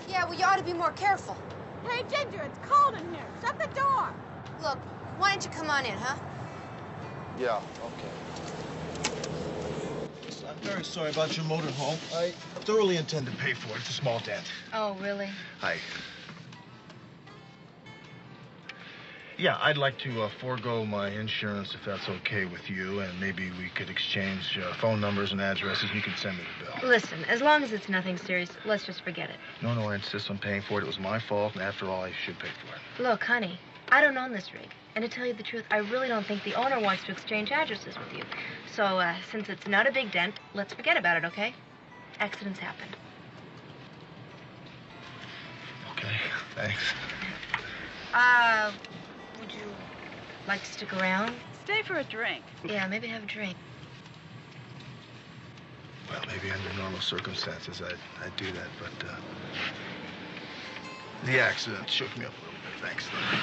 S1: Yeah, well, you ought to be more careful.
S16: Hey, Ginger, it's cold in here. Shut the door.
S1: Look, why don't you come on in, huh?
S5: Yeah, okay. Listen, I'm very sorry about your motorhome. I thoroughly intend to pay for it. It's a small dent.
S9: Oh, really?
S5: Hi. Yeah, I'd like to forego my insurance if that's okay with you, and maybe we could exchange phone numbers and addresses. You could send me the bill.
S4: Listen, as long as it's nothing serious, let's just forget it.
S5: No, I insist on paying for it. It was my fault, and after all, I should pay for it.
S4: Look, honey, I don't own this rig. And to tell you the truth, I really don't think the owner wants to exchange addresses with you. So, since it's not a big dent, let's forget about it, okay? Accidents happen.
S5: Okay, thanks.
S4: Would you like to stick around?
S16: Stay for a drink.
S4: Yeah, maybe have a drink.
S5: Well, maybe under normal circumstances I'd do that, but the accident shook me up a little bit. Thanks, though.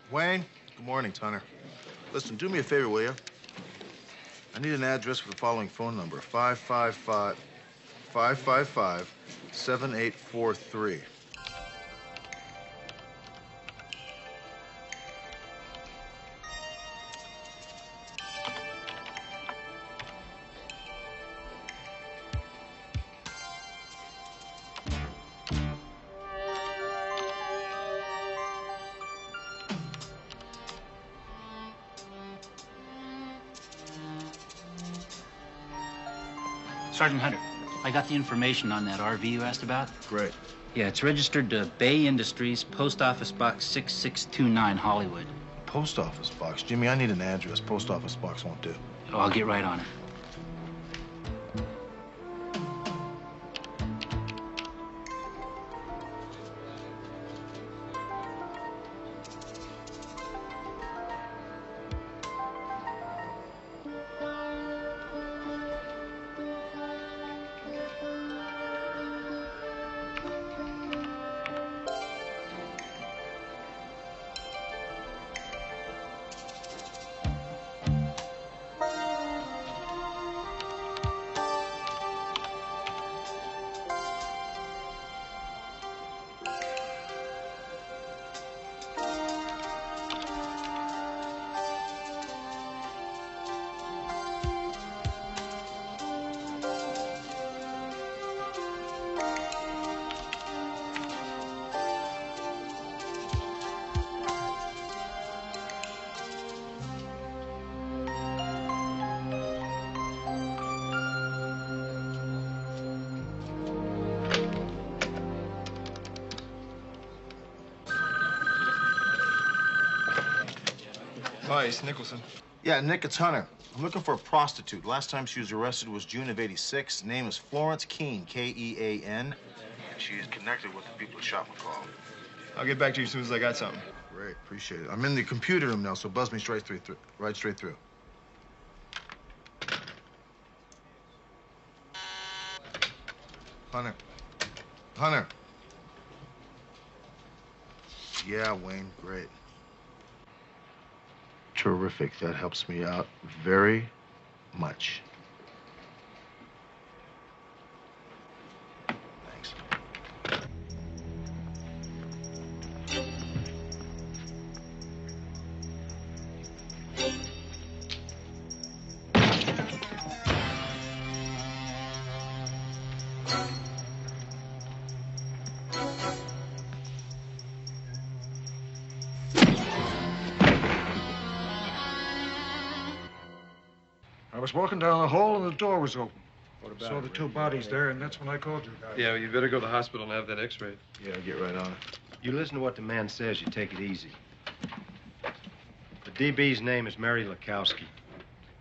S5: Wayne, good morning, Tunner. Listen, do me a favor, will you? I need an address for the following phone number, 555-7843.
S3: Sergeant Hunter, I got the information on that RV you asked about.
S5: Great.
S3: Yeah, it's registered to Bay Industries, Post Office Box 6629, Hollywood.
S5: Post office box? Jimmy, I need an address. Post office box won't do.
S3: Oh, I'll get right on it.
S5: Hi, it's Nicholson. Yeah, Nick, it's Hunter. I'm looking for a prostitute. Last time she was arrested was June of '86. Name is Florence Keene, K-E-A-N. And she is connected with the people that shot McCall.
S6: I'll get back to you as soon as I got something.
S5: Great, appreciate it. I'm in the computer room now, so buzz me straight through. Right straight through. Hunter. Hunter. Yeah, Wayne, great. Terrific. That helps me out very much. Thanks.
S11: was walking down the hall and the door was open.
S17: What about
S11: Saw the
S17: it,
S11: two
S17: Rick?
S11: bodies there, and that's when I called you guys.
S6: Yeah, well, you better go to the hospital and have that x-rayed.
S17: Yeah, I'll get right on it. You listen to what the man says, you take it easy. The DB's name is Mary Lakowski.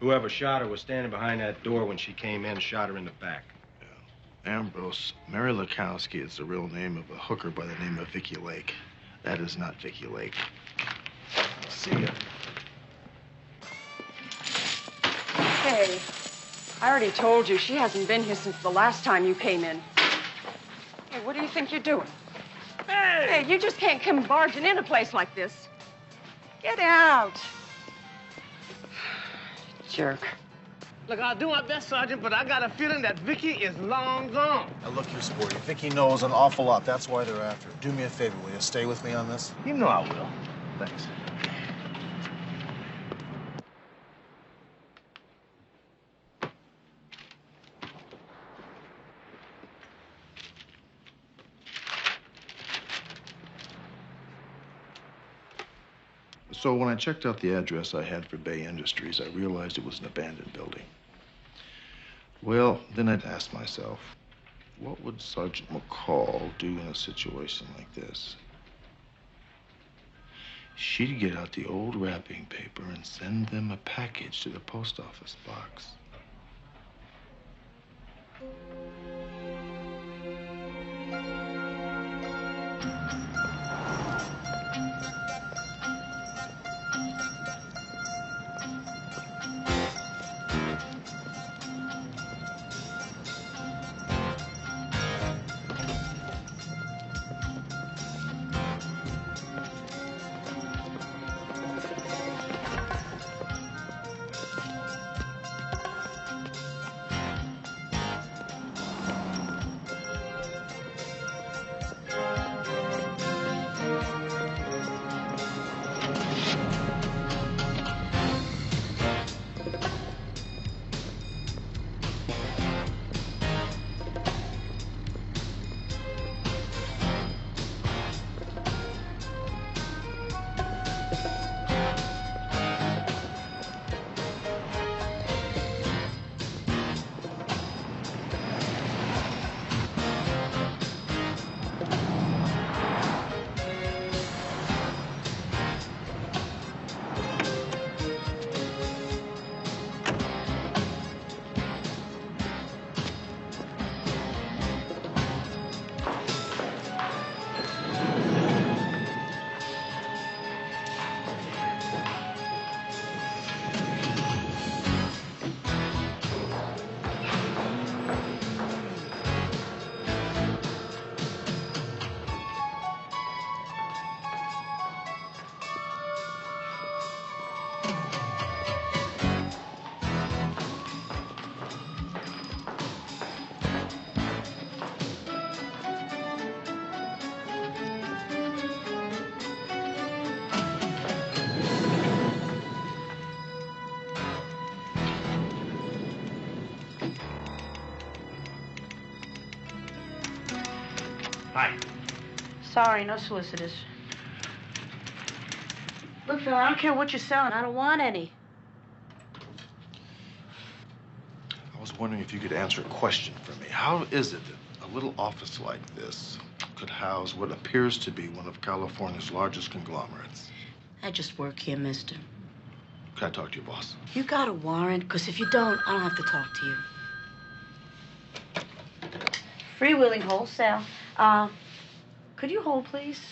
S17: Whoever shot her was standing behind that door when she came in, shot her in the back.
S5: Ambrose, Mary Lakowski is the real name of a hooker by the name of Vicky Lake. That is not Vicky Lake. See ya.
S16: Hey, I already told you she hasn't been here since the last time you came in. Hey, what do you think you're doing? Hey, you just can't come barging in a place like this. Get out. Jerk.
S22: Look, I'll do my best, Sergeant, but I got a feeling that Vicky is long gone.
S5: Now look here, Sporty. Vicky knows an awful lot. That's why they're after her. Do me a favor, will you? Stay with me on this?
S22: You know I will. Thanks.
S5: So when I checked out the address I had for Bay Industries, I realized it was an abandoned building. Well, then I'd ask myself, what would Sergeant McCall do in a situation like this? She'd get out the old wrapping paper and send them a package to the post office box.
S16: Hi. Sorry, no solicitors. Look, Phil, I don't care what you're selling. I don't want any.
S5: I was wondering if you could answer a question for me. How is it that a little office like this could house what appears to be one of California's largest conglomerates?
S16: I just work here, mister.
S5: Can I talk to your boss?
S16: You got a warrant? Because if you don't, I don't have to talk to you. Freewheeling wholesale. Could you hold, please?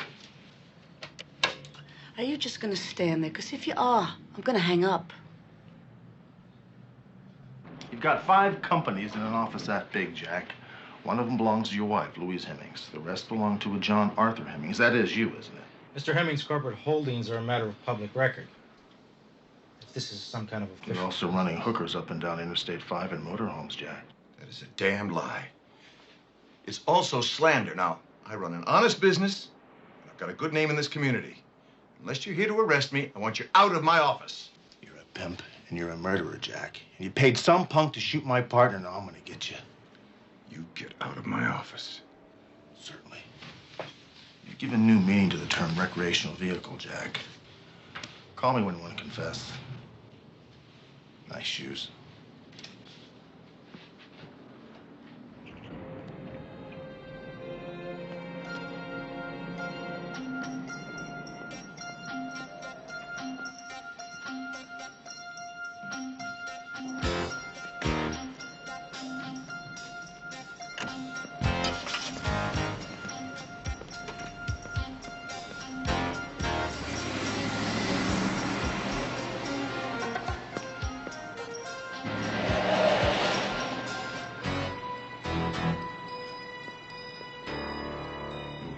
S16: Are you just gonna stand there? Because if you are, I'm gonna hang up.
S5: You've got 5 companies in an office that big, Jack. One of them belongs to your wife, Louise Hemmings. The rest belong to a John Arthur Hemmings. That is you, isn't it?
S3: Mr. Hemmings' corporate holdings are a matter of public record. If this is some kind of official...
S5: You're also running hookers up and down Interstate 5 in motorhomes, Jack.
S17: That is a damned lie. It's also slander. Now, I run an honest business, and I've got a good name in this community. Unless you're here to arrest me, I want you out of my office.
S5: You're a pimp, and you're a murderer, Jack. And you paid some punk to shoot my partner. Now I'm gonna get you.
S17: You get out of my office.
S5: Certainly. You've given new meaning to the term recreational vehicle, Jack. Call me when you want to confess. Nice shoes.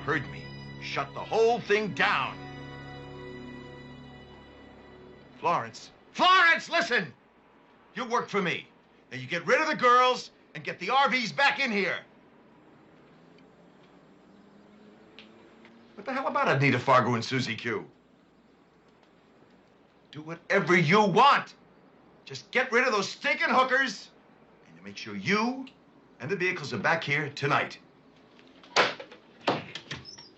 S17: heard me. Shut the whole thing down. Florence. Florence, listen! You work for me. Now you get rid of the girls and get the RVs back in here. What the hell about Anita Fargo and Susie Q? Do whatever you want. Just get rid of those stinking hookers and make sure you and the vehicles are back here tonight.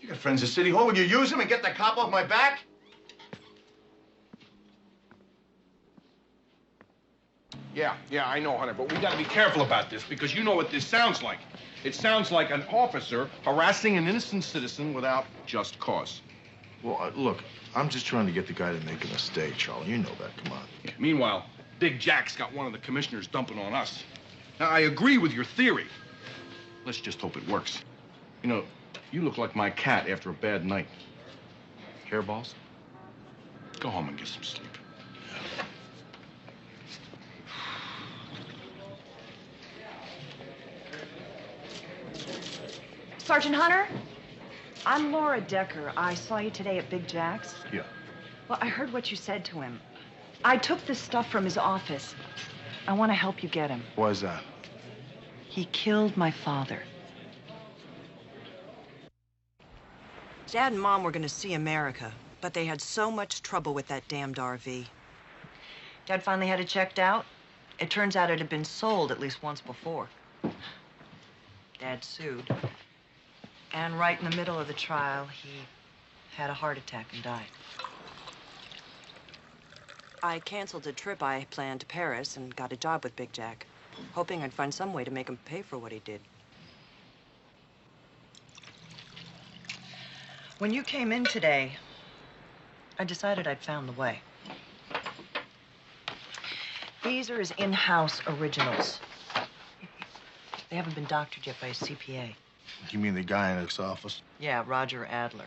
S17: You got friends at City Hall. Will you use them and get the cop off my back? Yeah, I know, Hunter, but we gotta be careful about this because you know what this sounds like. It sounds like an officer harassing an innocent citizen without just cause.
S5: Well, look, I'm just trying to get the guy to make a mistake, Charlie. You know that, come on.
S17: Yeah. Meanwhile, Big Jack's got one of the commissioners dumping on us. Now, I agree with your theory. Let's just hope it works. You know, you look like my cat after a bad night. Hairballs? Go home and get some sleep.
S16: Sergeant Hunter, I'm Laura Decker. I saw you today at Big Jack's.
S5: Yeah.
S16: Well, I heard what you said to him. I took this stuff from his office. I want to help you get him.
S5: Why is that?
S16: He killed my father.
S2: Dad and Mom were going to see America, but they had so much trouble with that damned RV. Dad finally had it checked out. It turns out it had been sold at least once before. Dad sued. And right in the middle of the trial, he had a heart attack and died. I canceled a trip I planned to Paris and got a job with Big Jack, hoping I'd find some way to make him pay for what he did. When you came in today, I decided I'd found the way. These are his in-house originals. They haven't been doctored yet by his CPA.
S5: You mean the guy in his office?
S2: Yeah, Roger Adler.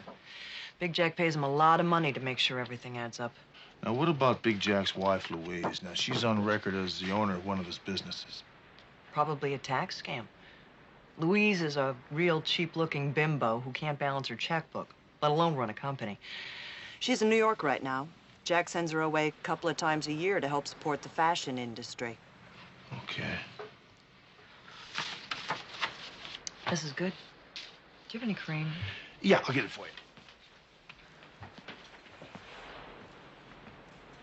S2: Big Jack pays him a lot of money to make sure everything adds up.
S5: Now, what about Big Jack's wife, Louise? Now, she's on record as the owner of one of his businesses.
S2: Probably a tax scam. Louise is a real cheap-looking bimbo who can't balance her checkbook, let alone run a company. She's in New York right now. Jack sends her away a couple of times a year to help support the fashion industry.
S5: Okay.
S2: This is good. Do you have any cream?
S5: Yeah, I'll get it for you.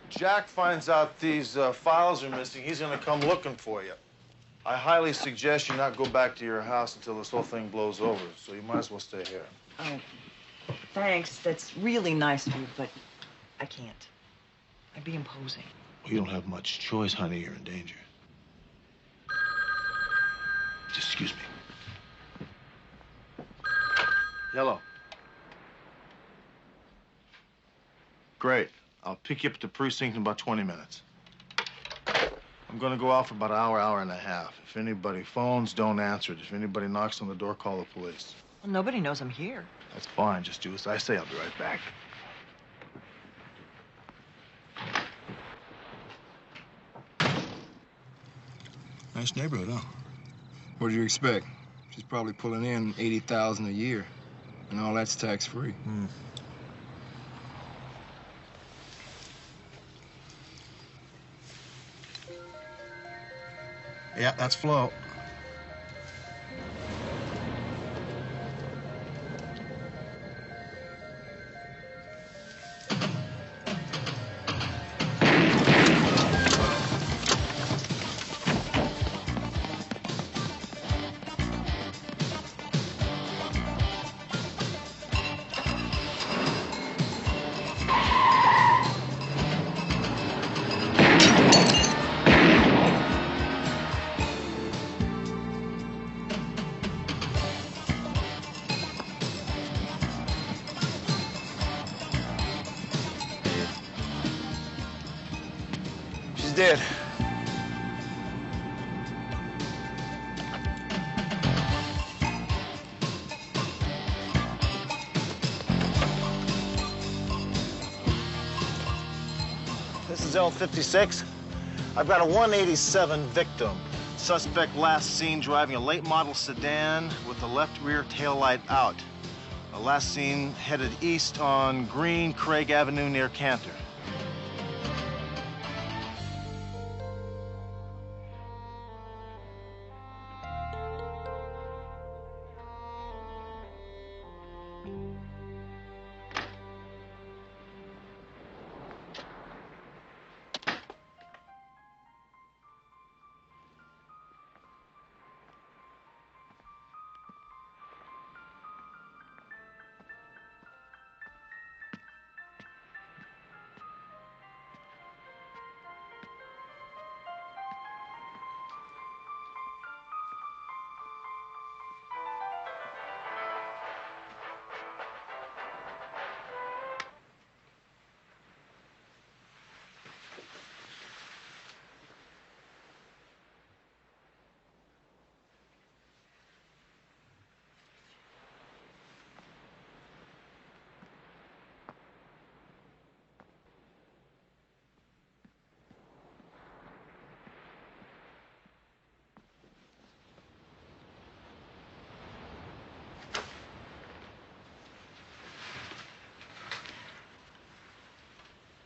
S5: Jack finds out these files are missing. He's gonna come looking for you. I highly suggest you not go back to your house until this whole thing blows over, so you might as well stay here.
S2: Oh, thanks. That's really nice of you, but I can't. I'd be imposing.
S5: You don't have much choice, honey. You're in danger. Excuse me. Hello. Great. I'll pick you up at the precinct in about 20 minutes. I'm gonna go out for about an hour, hour and a half. If anybody phones, don't answer it. If anybody knocks on the door, call the police.
S2: Well, nobody knows I'm here.
S5: That's fine. Just do as I say. I'll be right back.
S13: Nice neighborhood, huh? What do you expect? She's probably pulling in $80,000 a year, and all that's tax-free.
S5: Yeah, that's Flo.
S13: Dead.
S5: This is L56. I've got a 187 victim. Suspect last seen driving a late model sedan with the left rear taillight out. Last seen headed east on Green Craig Avenue near Cantor.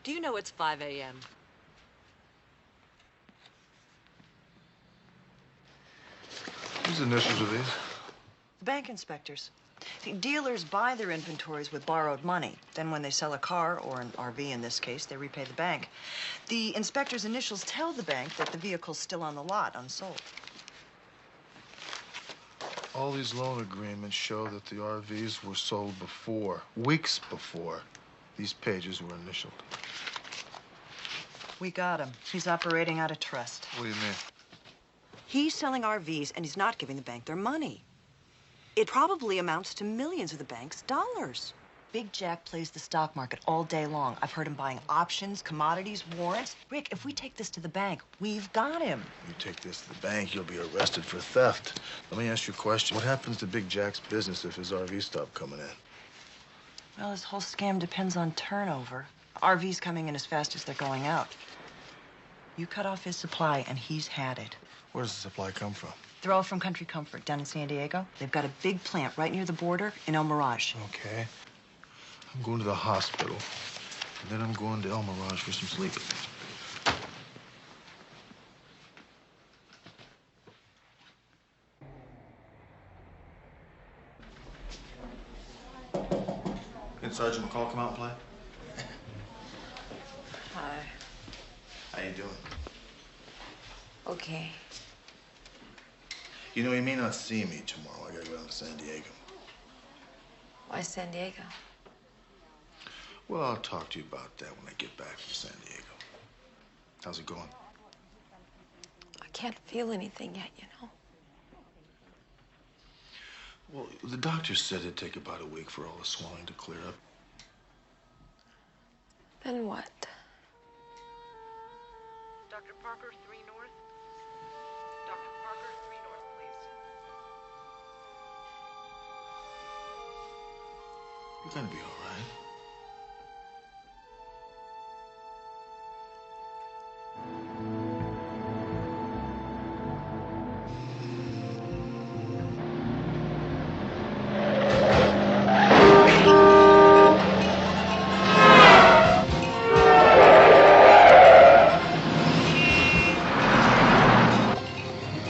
S2: Do you know it's 5 a.m.?
S5: Whose initials are these?
S2: The bank inspectors. See, dealers buy their inventories with borrowed money. Then when they sell a car, or an RV in this case, they repay the bank. The inspectors' initials tell the bank that the vehicle's still on the lot, unsold.
S5: All these loan agreements show that the RVs were sold before, weeks before, these pages were initialed.
S2: We got him. He's operating out of trust.
S5: What do you mean?
S2: He's selling RVs, and he's not giving the bank their money. It probably amounts to millions of the bank's dollars. Big Jack plays the stock market all day long. I've heard him buying options, commodities, warrants. Rick, if we take this to the bank, we've got him.
S5: You take this to the bank, you'll be arrested for theft. Let me ask you a question. What happens to Big Jack's business if his RVs stop coming in?
S2: Well, this whole scam depends on turnover. RVs coming in as fast as they're going out. You cut off his supply, and he's had it.
S5: Where does the supply come from?
S2: They're all from Country Comfort down in San Diego. They've got a big plant right near the border in El Mirage.
S5: Okay. I'm going to the hospital, and then I'm going to El Mirage for some sleep. Can Sergeant McCall come out and play?
S4: Hi.
S5: How you doing?
S4: Okay.
S5: You know, you may not see me tomorrow. I gotta go down to San Diego.
S4: Why San Diego?
S5: Well, I'll talk to you about that when I get back from San Diego. How's it going?
S4: I can't feel anything yet, you know.
S5: Well, the doctor said it'd take about a week for all the swelling to clear up.
S4: Then what?
S10: Dr. Parker, 3 North. Dr. Parker, 3 North, please.
S5: You're gonna be all right.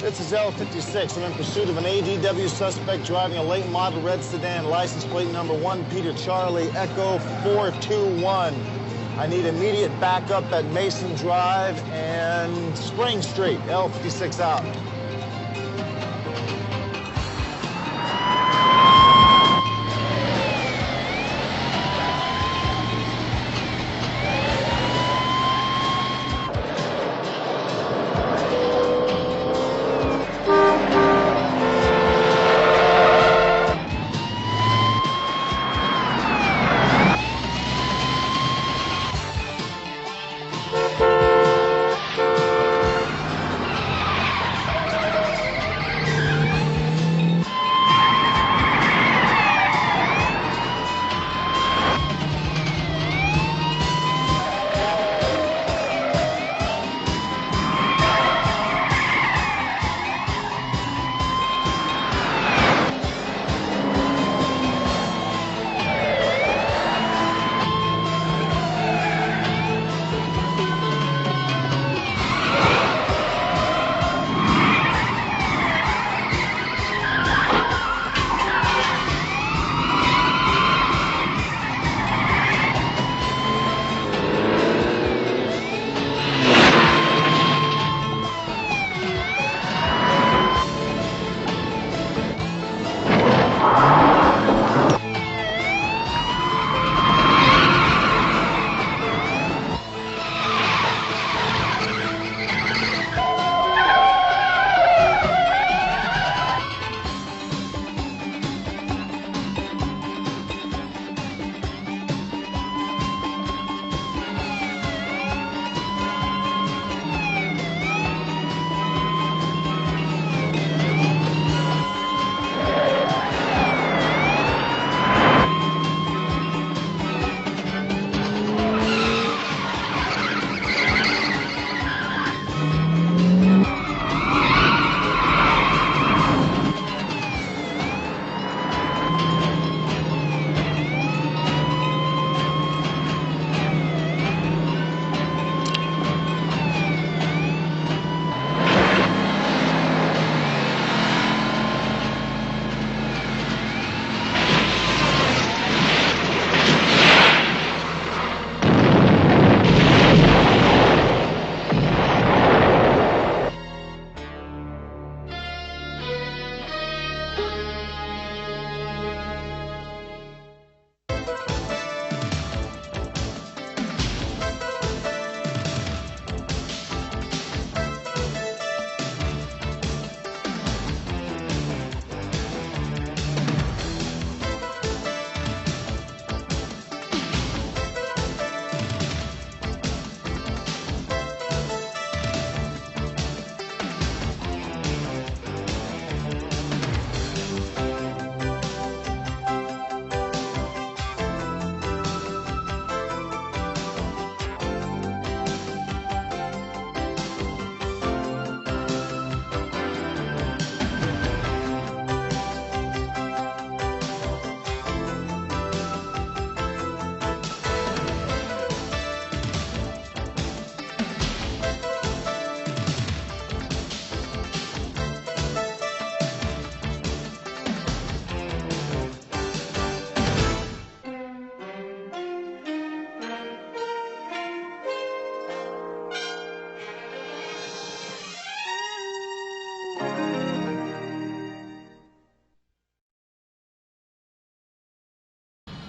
S8: This is L56. I'm in pursuit of an ADW suspect driving a late model red sedan, license plate number 1 Peter Charlie Echo 421. I need immediate backup at Mason Drive and Spring Street. L56 out.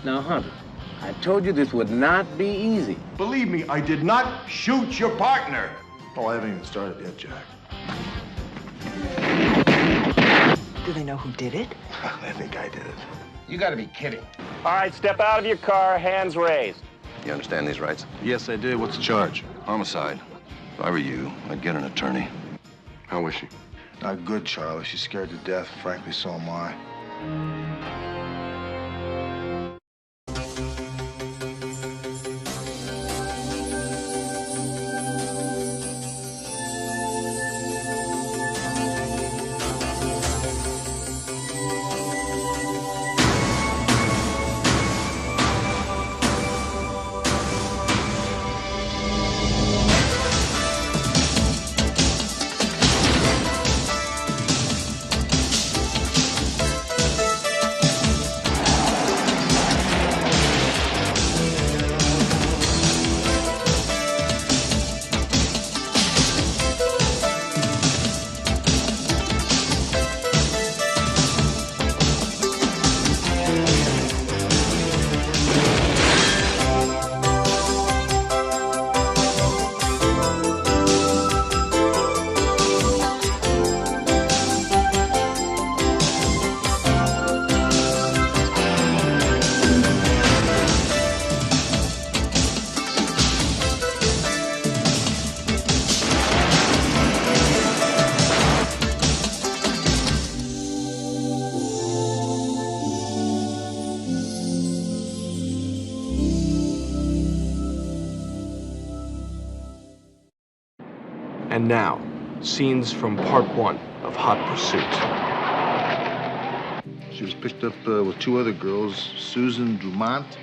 S14: Now, Hunter, I told you this would not be easy.
S17: Believe me, I did not shoot your partner.
S5: Oh, I haven't even started yet, Jack.
S2: Do they know who did it?
S5: They think I did it.
S14: You gotta be kidding.
S15: All right, step out of your car, hands raised.
S17: You understand these rights?
S5: Yes, I did. What's the charge?
S17: Homicide. If I were you, I'd get an attorney. How is she?
S5: Not good, Charlie. She's scared to death. Frankly, so am I.
S6: And now, scenes from part 1 of Hot Pursuit.
S5: She was picked up with 2 other girls, Susan Dumont,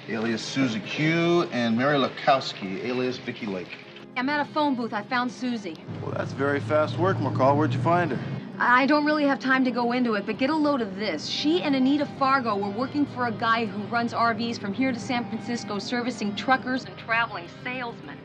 S5: alias Susie Q, and Mary Lakowski, alias Vicky Lake.
S4: I'm at a phone booth. I found Susie.
S5: Well, that's very fast work, McCall. Where'd you find her?
S4: I don't really have time to go into it, but get a load of this. She and Anita Fargo were working for a guy who runs RVs from here to San Francisco, servicing truckers and traveling salesmen.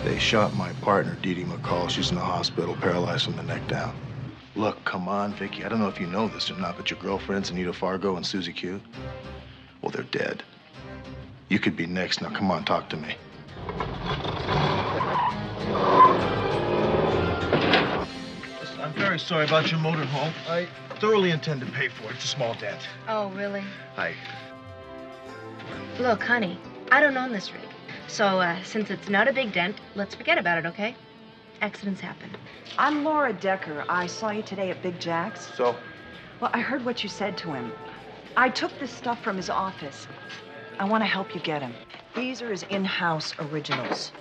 S5: They shot my partner, Dee Dee McCall. She's in the hospital, paralyzed from the neck down. Look, come on, Vicky. I don't know if you know this or not, but your girlfriends, Anita Fargo and Susie Q, well, they're dead. You could be next. Now, come on, talk to me. I'm very sorry about your motorhome. I thoroughly intend to pay for it. It's a small debt.
S4: Oh, really?
S5: Hi.
S21: Look, honey, I don't own this rig. So, since it's not a big dent, let's forget about it, okay? Accidents happen.
S2: I'm Laura Decker. I saw you today at Big Jack's.
S5: So?
S2: Well, I heard what you said to him. I took this stuff from his office. I want to help you get him. These are his in-house originals.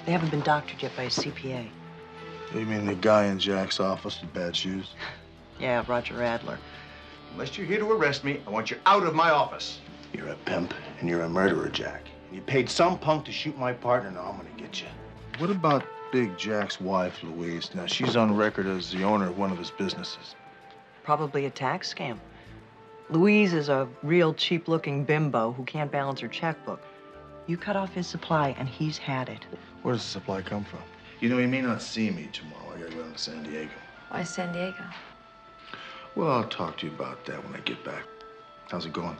S2: They haven't been doctored yet by his CPA.
S5: You mean the guy in Jack's office with bad shoes?
S2: Yeah, Roger Adler.
S17: Unless you're here to arrest me, I want you out of my office.
S5: You're a pimp, and you're a murderer, Jack. You paid some punk to shoot my partner. Now I'm gonna get you. What about Big Jack's wife, Louise? Now, she's on record as the owner of one of his businesses.
S2: Probably a tax scam. Louise is a real cheap-looking bimbo who can't balance her checkbook. You cut off his supply, and he's had it.
S5: Where does the supply come from? You know, he may not see me tomorrow. I gotta go down to San Diego.
S4: Why San Diego?
S5: Well, I'll talk to you about that when I get back. How's it going?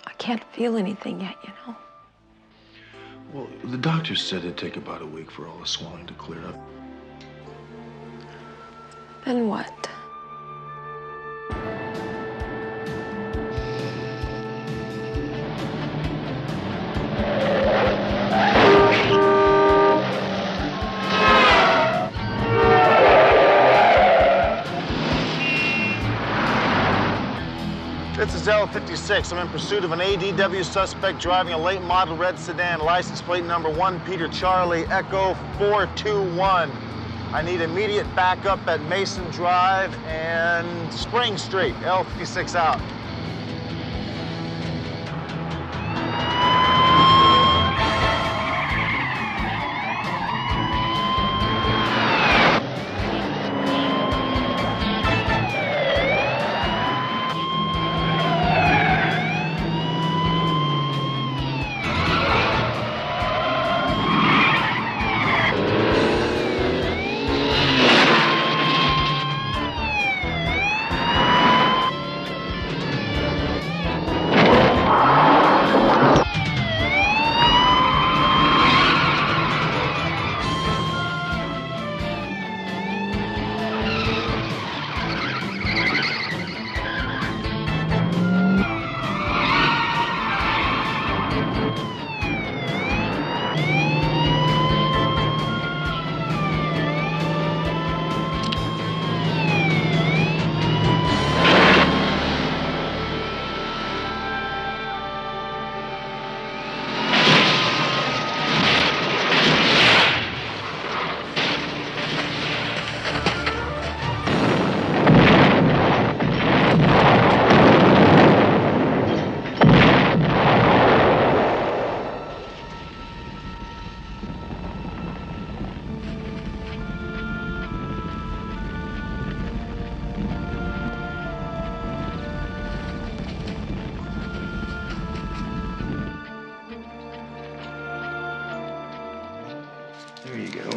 S4: I can't feel anything yet, you know.
S5: Well, the doctor said it'd take about a week for all the swelling to clear up.
S4: Then what?
S8: This is L56. I'm in pursuit of an ADW suspect driving a late model red sedan, license plate number 1 Peter Charlie Echo 421. I need immediate backup at Mason Drive and Spring Street. L56 out.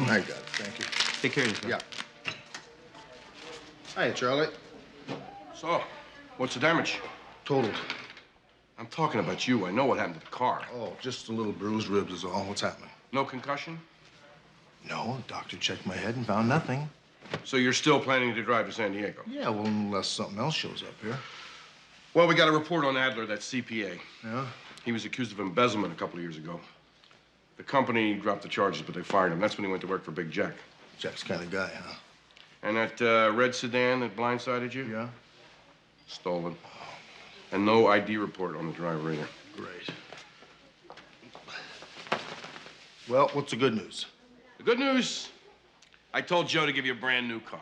S5: I got it, thank you.
S3: Take care of yourself.
S5: Yeah. Hi, Charlie.
S17: So, what's the damage?
S5: Totaled.
S17: I'm talking about you. I know what happened to the car.
S5: Oh, just a little bruised ribs is all. What's happening?
S17: No concussion?
S5: No, doctor checked my head and found nothing.
S17: So you're still planning to drive to San Diego?
S5: Yeah, well, unless something else shows up here.
S17: Well, we got a report on Adler, that CPA.
S5: Yeah?
S17: He was accused of embezzlement a couple of years ago. The company dropped the charges, but they fired him. That's when he went to work for Big Jack.
S5: Jack's kind of guy, huh?
S17: And that red sedan that blindsided you?
S5: Yeah.
S17: Stolen. And no ID report on the driver either.
S5: Great. Well, what's the good news?
S17: The good news, I told Joe to give you a brand new car.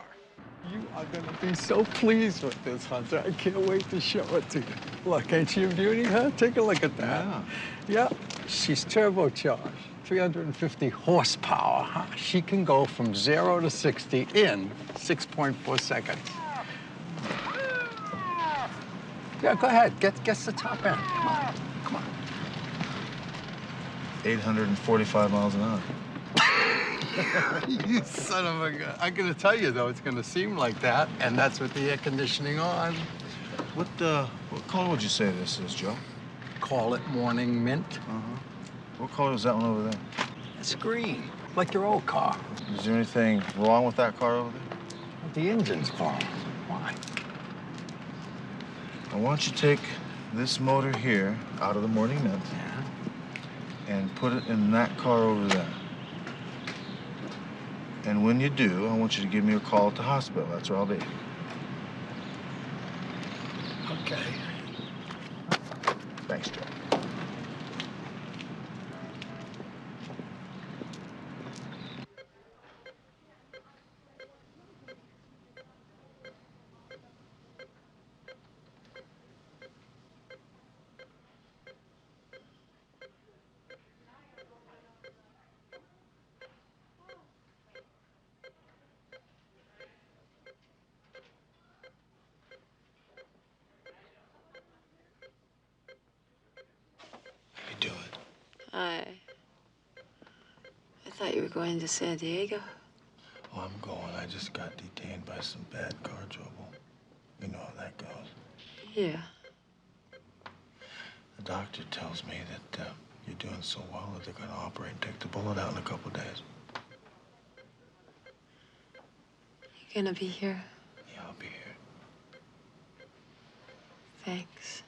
S19: You are going to be so pleased with this, Hunter. I can't wait to show it to you. Look, ain't she a beauty, huh? Take a look at that. Yeah, she's turbocharged, 350 horsepower, huh? She can go from 0 to 60 in 6.4 seconds. Yeah, go ahead. Get the top end. Come on. Come on.
S5: 845 miles an hour.
S19: You son of a gun. I'm going to tell you, though, it's going to seem like that, and that's with the air conditioning on.
S5: What color would you say this is, Joe?
S19: Call it morning mint.
S5: Uh-huh. What color is that one over there?
S19: It's green, like your old car.
S5: Is there anything wrong with that car over there?
S19: The engine's gone. Why?
S5: I want you to take this motor here out of the morning mint and put it in that car over there. And when you do, I want you to give me a call at the hospital. That's where I'll be.
S19: Okay.
S5: Thanks, Joe.
S18: I thought you were going to San Diego.
S5: Oh, I'm going. I just got detained by some bad car trouble. You know how that goes.
S18: Yeah.
S5: The doctor tells me that you're doing so well that they're going to operate and take the bullet out in a couple of days.
S18: You gonna be here?
S5: Yeah, I'll be here.
S18: Thanks.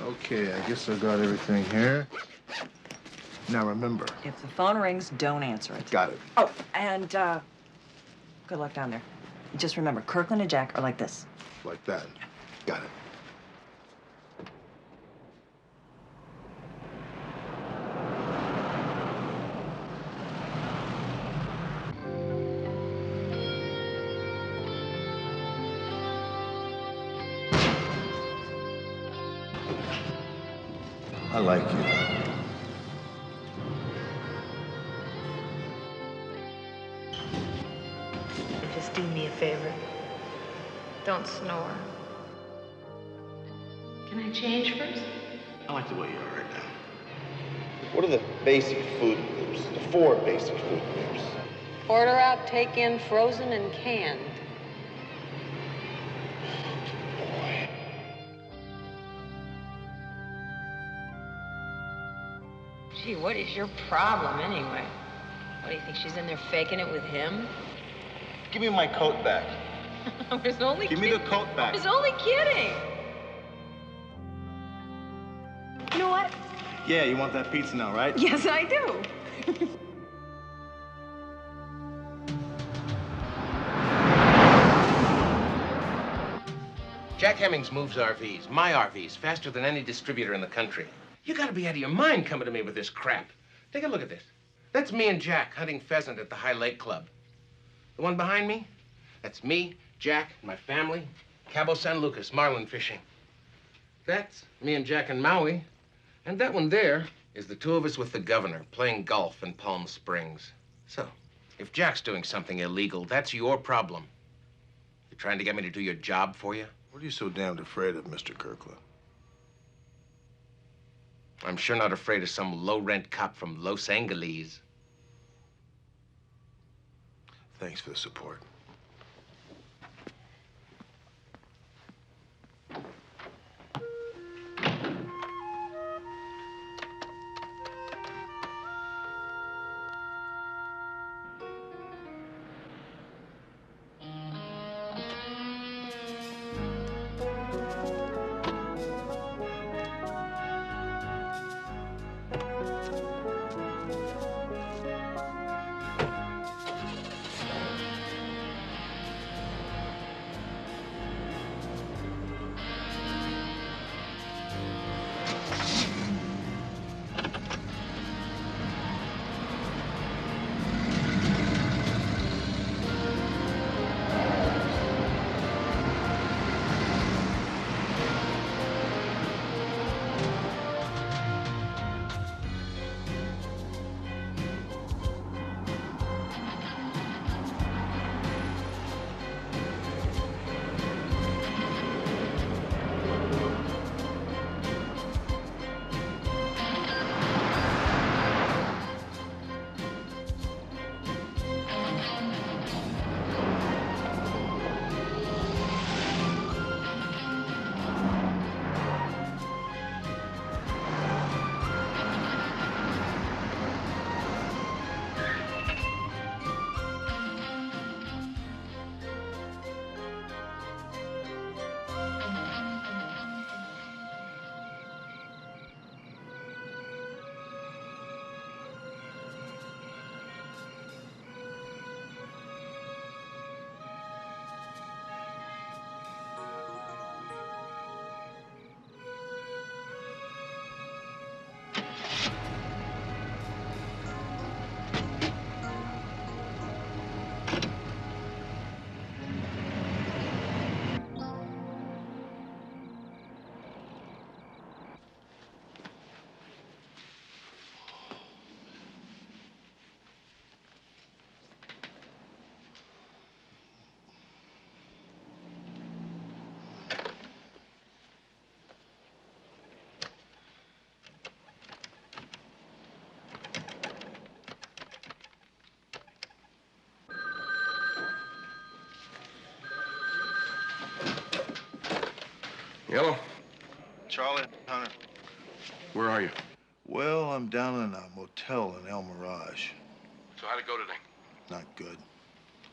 S5: Okay, I guess I got everything here. Now remember.
S2: If the phone rings, don't answer it.
S5: Got it.
S2: Oh, and good luck down there. Just remember, Kirkland and Jack are like this.
S5: Like that. Got it. I like you.
S4: Just do me a favor. Don't snore. Can I change first?
S5: I like the way you are right now. What are the basic food groups? The 4 basic food groups.
S4: Order out, take in, frozen, and canned. Gee, what is your problem anyway? What, do you think she's in there faking it with him?
S5: Give me my coat back.
S4: I was only
S5: Give me the coat back.
S4: I was only kidding. You know what?
S5: Yeah, you want that pizza now, right?
S4: Yes, I do.
S20: Jack Hemmings moves RVs, my RVs, faster than any distributor in the country. You gotta be out of your mind coming to me with this crap. Take a look at this. That's me and Jack hunting pheasant at the High Lake Club. The one behind me, that's me, Jack, and my family, Cabo San Lucas, marlin fishing. That's me and Jack in Maui. And that one there is the 2 of us with the governor playing golf in Palm Springs. So, if Jack's doing something illegal, that's your problem. You're trying to get me to do your job for you?
S5: What are you so damned afraid of, Mr. Kirkland?
S20: I'm sure not afraid of some low-rent cop from Los Angeles.
S5: Thanks for the support.
S13: Yellow?
S5: Charlie, Hunter.
S13: Where are you?
S5: Well, I'm down in a motel in El Mirage.
S13: So how'd it go today?
S5: Not good.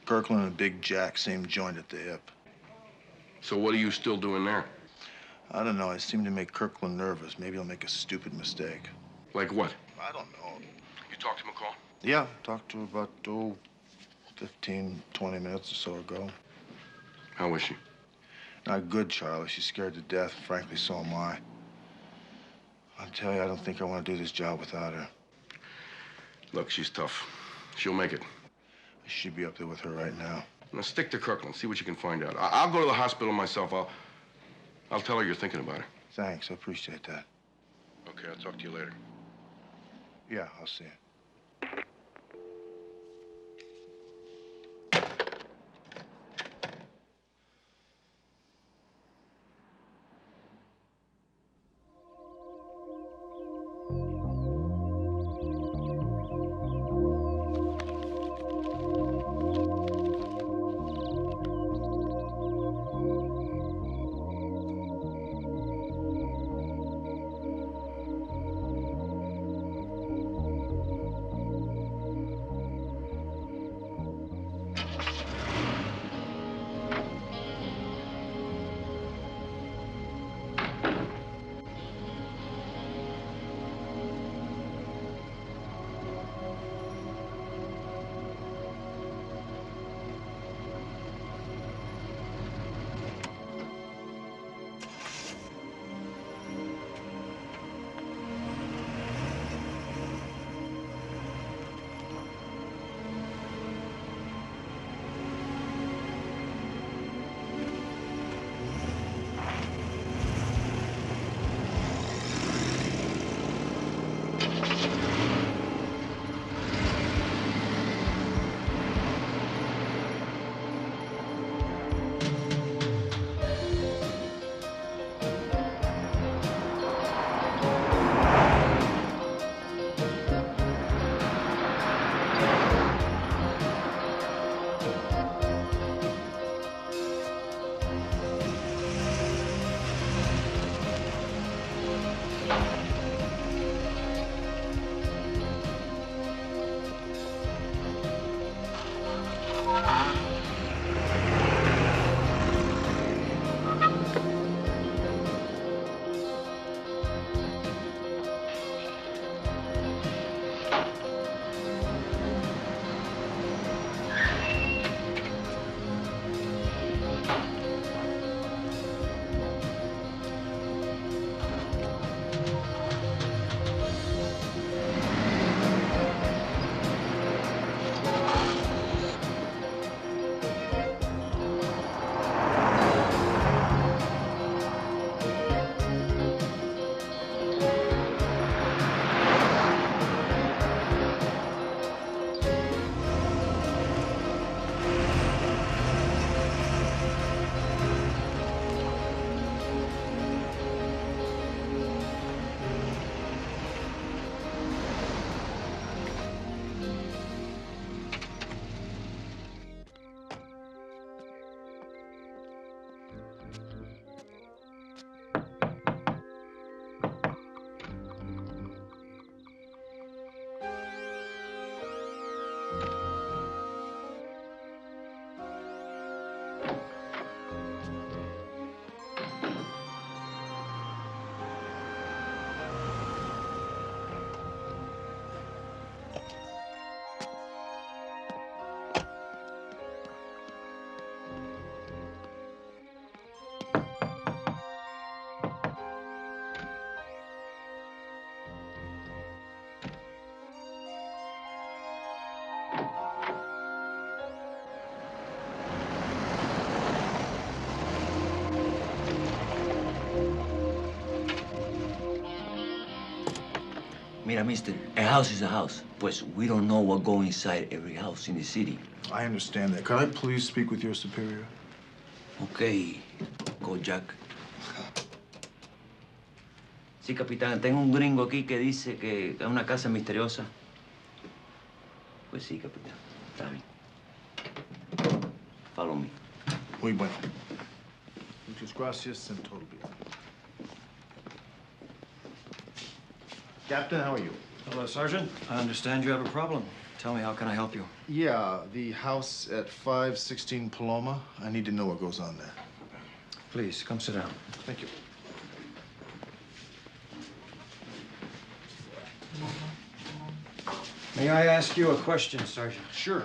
S5: Kirkland and Big Jack same joint at the hip.
S13: So what are you still doing there?
S5: I don't know. I seem to make Kirkland nervous. Maybe I'll make a stupid mistake.
S13: Like what?
S5: I don't know.
S13: You talked to McCall?
S5: Yeah, talked to her about, 15, 20 minutes or so ago.
S13: How is she?
S5: Not good, Charlie. She's scared to death. Frankly, so am I. I tell you, I don't think I want to do this job without her.
S13: Look, she's tough. She'll make it.
S5: I should be up there with her right now.
S13: Now stick to Kirkland. See what you can find out. I'll go to the hospital myself. I'll tell her you're thinking about her.
S5: Thanks. I appreciate that.
S13: Okay, I'll talk to you later.
S5: Yeah, I'll see you.
S7: Mira, mister, a house is a house. Pues we don't know what goes inside every house in the city.
S5: I understand that. Could I please speak with your superior?
S7: Okay, go Jack. Sí, capitán, tengo un gringo aquí que dice que es una casa misteriosa. Pues sí, capitán. Está bien. Follow me.
S5: Muy bueno. Muchas gracias and total bien. Captain, how are you?
S12: Hello, Sergeant. I understand you have a problem. Tell me, how can I help you?
S5: Yeah, the house at 516 Paloma. I need to know what goes on there.
S12: Please, come sit down.
S5: Thank you.
S12: May I ask you a question, Sergeant?
S5: Sure.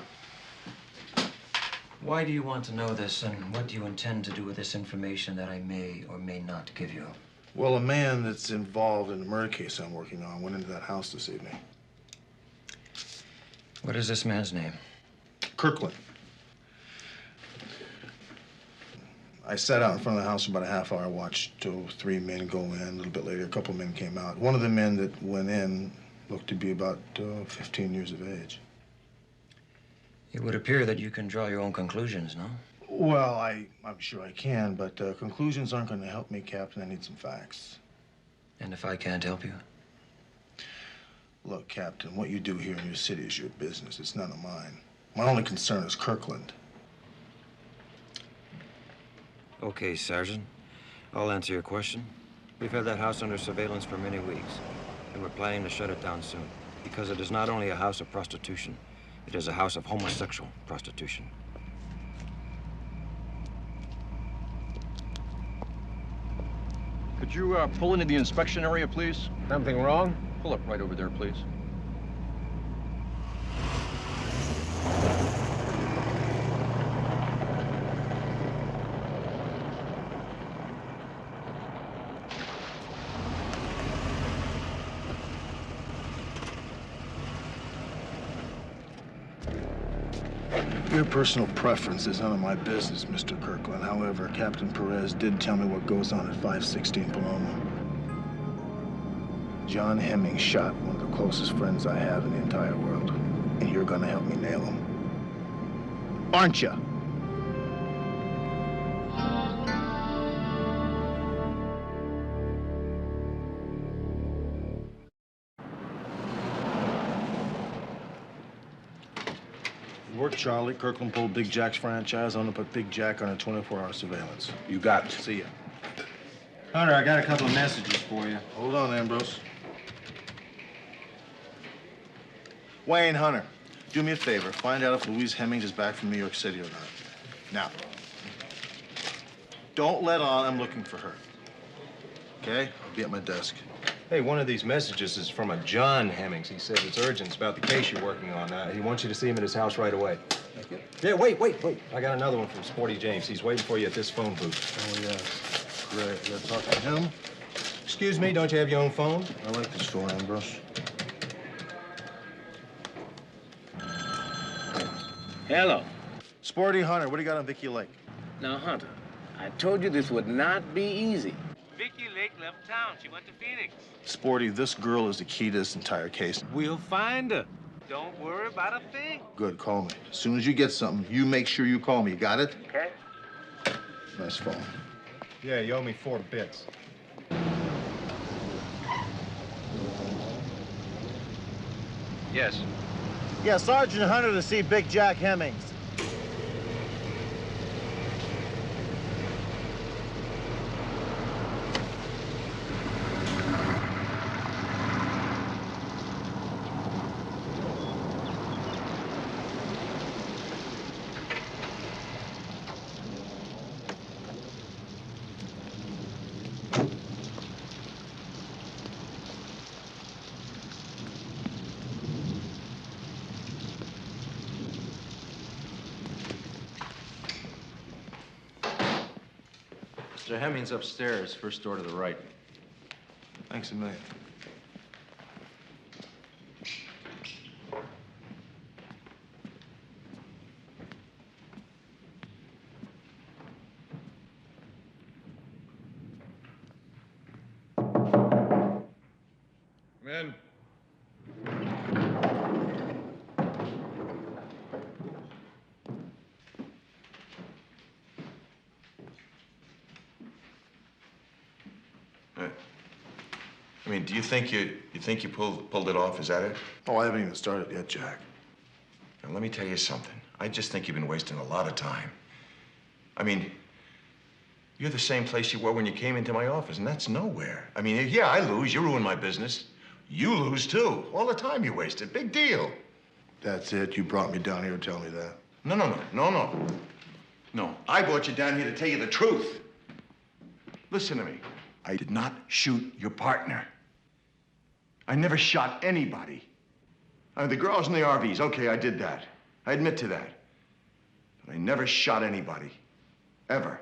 S12: Why do you want to know this, and what do you intend to do with this information that I may or may not give you?
S5: Well, a man that's involved in the murder case I'm working on went into that house this evening.
S12: What is this man's name?
S5: Kirkland. I sat out in front of the house for about a half hour, watched 3 men go in. A little bit later, a couple men came out. One of the men that went in looked to be about 15 years of age.
S12: It would appear that you can draw your own conclusions, no?
S5: Well, I'm sure I can, but conclusions aren't going to help me, Captain. I need some facts.
S12: And if I can't help you?
S5: Look, Captain, what you do here in your city is your business. It's none of mine. My only concern is Kirkland.
S12: Okay, Sergeant. I'll answer your question. We've had that house under surveillance for many weeks, and we're planning to shut it down soon, because it is not only a house of prostitution, it is a house of homosexual prostitution.
S23: Could you pull into the inspection area, please?
S15: Something wrong?
S23: Pull up right over there, please.
S5: Your personal preference is none of my business, Mr. Kirkland. However, Captain Perez did tell me what goes on at 516 Paloma. John Hemming shot one of the closest friends I have in the entire world. And you're gonna help me nail him. Aren't you? Work, Charlie. Kirkland pulled Big Jack's franchise. I'm gonna put Big Jack under 24-hour surveillance.
S17: You got it.
S5: See ya.
S12: Hunter, I got a couple of messages for you.
S5: Hold on, Ambrose. Wayne, Hunter, do me a favor. Find out if Louise Hemmings is back from New York City or not. Now, don't let on I'm looking for her. Okay? I'll be at my desk.
S24: Hey, one of these messages is from a John Hemmings. He says it's urgent. It's about the case you're working on. He wants you to see him at his house right away.
S5: Thank you.
S24: Yeah, wait. I got another one from Sporty James. He's waiting for you at this phone booth.
S5: Oh, yes. Great. You gotta talk to him?
S24: Excuse me, don't you have your own phone?
S5: I like this phone, Ambrose.
S14: Hello.
S5: Sporty, Hunter, what do you got on Vicky Lake?
S14: Now, Hunter, I told you this would not be easy.
S15: Vicky Lake left town. She went to Phoenix.
S5: Sporty, this girl is the key to this entire case.
S15: We'll find her. Don't worry about a thing.
S5: Good, call me. As soon as you get something, you make sure you call me. You got it?
S15: Okay.
S5: Nice phone.
S24: Yeah, you owe me 4 bits. Yes.
S8: Yeah, Sergeant Hunter to see Big Jack Hemmings.
S24: Mr. Hemmings upstairs, first door to the right.
S5: Thanks a million.
S11: Men,
S17: I mean, do you think you pulled it off? Is that it?
S5: Oh, I haven't even started yet, Jack.
S17: Now, let me tell you something. I just think you've been wasting a lot of time. I mean, you're the same place you were when you came into my office, and that's nowhere. I mean, yeah, I lose. You ruin my business. You lose, too. All the time you wasted. Big deal.
S5: That's it? You brought me down here to tell me that?
S17: No, I brought you down here to tell you the truth. Listen to me. I did not shoot your partner. I never shot anybody. The girls in the RVs, okay, I did that. I admit to that. But I never shot anybody. Ever.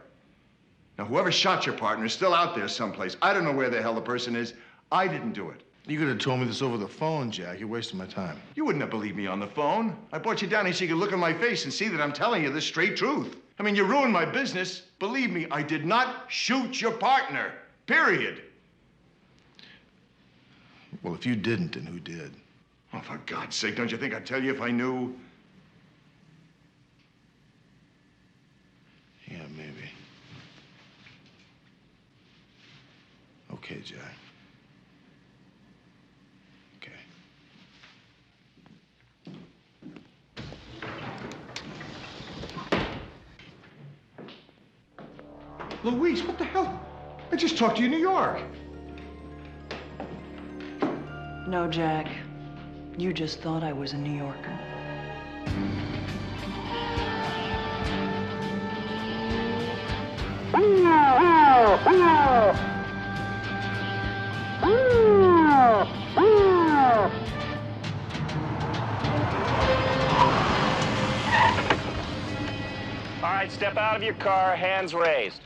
S17: Now, whoever shot your partner is still out there someplace. I don't know where the hell the person is. I didn't do it.
S5: You could have told me this over the phone, Jack. You're wasting my time.
S17: You wouldn't have believed me on the phone. I brought you down here so you could look in my face and see that I'm telling you the straight truth. I mean, you ruined my business. Believe me, I did not shoot your partner. Period.
S5: Well, if you didn't, then who did?
S17: Oh, for God's sake, don't you think I'd tell you if I knew?
S5: Yeah, maybe. Okay, Jack. Okay.
S17: Louise, what the hell? I just talked to you in New York.
S2: No, Jack. You just thought I was a New Yorker.
S15: All right, step out of your car, hands raised.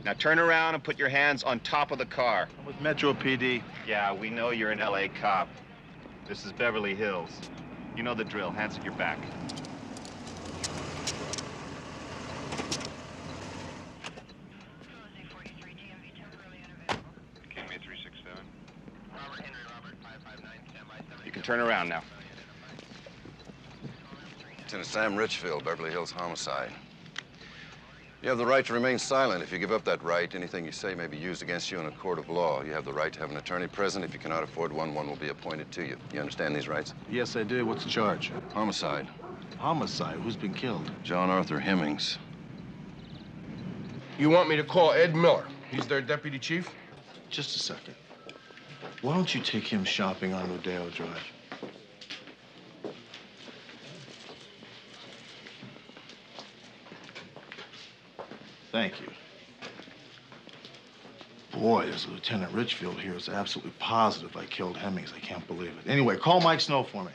S1: Now turn around and put your hands on top of the car.
S5: I'm with Metro PD.
S1: Yeah, we know you're an LA cop. This is Beverly Hills. You know the drill. Hands at your back. You can turn around now.
S9: Lieutenant Sam Richfield, Beverly Hills Homicide. You have the right to remain silent. If you give up that right, anything you say may be used against you in a court of law. You have the right to have an attorney present. If you cannot afford one, one will be appointed to you. You understand these rights?
S5: Yes, I do. What's the charge?
S9: Homicide.
S5: Homicide? Who's been killed?
S9: John Arthur Hemmings.
S17: You want me to call Ed Miller? He's their deputy chief?
S5: Just a second. Why don't you take him shopping on Rodeo Drive? Thank you. Boy, this Lieutenant Richfield here is absolutely positive I killed Hemmings. I can't believe it. Anyway, call Mike Snow for me.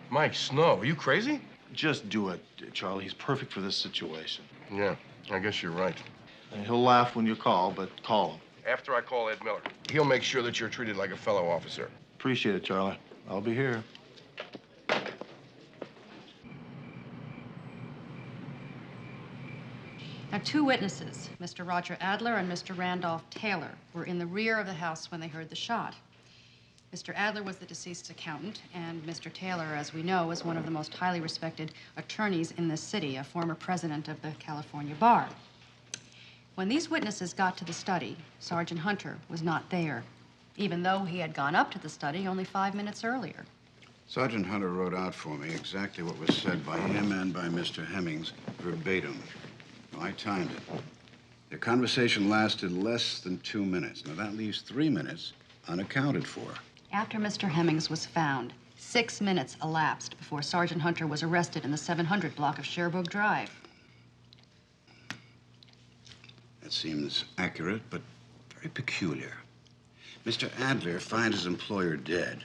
S17: Mike Snow? Are you crazy?
S5: Just do it, Charlie. He's perfect for this situation.
S17: Yeah, I guess you're right.
S5: And he'll laugh when you call, but call him.
S17: After I call Ed Miller, he'll make sure that you're treated like a fellow officer.
S5: Appreciate it, Charlie. I'll be here.
S16: Now, two witnesses, Mr. Roger Adler and Mr. Randolph Taylor, were in the rear of the house when they heard the shot. Mr. Adler was the deceased's accountant, and Mr. Taylor, as we know, is one of the most highly respected attorneys in this city, a former president of the California Bar. When these witnesses got to the study, Sergeant Hunter was not there, even though he had gone up to the study only 5 minutes earlier.
S9: Sergeant Hunter wrote out for me exactly what was said by him and by Mr. Hemmings verbatim. I timed it. Their conversation lasted less than 2 minutes. Now, that leaves 3 minutes unaccounted for.
S16: After Mr. Hemmings was found, 6 minutes elapsed before Sergeant Hunter was arrested in the 700 block of Sherbrooke Drive.
S9: That seems accurate, but very peculiar. Mr. Adler finds his employer dead.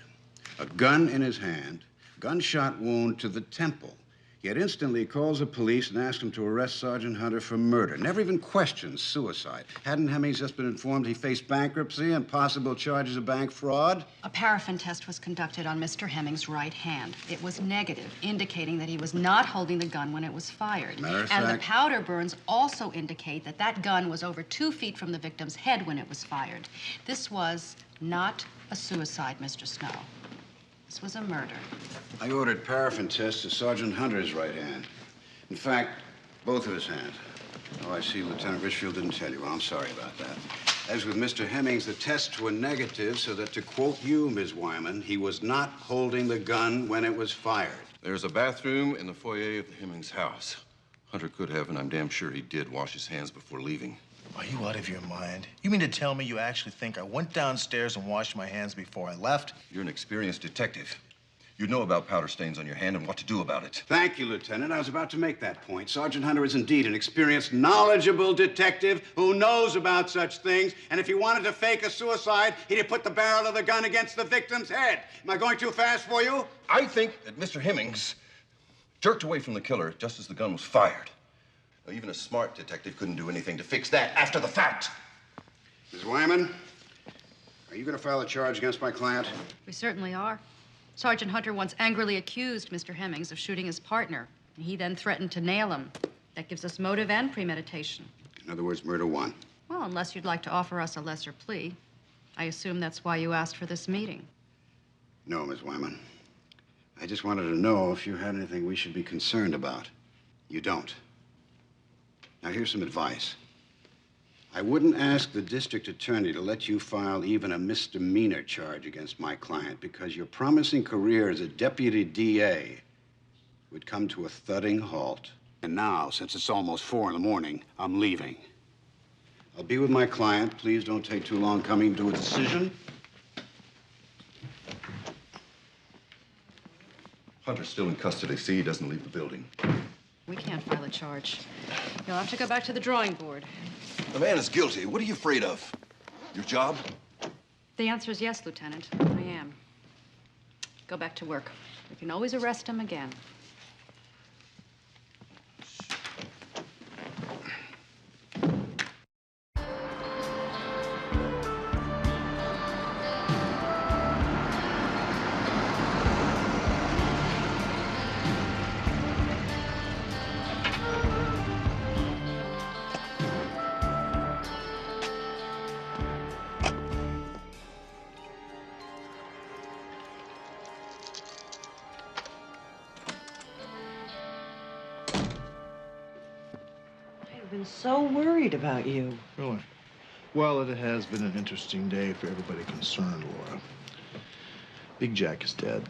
S9: A gun in his hand, gunshot wound to the temple. Yet instantly calls the police and asks them to arrest Sergeant Hunter for murder. Never even questions suicide. Hadn't Hemmings just been informed he faced bankruptcy and possible charges of bank fraud?
S16: A paraffin test was conducted on Mr. Hemmings' right hand. It was negative, indicating that he was not holding the gun when it was fired.
S9: Matter of
S16: And
S9: fact,
S16: the powder burns also indicate that that gun was over 2 feet from the victim's head when it was fired. This was not a suicide, Mr. Snow. This was a murder.
S9: I ordered paraffin tests to Sergeant Hunter's right hand. In fact, both of his hands. Oh, I see Lieutenant Richfield didn't tell you. Well, I'm sorry about that. As with Mr. Hemmings, the tests were negative, so that to quote you, Ms. Wyman, he was not holding the gun when it was fired.
S17: There's a bathroom in the foyer of the Hemmings house. Hunter could have, and I'm damn sure he did, wash his hands before leaving.
S5: Are you out of your mind? You mean to tell me you actually think I went downstairs and washed my hands before I left?
S17: You're an experienced detective. You know about powder stains on your hand and what to do about it.
S9: Thank you, Lieutenant. I was about to make that point. Sergeant Hunter is indeed an experienced, knowledgeable detective who knows about such things. And if he wanted to fake a suicide, he'd have put the barrel of the gun against the victim's head. Am I going too fast for you?
S17: I think that Mr. Hemmings jerked away from the killer just as the gun was fired. Now, even a smart detective couldn't do anything to fix that after the fact.
S9: Ms. Wyman, are you going to file a charge against my client?
S16: We certainly are. Sergeant Hunter once angrily accused Mr. Hemmings of shooting his partner. He then threatened to nail him. That gives us motive and premeditation.
S9: In other words, murder one.
S16: Well, unless you'd like to offer us a lesser plea. I assume that's why you asked for this meeting.
S9: No, Ms. Wyman. I just wanted to know if you had anything we should be concerned about. You don't. Now, here's some advice. I wouldn't ask the district attorney to let you file even a misdemeanor charge against my client because your promising career as a deputy DA would come to a thudding halt. And now, since it's almost 4 in the morning, I'm leaving. I'll be with my client. Please don't take too long coming to a decision.
S17: Hunter's still in custody. See, he doesn't leave the building.
S16: We can't file a charge. You'll have to go back to the drawing board.
S17: The man is guilty. What are you afraid of? Your job?
S16: The answer is yes, Lieutenant. I am. Go back to work. We can always arrest him again.
S2: I've been so worried about you.
S5: Really? Well, it has been an interesting day for everybody concerned, Laura. Big Jack is dead.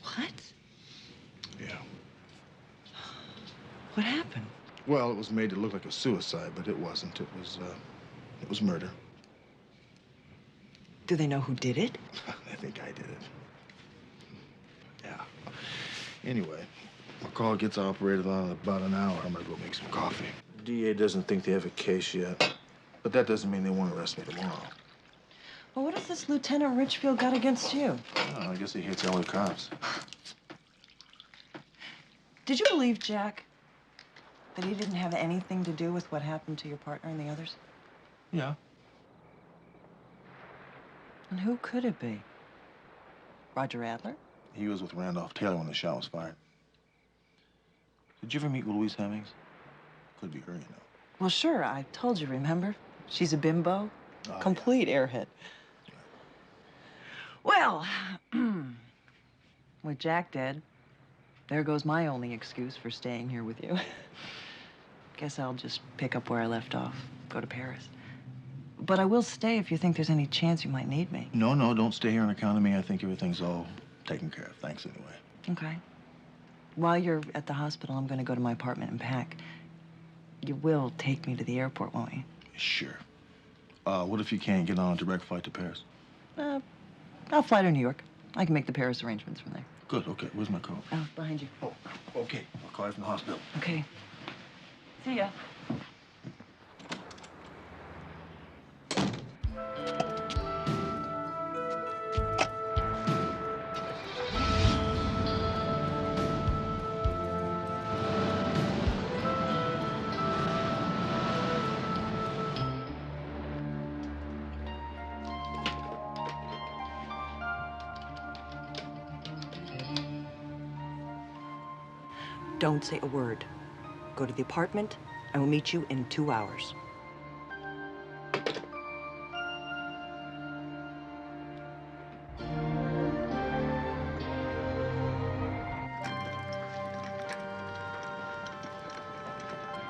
S2: What?
S5: Yeah.
S2: What happened?
S5: Well, it was made to look like a suicide, but it wasn't. It was murder.
S2: Do they know who did it?
S5: I think I did it. Yeah. Anyway, McCall gets operated on in about an hour. I'm gonna go make some coffee. The DA doesn't think they have a case yet, but that doesn't mean they won't arrest me tomorrow.
S2: Well, what has this Lieutenant Richfield got against you?
S5: Oh, I guess he hates LA cops.
S2: Did you believe, Jack, that he didn't have anything to do with what happened to your partner and the others?
S5: Yeah.
S2: And who could it be? Roger Adler?
S5: He was with Randolph Taylor when the shot was fired. Did you ever meet Louise Hemmings? Could be her, you know.
S2: Well, sure. I told you, remember? She's a bimbo. Complete airhead. Well, with Jack dead, there goes my only excuse for staying here with you. Guess I'll just pick up where I left off, go to Paris. But I will stay if you think there's any chance you might need me.
S5: No, don't stay here on account of me. I think everything's all taken care of. Thanks anyway.
S2: Okay. While you're at the hospital, I'm going to go to my apartment and pack. You will take me to the airport, won't you?
S5: Sure. What if you can't get on a direct flight to Paris?
S2: I'll fly to New York. I can make the Paris arrangements from there.
S5: Good, okay. Where's my coat?
S2: Oh, behind you.
S5: Oh, okay. I'll call you from the hospital.
S2: Okay. See ya. Don't say a word. Go to the apartment. I will meet you in 2 hours.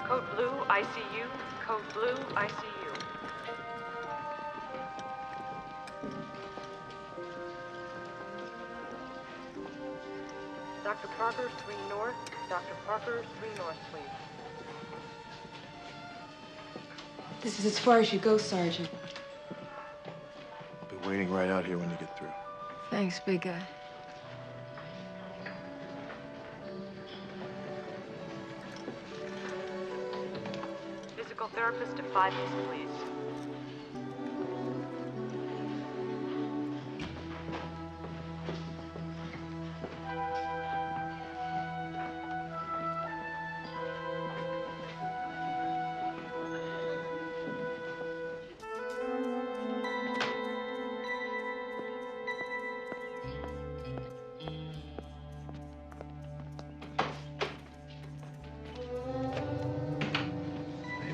S6: Code blue, ICU. Code blue, ICU. Dr. Parker, 3 North. Dr. Parker, 3 North, please.
S4: This is as far as you go, Sergeant.
S5: I'll be waiting right out here when you get through.
S18: Thanks, big guy.
S6: Physical therapist to 5 East, please.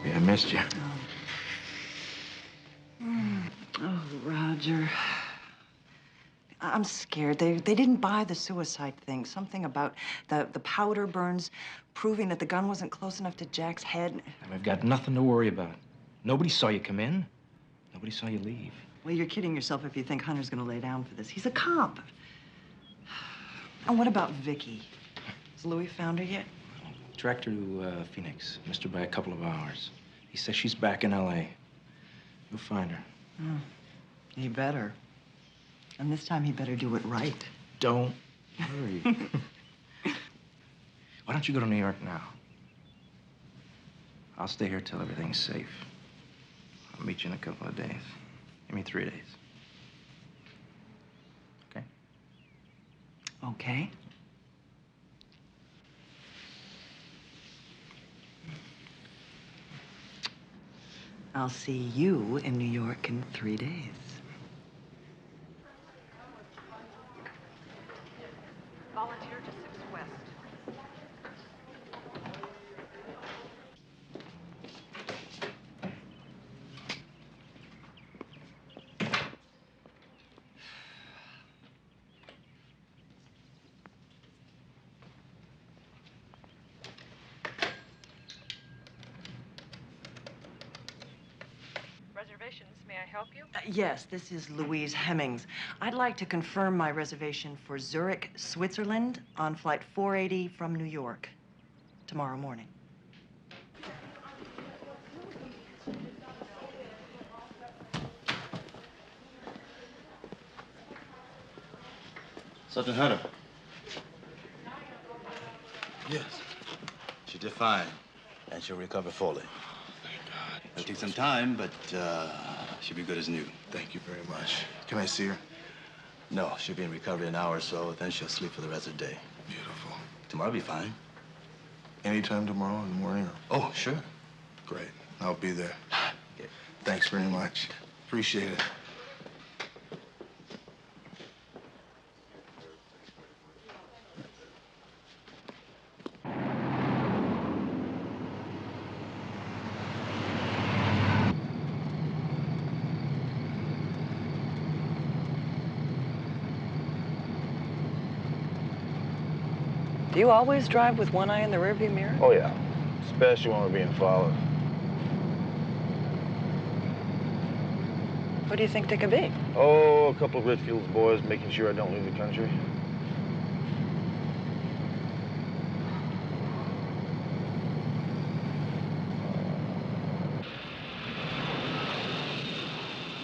S13: Maybe I missed you.
S2: Oh, Roger. I'm scared. They didn't buy the suicide thing. Something about the powder burns proving that the gun wasn't close enough to Jack's head.
S13: And I've got nothing to worry about. Nobody saw you come in. Nobody saw you leave.
S2: Well, you're kidding yourself if you think Hunter's gonna lay down for this. He's a cop. And what about Vicky? Has Louis found her yet?
S13: Tracked her to Phoenix. Missed her by a couple of hours. He says she's back in L.A. You'll find her.
S2: Oh, he better. And this time he better do it right.
S13: Don't worry. Why don't you go to New York now? I'll stay here till everything's safe. I'll meet you in a couple of days. Give me 3 days. Okay?
S2: Okay. I'll see you in New York in 3 days.
S6: Volunteer to 6 West. Reservations, may I help you?
S2: Yes, this is Louise Hemmings. I'd like to confirm my reservation for Zurich, Switzerland on flight 480 from New York tomorrow morning.
S10: Sergeant Hunter. Yes. She did fine, and she'll recover fully.
S5: Thank God.
S10: It'll take some time, but she'll be good as new.
S5: Thank you very much. Can I see her?
S10: No, she'll be in recovery an hour or so, then she'll sleep for the rest of the day.
S5: Beautiful.
S10: Tomorrow'll be fine.
S5: Anytime tomorrow in the morning?
S10: Oh, sure.
S5: Great. I'll be there.
S10: Okay.
S5: Thanks very much. Appreciate it.
S2: Do you always drive with one eye in the rearview mirror?
S8: Oh, yeah. Especially when we're being followed.
S2: What do you think they could be?
S8: Oh, a couple of Richfield's boys making sure I don't leave the country.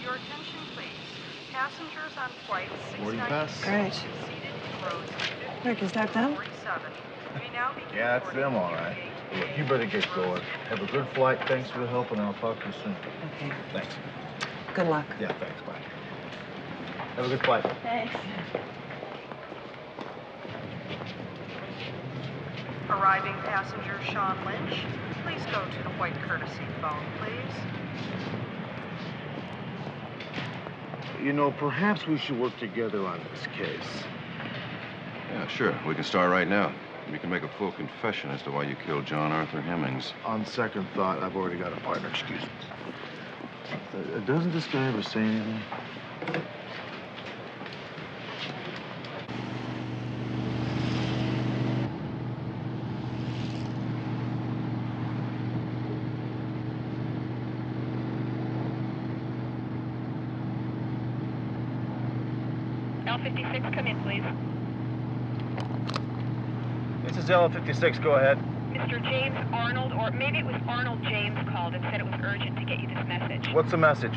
S6: Your attention, please. Passengers on flight 696
S2: Great.
S6: seated in rows 50
S2: Rick, is that them?
S6: 47 may now be
S8: Yeah, that's them, all right. Look, you better get going. Have a good flight. Thanks for the help, and I'll talk to you soon.
S2: Okay.
S8: Thanks.
S2: Good luck.
S8: Yeah, thanks. Bye. Have a good flight.
S2: Thanks.
S6: Arriving passenger Sean Lynch, please go to the white courtesy phone, please.
S8: You know, perhaps we should work together on this case.
S17: Yeah, sure. We can start right now. You can make a full confession as to why you killed John Arthur Hemmings.
S5: On second thought, I've already got a partner, excuse me. Doesn't this guy ever say anything?
S3: L56, come in, please.
S5: This is L56, go ahead.
S3: Mr. James Arnold, or maybe it was Arnold James, called and said it was urgent to get you this message.
S5: What's the message?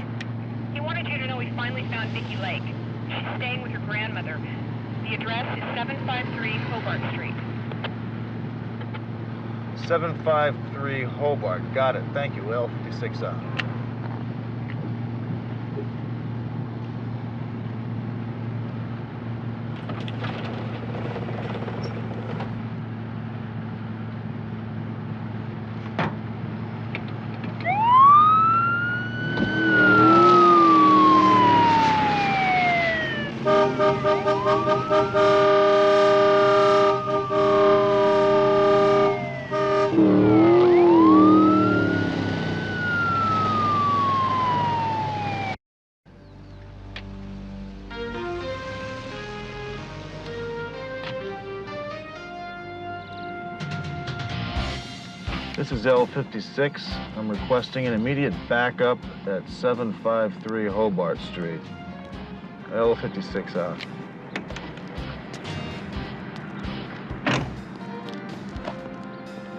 S3: He wanted you to know he finally found Vicky Lake. She's staying with her grandmother. The address is 753 Hobart Street.
S5: 753 Hobart. Got it. Thank you. L56 out. This is L56. I'm requesting an immediate backup at 753 Hobart Street. L56 out.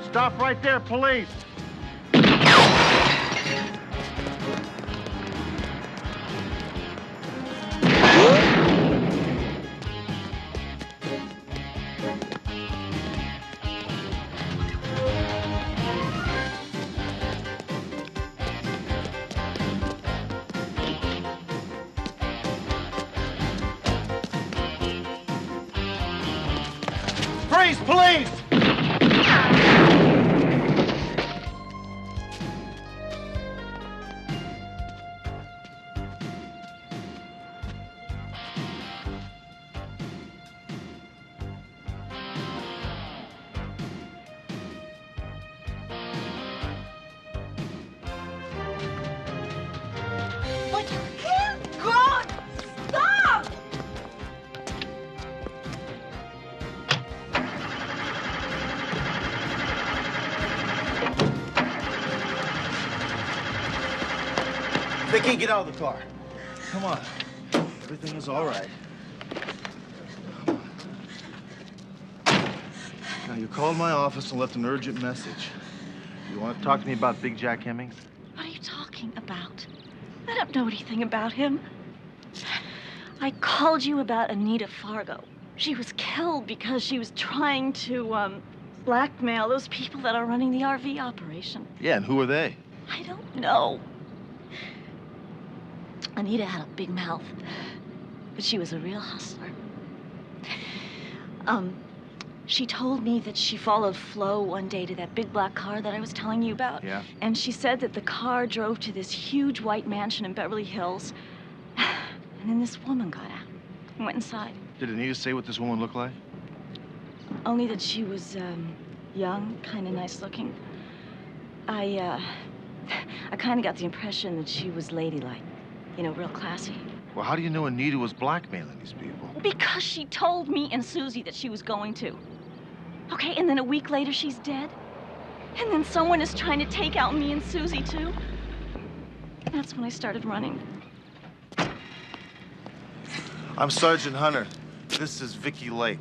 S5: Stop right there, police! Freeze, police!
S3: But you can't go! Stop!
S5: Vicky, get out of the car. Come on. Everything is all right. Now, you called my office and left an urgent message. You want to talk to me about Big Jack Hemmings?
S19: What are you talking about? I don't know anything about him. I called you about Anita Fargo. She was killed because she was trying to, blackmail those people that are running the RV operation.
S5: Yeah, and who are they?
S19: I don't know. Anita had a big mouth, but she was a real hustler. She told me that she followed Flo one day to that big black car that I was telling you about.
S5: Yeah.
S19: And she said that the car drove to this huge white mansion in Beverly Hills. And then this woman got out and went inside.
S5: Did Anita say what this woman looked like?
S19: Only that she was, young, kind of nice looking. I kind of got the impression that she was ladylike. You know, real classy.
S5: Well, how do you know Anita was blackmailing these people?
S19: Because she told me and Susie that she was going to. Okay, and then a week later, she's dead. And then someone is trying to take out me and Susie, too. That's when I started running.
S5: I'm Sergeant Hunter. This is Vicky Lake.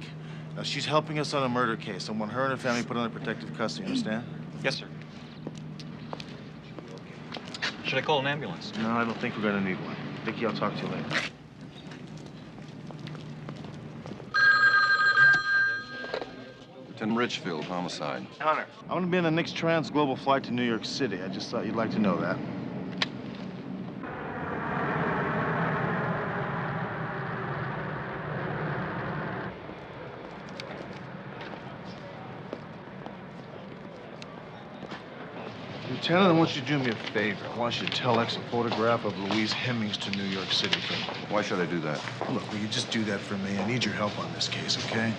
S5: Now, she's helping us on a murder case. I want her and her family put under protective custody, understand?
S23: Yes, sir. Should I call an ambulance?
S5: No, I don't think we're gonna need one. Vicky, I'll talk to you later.
S17: Lieutenant Richfield, homicide.
S5: Hunter, I'm gonna be on the next trans-global flight to New York City. I just thought you'd like to know that. Lieutenant, I want you to do me a favor. I want you to telex a photograph of Louise Hemmings to New York City for me.
S17: Why should I do that?
S5: Look, will you just do that for me? I need your help on this case, okay?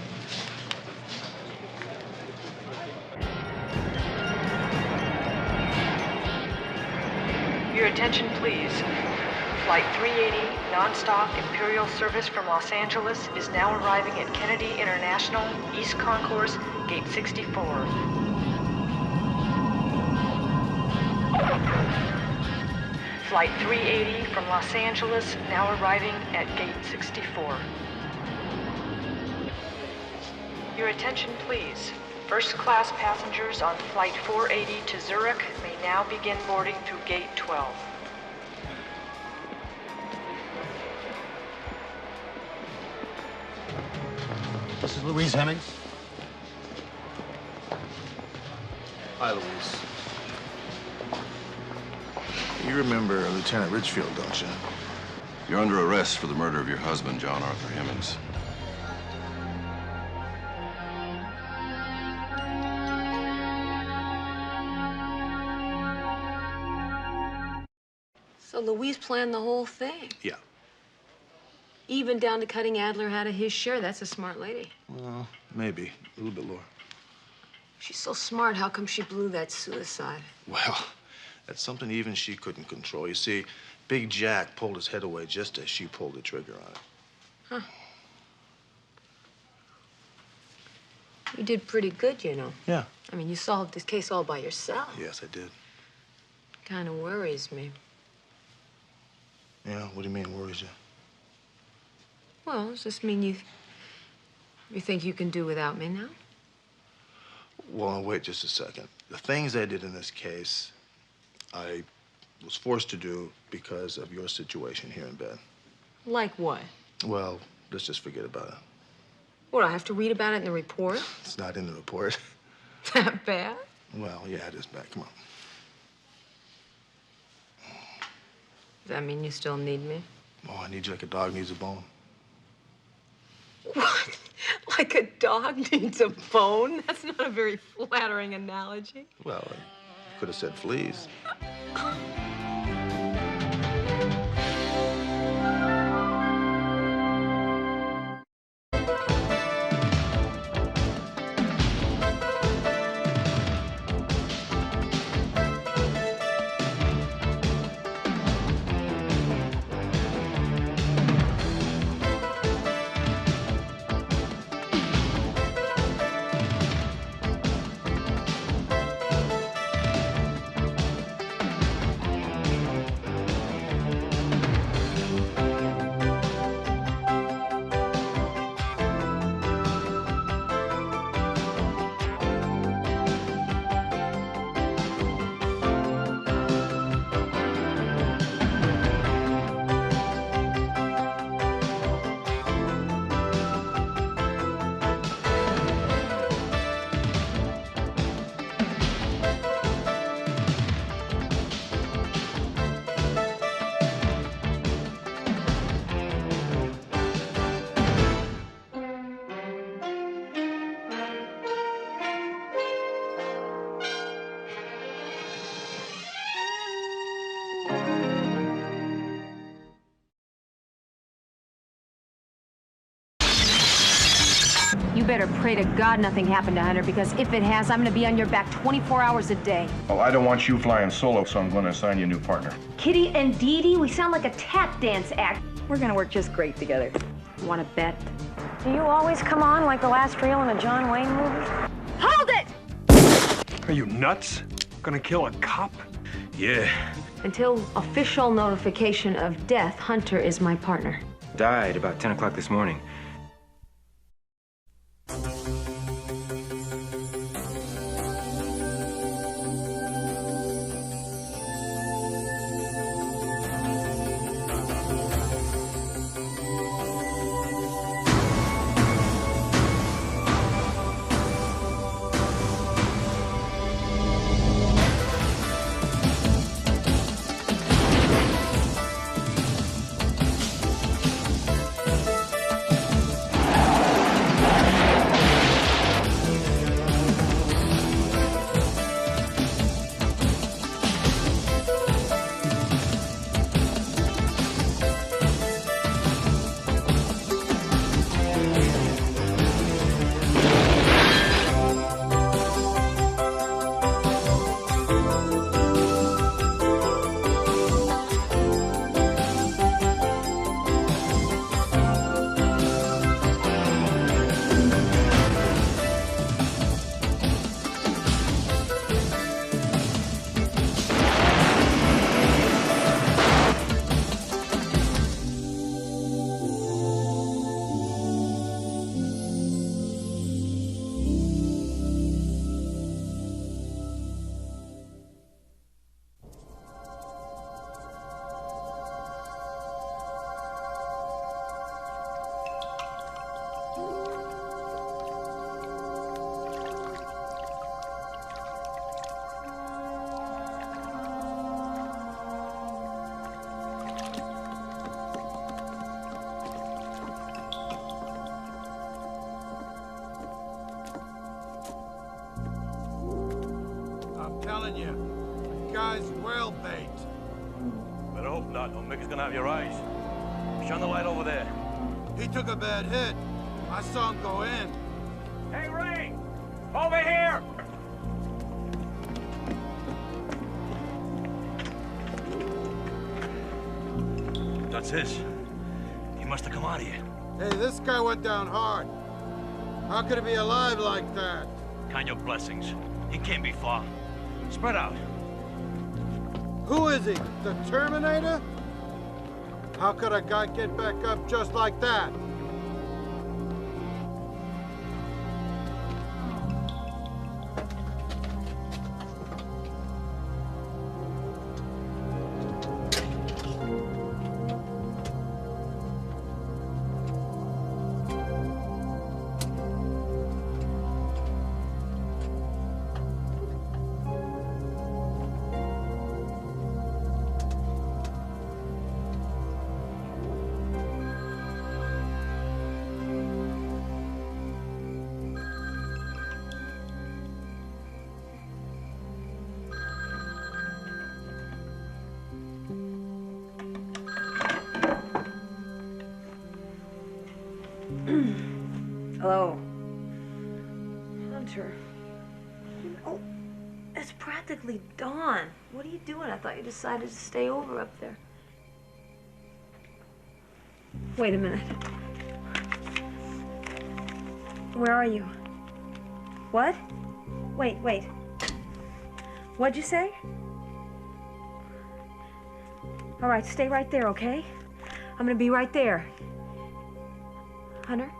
S6: Flight 380, nonstop Imperial service from Los Angeles, is now arriving at Kennedy International, East Concourse, Gate 64. Flight 380 from Los Angeles, now arriving at Gate 64. Your attention, please. First-class passengers on Flight 480 to Zurich may now begin boarding through Gate 12.
S10: This is Louise Hemmings.
S5: Hi, Louise. You remember Lieutenant Richfield, don't you?
S7: You're under arrest for the murder of your husband, John Arthur Hemmings.
S4: So Louise planned the whole thing.
S5: Yeah.
S4: Even down to cutting Adler out of his share. That's a smart lady.
S5: Well, maybe. A little bit lower.
S4: She's so smart, how come she blew that suicide?
S5: Well, that's something even she couldn't control. You see, Big Jack pulled his head away just as she pulled the trigger on it.
S4: Huh. You did pretty good, you know.
S5: Yeah.
S4: I mean, you solved this case all by yourself.
S5: Yes, I did.
S4: Kind of worries me.
S5: Yeah, what do you mean, worries you?
S4: Well, does this mean you think you can do without me now?
S5: Well, now, wait just a second. The things I did in this case, I was forced to do because of your situation here in bed.
S4: Like what?
S5: Well, let's just forget about it.
S4: What, I have to read about it in the report?
S5: It's not in the report.
S4: That bad?
S5: Well, yeah, it is bad. Come on.
S4: Does that mean you still need me?
S5: Oh, I need you like a dog needs a bone.
S4: What? Like a dog needs a bone? That's not a very flattering analogy.
S5: Well, I could have said fleas.
S4: You better pray to God nothing happened to Hunter, because if it has, I'm gonna be on your back 24 hours a day.
S17: Well, I don't want you flying solo, so I'm going to assign you a new partner.
S4: Kitty and Dee Dee, we sound like a tap dance act. We're gonna work just great together. Want to bet? Do you always come on like the last reel in a John Wayne movie? Hold it!
S11: Are you nuts? Gonna kill a cop?
S24: Yeah.
S4: Until official notification of death, Hunter is my partner.
S24: Died about 10 o'clock this morning.
S12: Vickers gonna have your eyes. Shine the light over there.
S20: He took a bad hit. I saw him go in.
S15: Hey, Ray! Over here!
S12: That's his. He must have come out of here.
S20: Hey, this guy went down hard. How could he be alive like that?
S12: Count your blessings. He can't be far. Spread out.
S20: Who is he? The Terminator? How could a guy get back up just like that?
S4: Hello. Hunter. Oh, it's practically dawn. What are you doing? I thought you decided to stay over up there. Wait a minute. Where are you? What? Wait. What'd you say? All right, stay right there, okay? I'm gonna be right there. Hunter?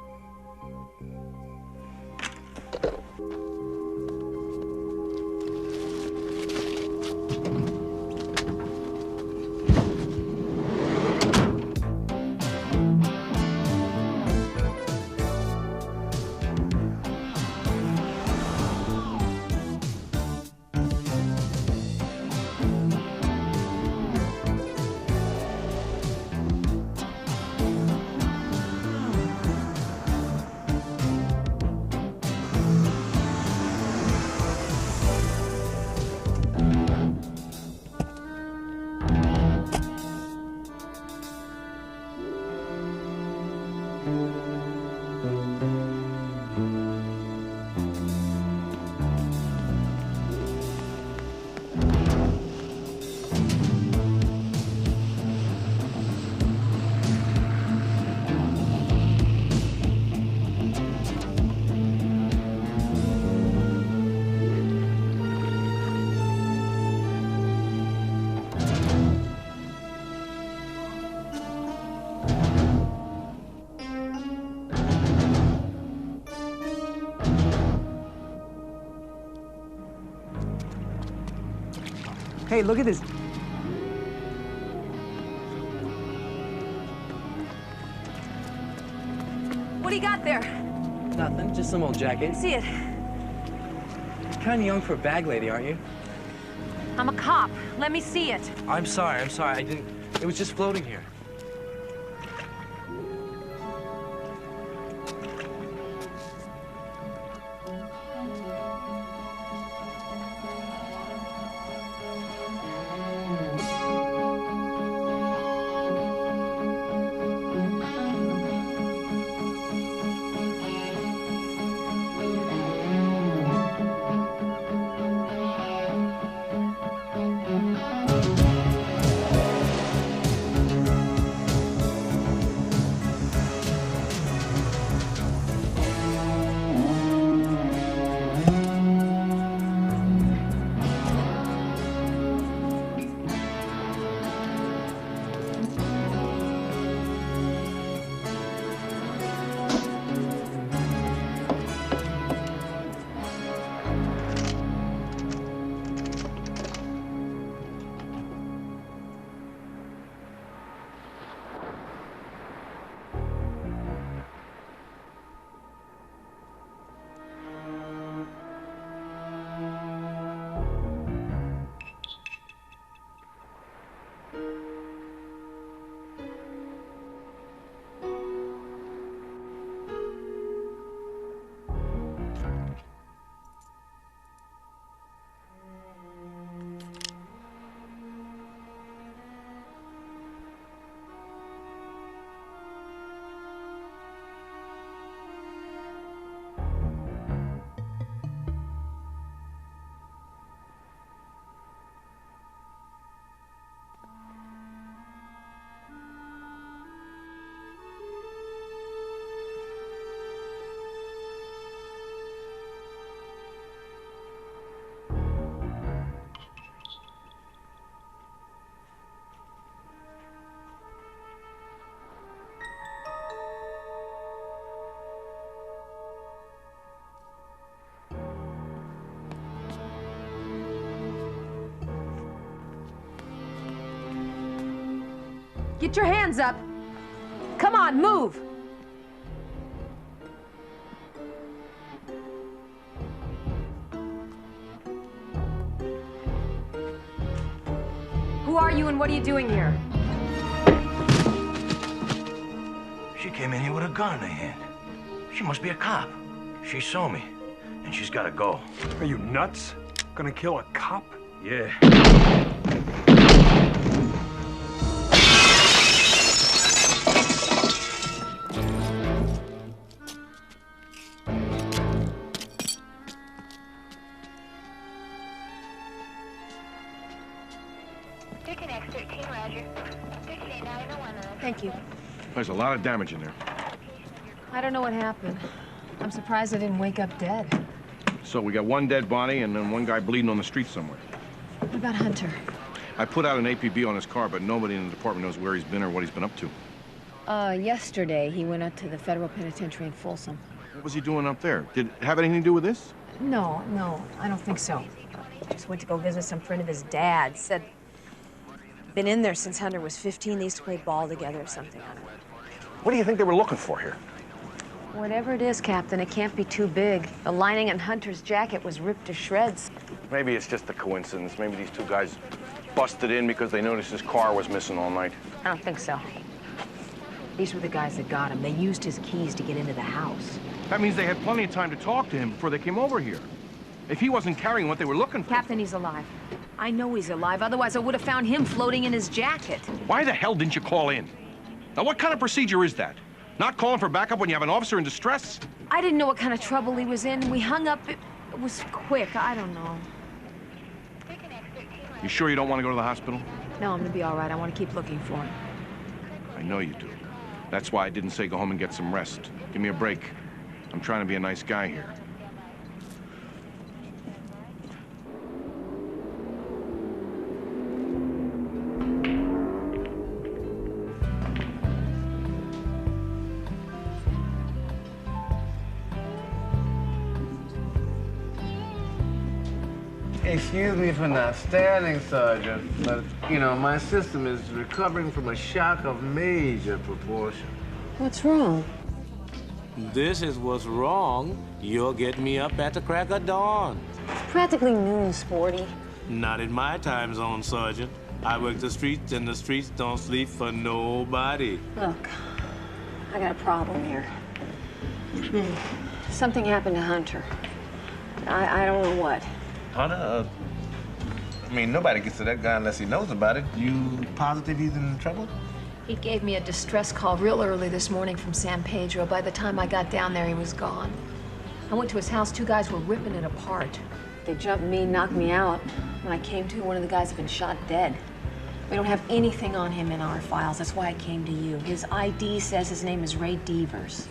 S21: Hey, look at this.
S4: What do you got there?
S21: Nothing, just some old jacket.
S4: See it.
S21: You're kind of young for a bag lady, aren't you?
S4: I'm a cop. Let me see it.
S21: I'm sorry. I didn't. It was just floating here.
S4: Get your hands up. Come on, move. Who are you and what are you doing here?
S12: She came in here with a gun in her hand. She must be a cop. She saw me, and she's got to go.
S11: Are you nuts? Gonna kill a cop?
S12: Yeah.
S4: Thank you.
S17: There's a lot of damage in there.
S4: I don't know what happened. I'm surprised I didn't wake up dead.
S17: So we got one dead body and then one guy bleeding on the street somewhere.
S4: What about Hunter?
S17: I put out an APB on his car, but nobody in the department knows where he's been or what he's been up to.
S4: Yesterday he went up to the federal penitentiary in Folsom.
S17: What was he doing up there? Did it have anything to do with this?
S4: No, I don't think so. Just went to go visit some friend of his dad. Said been in there since Hunter was 15. They used to play ball together or something. I don't know.
S17: What do you think they were looking for here?
S4: Whatever it is, Captain, it can't be too big. The lining in Hunter's jacket was ripped to shreds.
S17: Maybe it's just a coincidence. Maybe these two guys busted in because they noticed his car was missing all night.
S4: I don't think so. These were the guys that got him. They used his keys to get into the house.
S17: That means they had plenty of time to talk to him before they came over here. If he wasn't carrying what they were looking for...
S4: Captain, he's alive. I know he's alive. Otherwise, I would have found him floating in his jacket.
S17: Why the hell didn't you call in? Now, what kind of procedure is that? Not calling for backup when you have an officer in distress?
S4: I didn't know what kind of trouble he was in. We hung up. It was quick. I don't know.
S17: You sure you don't want to go to the hospital?
S4: No, I'm gonna be all right. I want to keep looking for him.
S17: I know you do. That's why I didn't say go home and get some rest. Give me a break. I'm trying to be a nice guy here.
S1: Excuse me for not standing, Sergeant, but, you know, my system is recovering from a shock of major proportion.
S4: What's wrong?
S1: This is what's wrong. You'll get me up at the crack of dawn.
S4: It's practically noon, Sporty.
S1: Not in my time zone, Sergeant. I work the streets, and the streets don't sleep for nobody.
S4: Look, I got a problem here. Something happened to Hunter. I don't know what.
S1: Hunter, I mean, nobody gets to that guy unless he knows about it. You positive he's in trouble?
S4: He gave me a distress call real early this morning from San Pedro. By the time I got down there, he was gone. I went to his house. Two guys were ripping it apart. They jumped me, knocked me out. When I came to, one of the guys had been shot dead. We don't have anything on him in our files. That's why I came to you. His ID says his name is Ray Devers.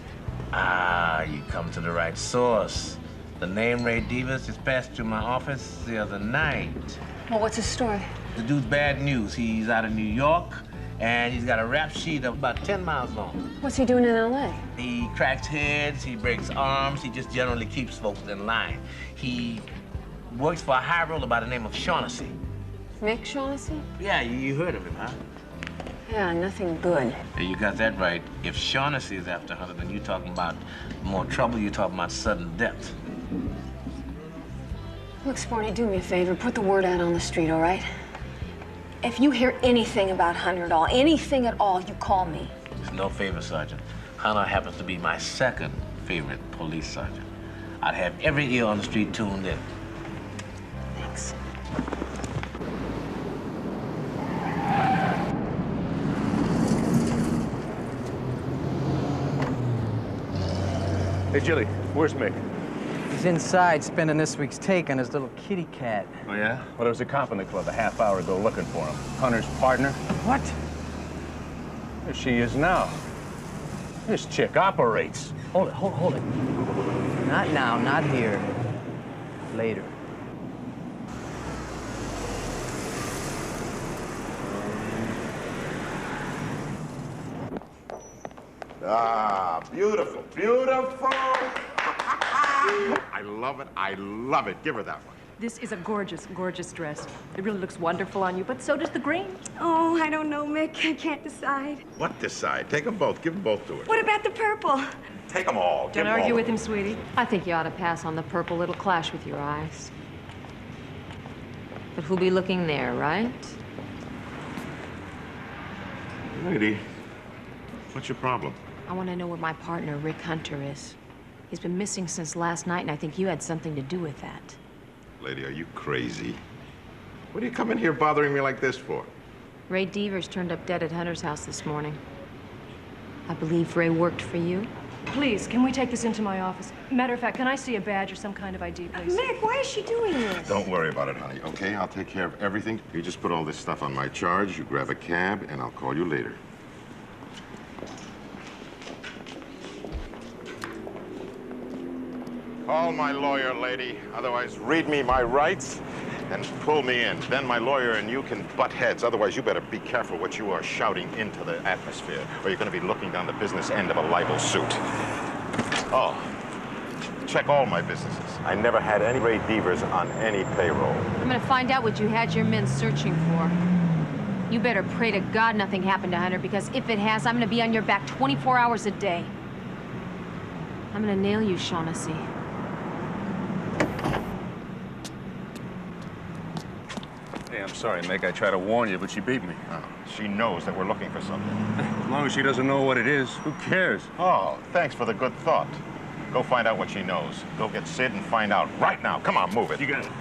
S1: Ah, you come to the right source. The name Ray Devers just passed through my office the other night.
S4: Well, what's his story?
S1: The dude's bad news. He's out of New York, and he's got a rap sheet of about 10 miles long.
S4: What's he doing in L.A.?
S1: He cracks heads, he breaks arms, he just generally keeps folks in line. He works for a high roller by the name of Shaughnessy.
S4: Mick Shaughnessy?
S1: Yeah, you heard of him, huh?
S4: Yeah, nothing good.
S1: Yeah, you got that right. If Shaughnessy is after Hunter, then you're talking about more trouble, you're talking about sudden death.
S4: Look, Sporty, do me a favor. Put the word out on the street, all right? If you hear anything about Hunter at all, anything at all, you call me.
S1: It's no favor, Sergeant. Hunter happens to be my second favorite police sergeant. I'd have every ear on the street tuned in.
S4: Thanks.
S12: Hey, Jilly, where's Mick?
S21: He's inside spending this week's take on his little kitty cat.
S12: Oh, yeah? Well, there was a cop in the club a half hour ago looking for him. Hunter's partner.
S21: What?
S12: There she is now. This chick operates.
S21: Hold it. Not now, not here. Later.
S17: Ah, beautiful. I love it. Give her that one.
S6: This is a gorgeous, gorgeous dress. It really looks wonderful on you, but so does the green.
S9: Oh, I don't know, Mick. I can't decide.
S17: What decide? Take them both. Give them both to her.
S9: What about the purple?
S17: Take them all.
S6: Don't argue with him, sweetie.
S4: I think you ought to pass on the purple. It'll clash with your eyes. But who'll be looking there, right?
S17: Lady, what's your problem?
S4: I want to know where my partner, Rick Hunter, is. He's been missing since last night, and I think you had something to do with that.
S17: Lady, are you crazy? What are you coming here bothering me like this for?
S4: Ray Devers turned up dead at Hunter's house this morning. I believe Ray worked for you.
S6: Please, can we take this into my office? Matter of fact, can I see a badge or some kind of ID, please?
S9: Mick, why is she doing this?
S17: Don't worry about it, honey, okay? I'll take care of everything. You just put all this stuff on my charge, you grab a cab, and I'll call you later. Call my lawyer, lady. Otherwise, read me my rights and pull me in. Then my lawyer and you can butt heads. Otherwise, you better be careful what you are shouting into the atmosphere, or you're going to be looking down the business end of a libel suit. Oh, check all my businesses. I never had any Ray Devers on any payroll.
S4: I'm gonna find out what you had your men searching for. You better pray to God nothing happened to Hunter, because if it has, I'm gonna be on your back 24 hours a day. I'm gonna nail you, Shaughnessy.
S17: Hey, I'm sorry, Meg. I tried to warn you, but she beat me. Oh, she knows that we're looking for something.
S12: As long as she doesn't know what it is, who cares?
S17: Oh, thanks for the good thought. Go find out what she knows. Go get Sid and find out right now. Come on, move it.
S12: You got it.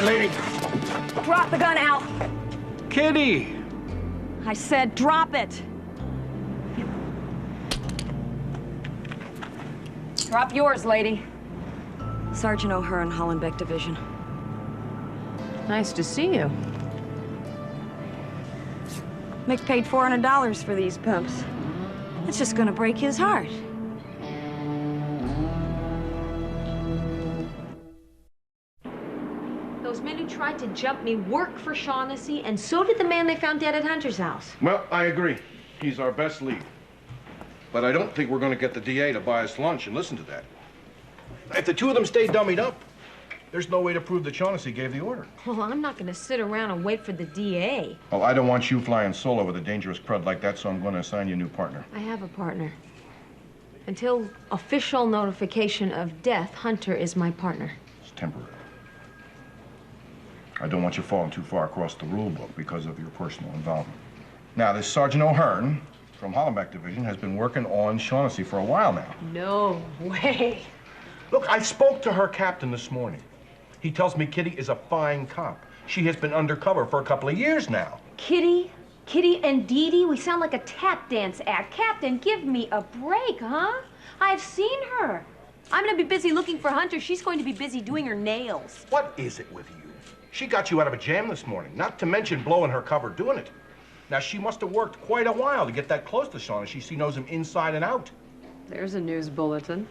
S6: Lady.
S9: Drop the gun, Al.
S6: Kitty!
S9: I said drop it. Drop yours, lady. Sergeant O'Hearn, Hollenbeck Division.
S4: Nice to see you.
S9: Mick paid $400 for these pumps. It's just gonna break his heart.
S4: Those men who tried to jump me work for Shaughnessy, and so did the man they found dead at Hunter's house.
S17: Well, I agree. He's our best lead. But I don't think we're going to get the DA to buy us lunch and listen to that. If the two of them stay dummied up, there's no way to prove that Shaughnessy gave the order.
S4: Well, I'm not going to sit around and wait for the DA.
S17: Well, I don't want you flying solo with a dangerous crud like that, so I'm going to assign you a new partner.
S4: I have a partner. Until official notification of death, Hunter is my partner.
S17: It's temporary. I don't want you falling too far across the rule book because of your personal involvement. Now, this Sergeant O'Hearn from Hollenbeck Division has been working on Shaughnessy for a while now.
S4: No way.
S17: Look, I spoke to her captain this morning. He tells me Kitty is a fine cop. She has been undercover for a couple of years now.
S4: Kitty? Kitty and Dee Dee? We sound like a tap dance act. Captain, give me a break, huh? I've seen her. I'm going to be busy looking for Hunter. She's going to be busy doing her nails.
S17: What is it with you? She got you out of a jam this morning, not to mention blowing her cover doing it. Now, she must have worked quite a while to get that close to Shaughnessy. She knows him inside and out.
S6: There's a news bulletin.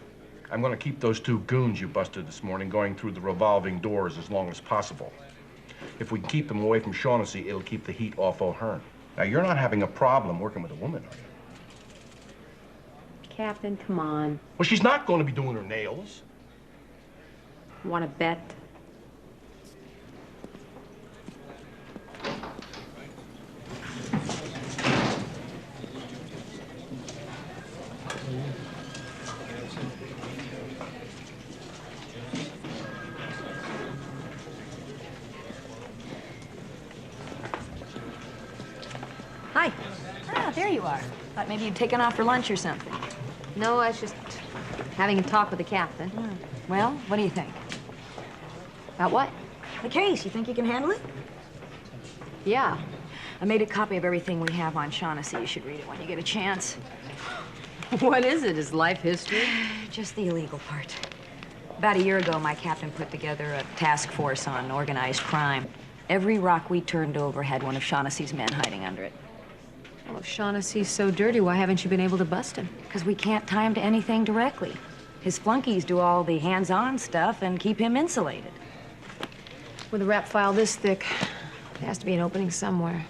S17: I'm going to keep those two goons you busted this morning going through the revolving doors as long as possible. If we can keep them away from Shaughnessy, it'll keep the heat off O'Hearn. Now, you're not having a problem working with a woman, are you?
S4: Captain, come on.
S17: Well, she's not going to be doing her nails.
S4: Want to bet?
S9: Hi. Ah, there you are. Thought maybe you'd taken off for lunch or something.
S4: No, I was just having a talk with the captain.
S9: Well, what do you think?
S4: About what?
S9: The case. You think you can handle it?
S4: Yeah.
S9: I made a copy of everything we have on Shaughnessy. You should read it when you get a chance.
S4: What is it? His life history?
S9: Just the illegal part. About a year ago, my captain put together a task force on organized crime.
S14: Every rock we turned over had one of Shaughnessy's men hiding under it.
S4: Well, if Shaughnessy's so dirty, why haven't you been able to bust him?
S14: Because we can't tie him to anything directly. His flunkies do all the hands-on stuff and keep him insulated.
S4: With a rap file this thick, there has to be an opening somewhere.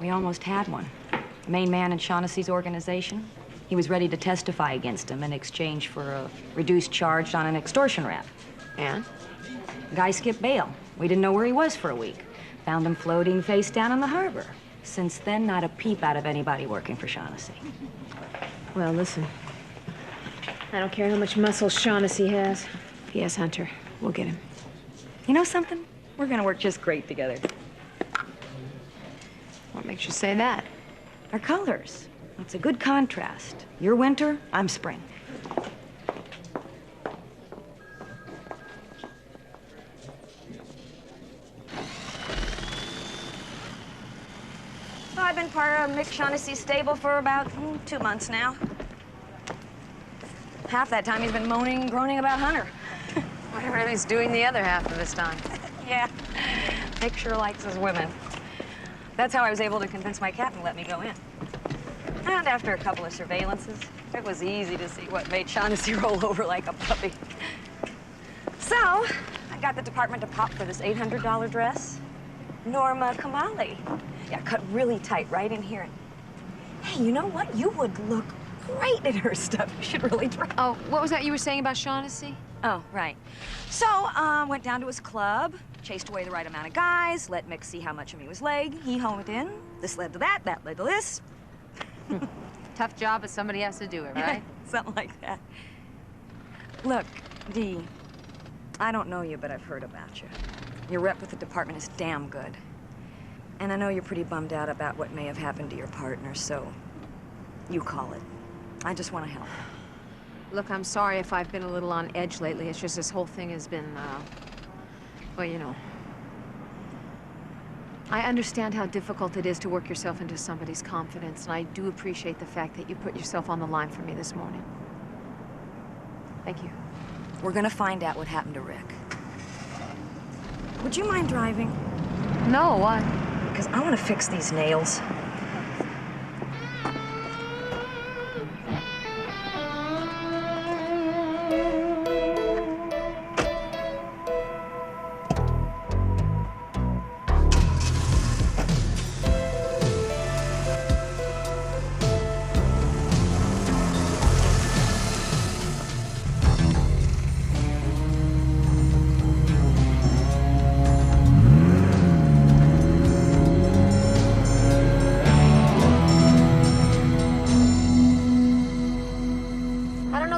S14: We almost had one. The main man in Shaughnessy's organization. He was ready to testify against him in exchange for a reduced charge on an extortion rap.
S4: And?
S14: Guy skipped bail. We didn't know where he was for a week. Found him floating face down in the harbor. Since then, not a peep out of anybody working for Shaughnessy.
S4: Well, listen. I don't care how much muscle Shaughnessy has. If he has Hunter, we'll get him.
S14: You know something? We're gonna work just great together.
S4: What makes you say that?
S14: Our colors. It's a good contrast. You're winter, I'm spring. So I've been part of Mick Shaughnessy's stable for about 2 months now. Half that time he's been moaning and groaning about Hunter.
S4: Whatever he's doing the other half of his time.
S14: Yeah, Mick sure likes his women. That's how I was able to convince my captain to let me go in. And after a couple of surveillances, it was easy to see what made Shaughnessy roll over like a puppy. So, I got the department to pop for this $800 dress. Norma Kamali. Yeah, cut really tight right in here. Hey, you know what? You would look great in her stuff. You should really try.
S4: Oh, what was that you were saying about Shaughnessy?
S14: Oh, right. So, went down to his club, chased away the right amount of guys, let Mick see how much of me was leg. He honed in. This led to that led to this.
S4: Tough job, but somebody has to do it, right?
S14: Something like that. Look, Dee, I don't know you, but I've heard about you. Your rep with the department is damn good. And I know you're pretty bummed out about what may have happened to your partner, so you call it. I just want to help.
S4: Look, I'm sorry if I've been a little on edge lately. It's just this whole thing has been, well, you know. I understand how difficult it is to work yourself into somebody's confidence, and I do appreciate the fact that you put yourself on the line for me this morning. Thank you.
S14: We're gonna find out what happened to Rick. Would you mind driving?
S4: No, why?
S14: Because I want to fix these nails.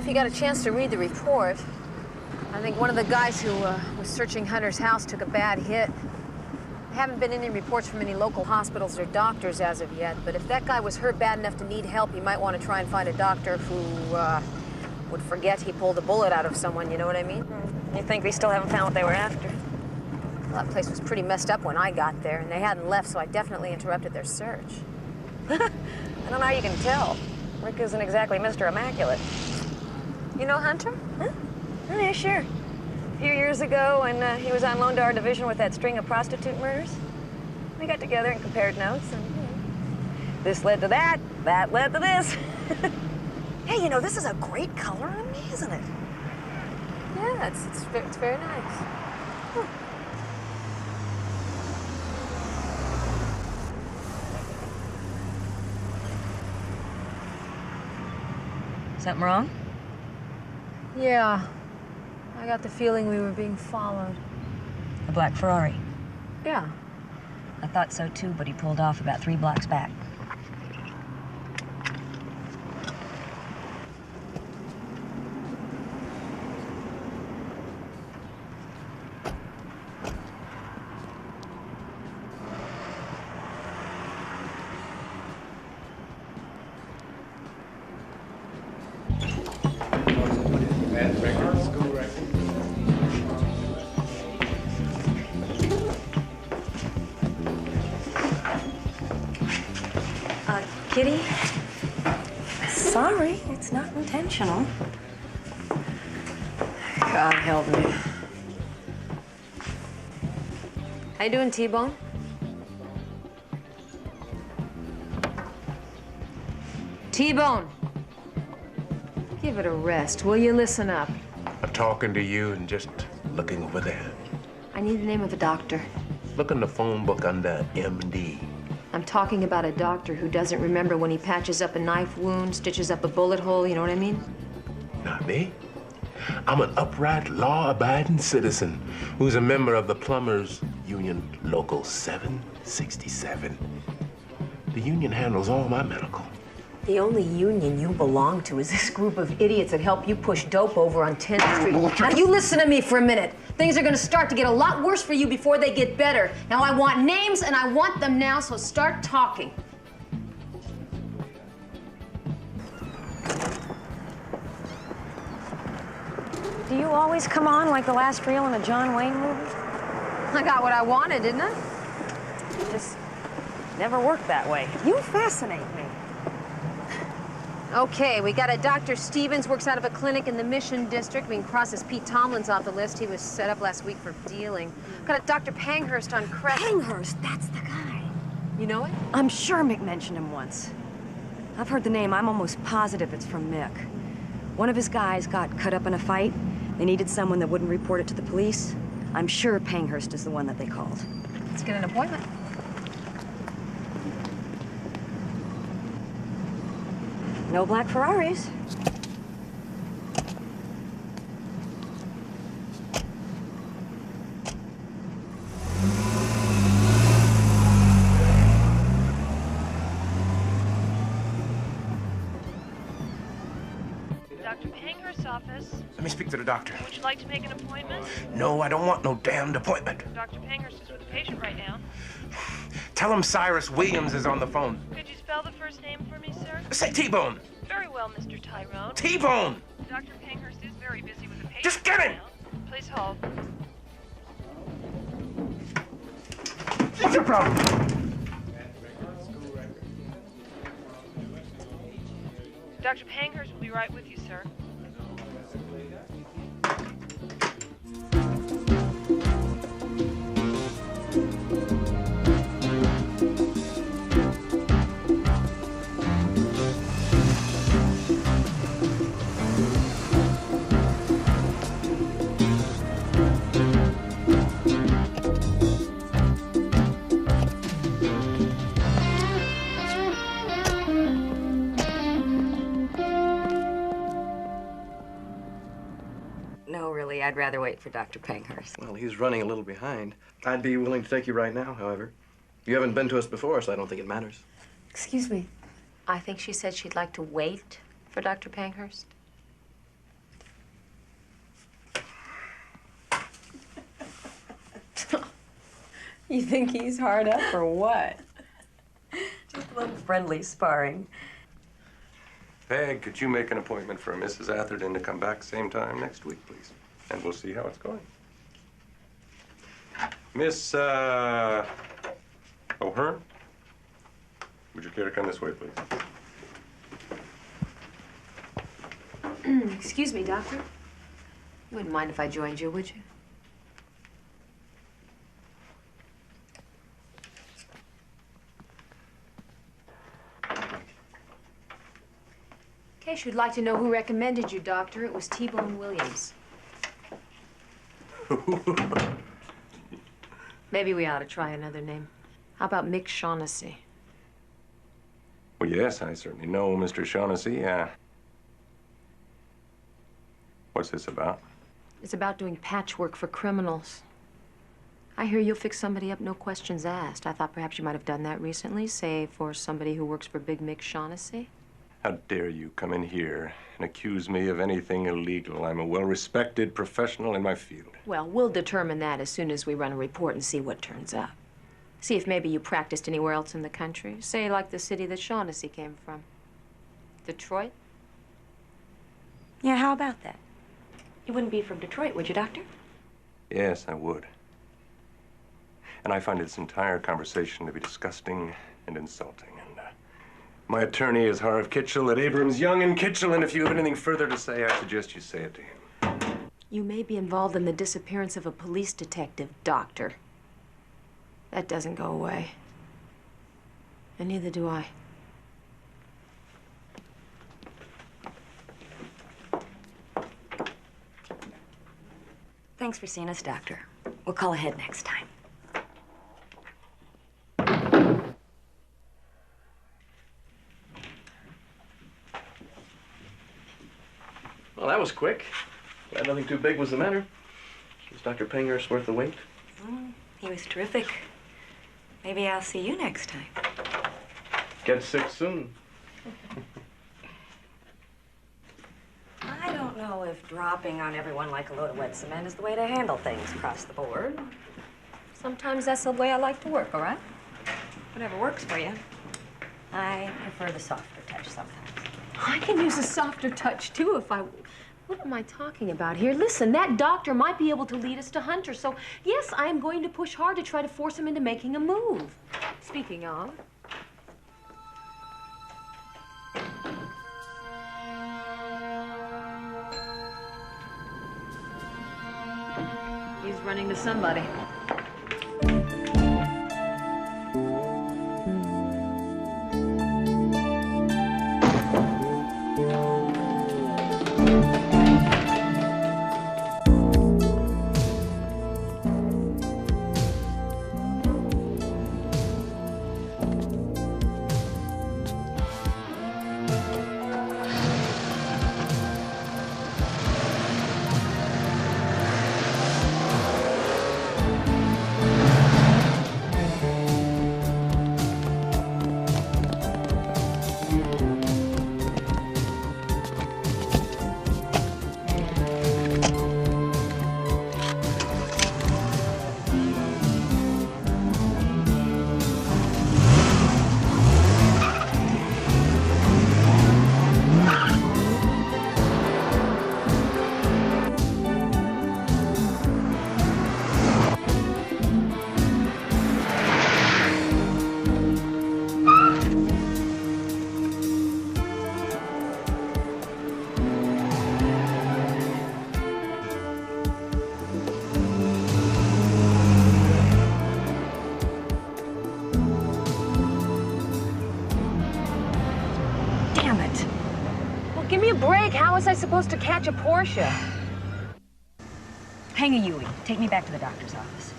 S4: You got a chance to read the report. I think one of the guys who was searching Hunter's house took a bad hit. There haven't been any reports from any local hospitals or doctors as of yet, but if that guy was hurt bad enough to need help, he might want to try and find a doctor who would forget he pulled a bullet out of someone, you know what I mean?
S14: You think we still haven't found what they were after?
S4: Well, that place was pretty messed up when I got there, and they hadn't left, so I definitely interrupted their search.
S14: I don't know how you can tell. Rick isn't exactly Mr. Immaculate. You know Hunter? Huh? Oh, yeah, sure. A few years ago, when he was on loan to our division with that string of prostitute murders, we got together and compared notes, and this led to that led to this. Hey, you know, this is a great color on me, isn't it?
S4: Yeah, it's very nice.
S14: Something wrong?
S4: Yeah. I got the feeling we were being followed.
S14: A black Ferrari.
S4: Yeah.
S14: I thought so too, but he pulled off about 3 blocks back. Kitty? Sorry, it's not intentional.
S4: God help me. How you doing, T-Bone? T-Bone. Give it a rest. Will you listen up?
S1: I'm talking to you and just looking over there.
S4: I need the name of a doctor.
S1: Look in the phone book under MD.
S4: I'm talking about a doctor who doesn't remember when he patches up a knife wound, stitches up a bullet hole, you know what I mean?
S1: Not me. I'm an upright, law-abiding citizen who's a member of the Plumbers Union Local 767. The union handles all my medical.
S4: The only union you belong to is this group of idiots that help you push dope over on 10th Street. Now, you listen to me for a minute. Things are going to start to get a lot worse for you before they get better. Now, I want names, and I want them now, so start talking.
S9: Do you always come on like the last reel in a John Wayne movie?
S4: I got what I wanted, didn't I?
S9: It just never worked that way. You fascinate me.
S4: Okay, we got a Dr. Stevens, works out of a clinic in the Mission District. We can cross his Pete Tomlin's off the list. He was set up last week for dealing. Got a Dr. Panghurst on Cradle.
S9: Panghurst, that's the guy.
S4: You know it?
S9: I'm sure Mick mentioned him once. I've heard the name. I'm almost positive it's from Mick. One of his guys got cut up in a fight. They needed someone that wouldn't report it to the police. I'm sure Panghurst is the one that they called.
S4: Let's get an appointment.
S9: No black Ferraris.
S6: Dr. Panghurst's office.
S1: Let me speak to the doctor.
S6: Would you like to make an appointment?
S1: No, I don't want no damned appointment.
S6: Dr. Panghurst is with a patient right now.
S1: Tell him Cyrus Williams is on the phone.
S6: Could you spell the first name for me, sir?
S1: Say T-Bone.
S6: Very well, Mr. Tyrone.
S1: T-Bone.
S6: Dr. Panghurst is very busy with a patient.
S1: Just get him!
S6: Now. Please hold.
S1: What's your problem?
S6: Dr. Panghurst will be right with you, sir.
S9: No, really, I'd rather wait for Dr. Panghurst.
S24: Well, he's running a little behind. I'd be willing to take you right now, however. You haven't been to us before, so I don't think it matters.
S4: Excuse me. I think she said she'd like to wait for Dr. Panghurst. You think he's hard up or what?
S9: Just a little friendly sparring.
S17: Peg, could you make an appointment for Mrs. Atherton to come back same time next week, please? And we'll see how it's going. Miss, O'Hearn? Would you care to come this way, please?
S4: Excuse me, Doctor. You wouldn't mind if I joined you, would you? In case you'd like to know who recommended you, Doctor, it was T-Bone Williams. Maybe we ought to try another name. How about Mick Shaughnessy?
S17: Well, yes, I certainly know Mr. Shaughnessy. What's this about?
S4: It's about doing patchwork for criminals. I hear you'll fix somebody up, no questions asked. I thought perhaps you might have done that recently, say, for somebody who works for Big Mick Shaughnessy.
S17: How dare you come in here and accuse me of anything illegal? I'm a well-respected professional in my field.
S4: Well, we'll determine that as soon as we run a report and see what turns up. See if maybe you practiced anywhere else in the country. Say, like the city that Shaughnessy came from. Detroit?
S9: Yeah, how about that?
S4: You wouldn't be from Detroit, would you, Doctor?
S17: Yes, I would. And I find this entire conversation to be disgusting and insulting. And my attorney is Harv Kitchell at Abrams, Young and Kitchell, and if you have anything further to say, I suggest you say it to him.
S4: You may be involved in the disappearance of a police detective, Doctor. That doesn't go away. And neither do I.
S9: Thanks for seeing us, Doctor. We'll call ahead next time.
S13: Well, that was quick. Glad nothing too big was the matter. Was Dr. Pankhurst worth the wait?
S9: He was terrific. Maybe I'll see you next time.
S13: Get sick soon.
S9: I don't know if dropping on everyone like a load of wet cement is the way to handle things across the board. Sometimes that's the way I like to work, all right? Whatever works for you. I prefer the softer touch sometimes.
S4: I can use a softer touch, too, if I... What am I talking about here? Listen, that doctor might be able to lead us to Hunter, so yes, I am going to push hard to try to force him into making a move. Speaking of... He's running to somebody. Give me a break. How was I supposed to catch a Porsche?
S9: Hang a Yui. Take me back to the doctor's office.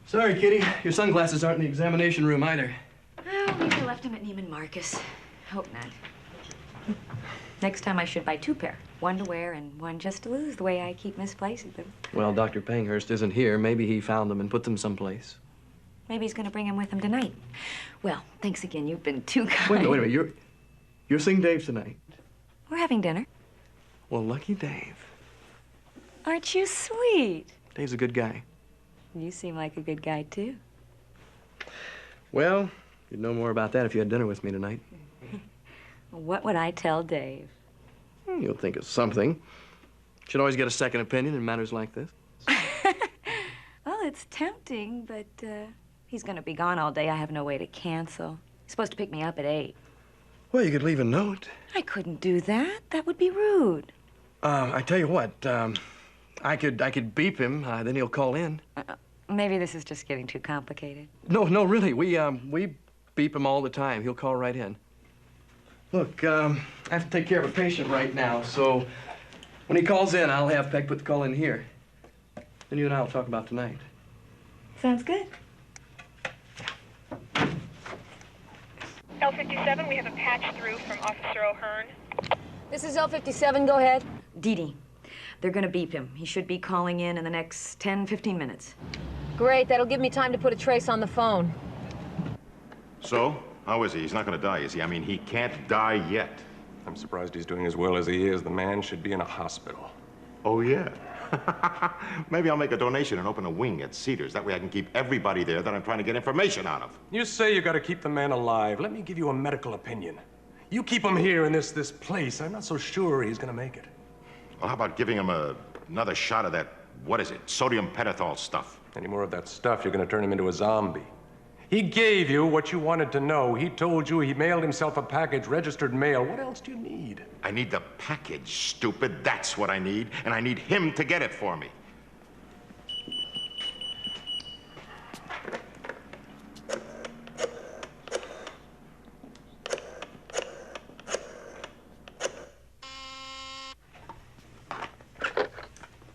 S13: Sorry, Kitty. Your sunglasses aren't in the examination room either.
S9: Oh, maybe I left him at Neiman Marcus. Hope not. Next time I should buy 2 pair. One to wear and one just to lose, the way I keep misplacing them.
S13: Well, Dr. Pankhurst isn't here. Maybe he found them and put them someplace.
S9: Maybe he's going to bring him with him tonight. Well, thanks again. You've been too kind.
S13: Wait a minute. You're seeing Dave tonight?
S9: We're having dinner.
S13: Well, lucky Dave.
S9: Aren't you sweet?
S13: Dave's a good guy.
S9: You seem like a good guy, too.
S13: Well, you'd know more about that if you had dinner with me tonight.
S9: What would I tell Dave?
S13: You'll think of something. Should always get a second opinion in matters like this.
S9: Well, it's tempting, but he's going to be gone all day. I have no way to cancel. He's supposed to pick me up at 8.
S13: Well, you could leave a note.
S9: I couldn't do that. That would be rude.
S13: I tell you what, I could beep him, then he'll call in.
S9: Maybe this is just getting too complicated.
S13: No, really. We beep him all the time. He'll call right in. Look, I have to take care of a patient right now, so when he calls in, I'll have Peg put the call in here. Then you and I will talk about tonight.
S9: Sounds good.
S3: L57, we have a patch through from Officer O'Hearn.
S4: This is L57. Go ahead.
S9: Dee Dee, they're going to beep him. He should be calling in the next 10, 15 minutes.
S4: Great. That'll give me time to put a trace on the phone.
S17: So? How is he? He's not going to die, is he? I mean, he can't die yet.
S24: I'm surprised he's doing as well as he is. The man should be in a hospital.
S17: Oh, yeah? Maybe I'll make a donation and open a wing at Cedars. That way I can keep everybody there that I'm trying to get information out of.
S24: You say you got to keep the man alive. Let me give you a medical opinion. You keep him here in this place, I'm not so sure he's going to make it.
S17: Well, how about giving him another shot of that, what is it, sodium pentothal stuff?
S24: Any more of that stuff, you're going to turn him into a zombie. He gave you what you wanted to know. He told you he mailed himself a package, registered mail. What else do you need?
S17: I need the package, stupid. That's what I need, and I need him to get it for me.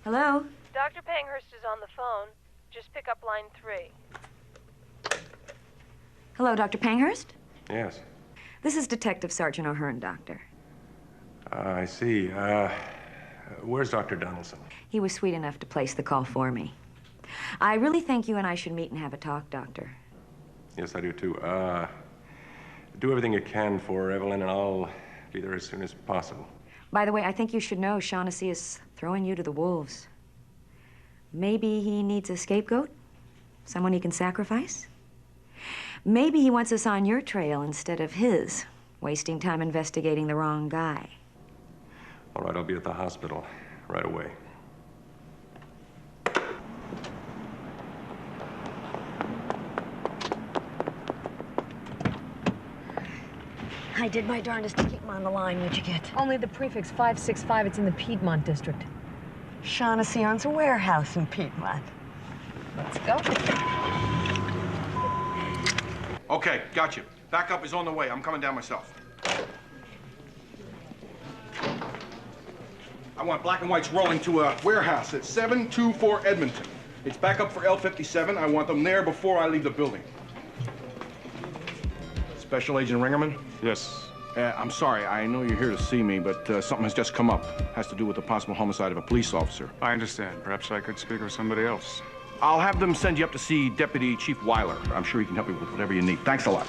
S9: Hello?
S2: Dr. Pankhurst is on the phone. Just pick up line 3.
S9: Hello, Dr. Pankhurst?
S17: Yes.
S9: This is Detective Sergeant O'Hearn, Doctor.
S17: I see. Where's Dr. Donaldson?
S9: He was sweet enough to place the call for me. I really think you and I should meet and have a talk, Doctor.
S17: Yes, I do too. Do everything you can for Evelyn, and I'll be there as soon as possible.
S9: By the way, I think you should know Shaughnessy is throwing you to the wolves. Maybe he needs a scapegoat? Someone he can sacrifice? Maybe he wants us on your trail instead of his, wasting time investigating the wrong guy.
S17: All right, I'll be at the hospital right away.
S14: I did my darndest to keep him on the line. What'd you get?
S6: Only the prefix 565. It's in the Piedmont district.
S14: Shaughnessy owns a warehouse in Piedmont. Let's go.
S17: Okay, got you. Backup is on the way. I'm coming down myself. I want black and whites rolling to a warehouse at 724 Edmonton. It's backup for L57. I want them there before I leave the building. Special Agent Ringerman?
S16: Yes.
S17: I'm sorry. I know you're here to see me, but something has just come up. Has to do with the possible homicide of a police officer.
S16: I understand. Perhaps I could speak with somebody else.
S17: I'll have them send you up to see Deputy Chief Weiler. I'm sure he can help you with whatever you need. Thanks a lot.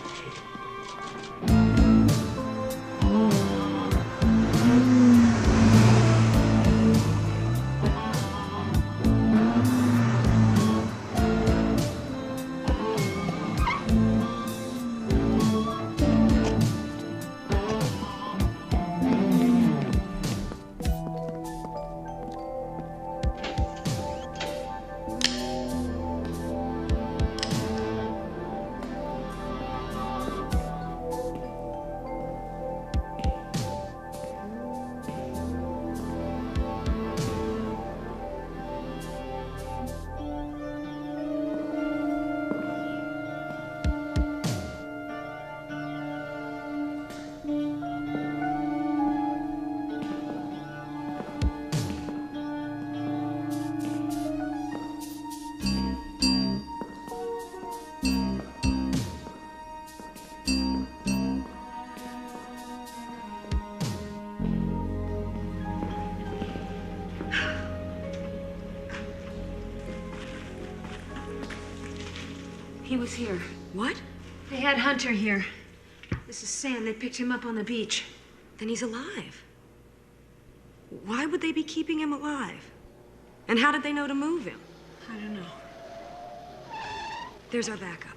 S4: He was here.
S9: What?
S4: They had Hunter here. This is Sam. They picked him up on the beach.
S9: Then he's alive. Why would they be keeping him alive? And how did they know to move him?
S4: I don't know.
S9: There's our backup.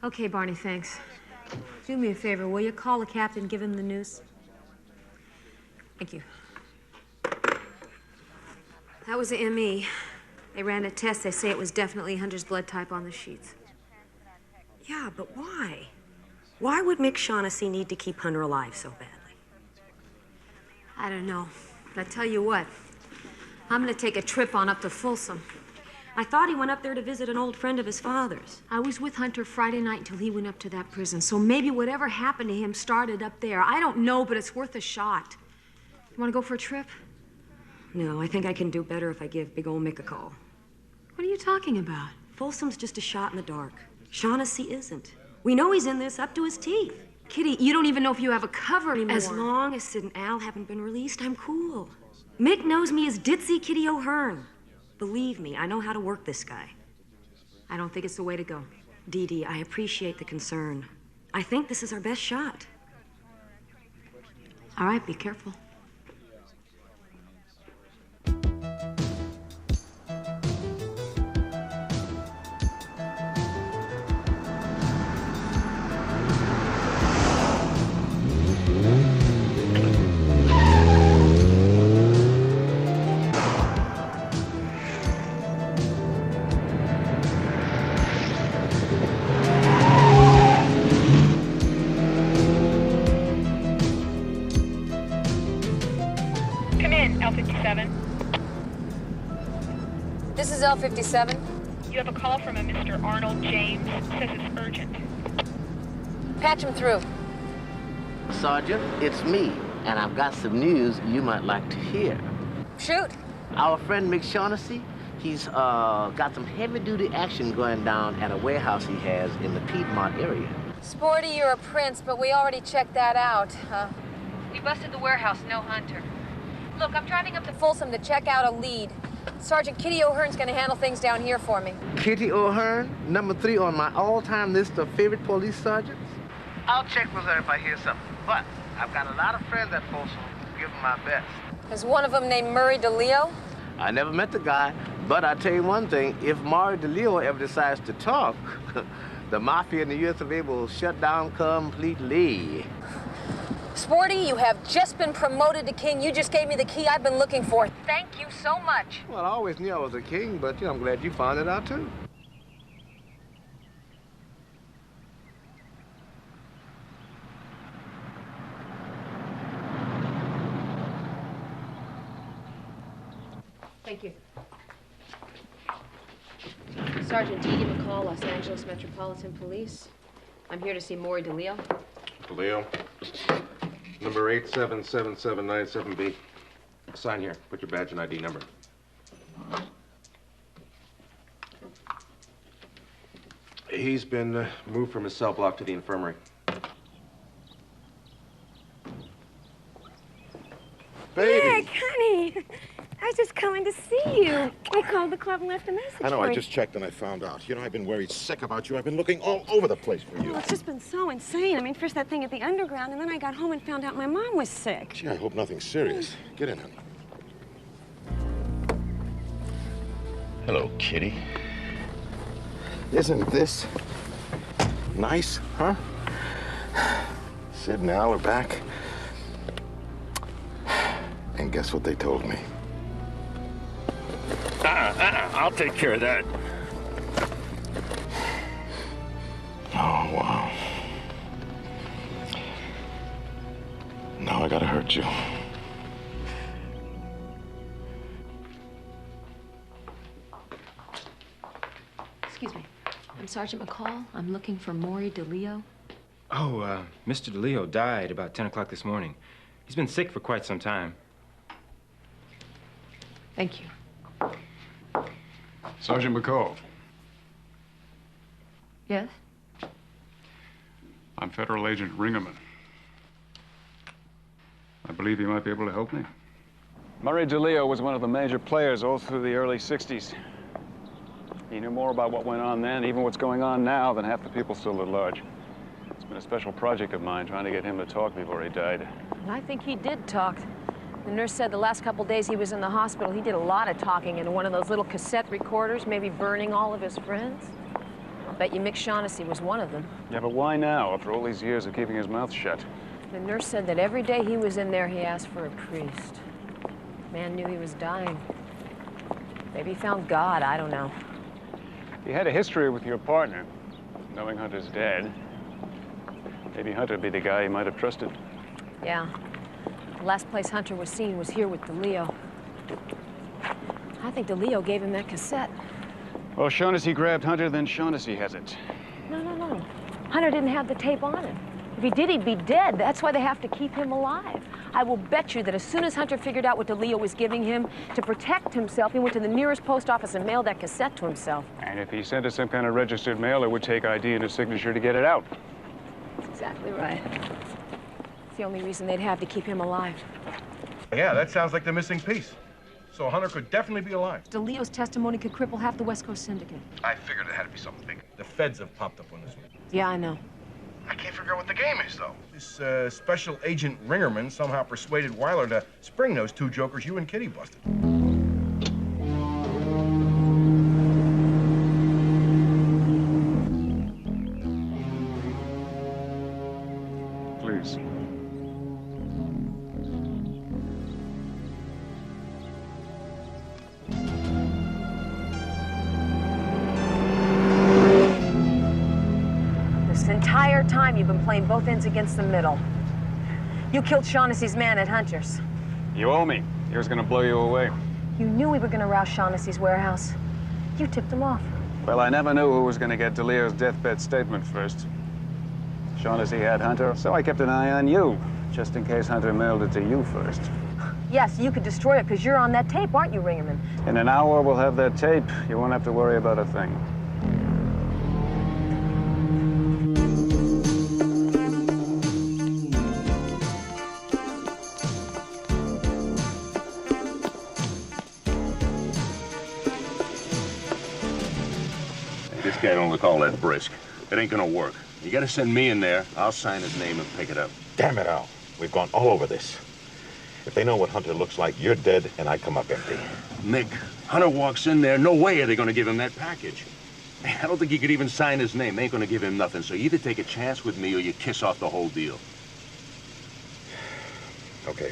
S4: Okay, Barney, thanks. Do me a favor, will you call the captain and give him the news? Thank you. That was the ME. They ran a test. They say it was definitely Hunter's blood type on the sheets.
S9: Yeah, but why? Why would Mick Shaughnessy need to keep Hunter alive so badly?
S4: I don't know. But I tell you what, I'm gonna take a trip on up to Folsom.
S9: I thought he went up there to visit an old friend of his father's.
S4: I was with Hunter Friday night until he went up to that prison, so maybe whatever happened to him started up there. I don't know, but it's worth a shot. You want to go for a trip?
S9: No, I think I can do better if I give big old Mick a call.
S4: What are you talking about?
S9: Folsom's just a shot in the dark. Shaughnessy isn't. We know he's in this up to his teeth.
S4: Kitty, you don't even know if you have a cover anymore.
S9: As long as Sid and Al haven't been released, I'm cool. Mick knows me as Ditzy Kitty O'Hearn. Believe me, I know how to work this guy.
S4: I don't think it's the way to go.
S9: Dee Dee, I appreciate the concern. I think this is our best shot.
S4: All right, be careful.
S14: 57.
S3: You have a call from a Mr. Arnold James. Says it's urgent.
S14: Patch him through.
S8: Sergeant, it's me, and I've got some news you might like to hear.
S14: Shoot.
S8: Our friend Mick Shaughnessy, he's got some heavy-duty action going down at a warehouse he has in the Piedmont area.
S4: Sporty, you're a prince, but we already checked that out. We busted the warehouse, no Hunter. Look, I'm driving up to Folsom to check out a lead. Sergeant Kitty O'Hearn's gonna handle things down here for me.
S8: Kitty O'Hearn, number 3 on my all-time list of favorite police sergeants. I'll check with her if I hear something, but I've got a lot of friends at Folsom. Give them my best.
S4: Is one of them named Murray DeLeo?
S8: I never met the guy, but I tell you one thing, if Murray DeLeo ever decides to talk, the Mafia in the US of A will shut down completely.
S4: Sporty, you have just been promoted to king. You just gave me the key I've been looking for. Thank you so much.
S8: Well, I always knew I was a king, but I'm glad you found it out, too.
S4: Thank you. Sergeant T.D. McCall, Los Angeles Metropolitan Police. I'm here to see Maury DeLeo.
S17: DeLeo, number 877797B. Sign here. Put your badge and ID number. He's been moved from his cell block to the infirmary.
S14: Baby! Nick, honey! I was just coming to see you. We called the club and left a message
S18: I know,
S14: for
S18: I
S14: you.
S18: just checked and I found out. You know, I've been worried sick about you. I've been looking all over the place for you.
S14: Well, it's just been so insane. I mean, first that thing at the underground, and then I got home and found out my mom was sick.
S18: Gee, I hope nothing's serious. Get in, honey. Hello, kitty. Isn't this nice, huh? Sid and Al are back. And guess what they told me?
S15: I'll take care of that.
S18: Oh, wow. Now I gotta hurt you.
S4: Excuse me. I'm Sergeant McCall. I'm looking for Maury DeLeo.
S24: Oh, Mr. DeLeo died about 10 o'clock this morning. He's been sick for quite some time.
S4: Thank you.
S16: Sergeant McCall.
S4: Yes?
S16: I'm Federal Agent Ringerman. I believe you might be able to help me. Murray DeLeo was one of the major players all through the early 60s. He knew more about what went on then, even what's going on now, than half the people still at large. It's been a special project of mine, trying to get him to talk before he died.
S4: And I think he did talk. The nurse said the last couple days he was in the hospital, he did a lot of talking into one of those little cassette recorders, maybe burning all of his friends. I'll bet you Mick Shaughnessy was one of them.
S16: Yeah, but why now, after all these years of keeping his mouth shut?
S4: The nurse said that every day he was in there, he asked for a priest. Man knew he was dying. Maybe he found God, I don't know.
S16: He had a history with your partner, knowing Hunter's dead. Maybe Hunter'd be the guy he might have trusted.
S4: Yeah. The last place Hunter was seen was here with DeLeo. I think DeLeo gave him that cassette.
S16: Well, Shaughnessy grabbed Hunter, then Shaughnessy has it.
S4: No. Hunter didn't have the tape on him. If he did, he'd be dead. That's why they have to keep him alive. I will bet you that as soon as Hunter figured out what DeLeo was giving him, to protect himself, he went to the nearest post office and mailed that cassette to himself.
S16: And if he sent us some kind of registered mail, it would take ID and a signature to get it out.
S4: That's exactly right. It's the only reason they'd have to keep him alive.
S17: Yeah, that sounds like the missing piece. So Hunter could definitely be alive.
S4: DeLeo's testimony could cripple half the West Coast syndicate.
S17: I figured it had to be something big. The feds have popped up on this one.
S4: Yeah, I know.
S17: I can't figure out what the game is, though. This Special Agent Ringerman somehow persuaded Weiler to spring those two jokers you and Kitty busted.
S16: Please.
S4: This entire time you've been playing both ends against the middle. You killed Shaughnessy's man at Hunter's.
S16: You owe me. He was gonna blow you away.
S4: You knew we were gonna rouse Shaughnessy's warehouse. You tipped him off.
S16: Well, I never knew who was going to get DeLeo's deathbed statement first. Shaughnessy had Hunter, so I kept an eye on you, just in case Hunter mailed it to you first.
S4: Yes, you could destroy it because you're on that tape, aren't you, Ringerman?
S16: In an hour, we'll have that tape. You won't have to worry about a thing.
S17: This guy don't look all that brisk. It ain't gonna work. You gotta send me in there. I'll sign his name and pick it up.
S18: Damn it, Al. We've gone all over this. If they know what Hunter looks like, you're dead, and I come up empty.
S17: Nick, Hunter walks in there. No way are they gonna give him that package. I don't think he could even sign his name. They ain't gonna give him nothing. So you either take a chance with me or you kiss off the whole deal.
S18: Okay.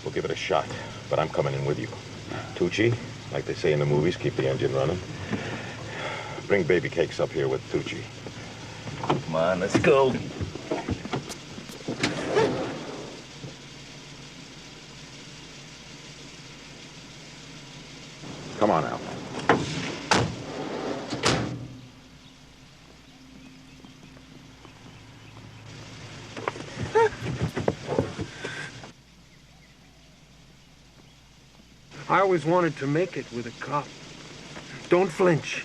S18: We'll give it a shot, but I'm coming in with you. Tucci, like they say in the movies, keep the engine running. Bring baby cakes up here with Tucci.
S12: Come on, let's go.
S18: Come on, Al.
S20: I always wanted to make it with a cop. Don't flinch.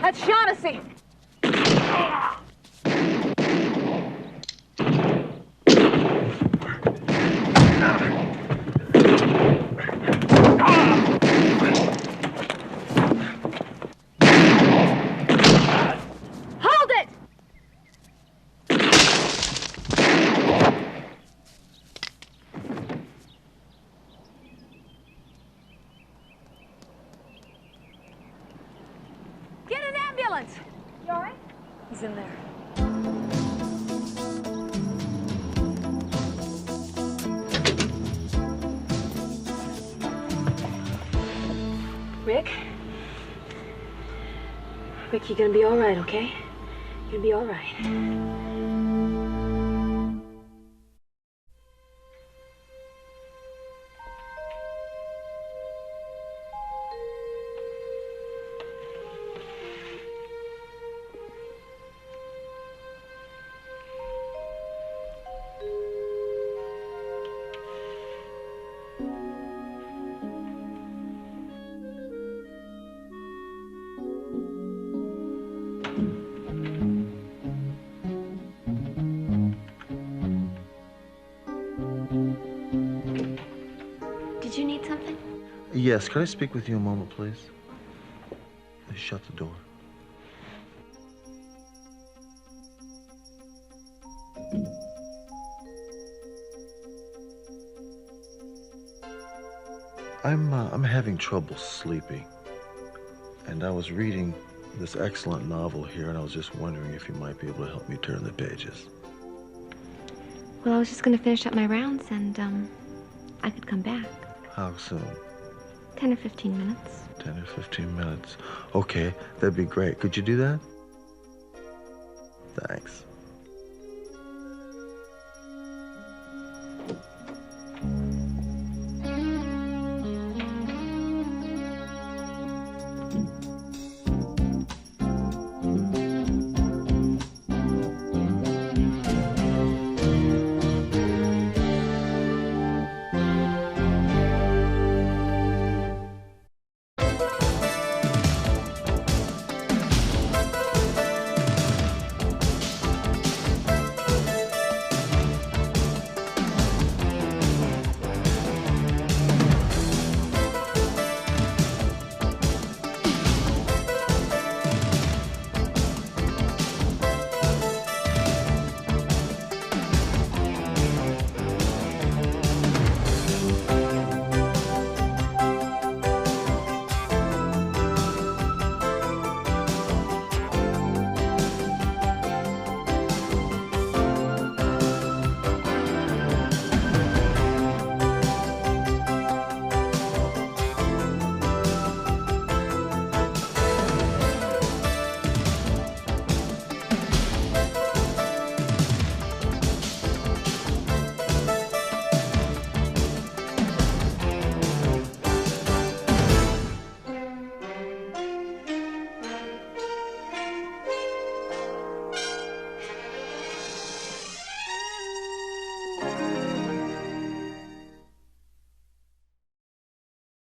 S4: That's Shaughnessy! Hold it! Get an ambulance! You all right? He's in there. Rick? Rick, you're gonna be all right, okay? You're gonna be all right.
S10: Did you need something?
S5: Yes, could I speak with you a moment, please? Shut the door. I'm having trouble sleeping. And I was reading this excellent novel here, and I was just wondering if you might be able to help me turn the pages.
S10: Well, I was just gonna finish up my rounds and, I could come back.
S5: How soon?
S10: 10 or 15 minutes.
S5: 10 or 15 minutes. Okay, that'd be great. Could you do that? Thanks.